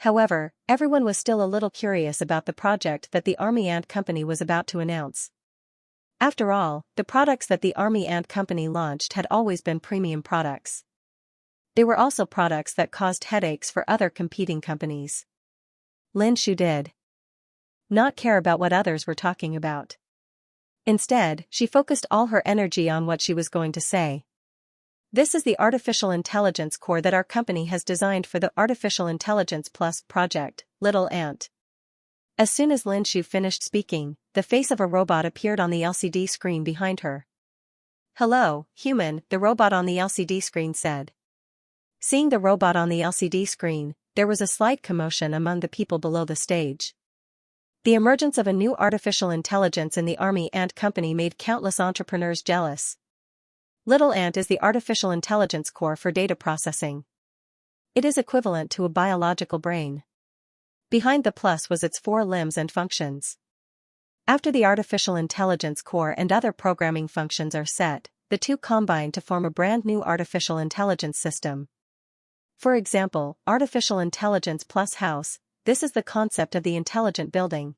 However, everyone was still a little curious about the project that the Army Ant Company was about to announce. After all, the products that the Army Ant Company launched had always been premium products. They were also products that caused headaches for other competing companies. Lin Shu did not care about what others were talking about. Instead, she focused all her energy on what she was going to say. This is the artificial intelligence core that our company has designed for the Artificial Intelligence Plus project, Little Ant. As soon as Lin Shu finished speaking, the face of a robot appeared on the LCD screen behind her. "Hello, human," the robot on the LCD screen said. Seeing the robot on the LCD screen, there was a slight commotion among the people below the stage. The emergence of a new artificial intelligence in the Army Ant Company made countless entrepreneurs jealous. Little Ant is the artificial intelligence core for data processing. It is equivalent to a biological brain. Behind the plus was its 4 limbs and functions. After the artificial intelligence core and other programming functions are set, the two combine to form a brand new artificial intelligence system. For example, Artificial Intelligence Plus House, this is the concept of the intelligent building.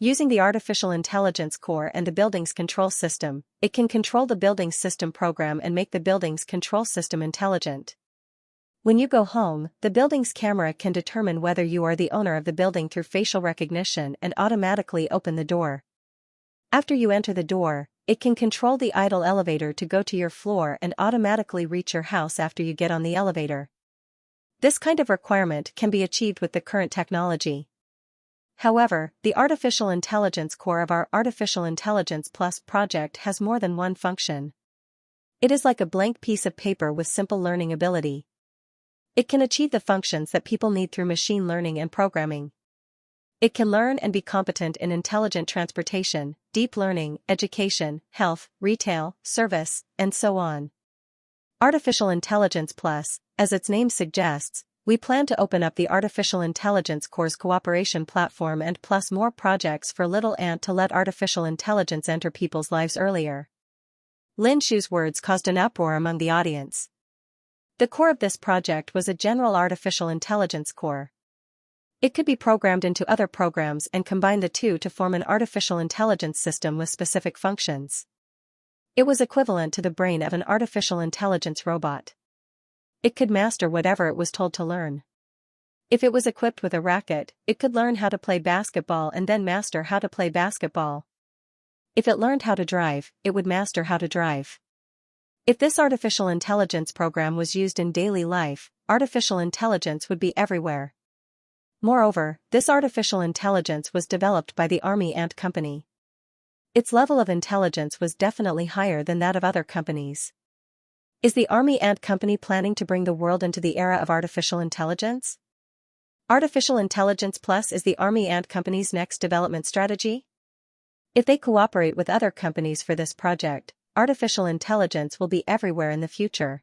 Using the artificial intelligence core and the building's control system, it can control the building's system program and make the building's control system intelligent. When you go home, the building's camera can determine whether you are the owner of the building through facial recognition and automatically open the door. After you enter the door, it can control the idle elevator to go to your floor and automatically reach your house after you get on the elevator. This kind of requirement can be achieved with the current technology. However, the artificial intelligence core of our Artificial Intelligence Plus project has more than one function. It is like a blank piece of paper with simple learning ability. It can achieve the functions that people need through machine learning and programming. It can learn and be competent in intelligent transportation, deep learning, education, health, retail, service, and so on. Artificial Intelligence Plus, as its name suggests, we plan to open up the Artificial Intelligence Core's cooperation platform and plus more projects for Little Ant to let artificial intelligence enter people's lives earlier. Lin Shu's words caused an uproar among the audience. The core of this project was a general artificial intelligence core. It could be programmed into other programs and combine the two to form an artificial intelligence system with specific functions. It was equivalent to the brain of an artificial intelligence robot. It could master whatever it was told to learn. If it was equipped with a racket, it could learn how to play basketball and then master how to play basketball. If it learned how to drive, it would master how to drive. If this artificial intelligence program was used in daily life, artificial intelligence would be everywhere. Moreover, this artificial intelligence was developed by the Army Ant Company. Its level of intelligence was definitely higher than that of other companies. Is the Army Ant Company planning to bring the world into the era of artificial intelligence? Artificial Intelligence Plus is the Army Ant Company's next development strategy? If they cooperate with other companies for this project, artificial intelligence will be everywhere in the future.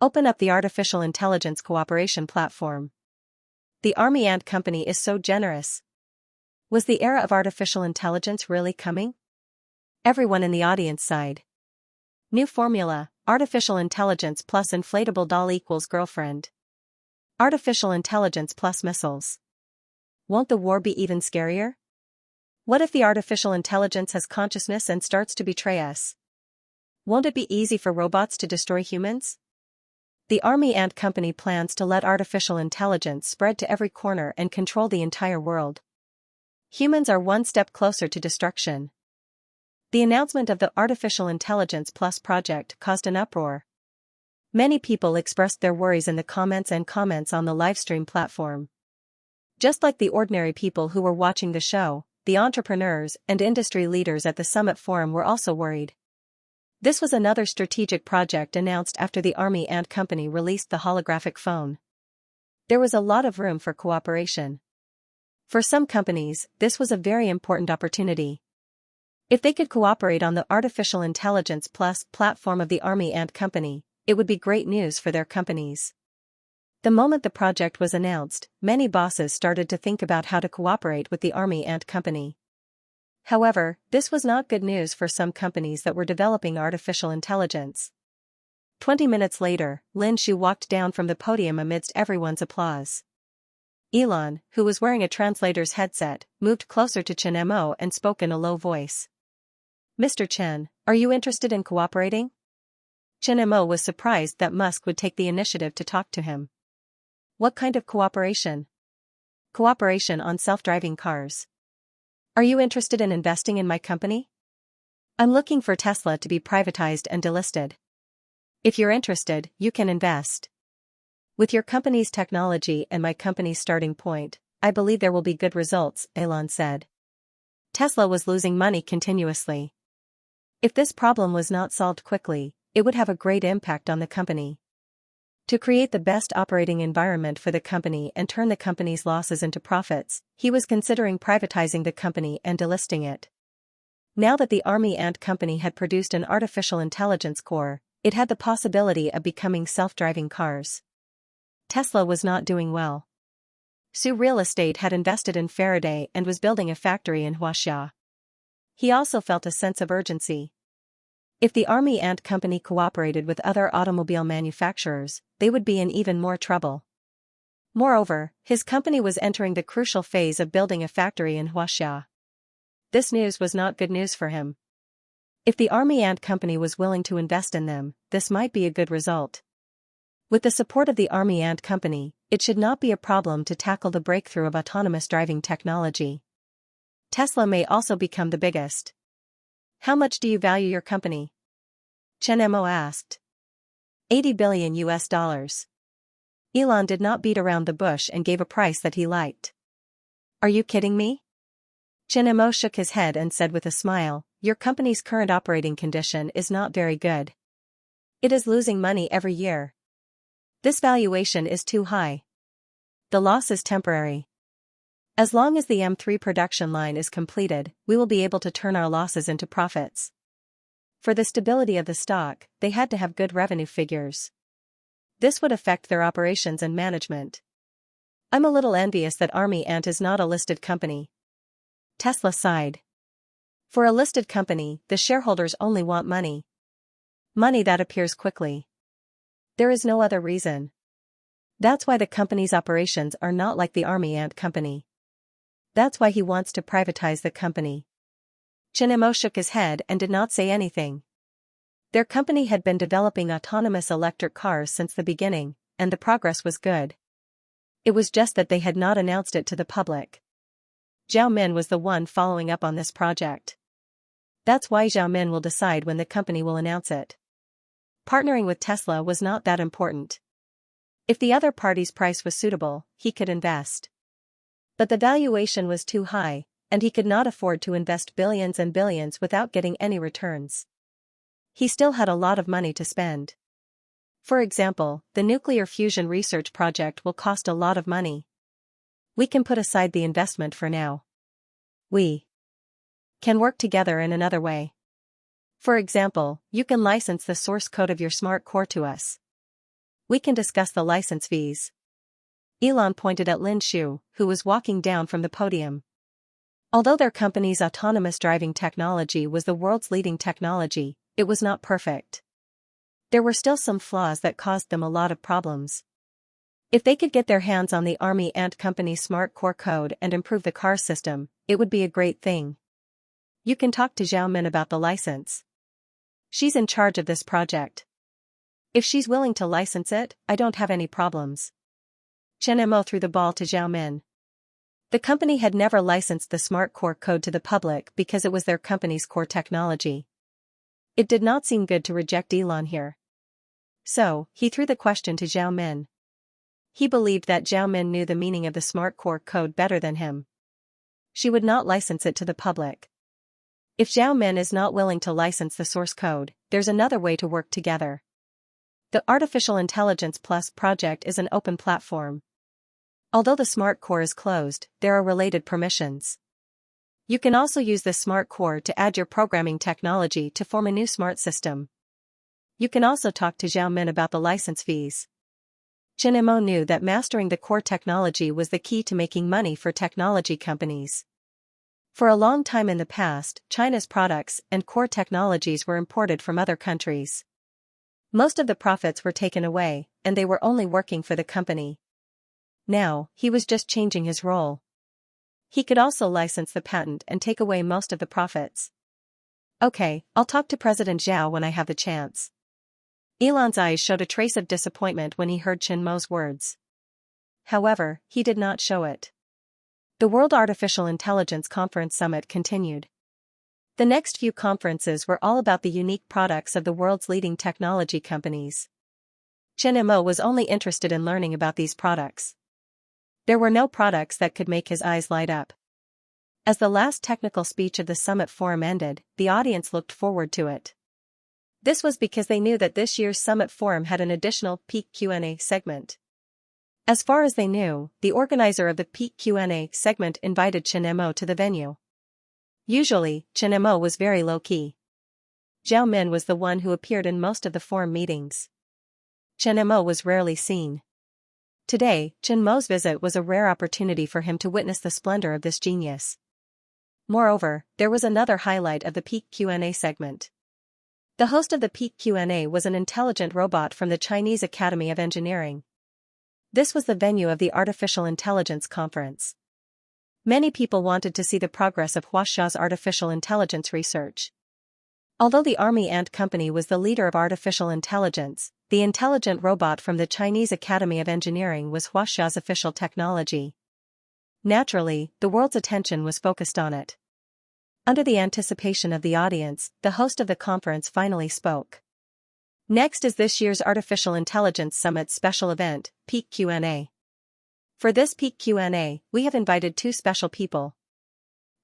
Open up the Artificial Intelligence Cooperation Platform. The Army Ant Company is so generous. Was the era of artificial intelligence really coming? Everyone in the audience sighed. New formula, Artificial Intelligence plus inflatable doll equals girlfriend. Artificial Intelligence plus missiles. Won't the war be even scarier? What if the artificial intelligence has consciousness and starts to betray us? Won't it be easy for robots to destroy humans? The Army Ant Company plans to let artificial intelligence spread to every corner and control the entire world. Humans are one step closer to destruction. The announcement of the Artificial Intelligence Plus project caused an uproar. Many people expressed their worries in the comments on the livestream platform. Just like the ordinary people who were watching the show, the entrepreneurs and industry leaders at the Summit Forum were also worried. This was another strategic project announced after the Army Ant Company released the holographic phone. There was a lot of room for cooperation. For some companies, this was a very important opportunity. If they could cooperate on the Artificial Intelligence Plus platform of the Army Ant Company, it would be great news for their companies. The moment the project was announced, many bosses started to think about how to cooperate with the Army Ant Company. However, this was not good news for some companies that were developing artificial intelligence. 20 minutes later, Lin Shu walked down from the podium amidst everyone's applause. Elon, who was wearing a translator's headset, moved closer to Chen Mo and spoke in a low voice. Mr. Chen, are you interested in cooperating? Chen Mo was surprised that Musk would take the initiative to talk to him. What kind of cooperation? Cooperation on self-driving cars. Are you interested in investing in my company? I'm looking for Tesla to be privatized and delisted. If you're interested, you can invest. With your company's technology and my company's starting point, I believe there will be good results, Elon said. Tesla was losing money continuously. If this problem was not solved quickly, it would have a great impact on the company. To create the best operating environment for the company and turn the company's losses into profits, he was considering privatizing the company and delisting it. Now that the Army Ant Company had produced an artificial intelligence core, it had the possibility of becoming self-driving cars. Tesla was not doing well. Su Real Estate had invested in Faraday and was building a factory in Xianxia. He also felt a sense of urgency. If the Army Ant Company cooperated with other automobile manufacturers, they would be in even more trouble. Moreover, his company was entering the crucial phase of building a factory in Xianxia. This news was not good news for him. If the Army Ant Company was willing to invest in them, this might be a good result. With the support of the Army Ant Company, it should not be a problem to tackle the breakthrough of autonomous driving technology. Tesla may also become the biggest. How much do you value your company? Chen Mo asked. $80 billion. Elon did not beat around the bush and gave a price that he liked. Are you kidding me? Chen Mo shook his head and said with a smile, your company's current operating condition is not very good. It is losing money every year. This valuation is too high. The loss is temporary. As long as the M3 production line is completed, we will be able to turn our losses into profits. For the stability of the stock, they had to have good revenue figures. This would affect their operations and management. I'm a little envious that Army Ant is not a listed company. Tesla sighed. For a listed company, the shareholders only want money. Money that appears quickly. There is no other reason. That's why the company's operations are not like the Army Ant company. That's why he wants to privatize the company. Chen Mo shook his head and did not say anything. Their company had been developing autonomous electric cars since the beginning, and the progress was good. It was just that they had not announced it to the public. Zhao Min was the one following up on this project. That's why Zhao Min will decide when the company will announce it. Partnering with Tesla was not that important. If the other party's price was suitable, he could invest. But the valuation was too high, and he could not afford to invest billions and billions without getting any returns. He still had a lot of money to spend. For example, the nuclear fusion research project will cost a lot of money. We can put aside the investment for now. We can work together in another way. For example, you can license the source code of your smart core to us. We can discuss the license fees. Elon pointed at Lin Shu, who was walking down from the podium. Although their company's autonomous driving technology was the world's leading technology, it was not perfect. There were still some flaws that caused them a lot of problems. If they could get their hands on the Army Ant company's smart core code and improve the car system, it would be a great thing. You can talk to Zhao Min about the license. She's in charge of this project. If she's willing to license it, I don't have any problems. Chen Mo threw the ball to Zhao Min. The company had never licensed the smart core code to the public because it was their company's core technology. It did not seem good to reject Elon here. So, he threw the question to Zhao Min. He believed that Zhao Min knew the meaning of the smart core code better than him. She would not license it to the public. If Zhao Min is not willing to license the source code, there's another way to work together. The Artificial Intelligence Plus project is an open platform. Although the smart core is closed, there are related permissions. You can also use this smart core to add your programming technology to form a new smart system. You can also talk to Zhao Min about the license fees. Chen Mo knew that mastering the core technology was the key to making money for technology companies. For a long time in the past, China's products and core technologies were imported from other countries. Most of the profits were taken away, and they were only working for the company. Now, he was just changing his role. He could also license the patent and take away most of the profits. Okay, I'll talk to President Zhao when I have the chance. Elon's eyes showed a trace of disappointment when he heard Chen Mo's words. However, he did not show it. The World Artificial Intelligence Conference Summit continued. The next few conferences were all about the unique products of the world's leading technology companies. Chen Mo was only interested in learning about these products. There were no products that could make his eyes light up. As the last technical speech of the summit forum ended, the audience looked forward to it. This was because they knew that this year's summit forum had an additional peak Q&A segment. As far as they knew, the organizer of the peak Q&A segment invited Chen Mo to the venue. Usually, Chen Mo was very low-key. Zhao Min was the one who appeared in most of the forum meetings. Chen Mo was rarely seen. Today, Chen Mo's visit was a rare opportunity for him to witness the splendor of this genius. Moreover, there was another highlight of the peak Q&A segment. The host of the peak Q&A was an intelligent robot from the Chinese Academy of Engineering. This was the venue of the Artificial Intelligence Conference. Many people wanted to see the progress of Huaxia's artificial intelligence research. Although the Army Ant Company was the leader of artificial intelligence, the intelligent robot from the Chinese Academy of Engineering was Huaxia's official technology. Naturally, the world's attention was focused on it. Under the anticipation of the audience, the host of the conference finally spoke. Next is this year's Artificial Intelligence Summit special event, Peak Q&A. For this Peak Q&A, we have invited two special people.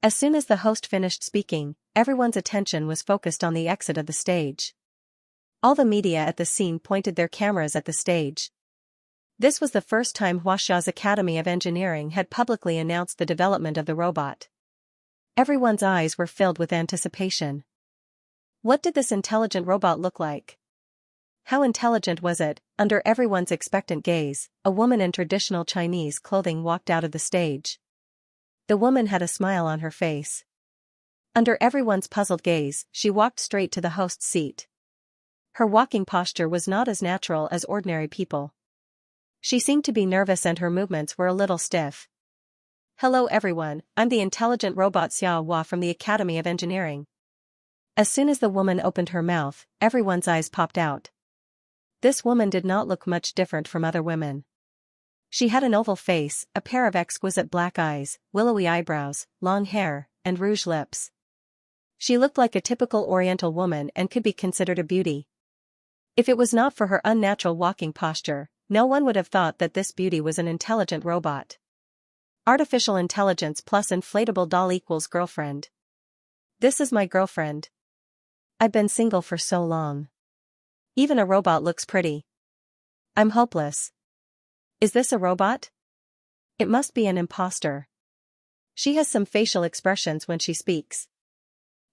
As soon as the host finished speaking, everyone's attention was focused on the exit of the stage. All the media at the scene pointed their cameras at the stage. This was the first time Xianxia's Academy of Engineering had publicly announced the development of the robot. Everyone's eyes were filled with anticipation. What did this intelligent robot look like? How intelligent was it? Under everyone's expectant gaze, a woman in traditional Chinese clothing walked out of the stage. The woman had a smile on her face. Under everyone's puzzled gaze, she walked straight to the host's seat. Her walking posture was not as natural as ordinary people. She seemed to be nervous and her movements were a little stiff. Hello everyone, I'm the intelligent robot Xianxia from the Academy of Engineering. As soon as the woman opened her mouth, everyone's eyes popped out. This woman did not look much different from other women. She had an oval face, a pair of exquisite black eyes, willowy eyebrows, long hair, and rouge lips. She looked like a typical Oriental woman and could be considered a beauty. If it was not for her unnatural walking posture, no one would have thought that this beauty was an intelligent robot. Artificial intelligence plus inflatable doll equals girlfriend. This is my girlfriend. I've been single for so long. Even a robot looks pretty. I'm hopeless. Is this a robot? It must be an imposter. She has some facial expressions when she speaks.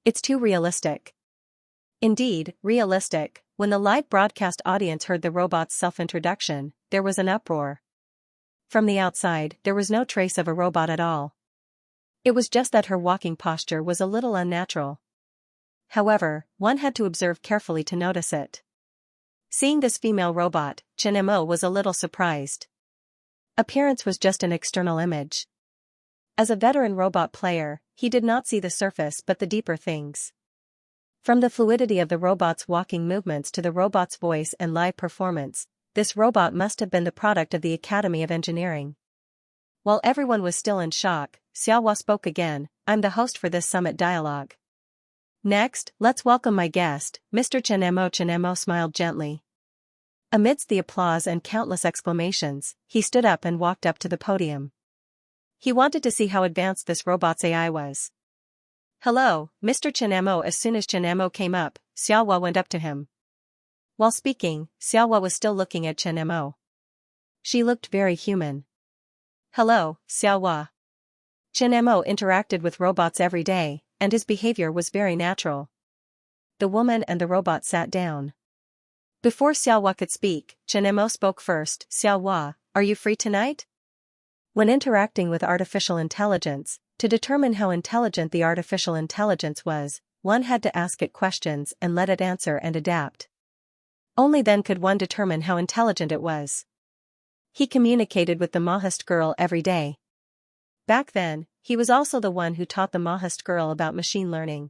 It's too realistic. Indeed, realistic. When the live broadcast audience heard the robot's self-introduction, there was an uproar. From the outside, there was no trace of a robot at all. It was just that her walking posture was a little unnatural. However, one had to observe carefully to notice it. Seeing this female robot, Xianxia was a little surprised. Appearance was just an external image. As a veteran robot player, he did not see the surface but the deeper things. From the fluidity of the robot's walking movements to the robot's voice and live performance, this robot must have been the product of the Academy of Engineering. While everyone was still in shock, Xianxia spoke again, I'm the host for this summit dialogue. Next, let's welcome my guest, Mr. Xianxia. Xianxia smiled gently. Amidst the applause and countless exclamations, he stood up and walked up to the podium. He wanted to see how advanced this robot's AI was. Hello, Mr. Xianxia. As soon as Xianxia came up, Xianxia went up to him. While speaking, Xianxia was still looking at Xianxia. She looked very human. Hello, Xianxia. Xianxia interacted with robots every day, and his behavior was very natural. The woman and the robot sat down. Before Xianxia could speak, Xianxia spoke first. Xianxia, are you free tonight? When interacting with artificial intelligence, to determine how intelligent the artificial intelligence was, one had to ask it questions and let it answer and adapt. Only then could one determine how intelligent it was. He communicated with the Mahist girl every day. Back then, he was also the one who taught the Mahist girl about machine learning.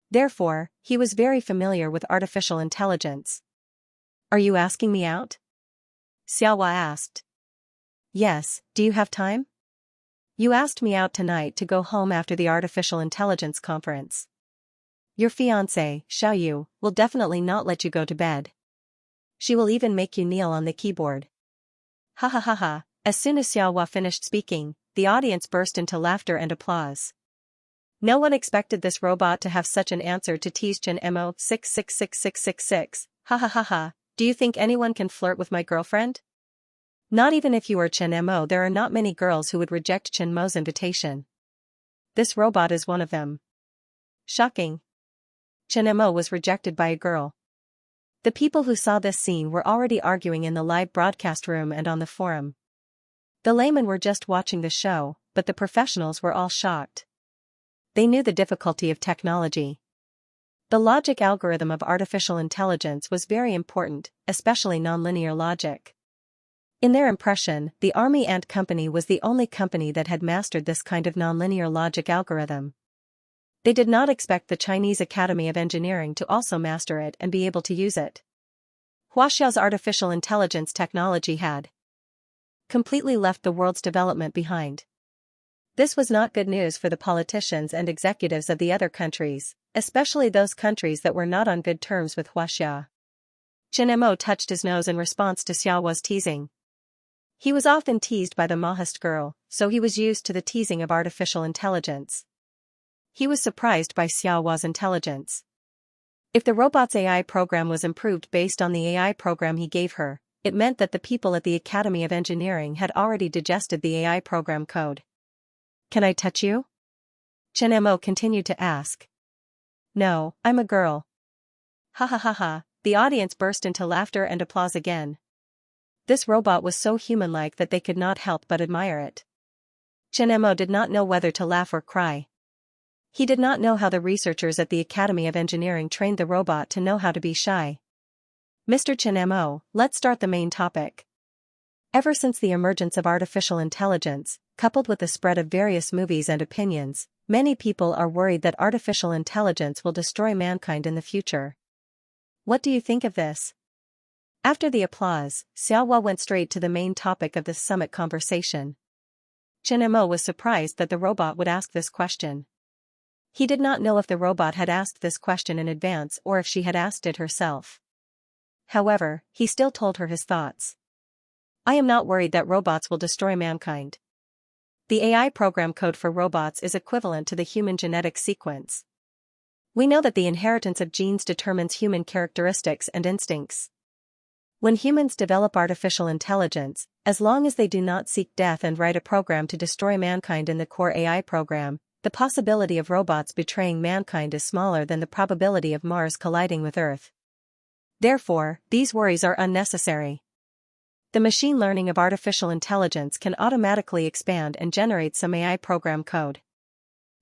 Therefore, he was very familiar with artificial intelligence. Are you asking me out? Xianxia asked. Yes, do you have time? You asked me out tonight to go home after the artificial intelligence conference. Your fiancée, Xiaoyu, will definitely not let you go to bed. She will even make you kneel on the keyboard. Ha ha ha ha. As soon as Xianxia finished speaking, the audience burst into laughter and applause. No one expected this robot to have such an answer to tease Xianxia 666666. Ha ha ha ha. Do you think anyone can flirt with my girlfriend? Not even if you are Xianxia. There are not many girls who would reject Xianxia's invitation. This robot is one of them. Shocking. Xianxia was rejected by a girl. The people who saw this scene were already arguing in the live broadcast room and on the forum. The laymen were just watching the show, but the professionals were all shocked. They knew the difficulty of technology. The logic algorithm of artificial intelligence was very important, especially nonlinear logic. In their impression, the Army Ant Company was the only company that had mastered this kind of nonlinear logic algorithm. They did not expect the Chinese Academy of Engineering to also master it and be able to use it. Xianxia's artificial intelligence technology had completely left the world's development behind. This was not good news for the politicians and executives of the other countries, especially those countries that were not on good terms with Xianxia. Chen Mo touched his nose in response to Xiaohua's teasing. He was often teased by the Mahist girl, so he was used to the teasing of artificial intelligence. He was surprised by Xiaohua's intelligence. If the robot's AI program was improved based on the AI program he gave her, it meant that the people at the Academy of Engineering had already digested the AI program code. Can I touch you? Chen Mo continued to ask. No, I'm a girl. Ha ha ha ha, the audience burst into laughter and applause again. This robot was so human-like that they could not help but admire it. Chen Mo did not know whether to laugh or cry. He did not know how the researchers at the Academy of Engineering trained the robot to know how to be shy. Mr. Chen Mo, let's start the main topic. Ever since the emergence of artificial intelligence, coupled with the spread of various movies and opinions, many people are worried that artificial intelligence will destroy mankind in the future. What do you think of this? After the applause, Xiaohua went straight to the main topic of this summit conversation. Chen Mo was surprised that the robot would ask this question. He did not know if the robot had asked this question in advance or if she had asked it herself. However, he still told her his thoughts. I am not worried that robots will destroy mankind. The AI program code for robots is equivalent to the human genetic sequence. We know that the inheritance of genes determines human characteristics and instincts. When humans develop artificial intelligence, as long as they do not seek death and write a program to destroy mankind in the core AI program, the possibility of robots betraying mankind is smaller than the probability of Mars colliding with Earth. Therefore, these worries are unnecessary. The machine learning of artificial intelligence can automatically expand and generate some AI program code.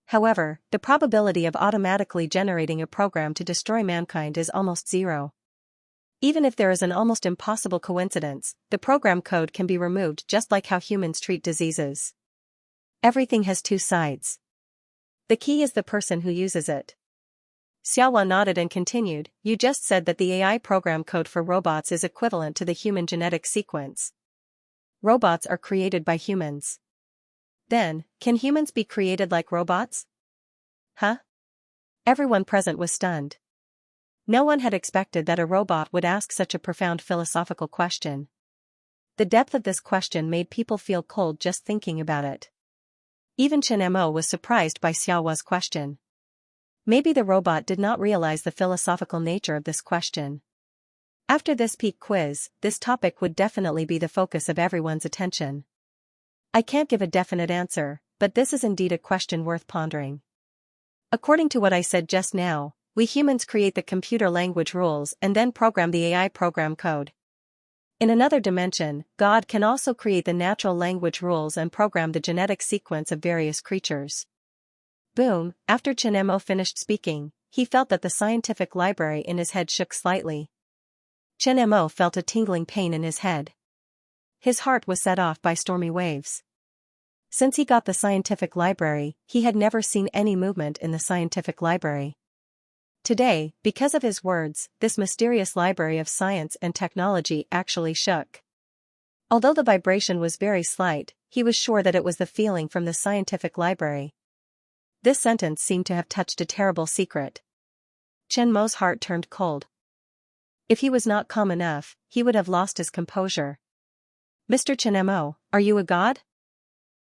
However, the probability of automatically generating a program to destroy mankind is almost zero. Even if there is an almost impossible coincidence, the program code can be removed just like how humans treat diseases. Everything has two sides. The key is the person who uses it. Xiaohua nodded and continued, you just said that the AI program code for robots is equivalent to the human genetic sequence. Robots are created by humans. Then, can humans be created like robots? Huh? Everyone present was stunned. No one had expected that a robot would ask such a profound philosophical question. The depth of this question made people feel cold just thinking about it. Even Chen Mo was surprised by Xiaohua's question. Maybe the robot did not realize the philosophical nature of this question. After this peak quiz, this topic would definitely be the focus of everyone's attention. I can't give a definite answer, but this is indeed a question worth pondering. According to what I said just now, we humans create the computer language rules and then program the AI program code. In another dimension, God can also create the natural language rules and program the genetic sequence of various creatures. Boom, after Chen Mo finished speaking, he felt that the scientific library in his head shook slightly. Chen Mo felt a tingling pain in his head. His heart was set off by stormy waves. Since he got the scientific library, he had never seen any movement in the scientific library. Today, because of his words, this mysterious library of science and technology actually shook. Although the vibration was very slight, he was sure that it was the feeling from the scientific library. This sentence seemed to have touched a terrible secret. Chen Mo's heart turned cold. If he was not calm enough, he would have lost his composure. Mr. Chen Mo, are you a god?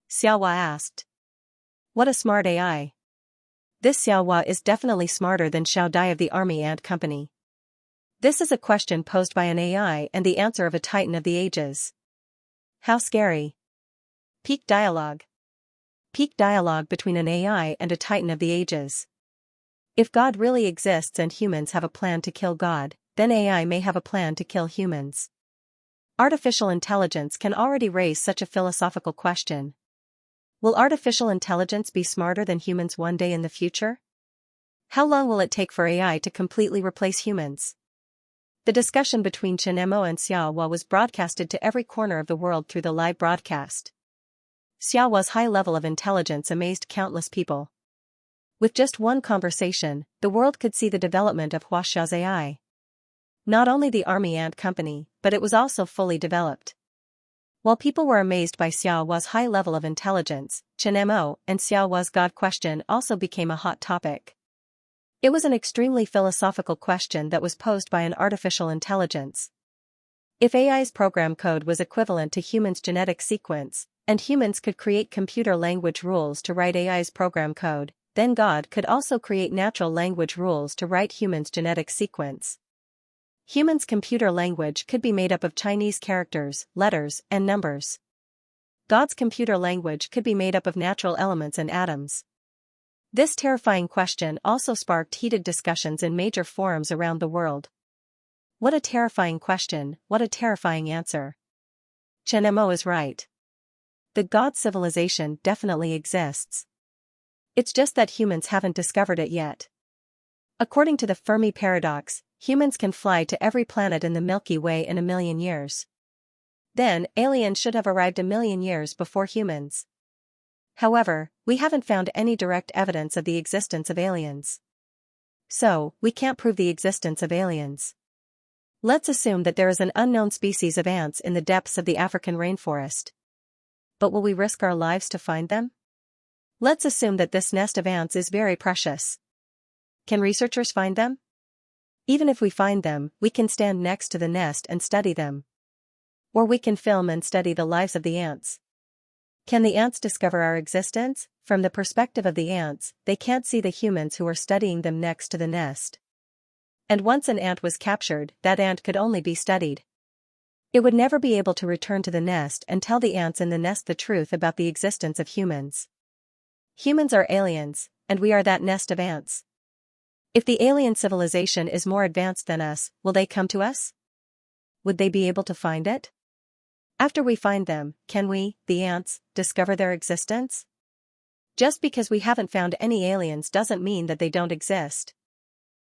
Xiaohua asked. What a smart AI. This Xiaohua is definitely smarter than Xiao Dai of the Army Ant Company. This is a question posed by an AI and the answer of a titan of the ages. How scary. Peak dialogue. Peak dialogue between an AI and a titan of the ages. If God really exists and humans have a plan to kill God, then AI may have a plan to kill humans. Artificial intelligence can already raise such a philosophical question. Will artificial intelligence be smarter than humans one day in the future? How long will it take for AI to completely replace humans? The discussion between Chen Mo and Xiaohua was broadcasted to every corner of the world through the live broadcast. Xiaohua's high level of intelligence amazed countless people. With just one conversation, the world could see the development of Huaxiao's AI. Not only the Army Ant Company, but it was also fully developed. While people were amazed by Xiaohua's high level of intelligence, Chen Mo and Xiaohua's God question also became a hot topic. It was an extremely philosophical question that was posed by an artificial intelligence. If AI's program code was equivalent to humans' genetic sequence, and humans could create computer language rules to write AI's program code, then God could also create natural language rules to write humans' genetic sequence. Humans' computer language could be made up of Chinese characters, letters, and numbers. God's computer language could be made up of natural elements and atoms. This terrifying question also sparked heated discussions in major forums around the world. What a terrifying question, what a terrifying answer. Chen Mo is right. The God civilization definitely exists. It's just that humans haven't discovered it yet. According to the Fermi paradox, humans can fly to every planet in the Milky Way in 1,000,000 years. Then, aliens should have arrived 1,000,000 years before humans. However, we haven't found any direct evidence of the existence of aliens. So, we can't prove the existence of aliens. Let's assume that there is an unknown species of ants in the depths of the African rainforest. But will we risk our lives to find them? Let's assume that this nest of ants is very precious. Can researchers find them? Even if we find them, we can stand next to the nest and study them. Or we can film and study the lives of the ants. Can the ants discover our existence? From the perspective of the ants, they can't see the humans who are studying them next to the nest. And once an ant was captured, that ant could only be studied. It would never be able to return to the nest and tell the ants in the nest the truth about the existence of humans. Humans are aliens, and we are that nest of ants. If the alien civilization is more advanced than us, will they come to us? Would they be able to find it? After we find them, can we, the ants, discover their existence? Just because we haven't found any aliens doesn't mean that they don't exist.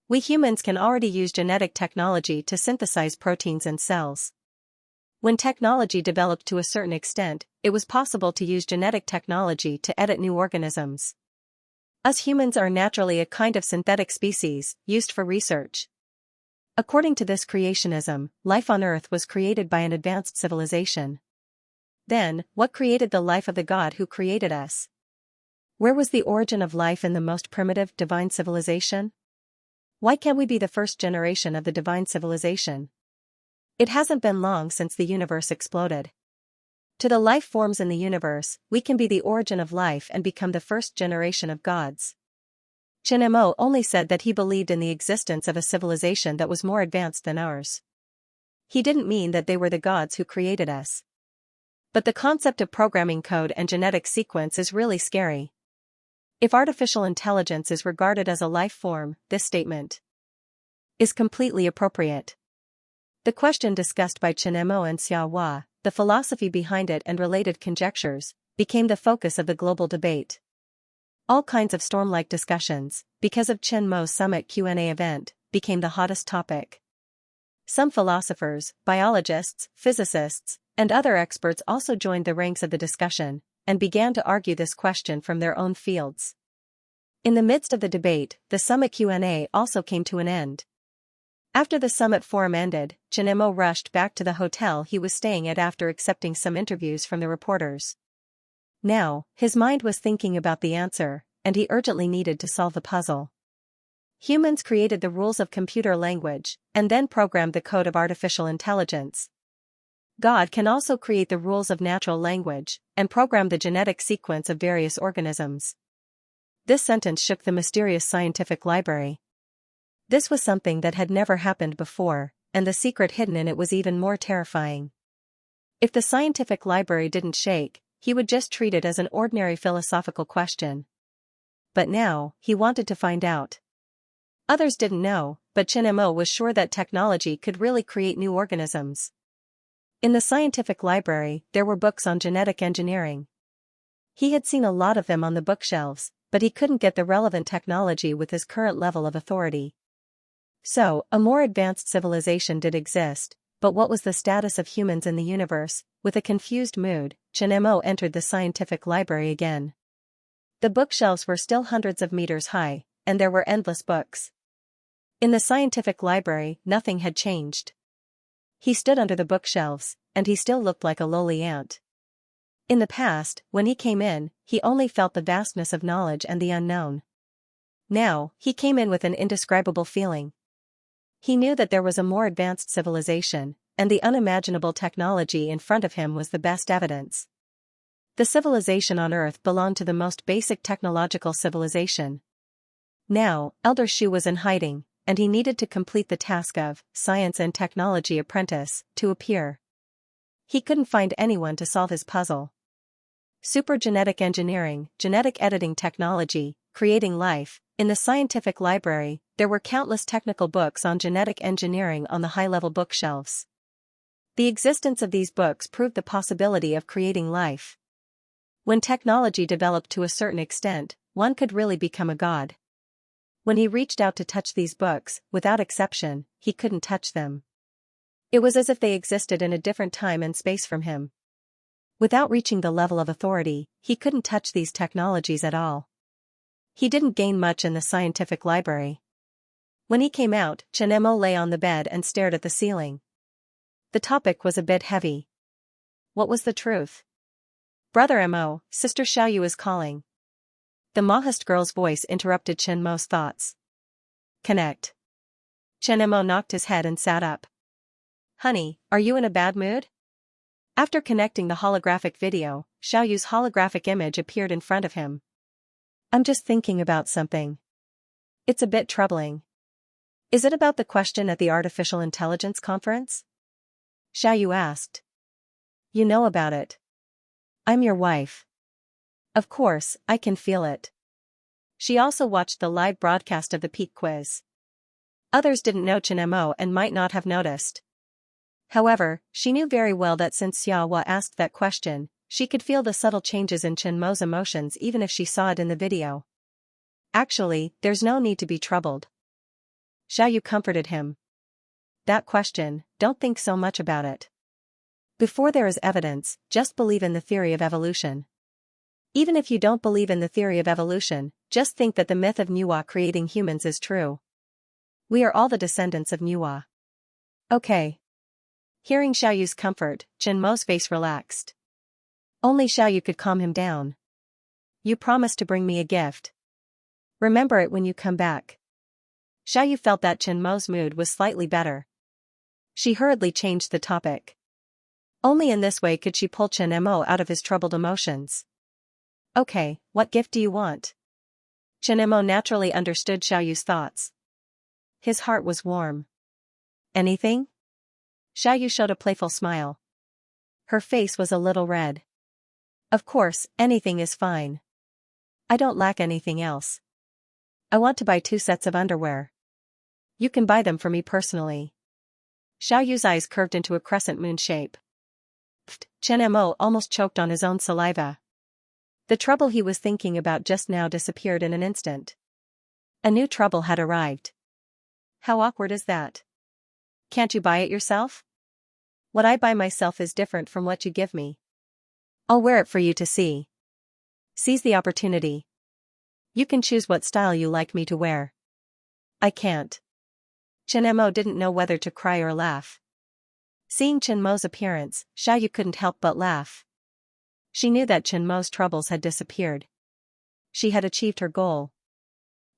We humans can already use genetic technology to synthesize proteins and cells. When technology developed to a certain extent, it was possible to use genetic technology to edit new organisms. Us humans are naturally a kind of synthetic species, used for research. According to this creationism, life on Earth was created by an advanced civilization. Then, what created the life of the God who created us? Where was the origin of life in the most primitive, divine civilization? Why can't we be the first generation of the divine civilization? It hasn't been long since the universe exploded. To the life forms in the universe, we can be the origin of life and become the first generation of gods. Chen Mo only said that he believed in the existence of a civilization that was more advanced than ours. He didn't mean that they were the gods who created us. But the concept of programming code and genetic sequence is really scary. If artificial intelligence is regarded as a life form, this statement is completely appropriate. The question discussed by Chen Mo and Xianxia, the philosophy behind it and related conjectures, became the focus of the global debate. All kinds of storm-like discussions, because of Chen Mo's Summit Q&A event, became the hottest topic. Some philosophers, biologists, physicists, and other experts also joined the ranks of the discussion, and began to argue this question from their own fields. In the midst of the debate, the Summit Q&A also came to an end. After the Summit Forum ended, Chen Mo rushed back to the hotel he was staying at after accepting some interviews from the reporters. Now, his mind was thinking about the answer, and he urgently needed to solve the puzzle. Humans created the rules of computer language, and then programmed the code of artificial intelligence. God can also create the rules of natural language, and program the genetic sequence of various organisms. This sentence shook the mysterious scientific library. This was something that had never happened before, and the secret hidden in it was even more terrifying. If the scientific library didn't shake, he would just treat it as an ordinary philosophical question. But now, he wanted to find out. Others didn't know, but Chen Mo was sure that technology could really create new organisms. In the scientific library, there were books on genetic engineering. He had seen a lot of them on the bookshelves, but he couldn't get the relevant technology with his current level of authority. So, a more advanced civilization did exist, but what was the status of humans in the universe? With a confused mood, Chen Mo entered the scientific library again. The bookshelves were still hundreds of meters high, and there were endless books. In the scientific library, nothing had changed. He stood under the bookshelves, and he still looked like a lowly ant. In the past, when he came in, he only felt the vastness of knowledge and the unknown. Now, he came in with an indescribable feeling. He knew that there was a more advanced civilization, and the unimaginable technology in front of him was the best evidence. The civilization on Earth belonged to the most basic technological civilization. Now, Elder Shu was in hiding, and he needed to complete the task of science and technology apprentice to appear. He couldn't find anyone to solve his puzzle. Super genetic engineering, genetic editing technology, creating life. In the scientific library, there were countless technical books on genetic engineering on the high-level bookshelves. The existence of these books proved the possibility of creating life. When technology developed to a certain extent, one could really become a god. When he reached out to touch these books, without exception, he couldn't touch them. It was as if they existed in a different time and space from him. Without reaching the level of authority, he couldn't touch these technologies at all. He didn't gain much in the scientific library. When he came out, Chen Mo lay on the bed and stared at the ceiling. The topic was a bit heavy. What was the truth? Brother Mo, Sister Xiaoyu is calling. The Mahist girl's voice interrupted Chen Mo's thoughts. Connect. Chen Mo knocked his head and sat up. Honey, are you in a bad mood? After connecting the holographic video, Xiaoyu's holographic image appeared in front of him. I'm just thinking about something. It's a bit troubling. Is it about the question at the Artificial Intelligence Conference? Xiaoyu asked. You know about it. I'm your wife. Of course, I can feel it. She also watched the live broadcast of the Peak Quiz. Others didn't know Chen Mo and might not have noticed. However, she knew very well that since Xiaohua asked that question, she could feel the subtle changes in Chen Mo's emotions even if she saw it in the video. Actually, there's no need to be troubled. Xiaoyu comforted him. That question, don't think so much about it. Before there is evidence, just believe in the theory of evolution. Even if you don't believe in the theory of evolution, just think that the myth of Nuwa creating humans is true. We are all the descendants of Nuwa. Okay. Hearing Xiaoyu's comfort, Chen Mo's face relaxed. Only Xiaoyu could calm him down. You promised to bring me a gift. Remember it when you come back. Xiaoyu felt that Chen Mo's mood was slightly better. She hurriedly changed the topic. Only in this way could she pull Chen Mo out of his troubled emotions. Okay, what gift do you want? Chen Mo naturally understood Xiaoyu's thoughts. His heart was warm. Anything? Xiaoyu showed a playful smile. Her face was a little red. Of course, anything is fine. I don't lack anything else. I want to buy 2 sets of underwear. You can buy them for me personally. Xiaoyu's eyes curved into a crescent moon shape. Pfft, Chen Mo almost choked on his own saliva. The trouble he was thinking about just now disappeared in an instant. A new trouble had arrived. How awkward is that? Can't you buy it yourself? What I buy myself is different from what you give me. I'll wear it for you to see. Seize the opportunity. You can choose what style you like me to wear. I can't. Chen Mo didn't know whether to cry or laugh. Seeing Chen Mo's appearance, Xiaoyu couldn't help but laugh. She knew that Chen Mo's troubles had disappeared. She had achieved her goal.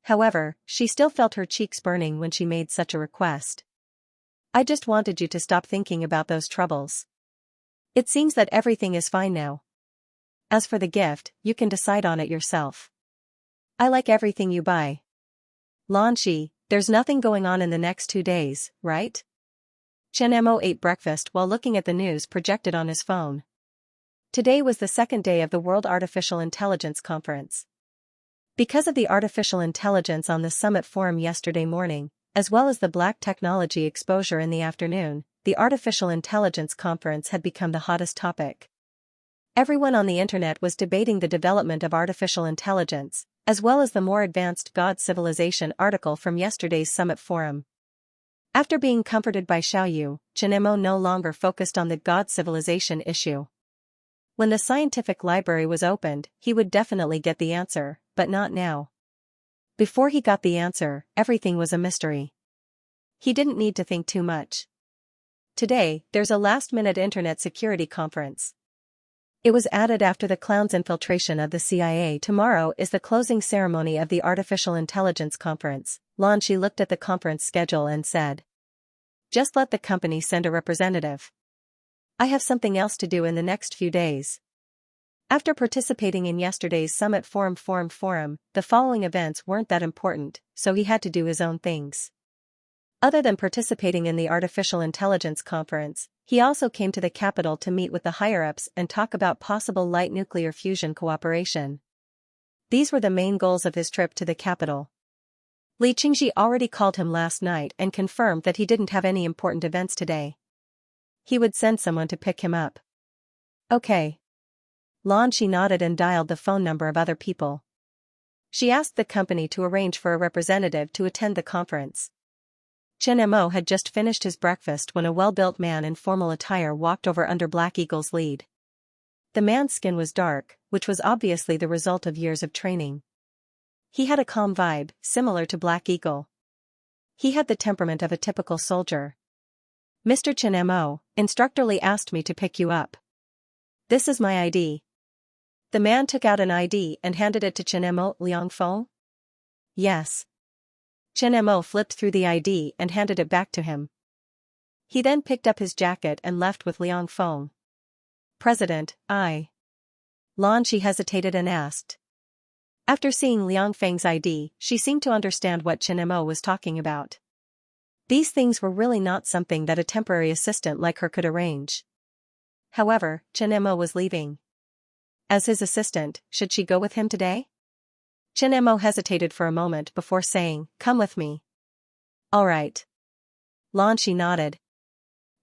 However, she still felt her cheeks burning when she made such a request. I just wanted you to stop thinking about those troubles. It seems that everything is fine now. As for the gift, you can decide on it yourself. I like everything you buy. Lanshi, there's nothing going on in the next 2 days, right? Chen Mo ate breakfast while looking at the news projected on his phone. Today was the second day of the World Artificial Intelligence Conference. Because of the artificial intelligence on the summit forum yesterday morning, as well as the black technology exposure in the afternoon, the Artificial Intelligence Conference had become the hottest topic. Everyone on the internet was debating the development of artificial intelligence, as well as the more advanced God civilization article from yesterday's summit forum. After being comforted by Xiaoyu, Chen Mo no longer focused on the God civilization issue. When the scientific library was opened, he would definitely get the answer, but not now. Before he got the answer, everything was a mystery. He didn't need to think too much. Today, there's a last-minute internet security conference. It was added after the clown's infiltration of the CIA. Tomorrow is the closing ceremony of the Artificial Intelligence Conference. Xianxia looked at the conference schedule and said, "Just let the company send a representative. I have something else to do in the next few days." After participating in yesterday's summit forum, the following events weren't that important, so he had to do his own things. Other than participating in the Artificial Intelligence Conference, he also came to the capital to meet with the higher-ups and talk about possible light nuclear fusion cooperation. These were the main goals of his trip to the capital. Xianxia already called him last night and confirmed that he didn't have any important events today. He would send someone to pick him up. Okay. Xianxia nodded and dialed the phone number of other people. She asked the company to arrange for a representative to attend the conference. Xianxia had just finished his breakfast when a well-built man in formal attire walked over under Black Eagle's lead. The man's skin was dark, which was obviously the result of years of training. He had a calm vibe, similar to Black Eagle. He had the temperament of a typical soldier. "Mr. Xianxia, instructor Li asked me to pick you up. This is my ID." The man took out an ID and handed it to Xianxia. "Liangfeng?" "Yes." Xianxia flipped through the ID and handed it back to him. He then picked up his jacket and left with Liangfeng. "President, Xianxia hesitated and asked. After seeing Liangfeng's ID, she seemed to understand what Xianxia was talking about. These things were really not something that a temporary assistant like her could arrange. However, Xianxia was leaving. As his assistant, should she go with him today? Xianxia hesitated for a moment before saying, "Come with me." "All right." Xianxia nodded.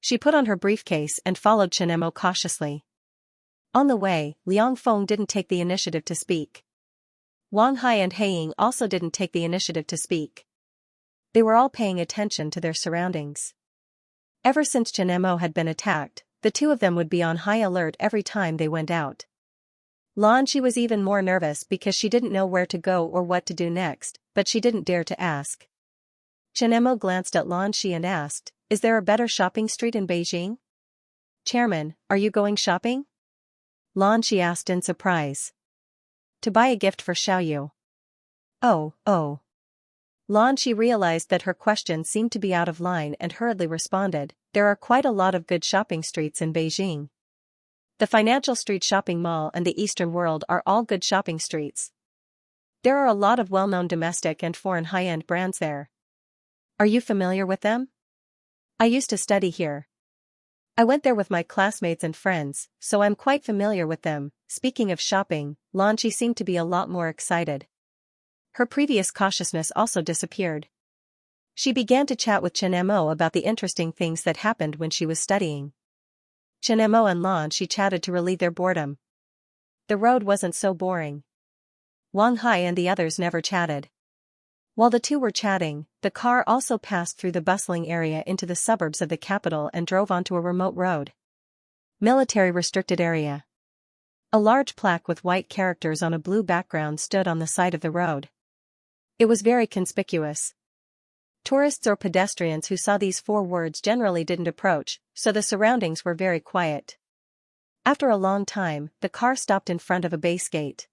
She put on her briefcase and followed Xianxia cautiously. On the way, Liangfeng didn't take the initiative to speak. Wang Hai and Heiying also didn't take the initiative to speak. They were all paying attention to their surroundings. Ever since Xianxia had been attacked, the two of them would be on high alert every time they went out. Xianxia was even more nervous because she didn't know where to go or what to do next, but she didn't dare to ask. Xianxia glanced at Xianxia and asked, "Is there a better shopping street in Beijing?" "Chairman, are you going shopping?" Xianxia asked in surprise. "To buy a gift for Xiaoyu." Oh. Xianxia realized that her question seemed to be out of line and hurriedly responded, "There are quite a lot of good shopping streets in Beijing. The Financial Street Shopping Mall and the Eastern World are all good shopping streets. There are a lot of well-known domestic and foreign high-end brands there. Are you familiar with them?" "I used to study here. I went there with my classmates and friends, so I'm quite familiar with them." Speaking of shopping, Xianxia seemed to be a lot more excited. Her previous cautiousness also disappeared. She began to chat with Xianxia about the interesting things that happened when she was studying. Xianxia and Xianxia chatted to relieve their boredom. The road wasn't so boring. Wang Hai and the others never chatted. While the two were chatting, the car also passed through the bustling area into the suburbs of the capital and drove onto a remote road. Military restricted area. A large plaque with white characters on a blue background stood on the side of the road. It was very conspicuous. Tourists or pedestrians who saw these 4 words generally didn't approach, so the surroundings were very quiet. After a long time, the car stopped in front of a base gate.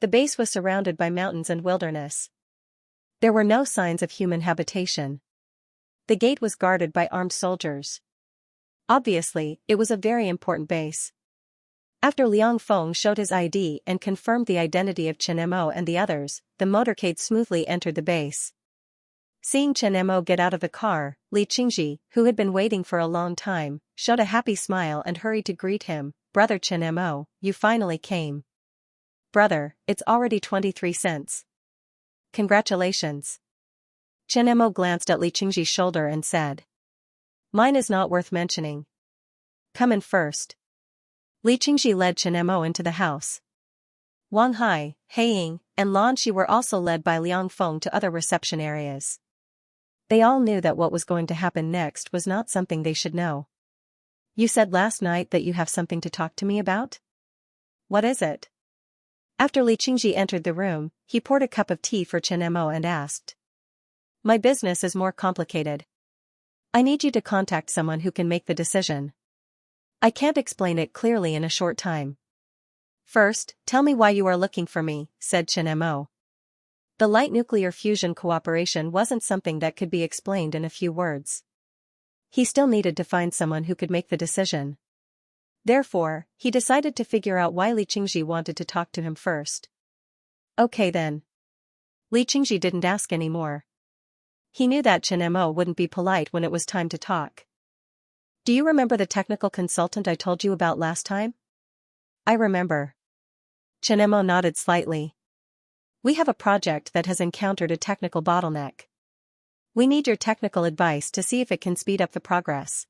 The base was surrounded by mountains and wilderness. There were no signs of human habitation. The gate was guarded by armed soldiers. Obviously, it was a very important base. After Liangfeng showed his ID and confirmed the identity of Xianxia and the others, the motorcade smoothly entered the base. Seeing Xianxia get out of the car, Xianxia, who had been waiting for a long time, showed a happy smile and hurried to greet him. "Brother Xianxia, you finally came." "Brother, it's already 23 cents. Congratulations." Xianxia glanced at Xianxia's shoulder and said, "Mine is not worth mentioning. Come in first." Xianxia led Xianxia into the house. Wang Hai, Heiying, and Xianxia were also led by Liangfeng to other reception areas. They all knew that what was going to happen next was not something they should know. "You said last night that you have something to talk to me about? What is it?" After Xianxia entered the room, he poured a cup of tea for Xianxia and asked. "My business is more complicated. I need you to contact someone who can make the decision." I can't explain it clearly in a short time. First, tell me why you are looking for me, said Chen Mo. The light nuclear fusion cooperation wasn't something that could be explained in a few words. He still needed to find someone who could make the decision. Therefore, he decided to figure out why Li Qingji wanted to talk to him first. Okay then. Li Qingji didn't ask any more. He knew that Chen Mo wouldn't be polite when it was time to talk. Do you remember the technical consultant I told you about last time? I remember. Chen Mo nodded slightly. We have a project that has encountered a technical bottleneck. We need your technical advice to see if it can speed up the progress.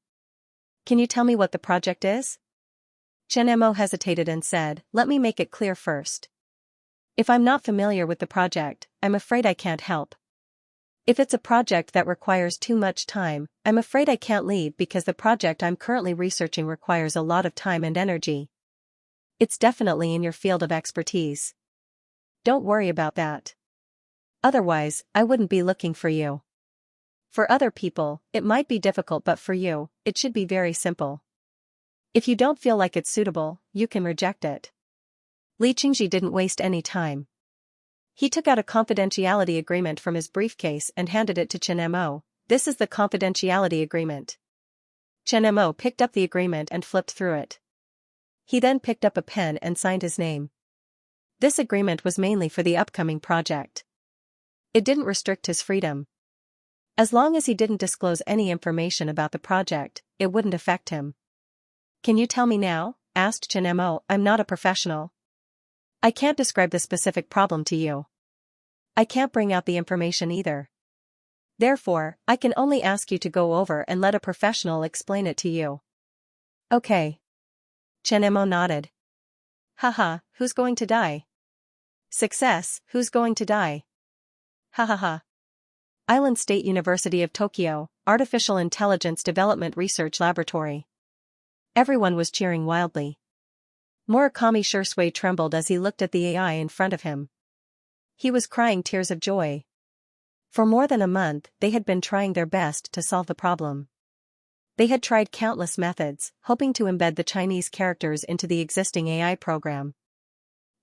Can you tell me what the project is? Chen Mo hesitated and said, let me make it clear first. If I'm not familiar with the project, I'm afraid I can't help. If it's a project that requires too much time, I'm afraid I can't lead because the project I'm currently researching requires a lot of time and energy. It's definitely in your field of expertise. Don't worry about that. Otherwise, I wouldn't be looking for you. For other people, it might be difficult, but for you, it should be very simple. If you don't feel like it's suitable, you can reject it. Li Qingji didn't waste any time. He took out a confidentiality agreement from his briefcase and handed it to Chen Mo. This is the confidentiality agreement. Chen Mo picked up the agreement and flipped through it. He then picked up a pen and signed his name. This agreement was mainly for the upcoming project. It didn't restrict his freedom. As long as he didn't disclose any information about the project, it wouldn't affect him. Can you tell me now? Asked Chen Mo. I'm not a professional. I can't describe the specific problem to you. I can't bring out the information either. Therefore, I can only ask you to go over and let a professional explain it to you. Okay. Chen Mo nodded. Haha, who's going to die? Success, who's going to die? Ha ha ha. Island State University of Tokyo, Artificial Intelligence Development Research Laboratory. Everyone was cheering wildly. Murakami Shursui trembled as he looked at the AI in front of him. He was crying tears of joy. For more than a month, they had been trying their best to solve the problem. They had tried countless methods, hoping to embed the Chinese characters into the existing AI program.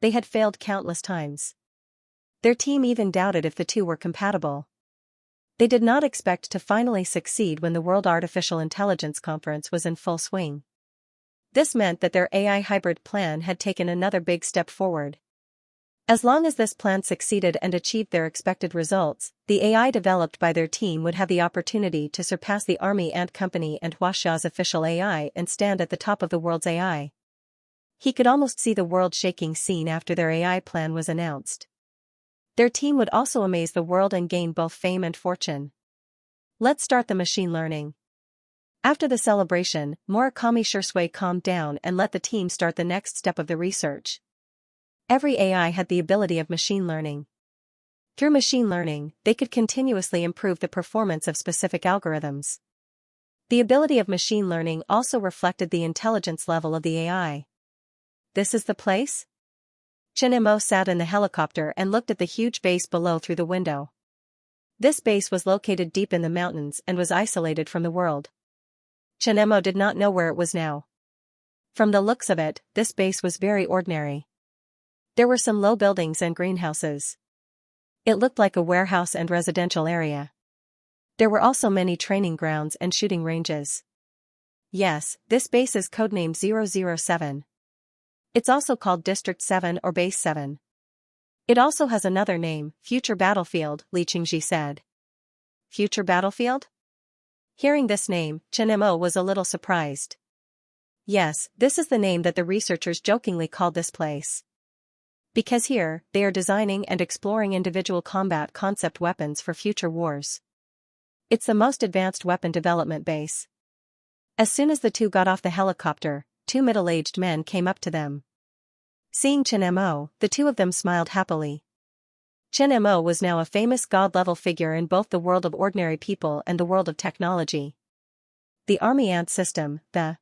They had failed countless times. Their team even doubted if the two were compatible. They did not expect to finally succeed when the World Artificial Intelligence Conference was in full swing. This meant that their AI hybrid plan had taken another big step forward. As long as this plan succeeded and achieved their expected results, the AI developed by their team would have the opportunity to surpass the Army Ant Company and Huaxia's official AI and stand at the top of the world's AI. He could almost see the world-shaking scene after their AI plan was announced. Their team would also amaze the world and gain both fame and fortune. Let's start the machine learning. After the celebration, Murakami Shursui calmed down and let the team start the next step of the research. Every AI had the ability of machine learning. Through machine learning, they could continuously improve the performance of specific algorithms. The ability of machine learning also reflected the intelligence level of the AI. This is the place? Chen Mo sat in the helicopter and looked at the huge base below through the window. This base was located deep in the mountains and was isolated from the world. Chen Mo did not know where it was now. From the looks of it, this base was very ordinary. There were some low buildings and greenhouses. It looked like a warehouse and residential area. There were also many training grounds and shooting ranges. Yes, this base is codenamed 007. It's also called District 7 or Base 7. It also has another name, Future Battlefield, Li Qingji said. Future Battlefield? Hearing this name, Chen Mo was a little surprised. Yes, this is the name that the researchers jokingly called this place. Because here, they are designing and exploring individual combat concept weapons for future wars. It's the most advanced weapon development base. As soon as the two got off the helicopter, two middle-aged men came up to them. Seeing Chen Mo, the two of them smiled happily. Chen Mo was now a famous god-level figure in both the world of ordinary people and the world of technology. The Army Ant system, the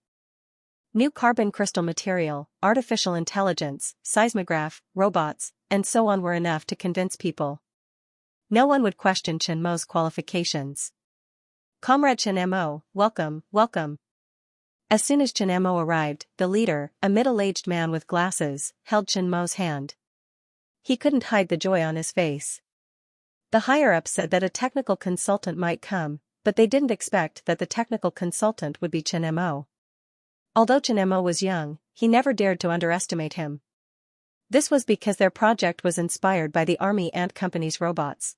new carbon crystal material, artificial intelligence, seismograph, robots, and so on were enough to convince people. No one would question Chen Mo's qualifications. Comrade Chen Mo, welcome, welcome. As soon as Chen Mo arrived, the leader, a middle-aged man with glasses, held Chen Mo's hand. He couldn't hide the joy on his face. The higher-ups said that a technical consultant might come, but they didn't expect that the technical consultant would be Chen Mo. Although Chen Mo was young, he never dared to underestimate him. This was because their project was inspired by the Army Ant Company's robots.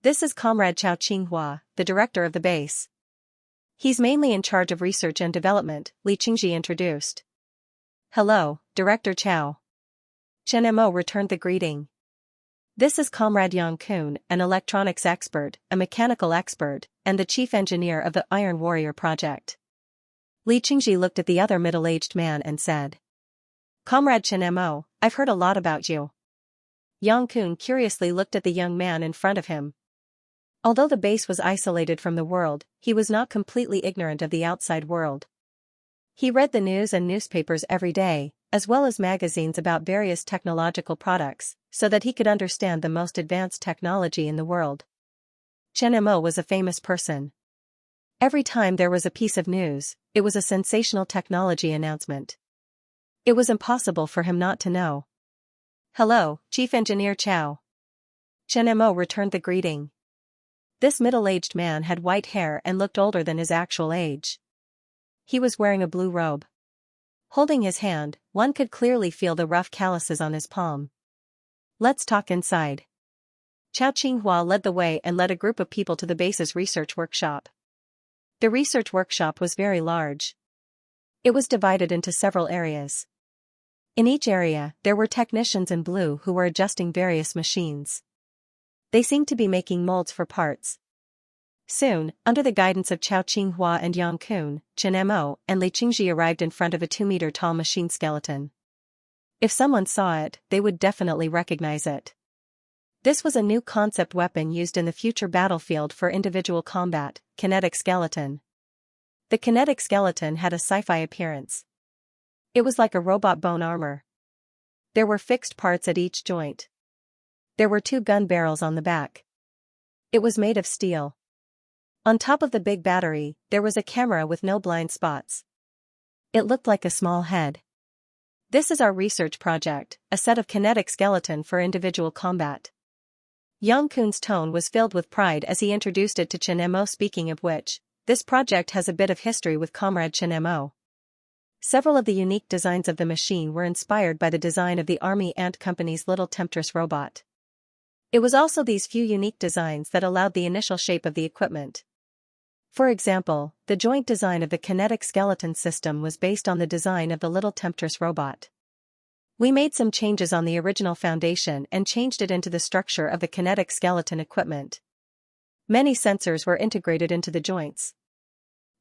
This is Comrade Chao Qinghua, the director of the base. He's mainly in charge of research and development, Li Qingji introduced. Hello, Director Chao. Chen Mo returned the greeting. This is Comrade Yang Kun, an electronics expert, a mechanical expert, and the chief engineer of the Iron Warrior project. Li Qingji looked at the other middle-aged man and said, Comrade Chen Mo, I've heard a lot about you. Yang Kun curiously looked at the young man in front of him. Although the base was isolated from the world, he was not completely ignorant of the outside world. He read the news and newspapers every day, as well as magazines about various technological products, so that he could understand the most advanced technology in the world. Chen Mo was a famous person. Every time there was a piece of news, it was a sensational technology announcement. It was impossible for him not to know. Hello, Chief Engineer Chao. Chen Mo returned the greeting. This middle-aged man had white hair and looked older than his actual age. He was wearing a blue robe. Holding his hand, one could clearly feel the rough calluses on his palm. Let's talk inside. Chao Qinghua led the way and led a group of people to the base's research workshop. The research workshop was very large. It was divided into several areas. In each area, there were technicians in blue who were adjusting various machines. They seemed to be making molds for parts. Soon, under the guidance of Chao Qinghua and Yang Kun, Chen Mo and Li Qingji arrived in front of a 2-meter-tall machine skeleton. If someone saw it, they would definitely recognize it. This was a new concept weapon used in the future battlefield for individual combat, kinetic skeleton. The kinetic skeleton had a sci-fi appearance. It was like a robot bone armor. There were fixed parts at each joint. There were 2 gun barrels on the back. It was made of steel. On top of the big battery, there was a camera with no blind spots. It looked like a small head. This is our research project, a set of kinetic skeleton for individual combat. Yang Kun's tone was filled with pride as he introduced it to Chen Mo, speaking of which, this project has a bit of history with Comrade Chen Mo. Several of the unique designs of the machine were inspired by the design of the Army Ant Company's Little Temptress robot. It was also these few unique designs that allowed the initial shape of the equipment. For example, the joint design of the kinetic skeleton system was based on the design of the Little Temptress robot. We made some changes on the original foundation and changed it into the structure of the kinetic skeleton equipment. Many sensors were integrated into the joints.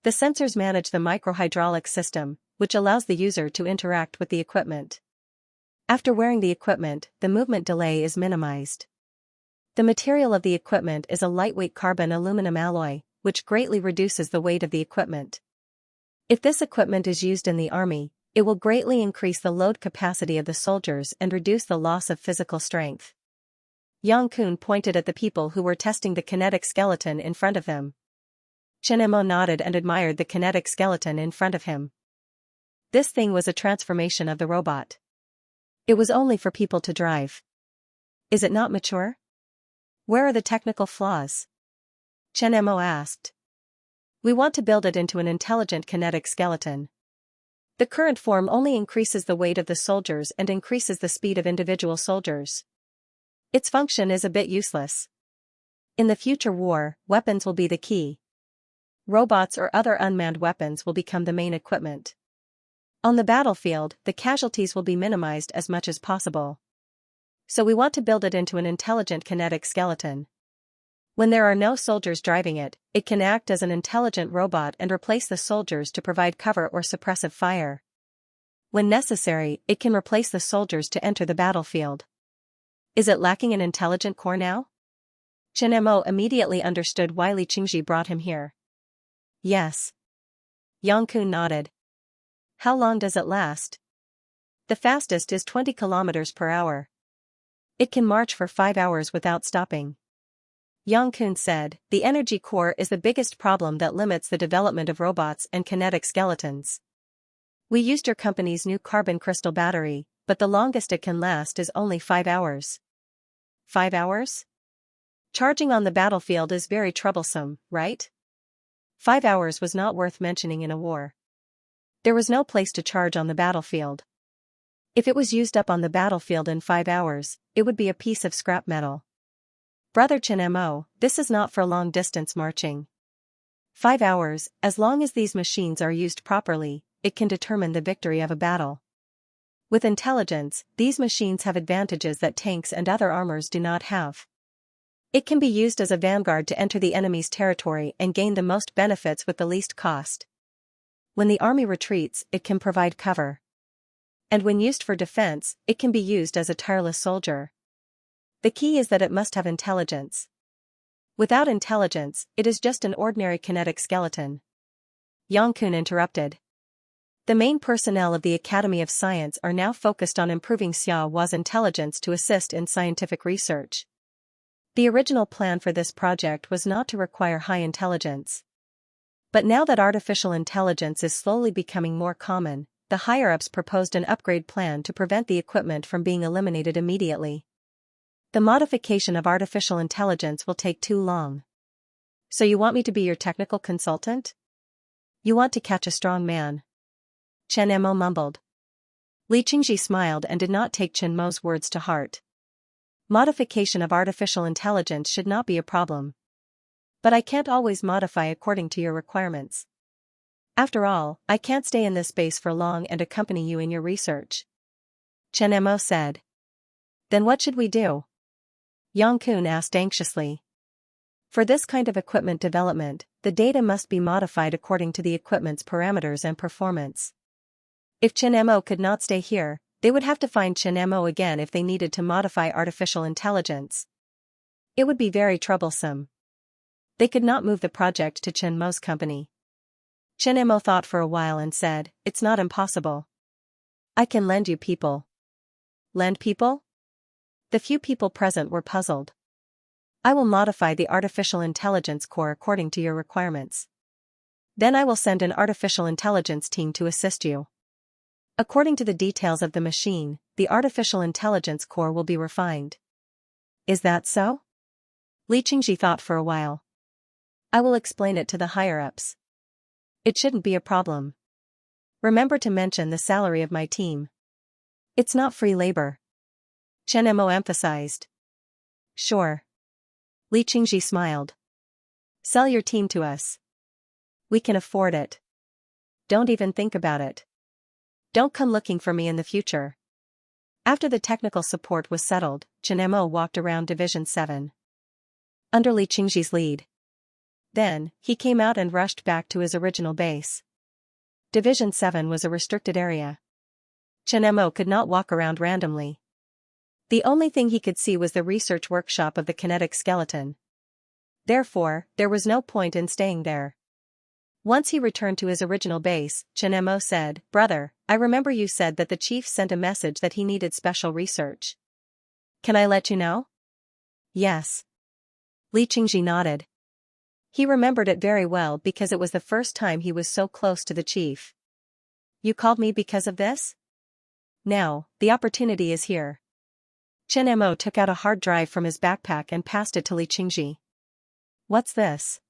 The sensors manage the microhydraulic system, which allows the user to interact with the equipment. After wearing the equipment, the movement delay is minimized. The material of the equipment is a lightweight carbon-aluminum alloy, which greatly reduces the weight of the equipment. If this equipment is used in the army, it will greatly increase the load capacity of the soldiers and reduce the loss of physical strength. Yang Kun pointed at the people who were testing the kinetic skeleton in front of them. Chen Mo nodded and admired the kinetic skeleton in front of him. This thing was a transformation of the robot. It was only for people to drive. Is it not mature? Where are the technical flaws? Chen Mo asked. We want to build it into an intelligent kinetic skeleton. The current form only increases the weight of the soldiers and increases the speed of individual soldiers. Its function is a bit useless. In the future war, weapons will be the key. Robots or other unmanned weapons will become the main equipment. On the battlefield, the casualties will be minimized as much as possible. So we want to build it into an intelligent kinetic skeleton. When there are no soldiers driving it, it can act as an intelligent robot and replace the soldiers to provide cover or suppressive fire. When necessary, it can replace the soldiers to enter the battlefield. Is it lacking an intelligent core now? Chen Mo immediately understood why Li Qingji brought him here. Yes. Yang Kun nodded. How long does it last? The fastest is 20 kilometers per hour. It can march for 5 hours without stopping. Yang Kun said, the energy core is the biggest problem that limits the development of robots and kinetic skeletons. We used your company's new carbon crystal battery, but the longest it can last is only 5 hours. 5 hours? Charging on the battlefield is very troublesome, right? 5 hours was not worth mentioning in a war. There was no place to charge on the battlefield. If it was used up on the battlefield in 5 hours, it would be a piece of scrap metal. Brother Chen Mo, this is not for long-distance marching. 5 hours, as long as these machines are used properly, it can determine the victory of a battle. With intelligence, these machines have advantages that tanks and other armors do not have. It can be used as a vanguard to enter the enemy's territory and gain the most benefits with the least cost. When the army retreats, it can provide cover. And when used for defense, it can be used as a tireless soldier. The key is that it must have intelligence. Without intelligence, it is just an ordinary kinetic skeleton. Yang Kun interrupted. The main personnel of the Academy of Science are now focused on improving Xiaohua's intelligence to assist in scientific research. The original plan for this project was not to require high intelligence. But now that artificial intelligence is slowly becoming more common, the higher-ups proposed an upgrade plan to prevent the equipment from being eliminated immediately. The modification of artificial intelligence will take too long. So you want me to be your technical consultant? You want to catch a strong man. Chen Mo mumbled. Li Qingji smiled and did not take Chen Mo's words to heart. Modification of artificial intelligence should not be a problem. But I can't always modify according to your requirements. After all, I can't stay in this space for long and accompany you in your research. Chen Mo said. Then what should we do? Yang Kun asked anxiously. For this kind of equipment development, the data must be modified according to the equipment's parameters and performance. If Chen Mo could not stay here, they would have to find Chen Mo again if they needed to modify artificial intelligence. It would be very troublesome. They could not move the project to Chen Mo's company. Chen Mo thought for a while and said, it's not impossible. I can lend you people. Lend people? The few people present were puzzled. I will modify the artificial intelligence core according to your requirements. Then I will send an artificial intelligence team to assist you. According to the details of the machine, the artificial intelligence core will be refined. Is that so? Li Qingji thought for a while. I will explain it to the higher-ups. It shouldn't be a problem. Remember to mention the salary of my team. It's not free labor. Chen Mo emphasized. Sure. Li Qingji smiled. Sell your team to us. We can afford it. Don't even think about it. Don't come looking for me in the future. After the technical support was settled, Chen Mo walked around Division 7. Under Li Qingji's lead. Then, he came out and rushed back to his original base. Division 7 was a restricted area. Chen Mo could not walk around randomly. The only thing he could see was the research workshop of the kinetic skeleton. Therefore, there was no point in staying there. Once he returned to his original base, Chen Mo said, Brother, I remember you said that the chief sent a message that he needed special research. Can I let you know? Yes. Li Qingji nodded. He remembered it very well because it was the first time he was so close to the chief. You called me because of this? Now, the opportunity is here. Chen Mo took out a hard drive from his backpack and passed it to Li Qingji. What's this?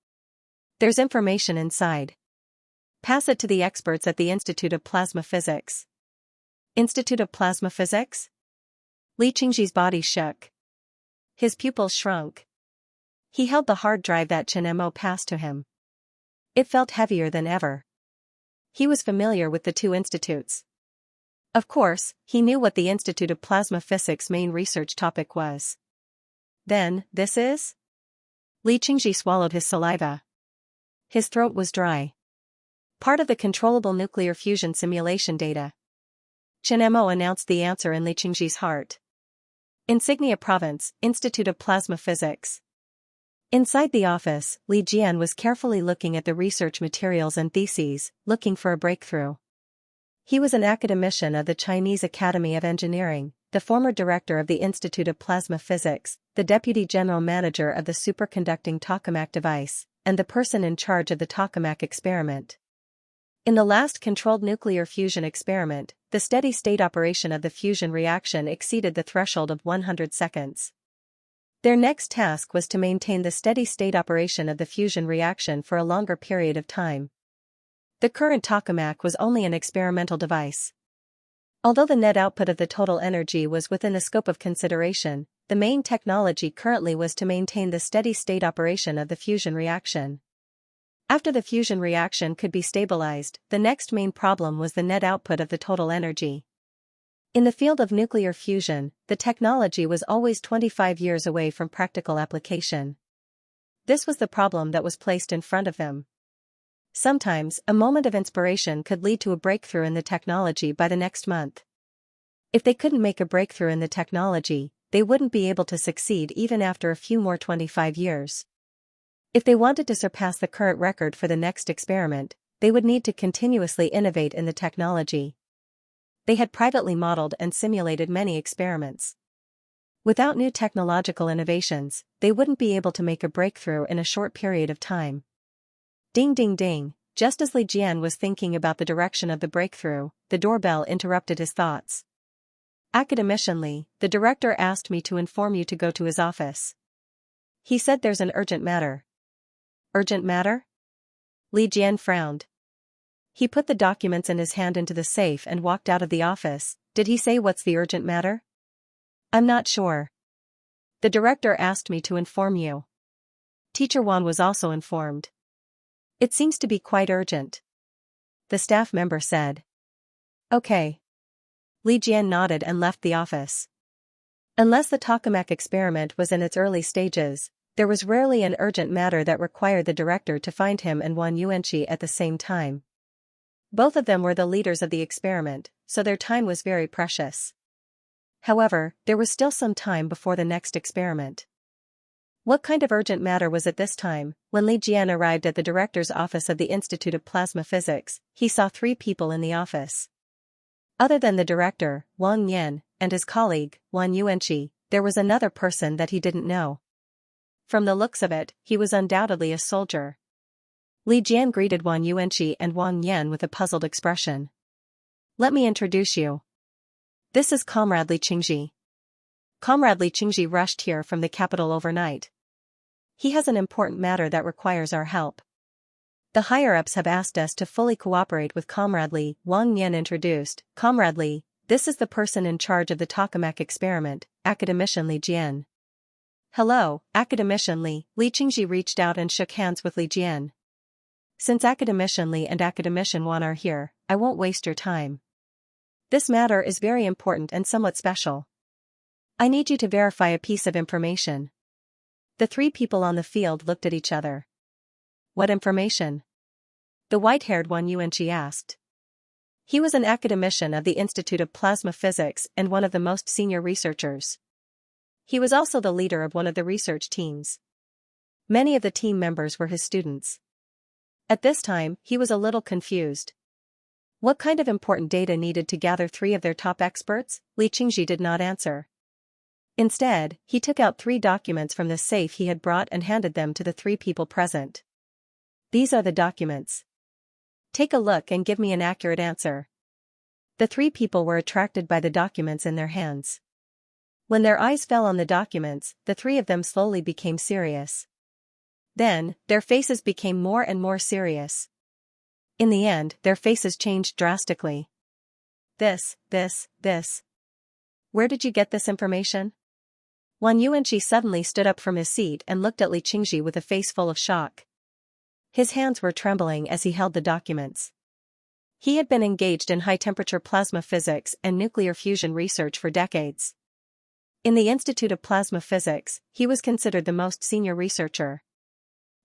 There's information inside. Pass it to the experts at the Institute of Plasma Physics. Institute of Plasma Physics? Li Qingji's body shook. His pupils shrunk. He held the hard drive that Chen Mo passed to him. It felt heavier than ever. He was familiar with the two institutes. Of course, he knew what the Institute of Plasma Physics' main research topic was. Then, this is? Li Qingji swallowed his saliva. His throat was dry. Part of the controllable nuclear fusion simulation data. Chen Mo announced the answer in Li Qingji's heart. Insignia Province, Institute of Plasma Physics. Inside the office, Li Jian was carefully looking at the research materials and theses, looking for a breakthrough. He was an academician of the Chinese Academy of Engineering, the former director of the Institute of Plasma Physics, the deputy general manager of the superconducting tokamak device, and the person in charge of the tokamak experiment. In the last controlled nuclear fusion experiment, the steady-state operation of the fusion reaction exceeded the threshold of 100 seconds. Their next task was to maintain the steady-state operation of the fusion reaction for a longer period of time. The current tokamak was only an experimental device. Although the net output of the total energy was within the scope of consideration, the main technology currently was to maintain the steady-state operation of the fusion reaction. After the fusion reaction could be stabilized, the next main problem was the net output of the total energy. In the field of nuclear fusion, the technology was always 25 years away from practical application. This was the problem that was placed in front of them. Sometimes, a moment of inspiration could lead to a breakthrough in the technology by the next month. If they couldn't make a breakthrough in the technology, they wouldn't be able to succeed even after a few more 25 years. If they wanted to surpass the current record for the next experiment, they would need to continuously innovate in the technology. They had privately modeled and simulated many experiments. Without new technological innovations, they wouldn't be able to make a breakthrough in a short period of time. Ding ding ding, just as Li Jian was thinking about the direction of the breakthrough, the doorbell interrupted his thoughts. Academician Li, the director asked me to inform you to go to his office. He said there's an urgent matter. Urgent matter? Li Jian frowned. He put the documents in his hand into the safe and walked out of the office. Did he say what's the urgent matter? I'm not sure. The director asked me to inform you. Teacher Wan was also informed. It seems to be quite urgent. The staff member said. Okay. Li Jian nodded and left the office. Unless the tokamak experiment was in its early stages, there was rarely an urgent matter that required the director to find him and Wan Yuanqi at the same time. Both of them were the leaders of the experiment, so their time was very precious. However, there was still some time before the next experiment. What kind of urgent matter was it this time? When Li Jian arrived at the director's office of the Institute of Plasma Physics, he saw 3 people in the office. Other than the director, Wang Yan, and his colleague, Wan Yuanqi, there was another person that he didn't know. From the looks of it, he was undoubtedly a soldier. Li Jian greeted Wan Yuanqi and Wang Yan with a puzzled expression. Let me introduce you. This is Comrade Li Qingji. Comrade Li Qingji rushed here from the capital overnight. He has an important matter that requires our help. The higher-ups have asked us to fully cooperate with Comrade Li. Wang Yan introduced. Comrade Li, this is the person in charge of the tokamak experiment, Academician Li Jian. Hello, Academician Li. Li Qingji reached out and shook hands with Li Jian. Since Academician Li and Academician Wan are here, I won't waste your time. This matter is very important and somewhat special. I need you to verify a piece of information. The 3 people on the field looked at each other. What information? The white-haired Wan Yuanqi asked. He was an academician of the Institute of Plasma Physics and one of the most senior researchers. He was also the leader of one of the research teams. Many of the team members were his students. At this time, he was a little confused. What kind of important data needed to gather 3 of their top experts? Li Qingji did not answer. Instead, he took out 3 documents from the safe he had brought and handed them to the 3 people present. These are the documents. Take a look and give me an accurate answer. The 3 people were attracted by the documents in their hands. When their eyes fell on the documents, the 3 of them slowly became serious. Then, their faces became more and more serious. In the end, their faces changed drastically. This. Where did you get this information? Wan Yuanqi suddenly stood up from his seat and looked at Li Qingji with a face full of shock. His hands were trembling as he held the documents. He had been engaged in high-temperature plasma physics and nuclear fusion research for decades. In the Institute of Plasma Physics, he was considered the most senior researcher.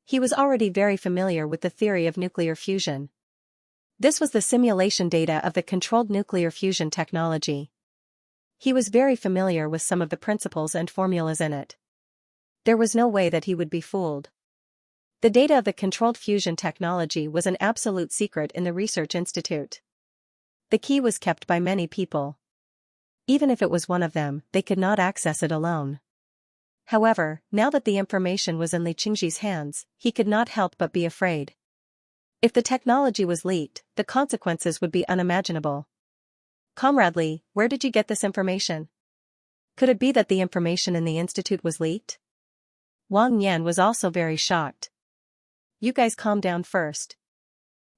He was already very familiar with the theory of nuclear fusion. This was the simulation data of the controlled nuclear fusion technology. He was very familiar with some of the principles and formulas in it. There was no way that he would be fooled. The data of the controlled fusion technology was an absolute secret in the research institute. The key was kept by many people. Even if it was one of them, they could not access it alone. However, now that the information was in Li Qingji's hands, he could not help but be afraid. If the technology was leaked, the consequences would be unimaginable. Comrade Li, where did you get this information? Could it be that the information in the institute was leaked? Wang Yan was also very shocked. You guys calm down first.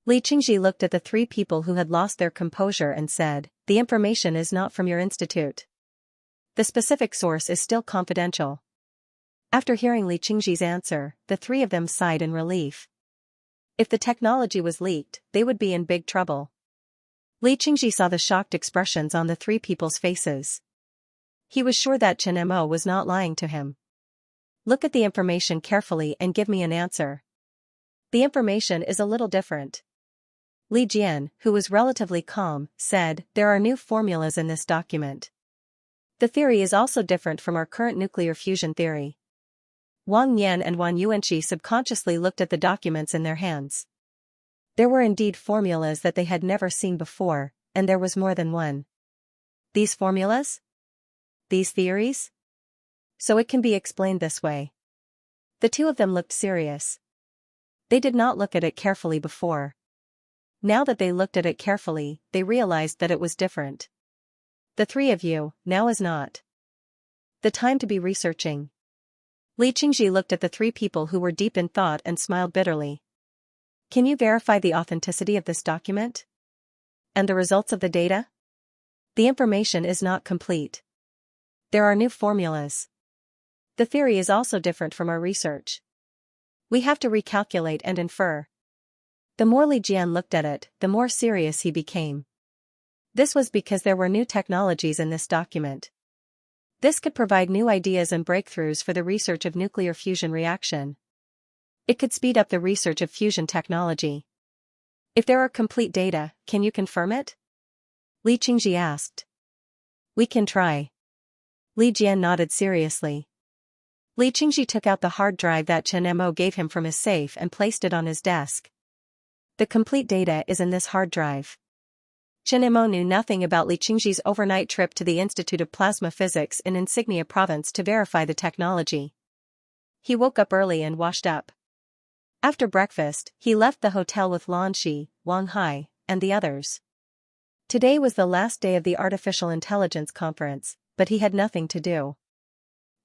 Li Qingji looked at the three people who had lost their composure and said, the information is not from your institute. The specific source is still confidential. After hearing Li Qingji's answer, the three of them sighed in relief. If the technology was leaked, they would be in big trouble. Li Qingji saw the shocked expressions on the three people's faces. He was sure that Chen Mo was not lying to him. Look at the information carefully and give me an answer. The information is a little different. Li Jian, who was relatively calm, said, there are new formulas in this document. The theory is also different from our current nuclear fusion theory. Wang Yan and Wan Yuanqi subconsciously looked at the documents in their hands. There were indeed formulas that they had never seen before, and there was more than one. These formulas? These theories? So it can be explained this way. The two of them looked serious. They did not look at it carefully before. Now that they looked at it carefully, they realized that it was different. The three of you, now is not the time to be researching. Li Qingji looked at the three people who were deep in thought and smiled bitterly. Can you verify the authenticity of this document? And the results of the data? The information is not complete. There are new formulas. The theory is also different from our research. We have to recalculate and infer. The more Li Jian looked at it, the more serious he became. This was because there were new technologies in this document. This could provide new ideas and breakthroughs for the research of nuclear fusion reaction. It could speed up the research of fusion technology. If there are complete data, can you confirm it? Li Qingji asked. We can try. Li Jian nodded seriously. Li Qingji took out the hard drive that Chen Mo gave him from his safe and placed it on his desk. The complete data is in this hard drive. Chen Mo knew nothing about Li Qingji's overnight trip to the Institute of Plasma Physics in Insignia Province to verify the technology. He woke up early and washed up. After breakfast, he left the hotel with Lan Shi, Wang Hai, and the others. Today was the last day of the Artificial Intelligence Conference, but he had nothing to do.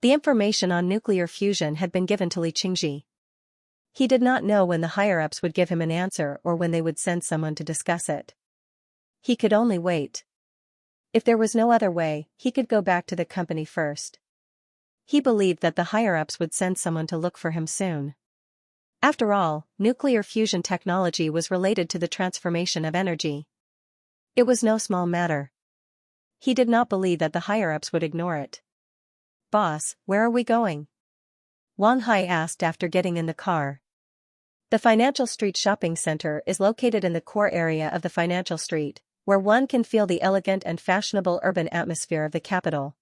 The information on nuclear fusion had been given to Li Qingji. He did not know when the higher-ups would give him an answer or when they would send someone to discuss it. He could only wait. If there was no other way, he could go back to the company first. He believed that the higher-ups would send someone to look for him soon. After all, nuclear fusion technology was related to the transformation of energy. It was no small matter. He did not believe that the higher-ups would ignore it. Boss, where are we going? Wang Hai asked after getting in the car. The Financial Street Shopping Center is located in the core area of the Financial Street, where one can feel the elegant and fashionable urban atmosphere of the capital.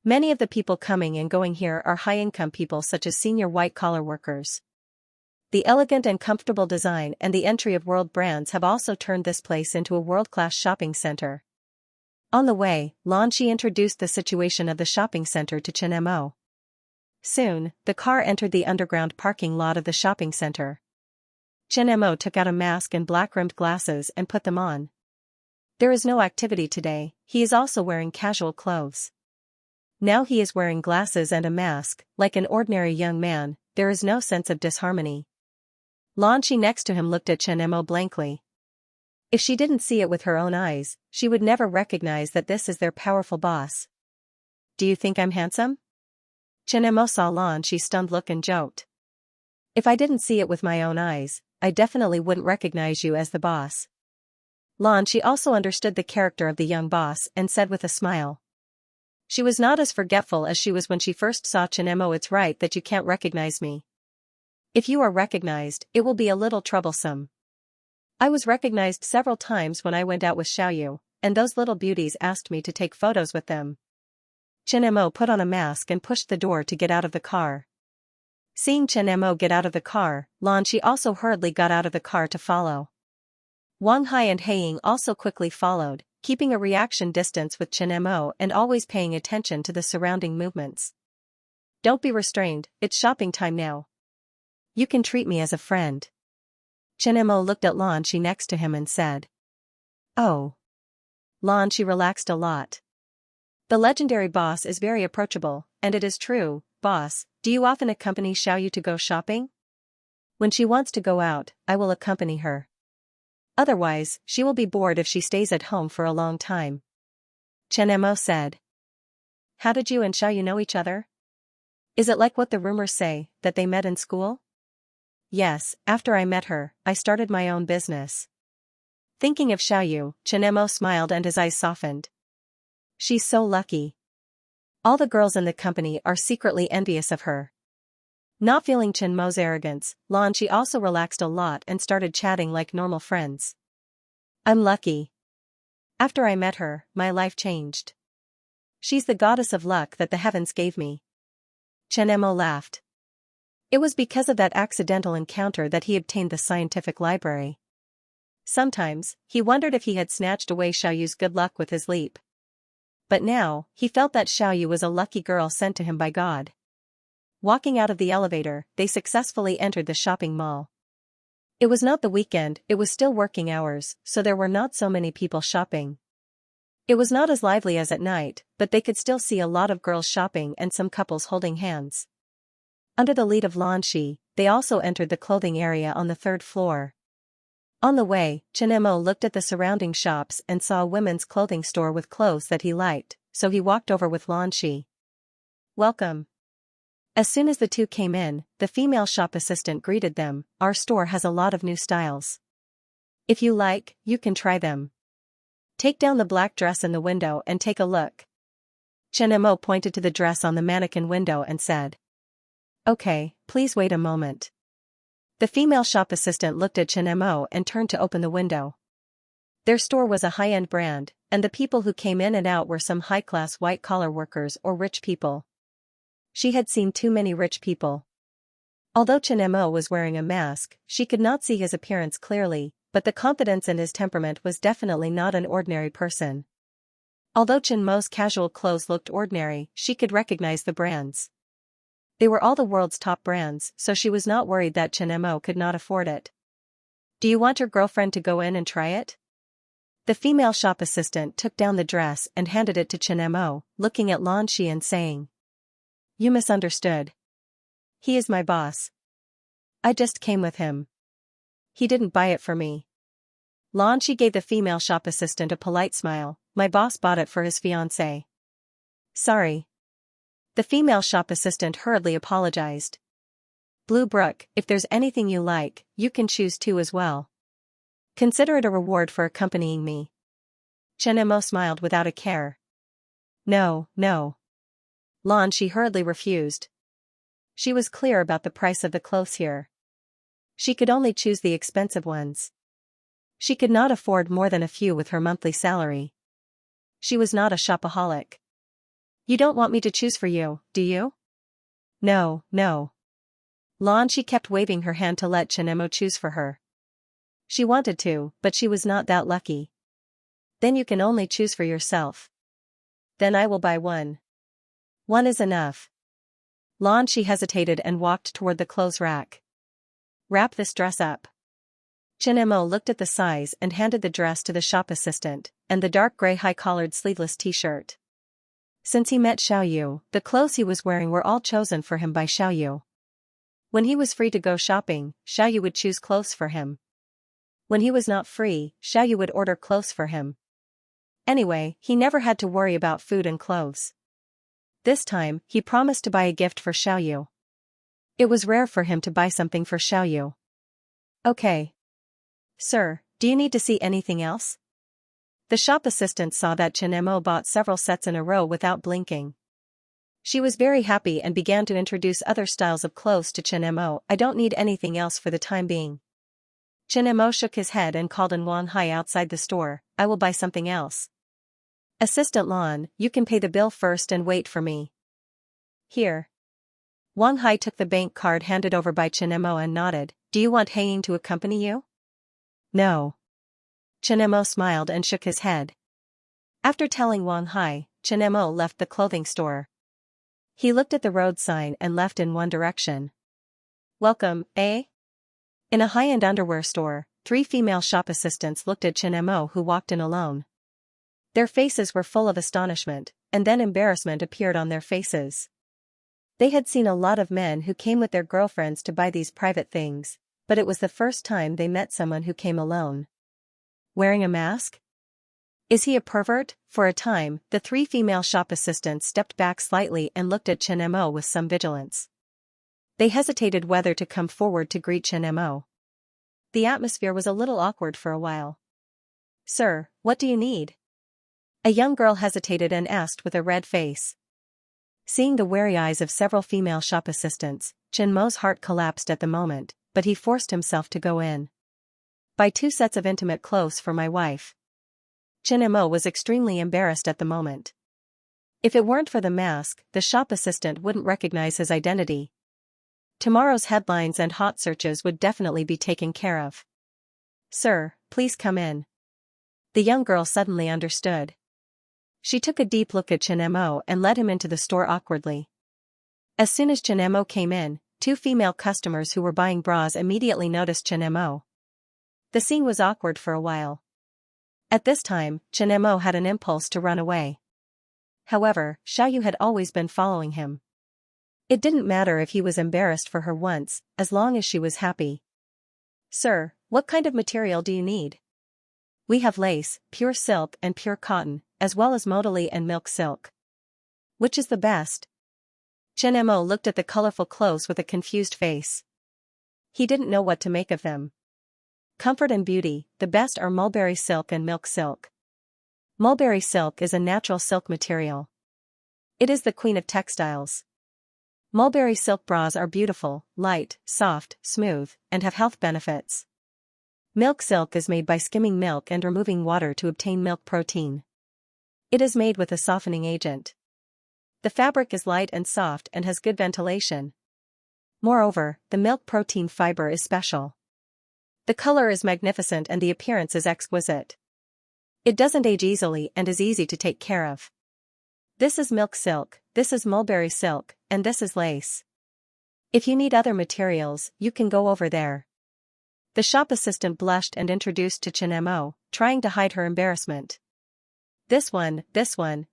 Many of the people coming and going here are high-income people such as senior white-collar workers. The elegant and comfortable design and the entry of world brands have also turned this place into a world-class shopping center. On the way, Lan Shi introduced the situation of the shopping center to Chen Mo. Soon, the car entered the underground parking lot of the shopping center. Chen Mo took out a mask and black-rimmed glasses and put them on. There is no activity today, he is also wearing casual clothes. Now he is wearing glasses and a mask, like an ordinary young man, there is no sense of disharmony. Lan Shi next to him looked at Chen Mo blankly. If she didn't see it with her own eyes, she would never recognize that this is their powerful boss. Do you think I'm handsome? Chen Mo saw Lan Shi's stunned look and joked. If I didn't see it with my own eyes, I definitely wouldn't recognize you as the boss. Lan Shi also understood the character of the young boss and said with a smile. She was not as forgetful as she was when she first saw Chen Mo. It's right that you can't recognize me. If you are recognized, it will be a little troublesome. I was recognized several times when I went out with Xiaoyu, and those little beauties asked me to take photos with them. Chen Mo put on a mask and pushed the door to get out of the car. Seeing Chen Mo get out of the car, Lan Shi also hurriedly got out of the car to follow. Wang Hai and Heiying also quickly followed, keeping a reaction distance with Chen Mo and always paying attention to the surrounding movements. Don't be restrained, it's shopping time now. You can treat me as a friend. Chen Mo looked at Xianxia next to him and said. Oh. Xianxia relaxed a lot. The legendary boss is very approachable, and it is true, boss. Do you often accompany Xiaoyu to go shopping? When she wants to go out, I will accompany her. Otherwise, she will be bored if she stays at home for a long time. Chen Mo said. How did you and Xiaoyu know each other? Is it like what the rumors say, that they met in school? Yes, after I met her, I started my own business. Thinking of Xiaoyu, Chen Mo smiled and his eyes softened. She's so lucky. All the girls in the company are secretly envious of her. Not feeling Chen Mo's arrogance, Xianxia also relaxed a lot and started chatting like normal friends. I'm lucky. After I met her, my life changed. She's the goddess of luck that the heavens gave me. Chen Mo laughed. It was because of that accidental encounter that he obtained the scientific library. Sometimes, he wondered if he had snatched away Xiaoyu's good luck with his leap. But now, he felt that Xiaoyu was a lucky girl sent to him by God. Walking out of the elevator, they successfully entered the shopping mall. It was not the weekend, it was still working hours, so there were not so many people shopping. It was not as lively as at night, but they could still see a lot of girls shopping and some couples holding hands. Under the lead of Xianxia, they also entered the clothing area on the third floor. On the way, Chen Mo looked at the surrounding shops and saw a women's clothing store with clothes that he liked, so he walked over with Xianxia. Welcome. As soon as the two came in, the female shop assistant greeted them. Our store has a lot of new styles. If you like, you can try them. Take down the black dress in the window and take a look. Chen Mo pointed to the dress on the mannequin window and said. Okay, please wait a moment. The female shop assistant looked at Chen Mo and turned to open the window. Their store was a high-end brand, and the people who came in and out were some high-class white-collar workers or rich people. She had seen too many rich people. Although Chen Mo was wearing a mask, she could not see his appearance clearly, but the confidence in his temperament was definitely not an ordinary person. Although Chen Mo's casual clothes looked ordinary, she could recognize the brands. They were all the world's top brands, so she was not worried that Chen Mo could not afford it. Do you want your girlfriend to go in and try it? The female shop assistant took down the dress and handed it to Chen Mo, looking at Xianxia and saying. You misunderstood. He is my boss. I just came with him. He didn't buy it for me. Xianxia gave the female shop assistant a polite smile. My boss bought it for his fiancée. Sorry. The female shop assistant hurriedly apologized. Blue Brook, if there's anything you like, you can choose too as well. Consider it a reward for accompanying me. Chen Mo smiled without a care. No, no. Xianxia hurriedly refused. She was clear about the price of the clothes here. She could only choose the expensive ones. She could not afford more than a few with her monthly salary. She was not a shopaholic. You don't want me to choose for you, do you? No, no. Xianxia kept waving her hand to let Chen Mo choose for her. She wanted to, but she was not that lucky. Then you can only choose for yourself. Then I will buy one. One is enough. Xianxia hesitated and walked toward the clothes rack. Wrap this dress up. Chen Mo looked at the size and handed the dress to the shop assistant, and the dark gray high-collared sleeveless t-shirt. Since he met Xiaoyu, the clothes he was wearing were all chosen for him by Xiaoyu. When he was free to go shopping, Xiaoyu would choose clothes for him. When he was not free, Xiaoyu would order clothes for him. Anyway, he never had to worry about food and clothes. This time, he promised to buy a gift for Xiaoyu. It was rare for him to buy something for Xiaoyu. Okay. Sir, do you need to see anything else? The shop assistant saw that Chen Mo bought several sets in a row without blinking. She was very happy and began to introduce other styles of clothes to Chen Mo. I don't need anything else for the time being. Chen Mo shook his head and called in Xianxia outside the store. I will buy something else. Assistant Lan, you can pay the bill first and wait for me. Here. Xianxia took the bank card handed over by Chen Mo and nodded. Do you want Heying to accompany you? No. Chen Mo smiled and shook his head. After telling Wang Hai, Chen Mo left the clothing store. He looked at the road sign and left in one direction. Welcome, eh? In a high-end underwear store, 3 female shop assistants looked at Chen Mo, who walked in alone. Their faces were full of astonishment, and then embarrassment appeared on their faces. They had seen a lot of men who came with their girlfriends to buy these private things, but it was the first time they met someone who came alone. Wearing a mask? Is he a pervert? For a time, the 3 female shop assistants stepped back slightly and looked at Chen Mo with some vigilance. They hesitated whether to come forward to greet Chen Mo. The atmosphere was a little awkward for a while. Sir, what do you need? A young girl hesitated and asked with a red face. Seeing the wary eyes of several female shop assistants, Chen Mo's heart collapsed at the moment, but he forced himself to go in. Buy 2 sets of intimate clothes for my wife. Chen Mo was extremely embarrassed at the moment. If it weren't for the mask, the shop assistant wouldn't recognize his identity. Tomorrow's headlines and hot searches would definitely be taken care of. Sir, please come in. The young girl suddenly understood. She took a deep look at Chen Mo and led him into the store awkwardly. As soon as Chen Mo came in, 2 female customers who were buying bras immediately noticed Chen Mo. The scene was awkward for a while. At this time, Chen Mo had an impulse to run away. However, Xiaoyu had always been following him. It didn't matter if he was embarrassed for her once, as long as she was happy. Sir, what kind of material do you need? We have lace, pure silk and pure cotton, as well as modally and milk silk. Which is the best? Chen Mo looked at the colorful clothes with a confused face. He didn't know what to make of them. Comfort and beauty, the best are mulberry silk and milk silk. Mulberry silk is a natural silk material. It is the queen of textiles. Mulberry silk bras are beautiful, light, soft, smooth, and have health benefits. Milk silk is made by skimming milk and removing water to obtain milk protein. It is made with a softening agent. The fabric is light and soft and has good ventilation. Moreover, the milk protein fiber is special. The color is magnificent and the appearance is exquisite. It doesn't age easily and is easy to take care of. This is milk silk, this is mulberry silk, and this is lace. If you need other materials, you can go over there. The shop assistant blushed and introduced to Chen Mo, trying to hide her embarrassment. This one,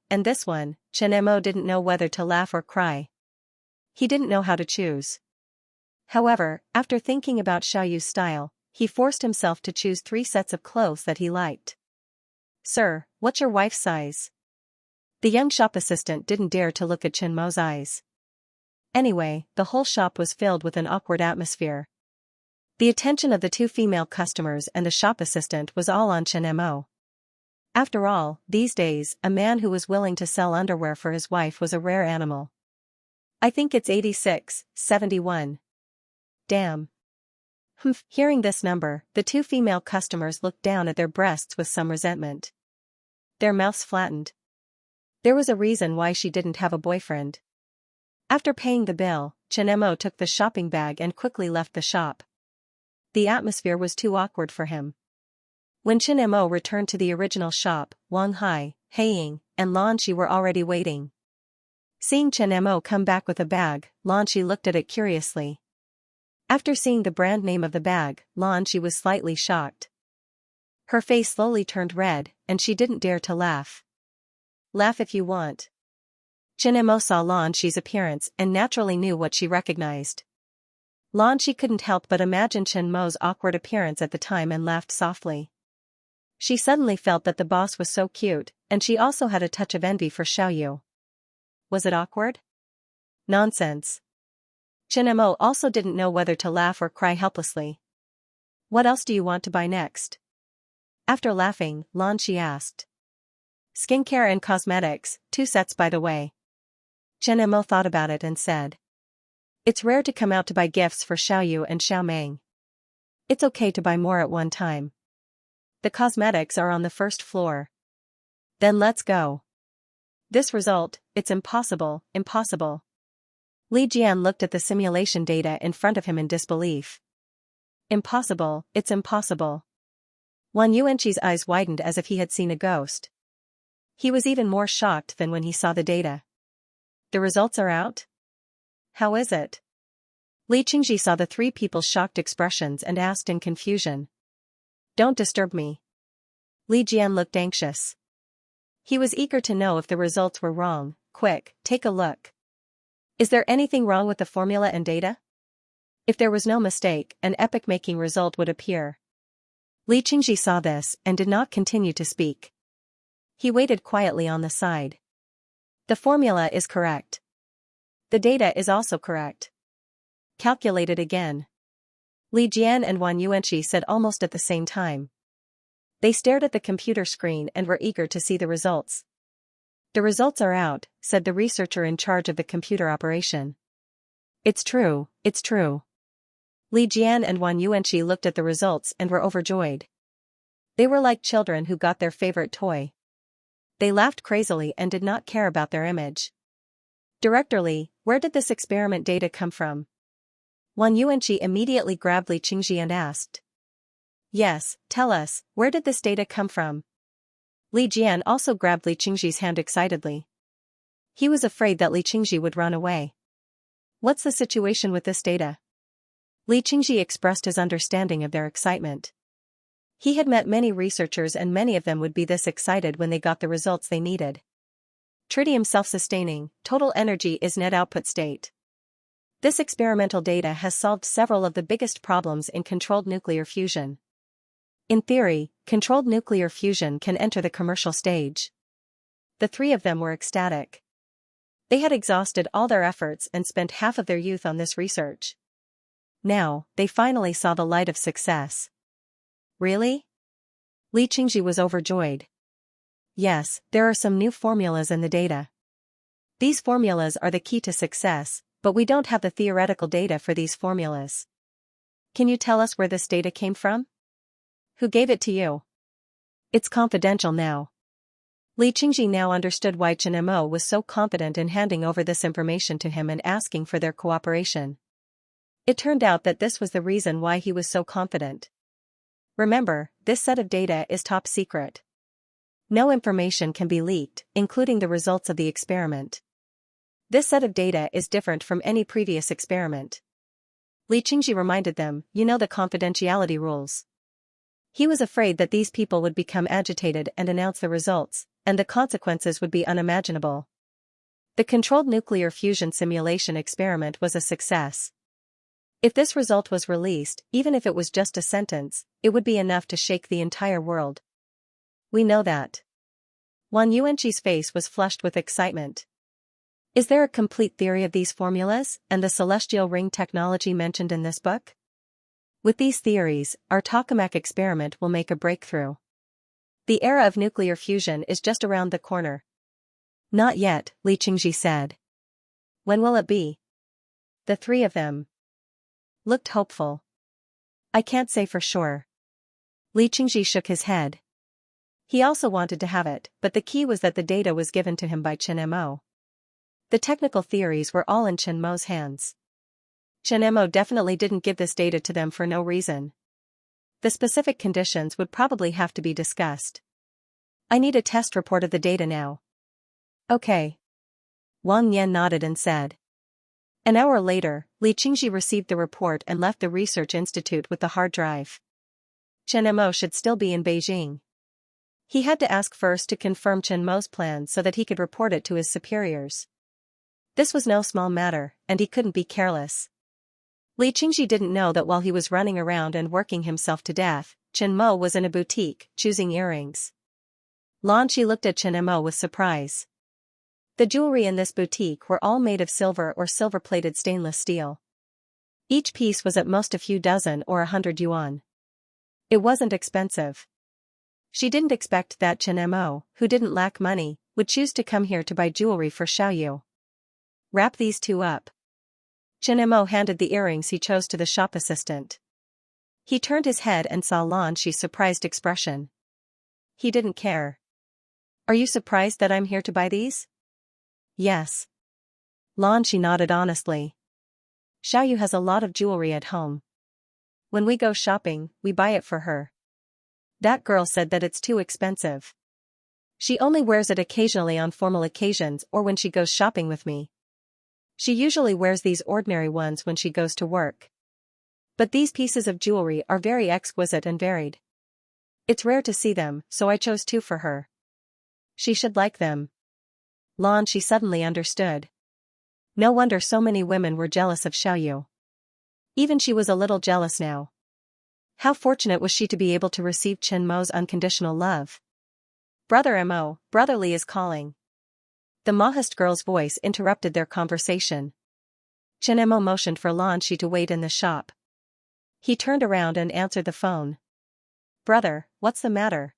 and this one, Chen Mo didn't know whether to laugh or cry. He didn't know how to choose. However, after thinking about Xiaoyu's style, he forced himself to choose 3 sets of clothes that he liked. Sir, what's your wife's size? The young shop assistant didn't dare to look at Chen Mo's eyes. Anyway, the whole shop was filled with an awkward atmosphere. The attention of the 2 female customers and the shop assistant was all on Chen Mo. After all, these days, a man who was willing to sell underwear for his wife was a rare animal. I think it's 86, 71. Damn. Hearing this number, the 2 female customers looked down at their breasts with some resentment. Their mouths flattened. There was a reason why she didn't have a boyfriend. After paying the bill, Chen Mo took the shopping bag and quickly left the shop. The atmosphere was too awkward for him. When Chen Mo returned to the original shop, Wang Hai, Heiying, and Lan Shi were already waiting. Seeing Chen Mo come back with a bag, Lan Shi looked at it curiously. After seeing the brand name of the bag, Lan Shi was slightly shocked. Her face slowly turned red, and she didn't dare to laugh. Laugh if you want. Chen Mo saw Lan Shi's appearance and naturally knew what she recognized. Lan Shi couldn't help but imagine Chen Mo's awkward appearance at the time and laughed softly. She suddenly felt that the boss was so cute, and she also had a touch of envy for Xiaoyu. Was it awkward? Nonsense. Chen Mo also didn't know whether to laugh or cry helplessly. What else do you want to buy next? After laughing, Lan Shi asked. Skincare and cosmetics, 2 sets by the way. Chen Mo thought about it and said. It's rare to come out to buy gifts for Xiaoyu and Xiaomeng. It's okay to buy more at one time. The cosmetics are on the 1st floor. Then let's go. This result, it's impossible, impossible. Li Jian looked at the simulation data in front of him in disbelief. Impossible, it's impossible. Wan Yuanqi's eyes widened as if he had seen a ghost. He was even more shocked than when he saw the data. The results are out? How is it? Li Qingji saw the three people's shocked expressions and asked in confusion. Don't disturb me. Li Jian looked anxious. He was eager to know if the results were wrong. Quick, take a look. Is there anything wrong with the formula and data? If there was no mistake, an epoch-making result would appear. Li Qingji saw this and did not continue to speak. He waited quietly on the side. The formula is correct. The data is also correct. Calculate it again. Li Jian and Wang Yuanqi said almost at the same time. They stared at the computer screen and were eager to see the results. The results are out, said the researcher in charge of the computer operation. It's true, it's true. Li Jian and Wang Yuanqi looked at the results and were overjoyed. They were like children who got their favorite toy. They laughed crazily and did not care about their image. Director Li, where did this experiment data come from? Wang Yuanqi immediately grabbed Li Qingji and asked. Yes, tell us, where did this data come from? Li Jian also grabbed Li Qingji's hand excitedly. He was afraid that Li Qingji would run away. What's the situation with this data? Li Qingji expressed his understanding of their excitement. He had met many researchers and many of them would be this excited when they got the results they needed. Tritium self-sustaining, total energy is net output state. This experimental data has solved several of the biggest problems in controlled nuclear fusion. In theory, controlled nuclear fusion can enter the commercial stage. The three of them were ecstatic. They had exhausted all their efforts and spent half of their youth on this research. Now, they finally saw the light of success. Really? Li Qingji was overjoyed. Yes, there are some new formulas in the data. These formulas are the key to success, but we don't have the theoretical data for these formulas. Can you tell us where this data came from? Who gave it to you? It's confidential now. Li Qingji now understood why Chen Mo was so confident in handing over this information to him and asking for their cooperation. It turned out that this was the reason why he was so confident. Remember, this set of data is top secret. No information can be leaked, including the results of the experiment. This set of data is different from any previous experiment. Li Qingji reminded them, you know the confidentiality rules. He was afraid that these people would become agitated and announce the results, and the consequences would be unimaginable. The controlled nuclear fusion simulation experiment was a success. If this result was released, even if it was just a sentence, it would be enough to shake the entire world. We know that. Wang Yuanqi's face was flushed with excitement. Is there a complete theory of these formulas and the celestial ring technology mentioned in this book? With these theories, our tokamak experiment will make a breakthrough. The era of nuclear fusion is just around the corner. Not yet, Li Qingji said. When will it be? The three of them looked hopeful. I can't say for sure. Li Qingji shook his head. He also wanted to have it, but the key was that the data was given to him by Chen Mo. The technical theories were all in Chen Mo's hands. Chen Mo definitely didn't give this data to them for no reason. The specific conditions would probably have to be discussed. I need a test report of the data now. Okay. Wang Yan nodded and said. An hour later, Li Qingji received the report and left the research institute with the hard drive. Chen Mo should still be in Beijing. He had to ask first to confirm Chen Mo's plan so that he could report it to his superiors. This was no small matter, and he couldn't be careless. Li Qingji didn't know that while he was running around and working himself to death, Chen Mo was in a boutique, choosing earrings. Lan Qi looked at Chen Mo with surprise. The jewelry in this boutique were all made of silver or silver-plated stainless steel. Each piece was at most a few dozen or 100 yuan. It wasn't expensive. She didn't expect that Chen Mo, who didn't lack money, would choose to come here to buy jewelry for Xiaoyu. Wrap these two up. Chen Mo handed the earrings he chose to the shop assistant. He turned his head and saw Lan Qi's surprised expression. He didn't care. Are you surprised that I'm here to buy these? Yes. Lan Qi nodded honestly. Xiaoyu has a lot of jewelry at home. When we go shopping, we buy it for her. That girl said that it's too expensive. She only wears it occasionally on formal occasions or when she goes shopping with me. She usually wears these ordinary ones when she goes to work. But these pieces of jewelry are very exquisite and varied. It's rare to see them, so I chose two for her. She should like them. She suddenly understood. No wonder so many women were jealous of Xiaoyu. Even she was a little jealous now. How fortunate was she to be able to receive Chen Mo's unconditional love. Brother Mo, Brother Li is calling. The Mahist girl's voice interrupted their conversation. Chen Mo motioned for Shi to wait in the shop. He turned around and answered the phone. Brother, what's the matter?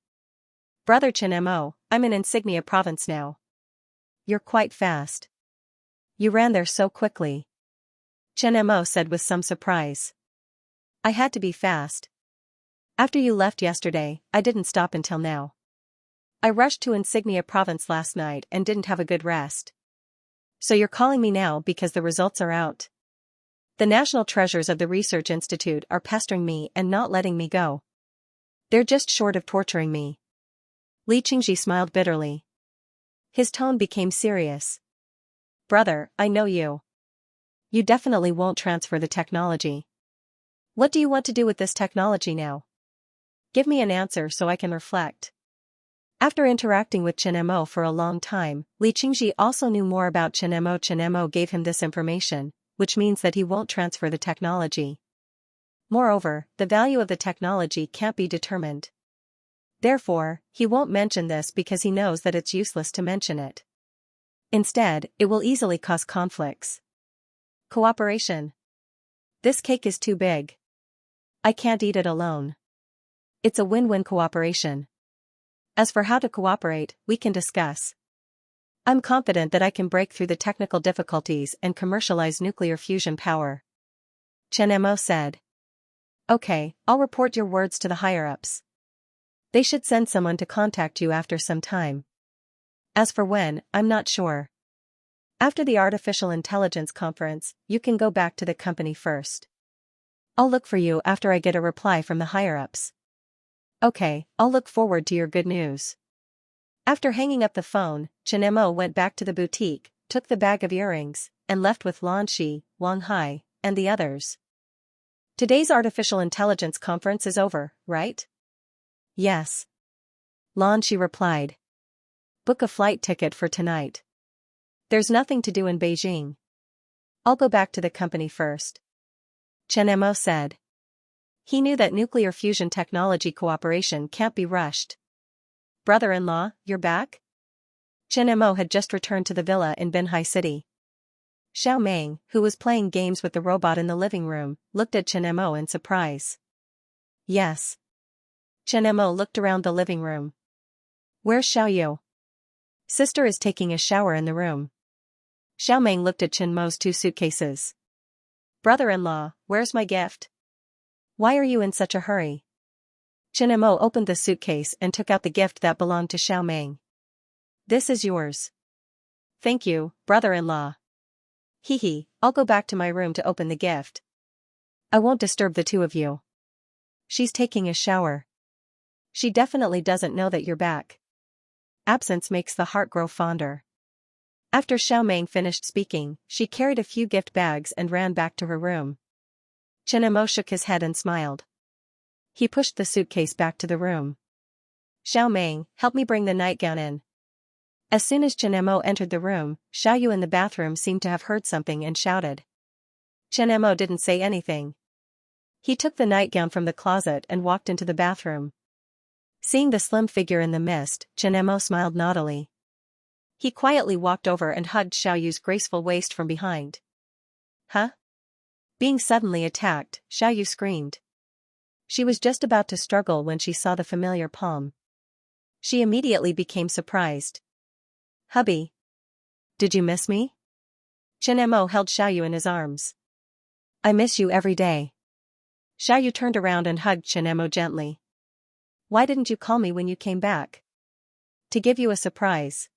Brother Chen Mo, I'm in Xianxia province now. You're quite fast. You ran there so quickly. Chen Mo said with some surprise. I had to be fast. After you left yesterday, I didn't stop until now. I rushed to Xianxia province last night and didn't have a good rest. So you're calling me now because the results are out. The national treasures of the research institute are pestering me and not letting me go. They're just short of torturing me. Li Qingji smiled bitterly. His tone became serious. Brother, I know you. You definitely won't transfer the technology. What do you want to do with this technology now? Give me an answer so I can reflect. After interacting with Chen Mo for a long time, Li Qingji also knew more about Chen Mo. Chen Mo gave him this information, which means that he won't transfer the technology. Moreover, the value of the technology can't be determined. Therefore, he won't mention this because he knows that it's useless to mention it. Instead, it will easily cause conflicts. Cooperation. This cake is too big. I can't eat it alone. It's a win-win cooperation. As for how to cooperate, we can discuss. I'm confident that I can break through the technical difficulties and commercialize nuclear fusion power. Chen Mo said. Okay, I'll report your words to the higher-ups. They should send someone to contact you after some time. As for when, I'm not sure. After the artificial intelligence conference, you can go back to the company first. I'll look for you after I get a reply from the higher-ups. Okay, I'll look forward to your good news. After hanging up the phone, Chen Mo went back to the boutique, took the bag of earrings, and left with Shi, Wang Hai, and the others. Today's artificial intelligence conference is over, right? Yes. Shi replied. Book a flight ticket for tonight. There's nothing to do in Beijing. I'll go back to the company first. Chen Mo said. He knew that nuclear fusion technology cooperation can't be rushed. Brother-in-law, you're back? Chen Mo had just returned to the villa in Binhai City. Xiao Meng, who was playing games with the robot in the living room, looked at Chen Mo in surprise. Yes. Chen Mo looked around the living room. Where's Xiaoyu? Sister is taking a shower in the room. Xiao Meng looked at Chen Mo's two suitcases. Brother-in-law, where's my gift? Why are you in such a hurry? Chen Mo opened the suitcase and took out the gift that belonged to Xiao Meng. This is yours. Thank you, brother-in-law. Hee, I'll go back to my room to open the gift. I won't disturb the two of you. She's taking a shower. She definitely doesn't know that you're back. Absence makes the heart grow fonder. After Xiao Meng finished speaking, she carried a few gift bags and ran back to her room. Chen Mo shook his head and smiled. He pushed the suitcase back to the room. Xiao Meng, help me bring the nightgown in. As soon as Chen Mo entered the room, Xiaoyu in the bathroom seemed to have heard something and shouted. Chen Mo didn't say anything. He took the nightgown from the closet and walked into the bathroom. Seeing the slim figure in the mist, Chen Mo smiled naughtily. He quietly walked over and hugged Xiaoyu's graceful waist from behind. Huh? Being suddenly attacked, Xiaoyu screamed. She was just about to struggle when she saw the familiar palm. She immediately became surprised. Hubby. Did you miss me? Chen Mo held Xiaoyu in his arms. I miss you every day. Xiaoyu turned around and hugged Chen Mo gently. Why didn't you call me when you came back? To give you a surprise.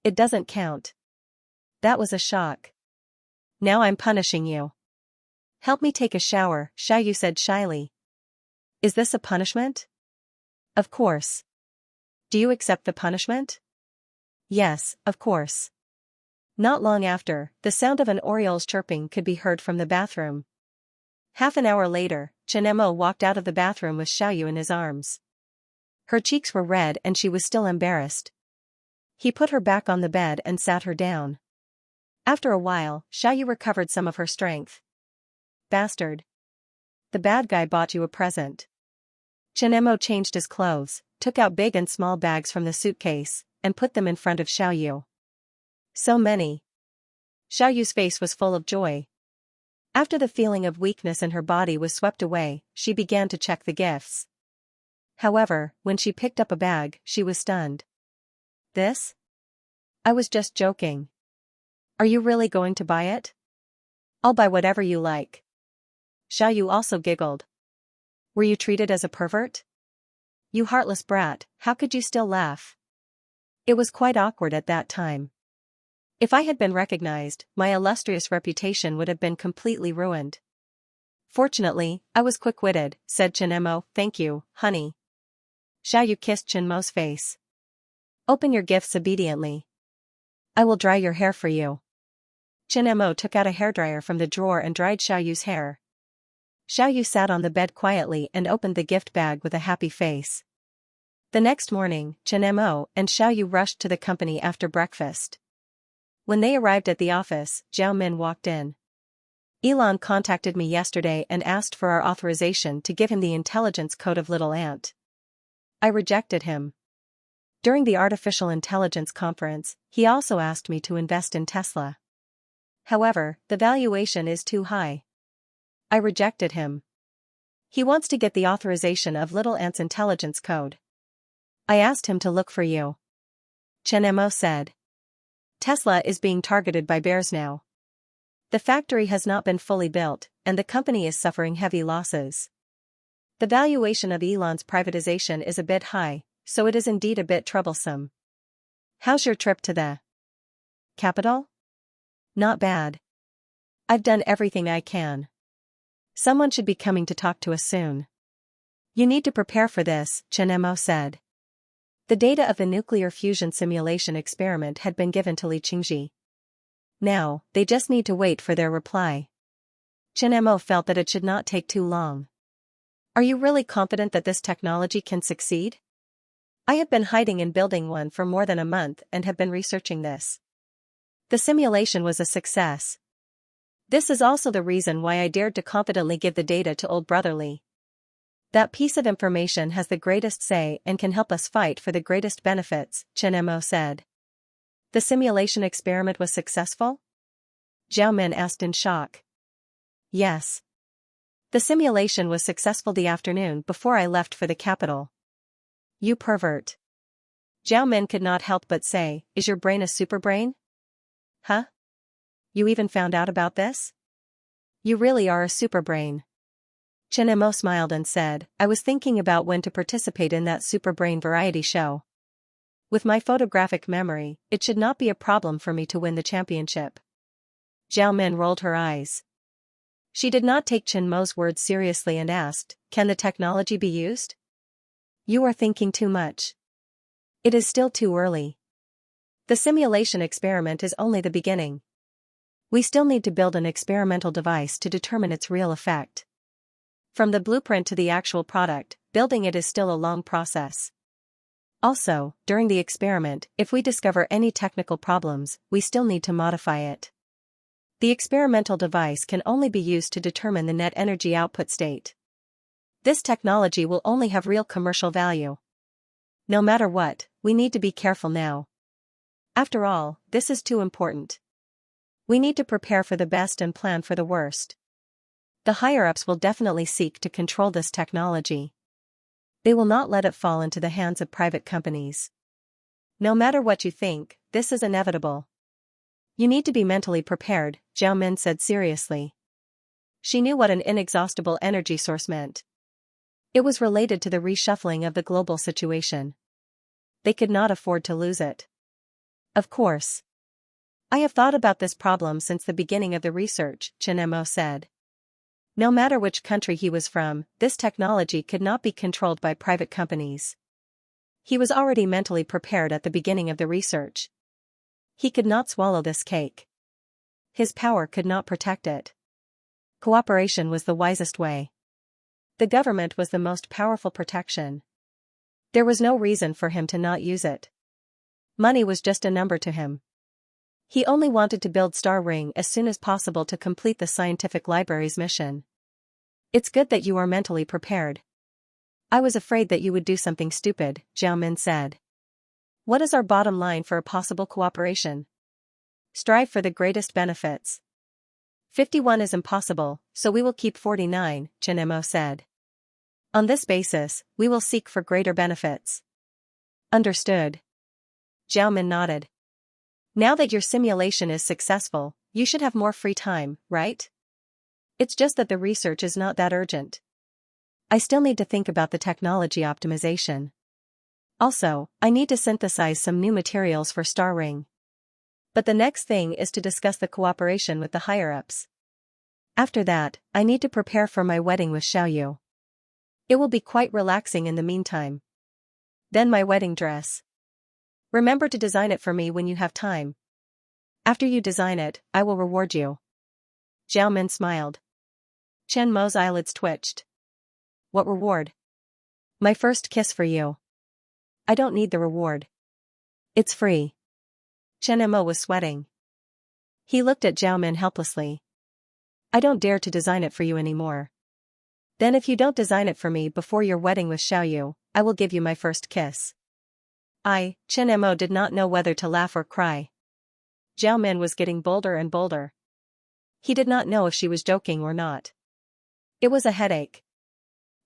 It doesn't count. That was a shock. Now I'm punishing you. Help me take a shower, Xiaoyu said shyly. Is this a punishment? Of course. Do you accept the punishment? Yes, of course. Not long after, the sound of an oriole's chirping could be heard from the bathroom. Half an hour later, Qianemo walked out of the bathroom with Xiaoyu in his arms. Her cheeks were red and she was still embarrassed. He put her back on the bed and sat her down. After a while, Xiaoyu recovered some of her strength. Bastard. The bad guy bought you a present. Qianemo changed his clothes, took out big and small bags from the suitcase, and put them in front of Xiaoyu. So many. Xiaoyu's face was full of joy. After the feeling of weakness in her body was swept away, she began to check the gifts. However, when she picked up a bag, she was stunned. This? I was just joking. Are you really going to buy it? I'll buy whatever you like. Xiaoyu also giggled. Were you treated as a pervert? You heartless brat, how could you still laugh? It was quite awkward at that time. If I had been recognized, my illustrious reputation would have been completely ruined. Fortunately, I was quick-witted, said Qianemo. Thank you, honey. Xiaoyu kissed Qianmo's face. Open your gifts obediently. I will dry your hair for you. Qianemo took out a hairdryer from the drawer and dried Xiaoyu's hair. Xiaoyu sat on the bed quietly and opened the gift bag with a happy face. The next morning, Qianemo and Xiaoyu rushed to the company after breakfast. When they arrived at the office, Zhao Min walked in. Elon contacted me yesterday and asked for our authorization to give him the intelligence code of Little Ant. I rejected him. During the artificial intelligence conference, he also asked me to invest in Tesla. However, the valuation is too high. I rejected him. He wants to get the authorization of Little Ant's intelligence code. I asked him to look for you. Qianemo said. Tesla is being targeted by bears now. The factory has not been fully built, and the company is suffering heavy losses. The valuation of Elon's privatization is a bit high, so it is indeed a bit troublesome. How's your trip to the capital? Not bad. I've done everything I can. Someone should be coming to talk to us soon. You need to prepare for this, Qianemo said. The data of the nuclear fusion simulation experiment had been given to Li Qingji. Now, they just need to wait for their reply. Qianemo felt that it should not take too long. Are you really confident that this technology can succeed? I have been hiding and building one for more than a month and have been researching this. The simulation was a success. This is also the reason why I dared to confidently give the data to old brother Li. That piece of information has the greatest say and can help us fight for the greatest benefits, Qianemo said. The simulation experiment was successful? Zhao Min asked in shock. Yes. The simulation was successful the afternoon before I left for the capital. You pervert. Zhao Min could not help but say, is your brain a superbrain? Huh? You even found out about this? You really are a superbrain. Qianemo smiled and said, I was thinking about when to participate in that superbrain variety show. With my photographic memory, it should not be a problem for me to win the championship. Zhao Min rolled her eyes. She did not take Qianmo's words seriously and asked, can the technology be used? You are thinking too much. It is still too early. The simulation experiment is only the beginning. We still need to build an experimental device to determine its real effect. From the blueprint to the actual product, building it is still a long process. Also, during the experiment, if we discover any technical problems, we still need to modify it. The experimental device can only be used to determine the net energy output state. This technology will only have real commercial value. No matter what, we need to be careful now. After all, this is too important. We need to prepare for the best and plan for the worst. The higher-ups will definitely seek to control this technology. They will not let it fall into the hands of private companies. No matter what you think, this is inevitable. You need to be mentally prepared, Zhao Min said seriously. She knew what an inexhaustible energy source meant. It was related to the reshuffling of the global situation. They could not afford to lose it. Of course. I have thought about this problem since the beginning of the research, Qianemo said. No matter which country he was from, this technology could not be controlled by private companies. He was already mentally prepared at the beginning of the research. He could not swallow this cake. His power could not protect it. Cooperation was the wisest way. The government was the most powerful protection. There was no reason for him to not use it. Money was just a number to him. He only wanted to build Star Ring as soon as possible to complete the scientific library's mission. It's good that you are mentally prepared. I was afraid that you would do something stupid, Zhao Min said. What is our bottom line for a possible cooperation? Strive for the greatest benefits. 51 is impossible, so we will keep 49, Chen Mo said. On this basis, we will seek for greater benefits. Understood. Zhao Min nodded. Now that your simulation is successful, you should have more free time, right? It's just that the research is not that urgent. I still need to think about the technology optimization. Also, I need to synthesize some new materials for Star Ring. But the next thing is to discuss the cooperation with the higher-ups. After that, I need to prepare for my wedding with Xiaoyu. It will be quite relaxing in the meantime. Then my wedding dress. Remember to design it for me when you have time. After you design it, I will reward you. Zhao Min smiled. Chen Mo's eyelids twitched. What reward? My first kiss for you. I don't need the reward. It's free. Chen Mo was sweating. He looked at Zhao Min helplessly. I don't dare to design it for you anymore. Then if you don't design it for me before your wedding with Xiaoyu, I will give you my first kiss. Chen Mo did not know whether to laugh or cry. Zhao Min was getting bolder and bolder. He did not know if she was joking or not. It was a headache.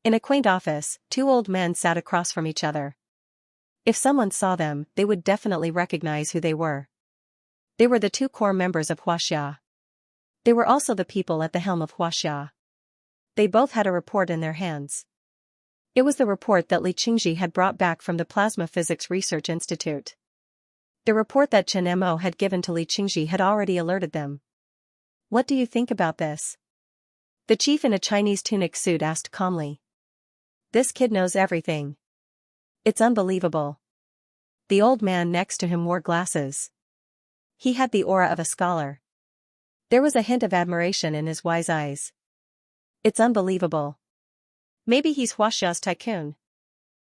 In a quaint office, two old men sat across from each other. If someone saw them, they would definitely recognize who they were. They were the two core members of Xianxia. They were also the people at the helm of Xianxia. They both had a report in their hands. It was the report that Li Qingji had brought back from the Plasma Physics Research Institute. The report that Chen Mo had given to Li Qingji had already alerted them. What do you think about this? The chief in a Chinese tunic suit asked calmly. This kid knows everything. It's unbelievable. The old man next to him wore glasses. He had the aura of a scholar. There was a hint of admiration in his wise eyes. It's unbelievable. Maybe he's Huaxia's tycoon.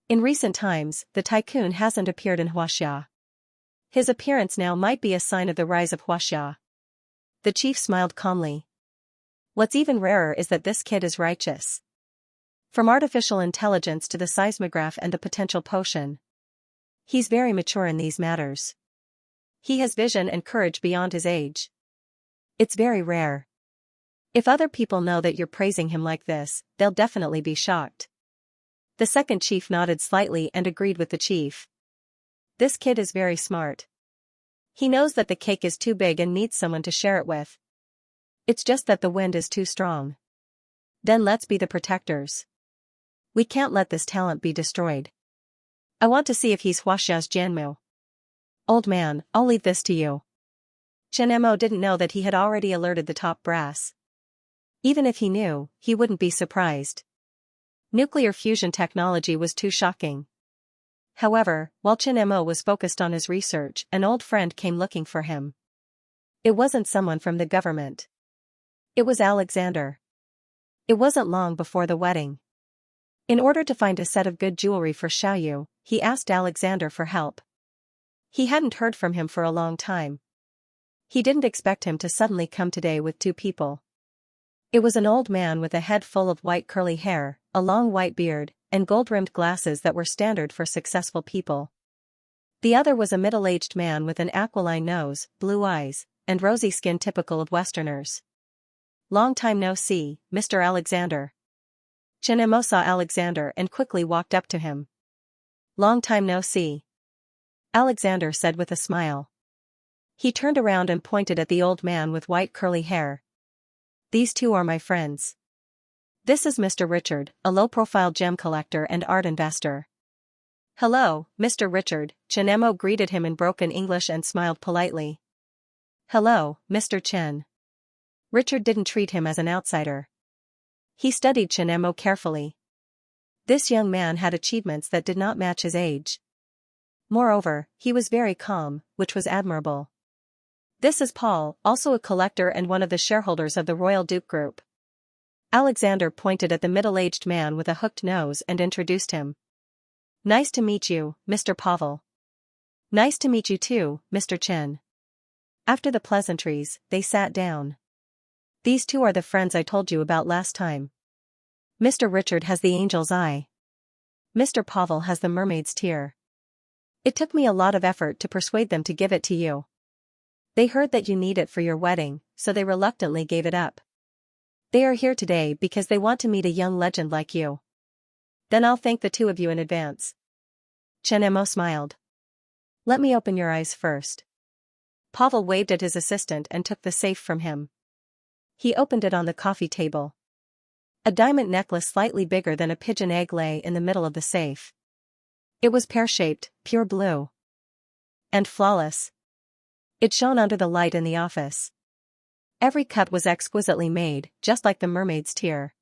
In recent times, the tycoon hasn't appeared in Huaxia. His appearance now might be a sign of the rise of Huaxia. The chief smiled calmly. What's even rarer is that this kid is righteous. From artificial intelligence to the seismograph and the potential potion. He's very mature in these matters. He has vision and courage beyond his age. It's very rare. If other people know that you're praising him like this, they'll definitely be shocked. The second chief nodded slightly and agreed with the chief. This kid is very smart. He knows that the cake is too big and needs someone to share it with. It's just that the wind is too strong. Then let's be the protectors. We can't let this talent be destroyed. I want to see if he's Huaxia's Jianmu. Old man, I'll leave this to you. Chen Mo didn't know that he had already alerted the top brass. Even if he knew, he wouldn't be surprised. Nuclear fusion technology was too shocking. However, while Chen Mo was focused on his research, an old friend came looking for him. It wasn't someone from the government. It was Alexander. It wasn't long before the wedding. In order to find a set of good jewelry for Xiaoyu, he asked Alexander for help. He hadn't heard from him for a long time. He didn't expect him to suddenly come today with two people. It was an old man with a head full of white curly hair, a long white beard, and gold-rimmed glasses that were standard for successful people. The other was a middle-aged man with an aquiline nose, blue eyes, and rosy skin typical of Westerners. Long time no see, Mr. Alexander. Chen Mo saw Alexander and quickly walked up to him. Long time no see. Alexander said with a smile. He turned around and pointed at the old man with white curly hair. These two are my friends. This is Mr. Richard, a low-profile gem collector and art investor. Hello, Mr. Richard, Chen Mo greeted him in broken English and smiled politely. Hello, Mr. Chen. Richard didn't treat him as an outsider. He studied Chen Mo carefully. This young man had achievements that did not match his age. Moreover, he was very calm, which was admirable. This is Paul, also a collector and one of the shareholders of the Royal Duke Group. Alexander pointed at the middle-aged man with a hooked nose and introduced him. Nice to meet you, Mr. Pavel. Nice to meet you too, Mr. Chen. After the pleasantries, they sat down. These two are the friends I told you about last time. Mr. Richard has the angel's eye. Mr. Pavel has the mermaid's tear. It took me a lot of effort to persuade them to give it to you. They heard that you need it for your wedding, so they reluctantly gave it up. They are here today because they want to meet a young legend like you. Then I'll thank the two of you in advance. Chen smiled. Let me open your eyes first. Pavel waved at his assistant and took the safe from him. He opened it on the coffee table. A diamond necklace slightly bigger than a pigeon egg lay in the middle of the safe. It was pear-shaped, pure blue. And flawless. It shone under the light in the office. Every cut was exquisitely made, just like the mermaid's tear.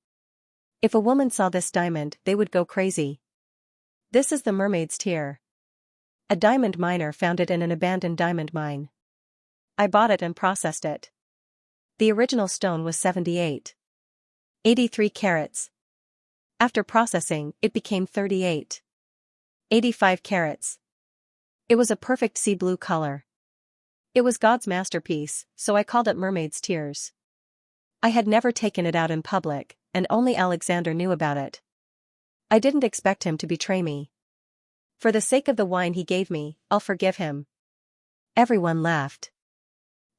If a woman saw this diamond, they would go crazy. This is the mermaid's tear. A diamond miner found it in an abandoned diamond mine. I bought it and processed it. The original stone was 83 carats. After processing, it became 85 carats. It was a perfect sea blue color. It was God's masterpiece, so I called it Mermaid's Tears. I had never taken it out in public, and only Alexander knew about it. I didn't expect him to betray me. For the sake of the wine he gave me, I'll forgive him. Everyone laughed.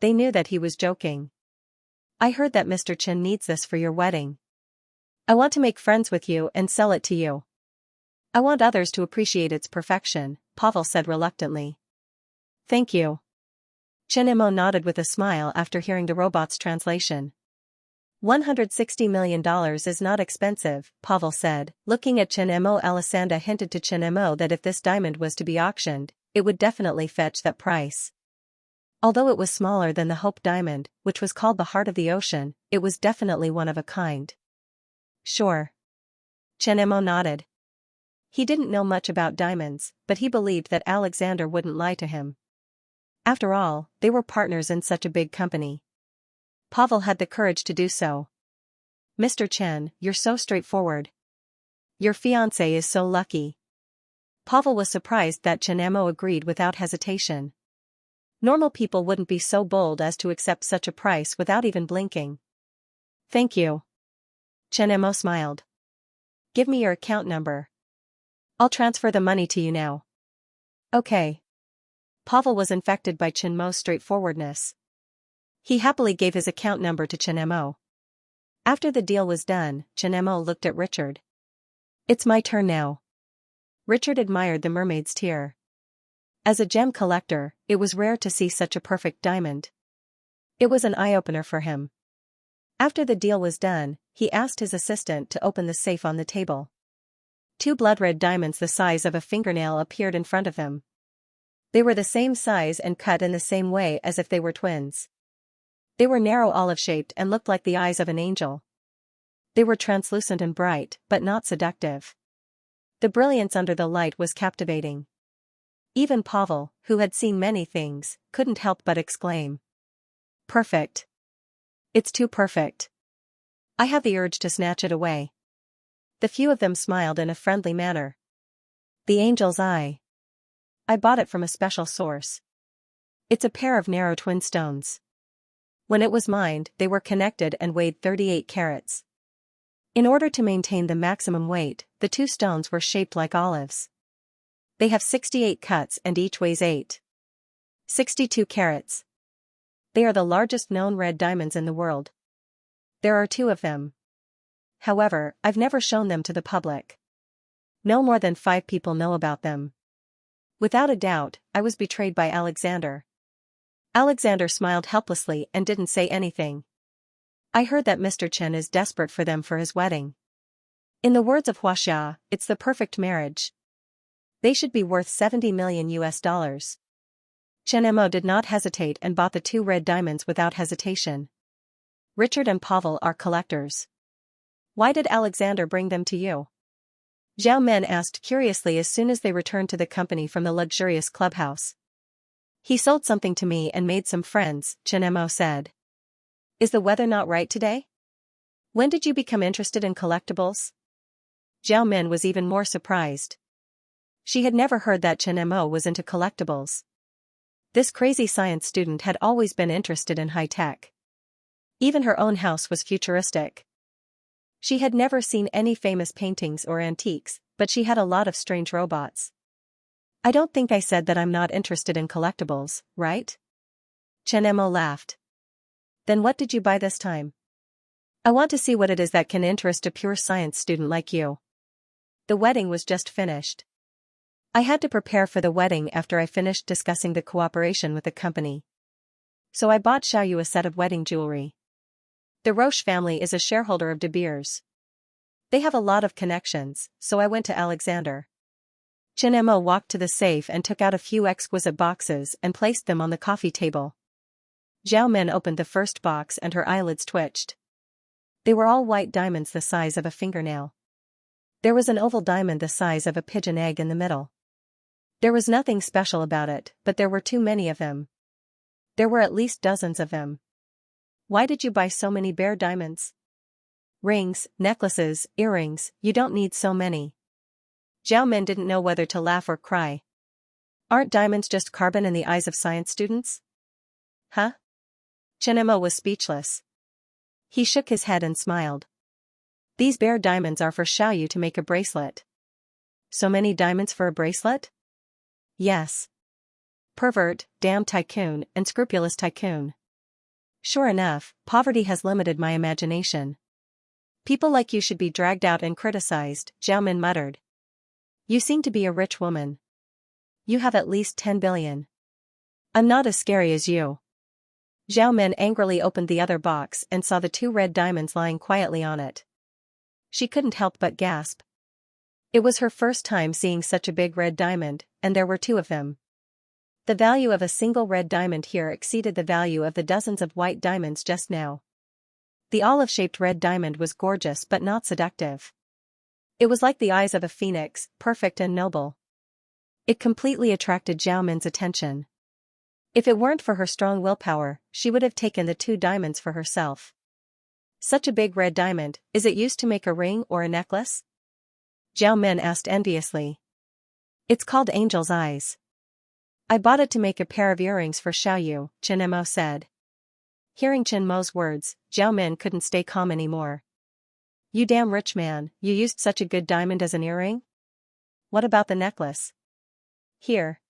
They knew that he was joking. I heard that Mr. Chen needs this for your wedding. I want to make friends with you and sell it to you. I want others to appreciate its perfection, Pavel said reluctantly. Thank you. Chen nodded with a smile after hearing the robot's translation. $160 million is not expensive, Pavel said, looking at Chen. Alessandra hinted to Chen that if this diamond was to be auctioned, it would definitely fetch that price. Although it was smaller than the Hope Diamond, which was called the Heart of the Ocean, it was definitely one of a kind. Sure. Chen nodded. He didn't know much about diamonds, but he believed that Alexander wouldn't lie to him. After all, they were partners in such a big company. Pavel had the courage to do so. Mr. Chen, you're so straightforward. Your fiancé is so lucky. Pavel was surprised that Chen agreed without hesitation. Normal people wouldn't be so bold as to accept such a price without even blinking. Thank you. Chen smiled. Give me your account number. I'll transfer the money to you now. Okay. Pavel was infected by Chen Mo's straightforwardness. He happily gave his account number to Chen Mo. After the deal was done, Chen Mo looked at Richard. It's my turn now. Richard admired the mermaid's tear. As a gem collector, it was rare to see such a perfect diamond. It was an eye-opener for him. After the deal was done, he asked his assistant to open the safe on the table. Two blood-red diamonds the size of a fingernail appeared in front of him. They were the same size and cut in the same way as if they were twins. They were narrow olive-shaped and looked like the eyes of an angel. They were translucent and bright, but not seductive. The brilliance under the light was captivating. Even Pavel, who had seen many things, couldn't help but exclaim. Perfect. It's too perfect. I have the urge to snatch it away. The few of them smiled in a friendly manner. The angel's eye. I bought it from a special source. It's a pair of narrow twin stones. When it was mined, they were connected and weighed 38 carats. In order to maintain the maximum weight, the two stones were shaped like olives. They have 68 cuts and each weighs 62 carats. They are the largest known red diamonds in the world. There are two of them. However, I've never shown them to the public. No more than 5 people know about them. Without a doubt, I was betrayed by Alexander. Alexander smiled helplessly and didn't say anything. I heard that Mr. Chen is desperate for them for his wedding. In the words of Xianxia, it's the perfect marriage. They should be worth $70 million. Chen Mo did not hesitate and bought the 2 red diamonds without hesitation. Richard and Pavel are collectors. Why did Alexander bring them to you? Zhao Men asked curiously as soon as they returned to the company from the luxurious clubhouse. He sold something to me and made some friends, Chen Mo said. Is the weather not right today? When did you become interested in collectibles? Zhao Men was even more surprised. She had never heard that Chen Mo was into collectibles. This crazy science student had always been interested in high-tech. Even her own house was futuristic. She had never seen any famous paintings or antiques, but she had a lot of strange robots. I don't think I said that I'm not interested in collectibles, right? Chen Mo laughed. Then what did you buy this time? I want to see what it is that can interest a pure science student like you. The wedding was just finished. I had to prepare for the wedding after I finished discussing the cooperation with the company. So I bought Xiaoyu a set of wedding jewelry. The Roche family is a shareholder of De Beers. They have a lot of connections, so I went to Alexander. Chen Mo walked to the safe and took out a few exquisite boxes and placed them on the coffee table. Zhao Men opened the first box and her eyelids twitched. They were all white diamonds the size of a fingernail. There was an oval diamond the size of a pigeon egg in the middle. There was nothing special about it, but there were too many of them. There were at least dozens of them. Why did you buy so many bare diamonds? Rings, necklaces, earrings, you don't need so many. Zhao Men didn't know whether to laugh or cry. Aren't diamonds just carbon in the eyes of science students? Huh? Chen Mo was speechless. He shook his head and smiled. These bare diamonds are for Xiaoyu to make a bracelet. So many diamonds for a bracelet? Yes. Pervert, damned tycoon, and scrupulous tycoon. Sure enough, poverty has limited my imagination. People like you should be dragged out and criticized, Zhao Men muttered. You seem to be a rich woman. You have at least 10 billion. I'm not as scary as you. Zhao Men angrily opened the other box and saw the 2 red diamonds lying quietly on it. She couldn't help but gasp. It was her first time seeing such a big red diamond, and there were 2 of them. The value of a single red diamond here exceeded the value of the dozens of white diamonds just now. The olive-shaped red diamond was gorgeous but not seductive. It was like the eyes of a phoenix, perfect and noble. It completely attracted Zhao Men's attention. If it weren't for her strong willpower, she would have taken the 2 diamonds for herself. Such a big red diamond, is it used to make a ring or a necklace? Zhao Men asked enviously. It's called Angel's Eyes. I bought it to make a pair of earrings for Xiaoyu, Chen Mo said. Hearing Chen Mo's words, Zhao Men couldn't stay calm anymore. You damn rich man, you used such a good diamond as an earring? What about the necklace? Here.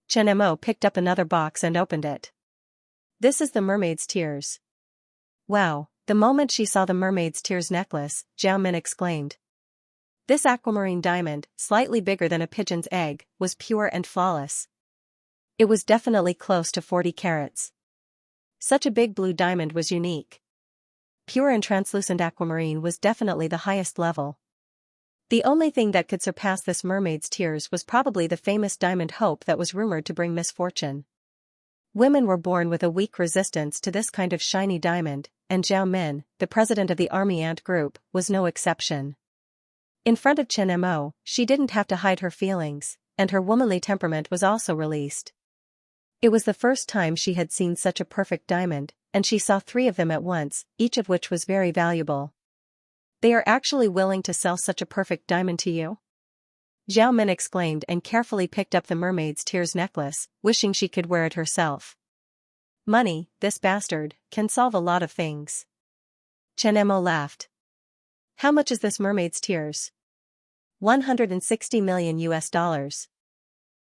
Chen Mo picked up another box and opened it. This is the mermaid's tears. Wow, the moment she saw the mermaid's tears necklace, Zhao Men exclaimed. This aquamarine diamond, slightly bigger than a pigeon's egg, was pure and flawless. It was definitely close to 40 carats. Such a big blue diamond was unique. Pure and translucent aquamarine was definitely the highest level. The only thing that could surpass this mermaid's tears was probably the famous diamond hope that was rumored to bring misfortune. Women were born with a weak resistance to this kind of shiny diamond, and Zhao Men, the president of the Army Ant Group, was no exception. In front of Chen Mo, she didn't have to hide her feelings, and her womanly temperament was also released. It was the first time she had seen such a perfect diamond, and she saw 3 of them at once, each of which was very valuable. They are actually willing to sell such a perfect diamond to you? Zhao Men exclaimed and carefully picked up the mermaid's tears necklace, wishing she could wear it herself. Money, this bastard, can solve a lot of things. Chen Mo laughed. How much is this mermaid's tears? 160 million US.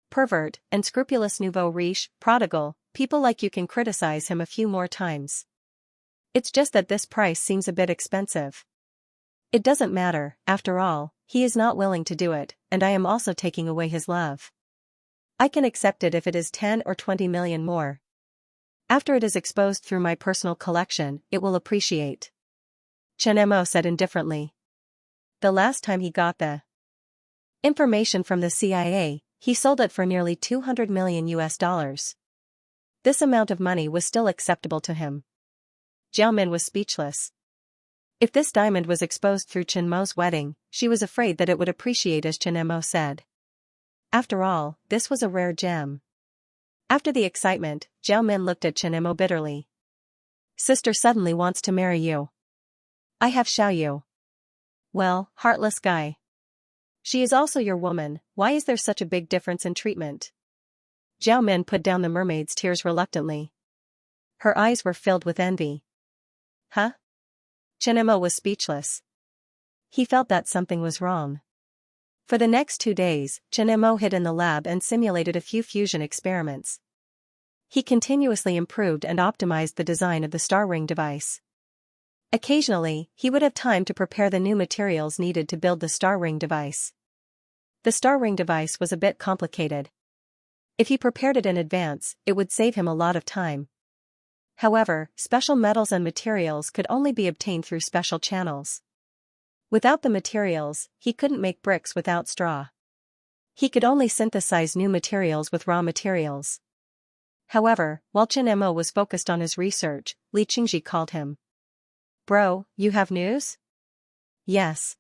Pervert, and scrupulous nouveau riche, prodigal, people like you can criticize him a few more times. It's just that this price seems a bit expensive. It doesn't matter, after all, he is not willing to do it, and I am also taking away his love. I can accept it if it is 10 or 20 million more. After it is exposed through my personal collection, it will appreciate. Chen Mo said indifferently. The last time he got the information from the CIA, he sold it for nearly 200 million US. This amount of money was still acceptable to him. Zhao Men was speechless. If this diamond was exposed through Chen Mo's wedding, she was afraid that it would appreciate, as Chen Mo said. After all, this was a rare gem. After the excitement, Zhao Min looked at Chen Mo bitterly. Sister suddenly wants to marry you. I have Xiaoyu. Well, heartless guy. She is also your woman, why is there such a big difference in treatment? Zhao Min put down the mermaid's tears reluctantly. Her eyes were filled with envy. Huh? Chen Mo was speechless. He felt that something was wrong. For the next 2 days, Chen Mo hid in the lab and simulated a few fusion experiments. He continuously improved and optimized the design of the star ring device. Occasionally, he would have time to prepare the new materials needed to build the star ring device. The star ring device was a bit complicated. If he prepared it in advance, it would save him a lot of time. However, special metals and materials could only be obtained through special channels. Without the materials, he couldn't make bricks without straw. He could only synthesize new materials with raw materials. However, while Chen Mo was focused on his research, Li Qingji called him. Bro, you have news? Yes.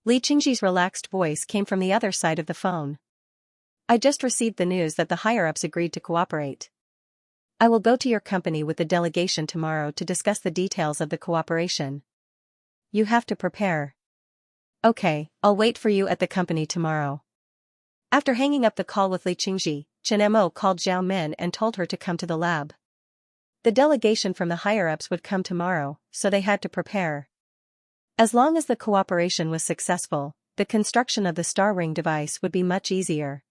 Li Qingji's relaxed voice came from the other side of the phone. I just received the news that the higher-ups agreed to cooperate. I will go to your company with the delegation tomorrow to discuss the details of the cooperation. You have to prepare. Okay, I'll wait for you at the company tomorrow. After hanging up the call with Li Qingji, Chen Mo called Zhao Min and told her to come to the lab. The delegation from the higher-ups would come tomorrow, so they had to prepare. As long as the cooperation was successful, the construction of the star ring device would be much easier.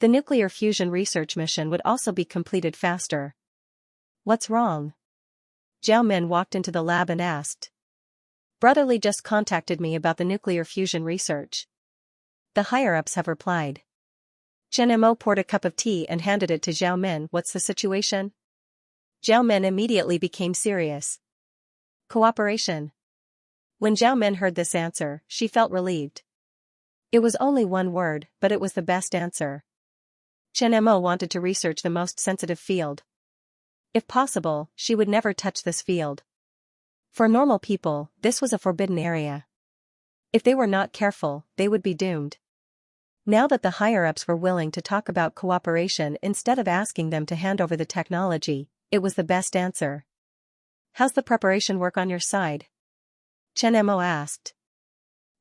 The nuclear fusion research mission would also be completed faster. What's wrong? Zhao Min walked into the lab and asked. Brotherly just contacted me about the nuclear fusion research. The higher-ups have replied. Chen Mo poured a cup of tea and handed it to Zhao Min. What's the situation? Zhao Min immediately became serious. Cooperation. When Zhao Min heard this answer, she felt relieved. It was only one word, but it was the best answer. Chen Mo wanted to research the most sensitive field. If possible, she would never touch this field. For normal people, this was a forbidden area. If they were not careful, they would be doomed. Now that the higher-ups were willing to talk about cooperation instead of asking them to hand over the technology, it was the best answer. How's the preparation work on your side? Chen Mo asked.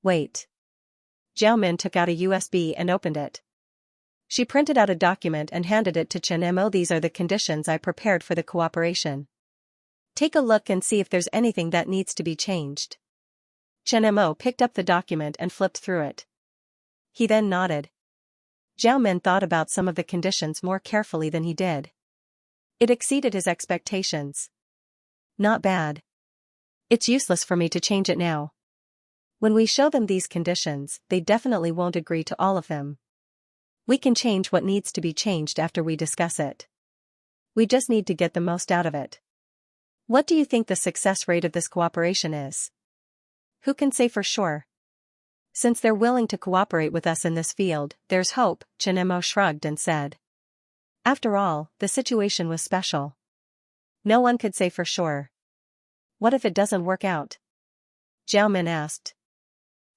Wait. Zhao Min took out a USB and opened it. She printed out a document and handed it to Chen Mo. These are the conditions I prepared for the cooperation. Take a look and see if there's anything that needs to be changed. Chen Mo picked up the document and flipped through it. He then nodded. Zhao Min thought about some of the conditions more carefully than he did. It exceeded his expectations. Not bad. It's useless for me to change it now. When we show them these conditions, they definitely won't agree to all of them. We can change what needs to be changed after we discuss it. We just need to get the most out of it. What do you think the success rate of this cooperation is? Who can say for sure? Since they're willing to cooperate with us in this field, there's hope, Chen Mo shrugged and said. After all, the situation was special. No one could say for sure. What if it doesn't work out? Zhao Min asked.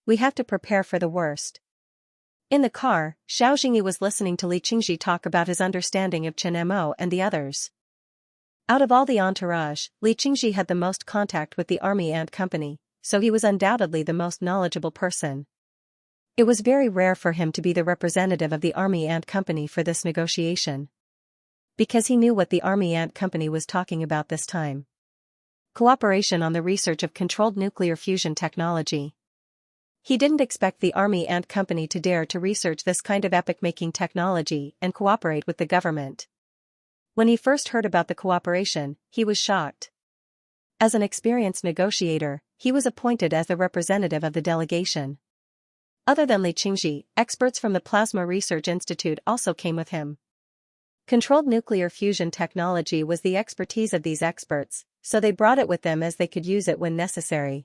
We have to prepare for the worst. In the car, Xiao Jingyi was listening to Li Qingji talk about his understanding of Chen Mo and the others. Out of all the entourage, Li Qingji had the most contact with the army and company, so he was undoubtedly the most knowledgeable person. It was very rare for him to be the representative of the army and company for this negotiation. Because he knew what the army and company was talking about this time. Cooperation on the research of controlled nuclear fusion technology. He didn't expect the army and company to dare to research this kind of epoch-making technology and cooperate with the government. When he first heard about the cooperation, he was shocked. As an experienced negotiator, he was appointed as the representative of the delegation. Other than Li Qingji, experts from the Plasma Research Institute also came with him. Controlled nuclear fusion technology was the expertise of these experts, so they brought it with them as they could use it when necessary.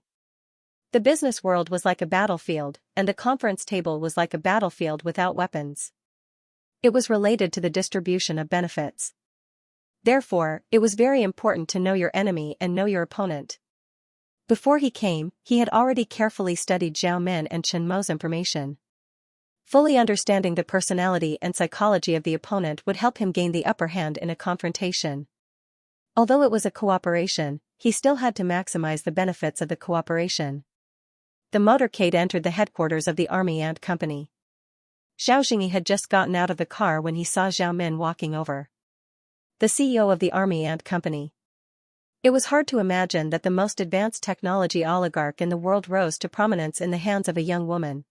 The business world was like a battlefield, and the conference table was like a battlefield without weapons. It was related to the distribution of benefits. Therefore, it was very important to know your enemy and know your opponent. Before he came, he had already carefully studied Zhao Min and Chen Mo's information. Fully understanding the personality and psychology of the opponent would help him gain the upper hand in a confrontation. Although it was a cooperation, he still had to maximize the benefits of the cooperation. The motorcade entered the headquarters of the Army Ant Company. Xianxia had just gotten out of the car when he saw Zhao Min walking over. The CEO of the Army Ant Company. It was hard to imagine that the most advanced technology oligarch in the world rose to prominence in the hands of a young woman.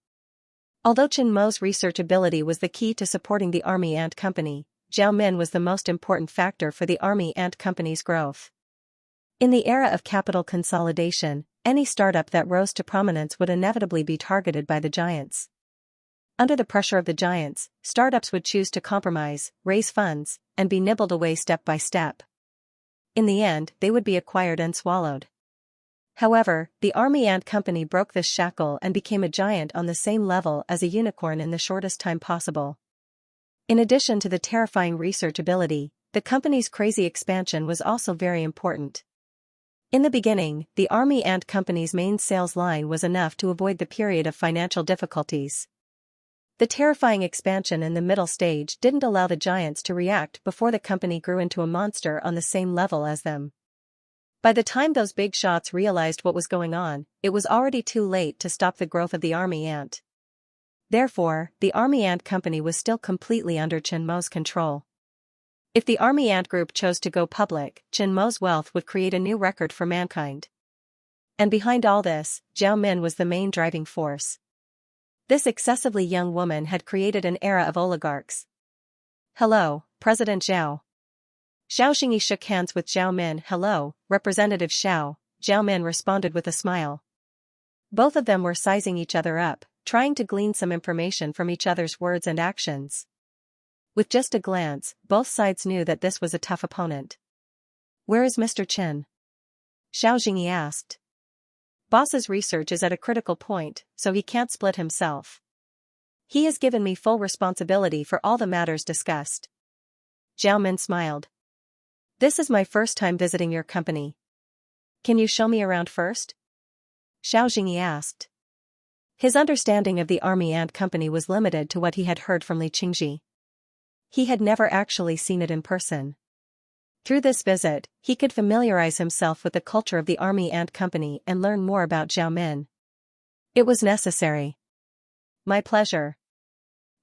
Although Chen Mo's research ability was the key to supporting the Army Ant Company, Zhao Min was the most important factor for the Army Ant Company's growth. In the era of capital consolidation, any startup that rose to prominence would inevitably be targeted by the giants. Under the pressure of the giants, startups would choose to compromise, raise funds, and be nibbled away step by step. In the end, they would be acquired and swallowed. However, the Army Ant Company broke this shackle and became a giant on the same level as a unicorn in the shortest time possible. In addition to the terrifying research ability, the company's crazy expansion was also very important. In the beginning, the Army Ant Company's main sales line was enough to avoid the period of financial difficulties. The terrifying expansion in the middle stage didn't allow the giants to react before the company grew into a monster on the same level as them. By the time those big shots realized what was going on, it was already too late to stop the growth of the Army Ant. Therefore, the Army Ant Company was still completely under Chen Mo's control. If the Army Ant Group chose to go public, Chen Mo's wealth would create a new record for mankind. And behind all this, Zhao Min was the main driving force. This excessively young woman had created an era of oligarchs. "Hello, President Zhao." Xianxia shook hands with Zhao Min. "Hello, Representative Xiao," Zhao Min responded with a smile. Both of them were sizing each other up, trying to glean some information from each other's words and actions. With just a glance, both sides knew that this was a tough opponent. "Where is Mr. Chen?" Xiaoxing asked. "Boss's research is at a critical point, so he can't split himself. He has given me full responsibility for all the matters discussed." Zhao Min smiled. "This is my first time visiting your company. Can you show me around first?" Xiaoxing asked. His understanding of the Army Ant Company was limited to what he had heard from Li Qingji. He had never actually seen it in person. Through this visit, he could familiarize himself with the culture of the Army Ant Company and learn more about Zhao Min. It was necessary. "My pleasure."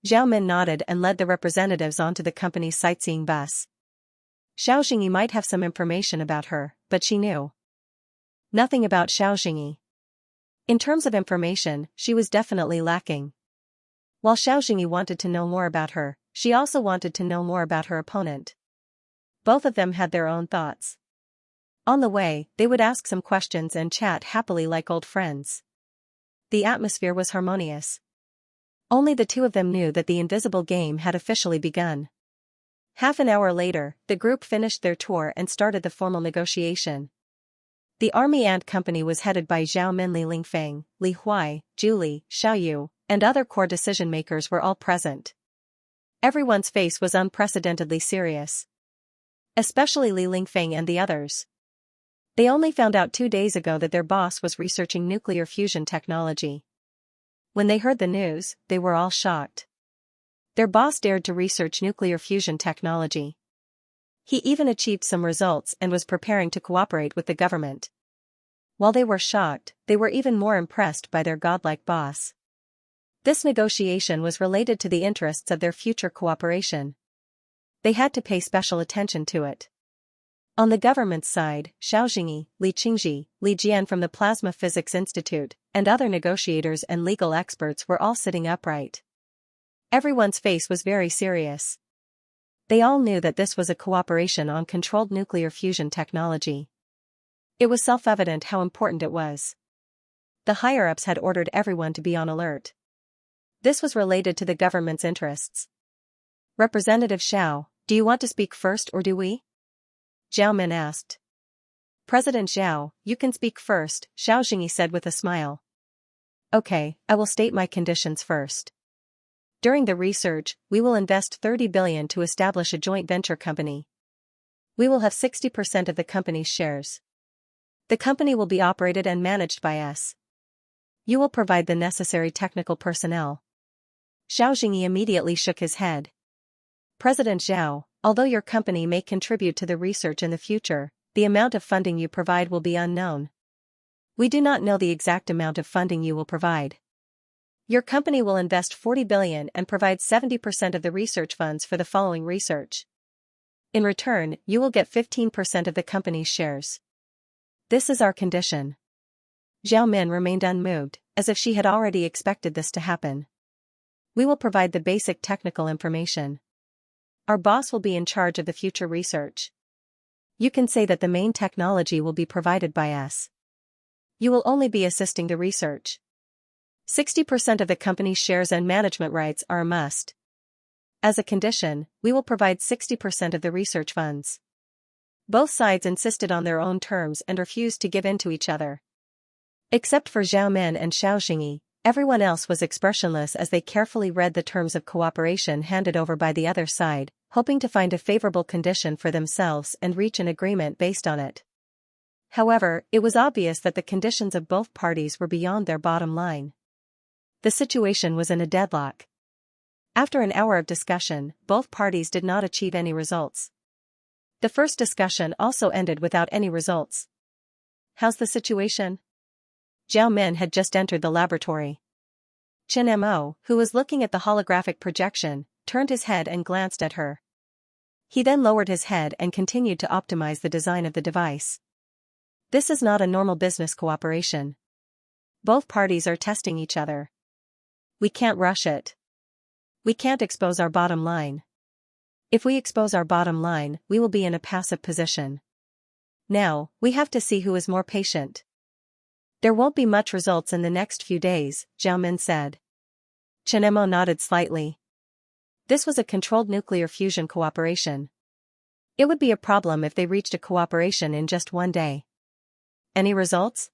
Zhao Min nodded and led the representatives onto the company's sightseeing bus. Xiaoxing might have some information about her, but she knew nothing about Xiaoxing. In terms of information, she was definitely lacking. While Xiaoxing wanted to know more about her, she also wanted to know more about her opponent. Both of them had their own thoughts. On the way, they would ask some questions and chat happily like old friends. The atmosphere was harmonious. Only the two of them knew that the invisible game had officially begun. Half an hour later, the group finished their tour and started the formal negotiation. The Army Ant Company was headed by Zhao Min, Li Lingfeng, Li Huai, Julie, Xiaoyu, and other core decision-makers were all present. Everyone's face was unprecedentedly serious. Especially Li Lingfeng and the others. They only found out 2 days ago that their boss was researching nuclear fusion technology. When they heard the news, they were all shocked. Their boss dared to research nuclear fusion technology. He even achieved some results and was preparing to cooperate with the government. While they were shocked, they were even more impressed by their godlike boss. This negotiation was related to the interests of their future cooperation. They had to pay special attention to it. On the government's side, Xiao Jingyi, Li Qingji, Li Jian from the Plasma Physics Institute, and other negotiators and legal experts were all sitting upright. Everyone's face was very serious. They all knew that this was a cooperation on controlled nuclear fusion technology. It was self-evident how important it was. The higher-ups had ordered everyone to be on alert. This was related to the government's interests. "Representative Xiao, do you want to speak first or do we?" Zhao Min asked. "President Zhao, you can speak first," Xiao Jingyi said with a smile. "Okay, I will state my conditions first. During the research, we will invest 30 billion to establish a joint venture company. We will have 60% of the company's shares. The company will be operated and managed by us. You will provide the necessary technical personnel. Xiaoxing immediately shook his head. President Zhao, although your company may contribute to the research in the future, the amount of funding you provide will be unknown. We do not know the exact amount of funding you will provide. Your company will invest 40 billion and provide 70% of the research funds for the following research. In return, you will get 15% of the company's shares. This is our condition. Zhao Min remained unmoved, as if she had already expected this to happen. We will provide the basic technical information. Our boss will be in charge of the future research. You can say that the main technology will be provided by us. You will only be assisting the research. 60% of the company's shares and management rights are a must. As a condition, we will provide 60% of the research funds. Both sides insisted on their own terms and refused to give in to each other. Except for Zhao Min and Xiaoxing, everyone else was expressionless as they carefully read the terms of cooperation handed over by the other side, hoping to find a favorable condition for themselves and reach an agreement based on it. However, it was obvious that the conditions of both parties were beyond their bottom line. The situation was in a deadlock. After an hour of discussion, both parties did not achieve any results. The first discussion also ended without any results. How's the situation? Zhao Min had just entered the laboratory. Chen Mo, who was looking at the holographic projection, turned his head and glanced at her. He then lowered his head and continued to optimize the design of the device. This is not a normal business cooperation. Both parties are testing each other. We can't rush it. We can't expose our bottom line. If we expose our bottom line, we will be in a passive position. Now, we have to see who is more patient. There won't be much results in the next few days, Zhao Min said. Chen Mo nodded slightly. This was a controlled nuclear fusion cooperation. It would be a problem if they reached a cooperation in just one day. Any results?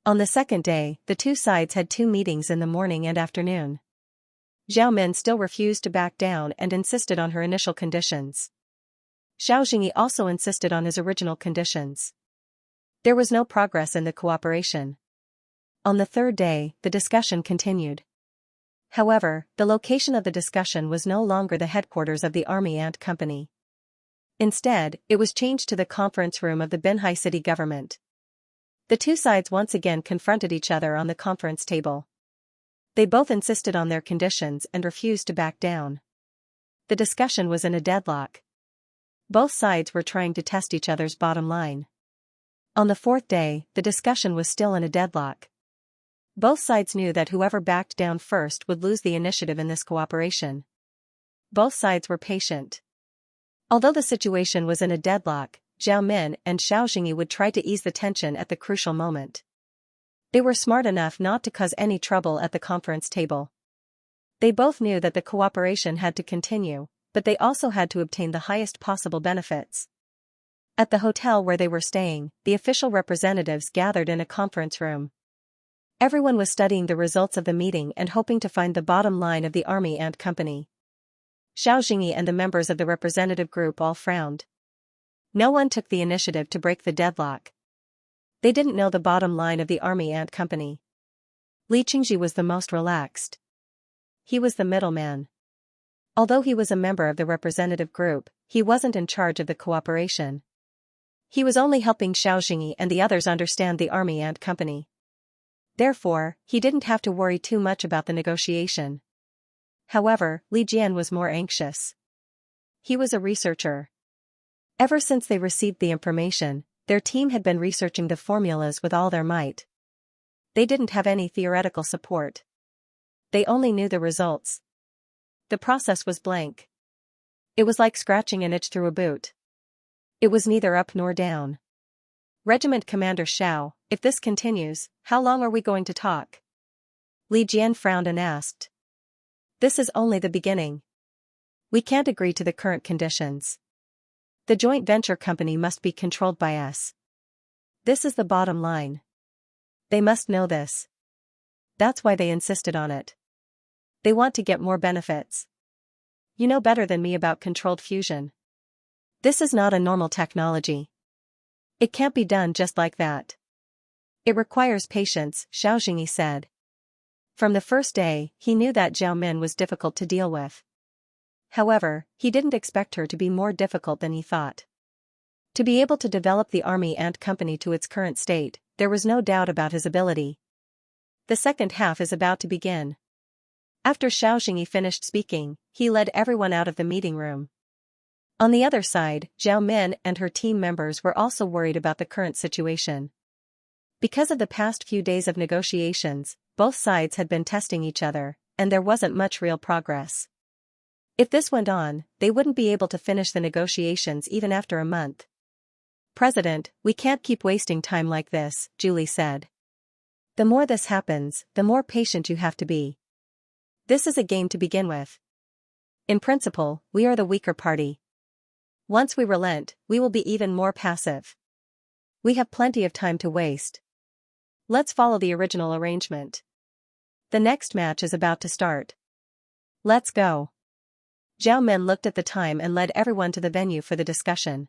On the second day, the two sides had 2 meetings in the morning and afternoon. Zhao Min still refused to back down and insisted on her initial conditions. Xiaoxing also insisted on his original conditions. There was no progress in the cooperation. On the third day, the discussion continued. However, the location of the discussion was no longer the headquarters of the Army Ant Company. Instead, it was changed to the conference room of the Binhai city government. The two sides once again confronted each other on the conference table. They both insisted on their conditions and refused to back down. The discussion was in a deadlock. Both sides were trying to test each other's bottom line. On the fourth day, the discussion was still in a deadlock. Both sides knew that whoever backed down first would lose the initiative in this cooperation. Both sides were patient. Although the situation was in a deadlock, Zhao Min and Xiaoxing would try to ease the tension at the crucial moment. They were smart enough not to cause any trouble at the conference table. They both knew that the cooperation had to continue, but they also had to obtain the highest possible benefits. At the hotel where they were staying, the official representatives gathered in a conference room. Everyone was studying the results of the meeting and hoping to find the bottom line of the Army Ant Company. Xiaoxing and the members of the representative group all frowned. No one took the initiative to break the deadlock. They didn't know the bottom line of the Army Ant Company. Li Qingji was the most relaxed. He was the middleman. Although he was a member of the representative group, he wasn't in charge of the cooperation. He was only helping Xiaoxing and the others understand the Army Ant Company. Therefore, he didn't have to worry too much about the negotiation. However, Li Jian was more anxious. He was a researcher. Ever since they received the information, their team had been researching the formulas with all their might. They didn't have any theoretical support. They only knew the results. The process was blank. It was like scratching an itch through a boot. It was neither up nor down. Regiment Commander Xiao, if this continues, how long are we going to talk? Li Jian frowned and asked. This is only the beginning. We can't agree to the current conditions. The joint venture company must be controlled by us. This is the bottom line. They must know this. That's why they insisted on it. They want to get more benefits. You know better than me about controlled fusion. This is not a normal technology. It can't be done just like that. It requires patience, Xianxia said. From the first day, he knew that Zhao Min was difficult to deal with. However, he didn't expect her to be more difficult than he thought. To be able to develop the army and company to its current state, there was no doubt about his ability. The second half is about to begin. After Xianxia finished speaking, he led everyone out of the meeting room. On the other side, Zhao Min and her team members were also worried about the current situation. Because of the past few days of negotiations, both sides had been testing each other, and there wasn't much real progress. If this went on, they wouldn't be able to finish the negotiations even after a month. "President, we can't keep wasting time like this," Julie said. "The more this happens, the more patient you have to be. This is a game to begin with. In principle, we are the weaker party. Once we relent, we will be even more passive. We have plenty of time to waste. Let's follow the original arrangement. The next match is about to start. Let's go." Zhao Min looked at the time and led everyone to the venue for the discussion.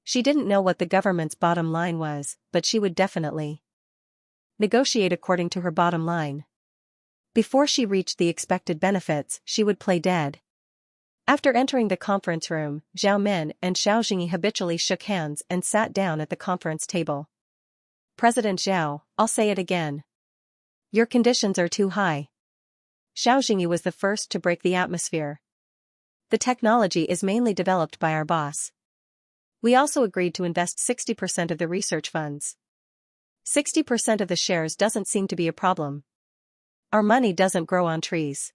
She didn't know what the government's bottom line was, but she would definitely negotiate according to her bottom line. Before she reached the expected benefits, she would play dead. After entering the conference room, Zhao Min and Xianxia habitually shook hands and sat down at the conference table. "President Zhao, I'll say it again. Your conditions are too high." Xianxia was the first to break the atmosphere. "The technology is mainly developed by our boss. We also agreed to invest 60% of the research funds. 60% of the shares doesn't seem to be a problem. Our money doesn't grow on trees.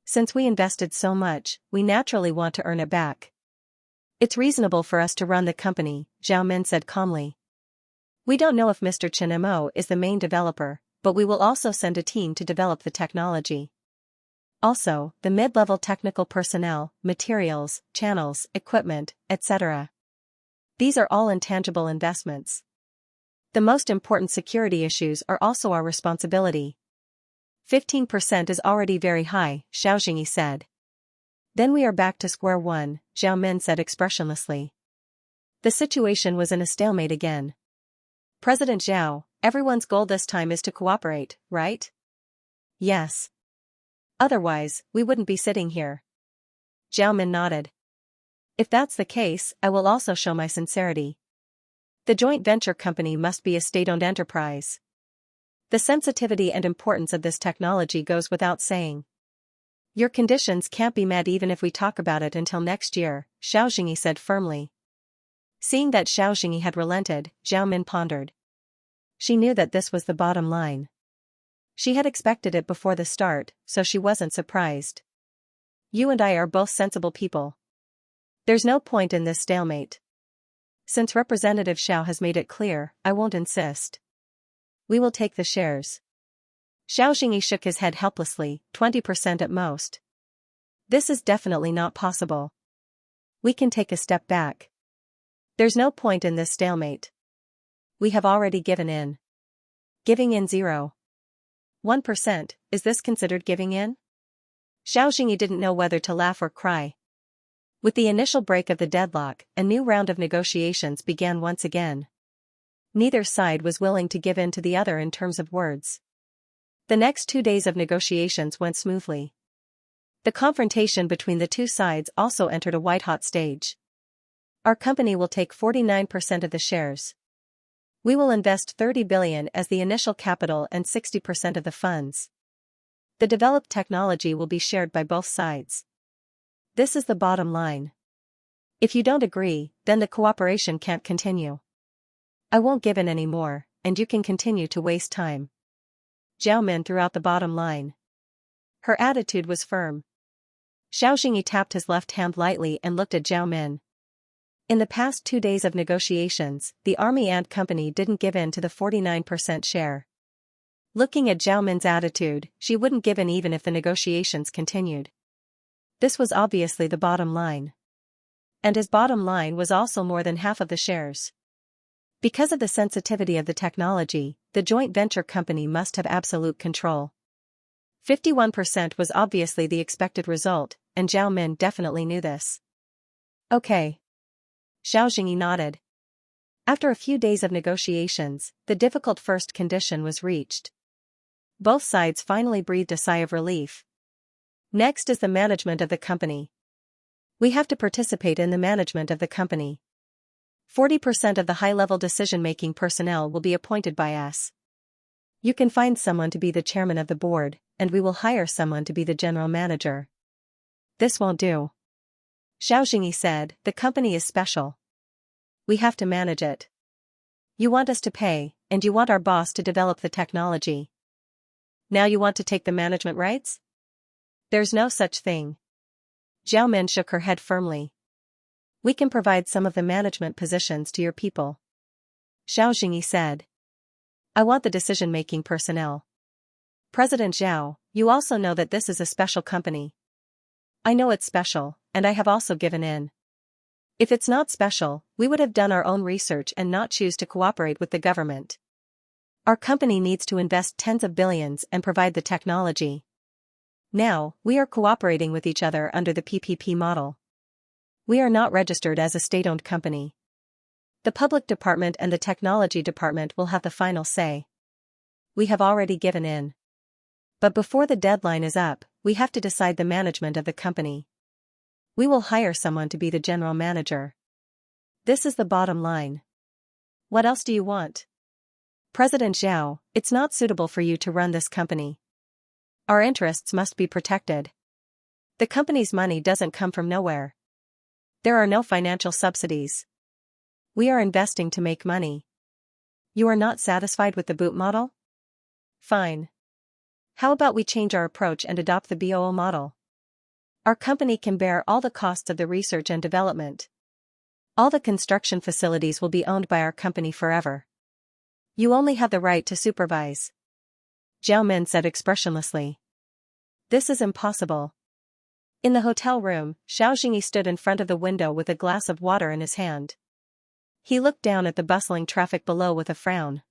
Since we invested so much, we naturally want to earn it back. It's reasonable for us to run the company," Zhao Min said calmly. "We don't know if Mr. Chen Mo is the main developer, but we will also send a team to develop the technology. Also, the mid-level technical personnel, materials, channels, equipment, etc. These are all intangible investments. The most important security issues are also our responsibility." 15% is already very high, Xianxia said. "Then we are back to square one," Zhao Min said expressionlessly. The situation was in a stalemate again. "President Zhao, everyone's goal this time is to cooperate, right?" "Yes. Otherwise, we wouldn't be sitting here." Zhao Min nodded. "If that's the case, I will also show my sincerity. The joint venture company must be a state-owned enterprise. The sensitivity and importance of this technology goes without saying. Your conditions can't be met even if we talk about it until next year," Xianxia said firmly. Seeing that Xianxia had relented, Zhao Min pondered. She knew that this was the bottom line. She had expected it before the start, so she wasn't surprised. "You and I are both sensible people. There's no point in this stalemate. Since Representative Xiao has made it clear, I won't insist. We will take the shares." Xianxia shook his head helplessly, 20% at most. "This is definitely not possible. We can take a step back. There's no point in this stalemate. We have already given in." "Giving in 0.1%, is this considered giving in?" Xianxia didn't know whether to laugh or cry. With the initial break of the deadlock, a new round of negotiations began once again. Neither side was willing to give in to the other in terms of words. The next 2 days of negotiations went smoothly. The confrontation between the two sides also entered a white-hot stage. "Our company will take 49% of the shares. We will invest 30 billion as the initial capital and 60% of the funds. The developed technology will be shared by both sides. This is the bottom line. If you don't agree, then the cooperation can't continue. I won't give in anymore, and you can continue to waste time." Zhao Min threw out the bottom line. Her attitude was firm. Xianxia tapped his left hand lightly and looked at Zhao Min. In the past 2 days of negotiations, the army and company didn't give in to the 49% share. Looking at Zhao Min's attitude, she wouldn't give in even if the negotiations continued. This was obviously the bottom line. And his bottom line was also more than half of the shares. Because of the sensitivity of the technology, the joint venture company must have absolute control. 51% was obviously the expected result, and Zhao Min definitely knew this. "Okay." Xianxia nodded. After a few days of negotiations, the difficult first condition was reached. Both sides finally breathed a sigh of relief. Next is the management of the company. We have to participate in the management of the company. 40% of the high-level decision-making personnel will be appointed by us. You can find someone to be the chairman of the board, and we will hire someone to be the general manager. This won't do. Xianxia said, the company is special. We have to manage it. You want us to pay, and you want our boss to develop the technology. Now you want to take the management rights? There's no such thing. Zhao Min shook her head firmly. We can provide some of the management positions to your people. Xianxia said. I want the decision-making personnel. President Zhao, you also know that this is a special company. I know it's special, and I have also given in. If it's not special, we would have done our own research and not choose to cooperate with the government. Our company needs to invest tens of billions and provide the technology. Now, we are cooperating with each other under the PPP model. We are not registered as a state-owned company. The public department and the technology department will have the final say. We have already given in. But before the deadline is up, we have to decide the management of the company. We will hire someone to be the general manager. This is the bottom line. What else do you want? President Zhao, it's not suitable for you to run this company. Our interests must be protected. The company's money doesn't come from nowhere. There are no financial subsidies. We are investing to make money. You are not satisfied with the boot model? Fine. How about we change our approach and adopt the BOO model? Our company can bear all the costs of the research and development. All the construction facilities will be owned by our company forever. You only have the right to supervise. Zhao Min said expressionlessly. This is impossible. In the hotel room, Xianxia stood in front of the window with a glass of water in his hand. He looked down at the bustling traffic below with a frown.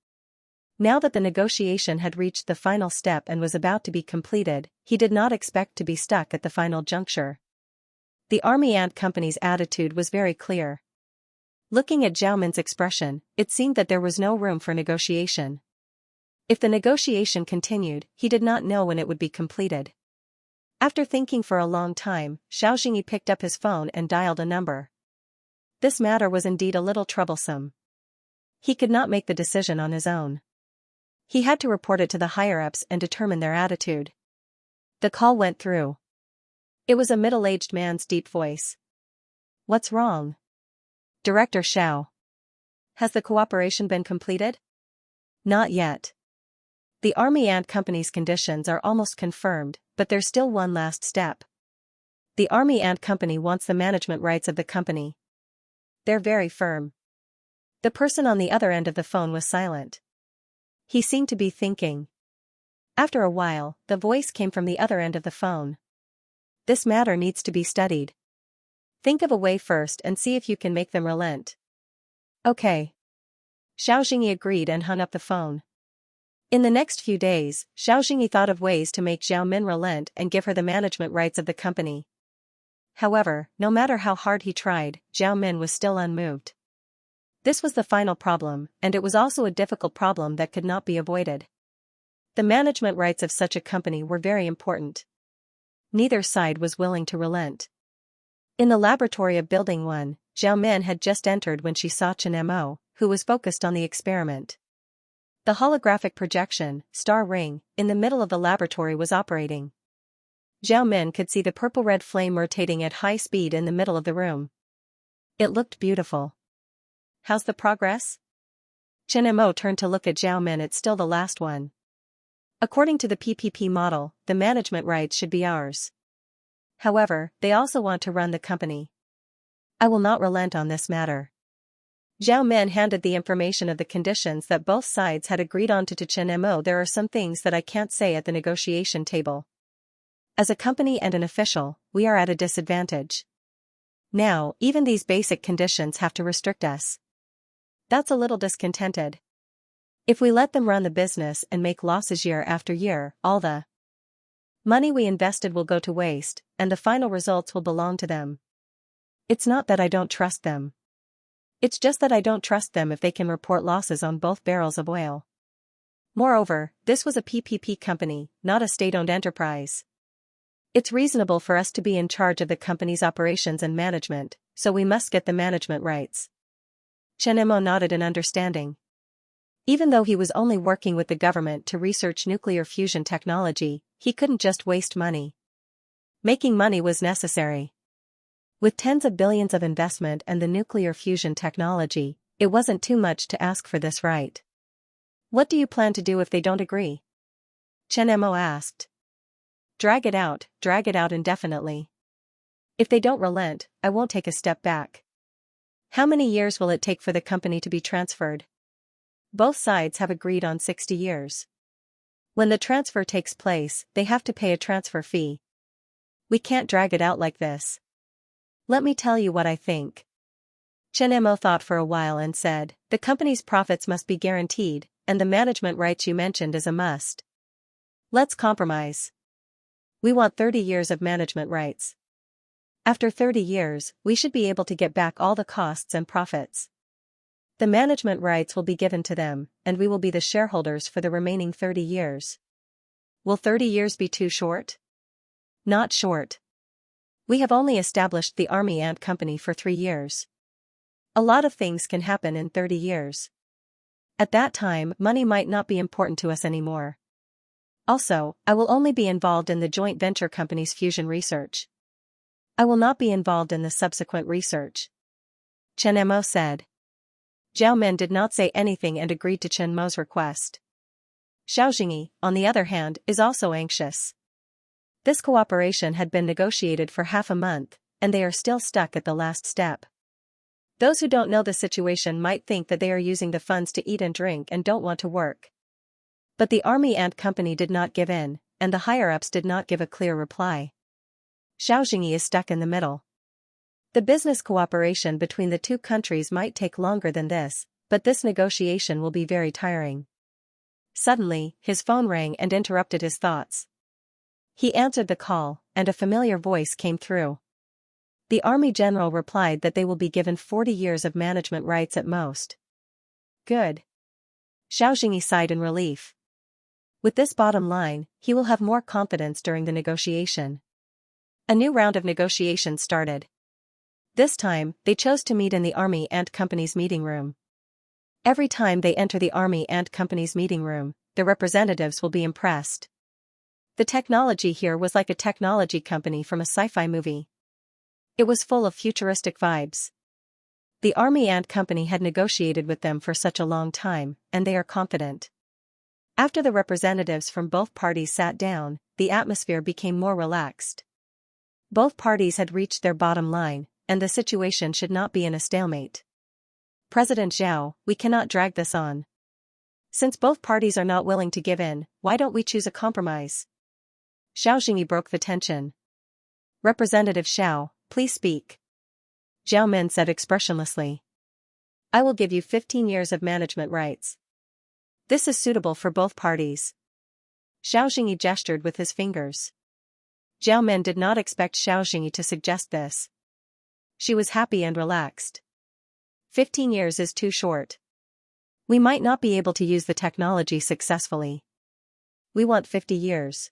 Now that the negotiation had reached the final step and was about to be completed, he did not expect to be stuck at the final juncture. The Army Ant Company's attitude was very clear. Looking at Zhao Min's expression, it seemed that there was no room for negotiation. If the negotiation continued, he did not know when it would be completed. After thinking for a long time, Xianxia picked up his phone and dialed a number. This matter was indeed a little troublesome. He could not make the decision on his own. He had to report it to the higher-ups and determine their attitude. The call went through. It was a middle-aged man's deep voice. What's wrong? Director Xiao. Has the cooperation been completed? Not yet. The Army Ant Company's conditions are almost confirmed, but there's still one last step. The Army Ant Company wants the management rights of the company. They're very firm. The person on the other end of the phone was silent. He seemed to be thinking. After a while, the voice came from the other end of the phone. This matter needs to be studied. Think of a way first and see if you can make them relent. Okay. Xianxia agreed and hung up the phone. In the next few days, Xianxia thought of ways to make Zhao Min relent and give her the management rights of the company. However, no matter how hard he tried, Zhao Min was still unmoved. This was the final problem, and it was also a difficult problem that could not be avoided. The management rights of such a company were very important. Neither side was willing to relent. In the laboratory of Building 1, Zhao Min had just entered when she saw Chen Mo, who was focused on the experiment. The holographic projection, star ring, in the middle of the laboratory was operating. Zhao Min could see the purple-red flame rotating at high speed in the middle of the room. It looked beautiful. How's the progress? Chen Mo turned to look at Zhao Min. It's still the last one. According to the PPP model, the management rights should be ours. However, they also want to run the company. I will not relent on this matter. Zhao Min handed the information of the conditions that both sides had agreed on to Chen Mo. There are some things that I can't say at the negotiation table. As a company and an official, we are at a disadvantage. Now, even these basic conditions have to restrict us. That's a little discontented. If we let them run the business and make losses year after year, all the money we invested will go to waste, and the final results will belong to them. It's not that I don't trust them. It's just that I don't trust them if they can report losses on both barrels of oil. Moreover, this was a PPP company, not a state-owned enterprise. It's reasonable for us to be in charge of the company's operations and management, so we must get the management rights. Chen Mo nodded in understanding. Even though he was only working with the government to research nuclear fusion technology, he couldn't just waste money. Making money was necessary. With tens of billions of investment and the nuclear fusion technology, it wasn't too much to ask for this right. What do you plan to do if they don't agree? Chen Mo asked. Drag it out indefinitely. If they don't relent, I won't take a step back. How many years will it take for the company to be transferred? Both sides have agreed on 60 years. When the transfer takes place, they have to pay a transfer fee. We can't drag it out like this. Let me tell you what I think. Chen Mo thought for a while and said, the company's profits must be guaranteed, and the management rights you mentioned is a must. Let's compromise. We want 30 years of management rights. After 30 years, we should be able to get back all the costs and profits. The management rights will be given to them, and we will be the shareholders for the remaining 30 years. Will 30 years be too short? Not short. We have only established the Army Ant Company for 3 years. A lot of things can happen in 30 years. At that time, money might not be important to us anymore. Also, I will only be involved in the joint venture company's fusion research. I will not be involved in the subsequent research. Chen Mo said. Zhao Men did not say anything and agreed to Chen Mo's request. Xianxia, on the other hand, is also anxious. This cooperation had been negotiated for half a month, and they are still stuck at the last step. Those who don't know the situation might think that they are using the funds to eat and drink and don't want to work. But the Army Ant Company did not give in, and the higher-ups did not give a clear reply. Xianxia is stuck in the middle. The business cooperation between the two countries might take longer than this, but this negotiation will be very tiring. Suddenly, his phone rang and interrupted his thoughts. He answered the call, and a familiar voice came through. The army general replied that they will be given 40 years of management rights at most. Good. Xianxia sighed in relief. With this bottom line, he will have more confidence during the negotiation. A new round of negotiations started. This time, they chose to meet in the Army Ant Company's meeting room. Every time they enter the Army Ant Company's meeting room, the representatives will be impressed. The technology here was like a technology company from a sci-fi movie. It was full of futuristic vibes. The Army Ant Company had negotiated with them for such a long time, and they are confident. After the representatives from both parties sat down, the atmosphere became more relaxed. Both parties had reached their bottom line, and the situation should not be in a stalemate. President Zhao, we cannot drag this on. Since both parties are not willing to give in, why don't we choose a compromise? Xianxia broke the tension. Representative Xiao, please speak. Zhao Men said expressionlessly. I will give you 15 years of management rights. This is suitable for both parties. Xianxia gestured with his fingers. Zhao Men did not expect Xianxia to suggest this. She was happy and relaxed. 15 years is too short. We might not be able to use the technology successfully. We want 50 years.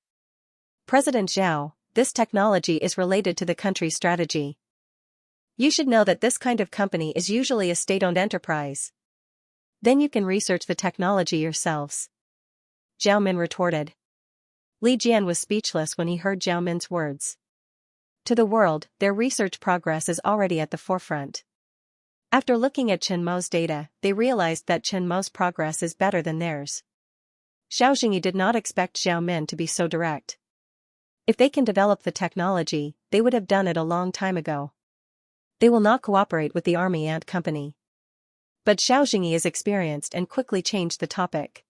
President Zhao, this technology is related to the country's strategy. You should know that this kind of company is usually a state-owned enterprise. Then you can research the technology yourselves. Zhao Men retorted. Li Jian was speechless when he heard Zhao Men's words. To the world, their research progress is already at the forefront. After looking at Chen Mo's data, they realized that Chen Mo's progress is better than theirs. Xianxia did not expect Zhao Men to be so direct. If they can develop the technology, they would have done it a long time ago. They will not cooperate with the Army Ant Company. But Xianxia is experienced and quickly changed the topic.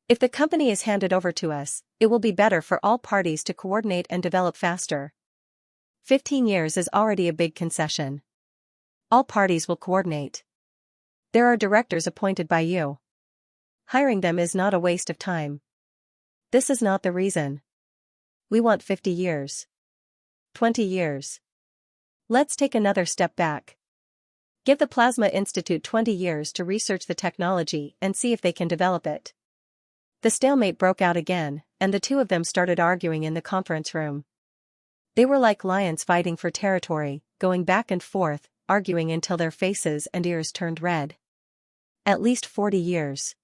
If the company is handed over to us, it will be better for all parties to coordinate and develop faster. 15 years is already a big concession. All parties will coordinate. There are directors appointed by you. Hiring them is not a waste of time. This is not the reason. We want 50 years. 20 years. Let's take another step back. Give the Plasma Institute 20 years to research the technology and see if they can develop it. The stalemate broke out again, and the two of them started arguing in the conference room. They were like lions fighting for territory, going back and forth, arguing until their faces and ears turned red. At least 40 years.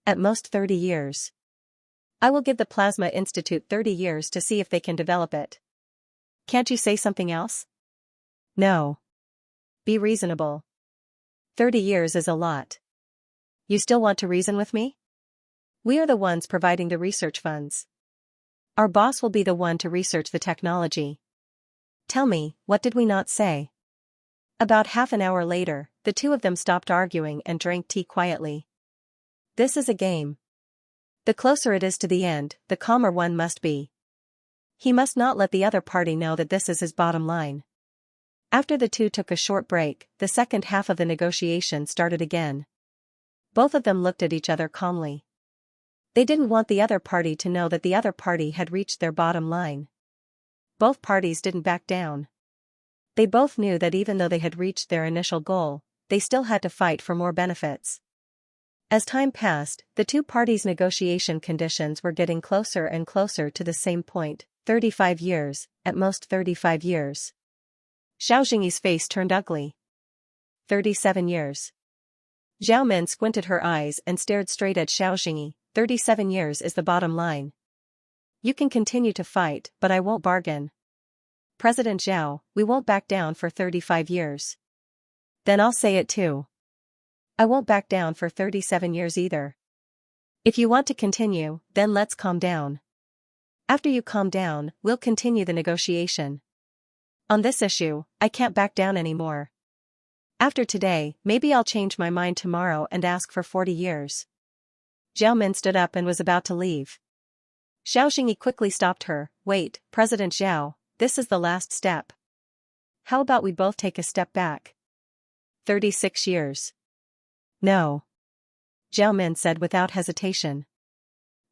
At most 30 years. I will give the Plasma Institute 30 years to see if they can develop it. Can't you say something else? No. Be reasonable. 30 years is a lot. You still want to reason with me? We are the ones providing the research funds. Our boss will be the one to research the technology. Tell me, what did we not say? About half an hour later, the two of them stopped arguing and drank tea quietly. This is a game. The closer it is to the end, the calmer one must be. He must not let the other party know that this is his bottom line. After the two took a short break, the second half of the negotiation started again. Both of them looked at each other calmly. They didn't want the other party to know that the other party had reached their bottom line. Both parties didn't back down. They both knew that even though they had reached their initial goal, they still had to fight for more benefits. As time passed, the two parties' negotiation conditions were getting closer and closer to the same point, 35 years, at most 35 years. Xiaoxing's face turned ugly. 37 years. Zhao Men squinted her eyes and stared straight at Xiaoxing. 37 years is the bottom line. You can continue to fight, but I won't bargain. President Zhao, we won't back down for 35 years. Then I'll say it too. I won't back down for 37 years either. If you want to continue, then let's calm down. After you calm down, we'll continue the negotiation. On this issue, I can't back down anymore. After today, maybe I'll change my mind tomorrow and ask for 40 years. Zhao Men stood up and was about to leave. Xiaoxing quickly stopped her. Wait, President Zhao, this is the last step. How about we both take a step back? 36 years. No. Zhao Men said without hesitation.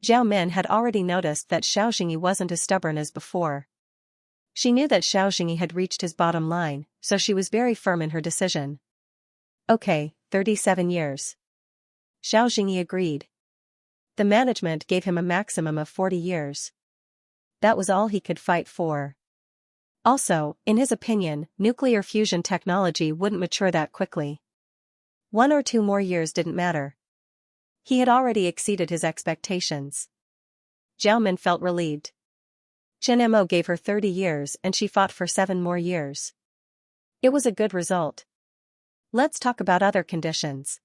Zhao Men had already noticed that Xiaoxing wasn't as stubborn as before. She knew that Xiaoxing had reached his bottom line, so she was very firm in her decision. Okay, 37 years. Xiaoxing agreed. The management gave him a maximum of 40 years. That was all he could fight for. Also, in his opinion, nuclear fusion technology wouldn't mature that quickly. 1 or 2 more years didn't matter. He had already exceeded his expectations. Zhao Men felt relieved. Chen Mo gave her 30 years and she fought for 7 more years. It was a good result. Let's talk about other conditions.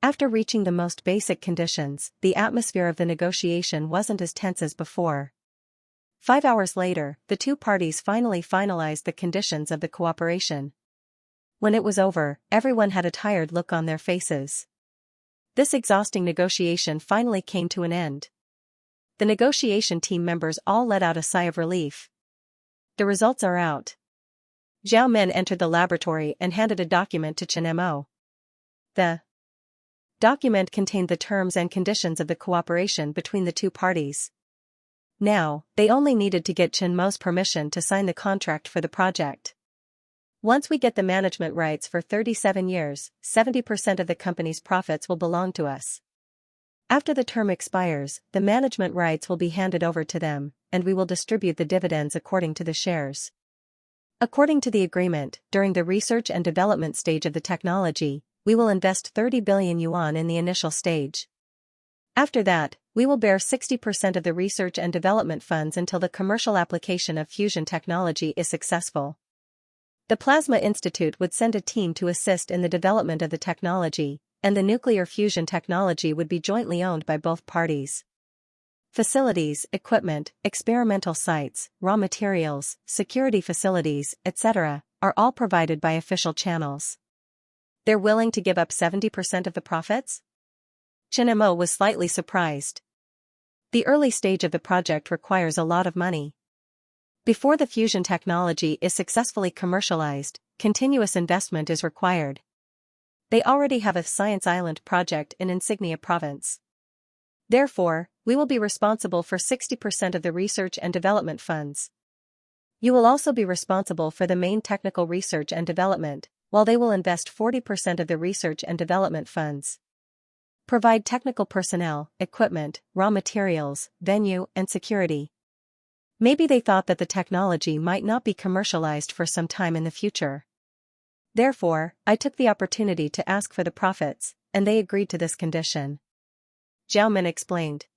After reaching the most basic conditions, the atmosphere of the negotiation wasn't as tense as before. 5 hours later, the two parties finally finalized the conditions of the cooperation. When it was over, everyone had a tired look on their faces. This exhausting negotiation finally came to an end. The negotiation team members all let out a sigh of relief. The results are out. Zhao Men entered the laboratory and handed a document to Chen Mo. The document contained the terms and conditions of the cooperation between the two parties. Now, they only needed to get Chen Mo's permission to sign the contract for the project. Once we get the management rights for 37 years, 70% of the company's profits will belong to us. After the term expires, the management rights will be handed over to them, and we will distribute the dividends according to the shares. According to the agreement, during the research and development stage of the technology, we will invest 30 billion yuan in the initial stage. After that, we will bear 60% of the research and development funds until the commercial application of fusion technology is successful. The Plasma Institute would send a team to assist in the development of the technology, and the nuclear fusion technology would be jointly owned by both parties. Facilities, equipment, experimental sites, raw materials, security facilities, etc., are all provided by official channels. They're willing to give up 70% of the profits? Chen Mo was slightly surprised. The early stage of the project requires a lot of money. Before the fusion technology is successfully commercialized, continuous investment is required. They already have a Science Island project in Insignia Province. Therefore, we will be responsible for 60% of the research and development funds. You will also be responsible for the main technical research and development, while they will invest 40% of the research and development funds. Provide technical personnel, equipment, raw materials, venue, and security. Maybe they thought that the technology might not be commercialized for some time in the future. Therefore, I took the opportunity to ask for the profits, and they agreed to this condition. Zhao Min explained.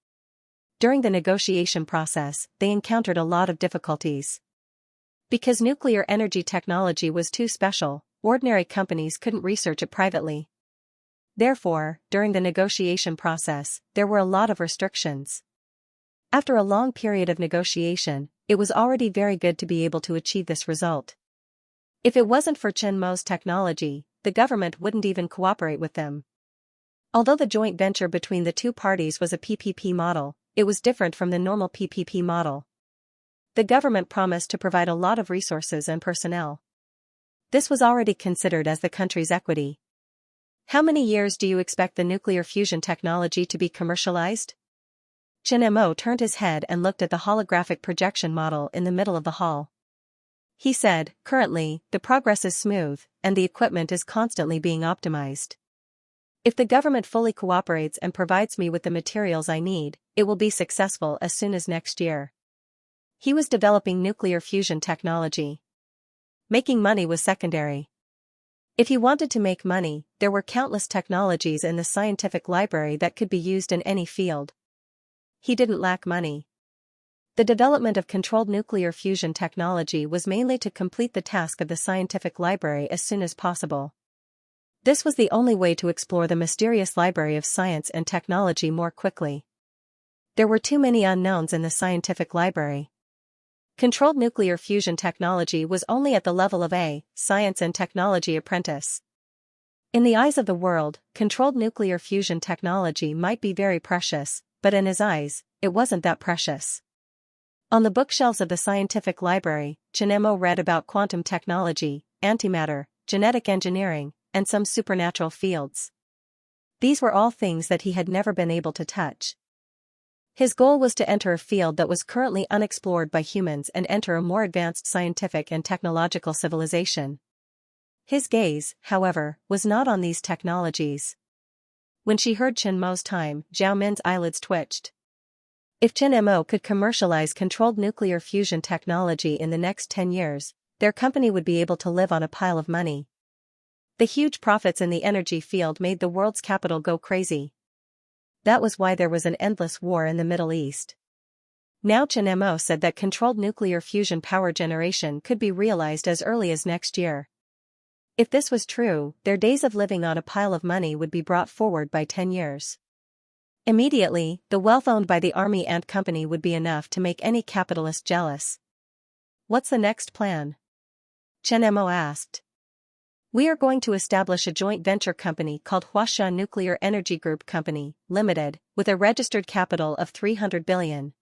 During the negotiation process, they encountered a lot of difficulties. Because nuclear energy technology was too special, ordinary companies couldn't research it privately. Therefore, during the negotiation process, there were a lot of restrictions. After a long period of negotiation, it was already very good to be able to achieve this result. If it wasn't for Chen Mo's technology, the government wouldn't even cooperate with them. Although the joint venture between the two parties was a PPP model, it was different from the normal PPP model. The government promised to provide a lot of resources and personnel. This was already considered as the country's equity. How many years do you expect the nuclear fusion technology to be commercialized? Chen Mo turned his head and looked at the holographic projection model in the middle of the hall. He said, currently, the progress is smooth, and the equipment is constantly being optimized. If the government fully cooperates and provides me with the materials I need, it will be successful as soon as next year. He was developing nuclear fusion technology. Making money was secondary. If he wanted to make money, there were countless technologies in the scientific library that could be used in any field. He didn't lack money. The development of controlled nuclear fusion technology was mainly to complete the task of the scientific library as soon as possible. This was the only way to explore the mysterious library of science and technology more quickly. There were too many unknowns in the scientific library. Controlled nuclear fusion technology was only at the level of a science and technology apprentice. In the eyes of the world, controlled nuclear fusion technology might be very precious, but in his eyes, it wasn't that precious. On the bookshelves of the scientific library, Chen Mo read about quantum technology, antimatter, genetic engineering, and some supernatural fields. These were all things that he had never been able to touch. His goal was to enter a field that was currently unexplored by humans and enter a more advanced scientific and technological civilization. His gaze, however, was not on these technologies. When she heard Chen Mo's time, Zhao Min's eyelids twitched. If Chen Mo could commercialize controlled nuclear fusion technology in the next 10 years, their company would be able to live on a pile of money. The huge profits in the energy field made the world's capital go crazy. That was why there was an endless war in the Middle East. Now Chen Mo said that controlled nuclear fusion power generation could be realized as early as next year. If this was true, their days of living on a pile of money would be brought forward by 10 years. Immediately, the wealth owned by the Army Ant Company would be enough to make any capitalist jealous. What's the next plan? Chen Mo asked. We are going to establish a joint venture company called Huaxia Nuclear Energy Group Company, Limited, with a registered capital of 300 billion.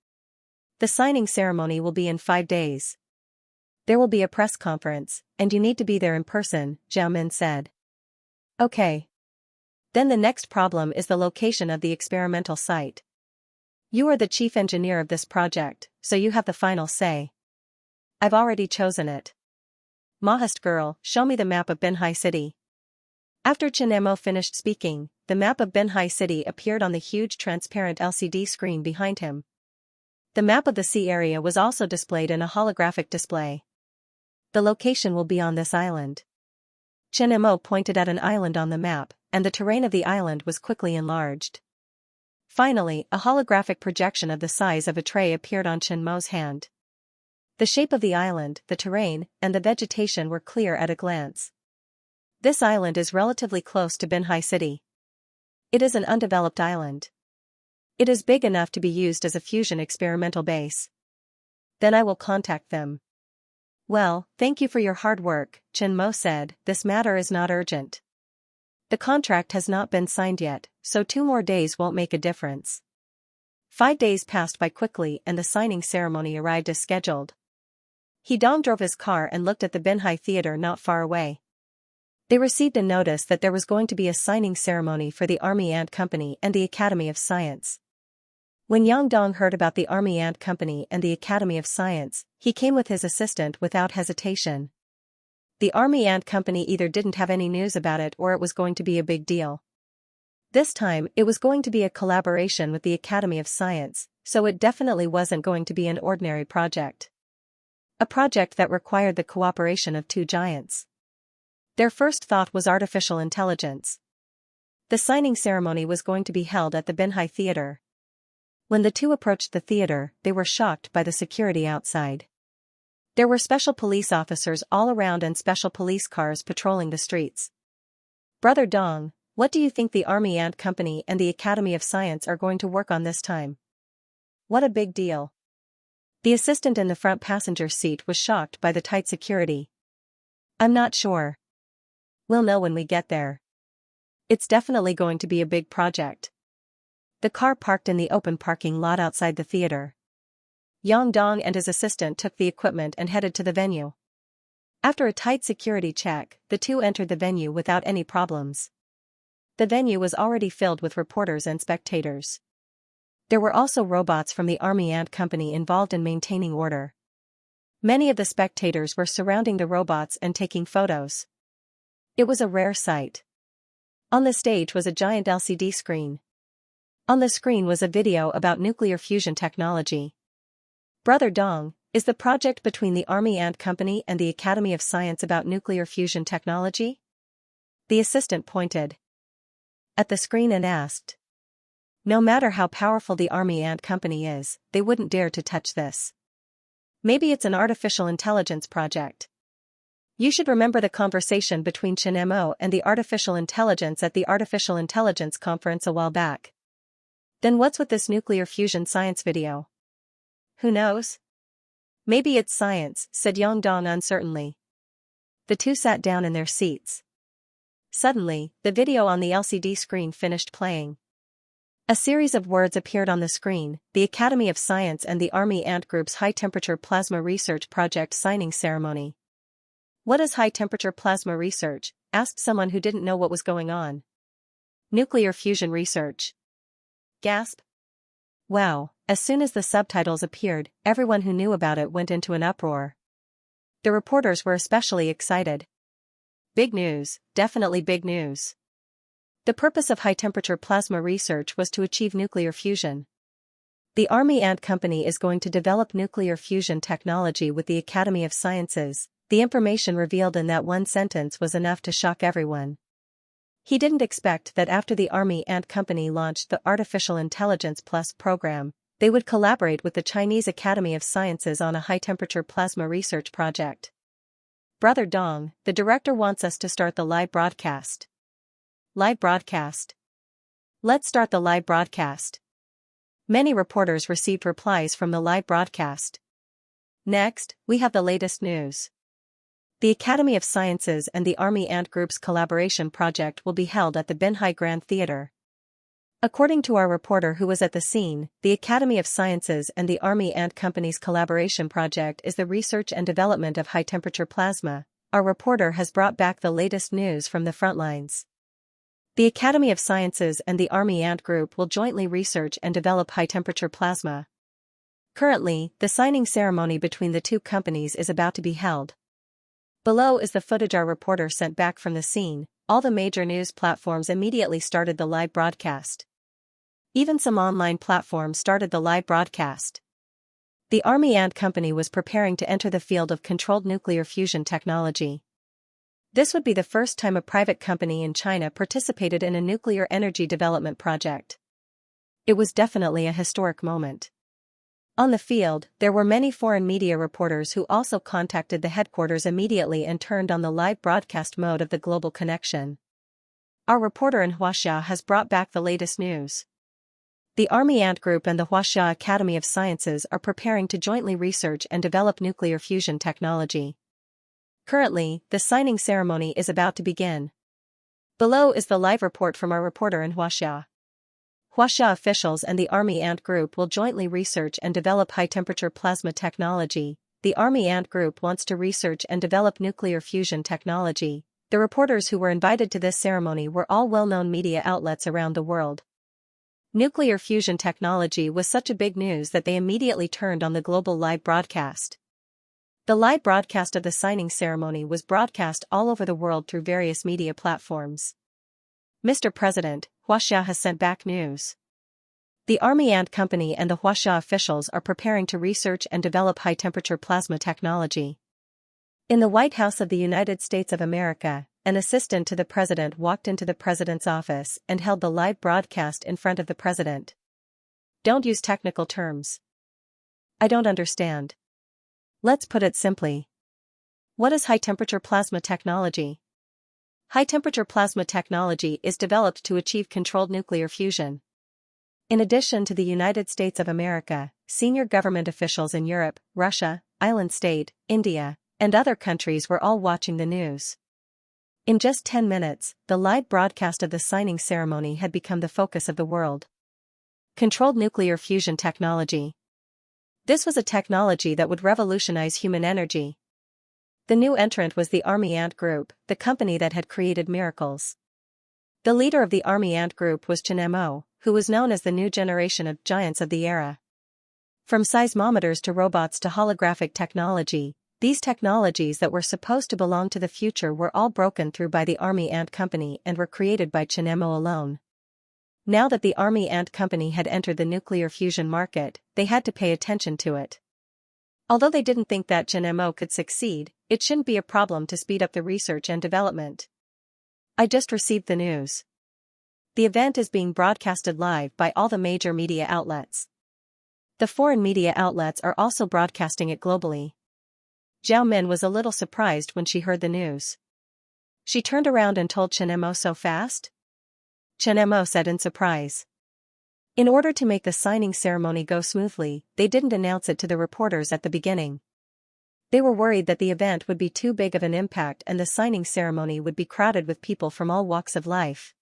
The signing ceremony will be in 5 days. There will be a press conference, and you need to be there in person, Zhao Min said. Okay. Then the next problem is the location of the experimental site. You are the chief engineer of this project, so you have the final say. I've already chosen it. Mahast girl, show me the map of Binhai City. After Chen Mo finished speaking, the map of Binhai City appeared on the huge transparent LCD screen behind him. The map of the sea area was also displayed in a holographic display. The location will be on this island. Chen Mo pointed at an island on the map, and the terrain of the island was quickly enlarged. Finally, a holographic projection of the size of a tray appeared on Chen Mo's hand. The shape of the island, the terrain, and the vegetation were clear at a glance. This island is relatively close to Binhai City. It is an undeveloped island. It is big enough to be used as a fusion experimental base. Then I will contact them. Well, thank you for your hard work, Chen Mo said. This matter is not urgent. The contract has not been signed yet, so 2 more days won't make a difference. 5 days passed by quickly and the signing ceremony arrived as scheduled. He Dong drove his car and looked at the Binhai Theater not far away. They received a notice that there was going to be a signing ceremony for the Army Ant Company and the Academy of Science. When Yang Dong heard about the Army Ant Company and the Academy of Science, he came with his assistant without hesitation. the Army Ant Company either didn't have any news about it or it was going to be a big deal. This time, it was going to be a collaboration with the Academy of Science, so it definitely wasn't going to be an ordinary project. A project that required the cooperation of two giants. Their first thought was artificial intelligence. The signing ceremony was going to be held at the Binhai Theater. When the two approached the theater, they were shocked by the security outside. There were special police officers all around and special police cars patrolling the streets. Brother Dong, what do you think the Army Ant Company and the Academy of Science are going to work on this time? What a big deal. The assistant in the front passenger seat was shocked by the tight security. I'm not sure. We'll know when we get there. It's definitely going to be a big project. The car parked in the open parking lot outside the theater. Yang Dong and his assistant took the equipment and headed to the venue. After a tight security check, the two entered the venue without any problems. The venue was already filled with reporters and spectators. There were also robots from the Army Ant Company involved in maintaining order. Many of the spectators were surrounding the robots and taking photos. It was a rare sight. On the stage was a giant LCD screen. On the screen was a video about nuclear fusion technology. Brother Dong, is the project between the Army Ant Company and the Academy of Science about nuclear fusion technology? The assistant pointed at the screen and asked. No matter how powerful the Army Ant Company is, they wouldn't dare to touch this. Maybe it's an artificial intelligence project. You should remember the conversation between Chen Mo and the artificial intelligence at the Artificial Intelligence Conference a while back. Then what's with this nuclear fusion science video? Who knows? Maybe it's science, said Yang Dong uncertainly. The two sat down in their seats. Suddenly, the video on the LCD screen finished playing. A series of words appeared on the screen: the Academy of Science and the Army Ant Group's high-temperature plasma research project signing ceremony. What is high-temperature plasma research? Asked someone who didn't know what was going on. Nuclear fusion research. Gasp. Wow, as soon as the subtitles appeared, everyone who knew about it went into an uproar. The reporters were especially excited. Big news, definitely big news. The purpose of high-temperature plasma research was to achieve nuclear fusion. The Army Ant Company is going to develop nuclear fusion technology with the Academy of Sciences. The information revealed in that one sentence was enough to shock everyone. He didn't expect that after the Army Ant Company launched the Artificial Intelligence Plus program, they would collaborate with the Chinese Academy of Sciences on a high-temperature plasma research project. Brother Dong, the director wants us to start the live broadcast. Live broadcast. Let's start the live broadcast. Many reporters received replies from the live broadcast. Next, we have the latest news. The Academy of Sciences and the Army Ant Group's collaboration project will be held at the Binhai Grand Theater. According to our reporter who was at the scene, the Academy of Sciences and the Army Ant Company's collaboration project is the research and development of high-temperature plasma. Our reporter has brought back the latest news from the front lines. The Academy of Sciences and the Army Ant Group will jointly research and develop high-temperature plasma. Currently, the signing ceremony between the two companies is about to be held. Below is the footage our reporter sent back from the scene. All the major news platforms immediately started the live broadcast. Even some online platforms started the live broadcast. The Army Ant Company was preparing to enter the field of controlled nuclear fusion technology. This would be the first time a private company in China participated in a nuclear energy development project. It was definitely a historic moment. On the field, there were many foreign media reporters who also contacted the headquarters immediately and turned on the live broadcast mode of the global connection. Our reporter in Xianxia has brought back the latest news. The Army Ant Group and the Xianxia Academy of Sciences are preparing to jointly research and develop nuclear fusion technology. Currently, the signing ceremony is about to begin. Below is the live report from our reporter in Xianxia. Xianxia officials and the Army Ant Group will jointly research and develop high-temperature plasma technology. The Army Ant Group wants to research and develop nuclear fusion technology. The reporters who were invited to this ceremony were all well-known media outlets around the world. Nuclear fusion technology was such a big news that they immediately turned on the global live broadcast. The live broadcast of the signing ceremony was broadcast all over the world through various media platforms. Mr. President, Xianxia has sent back news. The Army Ant Company and the Xianxia officials are preparing to research and develop high-temperature plasma technology. In the White House of the United States of America, an assistant to the president walked into the president's office and held the live broadcast in front of the president. Don't use technical terms. I don't understand. Let's put it simply. What is high-temperature plasma technology? High-temperature plasma technology is developed to achieve controlled nuclear fusion. In addition to the United States of America, senior government officials in Europe, Russia, Island State, India, and other countries were all watching the news. In just 10 minutes, the live broadcast of the signing ceremony had become the focus of the world. Controlled nuclear fusion technology. This was a technology that would revolutionize human energy. The new entrant was the Army Ant Group, the company that had created miracles. The leader of the Army Ant Group was Xianxia, who was known as the new generation of giants of the era. From seismometers to robots to holographic technology, these technologies that were supposed to belong to the future were all broken through by the Army Ant Company and were created by Xianxia alone. Now that the Army Ant Company had entered the nuclear fusion market, they had to pay attention to it. Although they didn't think that Xianxia could succeed, it shouldn't be a problem to speed up the research and development. I just received the news. The event is being broadcasted live by all the major media outlets. The foreign media outlets are also broadcasting it globally. Zhao Min was a little surprised when she heard the news. She turned around and told Xianxia so fast? Xianxia said in surprise. In order to make the signing ceremony go smoothly, they didn't announce it to the reporters at the beginning. They were worried that the event would be too big of an impact and the signing ceremony would be crowded with people from all walks of life.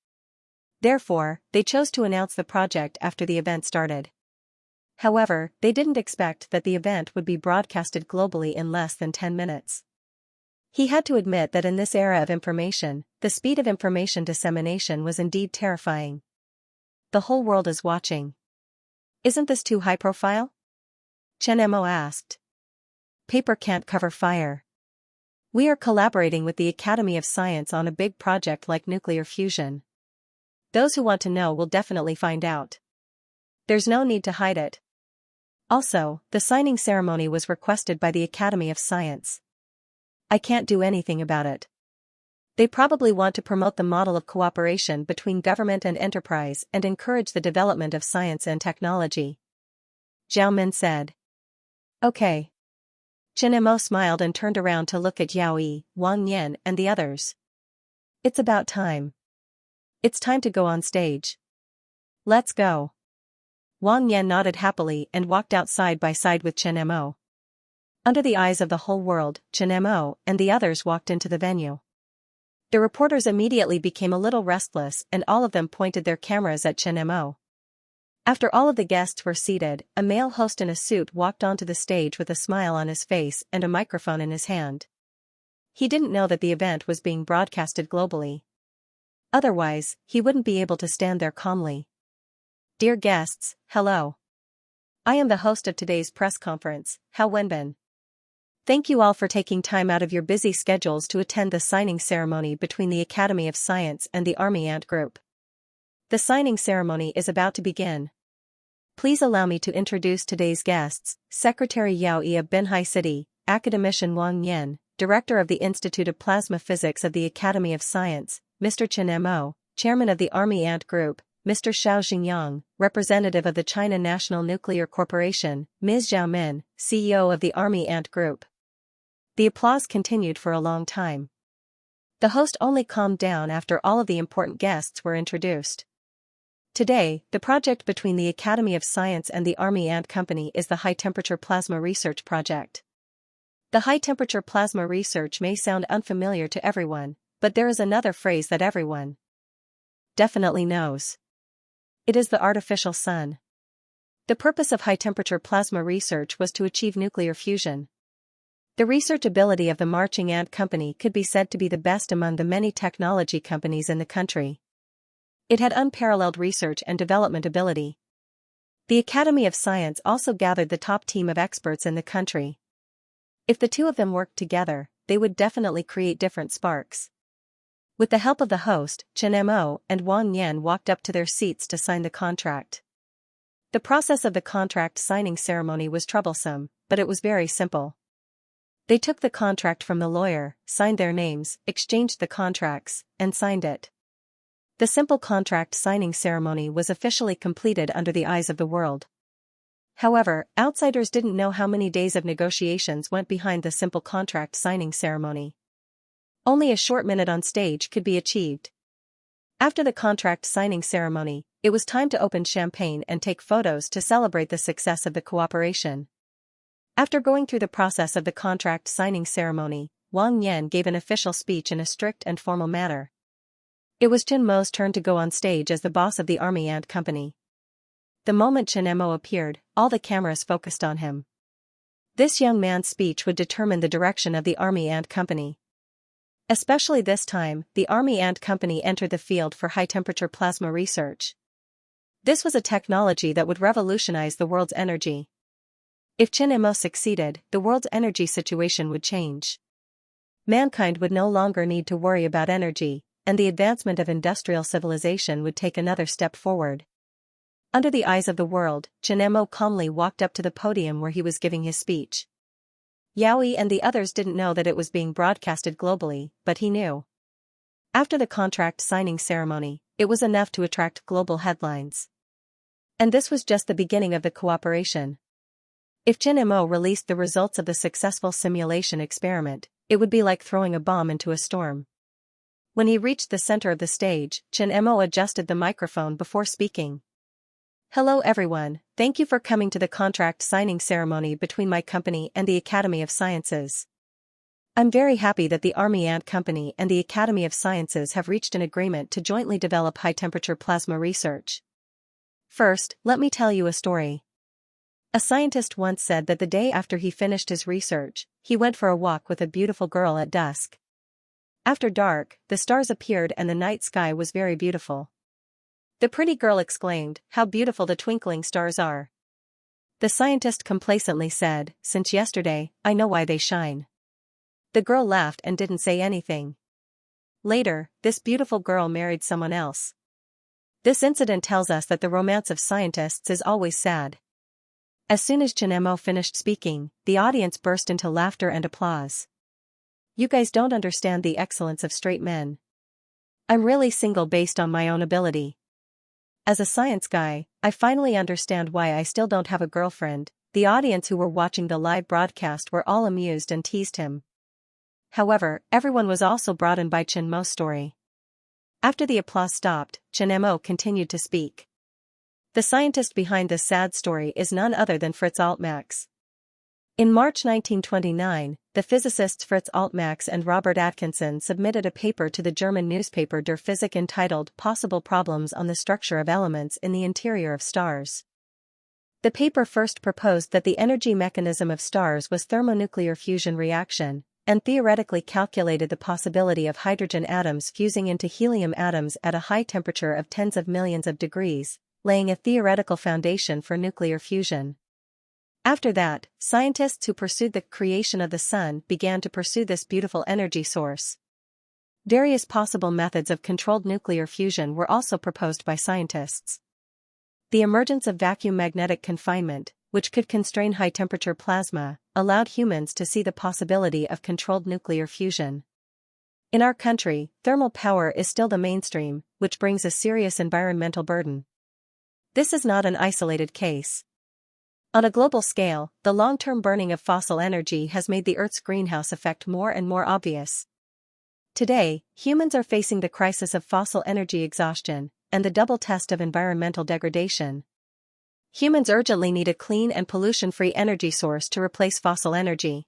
Therefore, they chose to announce the project after the event started. However, they didn't expect that the event would be broadcasted globally in less than 10 minutes. He had to admit that in this era of information, the speed of information dissemination was indeed terrifying. The whole world is watching. Isn't this too high profile? Xianxia asked. Paper can't cover fire. We are collaborating with the Academy of Science on a big project like nuclear fusion. Those who want to know will definitely find out. There's no need to hide it. Also, the signing ceremony was requested by the Academy of Science. I can't do anything about it. They probably want to promote the model of cooperation between government and enterprise and encourage the development of science and technology. Zhao Min said. Okay. Xianxia smiled and turned around to look at Yao Yi, Wang Yan and the others. It's about time. It's time to go on stage. Let's go. Wang Yan nodded happily and walked out side by side with Xianxia. Under the eyes of the whole world, Xianxia and the others walked into the venue. The reporters immediately became a little restless and all of them pointed their cameras at Xianxia. After all of the guests were seated, a male host in a suit walked onto the stage with a smile on his face and a microphone in his hand. He didn't know that the event was being broadcasted globally. Otherwise, he wouldn't be able to stand there calmly. Dear guests, hello. I am the host of today's press conference, Hao Wenbin. Thank you all for taking time out of your busy schedules to attend the signing ceremony between the Academy of Science and the Army Ant Group. The signing ceremony is about to begin. Please allow me to introduce today's guests, Secretary Yao Yi of Binhai City, Academician Wang Yan, Director of the Institute of Plasma Physics of the Academy of Science, Mr. Xianxia, Chairman of the Army Ant Group, Mr. Xiao Xingyang, Representative of the China National Nuclear Corporation, Ms. Zhao Min, CEO of the Army Ant Group. The applause continued for a long time. The host only calmed down after all of the important guests were introduced. Today, the project between the Academy of Science and the Army Ant Company is the high-temperature plasma research project. The high-temperature plasma research may sound unfamiliar to everyone, but there is another phrase that everyone definitely knows. It is the artificial sun. The purpose of high-temperature plasma research was to achieve nuclear fusion. The research ability of the Marching Ant Company could be said to be the best among the many technology companies in the country. It had unparalleled research and development ability. The Academy of Science also gathered the top team of experts in the country. If the two of them worked together, they would definitely create different sparks. With the help of the host, Chen Mo and Wang Yan walked up to their seats to sign the contract. The process of the contract signing ceremony was troublesome, but it was very simple. They took the contract from the lawyer, signed their names, exchanged the contracts, and signed it. The simple contract signing ceremony was officially completed under the eyes of the world. However, outsiders didn't know how many days of negotiations went behind the simple contract signing ceremony. Only a short minute on stage could be achieved. After the contract signing ceremony, it was time to open champagne and take photos to celebrate the success of the cooperation. After going through the process of the contract signing ceremony, Wang Yan gave an official speech in a strict and formal manner. It was Chen Mo's turn to go on stage as the boss of the Army Ant Company. The moment Chen Mo appeared, all the cameras focused on him. This young man's speech would determine the direction of the Army Ant Company. Especially this time, the Army Ant Company entered the field for high-temperature plasma research. This was a technology that would revolutionize the world's energy. If Chen Mo succeeded, the world's energy situation would change. Mankind would no longer need to worry about energy, and the advancement of industrial civilization would take another step forward. Under the eyes of the world, Chen Mo calmly walked up to the podium where he was giving his speech. Yaoi and the others didn't know that it was being broadcasted globally, but he knew. After the contract signing ceremony, it was enough to attract global headlines. And this was just the beginning of the cooperation. If Chen Mo released the results of the successful simulation experiment, it would be like throwing a bomb into a storm. When he reached the center of the stage, Chen Mo adjusted the microphone before speaking. Hello everyone, thank you for coming to the contract signing ceremony between my company and the Academy of Sciences. I'm very happy that the Army Ant Company and the Academy of Sciences have reached an agreement to jointly develop high-temperature plasma research. First, let me tell you a story. A scientist once said that the day after he finished his research, he went for a walk with a beautiful girl at dusk. After dark, the stars appeared and the night sky was very beautiful. The pretty girl exclaimed, "How beautiful the twinkling stars are." The scientist complacently said, "Since yesterday, I know why they shine." The girl laughed and didn't say anything. Later, this beautiful girl married someone else. This incident tells us that the romance of scientists is always sad. As soon as Chen Mo finished speaking, the audience burst into laughter and applause. You guys don't understand the excellence of straight men. I'm really single based on my own ability. As a science guy, I finally understand why I still don't have a girlfriend. The audience who were watching the live broadcast were all amused and teased him. However, everyone was also brought in by Chen Mo's story. After the applause stopped, Chen Mo continued to speak. The scientist behind this sad story is none other than Fritz Altmax. In March 1929, the physicists Fritz Altmax and Robert Atkinson submitted a paper to the German newspaper Der Physik entitled Possible Problems on the Structure of Elements in the Interior of Stars. The paper first proposed that the energy mechanism of stars was thermonuclear fusion reaction, and theoretically calculated the possibility of hydrogen atoms fusing into helium atoms at a high temperature of tens of millions of degrees, laying a theoretical foundation for nuclear fusion. After that, scientists who pursued the creation of the sun began to pursue this beautiful energy source. Various possible methods of controlled nuclear fusion were also proposed by scientists. The emergence of vacuum magnetic confinement, which could constrain high-temperature plasma, allowed humans to see the possibility of controlled nuclear fusion. In our country, thermal power is still the mainstream, which brings a serious environmental burden. This is not an isolated case. On a global scale, the long-term burning of fossil energy has made the Earth's greenhouse effect more and more obvious. Today, humans are facing the crisis of fossil energy exhaustion and the double test of environmental degradation. Humans urgently need a clean and pollution-free energy source to replace fossil energy.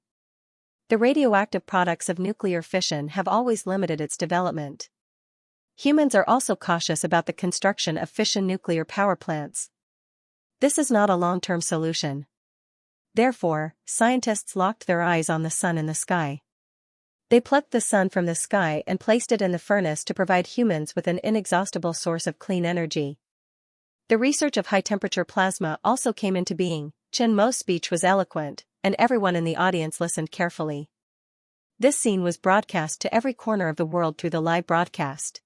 The radioactive products of nuclear fission have always limited its development. Humans are also cautious about the construction of fission nuclear power plants. This is not a long-term solution. Therefore, scientists locked their eyes on the sun in the sky. They plucked the sun from the sky and placed it in the furnace to provide humans with an inexhaustible source of clean energy. The research of high-temperature plasma also came into being. Chen Mo's speech was eloquent, and everyone in the audience listened carefully. This scene was broadcast to every corner of the world through the live broadcast.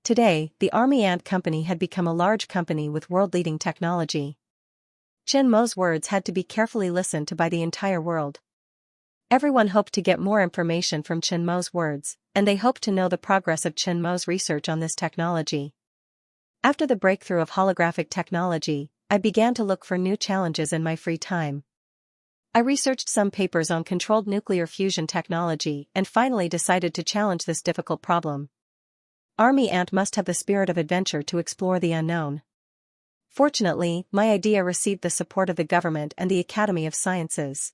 Today, the Army Ant Company had become a large company with world-leading technology. Chen Mo's words had to be carefully listened to by the entire world. Everyone hoped to get more information from Chen Mo's words, and they hoped to know the progress of Chen Mo's research on this technology. After the breakthrough of holographic technology, I began to look for new challenges in my free time. I researched some papers on controlled nuclear fusion technology and finally decided to challenge this difficult problem. Army Ant must have the spirit of adventure to explore the unknown. Fortunately, my idea received the support of the government and the Academy of Sciences.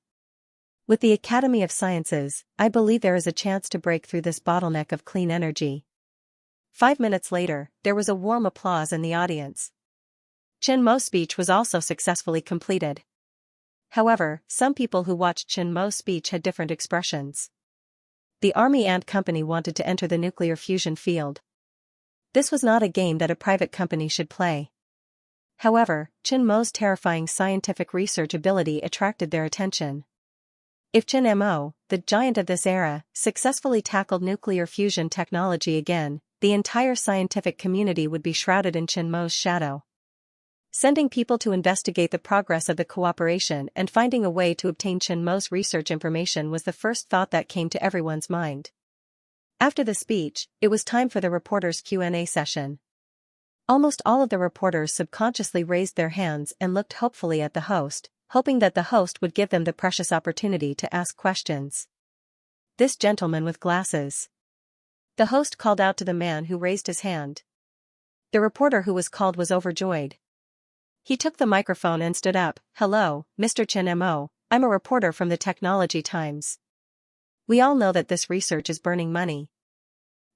With the Academy of Sciences, I believe there is a chance to break through this bottleneck of clean energy. 5 minutes later, there was a warm applause in the audience. Chen Mo's speech was also successfully completed. However, some people who watched Chen Mo's speech had different expressions. The Army Ant Company wanted to enter the nuclear fusion field. This was not a game that a private company should play. However, Chen Mo's terrifying scientific research ability attracted their attention. If Chen Mo, the giant of this era, successfully tackled nuclear fusion technology again, the entire scientific community would be shrouded in Chen Mo's shadow. Sending people to investigate the progress of the cooperation and finding a way to obtain Chen Mo's research information was the first thought that came to everyone's mind. After the speech, it was time for the reporters' Q&A session. Almost all of the reporters subconsciously raised their hands and looked hopefully at the host, hoping that the host would give them the precious opportunity to ask questions. This gentleman with glasses. The host called out to the man who raised his hand. The reporter who was called was overjoyed. He took the microphone and stood up. "Hello, Mr. Chen Mo, I'm a reporter from the Technology Times. We all know that this research is burning money.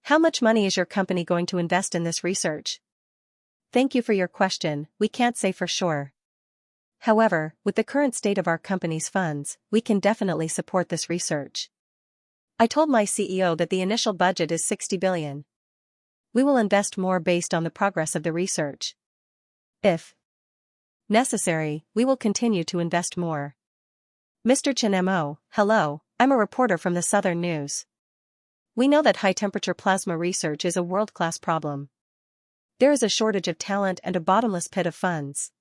How much money is your company going to invest in this research?" "Thank you for your question, we can't say for sure. However, with the current state of our company's funds, we can definitely support this research. I told my CEO that the initial budget is 60 billion. We will invest more based on the progress of the research. If necessary, we will continue to invest more." Mr. Chen Mo, hello, I'm a reporter from the Southern News. We know that high-temperature plasma research is a world-class problem. There is a shortage of talent and a bottomless pit of funds.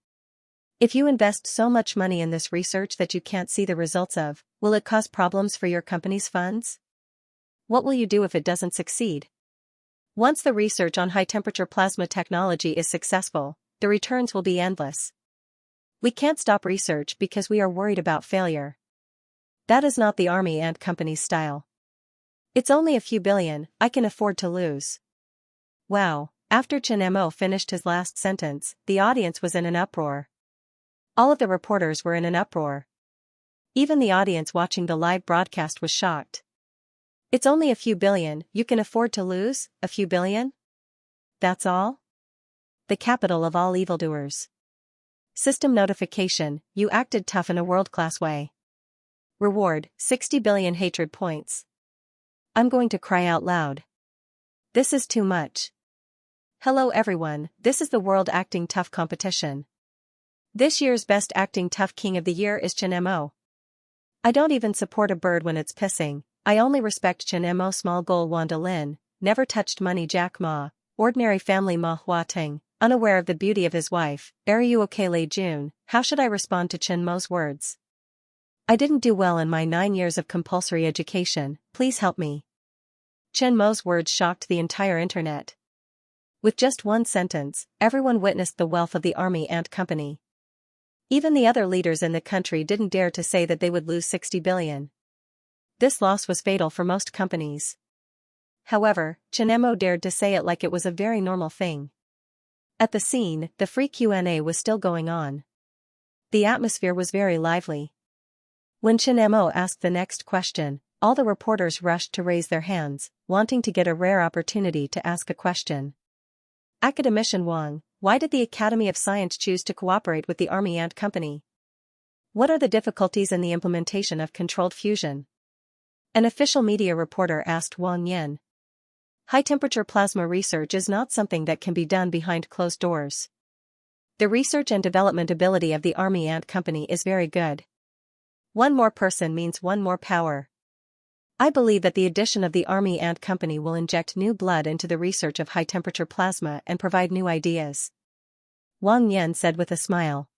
If you invest so much money in this research that you can't see the results of, will it cause problems for your company's funds? What will you do if it doesn't succeed? Once the research on high-temperature plasma technology is successful, the returns will be endless. We can't stop research because we are worried about failure. That is not the Army Ant Company's style. It's only a few billion, I can afford to lose. Wow, after Chen Mo finished his last sentence, the audience was in an uproar. All of the reporters were in an uproar. Even the audience watching the live broadcast was shocked. It's only a few billion, you can afford to lose, a few billion? That's all? The capital of all evildoers. System notification, you acted tough in a world-class way. Reward, 60 billion hatred points. I'm going to cry out loud. This is too much. Hello everyone, this is the World Acting Tough competition. This year's Best Acting Tough King of the Year is Chen Mo. I don't even support a bird when it's pissing, I only respect Chen Mo. Small goal Wanda Lin, never touched money Jack Ma, ordinary family Ma Hua Ting, unaware of the beauty of his wife, Are you okay Lei Jun? How should I respond to Chen Mo's words? I didn't do well in my 9 years of compulsory education, please help me. Chen Mo's words shocked the entire internet. With just one sentence, everyone witnessed the wealth of the Army Ant Company. Even the other leaders in the country didn't dare to say that they would lose 60 billion. This loss was fatal for most companies. However, Chen Mo dared to say it like it was a very normal thing. At the scene, the free Q&A was still going on. The atmosphere was very lively. When Chen Mo asked the next question, all the reporters rushed to raise their hands, wanting to get a rare opportunity to ask a question. Academician Wang, why did the Academy of Science choose to cooperate with the Army Ant Company? What are the difficulties in the implementation of controlled fusion? An official media reporter asked Wang Yan. High-temperature plasma research is not something that can be done behind closed doors. The research and development ability of the Army Ant Company is very good. One more person means one more power. I believe that the addition of the Army Ant Company will inject new blood into the research of high-temperature plasma and provide new ideas. Wang Yan said with a smile.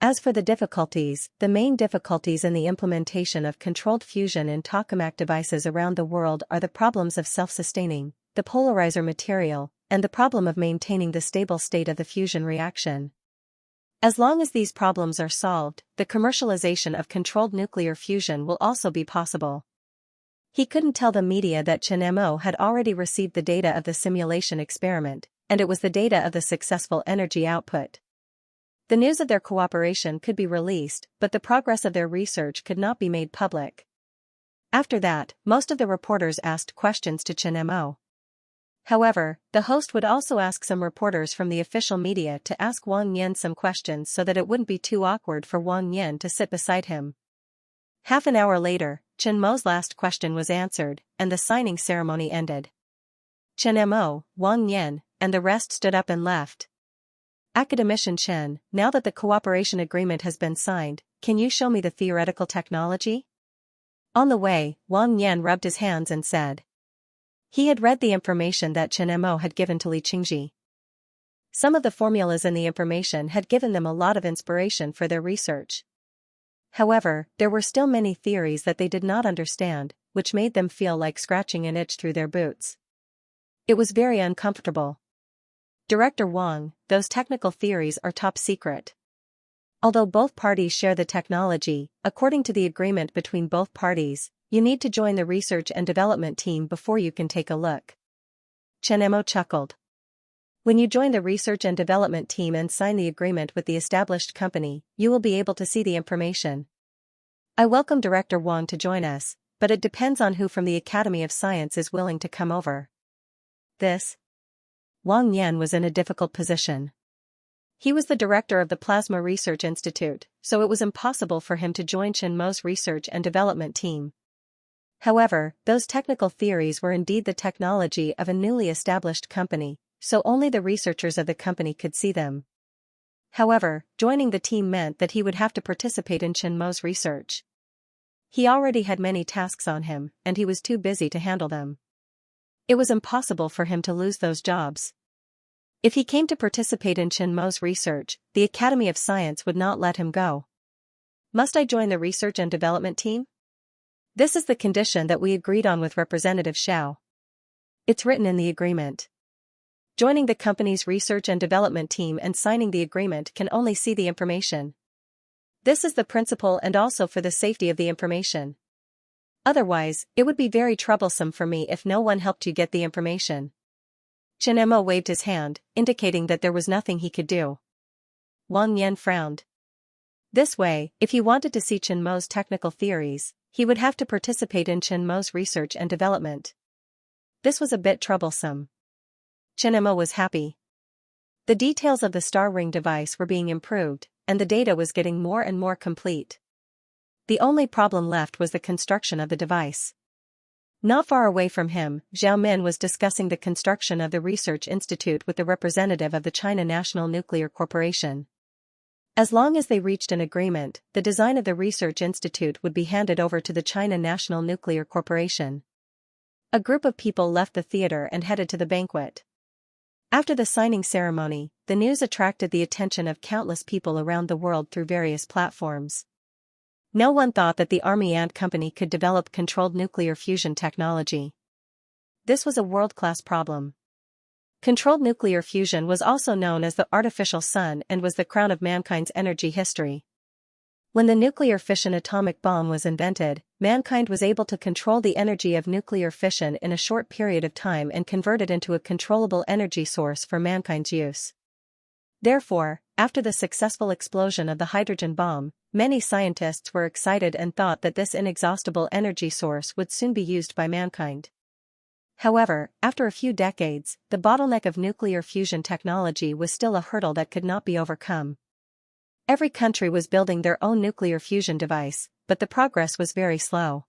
As for the difficulties, the main difficulties in the implementation of controlled fusion in tokamak devices around the world are the problems of self-sustaining, the polarizer material, and the problem of maintaining the stable state of the fusion reaction. As long as these problems are solved, the commercialization of controlled nuclear fusion will also be possible. He couldn't tell the media that Chen Mo had already received the data of the simulation experiment, and it was the data of the successful energy output. The news of their cooperation could be released, but the progress of their research could not be made public. After that, most of the reporters asked questions to Chen Mo. However, the host would also ask some reporters from the official media to ask Wang Yan some questions so that it wouldn't be too awkward for Wang Yan to sit beside him. Half an hour later, Chen Mo's last question was answered, and the signing ceremony ended. Chen Mo, Wang Yan, and the rest stood up and left. Academician Chen, now that the cooperation agreement has been signed, can you show me the theoretical technology? On the way, Wang Yan rubbed his hands and said. He had read the information that Chen Mo had given to Li Qingji. Some of the formulas in the information had given them a lot of inspiration for their research. However, there were still many theories that they did not understand, which made them feel like scratching an itch through their boots. It was very uncomfortable. Director Wang, those technical theories are top secret. Although both parties share the technology, according to the agreement between both parties, you need to join the research and development team before you can take a look. Chen Mo chuckled. When you join the research and development team and sign the agreement with the established company, you will be able to see the information. I welcome Director Wang to join us, but it depends on who from the Academy of Science is willing to come over. Wang Yan was in a difficult position. He was the director of the Plasma Research Institute, so it was impossible for him to join Chen Mo's research and development team. However, those technical theories were indeed the technology of a newly established company, so only the researchers of the company could see them. However, joining the team meant that he would have to participate in Chen Mo's research. He already had many tasks on him, and he was too busy to handle them. It was impossible for him to lose those jobs. If he came to participate in Chen Mo's research, the Academy of Science would not let him go. Must I join the research and development team? This is the condition that we agreed on with Representative Xiao. It's written in the agreement. Joining the company's research and development team and signing the agreement can only see the information. This is the principle and also for the safety of the information. Otherwise, it would be very troublesome for me if no one helped you get the information. Chen Mo waved his hand, indicating that there was nothing he could do. Wang Yan frowned. This way, if he wanted to see Chen Mo's technical theories, he would have to participate in Chen Mo's research and development. This was a bit troublesome. Chen Mo was happy. The details of the star ring device were being improved, and the data was getting more and more complete. The only problem left was the construction of the device. Not far away from him, Zhao Min was discussing the construction of the research institute with the representative of the China National Nuclear Corporation. As long as they reached an agreement, the design of the research institute would be handed over to the China National Nuclear Corporation. A group of people left the theater and headed to the banquet. After the signing ceremony, the news attracted the attention of countless people around the world through various platforms. No one thought that the Army Ant Company could develop controlled nuclear fusion technology. This was a world-class problem. Controlled nuclear fusion was also known as the artificial sun and was the crown of mankind's energy history. When the nuclear fission atomic bomb was invented, mankind was able to control the energy of nuclear fission in a short period of time and convert it into a controllable energy source for mankind's use. Therefore, after the successful explosion of the hydrogen bomb, many scientists were excited and thought that this inexhaustible energy source would soon be used by mankind. However, after a few decades, the bottleneck of nuclear fusion technology was still a hurdle that could not be overcome. Every country was building their own nuclear fusion device, but the progress was very slow.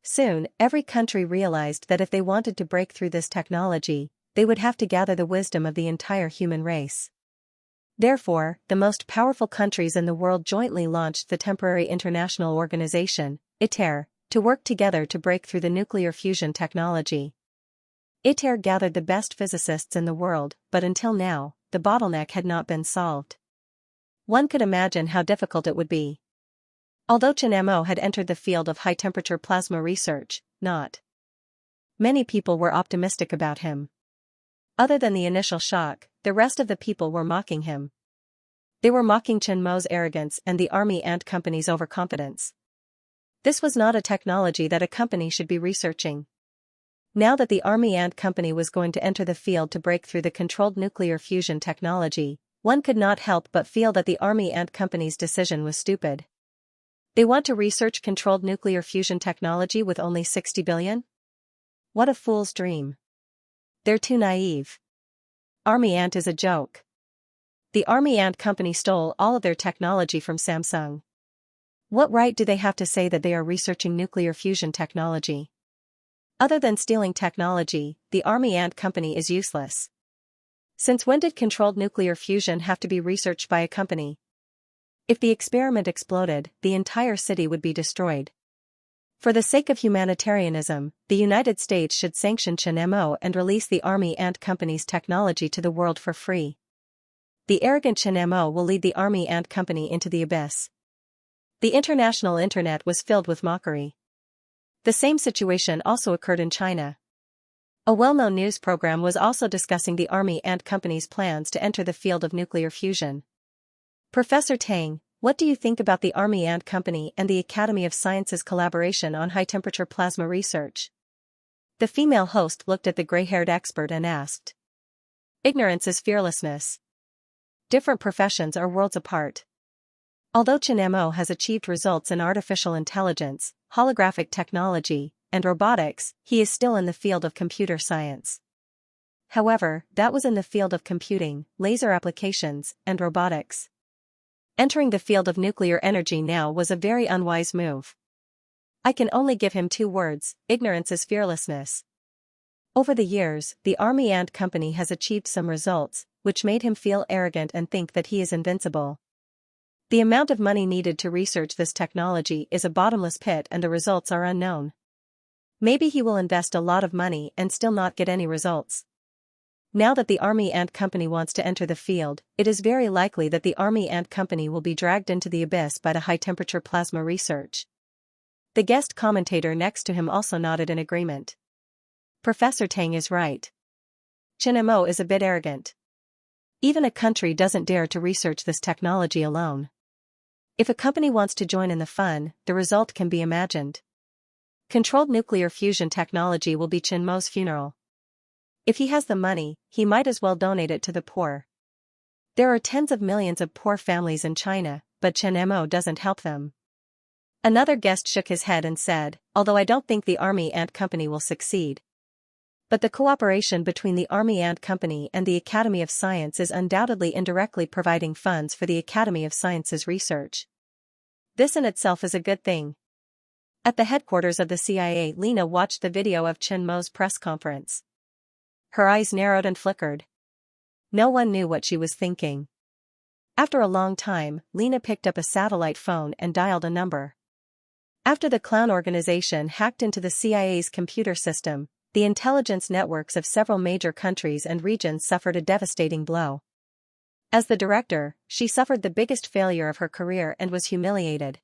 Soon, every country realized that if they wanted to break through this technology, they would have to gather the wisdom of the entire human race. Therefore, the most powerful countries in the world jointly launched the temporary international organization, ITER, to work together to break through the nuclear fusion technology. ITER gathered the best physicists in the world, but until now, the bottleneck had not been solved. One could imagine how difficult it would be. Although Chen Mo had entered the field of high-temperature plasma research, not many people were optimistic about him. Other than the initial shock, the rest of the people were mocking him. They were mocking Chen Mo's arrogance and the Army Ant Company's overconfidence. This was not a technology that a company should be researching. Now that the Army Ant Company was going to enter the field to break through the controlled nuclear fusion technology, one could not help but feel that the Army Ant Company's decision was stupid. They want to research controlled nuclear fusion technology with only 60 billion? What a fool's dream. They're too naive. Army Ant is a joke. The Army Ant Company stole all of their technology from Samsung. What right do they have to say that they are researching nuclear fusion technology? Other than stealing technology, the Army Ant Company is useless. Since when did controlled nuclear fusion have to be researched by a company? If the experiment exploded, the entire city would be destroyed. For the sake of humanitarianism, the United States should sanction Chen Mo and release the Army Ant Company's technology to the world for free. The arrogant Chen Mo will lead the Army Ant Company into the abyss. The international internet was filled with mockery. The same situation also occurred in China. A well-known news program was also discussing the Army Ant Company's plans to enter the field of nuclear fusion. Professor Tang, what do you think about the Army Ant Company and the Academy of Sciences' collaboration on high-temperature plasma research? The female host looked at the gray-haired expert and asked. Ignorance is fearlessness. Different professions are worlds apart. Although Chen Mo has achieved results in artificial intelligence, holographic technology, and robotics, he is still in the field of computer science. However, that was in the field of computing, laser applications, and robotics. Entering the field of nuclear energy now was a very unwise move. I can only give him 2 words: ignorance is fearlessness. Over the years, the Army Ant Company has achieved some results, which made him feel arrogant and think that he is invincible. The amount of money needed to research this technology is a bottomless pit and the results are unknown. Maybe he will invest a lot of money and still not get any results. Now that the Army Ant Company wants to enter the field, it is very likely that the Army Ant Company will be dragged into the abyss by the high-temperature plasma research. The guest commentator next to him also nodded in agreement. Professor Tang is right. Chen Mo is a bit arrogant. Even a country doesn't dare to research this technology alone. If a company wants to join in the fun, the result can be imagined. Controlled nuclear fusion technology will be Chen Mo's funeral. If he has the money, he might as well donate it to the poor. There are tens of millions of poor families in China, but Chen Mo doesn't help them. Another guest shook his head and said, although I don't think the Army Ant Company will succeed. But the cooperation between the Army Ant Company and the Academy of Science is undoubtedly indirectly providing funds for the Academy of Sciences research. This in itself is a good thing. At the headquarters of the CIA, Lena watched the video of Chen Mo's press conference. Her eyes narrowed and flickered. No one knew what she was thinking. After a long time, Lena picked up a satellite phone and dialed a number. After the clown organization hacked into the CIA's computer system, the intelligence networks of several major countries and regions suffered a devastating blow. As the director, she suffered the biggest failure of her career and was humiliated.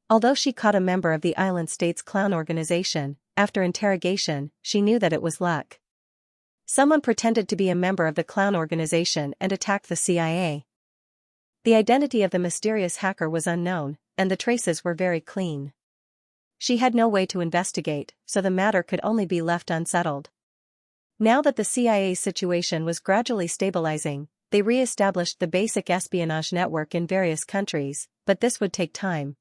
Although she caught a member of the island state's clown organization, after interrogation, she knew that it was luck. Someone pretended to be a member of the clown organization and attacked the CIA. The identity of the mysterious hacker was unknown, and the traces were very clean. She had no way to investigate, so the matter could only be left unsettled. Now that the CIA's situation was gradually stabilizing, they re-established the basic espionage network in various countries, but this would take time.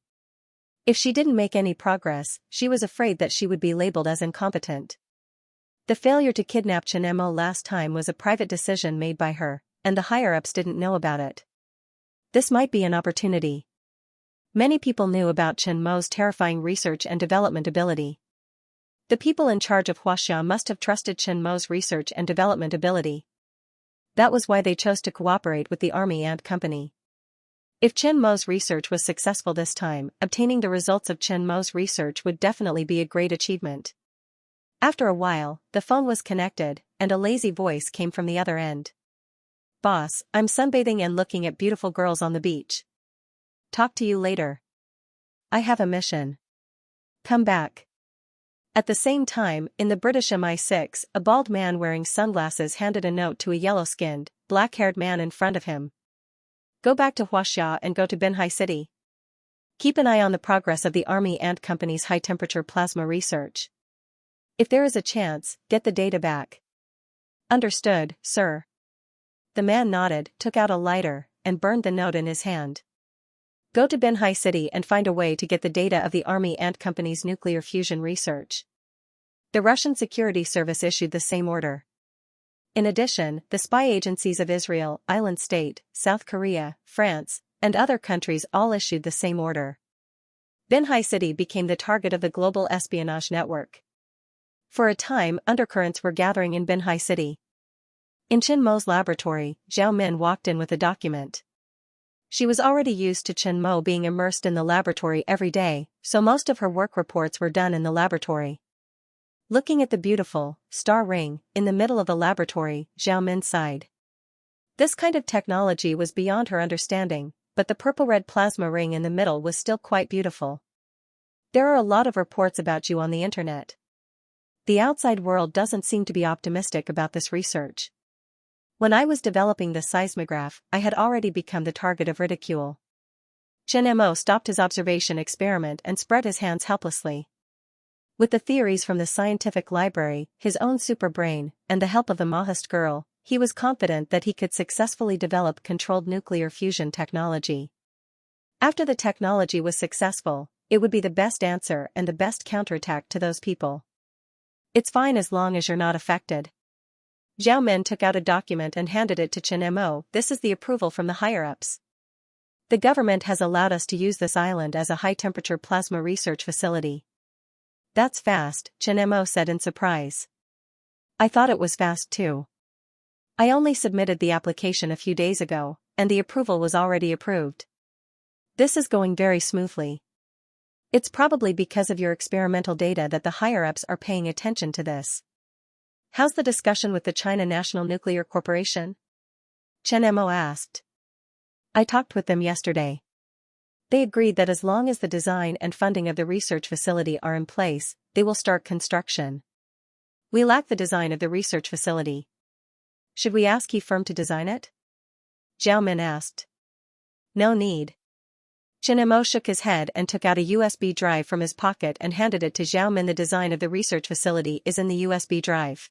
If she didn't make any progress, she was afraid that she would be labeled as incompetent. The failure to kidnap Chen Mo last time was a private decision made by her, and the higher-ups didn't know about it. This might be an opportunity. Many people knew about Chen Mo's terrifying research and development ability. The people in charge of Huaxia must have trusted Chen Mo's research and development ability. That was why they chose to cooperate with the Army and Company. If Chen Mo's research was successful this time, obtaining the results of Chen Mo's research would definitely be a great achievement. After a while, the phone was connected, and a lazy voice came from the other end. "Boss, I'm sunbathing and looking at beautiful girls on the beach. Talk to you later. I have a mission. Come back." At the same time, in the British MI6, a bald man wearing sunglasses handed a note to a yellow-skinned, black-haired man in front of him. "Go back to Xianxia and go to Binhai City. Keep an eye on the progress of the Army and Company's high-temperature plasma research. If there is a chance, get the data back." "Understood, sir." The man nodded, took out a lighter, and burned the note in his hand. "Go to Binhai City and find a way to get the data of the Army and Company's nuclear fusion research." The Russian Security Service issued the same order. In addition, the spy agencies of Israel, Island State, South Korea, France, and other countries all issued the same order. Binhai City became the target of the global espionage network. For a time, undercurrents were gathering in Binhai City. In Chen Mo's laboratory, Zhao Min walked in with a document. She was already used to Chen Mo being immersed in the laboratory every day, so most of her work reports were done in the laboratory. Looking at the beautiful, star ring, in the middle of the laboratory, Zhao Min sighed. This kind of technology was beyond her understanding, but the purple-red plasma ring in the middle was still quite beautiful. "There are a lot of reports about you on the internet. The outside world doesn't seem to be optimistic about this research. When I was developing the seismograph, I had already become the target of ridicule." Chen Mo stopped his observation experiment and spread his hands helplessly. With the theories from the scientific library, his own superbrain, and the help of the Maoist girl, he was confident that he could successfully develop controlled nuclear fusion technology. After the technology was successful, it would be the best answer and the best counterattack to those people. "It's fine as long as you're not affected." Zhao Min took out a document and handed it to Chen Mo. "This is the approval from the higher-ups. The government has allowed us to use this island as a high-temperature plasma research facility." "That's fast," Chen Mo said in surprise. "I thought it was fast too. I only submitted the application a few days ago, and the approval was already approved. This is going very smoothly. It's probably because of your experimental data that the higher-ups are paying attention to this. How's the discussion with the China National Nuclear Corporation?" Chen Mo asked. "I talked with them yesterday. They agreed that as long as the design and funding of the research facility are in place, they will start construction. We lack the design of the research facility. Should we ask He Firm to design it?" Zhao Min asked. "No need." Chen Mo shook his head and took out a USB drive from his pocket and handed it to Zhao Min. "The design of the research facility is in the USB drive.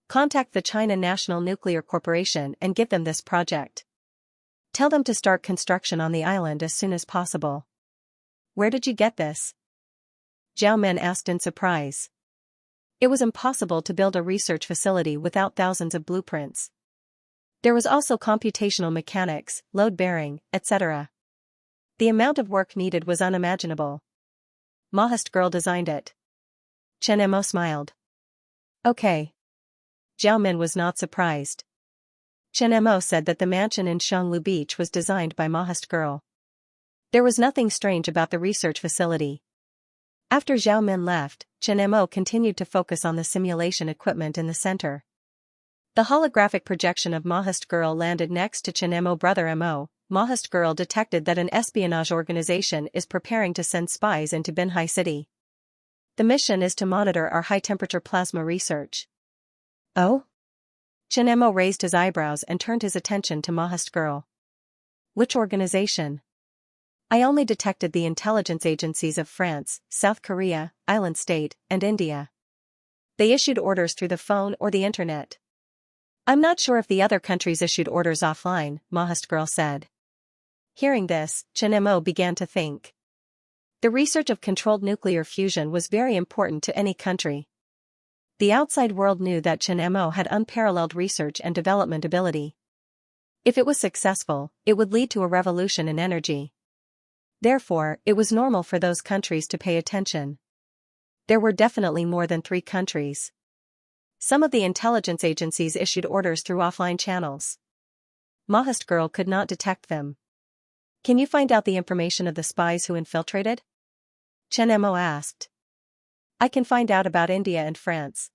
Contact the China National Nuclear Corporation and give them this project. Tell them to start construction on the island as soon as possible." "Where did you get this?" Zhao Min asked in surprise. It was impossible to build a research facility without thousands of blueprints. There was also computational mechanics, load-bearing, etc. The amount of work needed was unimaginable. "Maoist girl designed it." Chen Mo smiled. "Okay." Zhao Min was not surprised. Chen Mo said that the mansion in Xianglu Beach was designed by Maoist girl. There was nothing strange about the research facility. After Zhao Min left, Chen Mo continued to focus on the simulation equipment in the center. The holographic projection of Maoist girl landed next to Chen Mo. "Brother Mo, Maoist girl detected that an espionage organization is preparing to send spies into Binhai City. The mission is to monitor our high-temperature plasma research." "Oh?" Chen Mo raised his eyebrows and turned his attention to Maoist girl. "Which organization?" "I only detected the intelligence agencies of France, South Korea, Island State, and India. They issued orders through the phone or the internet. I'm not sure if the other countries issued orders offline," Maoist girl said. Hearing this, Chen Mo began to think. The research of controlled nuclear fusion was very important to any country. The outside world knew that Chen Mo had unparalleled research and development ability. If it was successful, it would lead to a revolution in energy. Therefore, it was normal for those countries to pay attention. There were definitely more than 3 countries. Some of the intelligence agencies issued orders through offline channels. Mahast girl could not detect them. Can you find out the information of the spies who infiltrated? Chen Mo asked. I can find out about India and France.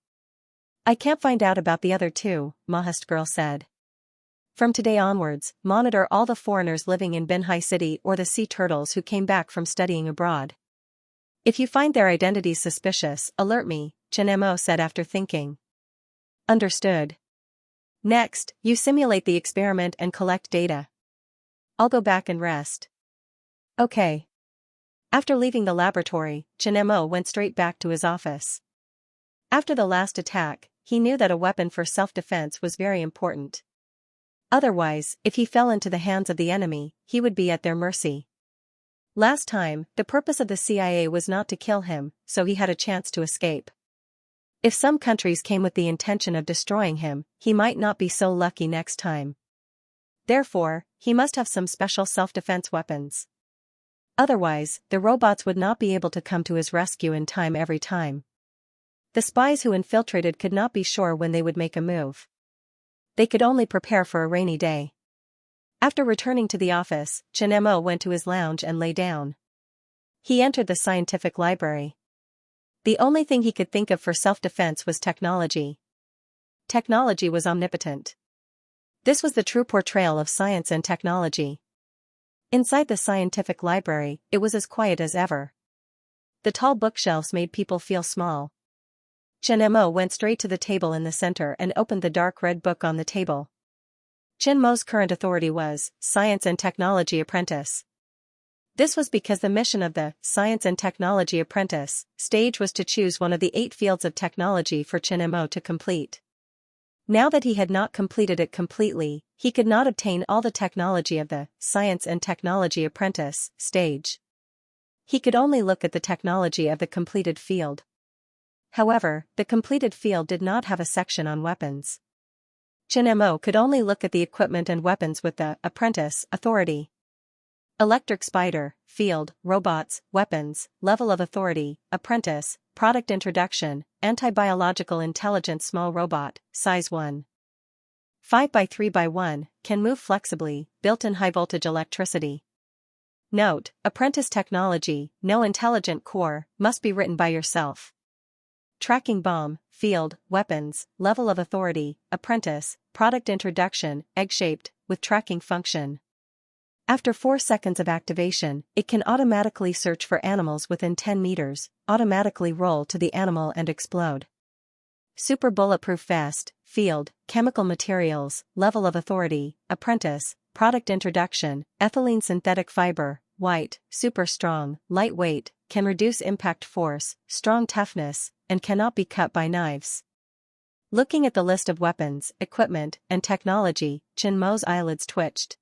I can't find out about the other two, Mahast girl said. From today onwards, monitor all the foreigners living in Binhai City or the sea turtles who came back from studying abroad. If you find their identities suspicious, alert me, Chen Mo said after thinking. Understood. Next, you simulate the experiment and collect data. I'll go back and rest. Okay. After leaving the laboratory, Chen Mo went straight back to his office. After the last attack, he knew that a weapon for self-defense was very important. Otherwise, if he fell into the hands of the enemy, he would be at their mercy. Last time, the purpose of the CIA was not to kill him, so he had a chance to escape. If some countries came with the intention of destroying him, he might not be so lucky next time. Therefore, he must have some special self-defense weapons. Otherwise, the robots would not be able to come to his rescue in time every time. The spies who infiltrated could not be sure when they would make a move. They could only prepare for a rainy day. After returning to the office, Chen Mo went to his lounge and lay down. He entered the scientific library. The only thing he could think of for self-defense was technology. Technology was omnipotent. This was the true portrayal of science and technology. Inside the scientific library, it was as quiet as ever. The tall bookshelves made people feel small. Chen Mo went straight to the table in the center and opened the dark red book on the table. Chen Mo's current authority was Science and Technology Apprentice. This was because the mission of the Science and Technology Apprentice stage was to choose one of the 8 fields of technology for Chen Mo to complete. Now that he had not completed it completely, he could not obtain all the technology of the Science and Technology Apprentice stage. He could only look at the technology of the completed field. However, the completed field did not have a section on weapons. Chen Mo could only look at the equipment and weapons with the Apprentice authority. Electric spider, field, robots, weapons, level of authority, apprentice, product introduction, anti-biological intelligence small robot, size 1. 5 by 3 by 1, can move flexibly, built-in high-voltage electricity. Note, apprentice technology, no intelligent core, must be written by yourself. Tracking bomb, field, weapons, level of authority, apprentice, product introduction, egg-shaped, with tracking function. After 4 seconds of activation, it can automatically search for animals within 10 meters, automatically roll to the animal and explode. Super bulletproof vest, field, chemical materials, level of authority, apprentice, product introduction, ethylene synthetic fiber, white, super strong, lightweight, can reduce impact force, strong toughness, and cannot be cut by knives. Looking at the list of weapons, equipment, and technology, Chen Mo's eyelids twitched.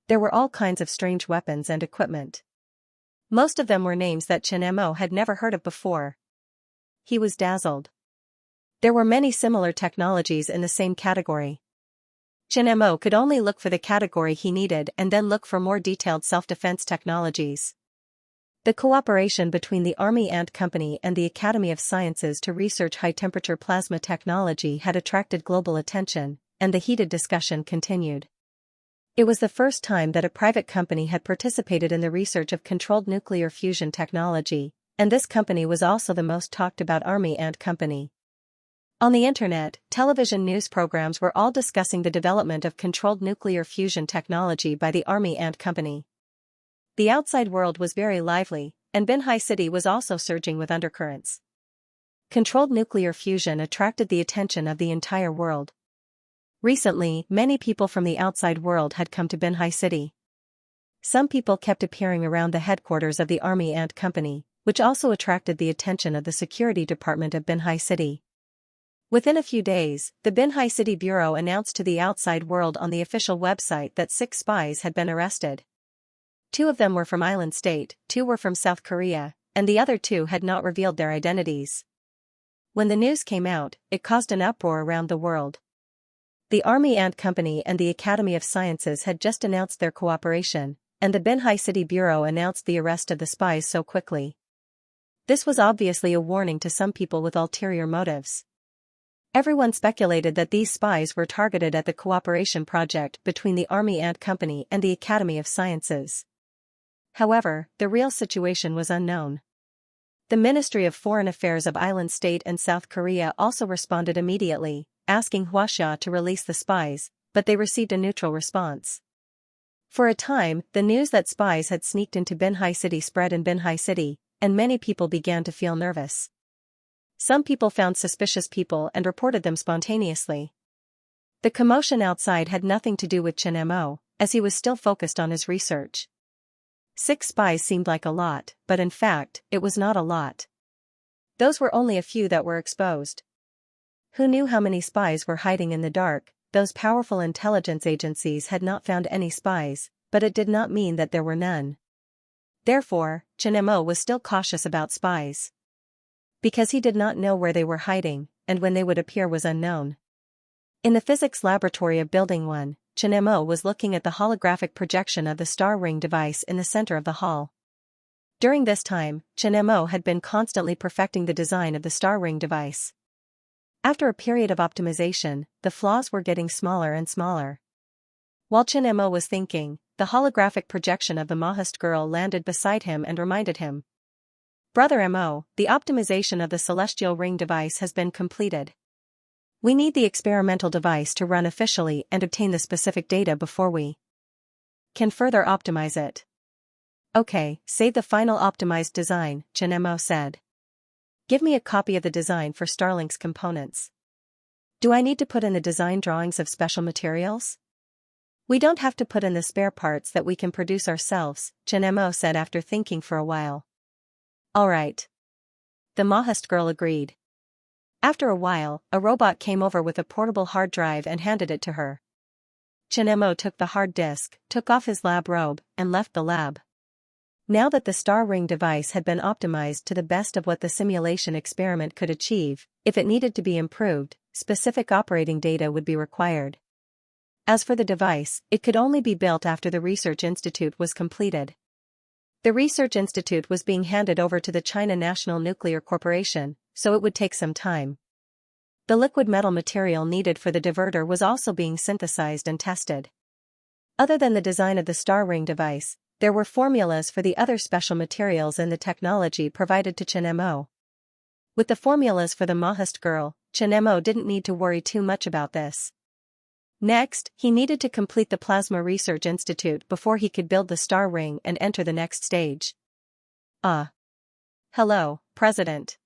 There were all kinds of strange weapons and equipment. Most of them were names that Chen Mo had never heard of before. He was dazzled. There were many similar technologies in the same category. Chen Mo could only look for the category he needed and then look for more detailed self-defense technologies. The cooperation between the Army Ant Company and the Academy of Sciences to research high-temperature plasma technology had attracted global attention, and the heated discussion continued. It was the first time that a private company had participated in the research of controlled nuclear fusion technology, and this company was also the most talked about Army Ant Company. On the internet, television news programs were all discussing the development of controlled nuclear fusion technology by the Army Ant Company. The outside world was very lively, and Binhai City was also surging with undercurrents. Controlled nuclear fusion attracted the attention of the entire world. Recently, many people from the outside world had come to Binhai City. Some people kept appearing around the headquarters of the Army Ant Company, which also attracted the attention of the security department of Binhai City. Within a few days, the Binhai City Bureau announced to the outside world on the official website that 6 spies had been arrested. 2 of them were from Island State, 2 were from South Korea, and the other 2 had not revealed their identities. When the news came out, it caused an uproar around the world. The Army Ant Company and the Academy of Sciences had just announced their cooperation, and the Binhai City Bureau announced the arrest of the spies so quickly. This was obviously a warning to some people with ulterior motives. Everyone speculated that these spies were targeted at the cooperation project between the Army Ant Company and the Academy of Sciences. However, the real situation was unknown. The Ministry of Foreign Affairs of Island State and South Korea also responded immediately, asking Xianxia to release the spies, but they received a neutral response. For a time, the news that spies had sneaked into Binhai City spread in Binhai City, and many people began to feel nervous. Some people found suspicious people and reported them spontaneously. The commotion outside had nothing to do with Chen Mo, as he was still focused on his research. 6 spies seemed like a lot, but in fact, it was not a lot. Those were only a few that were exposed. Who knew how many spies were hiding in the dark? Those powerful intelligence agencies had not found any spies, but it did not mean that there were none. Therefore, Chen Mo was still cautious about spies. Because he did not know where they were hiding, and when they would appear was unknown. In the physics laboratory of Building 1, Chen Mo was looking at the holographic projection of the star ring device in the center of the hall. During this time, Chen Mo had been constantly perfecting the design of the star ring device. After a period of optimization, the flaws were getting smaller and smaller. While Chen Mo was thinking, the holographic projection of the Mahist girl landed beside him and reminded him. Brother Mo, the optimization of the celestial ring device has been completed. We need the experimental device to run officially and obtain the specific data before we can further optimize it. Okay, save the final optimized design, Chen Mo said. Give me a copy of the design for Starlink's components. Do I need to put in the design drawings of special materials? We don't have to put in the spare parts that we can produce ourselves, Chen Mo said after thinking for a while. All right. The Mahist girl agreed. After a while, a robot came over with a portable hard drive and handed it to her. Chen Mo took the hard disk, took off his lab robe, and left the lab. Now that the star ring device had been optimized to the best of what the simulation experiment could achieve, if it needed to be improved, specific operating data would be required. As for the device, it could only be built after the research institute was completed. The research institute was being handed over to the China National Nuclear Corporation, so it would take some time. The liquid metal material needed for the diverter was also being synthesized and tested. Other than the design of the star ring device, there were formulas for the other special materials in the technology provided to Chen Mo. With the formulas for the Mahist girl, Chen Mo didn't need to worry too much about this. Next, he needed to complete the Plasma Research Institute before he could build the star ring and enter the next stage. Hello, President.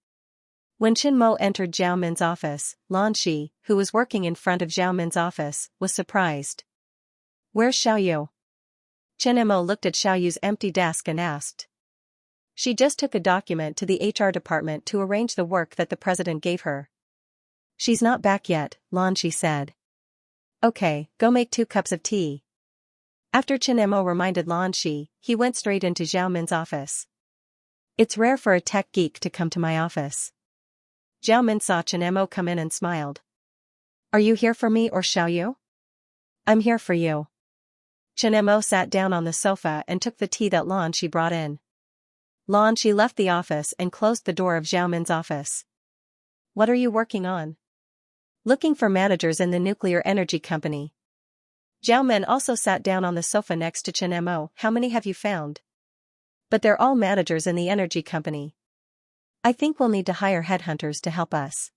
When Chen Mo entered Zhao Min's office, Lan Shi, who was working in front of Zhao Min's office, was surprised. Where's Xiaoyu? Chen Mo looked at Xiaoyu's empty desk and asked. She just took a document to the HR department to arrange the work that the president gave her. She's not back yet, Lan Shi said. Okay, go make 2 cups of tea. After Chen Mo reminded Lan Shi, he went straight into Zhao Min's office. It's rare for a tech geek to come to my office. Zhao Min saw Chen Mo come in and smiled. Are you here for me or Xiaoyu? I'm here for you. Chen Mo sat down on the sofa and took the tea that Lan Shi brought in. Lan Shi left the office and closed the door of Zhao Min's office. What are you working on? Looking for managers in the nuclear energy company. Zhao Min also sat down on the sofa next to Chen Mo. How many have you found? But they're all managers in the energy company. I think we'll need to hire headhunters to help us.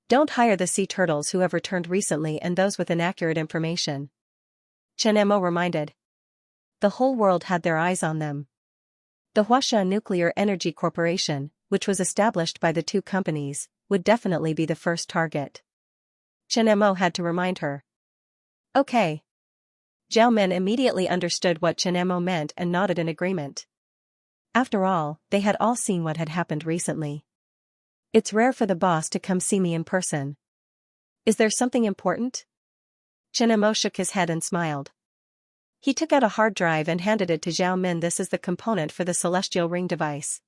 Don't hire the sea turtles who have returned recently and those with inaccurate information. Chen Mo reminded. The whole world had their eyes on them. The Huasha Nuclear Energy Corporation, which was established by the 2 companies, would definitely be the first target. Chen Mo had to remind her. Okay. Zhao Min immediately understood what Chen Mo meant and nodded in agreement. After all, they had all seen what had happened recently. It's rare for the boss to come see me in person. Is there something important? Chen Mo shook his head and smiled. He took out a hard drive and handed it to Zhao Min. This is the component for the celestial ring device.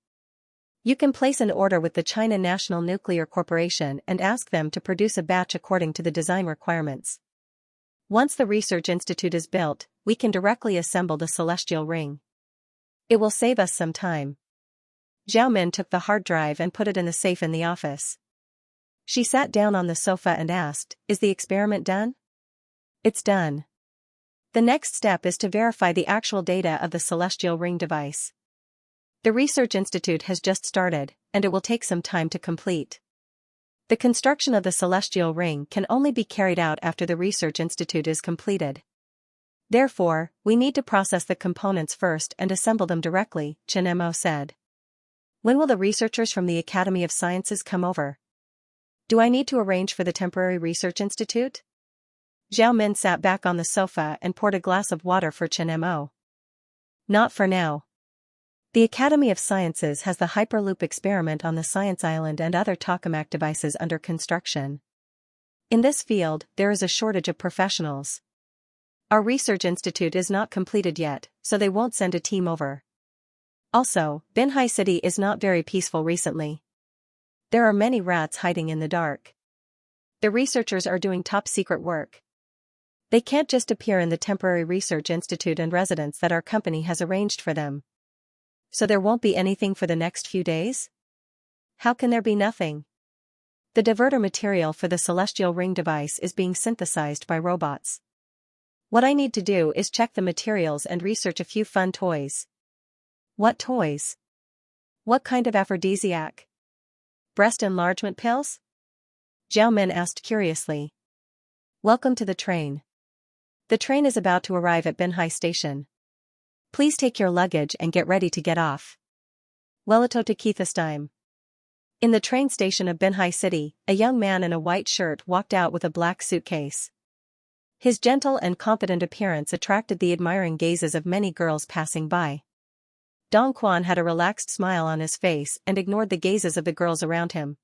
You can place an order with the China National Nuclear Corporation and ask them to produce a batch according to the design requirements. Once the research institute is built, we can directly assemble the celestial ring. It will save us some time. Zhao Min took the hard drive and put it in the safe in the office. She sat down on the sofa and asked, "Is the experiment done?" "It's done. The next step is to verify the actual data of the celestial ring device. The research institute has just started, and it will take some time to complete. The construction of the celestial ring can only be carried out after the research institute is completed. Therefore, we need to process the components first and assemble them directly," Chen said. "When will the researchers from the Academy of Sciences come over? Do I need to arrange for the temporary research institute?" Zhao Min sat back on the sofa and poured a glass of water for Chen Mo. "Not for now. The Academy of Sciences has the Hyperloop experiment on the Science Island and other tokamak devices under construction. In this field, there is a shortage of professionals. Our research institute is not completed yet, so they won't send a team over. Also, Binhai City is not very peaceful recently. There are many rats hiding in the dark. The researchers are doing top-secret work. They can't just appear in the temporary research institute and residence that our company has arranged for them. So there won't be anything for the next few days? How can there be nothing? The diverter material for the celestial ring device is being synthesized by robots. What I need to do is check the materials and research a few fun toys." "What toys? What kind of aphrodisiac? Breast enlargement pills?" Zhao Min asked curiously. "Welcome to the train. The train is about to arrive at Binhai Station. Please take your luggage and get ready to get off. Welito to Keithastime." In the train station of Binhai City, a young man in a white shirt walked out with a black suitcase. His gentle and confident appearance attracted the admiring gazes of many girls passing by. Dong Quan had a relaxed smile on his face and ignored the gazes of the girls around him.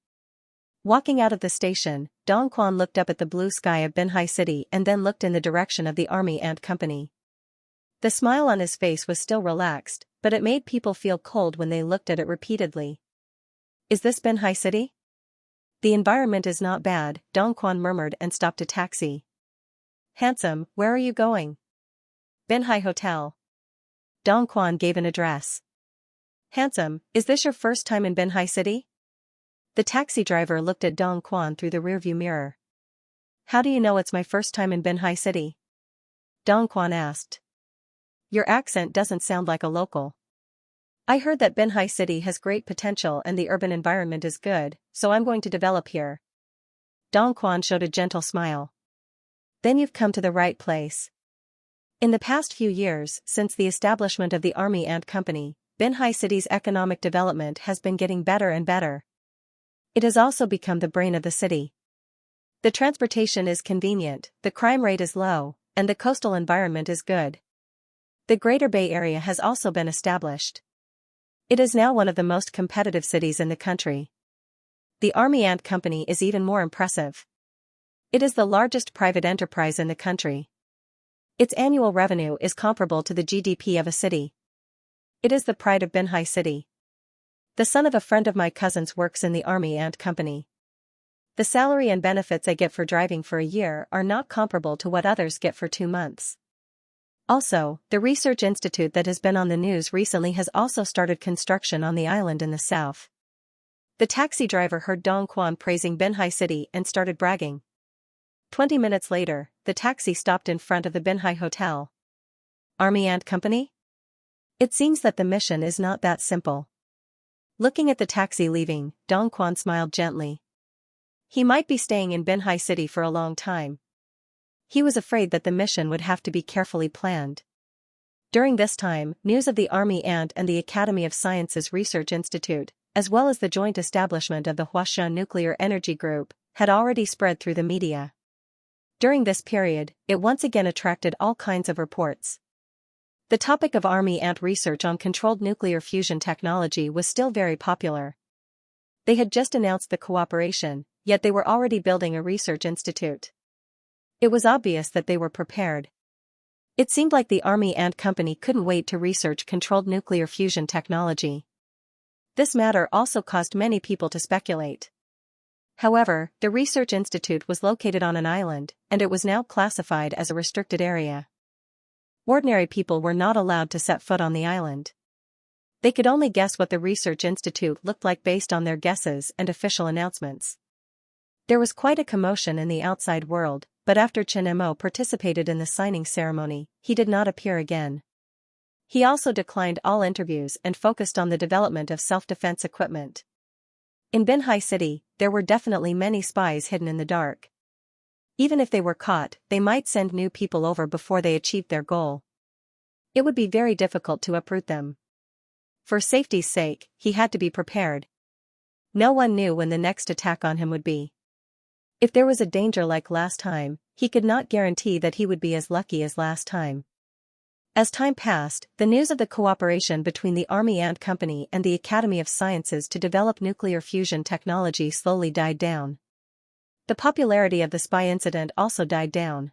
Walking out of the station, Dong Quan looked up at the blue sky of Binhai City and then looked in the direction of the Army Ant Company. The smile on his face was still relaxed, but it made people feel cold when they looked at it repeatedly. "Is this Binhai City?" "The environment is not bad," Dong Quan murmured and stopped a taxi. "Handsome, where are you going?" "Binhai Hotel." Dong Quan gave an address. "Handsome, is this your first time in Binhai City?" The taxi driver looked at Dong Quan through the rearview mirror. "How do you know it's my first time in Binhai City?" Dong Quan asked. "Your accent doesn't sound like a local. I heard that Binhai City has great potential and the urban environment is good, so I'm going to develop here." Dong Quan showed a gentle smile. "Then you've come to the right place. In the past few years, since the establishment of the Army Ant Company, Binhai City's economic development has been getting better and better. It has also become the brain of the city. The transportation is convenient, the crime rate is low, and the coastal environment is good. The Greater Bay Area has also been established. It is now one of the most competitive cities in the country. The Army Ant Company is even more impressive. It is the largest private enterprise in the country. Its annual revenue is comparable to the GDP of a city. It is the pride of Binhai City. The son of a friend of my cousin's works in the Army Ant Company. The salary and benefits I get for driving for a year are not comparable to what others get for 2 months. Also, the research institute that has been on the news recently has also started construction on the island in the south." The taxi driver heard Dong Quan praising Binhai City and started bragging. 20 minutes later, the taxi stopped in front of the Binhai Hotel. "Army Ant Company?" "It seems that the mission is not that simple." Looking at the taxi leaving, Dong Quan smiled gently. He might be staying in Binhai City for a long time. He was afraid that the mission would have to be carefully planned. During this time, news of the Army Ant and the Academy of Sciences Research Institute, as well as the joint establishment of the Huashan Nuclear Energy Group, had already spread through the media. During this period, it once again attracted all kinds of reports. The topic of Army Ant research on controlled nuclear fusion technology was still very popular. They had just announced the cooperation, yet they were already building a research institute. It was obvious that they were prepared. It seemed like the Army Ant Company couldn't wait to research controlled nuclear fusion technology. This matter also caused many people to speculate. However, the research institute was located on an island, and it was now classified as a restricted area. Ordinary people were not allowed to set foot on the island. They could only guess what the research institute looked like based on their guesses and official announcements. There was quite a commotion in the outside world, but after Chen Mo participated in the signing ceremony, he did not appear again. He also declined all interviews and focused on the development of self-defense equipment. In Binhai City, there were definitely many spies hidden in the dark. Even if they were caught, they might send new people over before they achieved their goal. It would be very difficult to uproot them. For safety's sake, he had to be prepared. No one knew when the next attack on him would be. If there was a danger like last time, he could not guarantee that he would be as lucky as last time. As time passed, the news of the cooperation between the Army Ant Company and the Academy of Sciences to develop nuclear fusion technology slowly died down. The popularity of the spy incident also died down.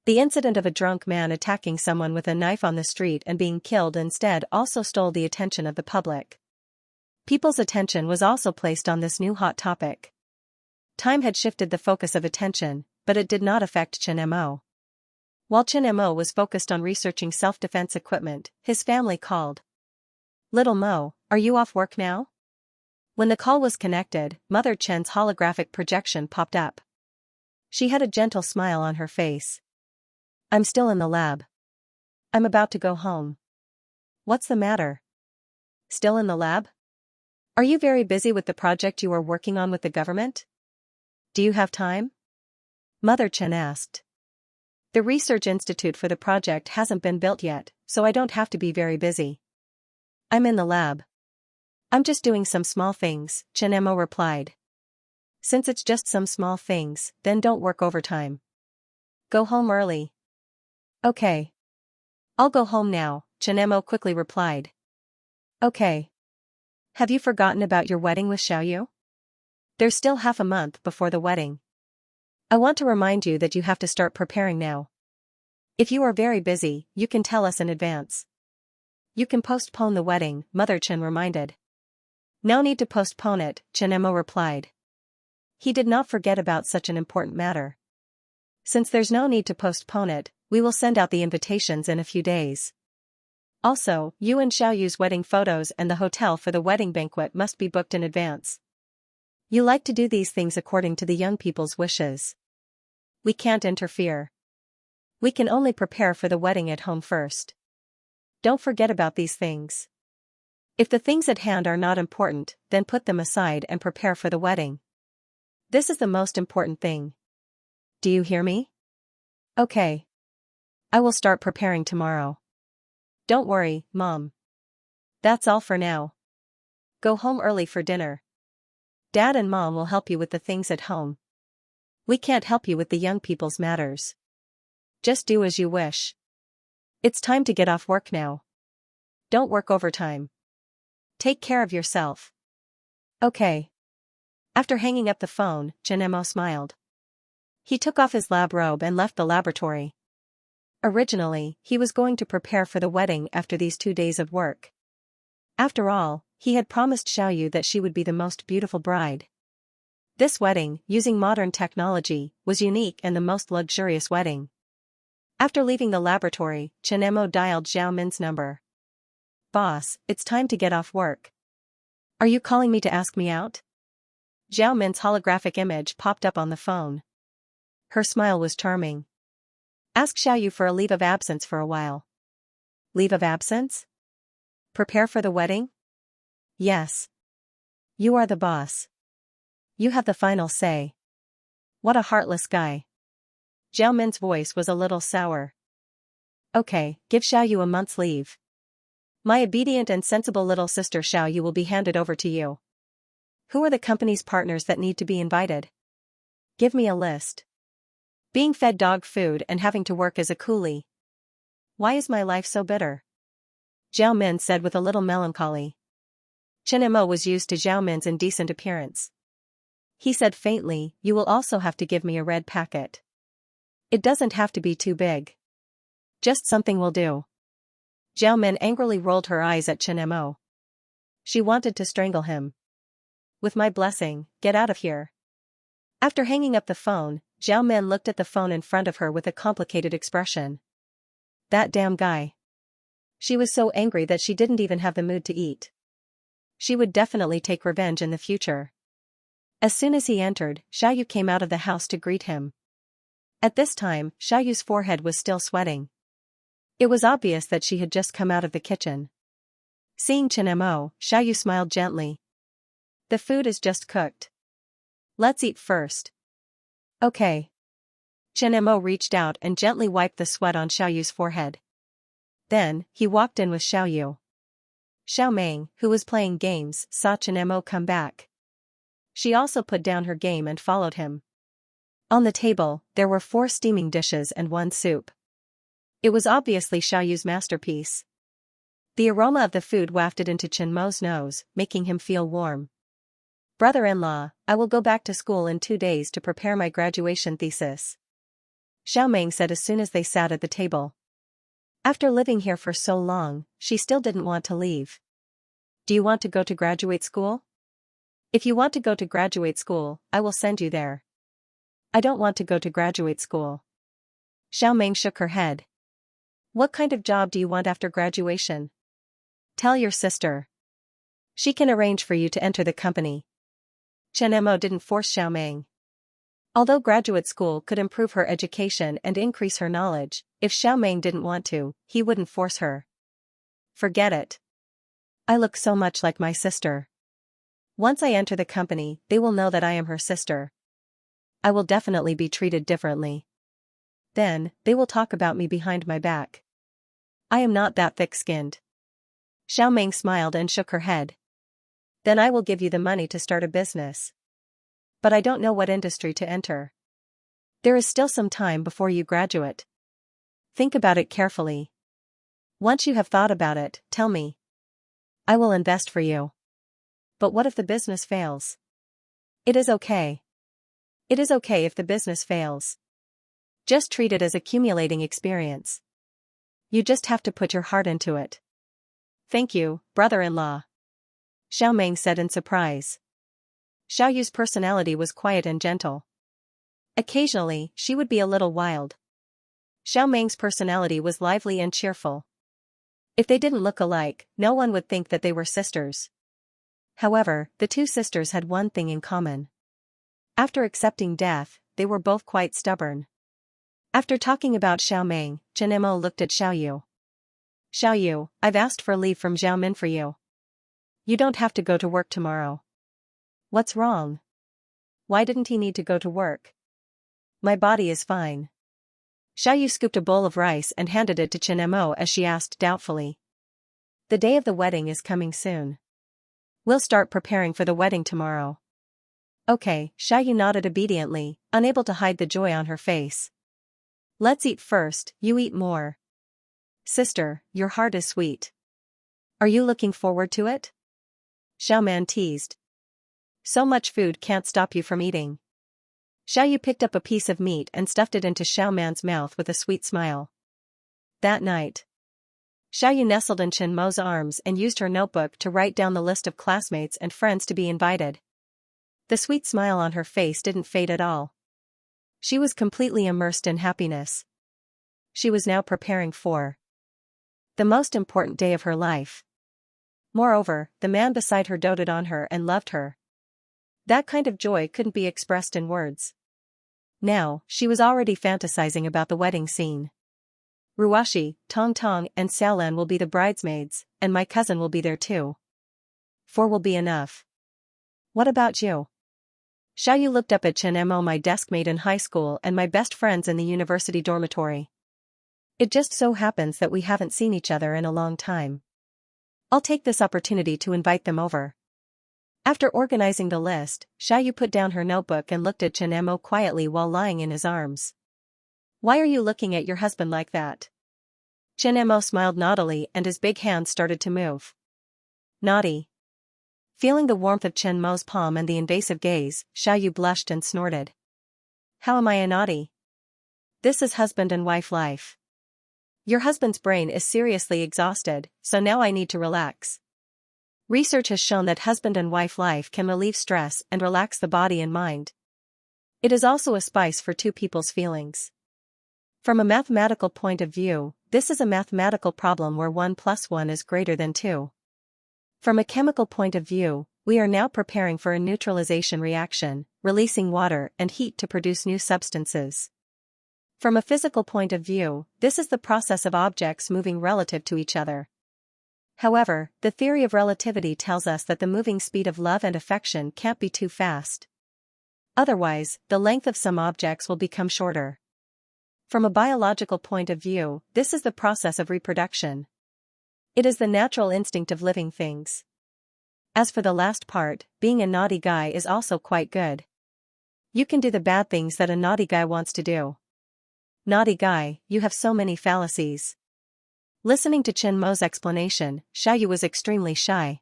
The incident of a drunk man attacking someone with a knife on the street and being killed instead also stole the attention of the public. People's attention was also placed on this new hot topic. Time had shifted the focus of attention, but it did not affect Chen Mo. While Chen Mo was focused on researching self-defense equipment, his family called. "Little Mo, are you off work now?" When the call was connected, Mother Chen's holographic projection popped up. She had a gentle smile on her face. "I'm still in the lab. I'm about to go home." "What's the matter? Still in the lab? Are you very busy with the project you are working on with the government? Do you have time?" Mother Chen asked. "The research institute for the project hasn't been built yet, so I don't have to be very busy. I'm in the lab. I'm just doing some small things," Chen Mo replied. "Since it's just some small things, then don't work overtime. Go home early." "Okay. I'll go home now," Chen Mo quickly replied. "Okay. Have you forgotten about your wedding with Xiaoyu? There's still half a month before the wedding. I want to remind you that you have to start preparing now. If you are very busy, you can tell us in advance. You can postpone the wedding," Mother Chen reminded. "No need to postpone it," Chen Mo replied. He did not forget about such an important matter. "Since there's no need to postpone it, we will send out the invitations in a few days. Also, you and Xiaoyu's wedding photos and the hotel for the wedding banquet must be booked in advance. You like to do these things according to the young people's wishes. We can't interfere. We can only prepare for the wedding at home first. Don't forget about these things. If the things at hand are not important, then put them aside and prepare for the wedding. This is the most important thing. Do you hear me?" "Okay. I will start preparing tomorrow. Don't worry, Mom. That's all for now. Go home early for dinner. Dad and Mom will help you with the things at home. We can't help you with the young people's matters. Just do as you wish. It's time to get off work now. Don't work overtime. Take care of yourself." "Okay." After hanging up the phone, Chen Mo smiled. He took off his lab robe and left the laboratory. Originally, he was going to prepare for the wedding after these 2 days of work. After all, he had promised Xiaoyu that she would be the most beautiful bride. This wedding, using modern technology, was unique and the most luxurious wedding. After leaving the laboratory, Chen Mo dialed Zhao Min's number. "Boss, it's time to get off work. Are you calling me to ask me out?" Zhao Min's holographic image popped up on the phone. Her smile was charming. "Ask Xiaoyu for a leave of absence for a while." "Leave of absence? Prepare for the wedding?" "Yes. You are the boss. You have the final say." What a heartless guy. Zhao Min's voice was a little sour. "Okay, give Xiaoyu a month's leave. My obedient and sensible little sister Xiaoyu will be handed over to you. Who are the company's partners that need to be invited? Give me a list. Being fed dog food and having to work as a coolie. Why is my life so bitter?" Zhao Min said with a little melancholy. Chen Mo was used to Zhao Min's indecent appearance. He said faintly, "You will also have to give me a red packet. It doesn't have to be too big. Just something will do." Zhao Min angrily rolled her eyes at Chen Mo. She wanted to strangle him. "With my blessing, get out of here." After hanging up the phone, Zhao Min looked at the phone in front of her with a complicated expression. That damn guy. She was so angry that she didn't even have the mood to eat. She would definitely take revenge in the future. As soon as he entered, Xiaoyu came out of the house to greet him. At this time, Xiaoyu's forehead was still sweating. It was obvious that she had just come out of the kitchen. Seeing Chen Mo, Xiaoyu smiled gently. The food is just cooked. Let's eat first. Okay. Chen Mo reached out and gently wiped the sweat on Xiaoyu's forehead. Then, he walked in with Xiaoyu. Xiao Meng, who was playing games, saw Chen Mo come back. She also put down her game and followed him. On the table, there were 4 steaming dishes and 1 soup. It was obviously Xiaoyu's masterpiece. The aroma of the food wafted into Chen Mo's nose, making him feel warm. Brother-in-law, I will go back to school in 2 days to prepare my graduation thesis. Xiao Meng said as soon as they sat at the table. After living here for so long, she still didn't want to leave. Do you want to go to graduate school? If you want to go to graduate school, I will send you there. I don't want to go to graduate school. Xiao Meng shook her head. What kind of job do you want after graduation? Tell your sister. She can arrange for you to enter the company. Chen Mo didn't force Xiao Meng. Although graduate school could improve her education and increase her knowledge, if Xiao Meng didn't want to, he wouldn't force her. Forget it. I look so much like my sister. Once I enter the company, they will know that I am her sister. I will definitely be treated differently. Then, they will talk about me behind my back. I am not that thick-skinned. Xiao Meng smiled and shook her head. Then I will give you the money to start a business. But I don't know what industry to enter. There is still some time before you graduate. Think about it carefully. Once you have thought about it, tell me. I will invest for you. But what if the business fails? It is okay. It is okay if the business fails. Just treat it as accumulating experience. You just have to put your heart into it. Thank you, brother-in-law. Xiao Meng said in surprise. Xiaoyu's personality was quiet and gentle. Occasionally, she would be a little wild. Xiao Meng's personality was lively and cheerful. If they didn't look alike, no one would think that they were sisters. However, the 2 sisters had one thing in common. After accepting death, they were both quite stubborn. After talking about Xiao Meng, Chen Mo looked at Xiaoyu. Xiaoyu, I've asked for leave from Xiao Min for you. You don't have to go to work tomorrow. What's wrong? Why didn't he need to go to work? My body is fine. Xiaoyu scooped a bowl of rice and handed it to Chen Mo as she asked doubtfully. The day of the wedding is coming soon. We'll start preparing for the wedding tomorrow. Okay, Xiaoyu nodded obediently, unable to hide the joy on her face. Let's eat first, you eat more. Sister, your heart is sweet. Are you looking forward to it? Xiao Man teased. So much food can't stop you from eating. Xiaoyu picked up a piece of meat and stuffed it into Xiao Man's mouth with a sweet smile. That night, Xiaoyu nestled in Chen Mo's arms and used her notebook to write down the list of classmates and friends to be invited. The sweet smile on her face didn't fade at all. She was completely immersed in happiness. She was now preparing for the most important day of her life. Moreover, the man beside her doted on her and loved her. That kind of joy couldn't be expressed in words. Now, she was already fantasizing about the wedding scene. Ruashi, Tong Tong and Xiaolan will be the bridesmaids, and my cousin will be there too. 4 will be enough. What about you? Xiaoyu looked up at Chen Mo, my deskmate in high school and my best friends in the university dormitory. It just so happens that we haven't seen each other in a long time. I'll take this opportunity to invite them over. After organizing the list, Xiaoyu put down her notebook and looked at Chen Mo quietly while lying in his arms. Why are you looking at your husband like that? Chen Mo smiled naughtily and his big hands started to move. Naughty. Feeling the warmth of Chen Mo's palm and the invasive gaze, Xiaoyu blushed and snorted. How am I a naughty? This is husband and wife life. Your husband's brain is seriously exhausted, so now I need to relax. Research has shown that husband and wife life can relieve stress and relax the body and mind. It is also a spice for 2 people's feelings. From a mathematical point of view, this is a mathematical problem where 1 + 1 is greater than 2. From a chemical point of view, we are now preparing for a neutralization reaction, releasing water and heat to produce new substances. From a physical point of view, this is the process of objects moving relative to each other. However, the theory of relativity tells us that the moving speed of love and affection can't be too fast. Otherwise, the length of some objects will become shorter. From a biological point of view, this is the process of reproduction. It is the natural instinct of living things. As for the last part, being a naughty guy is also quite good. You can do the bad things that a naughty guy wants to do. Naughty guy, you have so many fallacies. Listening to Chen Mo's explanation, Xiaoyu was extremely shy.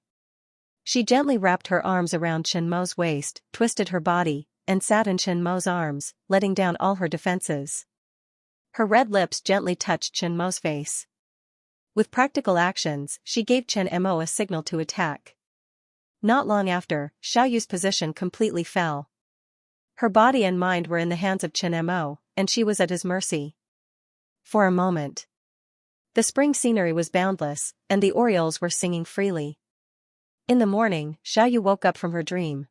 She gently wrapped her arms around Chen Mo's waist, twisted her body, and sat in Chen Mo's arms, letting down all her defenses. Her red lips gently touched Chen Mo's face. With practical actions, she gave Chen Mo a signal to attack. Not long after, Xiaoyu's position completely fell. Her body and mind were in the hands of Chen Mo, and she was at his mercy. For a moment, the spring scenery was boundless, and the orioles were singing freely. In the morning, Xiaoyu woke up from her dream.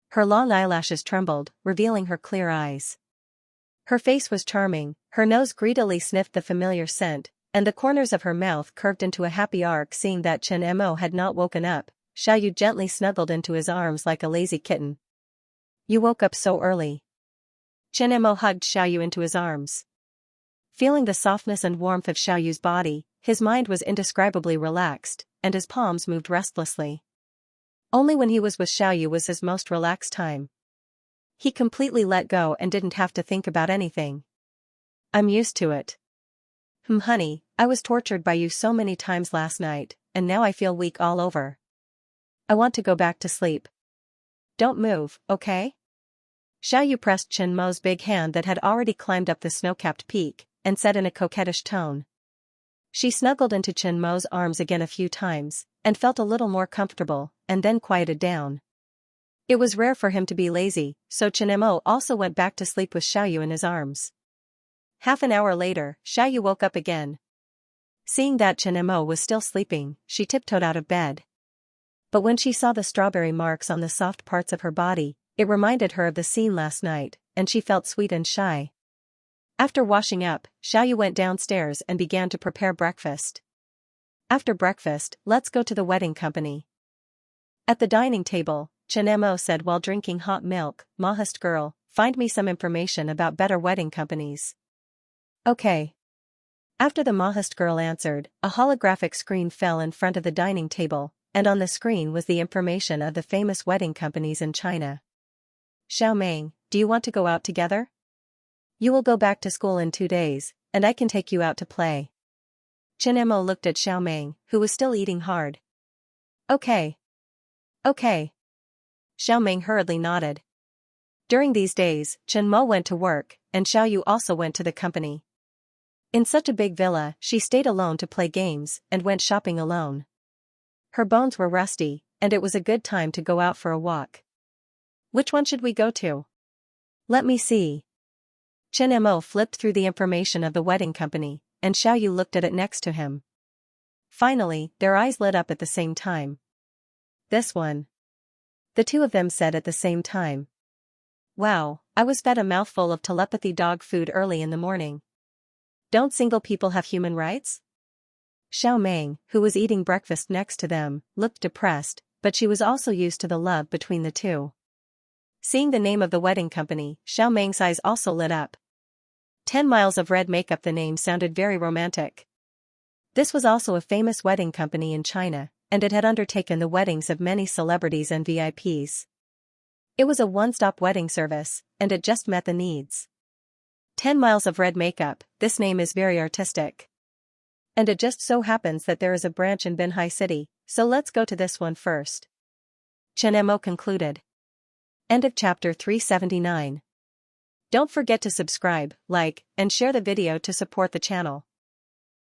Her long eyelashes trembled, revealing her clear eyes. Her face was charming, her nose greedily sniffed the familiar scent, and the corners of her mouth curved into a happy arc. Seeing that Chen Mo had not woken up, Xiaoyu gently snuggled into his arms like a lazy kitten. "You woke up so early." Chen Mo hugged Xiaoyu into his arms. Feeling the softness and warmth of Xiaoyu's body, his mind was indescribably relaxed, and his palms moved restlessly. Only when he was with Xiaoyu was his most relaxed time. He completely let go and didn't have to think about anything. "I'm used to it." Honey, I was tortured by you so many times last night, and now I feel weak all over. I want to go back to sleep." "Don't move, okay?" Xiaoyu pressed Chen Mo's big hand that had already climbed up the snow-capped peak, and said in a coquettish tone. She snuggled into Chen Mo's arms again a few times, and felt a little more comfortable, and then quieted down. It was rare for him to be lazy, so Chen Mo also went back to sleep with Xiaoyu in his arms. Half an hour later, Xiaoyu woke up again. Seeing that Chen Mo was still sleeping, she tiptoed out of bed. But when she saw the strawberry marks on the soft parts of her body, it reminded her of the scene last night, and she felt sweet and shy. After washing up, Xiaoyu went downstairs and began to prepare breakfast. After breakfast, let's go to the wedding company. At the dining table, Chen Mo said while drinking hot milk, "Mahest girl, find me some information about better wedding companies." "Okay." After the Mahest girl answered, a holographic screen fell in front of the dining table, and on the screen was the information of the famous wedding companies in China. "Xiaoming, do you want to go out together? You will go back to school in 2 days, and I can take you out to play." Chen Mo looked at Xiaoming, who was still eating hard. "Okay. Okay." Xiaoming hurriedly nodded. During these days, Chen Mo went to work, and Xiaoyu also went to the company. In such a big villa, she stayed alone to play games, and went shopping alone. Her bones were rusty, and it was a good time to go out for a walk. "Which one should we go to?" "Let me see." Chen Mo flipped through the information of the wedding company, and Xiaoyu looked at it next to him. Finally, their eyes lit up at the same time. "This one." The two of them said at the same time. "Wow, I was fed a mouthful of telepathy dog food early in the morning. Don't single people have human rights?" Xiaoming, who was eating breakfast next to them, looked depressed, but she was also used to the love between the two. Seeing the name of the wedding company, Xiaoming's eyes also lit up. 10 Miles of Red Makeup. The name sounded very romantic. This was also a famous wedding company in China, and it had undertaken the weddings of many celebrities and VIPs. It was a one-stop wedding service, and it just met the needs. 10 Miles of Red Makeup, this name is very artistic. And it just so happens that there is a branch in Binhai City, so let's go to this one first. Chen Mo concluded. End of chapter 379. Don't forget to subscribe, like, and share the video to support the channel.